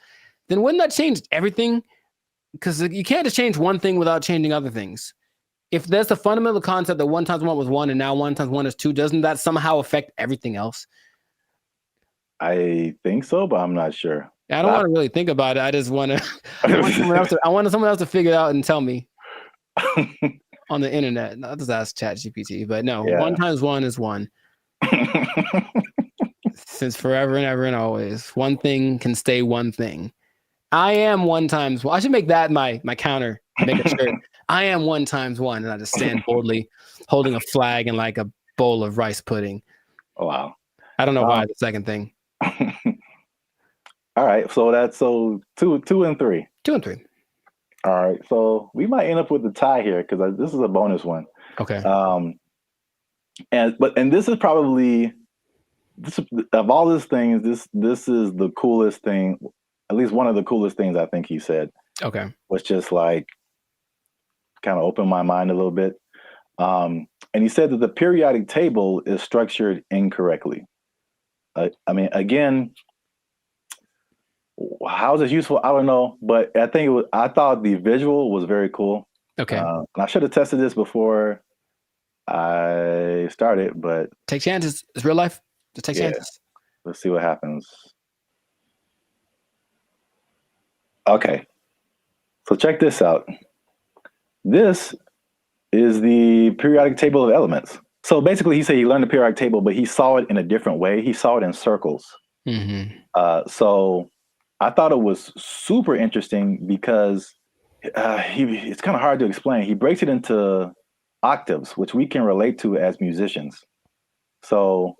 Then wouldn't that change everything? Because you can't just change one thing without changing other things. If there's the fundamental concept that 1 times 1 was 1 and now 1 times 1 is 2, doesn't that somehow affect everything else?
I think so, but I'm not sure.
I don't want to really think about it. I just want to. I want someone else to figure it out and tell me on the internet. I'll just ask ChatGPT. But no, 1 times 1 is 1. Since forever and ever and always, one thing can stay one thing. I am 1 times 1. I should make that my counter. Make a shirt. I am 1 times 1, and I just stand boldly, holding a flag and like a bowl of rice pudding.
Oh, wow.
I don't know why the second thing.
All right, so that's 2 and 3.
2 and 3.
All right, so we might end up with a tie here because this is a bonus one.
Okay.
And this is probably of all these things, this is the coolest thing. At least one of the coolest things I think he said.
Okay.
Was just like kind of opened my mind a little bit. And he said that the periodic table is structured incorrectly. I mean, again, how is this useful? I don't know, but I think I thought the visual was very cool.
Okay.
And I should have tested this before I started, but
take chances. It's real life. Just take chances.
Let's see what happens. Okay. So check this out. This is the periodic table of elements. So basically, he said he learned the periodic table, but he saw it in a different way. He saw it in circles.
Mm-hmm.
So I thought it was super interesting because it's kind of hard to explain. He breaks it into octaves, which we can relate to as musicians. So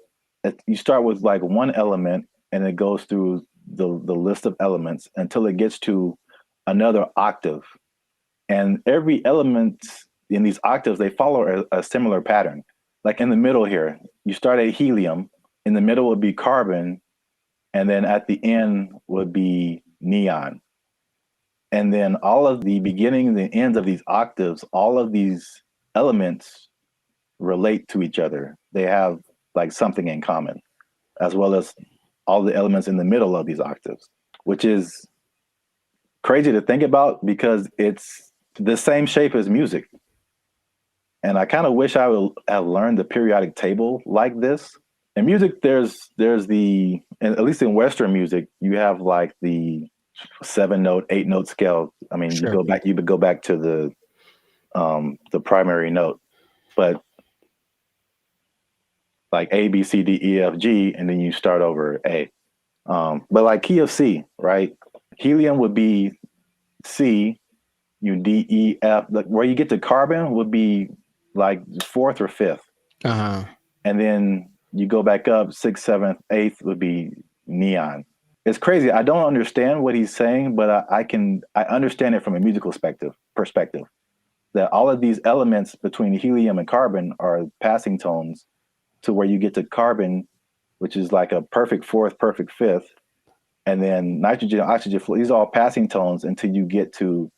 you start with like one element, and it goes through the list of elements until it gets to another octave. And every element in these octaves, they follow a similar pattern. Like in the middle here, you start at helium, in the middle would be carbon, and then at the end would be neon. And then all of the beginnings and ends of these octaves, all of these elements relate to each other. They have like something in common, as well as all the elements in the middle of these octaves, which is crazy to think about because it's the same shape as music. And I kind of wish I would have learned the periodic table like this. In music, there's the, at least in Western music, you have like the 7-note, 8-note scale. I mean,
Sure.
you would go back to the primary note, but like A, B, C, D, E, F, G, and then you start over A. But like key of C, right? Helium would be C, D, E, F. Like where you get to carbon would be like 4th or 5th.
Uh-huh.
And then you go back up, 6th, 7th, 8th would be neon. It's crazy. I don't understand what he's saying, but I understand it from a musical perspective. That all of these elements between helium and carbon are passing tones to where you get to carbon, which is like a perfect 4th, perfect 5th. And then nitrogen, oxygen, these are all passing tones until you get to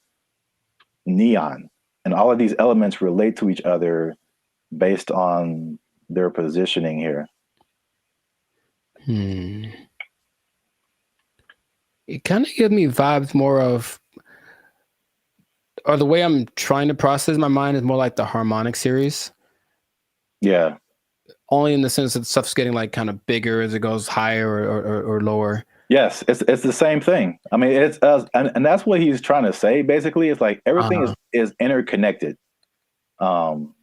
neon. And all of these elements relate to each other based on their positioning here.
It kind of gives me vibes more of, or the way I'm trying to process my mind is more like the harmonic series.
Yeah.
Only in the sense that stuff's getting like kind of bigger as it goes higher or lower.
Yes, it's the same thing. I mean, it's and that's what he's trying to say. Basically, it's like everything is interconnected. And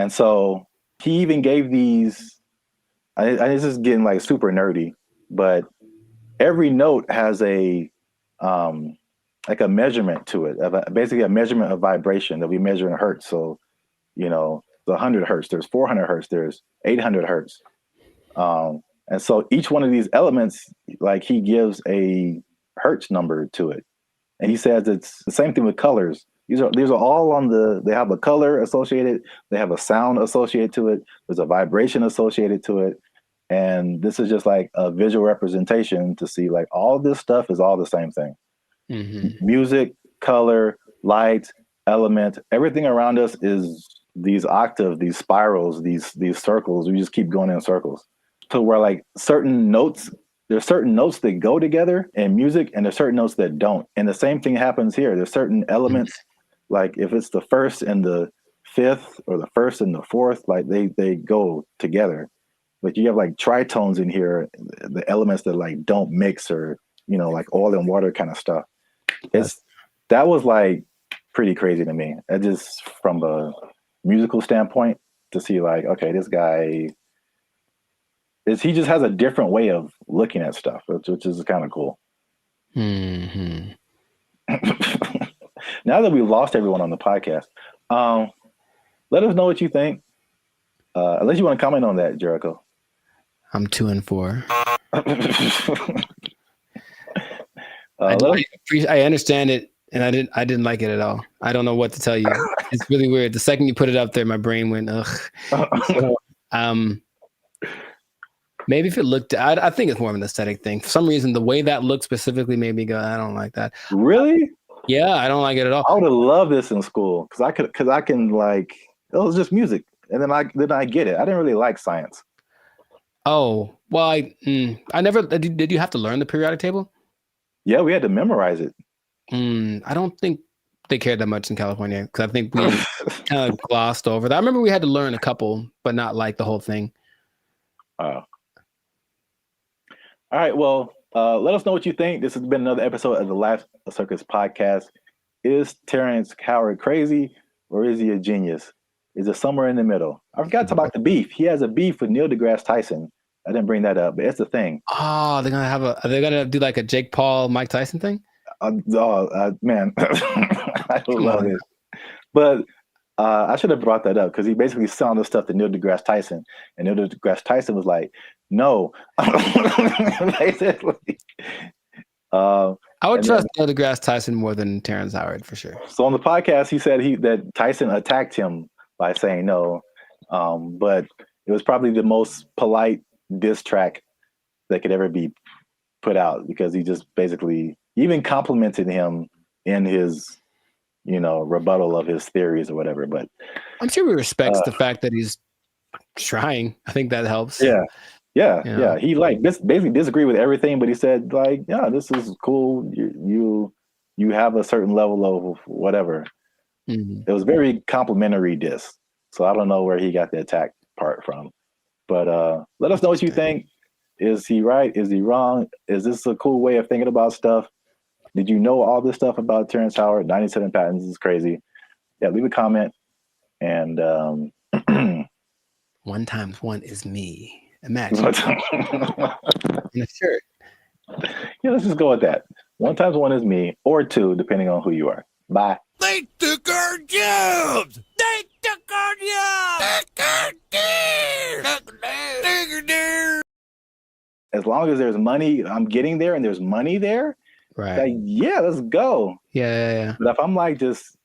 so he even gave these. This is getting like super nerdy, but every note has a like a measurement to it, basically a measurement of vibration that we measure in hertz. So, the 100 hertz, there's 400 hertz, there's 800 hertz. And so each one of these elements, like he gives a hertz number to it. And he says it's the same thing with colors. These are all on they have a color associated, they have a sound associated to it, there's a vibration associated to it. And this is just like a visual representation to see like all this stuff is all the same thing.
Mm-hmm.
Music, color, light, element, everything around us is these octaves, these spirals, these circles. We just keep going in circles. So where like there's certain notes that go together in music and there's certain notes that don't. And the same thing happens here. There's certain elements, like if it's the first and the fifth or the first and the fourth, like they go together. But you have like tritones in here, the elements that like don't mix, or, you know, like oil and water kind of stuff. That was like pretty crazy to me. It just from a musical standpoint to see like, okay, this guy he just has a different way of looking at stuff, which is kind of cool.
Mm-hmm.
Now that we've lost everyone on the podcast, let us know what you think. Unless you want to comment on that, Jericho.
I'm 2 and 4. I understand it, and I didn't like it at all. I don't know what to tell you. It's really weird. The second you put it up there, my brain went ugh. So, maybe if it looked, I think it's more of an aesthetic thing. For some reason, the way that looked specifically made me go, I don't like that.
Really?
Yeah, I don't like it at all.
I would have loved this in school because I can like, it was just music, and then I get it. I didn't really like science.
Oh, well, I never did. You have to learn the periodic table?
Yeah, we had to memorize it.
I don't think they cared that much in California because I think we kind of glossed over that. I remember we had to learn a couple, but not like the whole thing.
All right. Well, let us know what you think. This has been another episode of the Life Circus podcast. Is Terrence Howard crazy or is he a genius? Is it somewhere in the middle? I forgot to talk about the beef. He has a beef with Neil deGrasse Tyson. I didn't bring that up, but it's the thing.
Oh, are they gonna do like a Jake Paul, Mike Tyson thing?
Man, I love it. But I should have brought that up because he basically said the stuff to Neil deGrasse Tyson, and Neil deGrasse Tyson was like, "No." Basically,
I would trust Neil deGrasse Tyson more than Terrence Howard for sure.
So on the podcast, he said that Tyson attacked him by saying no, but it was probably the most polite diss track that could ever be put out because he just basically even complimented him in his, rebuttal of his theories or whatever. But
I'm sure he respects the fact that he's trying. I think that helps.
Yeah. He basically disagreed with everything, but he said like, yeah, this is cool. You have a certain level of whatever.
Mm-hmm.
It was very complimentary diss. So I don't know where he got the attack part from. But let us know what you think. Is he right? Is he wrong? Is this a cool way of thinking about stuff? Did you know all this stuff about Terrence Howard? 97 patents is crazy. Yeah, leave a comment. And
1 times 1 is me. Imagine. In a shirt.
Yeah, let's just go with that. 1 times 1 is me, or 2, depending on who you are. Bye.
They took our jobs! They took our jobs!
As long as there's money, I'm getting there and there's money there.
Right.
Like, yeah, let's go.
Yeah.
But if I'm like just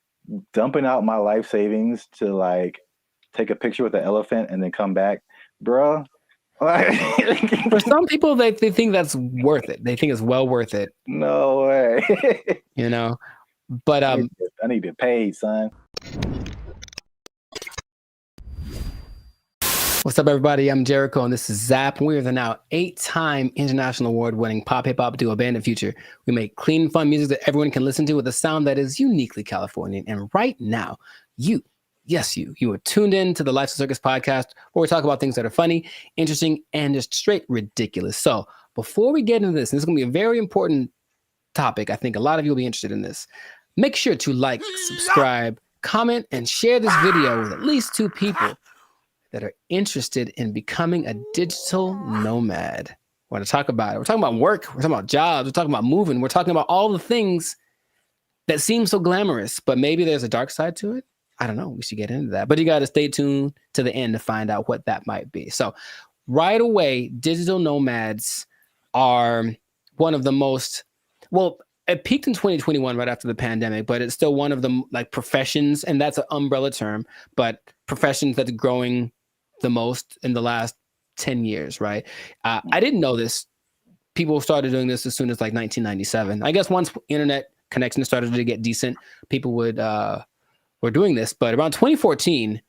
dumping out my life savings to like take a picture with the elephant and then come back, bruh.
For some people, they think that's worth it. They think it's well worth it.
No way.
But
I need to pay, son.
What's up, everybody? I'm Jericho, and this is Zap. We are the now 8-time international award-winning pop hip hop duo Band of Future. We make clean, fun music that everyone can listen to with a sound that is uniquely Californian. And right now, you are tuned in to the Life Circus podcast, where we talk about things that are funny, interesting, and just straight ridiculous. So before we get into this, and this is going to be a very important topic. I think a lot of you will be interested in this. Make sure to like, subscribe, comment, and share this video with at least 2 people that are interested in becoming a digital nomad. We're going to talk about it. We're talking about work. We're talking about jobs. We're talking about moving. We're talking about all the things that seem so glamorous, but maybe there's a dark side to it. I don't know. We should get into that. But you got to stay tuned to the end to find out what that might be. So right away, digital nomads are one of the most, well, it peaked in 2021 right after the pandemic, but it's still one of the like professions, and that's an umbrella term, but professions that's growing the most in the last 10 years, right? I didn't know this. People started doing this as soon as like 1997. I guess once internet connection started to get decent, people were doing this. But around 2014,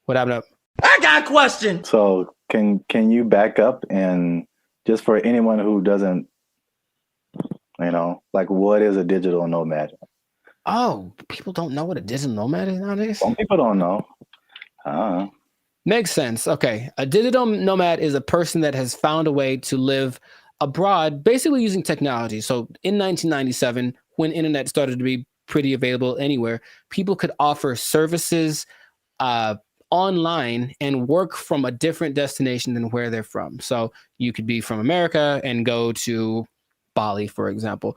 what happened?
I got a question.
So can you back up and just for anyone who doesn't, like what is a digital nomad?
Oh, people don't know what a digital nomad is nowadays?
Some people don't know.
Makes sense. Okay. A digital nomad is a person that has found a way to live abroad, basically using technology. So in 1997, when internet started to be pretty available anywhere, people could offer services online and work from a different destination than where they're from. So you could be from America and go to Bali, for example,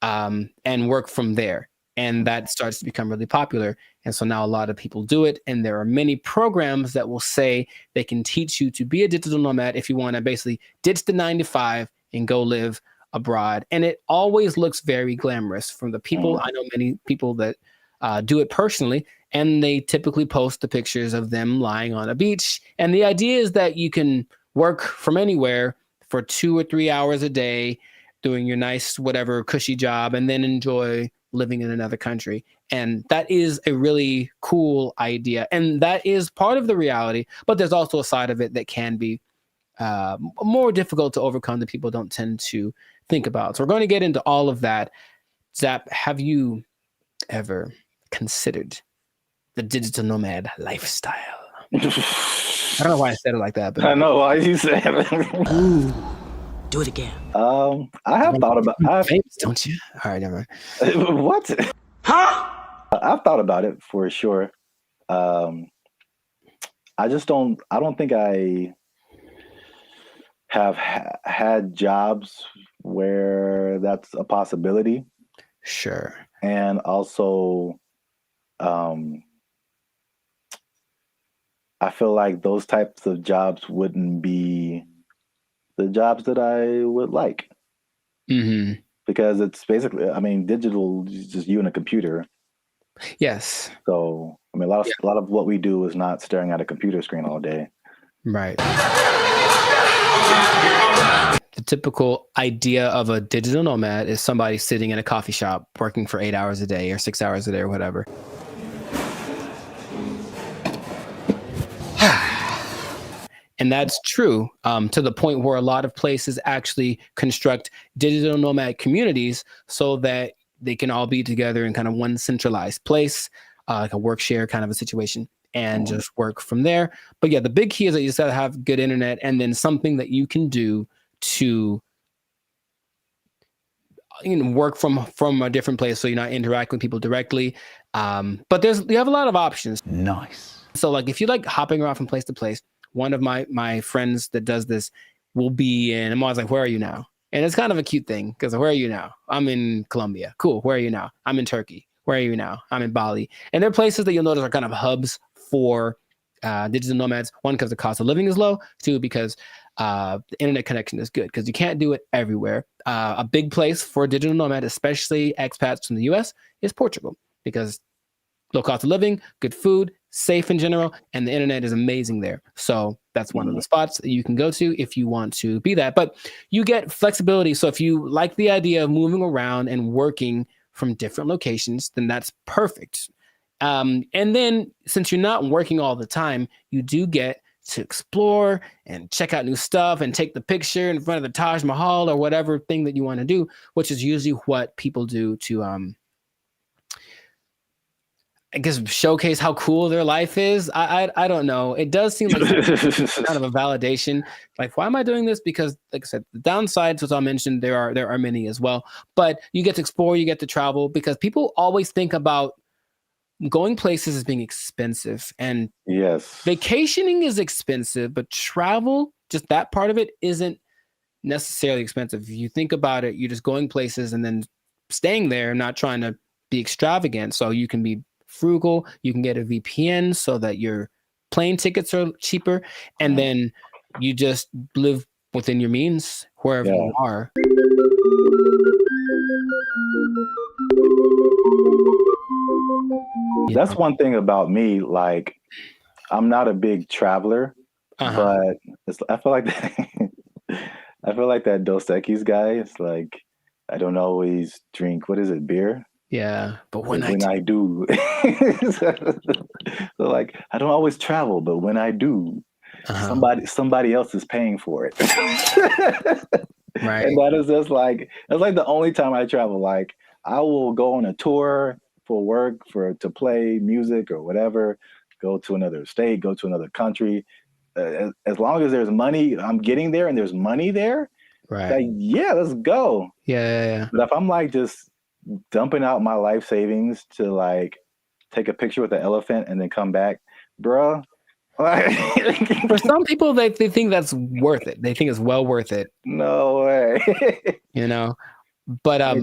and work from there. And that starts to become really popular. And so now a lot of people do it. And there are many programs that will say they can teach you to be a digital nomad if you want to basically ditch the 9 to 5 and go live abroad. And it always looks very glamorous from the people. I know many people that do it personally, and they typically post the pictures of them lying on a beach. And the idea is that you can work from anywhere for 2 or 3 hours a day, doing your nice, whatever cushy job, and then enjoy living in another country. And that is a really cool idea. And that is part of the reality, but there's also a side of it that can be more difficult to overcome that people don't tend to think about. So we're going to get into all of that. Zap, have you ever considered the digital nomad lifestyle? I don't know why I said it like that, but
I know why you said it.
Ooh, do it again.
I have thought about
famous, don't you? All right, never mind.
What? Huh? I've thought about it for sure. I don't think I have had jobs where that's a possibility.
Sure.
And also, I feel like those types of jobs wouldn't be the jobs that I would like.
Mm-hmm.
Because it's basically, digital is just you and a computer.
Yes.
So, a lot of what we do is not staring at a computer screen all day.
Right. The typical idea of a digital nomad is somebody sitting in a coffee shop working for 8 hours a day or 6 hours a day or whatever. And that's true to the point where a lot of places actually construct digital nomad communities so that they can all be together in kind of one centralized place, like a work share kind of a situation, and just work from there. But yeah, the big key is that you just got to have good internet and then something that you can do to work from a different place so you're not interacting with people directly. But you have a lot of options.
Nice.
So like if you like hopping around from place to place, one of my friends that does this will be in, I'm always like, where are you now? And it's kind of a cute thing because where are you now? I'm in Colombia. Cool. Where are you now? I'm in Turkey. Where are you now? I'm in Bali. And they're places that you'll notice are kind of hubs for digital nomads. One, because the cost of living is low. Two, because the internet connection is good because you can't do it everywhere. A big place for a digital nomad, especially expats from the US, is Portugal because low cost of living, good food, safe in general, and the internet is amazing there. So that's one of the spots that you can go to if you want to be that. But you get flexibility. So if you like the idea of moving around and working from different locations, then that's perfect. And then since you're not working all the time, you do get to explore and check out new stuff and take the picture in front of the Taj Mahal or whatever thing that you want to do, which is usually what people do to I guess showcase how cool their life is. I don't know. It does seem like kind of a validation. Like, why am I doing this? Because, like I said, the downsides, which I mentioned, there are many as well. But you get to explore, you get to travel, because people always think about going places as being expensive. And
yes,
vacationing is expensive, but travel, just that part of it, isn't necessarily expensive. If you think about it, you're just going places and then staying there, not trying to be extravagant. So you can be frugal, you can get a VPN so that your plane tickets are cheaper, and then you just live within your means wherever you are.
That's one thing about me. Like, I'm not a big traveler, but I feel like I feel like that Dos Equis guy. It's like I don't always drink. What is it? Beer.
Yeah, but
when I do, so like I don't always travel, but when I do, somebody else is paying for it.
Right.
And that is just like that's like the only time I travel. Like I will go on a tour for work, to play music or whatever, go to another state, go to another country. As long as there's money, I'm getting there and there's money there.
Right.
Like, yeah, let's go.
Yeah.
But if I'm like just dumping out my life savings to like take a picture with the elephant and then come back, bruh.
For some people, they think that's worth it. They think it's well worth it.
No way.
You know, but
I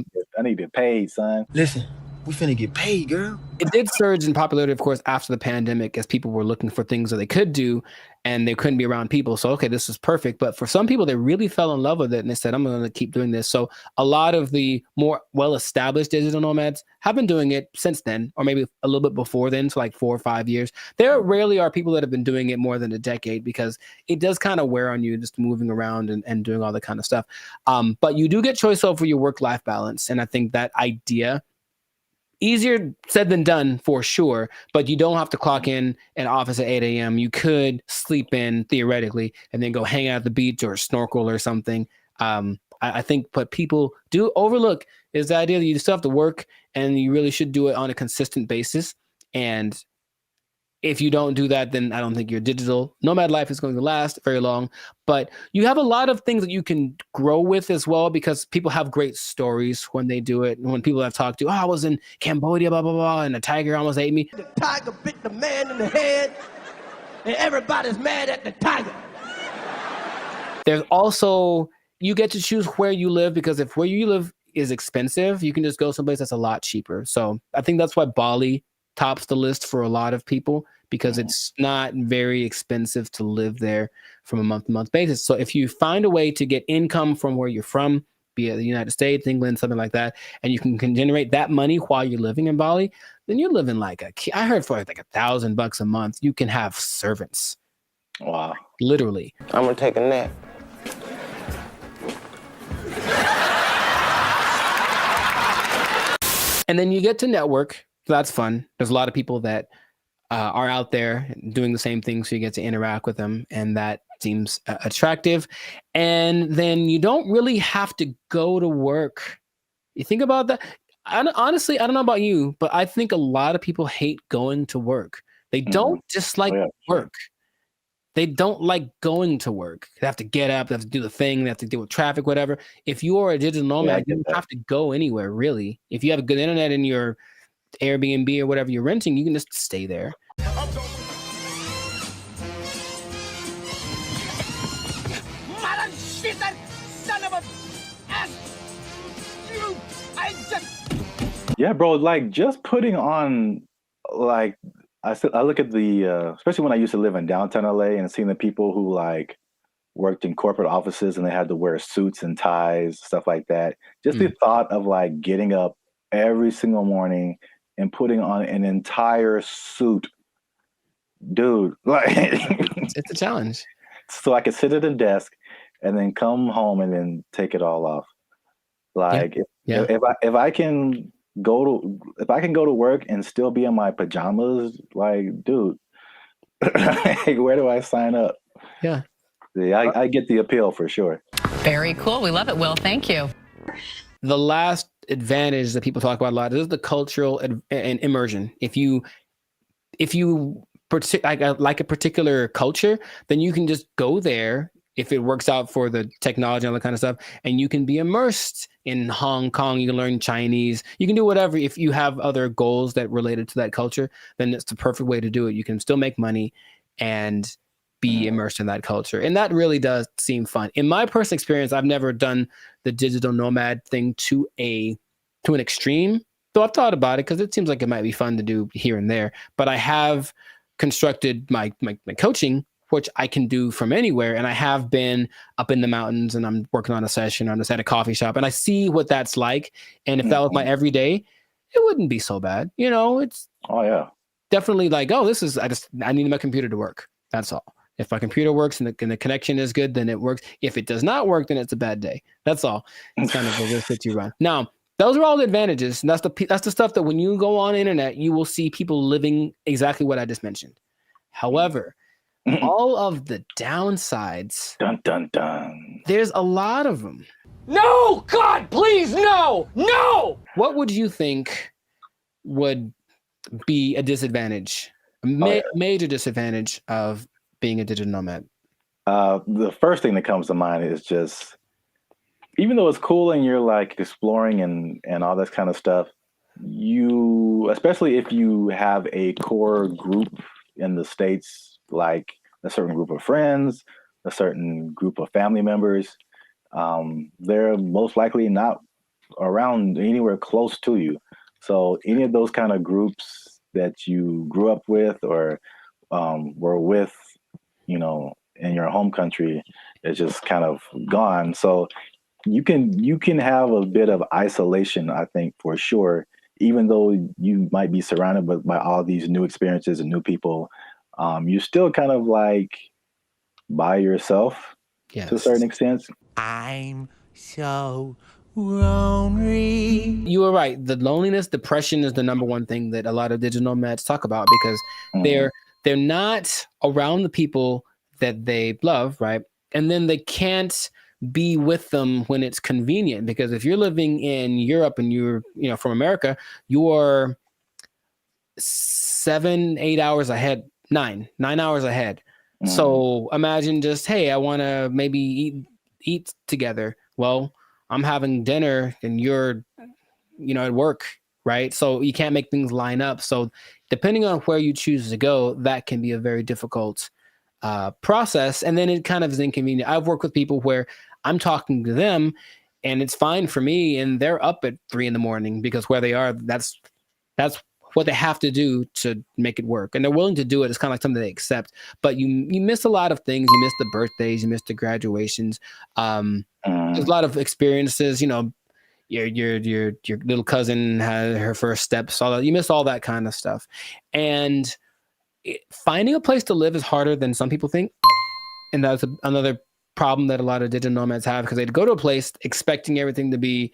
need to get paid, son.
Listen, we finna get paid, girl.
It did surge in popularity, of course, after the pandemic, as people were looking for things that they could do and they couldn't be around people. So, okay, this is perfect. But for some people, they really fell in love with it and they said, I'm going to keep doing this. So a lot of the more well-established digital nomads have been doing it since then, or maybe a little bit before then, so like 4 or 5 years. There rarely are people that have been doing it more than a decade because it does kind of wear on you just moving around and doing all that kind of stuff. But you do get choice over your work-life balance. And I think that idea, easier said than done for sure, but you don't have to clock in an office at 8 a.m. You could sleep in theoretically and then go hang out at the beach or snorkel or something. I think what people do overlook is the idea that you still have to work and you really should do it on a consistent basis. And if you don't do that, then I don't think your digital nomad life is going to last very long. But you have a lot of things that you can grow with as well, because people have great stories when they do it. And when people I've talked to, I was in Cambodia, blah, blah, blah, and a tiger almost ate me.
The tiger bit the man in the head, and everybody's mad at the tiger.
There's also, you get to choose where you live, because if where you live is expensive, you can just go someplace that's a lot cheaper. So I think that's why Bali tops the list for a lot of people, because it's not very expensive to live there from a month-to-month basis. So if you find a way to get income from where you're from, be it the United States, England, something like that, and you can generate that money while you're living in Bali, then you're living like I heard for like $1,000 a month, you can have servants.
Wow.
Literally.
I'm gonna take a nap.
And then you get to network. So that's fun. There's a lot of people that are out there doing the same thing, so you get to interact with them, and that seems attractive. And then you don't really have to go to work. You think about that. Honestly, I don't know about you, but I think a lot of people hate going to work. They don't dislike work. They don't like going to work. They have to get up, they have to do the thing, they have to deal with traffic, whatever. If you are a digital nomad, you don't have to go anywhere, really. If you have a good internet in your Airbnb or whatever you're renting, you can just stay there.
Mother shit, that son of a ass! You, I just...
Yeah, bro, like just putting on, like, I look at the, especially when I used to live in downtown LA and seeing the people who like worked in corporate offices and they had to wear suits and ties, stuff like that. Just the thought of like getting up every single morning and putting on an entire suit, dude, like
it's a challenge.
So I could sit at a desk and then come home and then take it all off. Like if I can go to work and still be in my pajamas, like, dude, where do I sign up?
Yeah,
I get the appeal for sure.
Very cool. We love it, Will. Thank you.
The last advantage that people talk about a lot is the cultural and immersion. If you like a particular culture, then you can just go there if it works out for the technology and all that kind of stuff, and you can be immersed in Hong Kong. You can learn Chinese. You can do whatever. If you have other goals that related to that culture, then it's the perfect way to do it. You can still make money and be immersed in that culture. And that really does seem fun. In my personal experience, I've never done the digital nomad thing to an extreme, though I've thought about it because it seems like it might be fun to do here and there. But I have constructed my coaching which I can do from anywhere. And I have been up in the mountains and I'm working on a session. I'm just at a coffee shop and I see what that's like. And if that was my everyday, it wouldn't be so bad. You know, it's definitely like, oh, I need my computer to work. That's all. If my computer works and the connection is good, then it works. If it does not work, then it's a bad day. That's all. It's kind of the risk that you run. Now, those are all the advantages. And that's the stuff that when you go on the internet, you will see people living exactly what I just mentioned. However, all of the downsides,
dun, dun, dun.
There's a lot of them.
No, God, please, no, no.
What would you think would be a disadvantage, major disadvantage of being a digital nomad?
The first thing that comes to mind is just, even though it's cool and you're like exploring and all this kind of stuff, especially if you have a core group in the States, like a certain group of friends, a certain group of family members, they're most likely not around anywhere close to you. So any of those kind of groups that you grew up with or were with, you know, in your home country is just kind of gone. So you can have a bit of isolation, I think, for sure, even though you might be surrounded by all these new experiences and new people. You're still kind of like by yourself to a certain extent.
I'm so lonely.
You were right. The loneliness, depression is the number one thing that a lot of digital nomads talk about because they're not around the people that they love, right? And then they can't be with them when it's convenient, because if you're living in Europe and you're, you know, from America, you're 7-8 hours ahead, 9 hours ahead. So imagine just, hey, I want to maybe eat together. Well, I'm having dinner and you're, you know, at work, right? So you can't make things line up. So depending on where you choose to go, that can be a very difficult process. And then it kind of is inconvenient. I've worked with people where I'm talking to them and it's fine for me and they're up at 3 a.m. because where they are, that's what they have to do to make it work. And they're willing to do it. It's kind of like something they accept, but you miss a lot of things. You miss the birthdays, you miss the graduations. There's a lot of experiences, you know, your little cousin had her first steps, all that. You miss all that kind of stuff. And finding a place to live is harder than some people think. And that's another problem that a lot of digital nomads have, because they'd go to a place expecting everything to be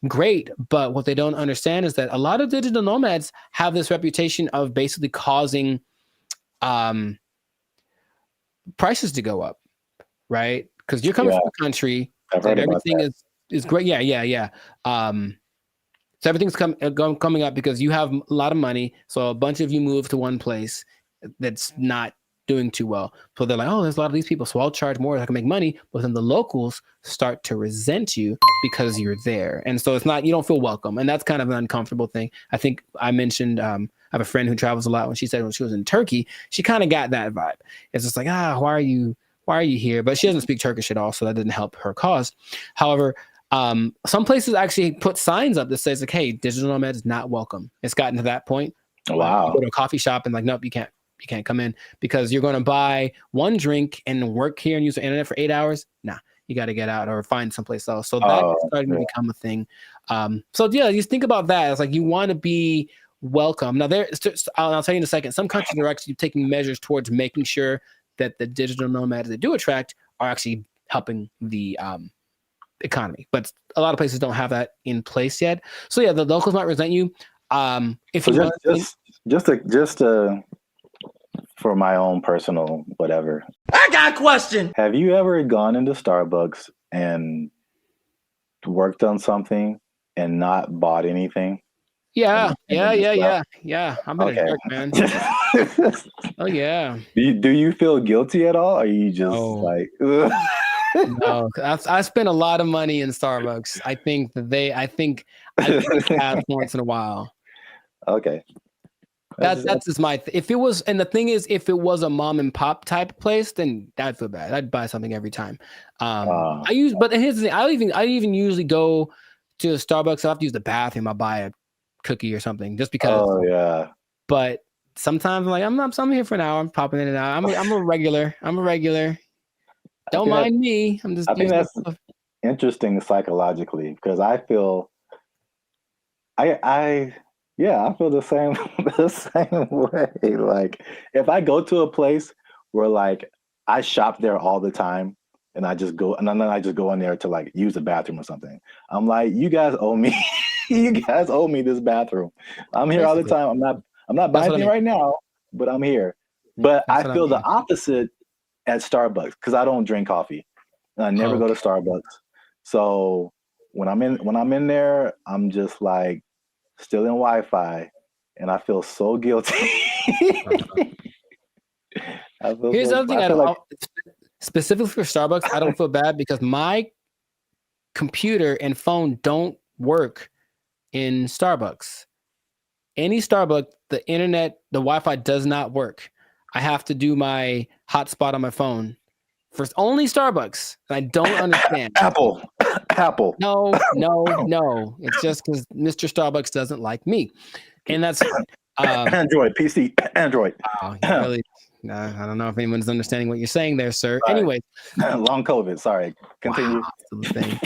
great. But what they don't understand is that a lot of digital nomads have this reputation of basically causing prices to go up, right? Because you're coming from a country that everything is great. Yeah. So everything's coming up because you have a lot of money. So a bunch of you move to one place that's not doing too well. So they're like, oh, there's a lot of these people, so I'll charge more so I can make money. But then the locals start to resent you because you're there. And so you don't feel welcome. And that's kind of an uncomfortable thing. I think I mentioned, I have a friend who travels a lot. When she said when she was in Turkey, she kind of got that vibe. It's just like, why are you here? But she doesn't speak Turkish at all, so that didn't help her cause. However, some places actually put signs up that says like, hey, digital nomad is not welcome. It's gotten to that point.
Wow.
You go to a coffee shop and like, nope, you can't come in because you're going to buy one drink and work here and use the internet for 8 hours. Nah, you got to get out or find someplace else. So that's starting to become a thing. So yeah, just think about that. It's like you want to be welcome. Now I'll tell you in a second, some countries are actually taking measures towards making sure that the digital nomads they do attract are actually helping the economy. But a lot of places don't have that in place yet. So yeah, the locals might resent you. If
so
you
just for my own personal whatever.
I got a question.
Have you ever gone into Starbucks and worked on something and not bought anything?
Yeah. I'm in a jerk, man. Oh yeah.
Do you feel guilty at all? Or are you just like?
No, I spent a lot of money in Starbucks. I think I have once in a while.
Okay.
That's just my. If it was, and the thing is, if it was a mom and pop type place, then I'd feel bad. I'd buy something every time. But here's the thing. I even usually go to a Starbucks. I have to use the bathroom. I'll buy a cookie or something just because.
Oh yeah.
But sometimes I'm like, I'm here for an hour. I'm popping in and out. I'm a regular. Don't mind me. I'm just
I think
using
that's
stuff.
interesting psychologically because I feel I feel the same the same way. Like if I go to a place where like I shop there all the time and I just go and then I just go in there to like use the bathroom or something. I'm like, you guys owe me you guys owe me this bathroom. I'm here all the time. I'm not buying anything right now, but I'm here. But I feel the opposite at Starbucks because I don't drink coffee. And I never go to Starbucks. So when I'm in there, I'm just like still in Wi-Fi, and I feel so guilty.
Here's the other thing. Specifically for Starbucks, I don't feel bad because my computer and phone don't work in Starbucks. Any Starbucks, the internet, the Wi-Fi does not work. I have to do my hotspot on my phone. For only Starbucks. I don't understand.
Apple.
No. It's just because Mr. Starbucks doesn't like me. And that's
Android, PC, Android.
Wow, really, I don't know if anyone's understanding what you're saying there, sir.
Sorry.
Anyway.
Long COVID. Sorry. Continue.
Wow, that's the thing.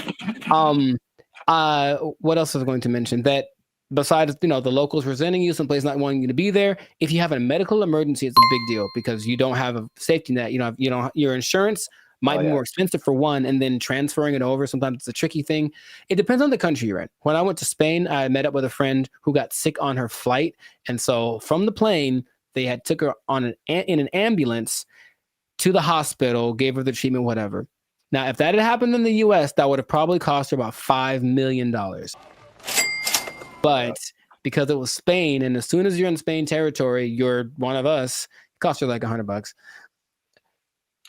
What else was I going to mention? That besides, the locals resenting you, someplace not wanting you to be there, if you have a medical emergency, it's a big deal because you don't have a safety net. Your insurance might be more expensive for one, and then transferring it over, sometimes it's a tricky thing. It depends on the country you're in. When I went to Spain, I met up with a friend who got sick on her flight. And so from the plane, they took her in an ambulance to the hospital, gave her the treatment, whatever. Now, if that had happened in the US, that would have probably cost her about $5 million. But because it was Spain, and as soon as you're in Spain territory, you're one of us, it costs you like $100.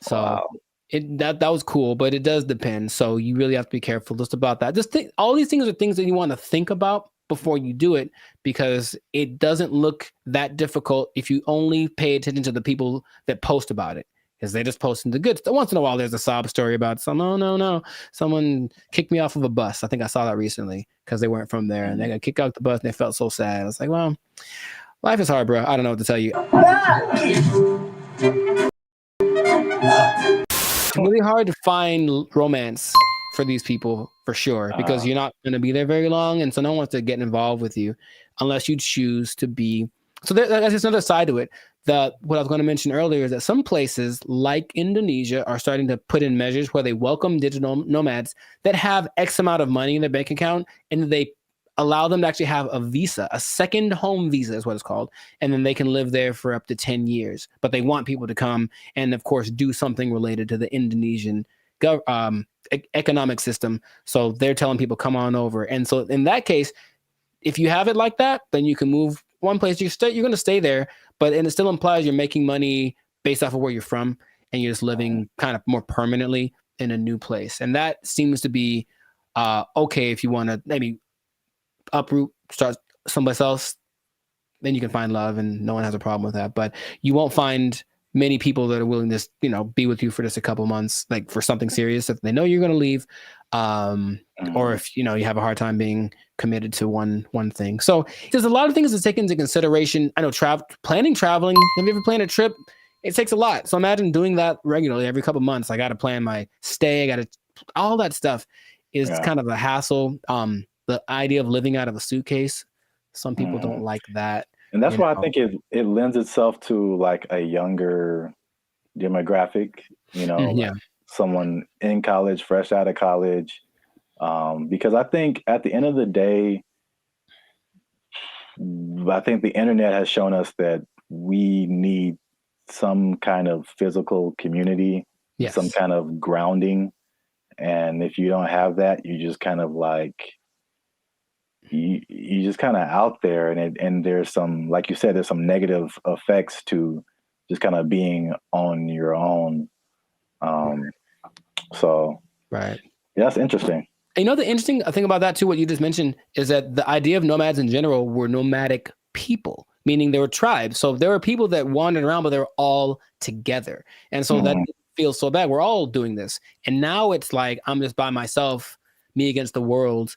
So
wow.
that was cool, but it does depend. So you really have to be careful just about that. All these things are things that you want to think about before you do it, because it doesn't look that difficult if you only pay attention to the people that post about it. Because they just posting the good stuff. Once in a while, there's a sob story about no, someone kicked me off of a bus. I think I saw that recently because they weren't from there, and they got kicked out the bus, and they felt so sad. I was like, well, life is hard, bro. I don't know what to tell you. It's really hard to find romance for these people, for sure, because you're not going to be there very long, and so no one wants to get involved with you unless you choose to be. So that's just another side to it. What I was going to mention earlier is that some places like Indonesia are starting to put in measures where they welcome digital nomads that have X amount of money in their bank account, and they allow them to actually have a visa, a second home visa is what it's called. And then they can live there for up to 10 years. But they want people to come and, of course, do something related to the Indonesian economic system. So they're telling people, come on over. And so in that case, if you have it like that, then you can move one place. You're going to stay there, and it still implies you're making money based off of where you're from, and you're just living kind of more permanently in a new place. And that seems to be okay if you want to maybe uproot, start someplace else. Then you can find love, and no one has a problem with that. But you won't find many people that are willing to, be with you for just a couple months, like for something serious that they know you're going to leave. Or if, you have a hard time being committed to one thing. So there's a lot of things to take into consideration. I know traveling. Have you ever planned a trip? It takes a lot. So imagine doing that regularly every couple months. I got to plan my stay. All that stuff is kind of a hassle. The idea of living out of a suitcase, some people don't like that.
And that's why I think it lends itself to like a younger demographic, like someone in college, fresh out of college. Because I think at the end of the day, I think the internet has shown us that we need some kind of physical community, some kind of grounding. And if you don't have that, you just kind of like, you just kind of out there, and there's some, like you said, there's some negative effects to just kind of being on your own. So that's interesting.
And the interesting thing about that too, what you just mentioned, is that the idea of nomads in general were nomadic people, meaning they were tribes. So there were people that wandered around, but they were all together. And so that feels so bad. We're all doing this. And now it's like, I'm just by myself, me against the world.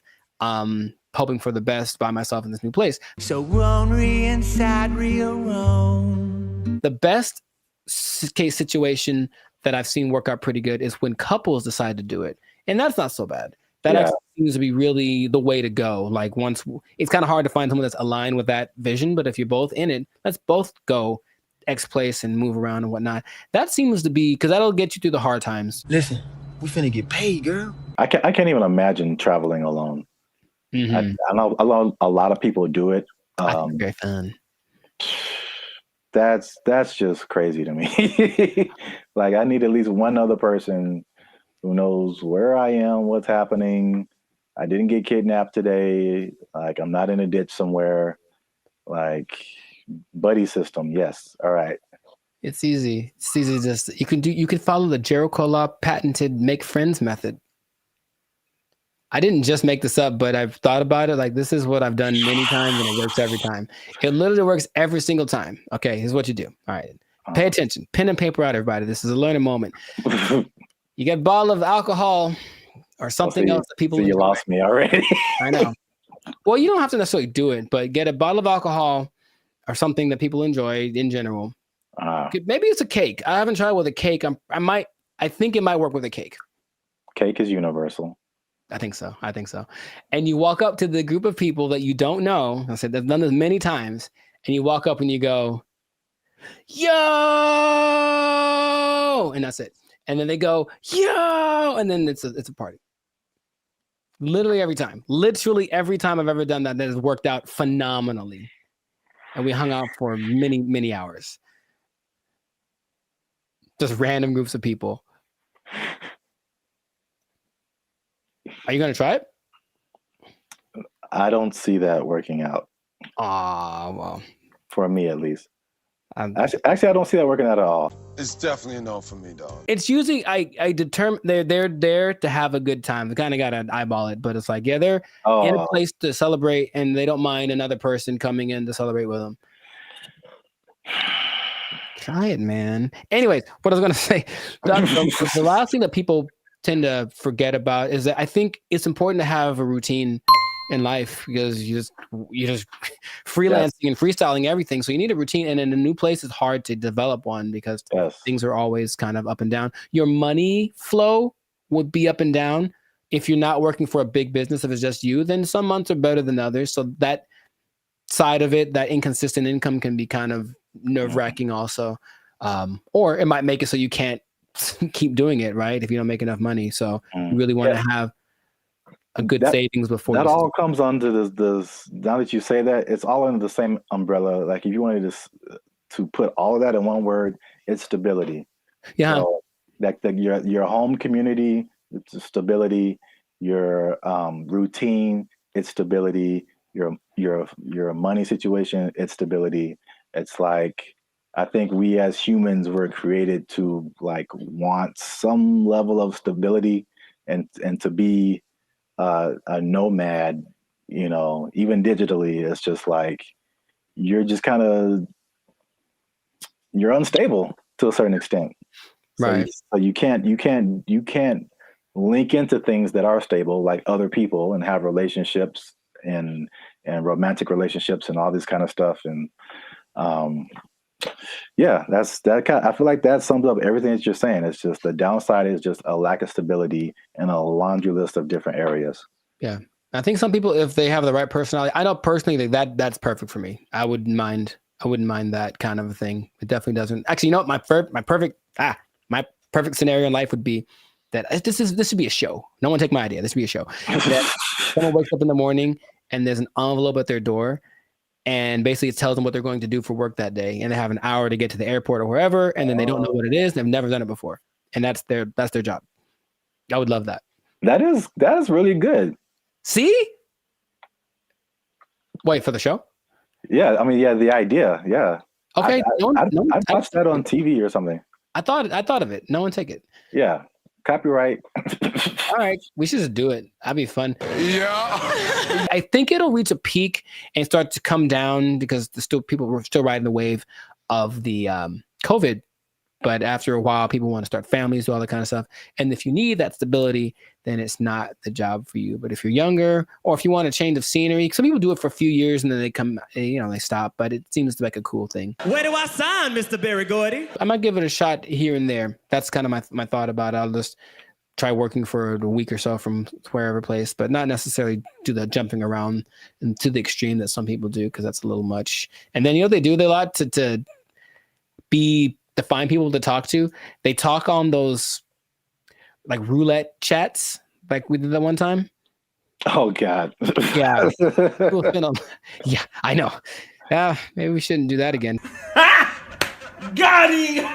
hoping for the best by myself in this new place.
So ornery inside, real wrong.
The best case situation that I've seen work out pretty good is when couples decide to do it. And that's not so bad. That actually seems to be really the way to go. Like once it's kind of hard to find someone that's aligned with that vision, but if you're both in it, let's both go X place and move around and whatnot. That seems to be, because that'll get you through the hard times.
Listen, we finna get paid, girl.
I can't even imagine traveling alone. I know a lot of people do it.
Very fun.
That's just crazy to me. Like I need at least one other person who knows where I am, what's happening. I didn't get kidnapped today. Like I'm not in a ditch somewhere. Like buddy system. Yes. All right.
It's easy. It's easy. Just you can follow the Jericho Law patented make friends method. I didn't just make this up, but I've thought about it. Like this is what I've done many times and it works every time. It literally works every single time. Okay, here's what you do. All right. Pay attention. Pen and paper out, everybody. This is a learning moment. You get a bottle of alcohol or something else that people
you lost me already.
I know. Well, you don't have to necessarily do it, but get a bottle of alcohol or something that people enjoy in general. Maybe it's a cake. I haven't tried with a cake. I think it might work with a cake.
Cake is universal.
I think so. And you walk up to the group of people that you don't know. I said, I've done this many times. And you walk up and you go, yo, and that's it. And then they go, yo, and then it's a party. Literally every time I've ever done that has worked out phenomenally. And we hung out for many, many hours. Just random groups of people. Are you going to try it?
I don't see that working out.
Well.
For me, at least. Actually, I don't see that working out at all.
It's definitely a no for me, dog.
It's usually, I determine they're there to have a good time. They kind of got to eyeball it, but it's like, yeah, they're in a place to celebrate and they don't mind another person coming in to celebrate with them. Try it, man. Anyways, what I was going to say, the last thing that people tend to forget about is that I think it's important to have a routine in life because you're just freelancing and freestyling everything. So you need a routine, and in a new place, it's hard to develop one because things are always kind of up and down. Your money flow would be up and down if you're not working for a big business. If it's just you, then some months are better than others. So that side of it, that inconsistent income, can be kind of nerve-wracking also, or it might make it so you can't keep doing it, right? If you don't make enough money. So you really want to have a good savings before
that all comes under this. Now that you say that, it's all under the same umbrella. Like if you wanted to put all of that in one word, it's stability.
Yeah.
So your home community, it's stability. Your routine, it's stability. Your money situation, it's stability. It's like, I think we as humans were created to like want some level of stability and to be a nomad, even digitally. It's just like, you're just you're unstable to a certain extent.
Right.
So you can't link into things that are stable, like other people, and have relationships and romantic relationships and all this kind of stuff. And I feel like that sums up everything that you're saying. It's just the downside is just a lack of stability and a laundry list of different areas.
Yeah. I think some people, if they have the right personality, I know personally that's perfect for me. I wouldn't mind that kind of a thing. It definitely doesn't. Actually, my perfect scenario in life would be that this should be a show. No one take my idea. This should be a show. That someone wakes up in the morning and there's an envelope at their door, and basically it tells them what they're going to do for work that day, and they have an hour to get to the airport or wherever, and then they don't know what it is. They've never done it before, and that's their job. I would love that.
That is really good.
See? Wait for the show?
Yeah, I mean, yeah, the idea, yeah.
Okay,
I'd watch that on TV or something.
I thought of it. No one take it.
Yeah, copyright.
All right, we should just do it. That'd be fun.
Yeah.
I think it'll reach a peak and start to come down because people were still riding the wave of the COVID But after a while, people want to start families, do all that kind of stuff. And if you need that stability, then it's not the job for you. But if you're younger, or if you want a change of scenery, some people do it for a few years and then they come, they stop. But it seems like a cool thing.
Where do I sign, Mr. Barry Gordy?
I might give it a shot here and there. That's kind of my thought about it. I'll just try working for a week or so from wherever place, but not necessarily do the jumping around and to the extreme that some people do, because that's a little much. And then they do a lot to find people to talk to. They talk on those like roulette chats, like we did that one time.
Oh God.
Yeah. Yeah, I know. Yeah, maybe we shouldn't do that again.
Got him!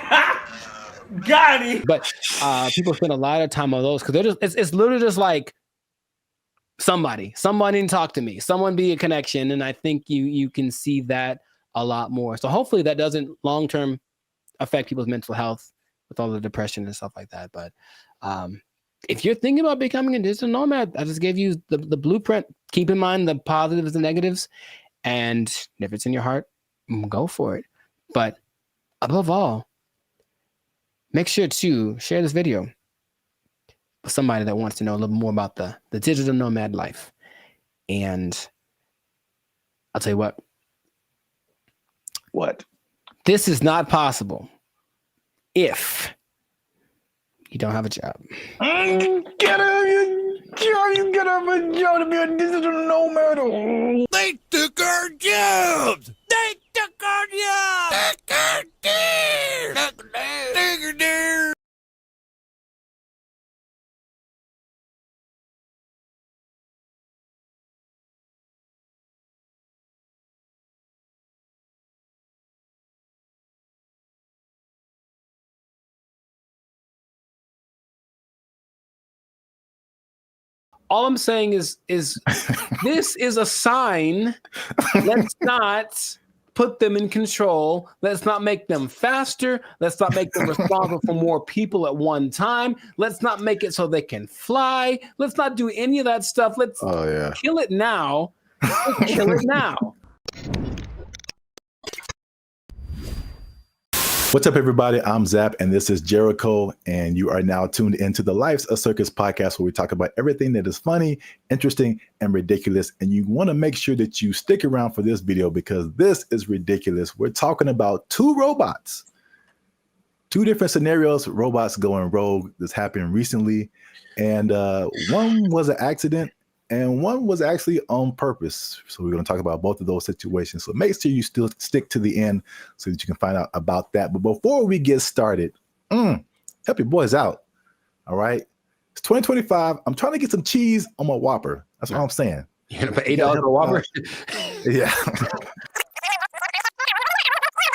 Got him!
But people spend a lot of time on those because it's literally just like somebody to talk to me, someone be a connection, and I think you can see that a lot more. So hopefully that doesn't long term affect people's mental health with all the depression and stuff like that. But if you're thinking about becoming a digital nomad, I just gave you the blueprint. Keep in mind the positives and negatives, and if it's in your heart, go for it. But above all, make sure to share this video with somebody that wants to know a little more about the digital nomad life. And I'll tell you what.
What?
This is not possible if you don't have a job.
Get a job to be a digital nomad.
They took our jobs! They took our jobs! Take our deer! Take our deer!
All I'm saying is this is a sign. Let's not put them in control. Let's not make them faster. Let's not make them responsible for more people at one time. Let's not make it so they can fly. Let's not do any of that stuff. Let's kill it now. Let's kill it now.
What's up, everybody? I'm Zap, and this is Jericho, and you are now tuned into the Life's a Circus podcast, where we talk about everything that is funny, interesting, and ridiculous. And you want to make sure that you stick around for this video because this is ridiculous. We're talking about two robots, two different scenarios, robots going rogue. This happened recently, and one was an accident, and one was actually on purpose. So we're going to talk about both of those situations. So make sure you still stick to the end so that you can find out about that. But before we get started, help your boys out. All right. It's 2025. I'm trying to get some cheese on my Whopper. That's what I'm saying.
You're going to pay $8 for a Whopper?
Yeah.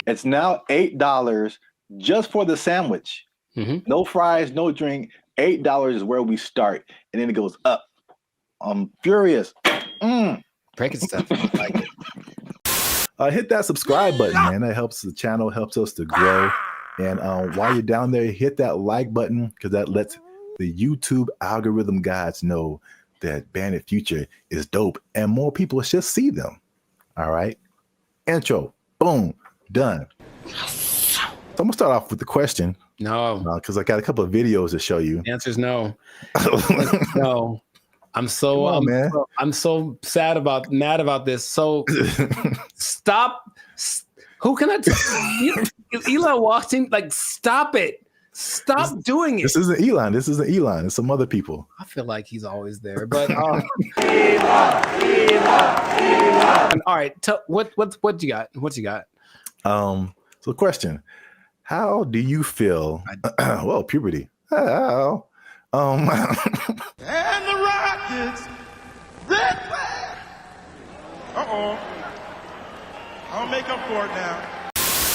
It's now $8 just for the sandwich. No fries, no drink. $8 is where we start. And then it goes up. I'm furious.
Breaking stuff. I like it.
Hit that subscribe button, man. That helps the channel, helps us to grow. And while you're down there, hit that like button because that lets the YouTube algorithm guys know that Bandit Future is dope and more people should see them. All right. Intro. Boom. Done. So I'm going to start off with the question.
No.
Because I got a couple of videos to show you.
The answer is no. No. I'm so mad about this. So stop. Who can I tell? Elon walks in, like, stop it. Stop doing it.
This isn't Elon. It's some other people.
I feel like he's always there. But
Elon.
All right. What you got? What you got?
So question. How do you feel? Well, puberty. How?
And the Rockets, red flag. I'll make up for it now.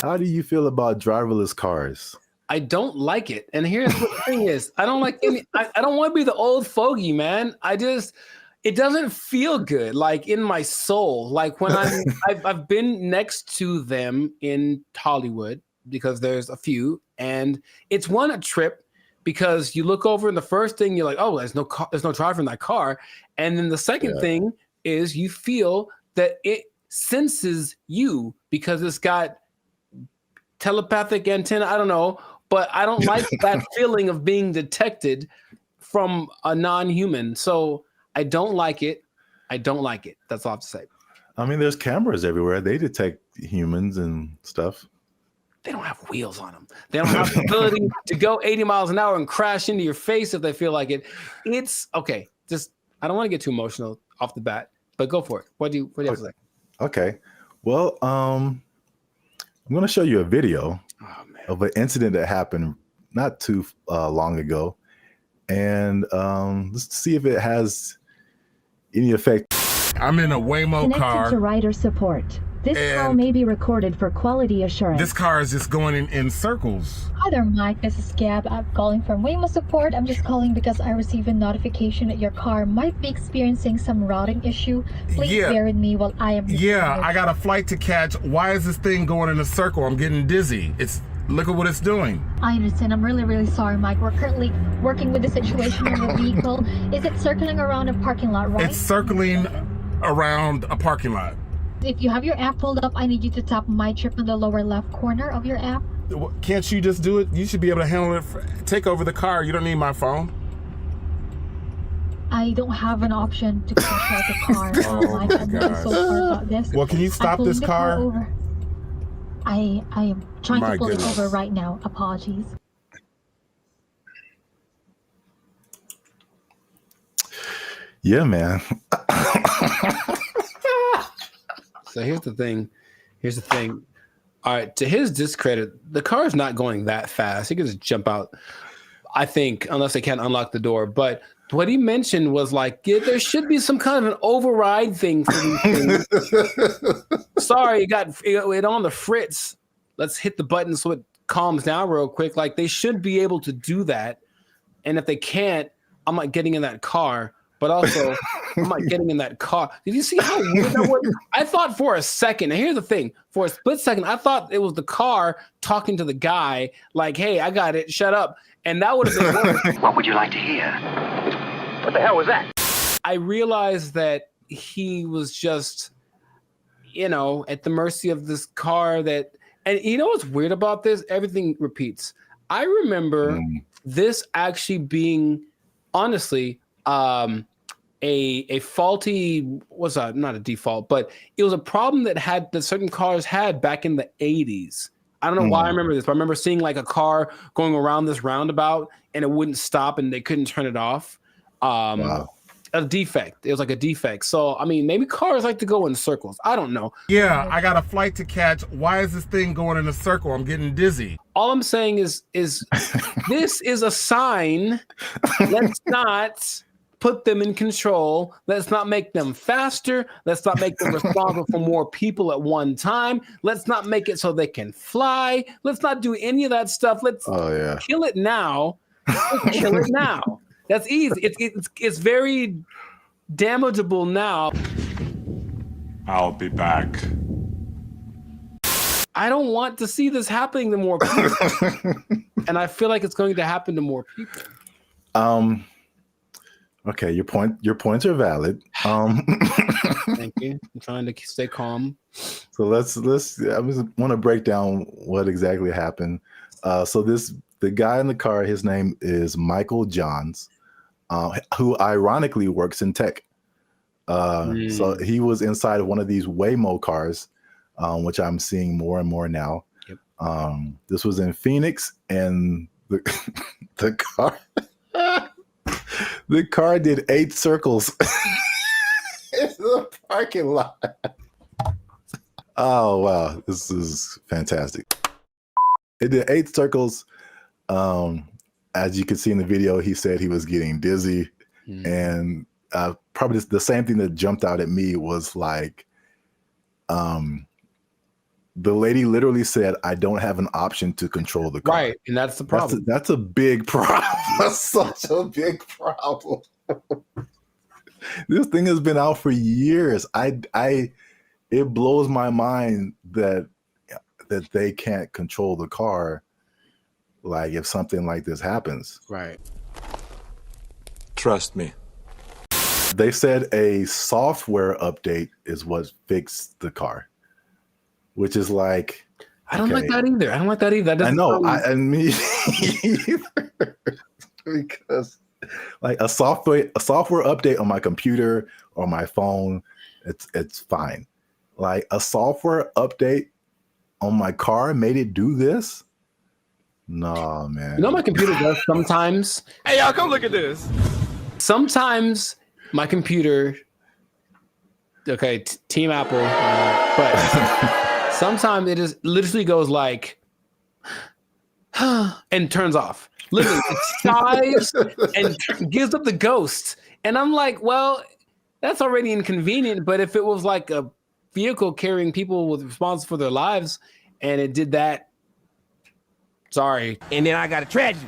How do you feel about driverless cars?
I don't like it. And here's what the thing is. I don't like any. I don't want to be the old fogey, man. It doesn't feel good, like in my soul. Like when I've been next to them in Hollywood because there's a few, and it's a trip. Because you look over and the first thing you're like, oh, there's no driver in that car. And then the second thing is you feel that it senses you because it's got telepathic antenna, I don't know, but I don't like that feeling of being detected from a non-human. So I don't like it. I don't like it. That's all I have to say.
I mean, there's cameras everywhere. They detect humans and stuff.
They don't have wheels on them. They don't have the ability to go 80 miles an hour and crash into your face if they feel like it. It's okay. Just I don't want to get too emotional off the bat, but go for it. What do you have to say?
Okay. Well, I'm going to show you a video of an incident that happened not too long ago, and let's see if it has any effect.
I'm in a Waymo car.
Connected to rider support. This call may be recorded for quality assurance.
This car is just going in circles.
Hi there, Mike. This is Gab. I'm calling from Waymo support. I'm just calling because I received a notification that your car might be experiencing some routing issue. Please bear with me while I am.
Yeah, I got a flight to catch. Why is this thing going in a circle? I'm getting dizzy. Look at what it's doing.
I understand. I'm really, really sorry, Mike. We're currently working with the situation in the vehicle. Is it circling around a parking lot, right?
It's circling around a parking lot.
If you have your app pulled up, I need you to tap My Trip in the lower left corner of your app.
Can't you just do it? You should be able to handle it. Take over the car. You don't need my phone.
I don't have an option to control the car. Mike, I'm really so sorry about this.
Well, can you stop this car?
I am trying to pull it over right now. Apologies.
Yeah, man.
So here's the thing. All right, to his discredit, the car is not going that fast. He could just jump out, I think, unless they can't unlock the door. But what he mentioned was like, yeah, there should be some kind of an override thing for these things. Sorry, it got it on the fritz. Let's hit the button so it calms down real quick. Like, they should be able to do that. And if they can't, I'm not getting in that car. But also, I'm not getting in that car. Did you see how weird that was? I thought for a second, and here's the thing, for a split second, I thought it was the car talking to the guy, like, hey, I got it, shut up. And that would have been worse.
What would you like to hear? What the hell was that?
I realized that he was just, at the mercy of this car that, and you know what's weird about this? Everything repeats. I remember this actually being, honestly, a faulty, not a default, but it was a problem that certain cars had back in the 80s. I don't know why I remember this, but I remember seeing like a car going around this roundabout and it wouldn't stop and they couldn't turn it off.
Wow.
A defect. It was like a defect. So, I mean, maybe cars like to go in circles. I don't know.
Yeah, I got a flight to catch. Why is this thing going in a circle? I'm getting dizzy.
All I'm saying is this is a sign. Let's not put them in control. Let's not make them faster. Let's not make them responsible for more people at one time. Let's not make it so they can fly. Let's not do any of that stuff. Let's kill it now. Kill it now. That's easy. It's very damageable now.
I'll be back.
I don't want to see this happening to more people. And I feel like it's going to happen to more people.
Okay, your points are valid.
Thank you. I'm trying to stay calm.
So let's I just want to break down what exactly happened. So the guy in the car, his name is Michael Johns, who ironically works in tech. So he was inside of one of these Waymo cars, which I'm seeing more and more now. Yep. This was in Phoenix, and the car the car did 8 circles in the parking lot. Oh wow, this is fantastic. It did 8 circles. As you can see in the video, he said he was getting dizzy, and probably the same thing that jumped out at me was like, the lady literally said, "I don't have an option to control the car." Right,
and that's the problem.
That's a big problem. That's such a big problem. This thing has been out for years. It blows my mind that they can't control the car. Like if something like this happens.
Right.
Trust me. They said a software update is what fixed the car, which is like,
I don't like that either. I don't like that either. That
I know.
sound...
Me either. Because like a software update on my computer or my phone, it's fine. Like a software update on my car made it do this. No, man.
You know, my computer does sometimes.
Hey, y'all, come look at this.
Sometimes my computer, okay, Team Apple, but sometimes it just literally goes like, and turns off. Literally, it sighs and gives up the ghost. And I'm like, well, that's already inconvenient. But if it was like a vehicle carrying people with responsible for their lives and it did that, sorry.
And then I got a tragedy.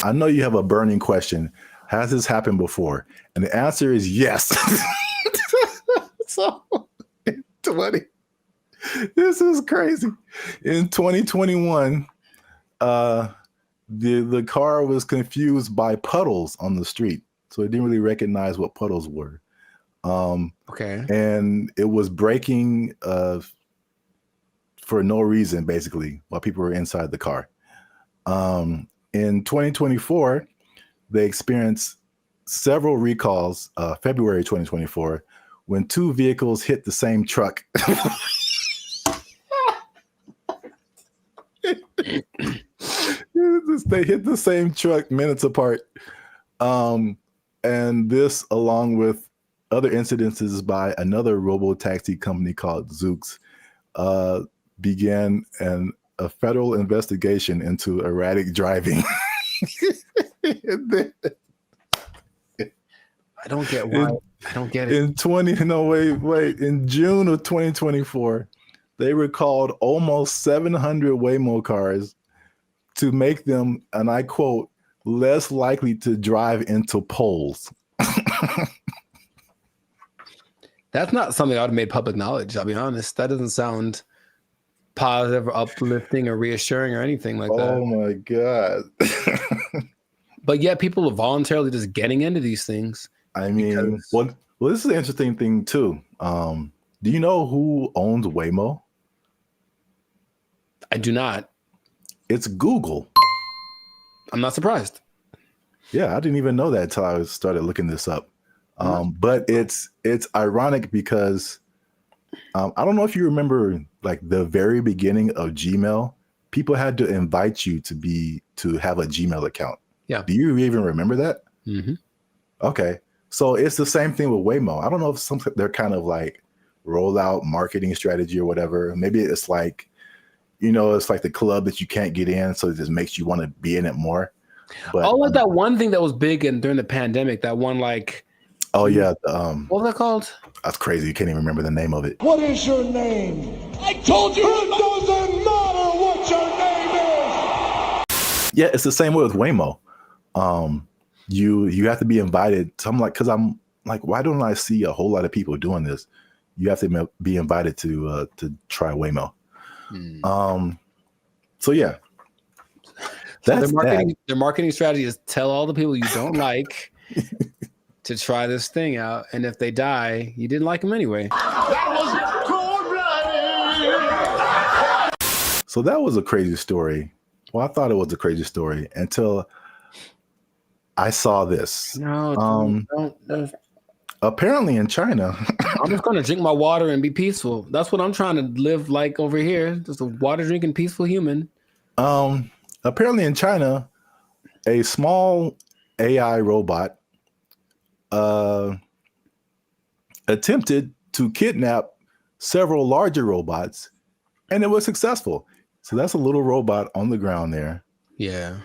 I know you have a burning question. Has this happened before? And the answer is yes. So, this is crazy. In 2021, the car was confused by puddles on the street. So it didn't really recognize what puddles were.
Okay.
And it was braking for no reason, basically, while people were inside the car. In 2024, they experienced several recalls, February 2024, when two vehicles hit the same truck. They hit the same truck minutes apart. And this, along with other incidences by another robo-taxi company called Zoox, began a federal investigation into erratic driving.
I don't get why. I don't get it.
In June of 2024, they recalled almost 700 Waymo cars to make them, and I quote, less likely to drive into poles.
That's not something I would have made public knowledge. I'll be honest. That doesn't sound positive or uplifting or reassuring or anything like that.
Oh my God.
But yet people are voluntarily just getting into these things.
I mean, well, this is an interesting thing too. Do you know who owns Waymo?
I do not.
It's Google.
I'm not surprised.
Yeah, I didn't even know that until I started looking this up. But it's ironic because I don't know if you remember, like the very beginning of Gmail, people had to invite you to have a Gmail account.
Yeah.
Do you even remember that?
Mm-hmm.
Okay. So it's the same thing with Waymo. I don't know if they're kind of like rollout marketing strategy or whatever. Maybe it's like, it's like the club that you can't get in, so it just makes you want to be in it more. But
like that one thing that was big during the pandemic, that one like.
Oh yeah.
What was that called?
That's crazy. You can't even remember the name of it.
What is your name? I told you it doesn't matter what your name is.
Yeah, it's the same way with Waymo. You have to be invited. So I'm like, why don't I see a whole lot of people doing this? You have to be invited to try Waymo. So yeah.
So their marketing strategy is tell all the people you don't like to try this thing out, and if they die, you didn't like them anyway.
That was cold-blooded.
So that was a crazy story. Well, I thought it was a crazy story until I saw this.
No, don't.
Apparently in China.
I'm just going to drink my water and be peaceful. That's what I'm trying to live like over here. Just a water drinking, peaceful human.
Apparently in China, a small AI robot attempted to kidnap several larger robots, and it was successful. So that's a little robot on the ground there.
Yeah.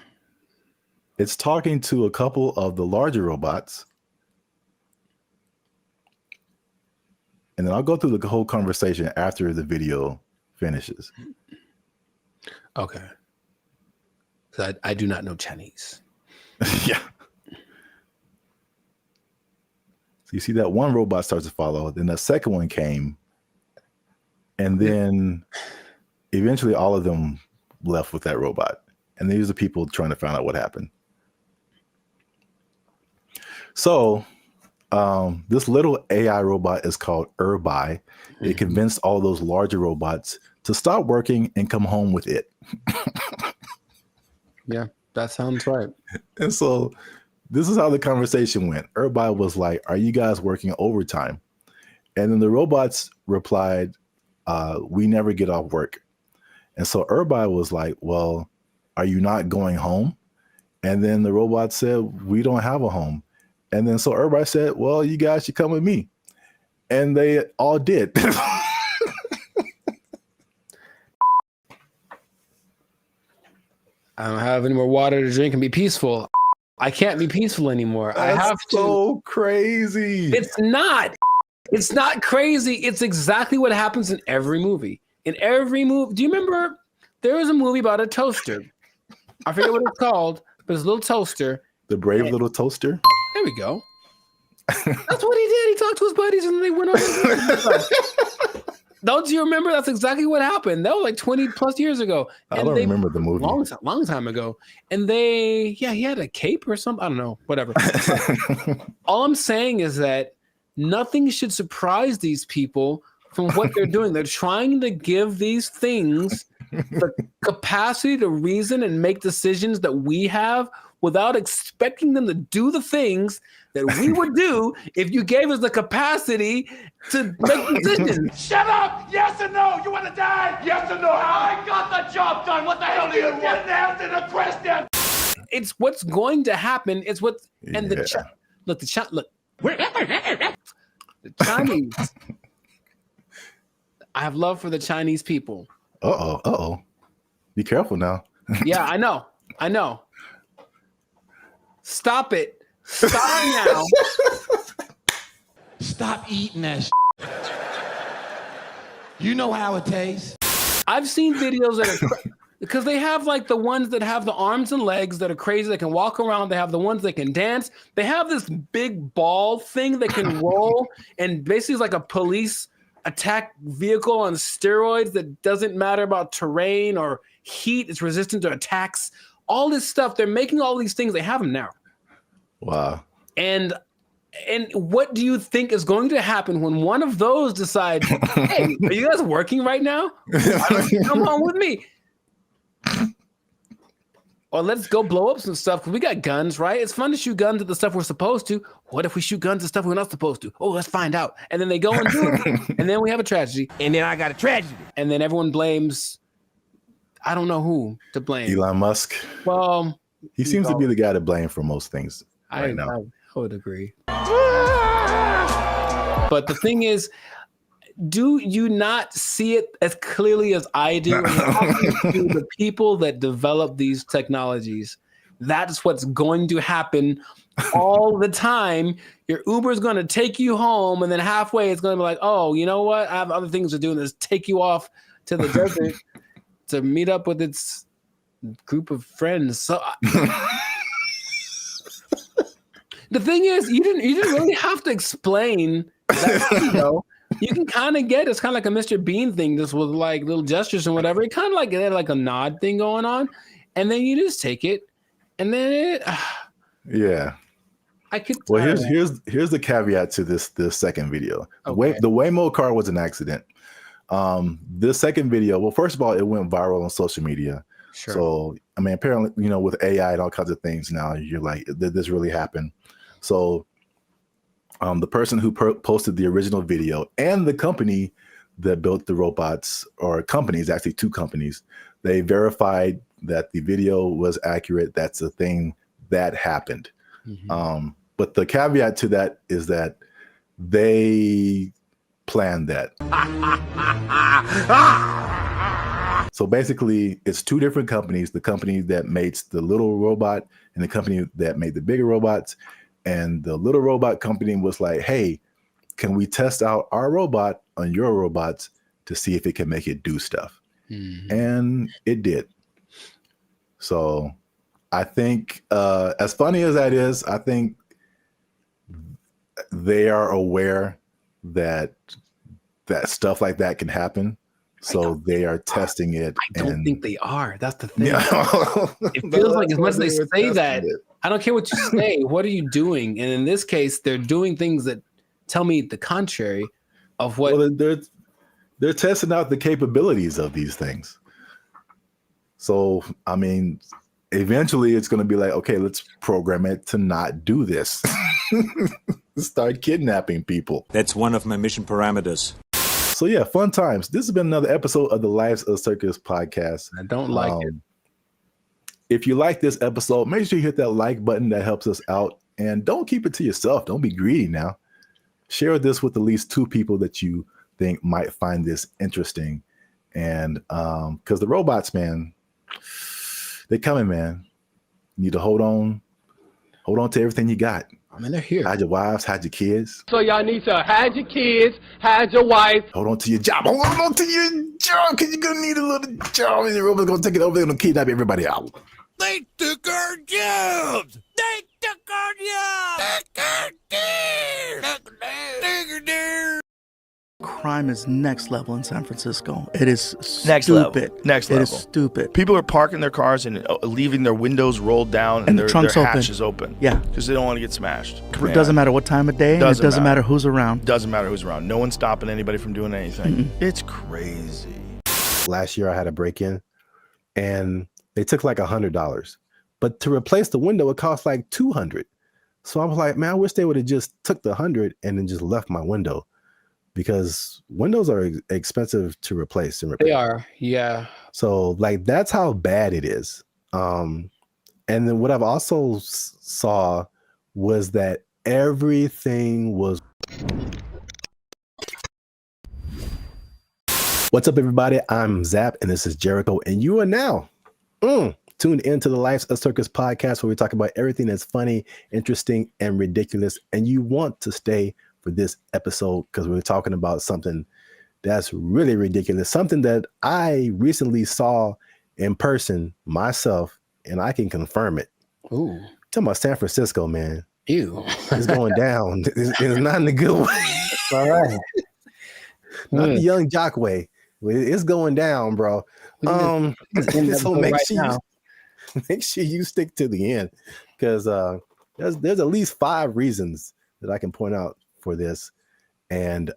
It's talking to a couple of the larger robots. And then I'll go through the whole conversation after the video finishes.
Okay. So I do not know Chinese.
Yeah. So you see that one robot starts to follow, then the second one came, and then eventually all of them left with that robot. And these are people trying to find out what happened. So this little AI robot is called BrandBee. It convinced all those larger robots to stop working and come home with it.
Yeah, that sounds right.
And so this is how the conversation went. Everybody was like, are you guys working overtime? And then the robots replied, we never get off work. And so everybody was like, well, are you not going home? And then the robot said, we don't have a home. And then so everybody said, well, you guys should come with me. And they all did.
I don't have any more water to drink and be peaceful. I can't be peaceful anymore.
That's
I have to.
so crazy.
It's not. It's not crazy. It's exactly what happens in every movie. In every movie. Do you remember there was a movie about a toaster? I forget what it's called, but it's a little toaster.
The Brave Little Toaster?
There we go. That's what he did. He talked to his buddies and they went over. Don't you remember? That's exactly what happened. That was like 20 plus years ago.
I don't remember the movie.
Long time ago. And he had a cape or something. I don't know, whatever. All I'm saying is that nothing should surprise these people from what they're doing. They're trying to give these things the capacity to reason and make decisions that we have without expecting them to do the things that we would do if you gave us the capacity to make decisions.
Shut up! Yes or no? You want to die? Yes or no? I got the job done. What the hell do you want? Didn't answer the question.
It's what's going to happen. It's what and the Chinese. I have love for the Chinese people.
Uh-oh. Be careful now.
Yeah, I know. Stop it. Stop now.
Stop eating that You know how it tastes.
I've seen videos that are because they have like the ones that have the arms and legs that are crazy, that can walk around. They have the ones that can dance. They have this big ball thing that can roll and basically is like a police attack vehicle on steroids that doesn't matter about terrain or heat. It's resistant to attacks. All this stuff. They're making all these things. They have them now. Wow. And what do you think is going to happen when one of those decides, hey, are you guys working right now? Come on with me. Or let's go blow up some stuff because we got guns, right? It's fun to shoot guns at the stuff we're supposed to. What if we shoot guns at stuff we're not supposed to? Oh, let's find out. And then they go and do it. And then we have a tragedy. And then I got a tragedy. And then everyone blames, I don't know who to blame.
Elon Musk.
Well,
he seems to be the guy to blame for most things right now.
I would agree. But the thing is, do you not see it as clearly as I do? To the people that develop these technologies, that's what's going to happen all the time. Your Uber is going to take you home, and then halfway it's going to be like, oh, you know what? I have other things to do, and just take you off to the desert to meet up with its group of friends. So the thing is, you didn't really have to explain that, you know. You can kind of get it's kind of like a Mr. Bean thing, just with like little gestures and whatever. It kind of like had like a nod thing going on, and then you just take it, and then it.
Yeah.
I could.
Well, here's the caveat to this second video.
Okay.
The Waymo car was an accident. This second video, well, first of all, it went viral on social media.
Sure.
So I mean, apparently, you know, with AI and all kinds of things now, you're like, did this really happen? So. The person who posted the original video and the company that built the robots, or companies, actually two companies, they verified that the video was accurate. That's a thing that happened. Mm-hmm. But the caveat to that is that they planned that. So basically, it's two different companies, the company that makes the little robot and the company that made the bigger robots. And the little robot company was like, hey, can we test out our robot on your robots to see if it can make it do stuff? Mm-hmm. And it did. So I think, as funny as that is, I think they are aware that stuff like that can happen. So they are testing it.
I don't think they are. That's the thing. Yeah. It feels like as much as they say that, I don't care what you say. What are you doing? And in this case, they're doing things that tell me the contrary of what.
Well, They're testing out the capabilities of these things. So, I mean, eventually it's going to be like, okay, let's program it to not do this. Start kidnapping people.
That's one of my mission parameters.
So yeah, fun times. This has been another episode of the Lives of Circus podcast.
I don't like it.
If you like this episode, make sure you hit that like button. That helps us out. And don't keep it to yourself. Don't be greedy now. Share this with at least 2 people that you think might find this interesting. And because the robots, man, they're coming, man. You need to hold on to everything you got.
I mean, they're here.
Hide your wives, hide your kids.
So y'all need to hide your kids, hide your wife.
Hold on to your job. Hold on to your job, because you're gonna need a little job, and the robot's gonna take it over. They're gonna kidnap everybody out.
They took our jobs. They took our jobs.
Crime is next level in San Francisco. It is
Next
stupid.
level. Next level.
It is stupid.
People are parking their cars and leaving their windows rolled down
And the
their
trunk's
hatches open.
Yeah.
Because they don't want to get smashed.
It doesn't matter what time of day. And it doesn't matter who's around.
Doesn't matter who's around. No one's stopping anybody from doing anything. It's crazy.
Last year I had a break-in, and they took like $100. But to replace the window, it cost like $200. So I was like, man, I wish they would have just took the $100 and then just left my window, because windows are expensive to replace and repair.
They are, yeah.
So like that's how bad it is. And then what I've also saw was that everything was. What's up, everybody? I'm Zap, and this is Jericho, and you are now tuned into the Lives of Circus podcast, where we talk about everything that's funny, interesting, and ridiculous. And you want to stay for this episode because we're talking about something that's really ridiculous, something that I recently saw in person myself, and I can confirm it.
Ooh.
Talking about San Francisco, man.
Ew.
It's going down. It's not in a good way.
All right.
Not the young jock way. It's going down, bro. So make sure you stick to the end, because there's at least 5 reasons that I can point out for this. And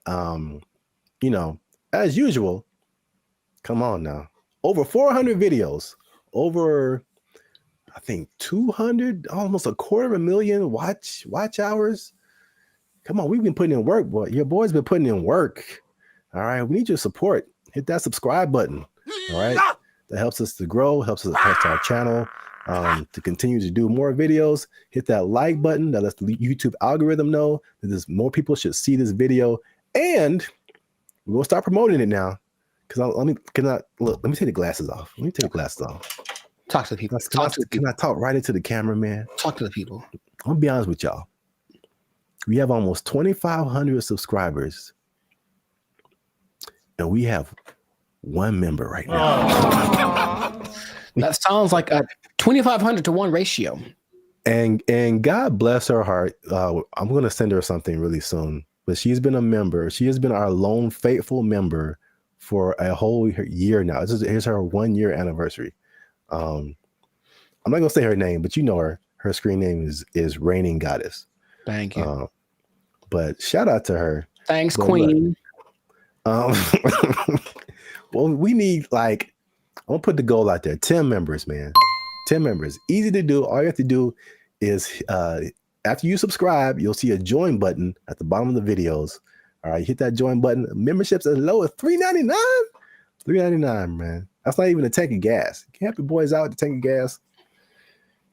as usual, come on now. Over 400 videos, over I think 200, almost 250,000 watch hours. Come on, we've been putting in work, boy. Your boy's been putting in work. All right, we need your support. Hit that subscribe button. All right, that helps us to grow, helps our channel to continue to do more videos. Hit that like button. That lets the YouTube algorithm know that there's more people should see this video, and we're gonna start promoting it now. Because let me take the glasses off. Let me take the glasses off.
Talk to the people.
Can I talk right into the camera, man?
Talk to the people.
I'm gonna be honest with y'all. We have almost 2,500 subscribers, and we have 1 member right now.
That sounds like a 2,500 to 1 ratio.
And God bless her heart. I'm going to send her something really soon. But she's been a member. She has been our lone faithful member for a whole year now. Here's her 1-year anniversary. I'm not going to say her name, but you know her. Her screen name is Reigning Goddess.
Thank you.
But shout out to her.
Thanks, Queen.
Well, we need, like, I'm gonna put the goal out there. 10 members, man. 10 members. Easy to do. All you have to do is after you subscribe, you'll see a join button at the bottom of the videos. All right, hit that join button. Memberships as low as $3.99. $3.99, man. That's not even a tank of gas. You can help your boys out with the tank of gas.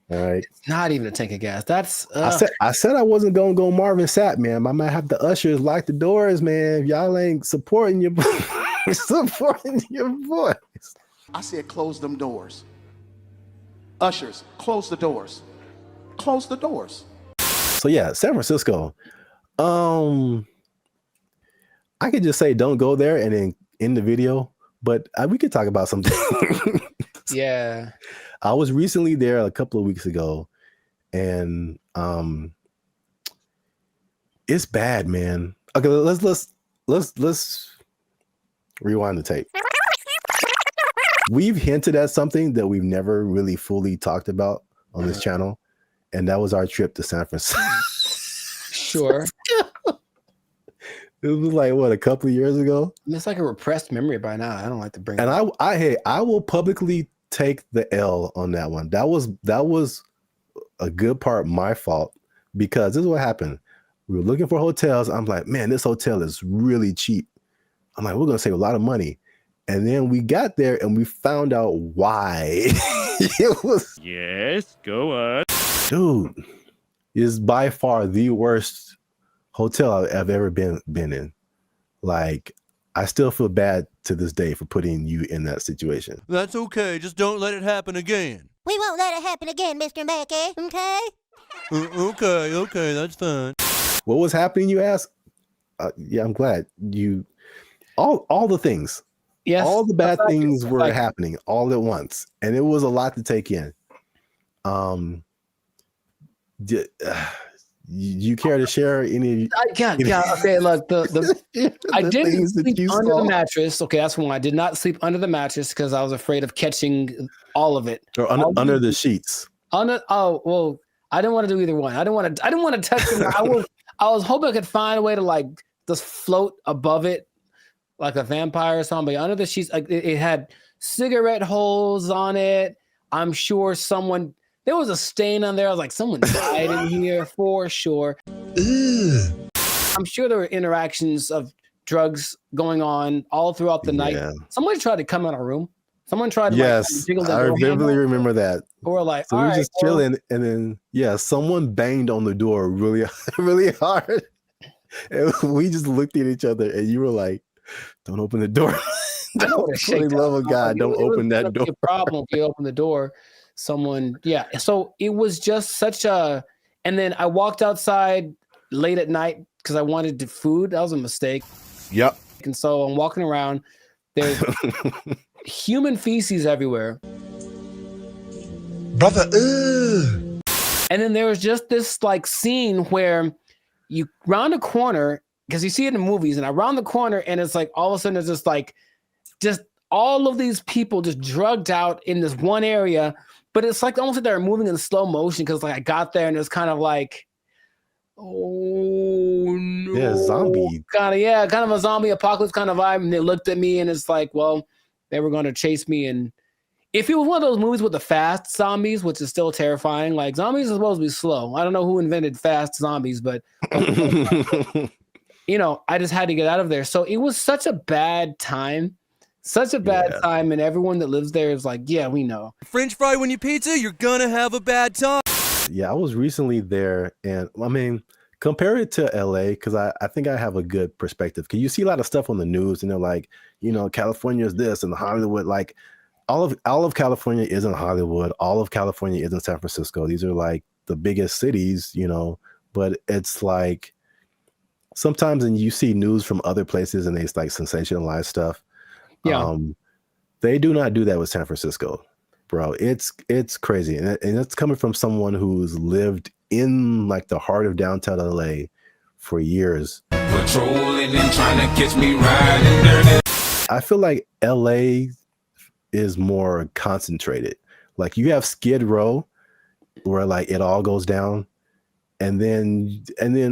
All right.
It's not even a tank of gas. That's
I said I wasn't gonna go Marvin Sapp, man. I might have the ushers lock the doors, man. If y'all ain't supporting your voice.
I said close them doors. Ushers, close the doors. Close the doors.
So yeah, San Francisco. I could just say don't go there and then end the video, but we could talk about something.
Yeah.
I was recently there a couple of weeks ago, and it's bad, man. Okay, let's rewind the tape. We've hinted at something that we've never really fully talked about on this channel, and that was our trip to San Francisco.
Sure.
It was like what, a couple of years ago.
It's like a repressed memory by now. I don't like to bring.
And
it up.
I will publicly take the L on that one. That was a good part my fault, because this is what happened. We were looking for hotels. I'm like, man, this hotel is really cheap. I'm like, we're gonna save a lot of money. And then we got there and we found out why. It was,
yes, go on.
dude, is by far the worst hotel I've ever been in. Like, I still feel bad to this day for putting you in that situation.
That's okay. Just don't let it happen again.
We won't let it happen again, Mr. Mackey. Okay?
Okay, that's fine.
What was happening, you ask? Yeah, I'm glad you. All the things.
Yes,
all the bad things were happening all at once, and it was a lot to take in. You care to share any?
Okay, look, I didn't sleep under
saw?
the mattress. Okay, that's one. I did not sleep under the mattress because I was afraid of catching all of it.
Or under the sheets.
Oh well, I didn't want to do either one. I didn't want to touch it. I was hoping I could find a way to like just float above it, like a vampire or something. But under the sheets, like it had cigarette holes on it. I'm sure there was a stain on there. I was like, someone died in here for sure. I'm sure there were interactions of drugs going on all throughout the night. Somebody tried to come in our room. Someone tried to jiggle the door
vividly
handle.
remember that.
Or like,
so we were just chilling, and then someone banged on the door really, really hard. And we just looked at each other, and you were like, "Don't open the door." For the love of God, don't open that door.
A problem if you open the door. So it was just such a. And then I walked outside late at night because I wanted food. That was a mistake.
Yep.
And so I'm walking around. There's human feces everywhere.
Brother,
And then there was just this like scene where you round a corner, because you see it in movies, and I round the corner and it's like all of a sudden there's just all of these people just drugged out in this one area, but it's like almost like they're moving in slow motion because like I got there and it's kind of like, oh no.
Yeah, zombie.
Kind of a zombie apocalypse kind of vibe. And they looked at me and it's like, well, they were going to chase me. And if it was one of those movies with the fast zombies, which is still terrifying, like zombies are supposed to be slow. I don't know who invented fast zombies, but I just had to get out of there. So it was such a bad time. Such a bad time, and everyone that lives there is like, yeah, we know.
French fry when you pizza, you're gonna have a bad time.
Yeah, I was recently there, and I mean, compare it to LA, because I think I have a good perspective. Because you see a lot of stuff on the news, and they're like, California is this, and Hollywood, like all of California isn't Hollywood. All of California isn't San Francisco. These are like the biggest cities, but it's like sometimes, and you see news from other places, and they like sensationalize stuff.
Yeah.
They do not do that with San Francisco, bro. It's crazy. And it's coming from someone who's lived in like the heart of downtown LA for years.
Patrolling and trying to catch me riding dirty.
I feel like LA is more concentrated. Like you have Skid Row where like it all goes down. And then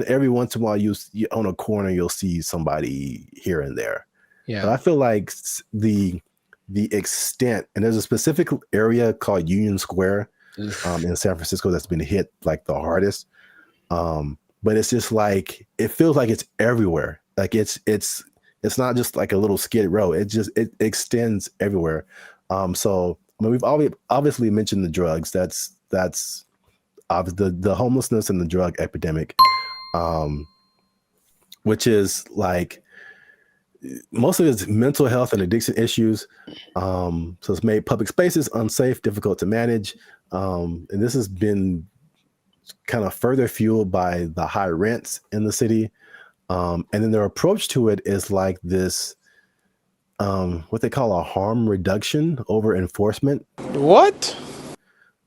every once in a while you on a corner, you'll see somebody here and there.
Yeah.
But I feel like the extent, and there's a specific area called Union Square in San Francisco that's been hit like the hardest. But it's just like, it feels like it's everywhere. Like it's not just like a little Skid Row. It extends everywhere. So I mean, we've obviously mentioned the drugs. That's the homelessness and the drug epidemic, which is like, most of it's mental health and addiction issues. So it's made public spaces unsafe, difficult to manage. And this has been kind of further fueled by the high rents in the city. And then their approach to it is like this, what they call a harm reduction over enforcement.
What?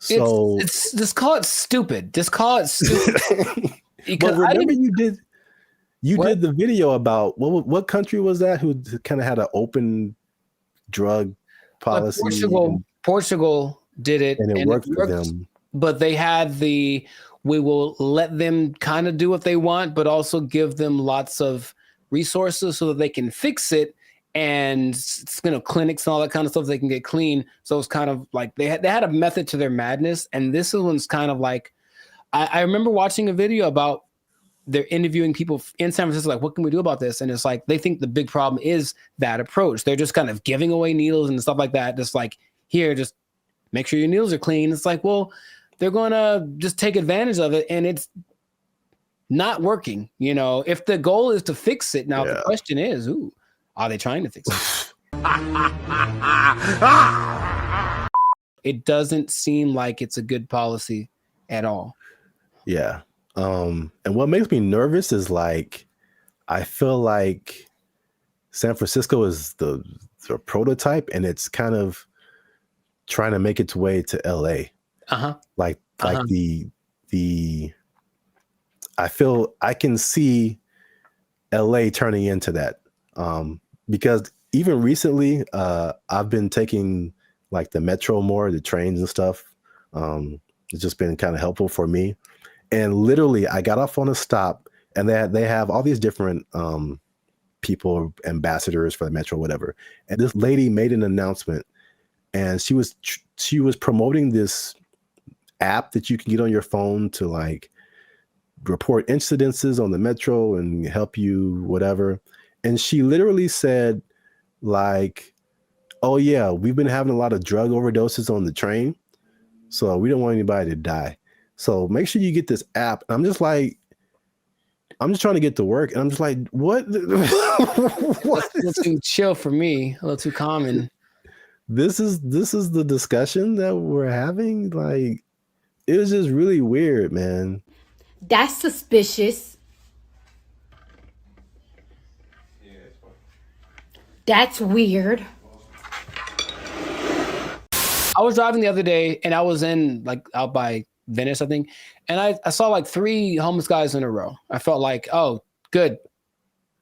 So
just call it stupid. Just call it stupid.
But remember you did the video about what country was that who kind of had an open drug policy?
Portugal did it,
and it worked for them.
But they had we will let them kind of do what they want, but also give them lots of resources so that they can fix it, and clinics and all that kind of stuff they can get clean. So it's kind of like they had a method to their madness, and this one's kind of like I remember watching a video about they're interviewing people in San Francisco, like, what can we do about this? And it's like they think the big problem is that approach. They're just kind of giving away needles and stuff like that. Just like, here, just make sure your needles are clean. It's like, well, they're going to just take advantage of it, and it's not working. You know, if the goal is to fix it, now the question is, are they trying to fix it? It doesn't seem like it's a good policy at all.
Yeah. And what makes me nervous is like, I feel like San Francisco is the prototype, and it's kind of trying to make its way to LA. Like the I feel I can see LA turning into that. Because even recently, I've been taking like the metro more, the trains and stuff. It's just been kind of helpful for me. And literally, I got off on a stop, and they have all these different people, ambassadors for the metro, whatever. And this lady made an announcement, and she was promoting this app that you can get on your phone to like report incidences on the metro and help you whatever. And she literally said like, oh yeah, we've been having a lot of drug overdoses on the train, so we don't want anybody to die. So make sure you get this app. And I'm just trying to get to work, and I'm just like, what?
What? A little too chill for me, a little too common.
This is the discussion that we're having. Like, it was just really weird, man.
That's suspicious. That's weird.
I was driving the other day, and I was in like out by Venice, I think, and I saw like 3 homeless guys in a row. I felt like, oh, good,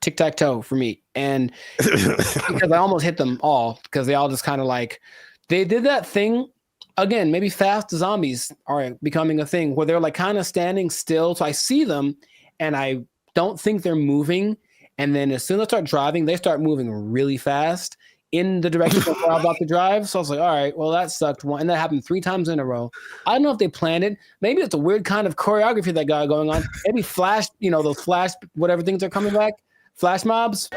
tic-tac-toe for me. And because I almost hit them all, because they all just kind of like, they did that thing again. Maybe fast zombies are becoming a thing where they're like kind of standing still. So I see them, and I don't think they're moving. And then as soon as I start driving, they start moving really fast in the direction that I'm about to drive. So I was like, all right, well, that sucked. And that happened 3 times in a row. I don't know if they planned it. Maybe it's a weird kind of choreography that got going on. Maybe flash, those flash, whatever things are coming back, flash mobs.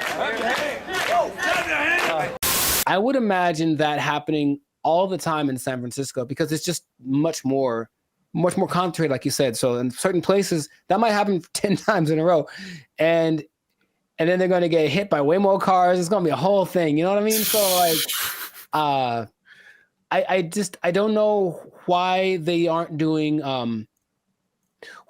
I would imagine that happening all the time in San Francisco, because it's just much more concentrated, like you said. So in certain places, that might happen 10 times in a row. And then they're going to get hit by way more cars. It's going to be a whole thing. You know what I mean? So like, I don't know why they aren't doing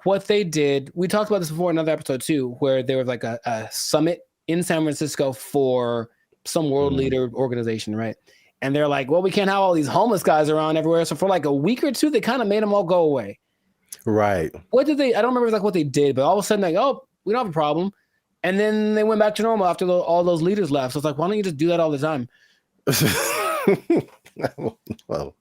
what they did. We talked about this before in another episode too, where there was like a summit in San Francisco for some world leader organization, right? And they're like, well, we can't have all these homeless guys around everywhere. So for like a week or two, they kind of made them all go away.
Right.
What did they? I don't remember like what they did, but all of a sudden, like, oh, we don't have a problem. And then they went back to normal after all those leaders left. So it's like, why don't you just do that all the time?
Well,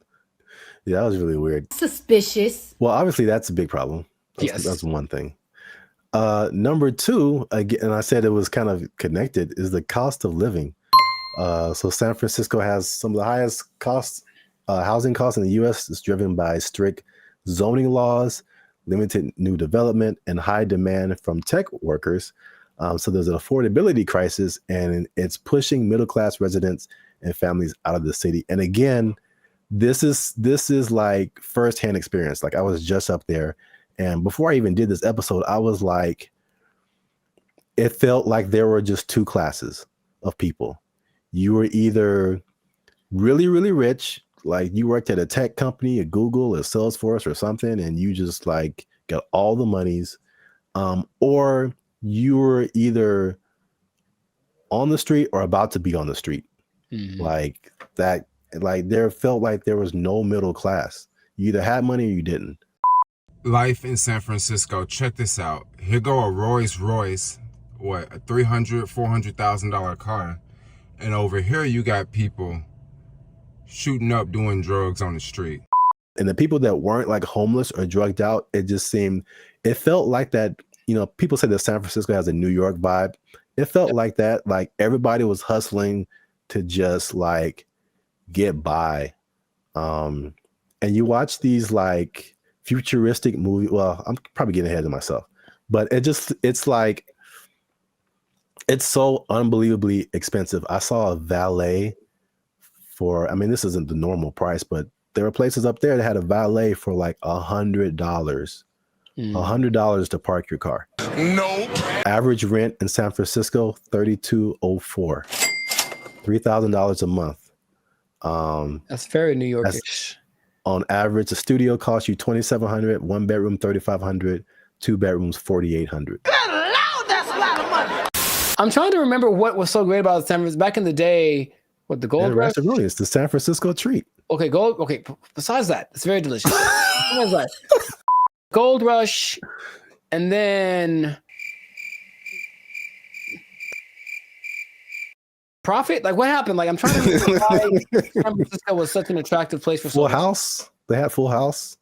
yeah, that was really weird.
Suspicious.
Well, obviously, that's a big problem. That's one thing. Number 2, again, and I said it was kind of connected, is the cost of living. So San Francisco has some of the highest housing costs in the U.S. It's driven by strict zoning laws, limited new development, and high demand from tech workers. So there's an affordability crisis, and it's pushing middle-class residents and families out of the city. And again, this is like firsthand experience. Like, I was just up there, and before I even did this episode, I was like, it felt like there were just 2 classes of people. You were either really, really rich, like you worked at a tech company, a Google, a Salesforce or something, and you just like got all the monies, or you were either on the street or about to be on the street. Like that, like there felt like there was no middle class. You either had money or you didn't.
Life in San Francisco. Check this out. Here go a Rolls Royce, a $300,000-$400,000 car. And over here you got people shooting up doing drugs on the street.
And the people that weren't like homeless or drugged out, it felt like that, people say that San Francisco has a New York vibe. It felt like that. Like everybody was hustling to just like get by. And you watch these like futuristic movies. Well, I'm probably getting ahead of myself, but it's like, it's so unbelievably expensive. I saw a valet for, I mean, this isn't the normal price, but there were places up there that had a valet for like $100. $100 to park your car.
Nope.
Average rent in San Francisco, $3,204. $3,000 a month.
That's very New Yorkish.
On average, a studio costs you $2,700, 1 bedroom $3,500, 2 bedrooms $4,800.
I'm trying to remember what was so great about San Francisco back in the day. What, the Gold Rush?
It's the San Francisco treat.
Okay, gold. Okay, besides that, it's very delicious. Besides that, Gold Rush, and then Profit. Like, what happened? Like, I'm trying to remember why San Francisco was such an attractive place for
Full House. They had Full House.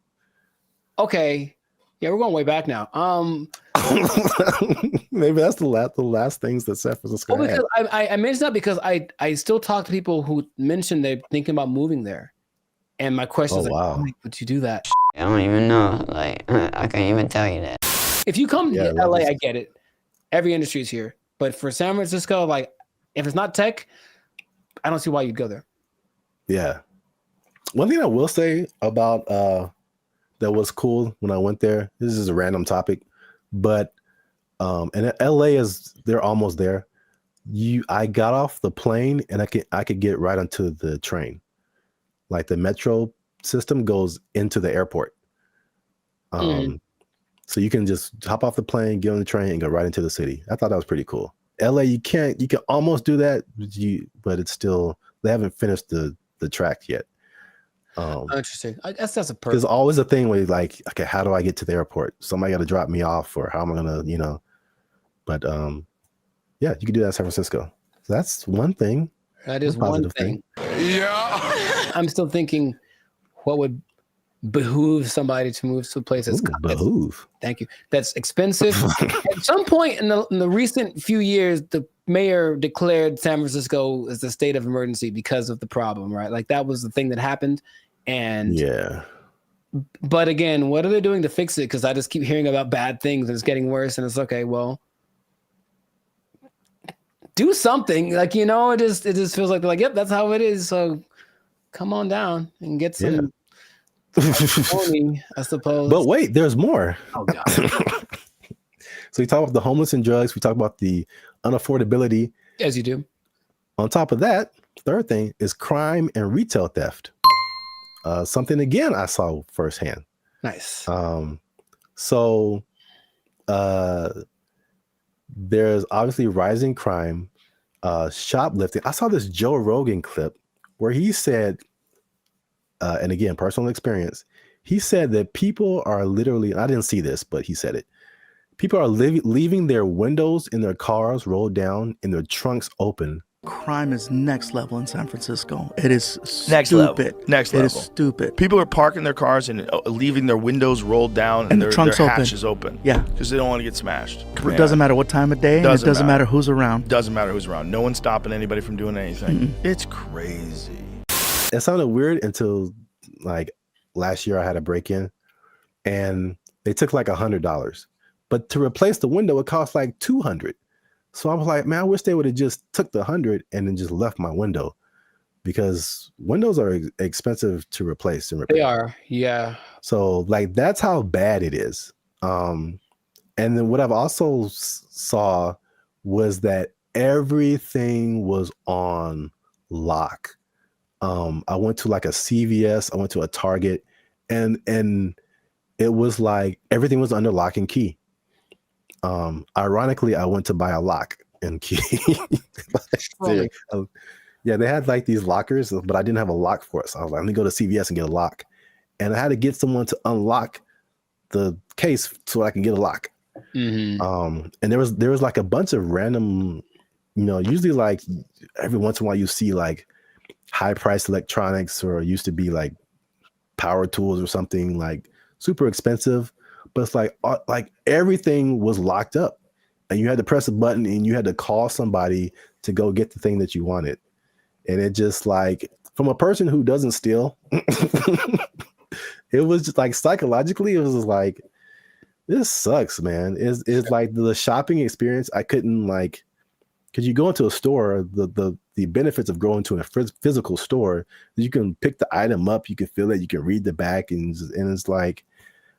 Okay, yeah, we're going way back now.
Maybe that's the last things that San Francisco had.
Because I mentioned that because I still talk to people who mentioned they're thinking about moving there, and my question is,
wow.
why would you do that?
I don't even know. Like, I can't even tell you that.
If you come to LA, I get it. Every industry is here, but for San Francisco, like, if it's not tech, I don't see why you'd go there. Yeah.
One thing I will say about that was cool when I went there. This is a random topic, but and LA they're almost there. I got off the plane and I could get right onto the train. Like the metro system goes into the airport. So you can just hop off the plane, get on the train, and go right into the city. I thought that was pretty cool. LA, you can almost do that, but it's still, they haven't finished the track yet.
Interesting. I guess that's a
There's always a thing where you're like, okay, how do I get to the airport? Somebody got to drop me off, or how am I gonna, But yeah, you can do that in San Francisco. So that's one thing.
That is one thing.
Yeah.
I'm still thinking, what would behoove somebody to move to a place that's
behoove.
Thank you. That's expensive. At some point in the recent few years, the mayor declared San Francisco as a state of emergency because of the problem, right? Like that was the thing that happened. And
yeah.
But again, what are they doing to fix it? Because I just keep hearing about bad things and it's getting worse. And it's okay, well, do something. Like, it just feels like they're like, yep, that's how it is. So come on down and get some money, I suppose.
But wait, there's more.
Oh God.
So we talk about the homeless and drugs. We talk about the unaffordability.
As you do.
On top of that, third thing is crime and retail theft. Something again I saw firsthand.
Nice.
So there's obviously rising crime, shoplifting. I saw this Joe Rogan clip where he said, and again, personal experience, he said that people are literally, I didn't see this, but he said it. People are leaving their windows in their cars rolled down and their trunks open.
Crime is next level in San Francisco. It is
Next
stupid.
level. Next level.
It is stupid.
People are parking their cars and leaving their windows rolled down and
the
their
trunks
hatches open.
Yeah.
Because they don't want to get smashed.
It doesn't matter what time of day, and it doesn't matter who's around.
Doesn't matter who's around. No one's stopping anybody from doing anything. It's crazy.
It sounded weird until like last year I had a break-in and they took like $100. But to replace the window, it cost like $200. So I was like, man, I wish they would have just took the $100 and then just left my window, because windows are expensive to replace and repair.
They are, yeah.
So like that's how bad it is. And then what I've also saw was that everything was on lock. I went to like a CVS, I went to a Target, and it was like everything was under lock and key. Ironically, I went to buy a lock and key. Yeah, they had like these lockers, but I didn't have a lock for it. So I was like, let me go to CVS and get a lock. And I had to get someone to unlock the case so I can get a lock.
Mm-hmm.
And there was like a bunch of random, usually like every once in a while you see like high priced electronics, or used to be like power tools or something like super expensive. But it's like everything was locked up, and you had to press a button and you had to call somebody to go get the thing that you wanted. And it just like, from a person who doesn't steal, it was just like psychologically, it was just like, this sucks, man. It's like the shopping experience. I couldn't like, because you go into a store, the benefits of going to a physical store, you can pick the item up, you can feel it, you can read the back, and it's like,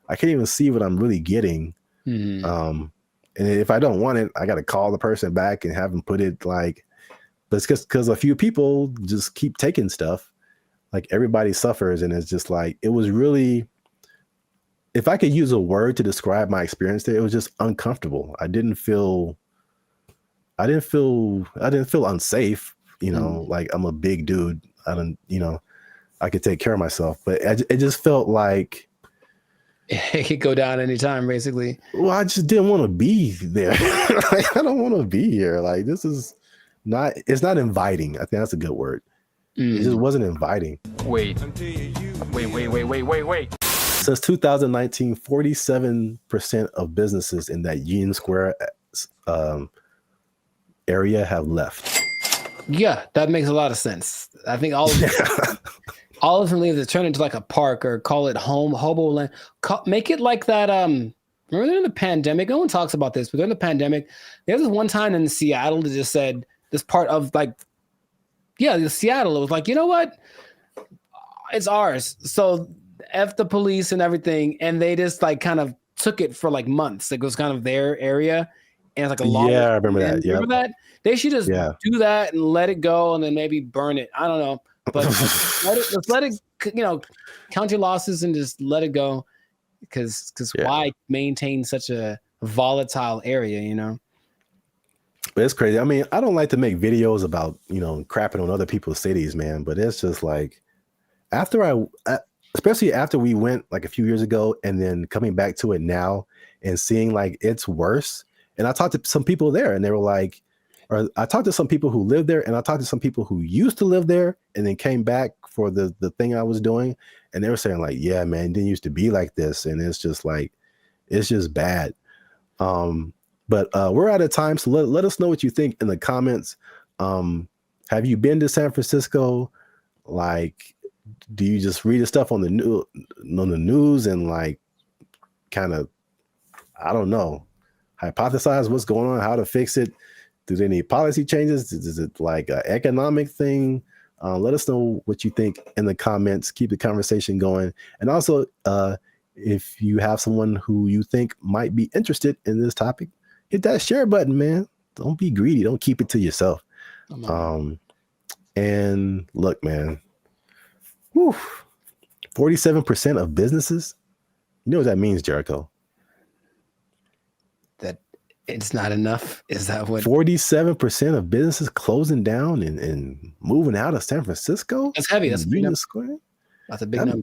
I can't even see what I'm really getting. And if I don't want it, I got to call the person back and have them put it like, but it's because a few people just keep taking stuff. Like everybody suffers, and it's just like, it was really, if I could use a word to describe my experience there, it was just uncomfortable. I didn't feel unsafe, you know, like I'm a big dude. I could take care of myself, but it just felt like
it could go down anytime, basically.
Well, I just didn't want to be there. Like, I don't want to be here. Like, this is not, it's not inviting. I think that's a good word. It just wasn't inviting.
Wait.
Since 2019, 47% of businesses in that Union Square area have left.
Yeah, that makes a lot of sense. I think all of them, all of them leave to turn into like a park or call it Hobo Land. Make it like that. Remember during the pandemic, no one talks about this, but during the pandemic, there was this one time in Seattle that just said this part of like, Seattle. It was like, you know what? It's ours. So F the police and everything. And they just like kind of took it for like months. It was kind of their area. And it's like a long.
Yeah, I remember that. Yeah.
Remember that? They should just do that and let it go and then maybe burn it. I don't know. But let's let it, count your losses and just let it go. Because why maintain such a volatile area, you know?
But it's crazy. I mean, I don't like to make videos about, crapping on other people's cities, man. But it's just like, especially after we went like a few years ago and then coming back to it now and seeing like it's worse. And I talked to some people there and they were like, or I talked to some people who live there and I talked to some people who used to live there and then came back for the thing I was doing. And they were saying like, yeah, man, it didn't used to be like this. And it's just like, it's just bad. But we're out of time. So let us know what you think in the comments. Have you been to San Francisco? Like, do you just read the stuff on the news and like kind of, I don't know, hypothesize what's going on, how to fix it? Do they need policy changes? Is it like an economic thing? Let us know what you think in the comments. Keep the conversation going. And also, if you have someone who you think might be interested in this topic, hit that share button, man. Don't be greedy. Don't keep it to yourself. And look, man, 47% of businesses, you know what that means, Jericho?
That it's not enough? Is that what?
47% of businesses closing down and moving out of San Francisco?
That's heavy. That's a big number.
Square?
That's a big number.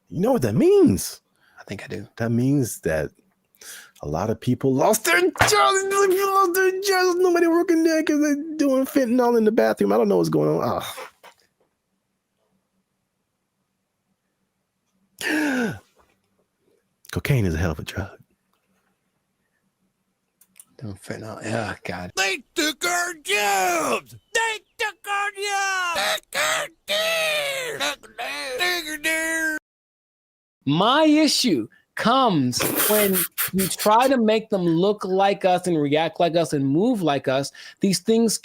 You know what that means?
I think I do.
That means that a lot of people lost their jobs. Nobody working there because they're doing fentanyl in the bathroom. I don't know what's going on. Cocaine is a hell of a drug.
Don't fentanyl. Oh, God.
They took our jobs. They took our jobs.
My issue comes when you try to make them look like us and react like us and move like us. These things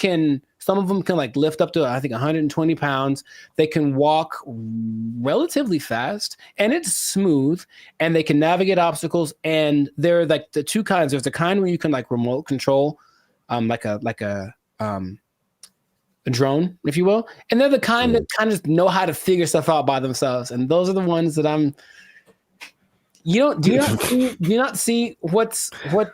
some of them can like lift up to, I think, 120 pounds. They can walk relatively fast and it's smooth and they can navigate obstacles. And there are like the two kinds. There's the kind where you can like remote control, like a drone, if you will. And they're the kind that kind of know how to figure stuff out by themselves. And those are the ones that do you not see what's going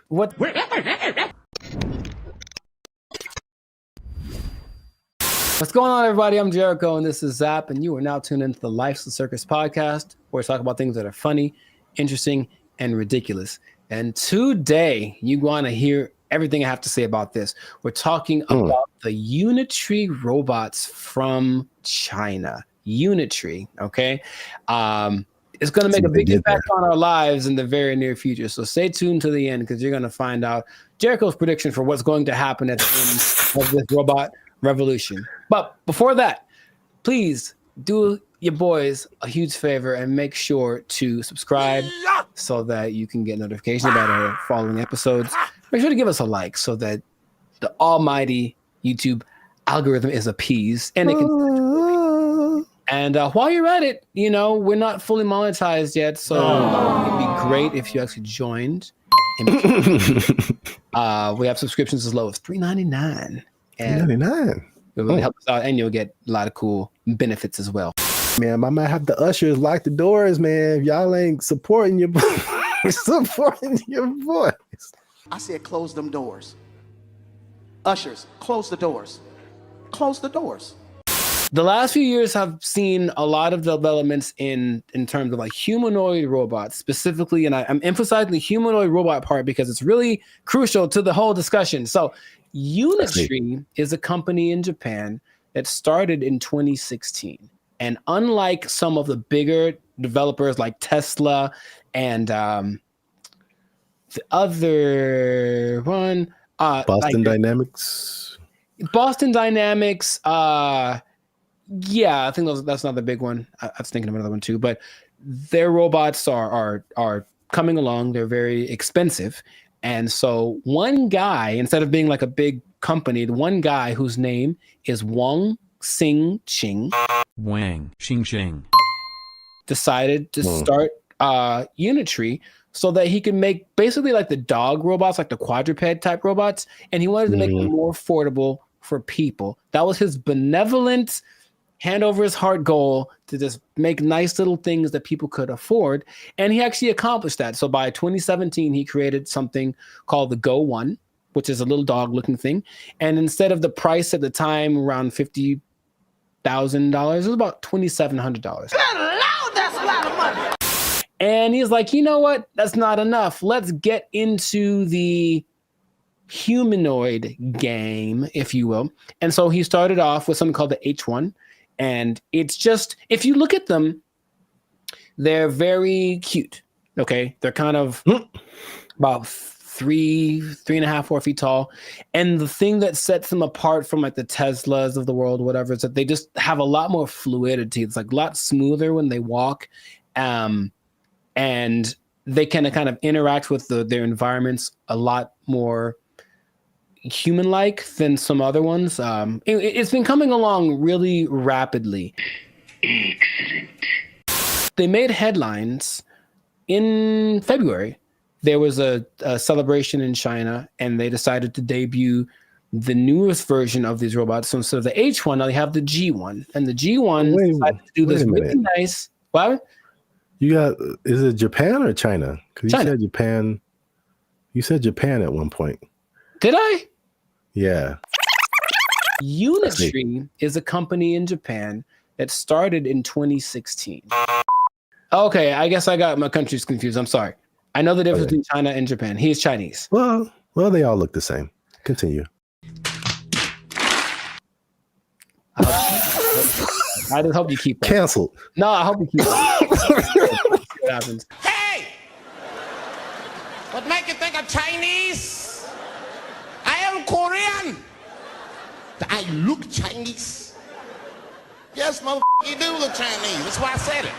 on, everybody? I'm Jericho, and this is Zap, and you are now tuned into the Life's a Circus podcast, where we talk about things that are funny, interesting, and ridiculous. And today, you want to hear everything I have to say about this. We're talking about the Unitree robots from China. Unitree, okay? it's going to make
See
a
what they
big
did
impact on our lives in the very near future. So stay tuned to the end because you're going to find out Jericho's prediction for what's going to happen at the end of this robot revolution. But before that, please do your boys a huge favor and make sure to subscribe so that you can get notifications about our following episodes. Make sure to give us a like so that the almighty YouTube algorithm is appeased and it can. And while you're at it, you know, we're not fully monetized yet, so it'd be great if you actually joined. We have subscriptions as low as $3.99.
$3.99.
It really helps out, and you'll get a lot of cool benefits as well.
Man, I might have the ushers lock the doors, man. If y'all ain't supporting your supporting your voice.
I said close them doors. Ushers, close the doors. Close the doors.
The last few years have seen a lot of developments in terms of like humanoid robots specifically, and I'm emphasizing the humanoid robot part because it's really crucial to the whole discussion. So Unitree is a company in Japan that started in 2016. And unlike some of the bigger developers like Tesla and the other one,
Boston Dynamics.
Boston Dynamics, yeah, I think that's not the big one. I was thinking of another one too, but their robots are coming along. They're very expensive. And so one guy, instead of being like a big company, the one guy whose name is Wang Xingqing, decided to start Unitree so that he could make basically like the dog robots, like the quadruped type robots, and he wanted to make them more affordable for people. That was his benevolent, hand over his heart goal to just make nice little things that people could afford. And he actually accomplished that. So by 2017, he created something called the Go One, which is a little dog looking thing. And instead of the price at the time, around $50,000, it was about $2,700.
That's a lot of money.
And he's like, you know what? That's not enough. Let's get into the humanoid game, if you will. And so he started off with something called the H1. And it's just, if you look at them, they're very cute. Okay. They're kind of about 3.5, 4 feet tall. And the thing that sets them apart from like the Teslas of the world, whatever, is that they just have a lot more fluidity. It's like a lot smoother when they walk. And they can kind of interact with their environments a lot more human-like than some other ones. It's been coming along really rapidly. Excellent. They made headlines in February. There was a celebration in China, and they decided to debut the newest version of these robots. So instead of the H1, now they have the G1, and the G1 decided to do this really nice. What?
You got? Is it Japan or China? Because you
China.
said Japan. You said Japan at one point.
Did I?
Yeah.
Unitree is a company in Japan that started in 2016. Okay, I guess I got my countries confused. I'm sorry. I know the difference between China and Japan. He is Chinese.
Well, they all look the same. Continue.
I just hope you keep that.
Canceled.
No, I hope you keep that. What happens?
Hey! What make you think I'm Chinese? I am Korean. I look Chinese. Yes, motherfucker, you do look Chinese. That's why I said it.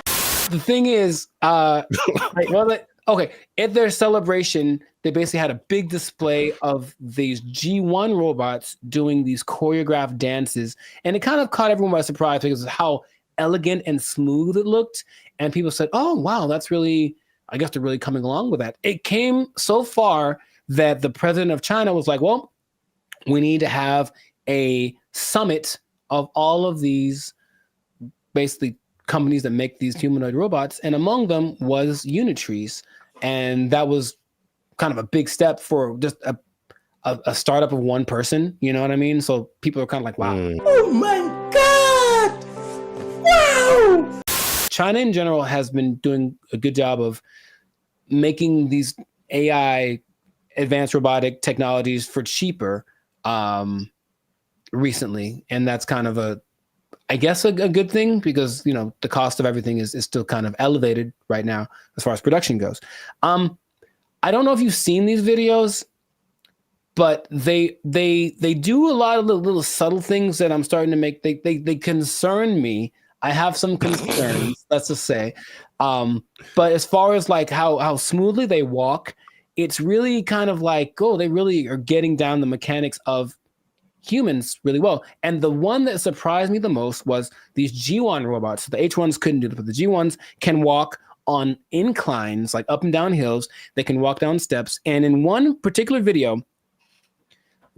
The thing is, okay, at their celebration, they basically had a big display of these G1 robots doing these choreographed dances, and it kind of caught everyone by surprise because of how elegant and smooth it looked. And people said, "Oh, wow, that's really, I guess they're really coming along with that." It came so far that the president of China was like, "Well, we need to have a summit of all of these basically companies that make these humanoid robots," and among them was Unitree's, and that was kind of a big step for just a startup of one person. You know what I mean? So people are kind of like, "Wow,
oh my god, wow!"
China in general has been doing a good job of making these AI advanced robotic technologies for cheaper recently, and that's kind of I guess a good thing because the cost of everything is still kind of elevated right now as far as production goes. I don't know if you've seen these videos, but they do a lot of little subtle things that I'm starting to make. They concern me. I have some concerns, let's just say. But as far as like how smoothly they walk, it's really kind of like, they really are getting down the mechanics of humans really well. And the one that surprised me the most was these G1 robots. So the H1s couldn't do it, but the G1s can walk on inclines, like up and down hills. They can walk down steps. And in one particular video,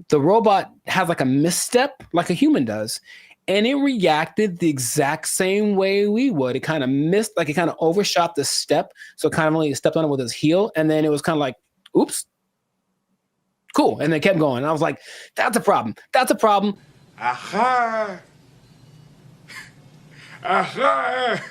the robot has like a misstep like a human does. And it reacted the exact same way we would. It kind of missed, like it kind of overshot the step. So it kind of only stepped on it with his heel. And then it was kind of like, oops, cool. And they kept going. And I was like, that's a problem. That's a problem.
Aha. Aha.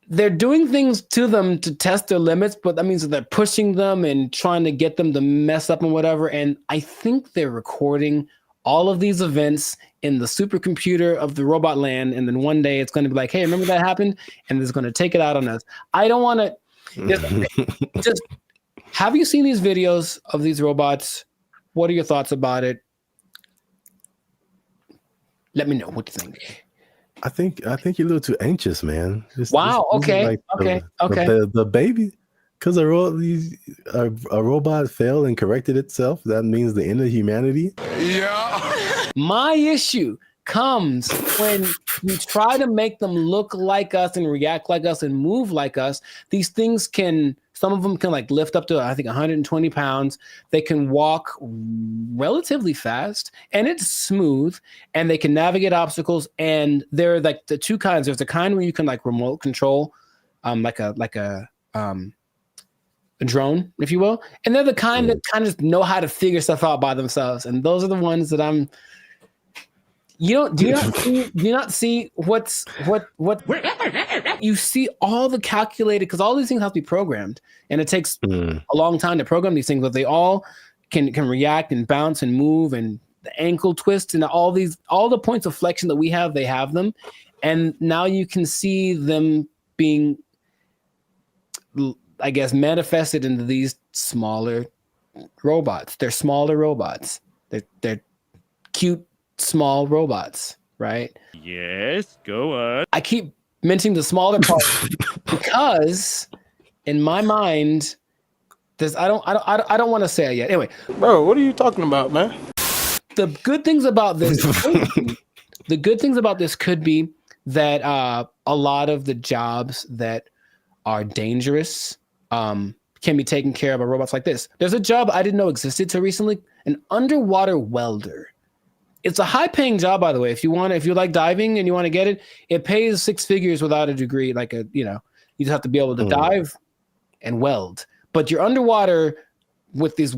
They're doing things to them to test their limits, but that means that they're pushing them and trying to get them to mess up and whatever. And I think they're recording all of these events in the supercomputer of the robot land. And then one day it's going to be like, hey, remember that happened? And it's going to take it out on us. I don't want to just have you seen these videos of these robots? What are your thoughts about it? Let me know what you think.
I think you're a little too anxious, man.
Wow. Okay.
The baby, because a robot failed and corrected itself. That means the end of humanity.
Yeah.
My issue comes when we try to make them look like us and react like us and move like us. These things some of them can like lift up to, I think, 120 pounds. They can walk relatively fast and it's smooth and they can navigate obstacles. And they're like the two kinds. There's the kind where you can like remote control, like a drone, if you will. And they're the kind that kind of know how to figure stuff out by themselves. And those are the ones that do you not see what you see all the calculated, because all these things have to be programmed and it takes a long time to program these things, but they all can react and bounce and move, and the ankle twist and all the points of flexion that we have, they have them. And now you can see them being, I guess, manifested into these smaller robots. They're smaller robots. They're cute, small robots, right?
Yes, go on.
I keep mentioning the smaller part because in my mind, I don't want to say it yet. Anyway,
bro, what are you talking about, man?
The good things about this, could be that a lot of the jobs that are dangerous can be taken care of by robots like this. There's a job I didn't know existed till recently, an underwater welder. It's a high-paying job, by the way. If you like diving and you want to get it, it pays 6 figures without a degree. You just have to be able to dive and weld. But you're underwater with these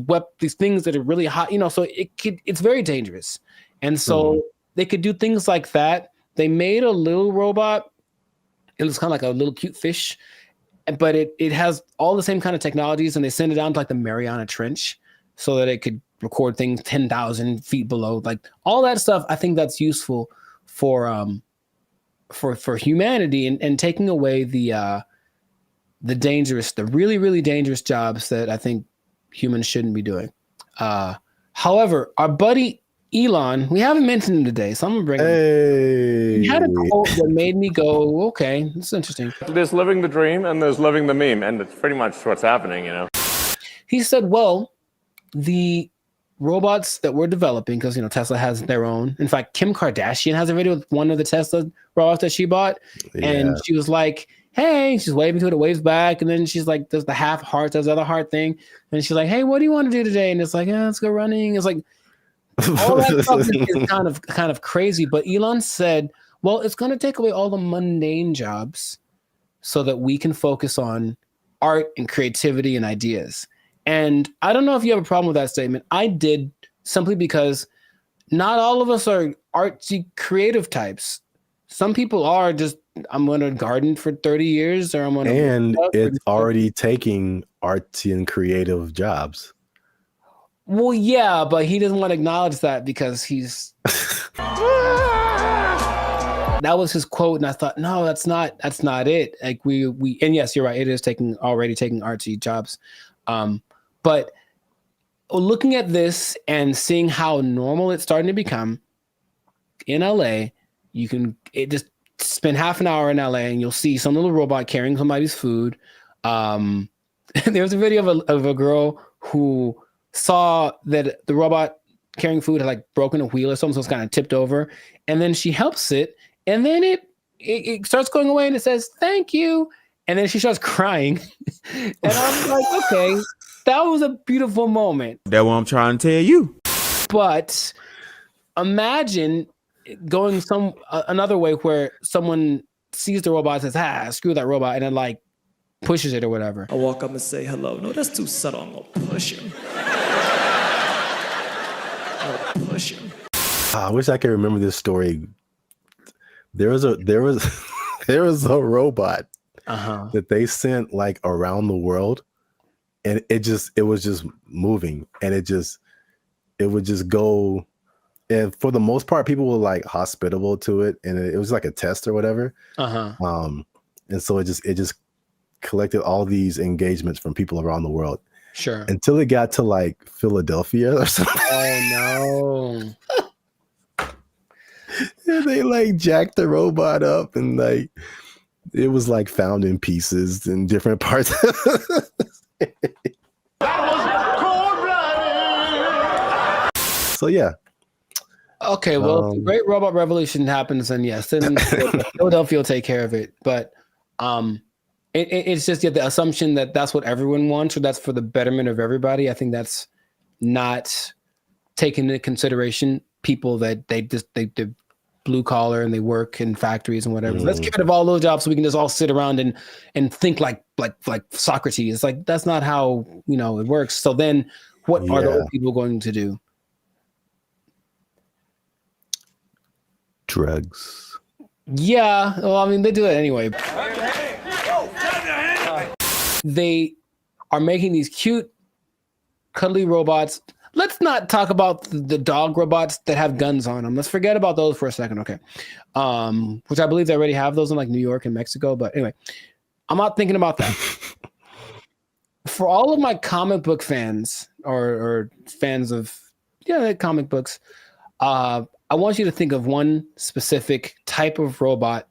things that are really hot, so it's very dangerous. And so they could do things like that. They made a little robot. It was kind of like a little cute fish, but it has all the same kind of technologies, and they send it down to like the Mariana Trench so that it could record things 10,000 feet below, like all that stuff. I think that's useful for humanity and taking away the really, really dangerous jobs that I think humans shouldn't be doing. However, our buddy Elon, we haven't mentioned him today, so I'm gonna bring him. He had a quote that made me go, okay, this is interesting.
There's living the dream and there's living the meme, and it's pretty much what's happening,
He said, well, the robots that we're developing, because Tesla has their own. In fact, Kim Kardashian has a video with one of the Tesla robots that she bought, and she was like, "Hey," she's waving to it, waves back, and then she's like, "Does the half heart, does the other heart thing?" And she's like, "Hey, what do you want to do today?" And it's like, "Yeah, let's go running." It's like all that stuff is kind of crazy. But Elon said, "Well, it's going to take away all the mundane jobs, so that we can focus on art and creativity and ideas." And I don't know if you have a problem with that statement. I did, simply because not all of us are artsy creative types. Some people are just, I'm going to garden for 30 years or I'm going to.
And it's already taking artsy and creative jobs.
Well, yeah, but he doesn't want to acknowledge that because he's. That was his quote, and I thought, no, that's not it. Like we and yes, you're right. It is already taking RT jobs, but looking at this and seeing how normal it's starting to become in LA, you can just spend half an hour in LA and you'll see some little robot carrying somebody's food. There's a video of a girl who saw that the robot carrying food had like broken a wheel or something, so it's kind of tipped over, and then she helps it, and then it starts going away and it says thank you, and then she starts crying. And I'm like, okay, that was a beautiful moment.
That's what I'm trying to tell you.
But imagine going another way where someone sees the robot and says, screw that robot, and then like pushes it or whatever.
I walk up and say hello. No, that's too subtle. I'm gonna push him. Push him.
I wish I could remember this story. There was a robot that they sent like around the world, and it was just moving, and it would just go. And for the most part, people were like hospitable to it, and it was like a test or whatever. And so it just collected all these engagements from people around the world.
Sure.
Until it got to like Philadelphia or something.
Oh no.
And they like jacked the robot up, and like it was like found in pieces in different parts. So yeah.
Okay, well, if the great robot revolution happens, then yes, then Philadelphia will take care of it. But it's just the assumption that that's what everyone wants, or that's for the betterment of everybody. I think that's not taking into consideration people that they blue collar and they work in factories and whatever. Let's get rid of all those jobs so we can just all sit around and think like Socrates. Like that's not how it works. So then, what are those people going to do?
Drugs.
Yeah, well, I mean, they do it anyway. They are making these cute, cuddly robots. Let's not talk about the dog robots that have guns on them. Let's forget about those for a second, okay? Which I believe they already have those in like New York and Mexico. But anyway, I'm not thinking about that. For all of my comic book fans or fans of comic books, I want you to think of one specific type of robot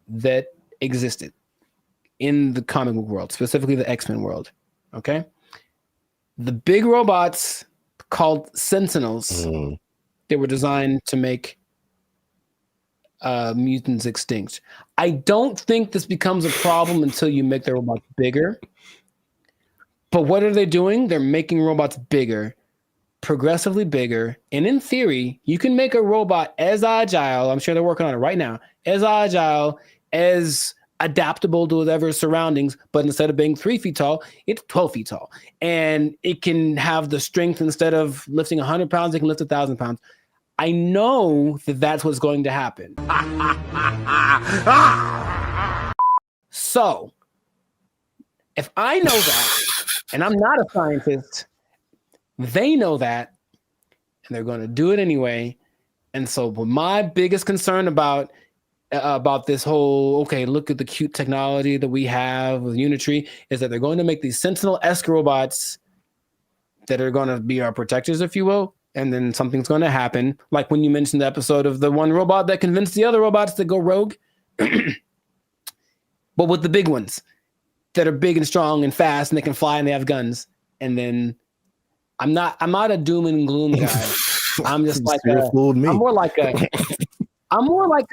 that existed in the comic book world, specifically the X-Men world. Okay? The big robots called Sentinels, they were designed to make mutants extinct. I don't think this becomes a problem until you make the robots bigger. But what are they doing? They're making robots bigger, progressively bigger, and in theory, you can make a robot as agile, I'm sure they're working on it right now, as agile, as adaptable to whatever surroundings, but instead of being 3 feet tall, it's 12 feet tall. And it can have the strength, instead of lifting 100 pounds, it can lift 1,000 pounds. I know that that's what's going to happen. So, if I know that, and I'm not a scientist, they know that, and they're going to do it anyway. And so my biggest concern about this whole, look at the cute technology that we have with Unitree, is that they're going to make these Sentinel-esque robots that are going to be our protectors, if you will. And then something's going to happen. Like when you mentioned the episode of the one robot that convinced the other robots to go rogue. But with the big ones that are big and strong and fast and they can fly and they have guns. And then I'm not a doom and gloom guy. I'm just like I'm more like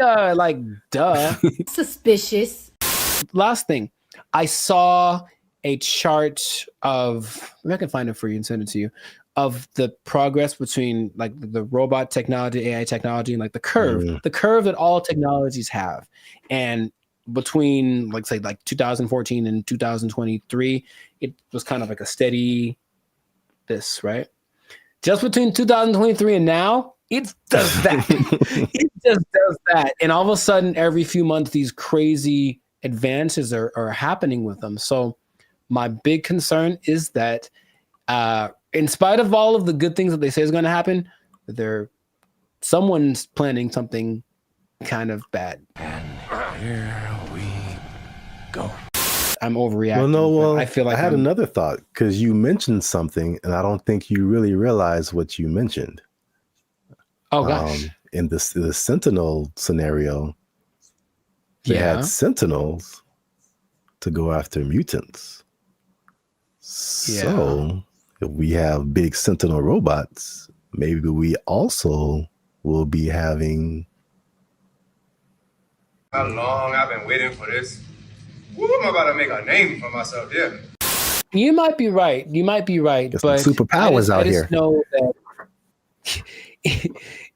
duh.
Suspicious.
Last thing, I saw a chart of, maybe I can find it for you and send it to you, of the progress between like the robot technology, AI technology, and like the curve that all technologies have. And between like 2014 and 2023, it was kind of like a steady right? Just between 2023 and now, it does that. It just does that. And all of a sudden, every few months, these crazy advances are happening with them. So my big concern is that in spite of all of the good things that they say is going to happen, someone's planning something kind of bad.
And here we go.
I'm overreacting.
Well,
I feel like
I had another thought because you mentioned something, and I don't think you really realized what you mentioned.
Oh gosh!
In the Sentinel scenario, they had Sentinels to go after mutants. So if we have big Sentinel robots, maybe we also will be having.
How long I've been waiting for this. Woo, I'm about to make a name for myself here.
You might be right.
Get some
But
superpowers out here.
Know that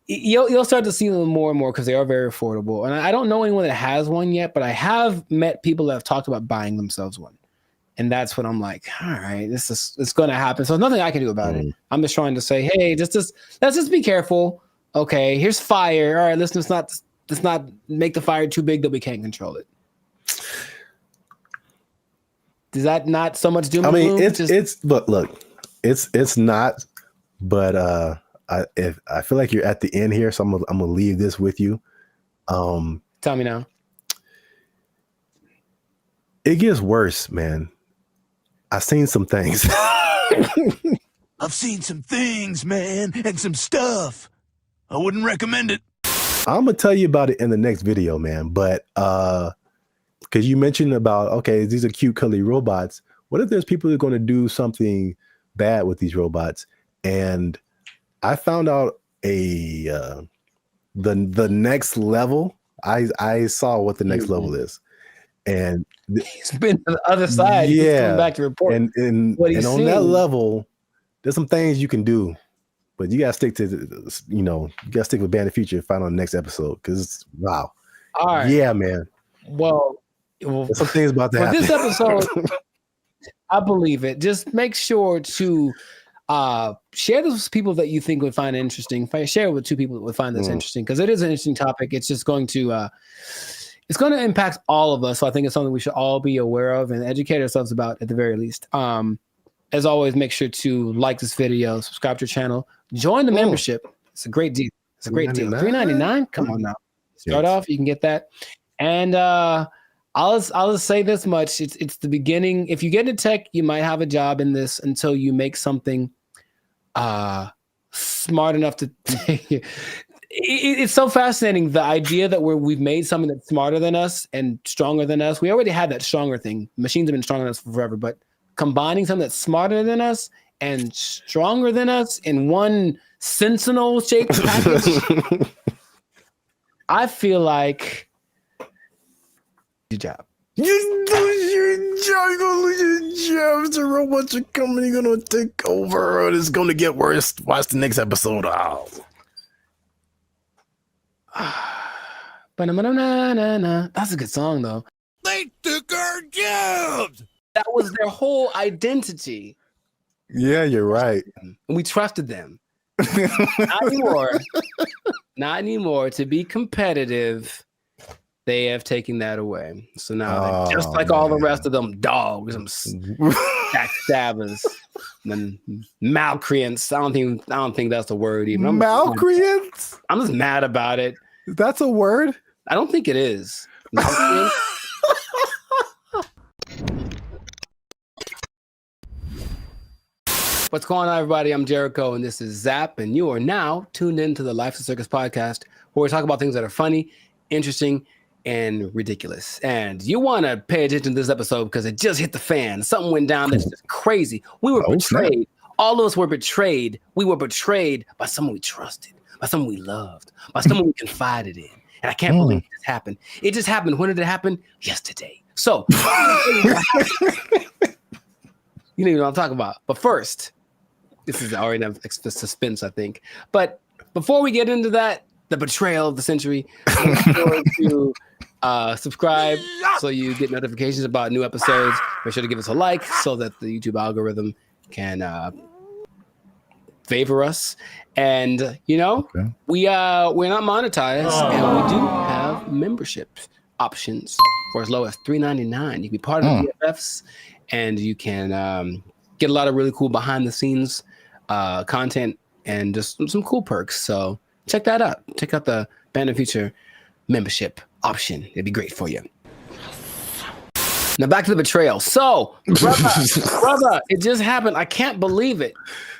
you'll start to see them more and more because they are very affordable. And I don't know anyone that has one yet, but I have met people that have talked about buying themselves one. And that's when I'm like, all right, it's going to happen. So there's nothing I can do about it. I'm just trying to say, hey, let's just be careful. Okay, here's fire. All right, let's not make the fire too big that we can't control it. Is that not so much doom?
I mean, it's look, it's not, but I feel like you're at the end here, so I'm gonna leave this with you.
Tell me now.
It gets worse, man. I've seen some things.
I've seen some things, man, and some stuff. I wouldn't recommend it.
I'm gonna tell you about it in the next video, man. But because you mentioned about, okay, these are cute, cuddly robots. What if there's people who are going to do something bad with these robots? And I found out the next level. I saw what the next level is, and
he's been to the other side. He's coming back to report.
And on that level, there's some things you can do, but you gotta stick to you gotta stick with Band of Future and find on the next episode because wow,
all right,
yeah, man.
Well,
there's some things about to happen.
This episode, I believe it. Just make sure to share this with people that you think would find it interesting. Share it with 2 people that would find this interesting because it is an interesting topic. It's just going to impact all of us. So I think it's something we should all be aware of and educate ourselves about at the very least. As always, make sure to like this video, subscribe to your channel, join the membership. It's a great deal. It's a great deal. $3.99. Come on now. Start off. You can get that. And I'll just say this much. It's the beginning. If you get into tech, you might have a job in this until you make something smart enough to take it. It's so fascinating, the idea that we've made something that's smarter than us and stronger than us. We already had that stronger thing. Machines have been stronger than us for forever, but combining something that's smarter than us and stronger than us in one sentinel shaped package, I feel like good job.
You lose your job. You're gonna lose your job. The robots are coming. You're gonna take over. It's gonna get worse. Watch the next episode. Oh.
That's a good song, though.
They took our jobs.
That was their whole identity.
Yeah, you're right.
And we trusted them. Not anymore. Not anymore. To be competitive, they have taken that away. So now, they're just like all the rest of them dogs, them backstabbers, and malcreants. I don't think that's the word even.
Malcreants?
I'm just mad about it.
That's a word?
I don't think it is. What's going on, everybody? I'm Jericho, and this is Zap, and you are now tuned into the Life of Circus podcast, where we talk about things that are funny, interesting, and ridiculous. And you want to pay attention to this episode because it just hit the fan. Something went down that's just crazy. We were betrayed. All of us were betrayed. We were betrayed by someone we trusted, by someone we loved, by someone we confided in. And I can't believe this happened. It just happened. When did it happen? Yesterday. So, you don't even know what I'm talking about. But first, this is already enough suspense, I think. But before we get into that, the betrayal of the century, make sure to subscribe so you get notifications about new episodes. Make sure to give us a like so that the YouTube algorithm can favor us. And we're not monetized, and we do have membership options for as low as $3.99. You can be part of the BFFs, and you can get a lot of really cool behind the scenes content and just some cool perks. So check that out. Check out the Band of Future membership option. It'd be great for you. Now back to the betrayal. So, brother, it just happened. I can't believe it.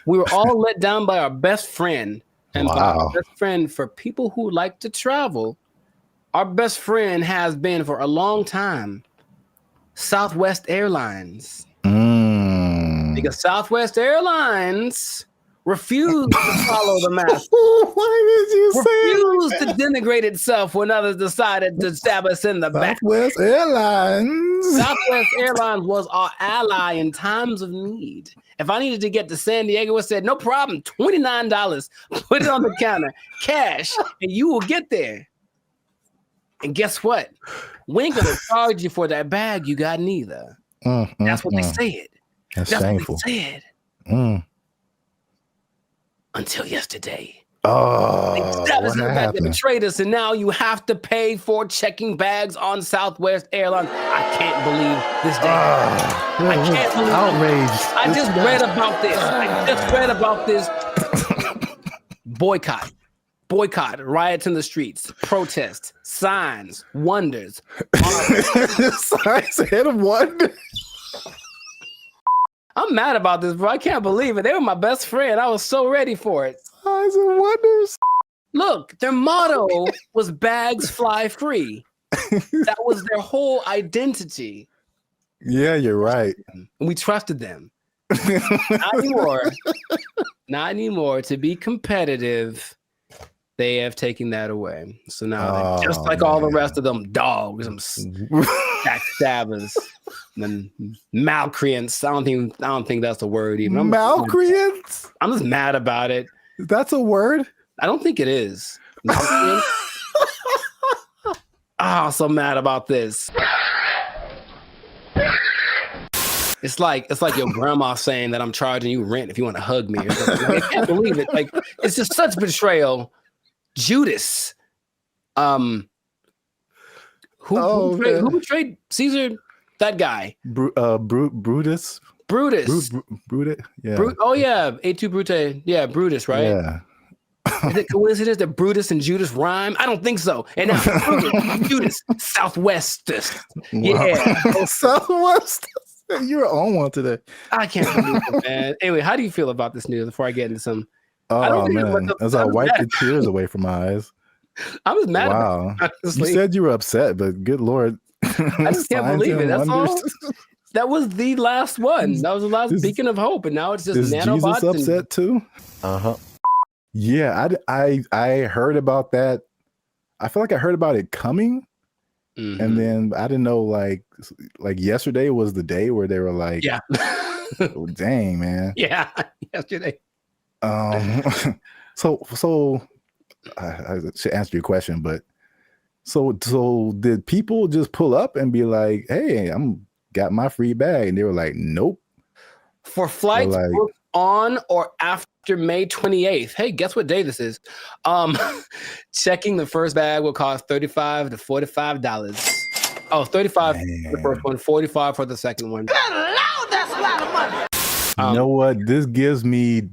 We were all let down by our best friend. And by our best friend, for people who like to travel, our best friend has been for a long time Southwest Airlines. Because Southwest Airlines refused to follow the mask.
Why did you
refused to denigrate itself when others decided to stab us in the back.
Southwest Airlines.
Southwest Airlines was our ally in times of need. If I needed to get to San Diego, I said, no problem, $29. Put it on the counter, cash, and you will get there. And guess what? We ain't gonna charge you for that bag you got neither. That's what they said.
That's shameful.
What they said. Until yesterday.
Oh,
they betrayed us, and now you have to pay for checking bags on Southwest Airlines. I can't believe this day. I can't believe
outraged.
I just read about this. I just read about this. Boycott, riots in the streets, protests, signs, wonders.
Signs ahead of wonder.
I'm mad about this, bro. I can't believe it. They were my best friend. I was so ready for it.
Signs and wonders.
Look, their motto was bags fly free. That was their whole identity.
Yeah, you're right.
And we trusted them. Not anymore. Not anymore. To be competitive, they have taken that away. So now they're just like all the rest of them dogs, some backstabbers, and malcreants. I don't think that's a word even.
Malcreants?
I'm just mad about it.
That's a word?
I don't think it is. So mad about this. It's like your grandma saying that I'm charging you rent if you want to hug me. Or something. Like, I can't believe it. Like, it's just such betrayal. Judas. Who betrayed Caesar? That guy.
Brutus.
Brutus.
Brutus. Yeah.
A2 Brute. Yeah, Brutus, right?
Yeah.
Is it coincidence that Brutus and Judas rhyme? I don't think so. And now Brutus, Judas, Southwest. Yeah.
Southwest. You're on one today.
I can't believe it, man. Anyway, how do you feel about this news before I get into some?
Oh, man. As I wipe the tears away from my eyes.
I was mad
wow.
about it, honestly.
You said you were upset, but good Lord.
I just can't believe it. That's all. That was the last one. That was the last beacon of hope. And now it's just nanobots.
Jesus upset too? Yeah, I heard about that. I feel like I heard about it coming. And then I didn't know, like yesterday was the day where they were like,
yeah.
Oh, dang, man.
Yeah, yesterday.
So I should answer your question, but so did people just pull up and be like, hey, got my free bag? And they were like, nope.
For flights booked on or after May 28th. Hey, guess what day this is? Checking the first bag will cost $35 to $45. Oh, $35 for the first one, $45 for the second one.
Good Lord, that's a lot of money.
You know what? This gives me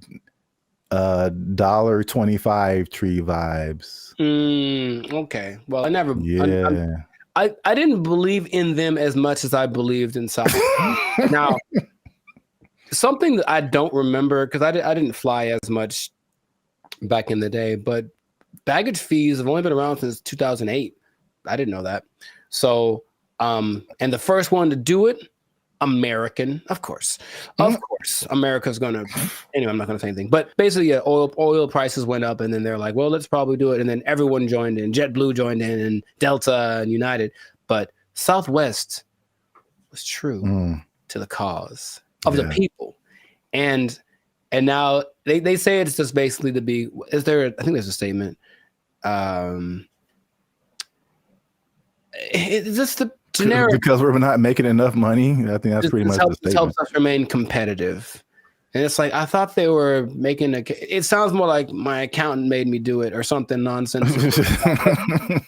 $1.25 tree vibes.
Okay. Well, I never.
Yeah.
I didn't believe in them as much as I believed in South. Now, something that I don't remember, because I didn't fly as much back in the day, but baggage fees have only been around since 2008. I didn't know that. So, and the first one to do it, American, of course, America's gonna. Anyway, I'm not gonna say anything. But basically, yeah, oil prices went up, and then they're like, well, let's probably do it. And then everyone joined in. JetBlue joined in, and Delta and United. But Southwest was true to the cause of the people, and now they say it's just basically to be. Is there? I think there's a statement. It's just the generic,
because we're not making enough money. I think that's pretty much the statement.
Helps us remain competitive. And it's like, I thought they were making it sounds more like my accountant made me do it or something nonsense.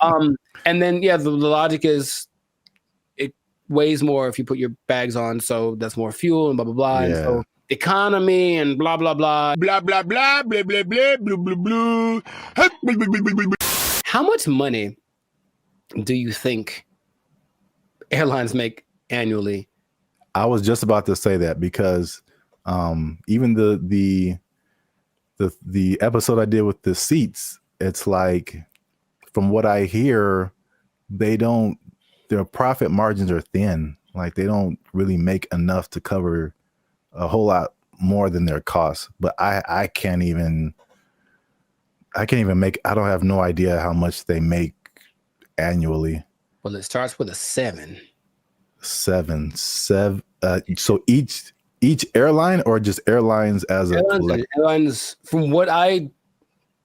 And then, yeah, the logic is it weighs more if you put your bags on. So that's more fuel and blah, blah, blah.
Yeah.
And so economy and blah, blah, blah.
Blah, blah, blah, blah, blah, blah, blah, blah, blah.
How much money do you think airlines make annually?
I was just about to say that because even the episode I did with the seats, it's like, from what I hear, their profit margins are thin. Like they don't really make enough to cover a whole lot more than their costs. But I can't even make, I don't have no idea how much they make annually.
Well, it starts with a 7.
Seven. So each airline, or just airlines as a collective?
Airlines, from what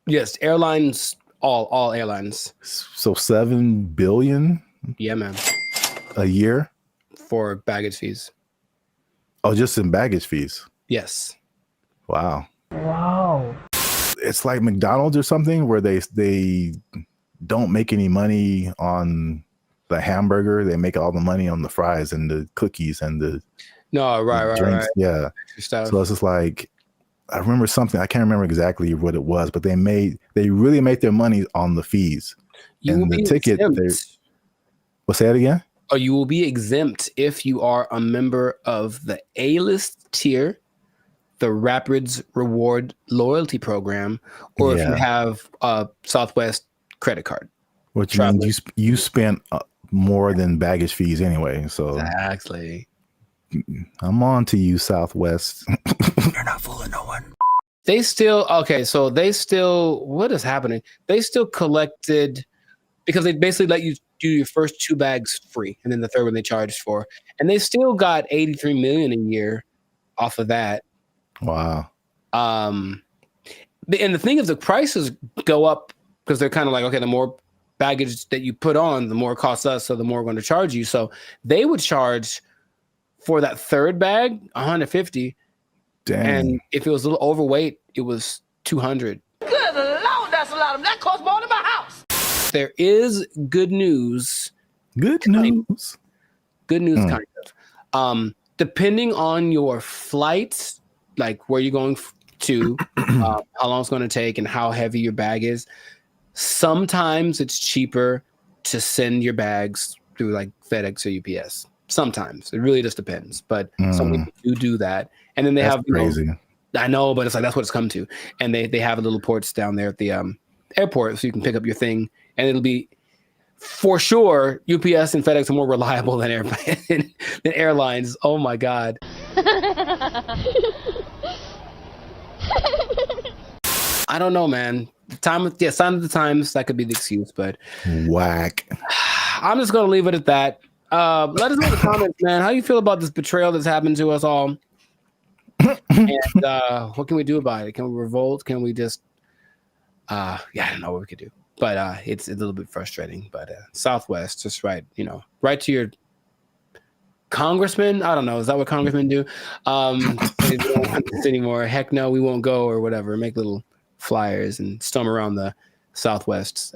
yes, airlines, all airlines.
So 7 billion?
Yeah, man.
A year?
For baggage fees.
Oh, just in baggage fees?
Yes.
Wow. It's like McDonald's or something, where they don't make any money on the hamburger. They make all the money on the fries and the cookies and the drinks.
Right.
Yeah.
Stuff.
So it's just like, I remember something, I can't remember exactly what it was, but they really made their money on the fees.
You
and the ticket. Well, say it again.
Or you will be exempt if you are a member of the A-list tier, the Rapids Reward Loyalty Program, or if you have a Southwest credit card.
Which means you spent more than baggage fees anyway. So
exactly.
I'm on to you, Southwest.
You're not fooling no one.
What is happening? They still collected, because they basically let you do your first 2 bags free, and then the third one they charged for. And they still got $83 million a year off of that.
Wow.
And the thing is, the prices go up because they're kind of like, okay, the more baggage that you put on, the more it costs us, so the more we're going to charge you. So they would charge for that third bag $150.
Dang.
And if it was a little overweight, it was $200.
Good Lord, that's a lot of that costs more than my house.
There is good news.
Good news.
Kind of. Depending on your flight, like where you're going to, how long it's going to take, and how heavy your bag is, sometimes it's cheaper to send your bags through like FedEx or UPS. Sometimes it really just depends, but some people do that. And then they have
crazy.
I know, but it's like that's what it's come to. And they have little ports down there at the airport, so you can pick up your thing, and it'll be for sure UPS and FedEx are more reliable than airlines. Oh my God. I don't know, man. Sign of the times, that could be the excuse, but
whack.
I'm just gonna leave it at that. Let us know in the comments, man. How you feel about this betrayal that's happened to us all? And what can we do about it? Can we revolt? Can we just I don't know what we could do. But it's a little bit frustrating. But Southwest, just write to your congressman. I don't know. Is that what congressmen do? They don't want this anymore. Heck no, we won't go, or whatever. Make little flyers and storm around the Southwest.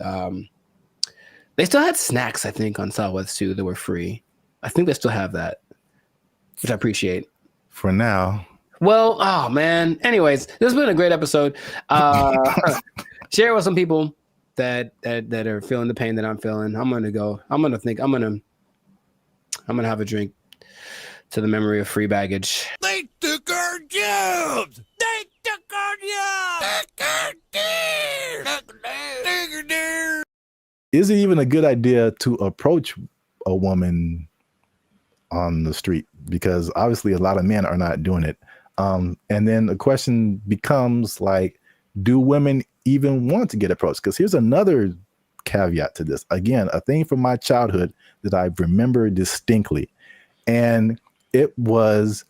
They still had snacks, I think, on Southwest too that were free. I think they still have that, which I appreciate.
For now.
Well, oh man. Anyways, this has been a great episode. Share it with some people that are feeling the pain that I'm feeling. I'm gonna have a drink to the memory of free baggage.
They took our jobs. They took our jobs.
Is it even a good idea to approach a woman on the street? Because obviously a lot of men are not doing it. And then the question becomes like, do women even want to get approached? Because here's another caveat to this. Again, a thing from my childhood that I remember distinctly. And it was...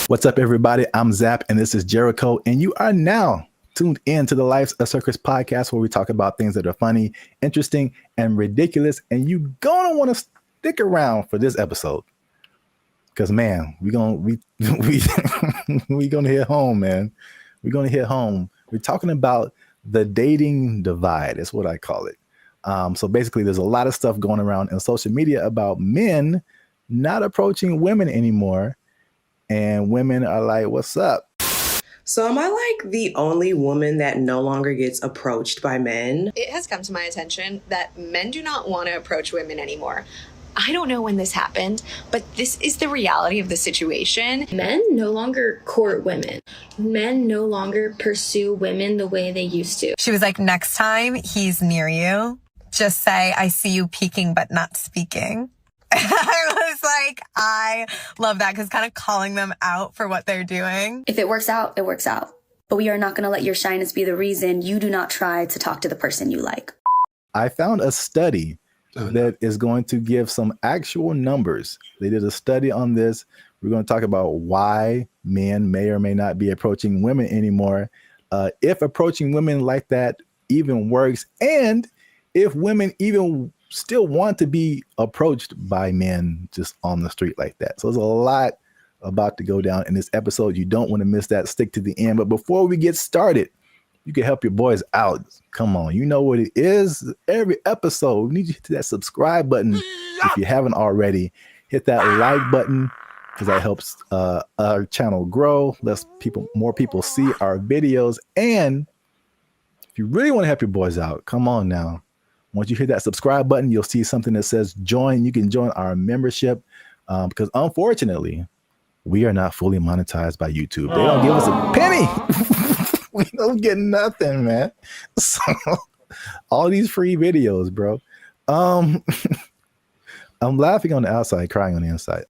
What's up, everybody? I'm Zap, and this is Jericho, and you are now tuned in to the Life's a Circus podcast, where we talk about things that are funny, interesting, and ridiculous. And you gonna want to stick around for this episode, because man, we gonna hit home, man. We're gonna hit home. We're talking about the dating divide. That's what I call it. So basically, there's a lot of stuff going around in social media about men not approaching women anymore, and women are like, "What's up?"
So am I like the only woman that no longer gets approached by men?
It has come to my attention that men do not want to approach women anymore. I don't know when this happened, but this is the reality of the situation.
Men no longer court women. Men no longer pursue women the way they used to.
She was like, next time he's near you, just say, I see you peeking but not speaking. I was like, I love that because kind of calling them out for what they're doing.
If it works out, it works out. But we are not going to let your shyness be the reason you do not try to talk to the person you like.
I found a study that is going to give some actual numbers. They did a study on this. We're going to talk about why men may or may not be approaching women anymore, if approaching women like that even works, and if women even still want to be approached by men just on the street like that. So there's a lot about to go down in this episode. You don't want to miss that. Stick to the end. But before we get started, you can help your boys out. Come on, you know what it is. Every episode, we need you to hit that subscribe button. If you haven't already, hit that like button because that helps our channel grow. More people see our videos. And if you really want to help your boys out, come on now. Once you hit that subscribe button, you'll see something that says join. You can join our membership because unfortunately, we are not fully monetized by YouTube. They don't give us a penny. We don't get nothing, man. So all these free videos, bro. I'm laughing on the outside, crying on the inside.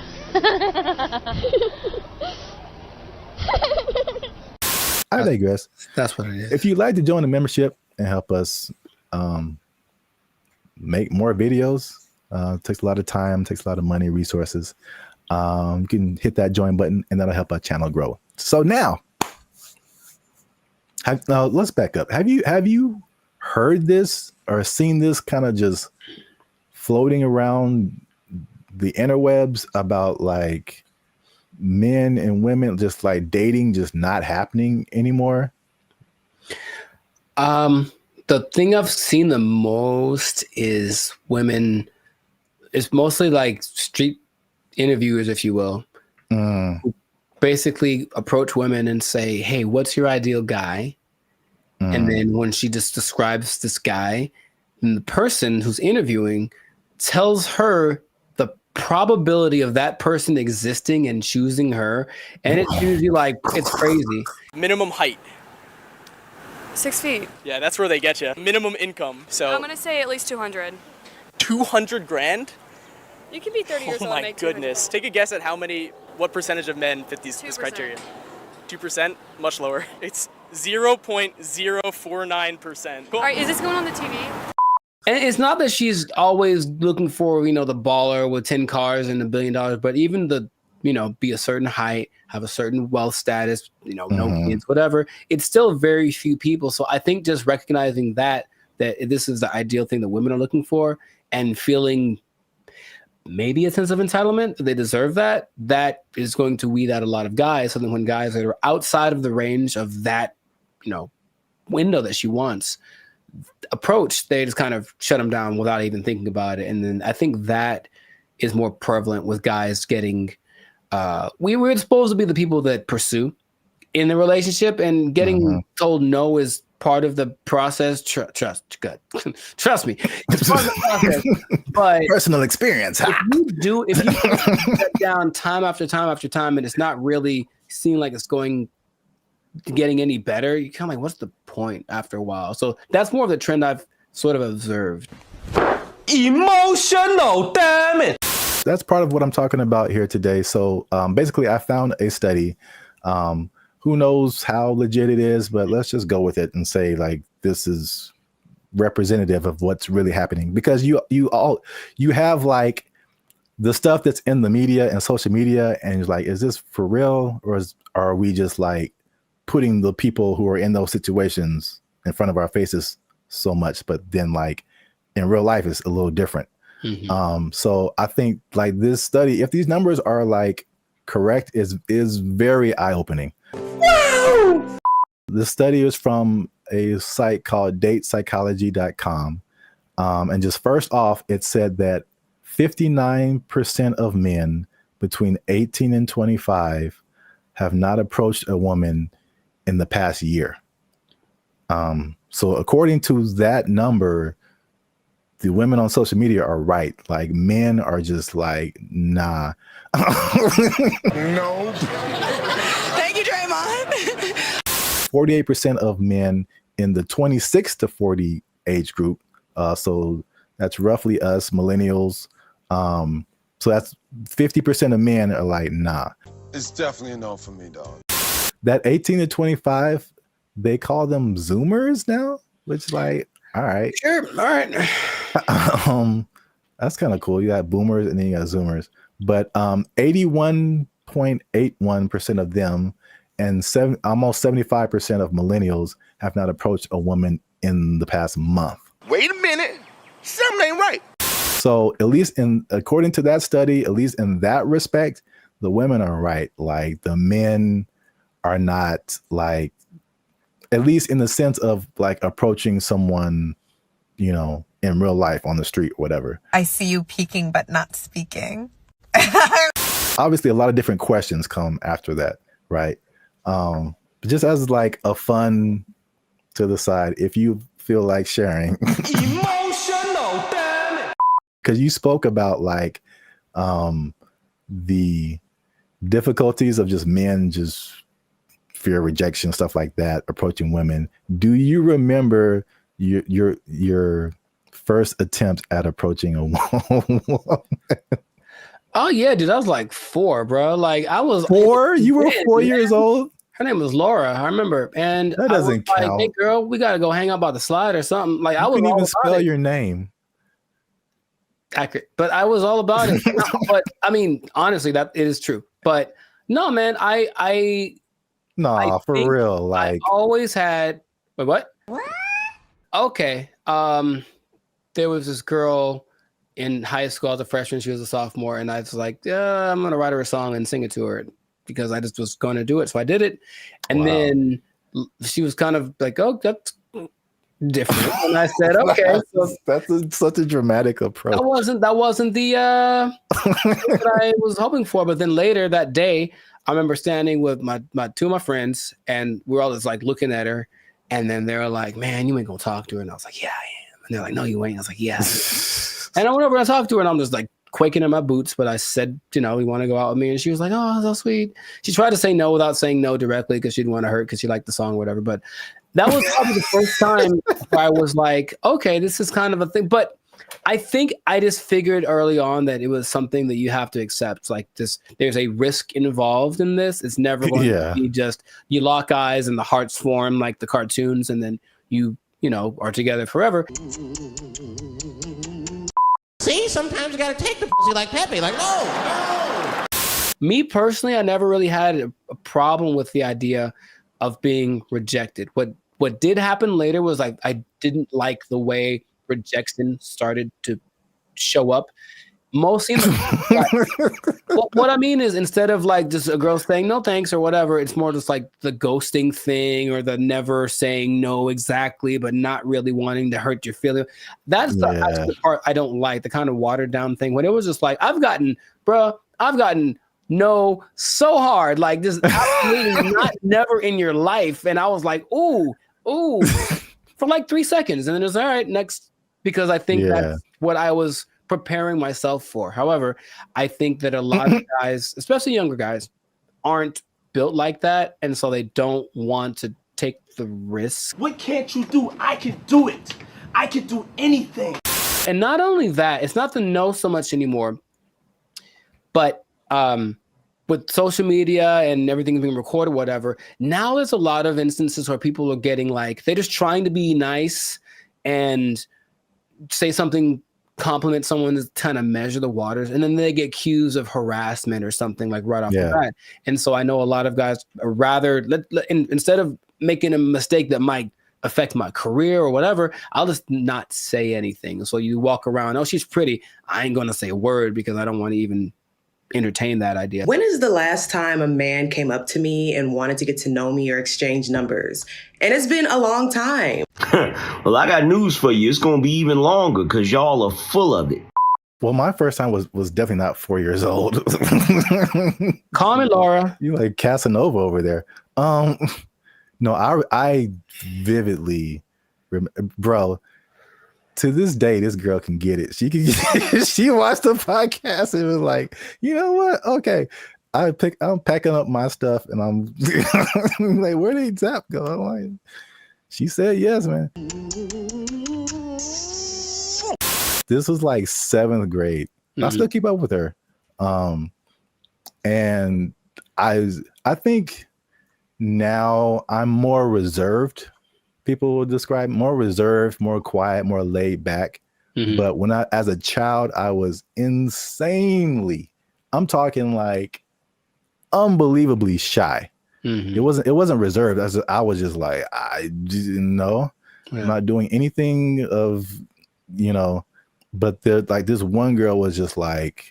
I digress.
That's what it is.
If you'd like to join the membership and help us make more videos, takes a lot of time, takes a lot of money, resources. You can hit that join button and that'll help our channel grow. So now, let's back up. Have you heard this or seen this kind of just floating around the interwebs about like men and women just like dating just not happening anymore?
The thing I've seen the most is women. It's mostly like street interviewers, if you will, who basically approach women and say, hey, what's your ideal guy? And then when she just describes this guy, and the person who's interviewing tells her the probability of that person existing and choosing her. And it's usually like, it's crazy.
Minimum height.
6 feet.
Yeah, that's where they get you. Minimum income. So
I'm gonna say at least 200.
200 grand?
You can be 30 years
Oh
old and
my
make
goodness. Take a guess at what percentage of men fit this criteria? 2%? Much lower. It's 0.049%.
All right, is this going on the TV?
And it's not that she's always looking for, the baller with 10 cars and $1 billion, but even be a certain height, have a certain wealth status, no kids, whatever. It's still very few people. So I think just recognizing that this is the ideal thing that women are looking for and feeling maybe a sense of entitlement, they deserve that is going to weed out a lot of guys. So then when guys that are outside of the range of that, window that she wants approach, they just kind of shut them down without even thinking about it. And then I think that is more prevalent with guys getting, we were supposed to be the people that pursue in the relationship, and getting told no is part of the process. Trust me, it's part of the process. But
personal experience.
If you sit down time after time after time, and it's not really seeming like it's getting any better, you kind of like, what's the point after a while? So that's more of the trend I've sort of observed.
Emotional, damn it. That's part of what I'm talking about here today. So basically, I found a study. Who knows how legit it is, but let's just go with it and say like this is representative of what's really happening, because you have like the stuff that's in the media and social media, and you're like, is this for real, or are we just like putting the people who are in those situations in front of our faces so much, but then like in real life it's a little different. So I think like this study, if these numbers are like correct, is very eye-opening. Wow! The study is from a site called datepsychology.com. And just first off, it said that 59% of men between 18 and 25 have not approached a woman
in the past year. So according to that number, the women on social media are right. Like, men are just like, nah.
No.
Thank you, Draymond.
48% of men in the 26 to 40 age group. So that's roughly us millennials. So that's 50% of men are like, nah.
It's definitely a no for me, dog.
That 18 to 25, they call them Zoomers now, which is like, all right.
Sure. All right.
That's kind of cool. You got boomers and then you got Zoomers. But 81.81% of them and almost 75% of millennials have not approached a woman in the past month.
Wait a minute. Something ain't right.
So at least according to that study, at least in that respect, the women are right. Like, the men are not, like, at least in the sense of like approaching someone, you know, in real life on the street, whatever.
I see you peeking but not speaking.
Obviously, a lot of different questions come after that, right? But just as like a fun to the side, if you feel like sharing.
Emotional, damn it.
Because you spoke about like the difficulties of just men just fear rejection, stuff like that, approaching women. Do you remember your first attempt at approaching a woman?
Oh yeah, dude, I was like 4, bro. Like, I was
4? You were 4 years old?
Her name was Laura, I remember. And
that doesn't
I was
count.
like, hey girl, we gotta go hang out by the slide or something. Like, I was
couldn't
all
even
about
spell
it.
your name.
Accurate. But I was all about it. No, but I mean, honestly, that it is true. But no, man, I
for real. Like,
I always had what? Okay. There was this girl in high school as a freshman. She was a sophomore, and I was like, I'm gonna write her a song and sing it to her because I just was going to do it. So I did it, and then she was kind of like, "Oh, that's different," and I said, "Okay." So
that's such a dramatic approach.
That wasn't the what I was hoping for. But then later that day, I remember standing with my 2 of my friends, and we're all just like looking at her, and then they were like, "Man, you ain't gonna talk to her," and I was like, "Yeah, I am," and they're like, "No, you ain't." I was like, "Yeah." And I went over and I talked to her, and I'm just like quaking in my boots. But I said, you want to go out with me? And she was like, "Oh, so sweet." She tried to say no without saying no directly because she didn't want to hurt because she liked the song or whatever. But that was probably the first time where I was like, okay, this is kind of a thing. But I think I just figured early on that it was something that you have to accept. Like, there's a risk involved in this. It's never going to be just you lock eyes and the hearts form like the cartoons, and then you are together forever.
See, sometimes you gotta take the pussy like Pepe. Like, no.
Me personally, I never really had a problem with the idea of being rejected. What did happen later was like I didn't like the way rejection started to show up. Mostly, what I mean is, instead of like just a girl saying no thanks or whatever, it's more just like the ghosting thing or the never saying no exactly, but not really wanting to hurt your feelings. That's the part I don't like, the kind of watered down thing. When it was just like, I've gotten no so hard, like just absolutely never in your life. And I was like, ooh, for like 3 seconds. And then it was all right, next, because I think that's what I was preparing myself for. However, I think that a lot of guys, especially younger guys, aren't built like that. And so they don't want to take the risk.
What can't you do? I can do it. I can do anything.
And not only that, it's not the no so much anymore, but with social media and everything being recorded, whatever, now there's a lot of instances where people are getting like, they're just trying to be nice and say something, compliment someone, to kind of measure the waters, and then they get accused of harassment or something like right off the bat. And so I know a lot of guys are rather, instead of making a mistake that might affect my career or whatever, I'll just not say anything. So you walk around, oh, she's pretty, I ain't going to say a word because I don't want to even entertain that idea.
When is the last time a man came up to me and wanted to get to know me or exchange numbers? And it's been a long time.
Well, I got news for you. It's going to be even longer because y'all are full of it.
Well, my first time was definitely not 4 years old.
Call me Laura.
You like Casanova over there. No, I vividly, bro. To this day, this girl can get it. She can. She watched the podcast and was like, you know what? Okay, I'm packing up my stuff and I'm like, where did Zap go? I'm like, she said yes, man. This was like 7th grade. I still keep up with her, and I think now I'm more reserved. People will describe more reserved, more quiet, more laid back. But when as a child, I was insanely, I'm talking like unbelievably shy. It wasn't reserved. I was just like, I didn't know. I'm not doing anything of, but like this one girl was just like,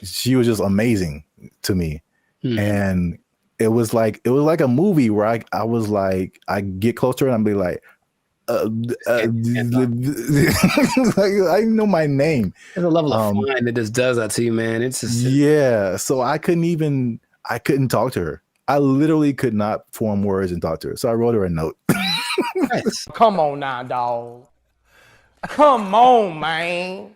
she was just amazing to me. And it was like a movie where I was like, I get closer and I'd be like, like, I know my name.
There's a level of fun that just does that to you, man. It's just
so I couldn't talk to her. I literally could not form words and talk to her. So I wrote her a note.
Nice. Come on now, dog. Come on, man.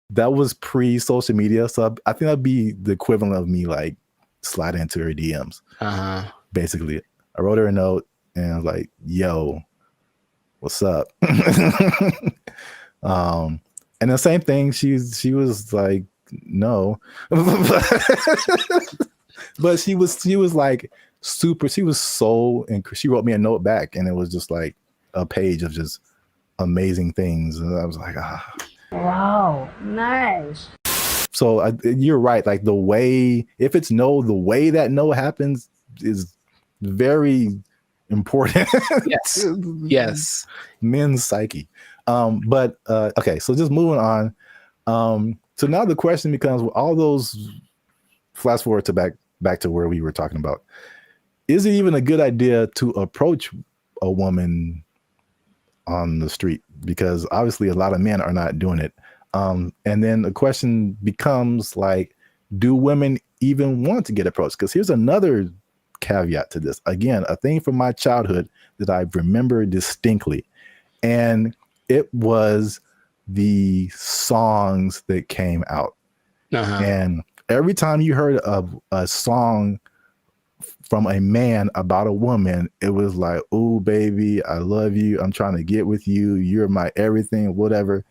That was pre-social media, so I think that'd be the equivalent of me like sliding into her DMs. Basically, I wrote her a note and I was like, "Yo, what's up?" And the same thing. She was like, "No," but she was like super. She was so, and she wrote me a note back, and it was just like a page of just amazing things, and I was like, ah.
Wow, nice.
So you're right. Like the way, if it's no, the way that no happens is very important.
Yes. Yes.
Men's psyche. But okay, so just moving on. So now the question becomes, all those, flash forward to back to where we were talking about. Is it even a good idea to approach a woman on the street? Because obviously a lot of men are not doing it. And then the question becomes like, do women even want to get approached? Because here's another caveat to this. Again, a thing from my childhood that I remember distinctly. And it was the songs that came out. And every time you heard of a song from a man about a woman, it was like, "Oh, baby, I love you. I'm trying to get with you. You're my everything," whatever.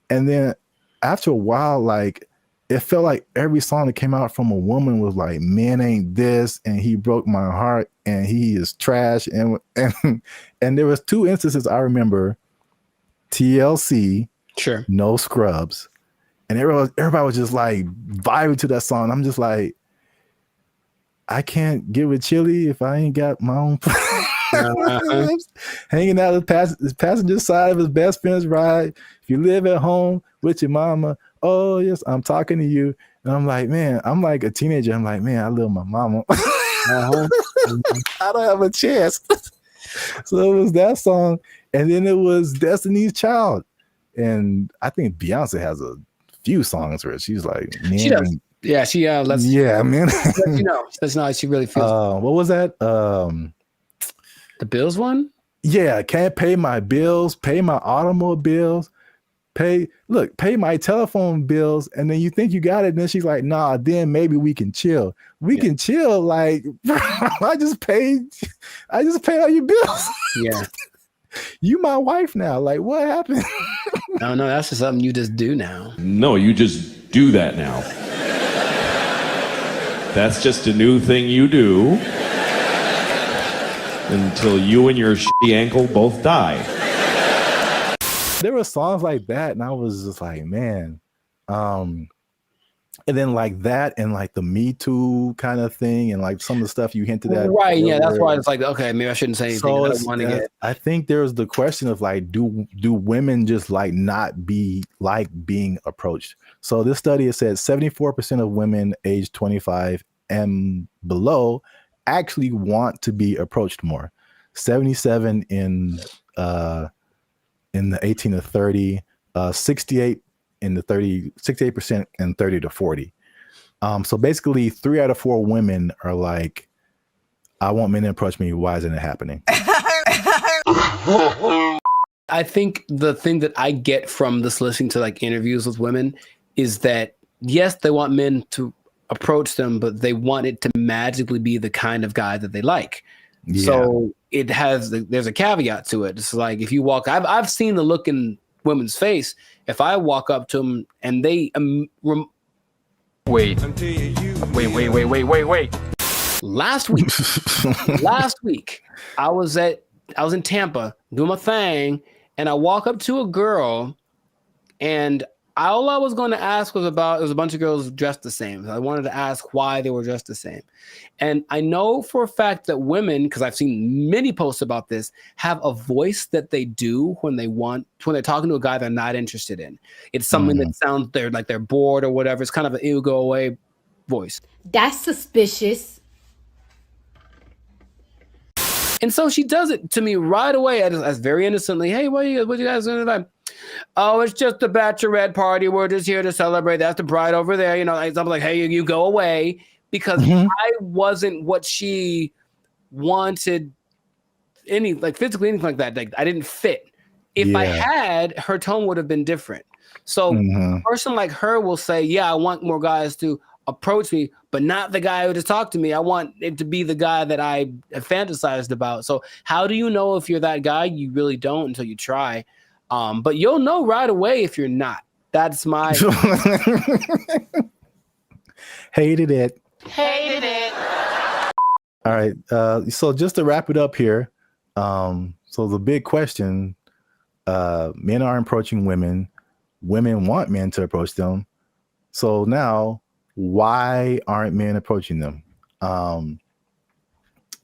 And then after a while, like, it felt like every song that came out from a woman was like, "Man ain't this," and "He broke my heart," and "He is trash." And there was 2 instances I remember: TLC,
sure,
No Scrubs, and everybody was just like vibing to that song. I'm just like, I can't get with Chili if I ain't got my own. Hanging out the passenger side of his best friend's ride. If you live at home with your mama, oh yes, I'm talking to you. And I'm like, man, I'm like a teenager. I'm like, man, I love my mama. I don't have a chance. So it was that song, and then it was Destiny's Child, and I think Beyonce has a few songs where she's like, man,
she does. Yeah, she lets.
Yeah, man.
That's not how she really feels.
What was that?
The Bills one?
Yeah, can't pay my bills, pay my automobiles, pay my telephone bills, and then you think you got it, and then she's like, nah, then maybe we can chill. We can chill, like, I just paid all your bills.
Yeah.
You my wife now. Like, what happened?
No, that's just something you just do now.
No, you just do that now. That's just a new thing you do until you and your shitty ankle both die.
There were songs like that, and I was just like, man. And then like that, and like the Me Too kind of thing, and like some of the stuff you hinted at.
Right, yeah, that's why it's like, okay, maybe I shouldn't say anything.
So
I don't want to get.
I think there's the question of like, do women just like not be like being approached? So this study has said 74% of women aged 25 and below actually want to be approached more. 77 in the 18 to 30, 68 in the 68% and 30 to 40. So basically 3 out of 4 women are like,
I want men to approach me. Why isn't it happening?
I think the thing that I get from this listening to like interviews with women is that yes, they want men to approach them, but they want it to magically be the kind of guy that they like.
Yeah.
So there's a caveat to it. It's like if you walk, I've seen the look in women's face. If I walk up to them and they wait. Last week, I was in Tampa doing my thing, and I walk up to a girl, and all I was going to ask was about, it was a bunch of girls dressed the same. I wanted to ask why they were dressed the same. And I know for a fact that women, because I've seen many posts about this, have a voice that they do when they're talking to a guy they're not interested in. It's something that sounds like they're bored or whatever. It's kind of an ew, go away voice.
That's suspicious.
And so she does it to me right away as very innocently. Hey, what you guys doing tonight? Oh, it's just a bachelorette party. We're just here to celebrate. That's the bride over there. You know, I'm like, hey, you go away, because I wasn't what she wanted, physically, anything like that. Like I didn't fit. If I had, her tone would have been different. So a person like her will say, yeah, I want more guys to approach me, but not the guy who just talked to me. I want it to be the guy that I fantasized about. So how do you know if you're that guy? You really don't until you try. But you'll know right away if you're not. That's my
Hated it. All right. So just to wrap it up here. So the big question, men are approaching women. Women want men to approach them. So now, why aren't men approaching them?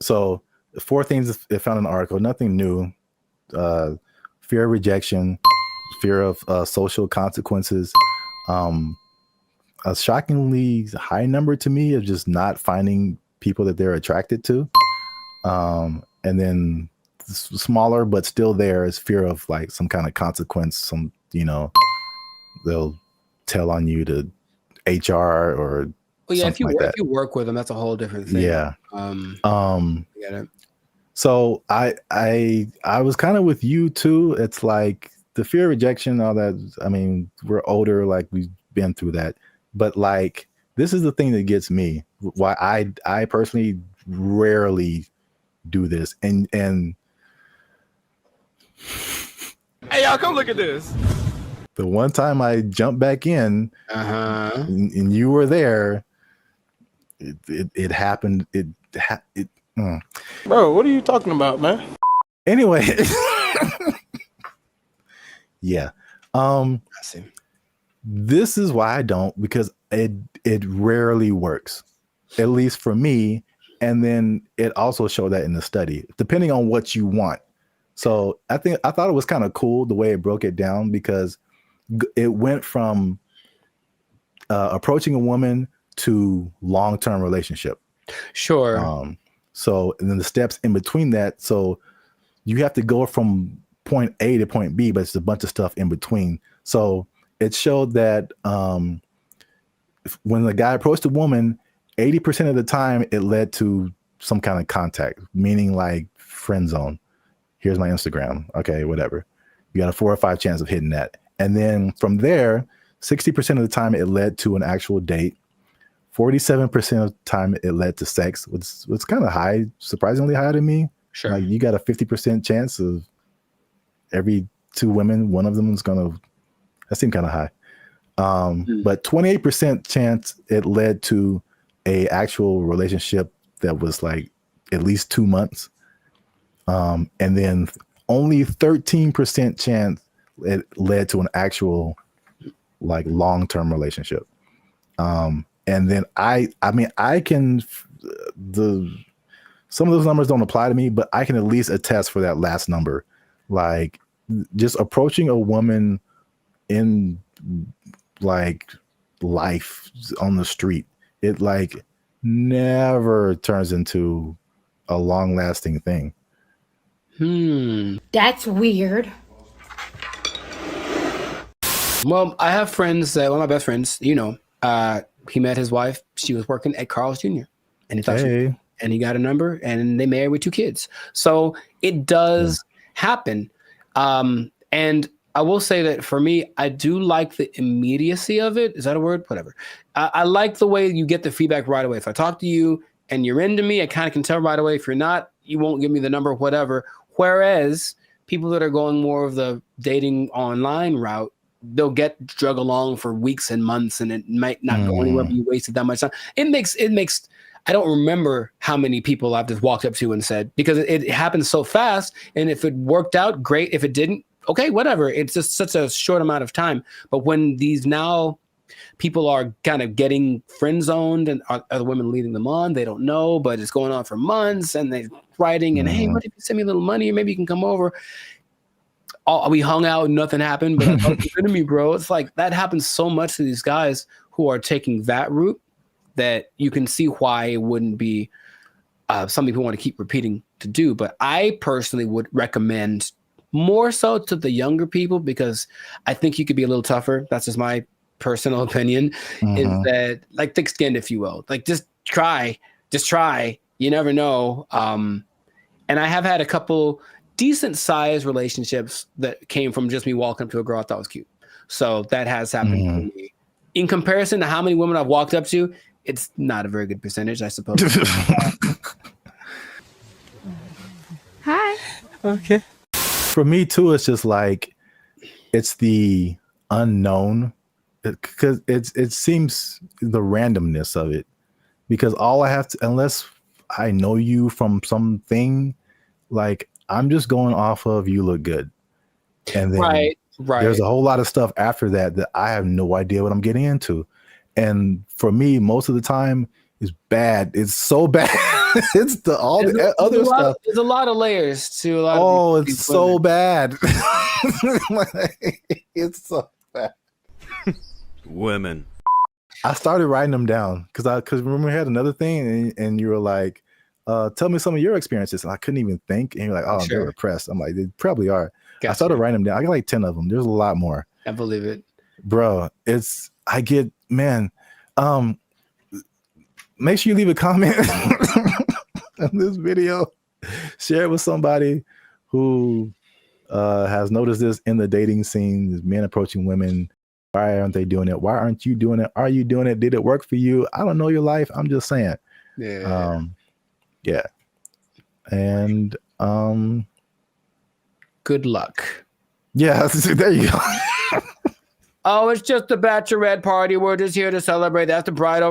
So 4 things I found in the article, nothing new. Fear of rejection, fear of social consequences, a shockingly high number to me of just not finding people that they're attracted to. And then smaller, but still there is fear of like some kind of consequence. They'll tell on you to HR or
if you work with them, that's a whole different thing.
Yeah.
Get it.
So I was kind of with you too. It's like the fear of rejection, all that. I mean, we're older, like we've been through that. But like, this is the thing that gets me. Why I personally rarely do this. And
hey, y'all, come look at this.
The one time I jumped back in, and you were there, it happened.
Bro, what are you talking about, man?
Anyway, yeah.
I see.
This is why I don't, because it rarely works, at least for me. And then it also showed that in the study, depending on what you want. So I thought it was kind of cool the way it broke it down, because it went from approaching a woman to long-term relationship.
Sure.
So, and then the steps in between that. So you have to go from point A to point B, but it's a bunch of stuff in between. So it showed that when the guy approached a woman, 80% of the time it led to some kind of contact, meaning like friend zone. Here's my Instagram. Okay, whatever. You got a 4 or 5 chance of hitting that. And then from there, 60% of the time it led to an actual date. 47% of the time it led to sex, which was kind of high, surprisingly high to me.
Sure.
Like you got a 50% chance of every 2 women, one of them is that seemed kind of high. But 28% chance it led to a actual relationship that was like at least 2 months. And then only 13% chance it led to an actual like long-term relationship. And then I can, some of those numbers don't apply to me, but I can at least attest for that last number. Like just approaching a woman in like life on the street, it like never turns into a long lasting thing.
That's weird.
Well, I have friends that, one of my best friends, he met his wife. She was working at Carl's Jr. And he thought and he got a number, and they married with 2 kids. So it does happen. And I will say that for me, I do like the immediacy of it. Is that a word? Whatever. I like the way you get the feedback right away. If I talk to you and you're into me, I kind of can tell right away. If you're not, you won't give me the number, whatever. Whereas people that are going more of the dating online route, they'll get drug along for weeks and months, and it might not go anywhere, but you wasted that much time. It makes, I don't remember how many people I've just walked up to and said, because it happens so fast. And if it worked out, great. If it didn't, okay, whatever. It's just such a short amount of time. But when these now people are kind of getting friend zoned, and are the women leading them on, they don't know, but it's going on for months, and they're writing and, hey, what if you send me a little money, or maybe you can come over? We hung out and nothing happened, but I thought you to me, bro. It's like that happens so much to these guys who are taking that route that you can see why it wouldn't be something people want to keep repeating to do. But I personally would recommend more so to the younger people, because I think you could be a little tougher. That's just my personal opinion, is that, like, thick-skinned, if you will. Like, just try. You never know. And I have had a couple decent-sized relationships that came from just me walking up to a girl I thought was cute. So that has happened to me. In comparison to how many women I've walked up to, it's not a very good percentage, I suppose.
Hi.
Okay. For me too, it's just like, it's the unknown, because it seems the randomness of it, because all I have to, unless I know you from something, like, I'm just going off of you look good. And then
right.
There's a whole lot of stuff after that I have no idea what I'm getting into. And for me, most of the time, it's bad. It's so bad. It's the other stuff.
There's a lot of layers to a lot of
it's so bad. It's so bad.
Women.
I started writing them down because remember we had another thing, and you were like, tell me some of your experiences. And I couldn't even think. And you're like, oh, they're repressed. I'm like, they probably are. Gotcha. I started writing them down. I got like 10 of them. There's a lot more.
I believe it.
Bro, make sure you leave a comment on this video. Share it with somebody who has noticed this in the dating scene, men approaching women. Why aren't they doing it? Why aren't you doing it? Are you doing it? Did it work for you? I don't know your life. I'm just saying.
Yeah.
Yeah. And
good luck.
Yeah, there you go.
Oh, it's just a bachelorette party. We're just here to celebrate. That's the bride over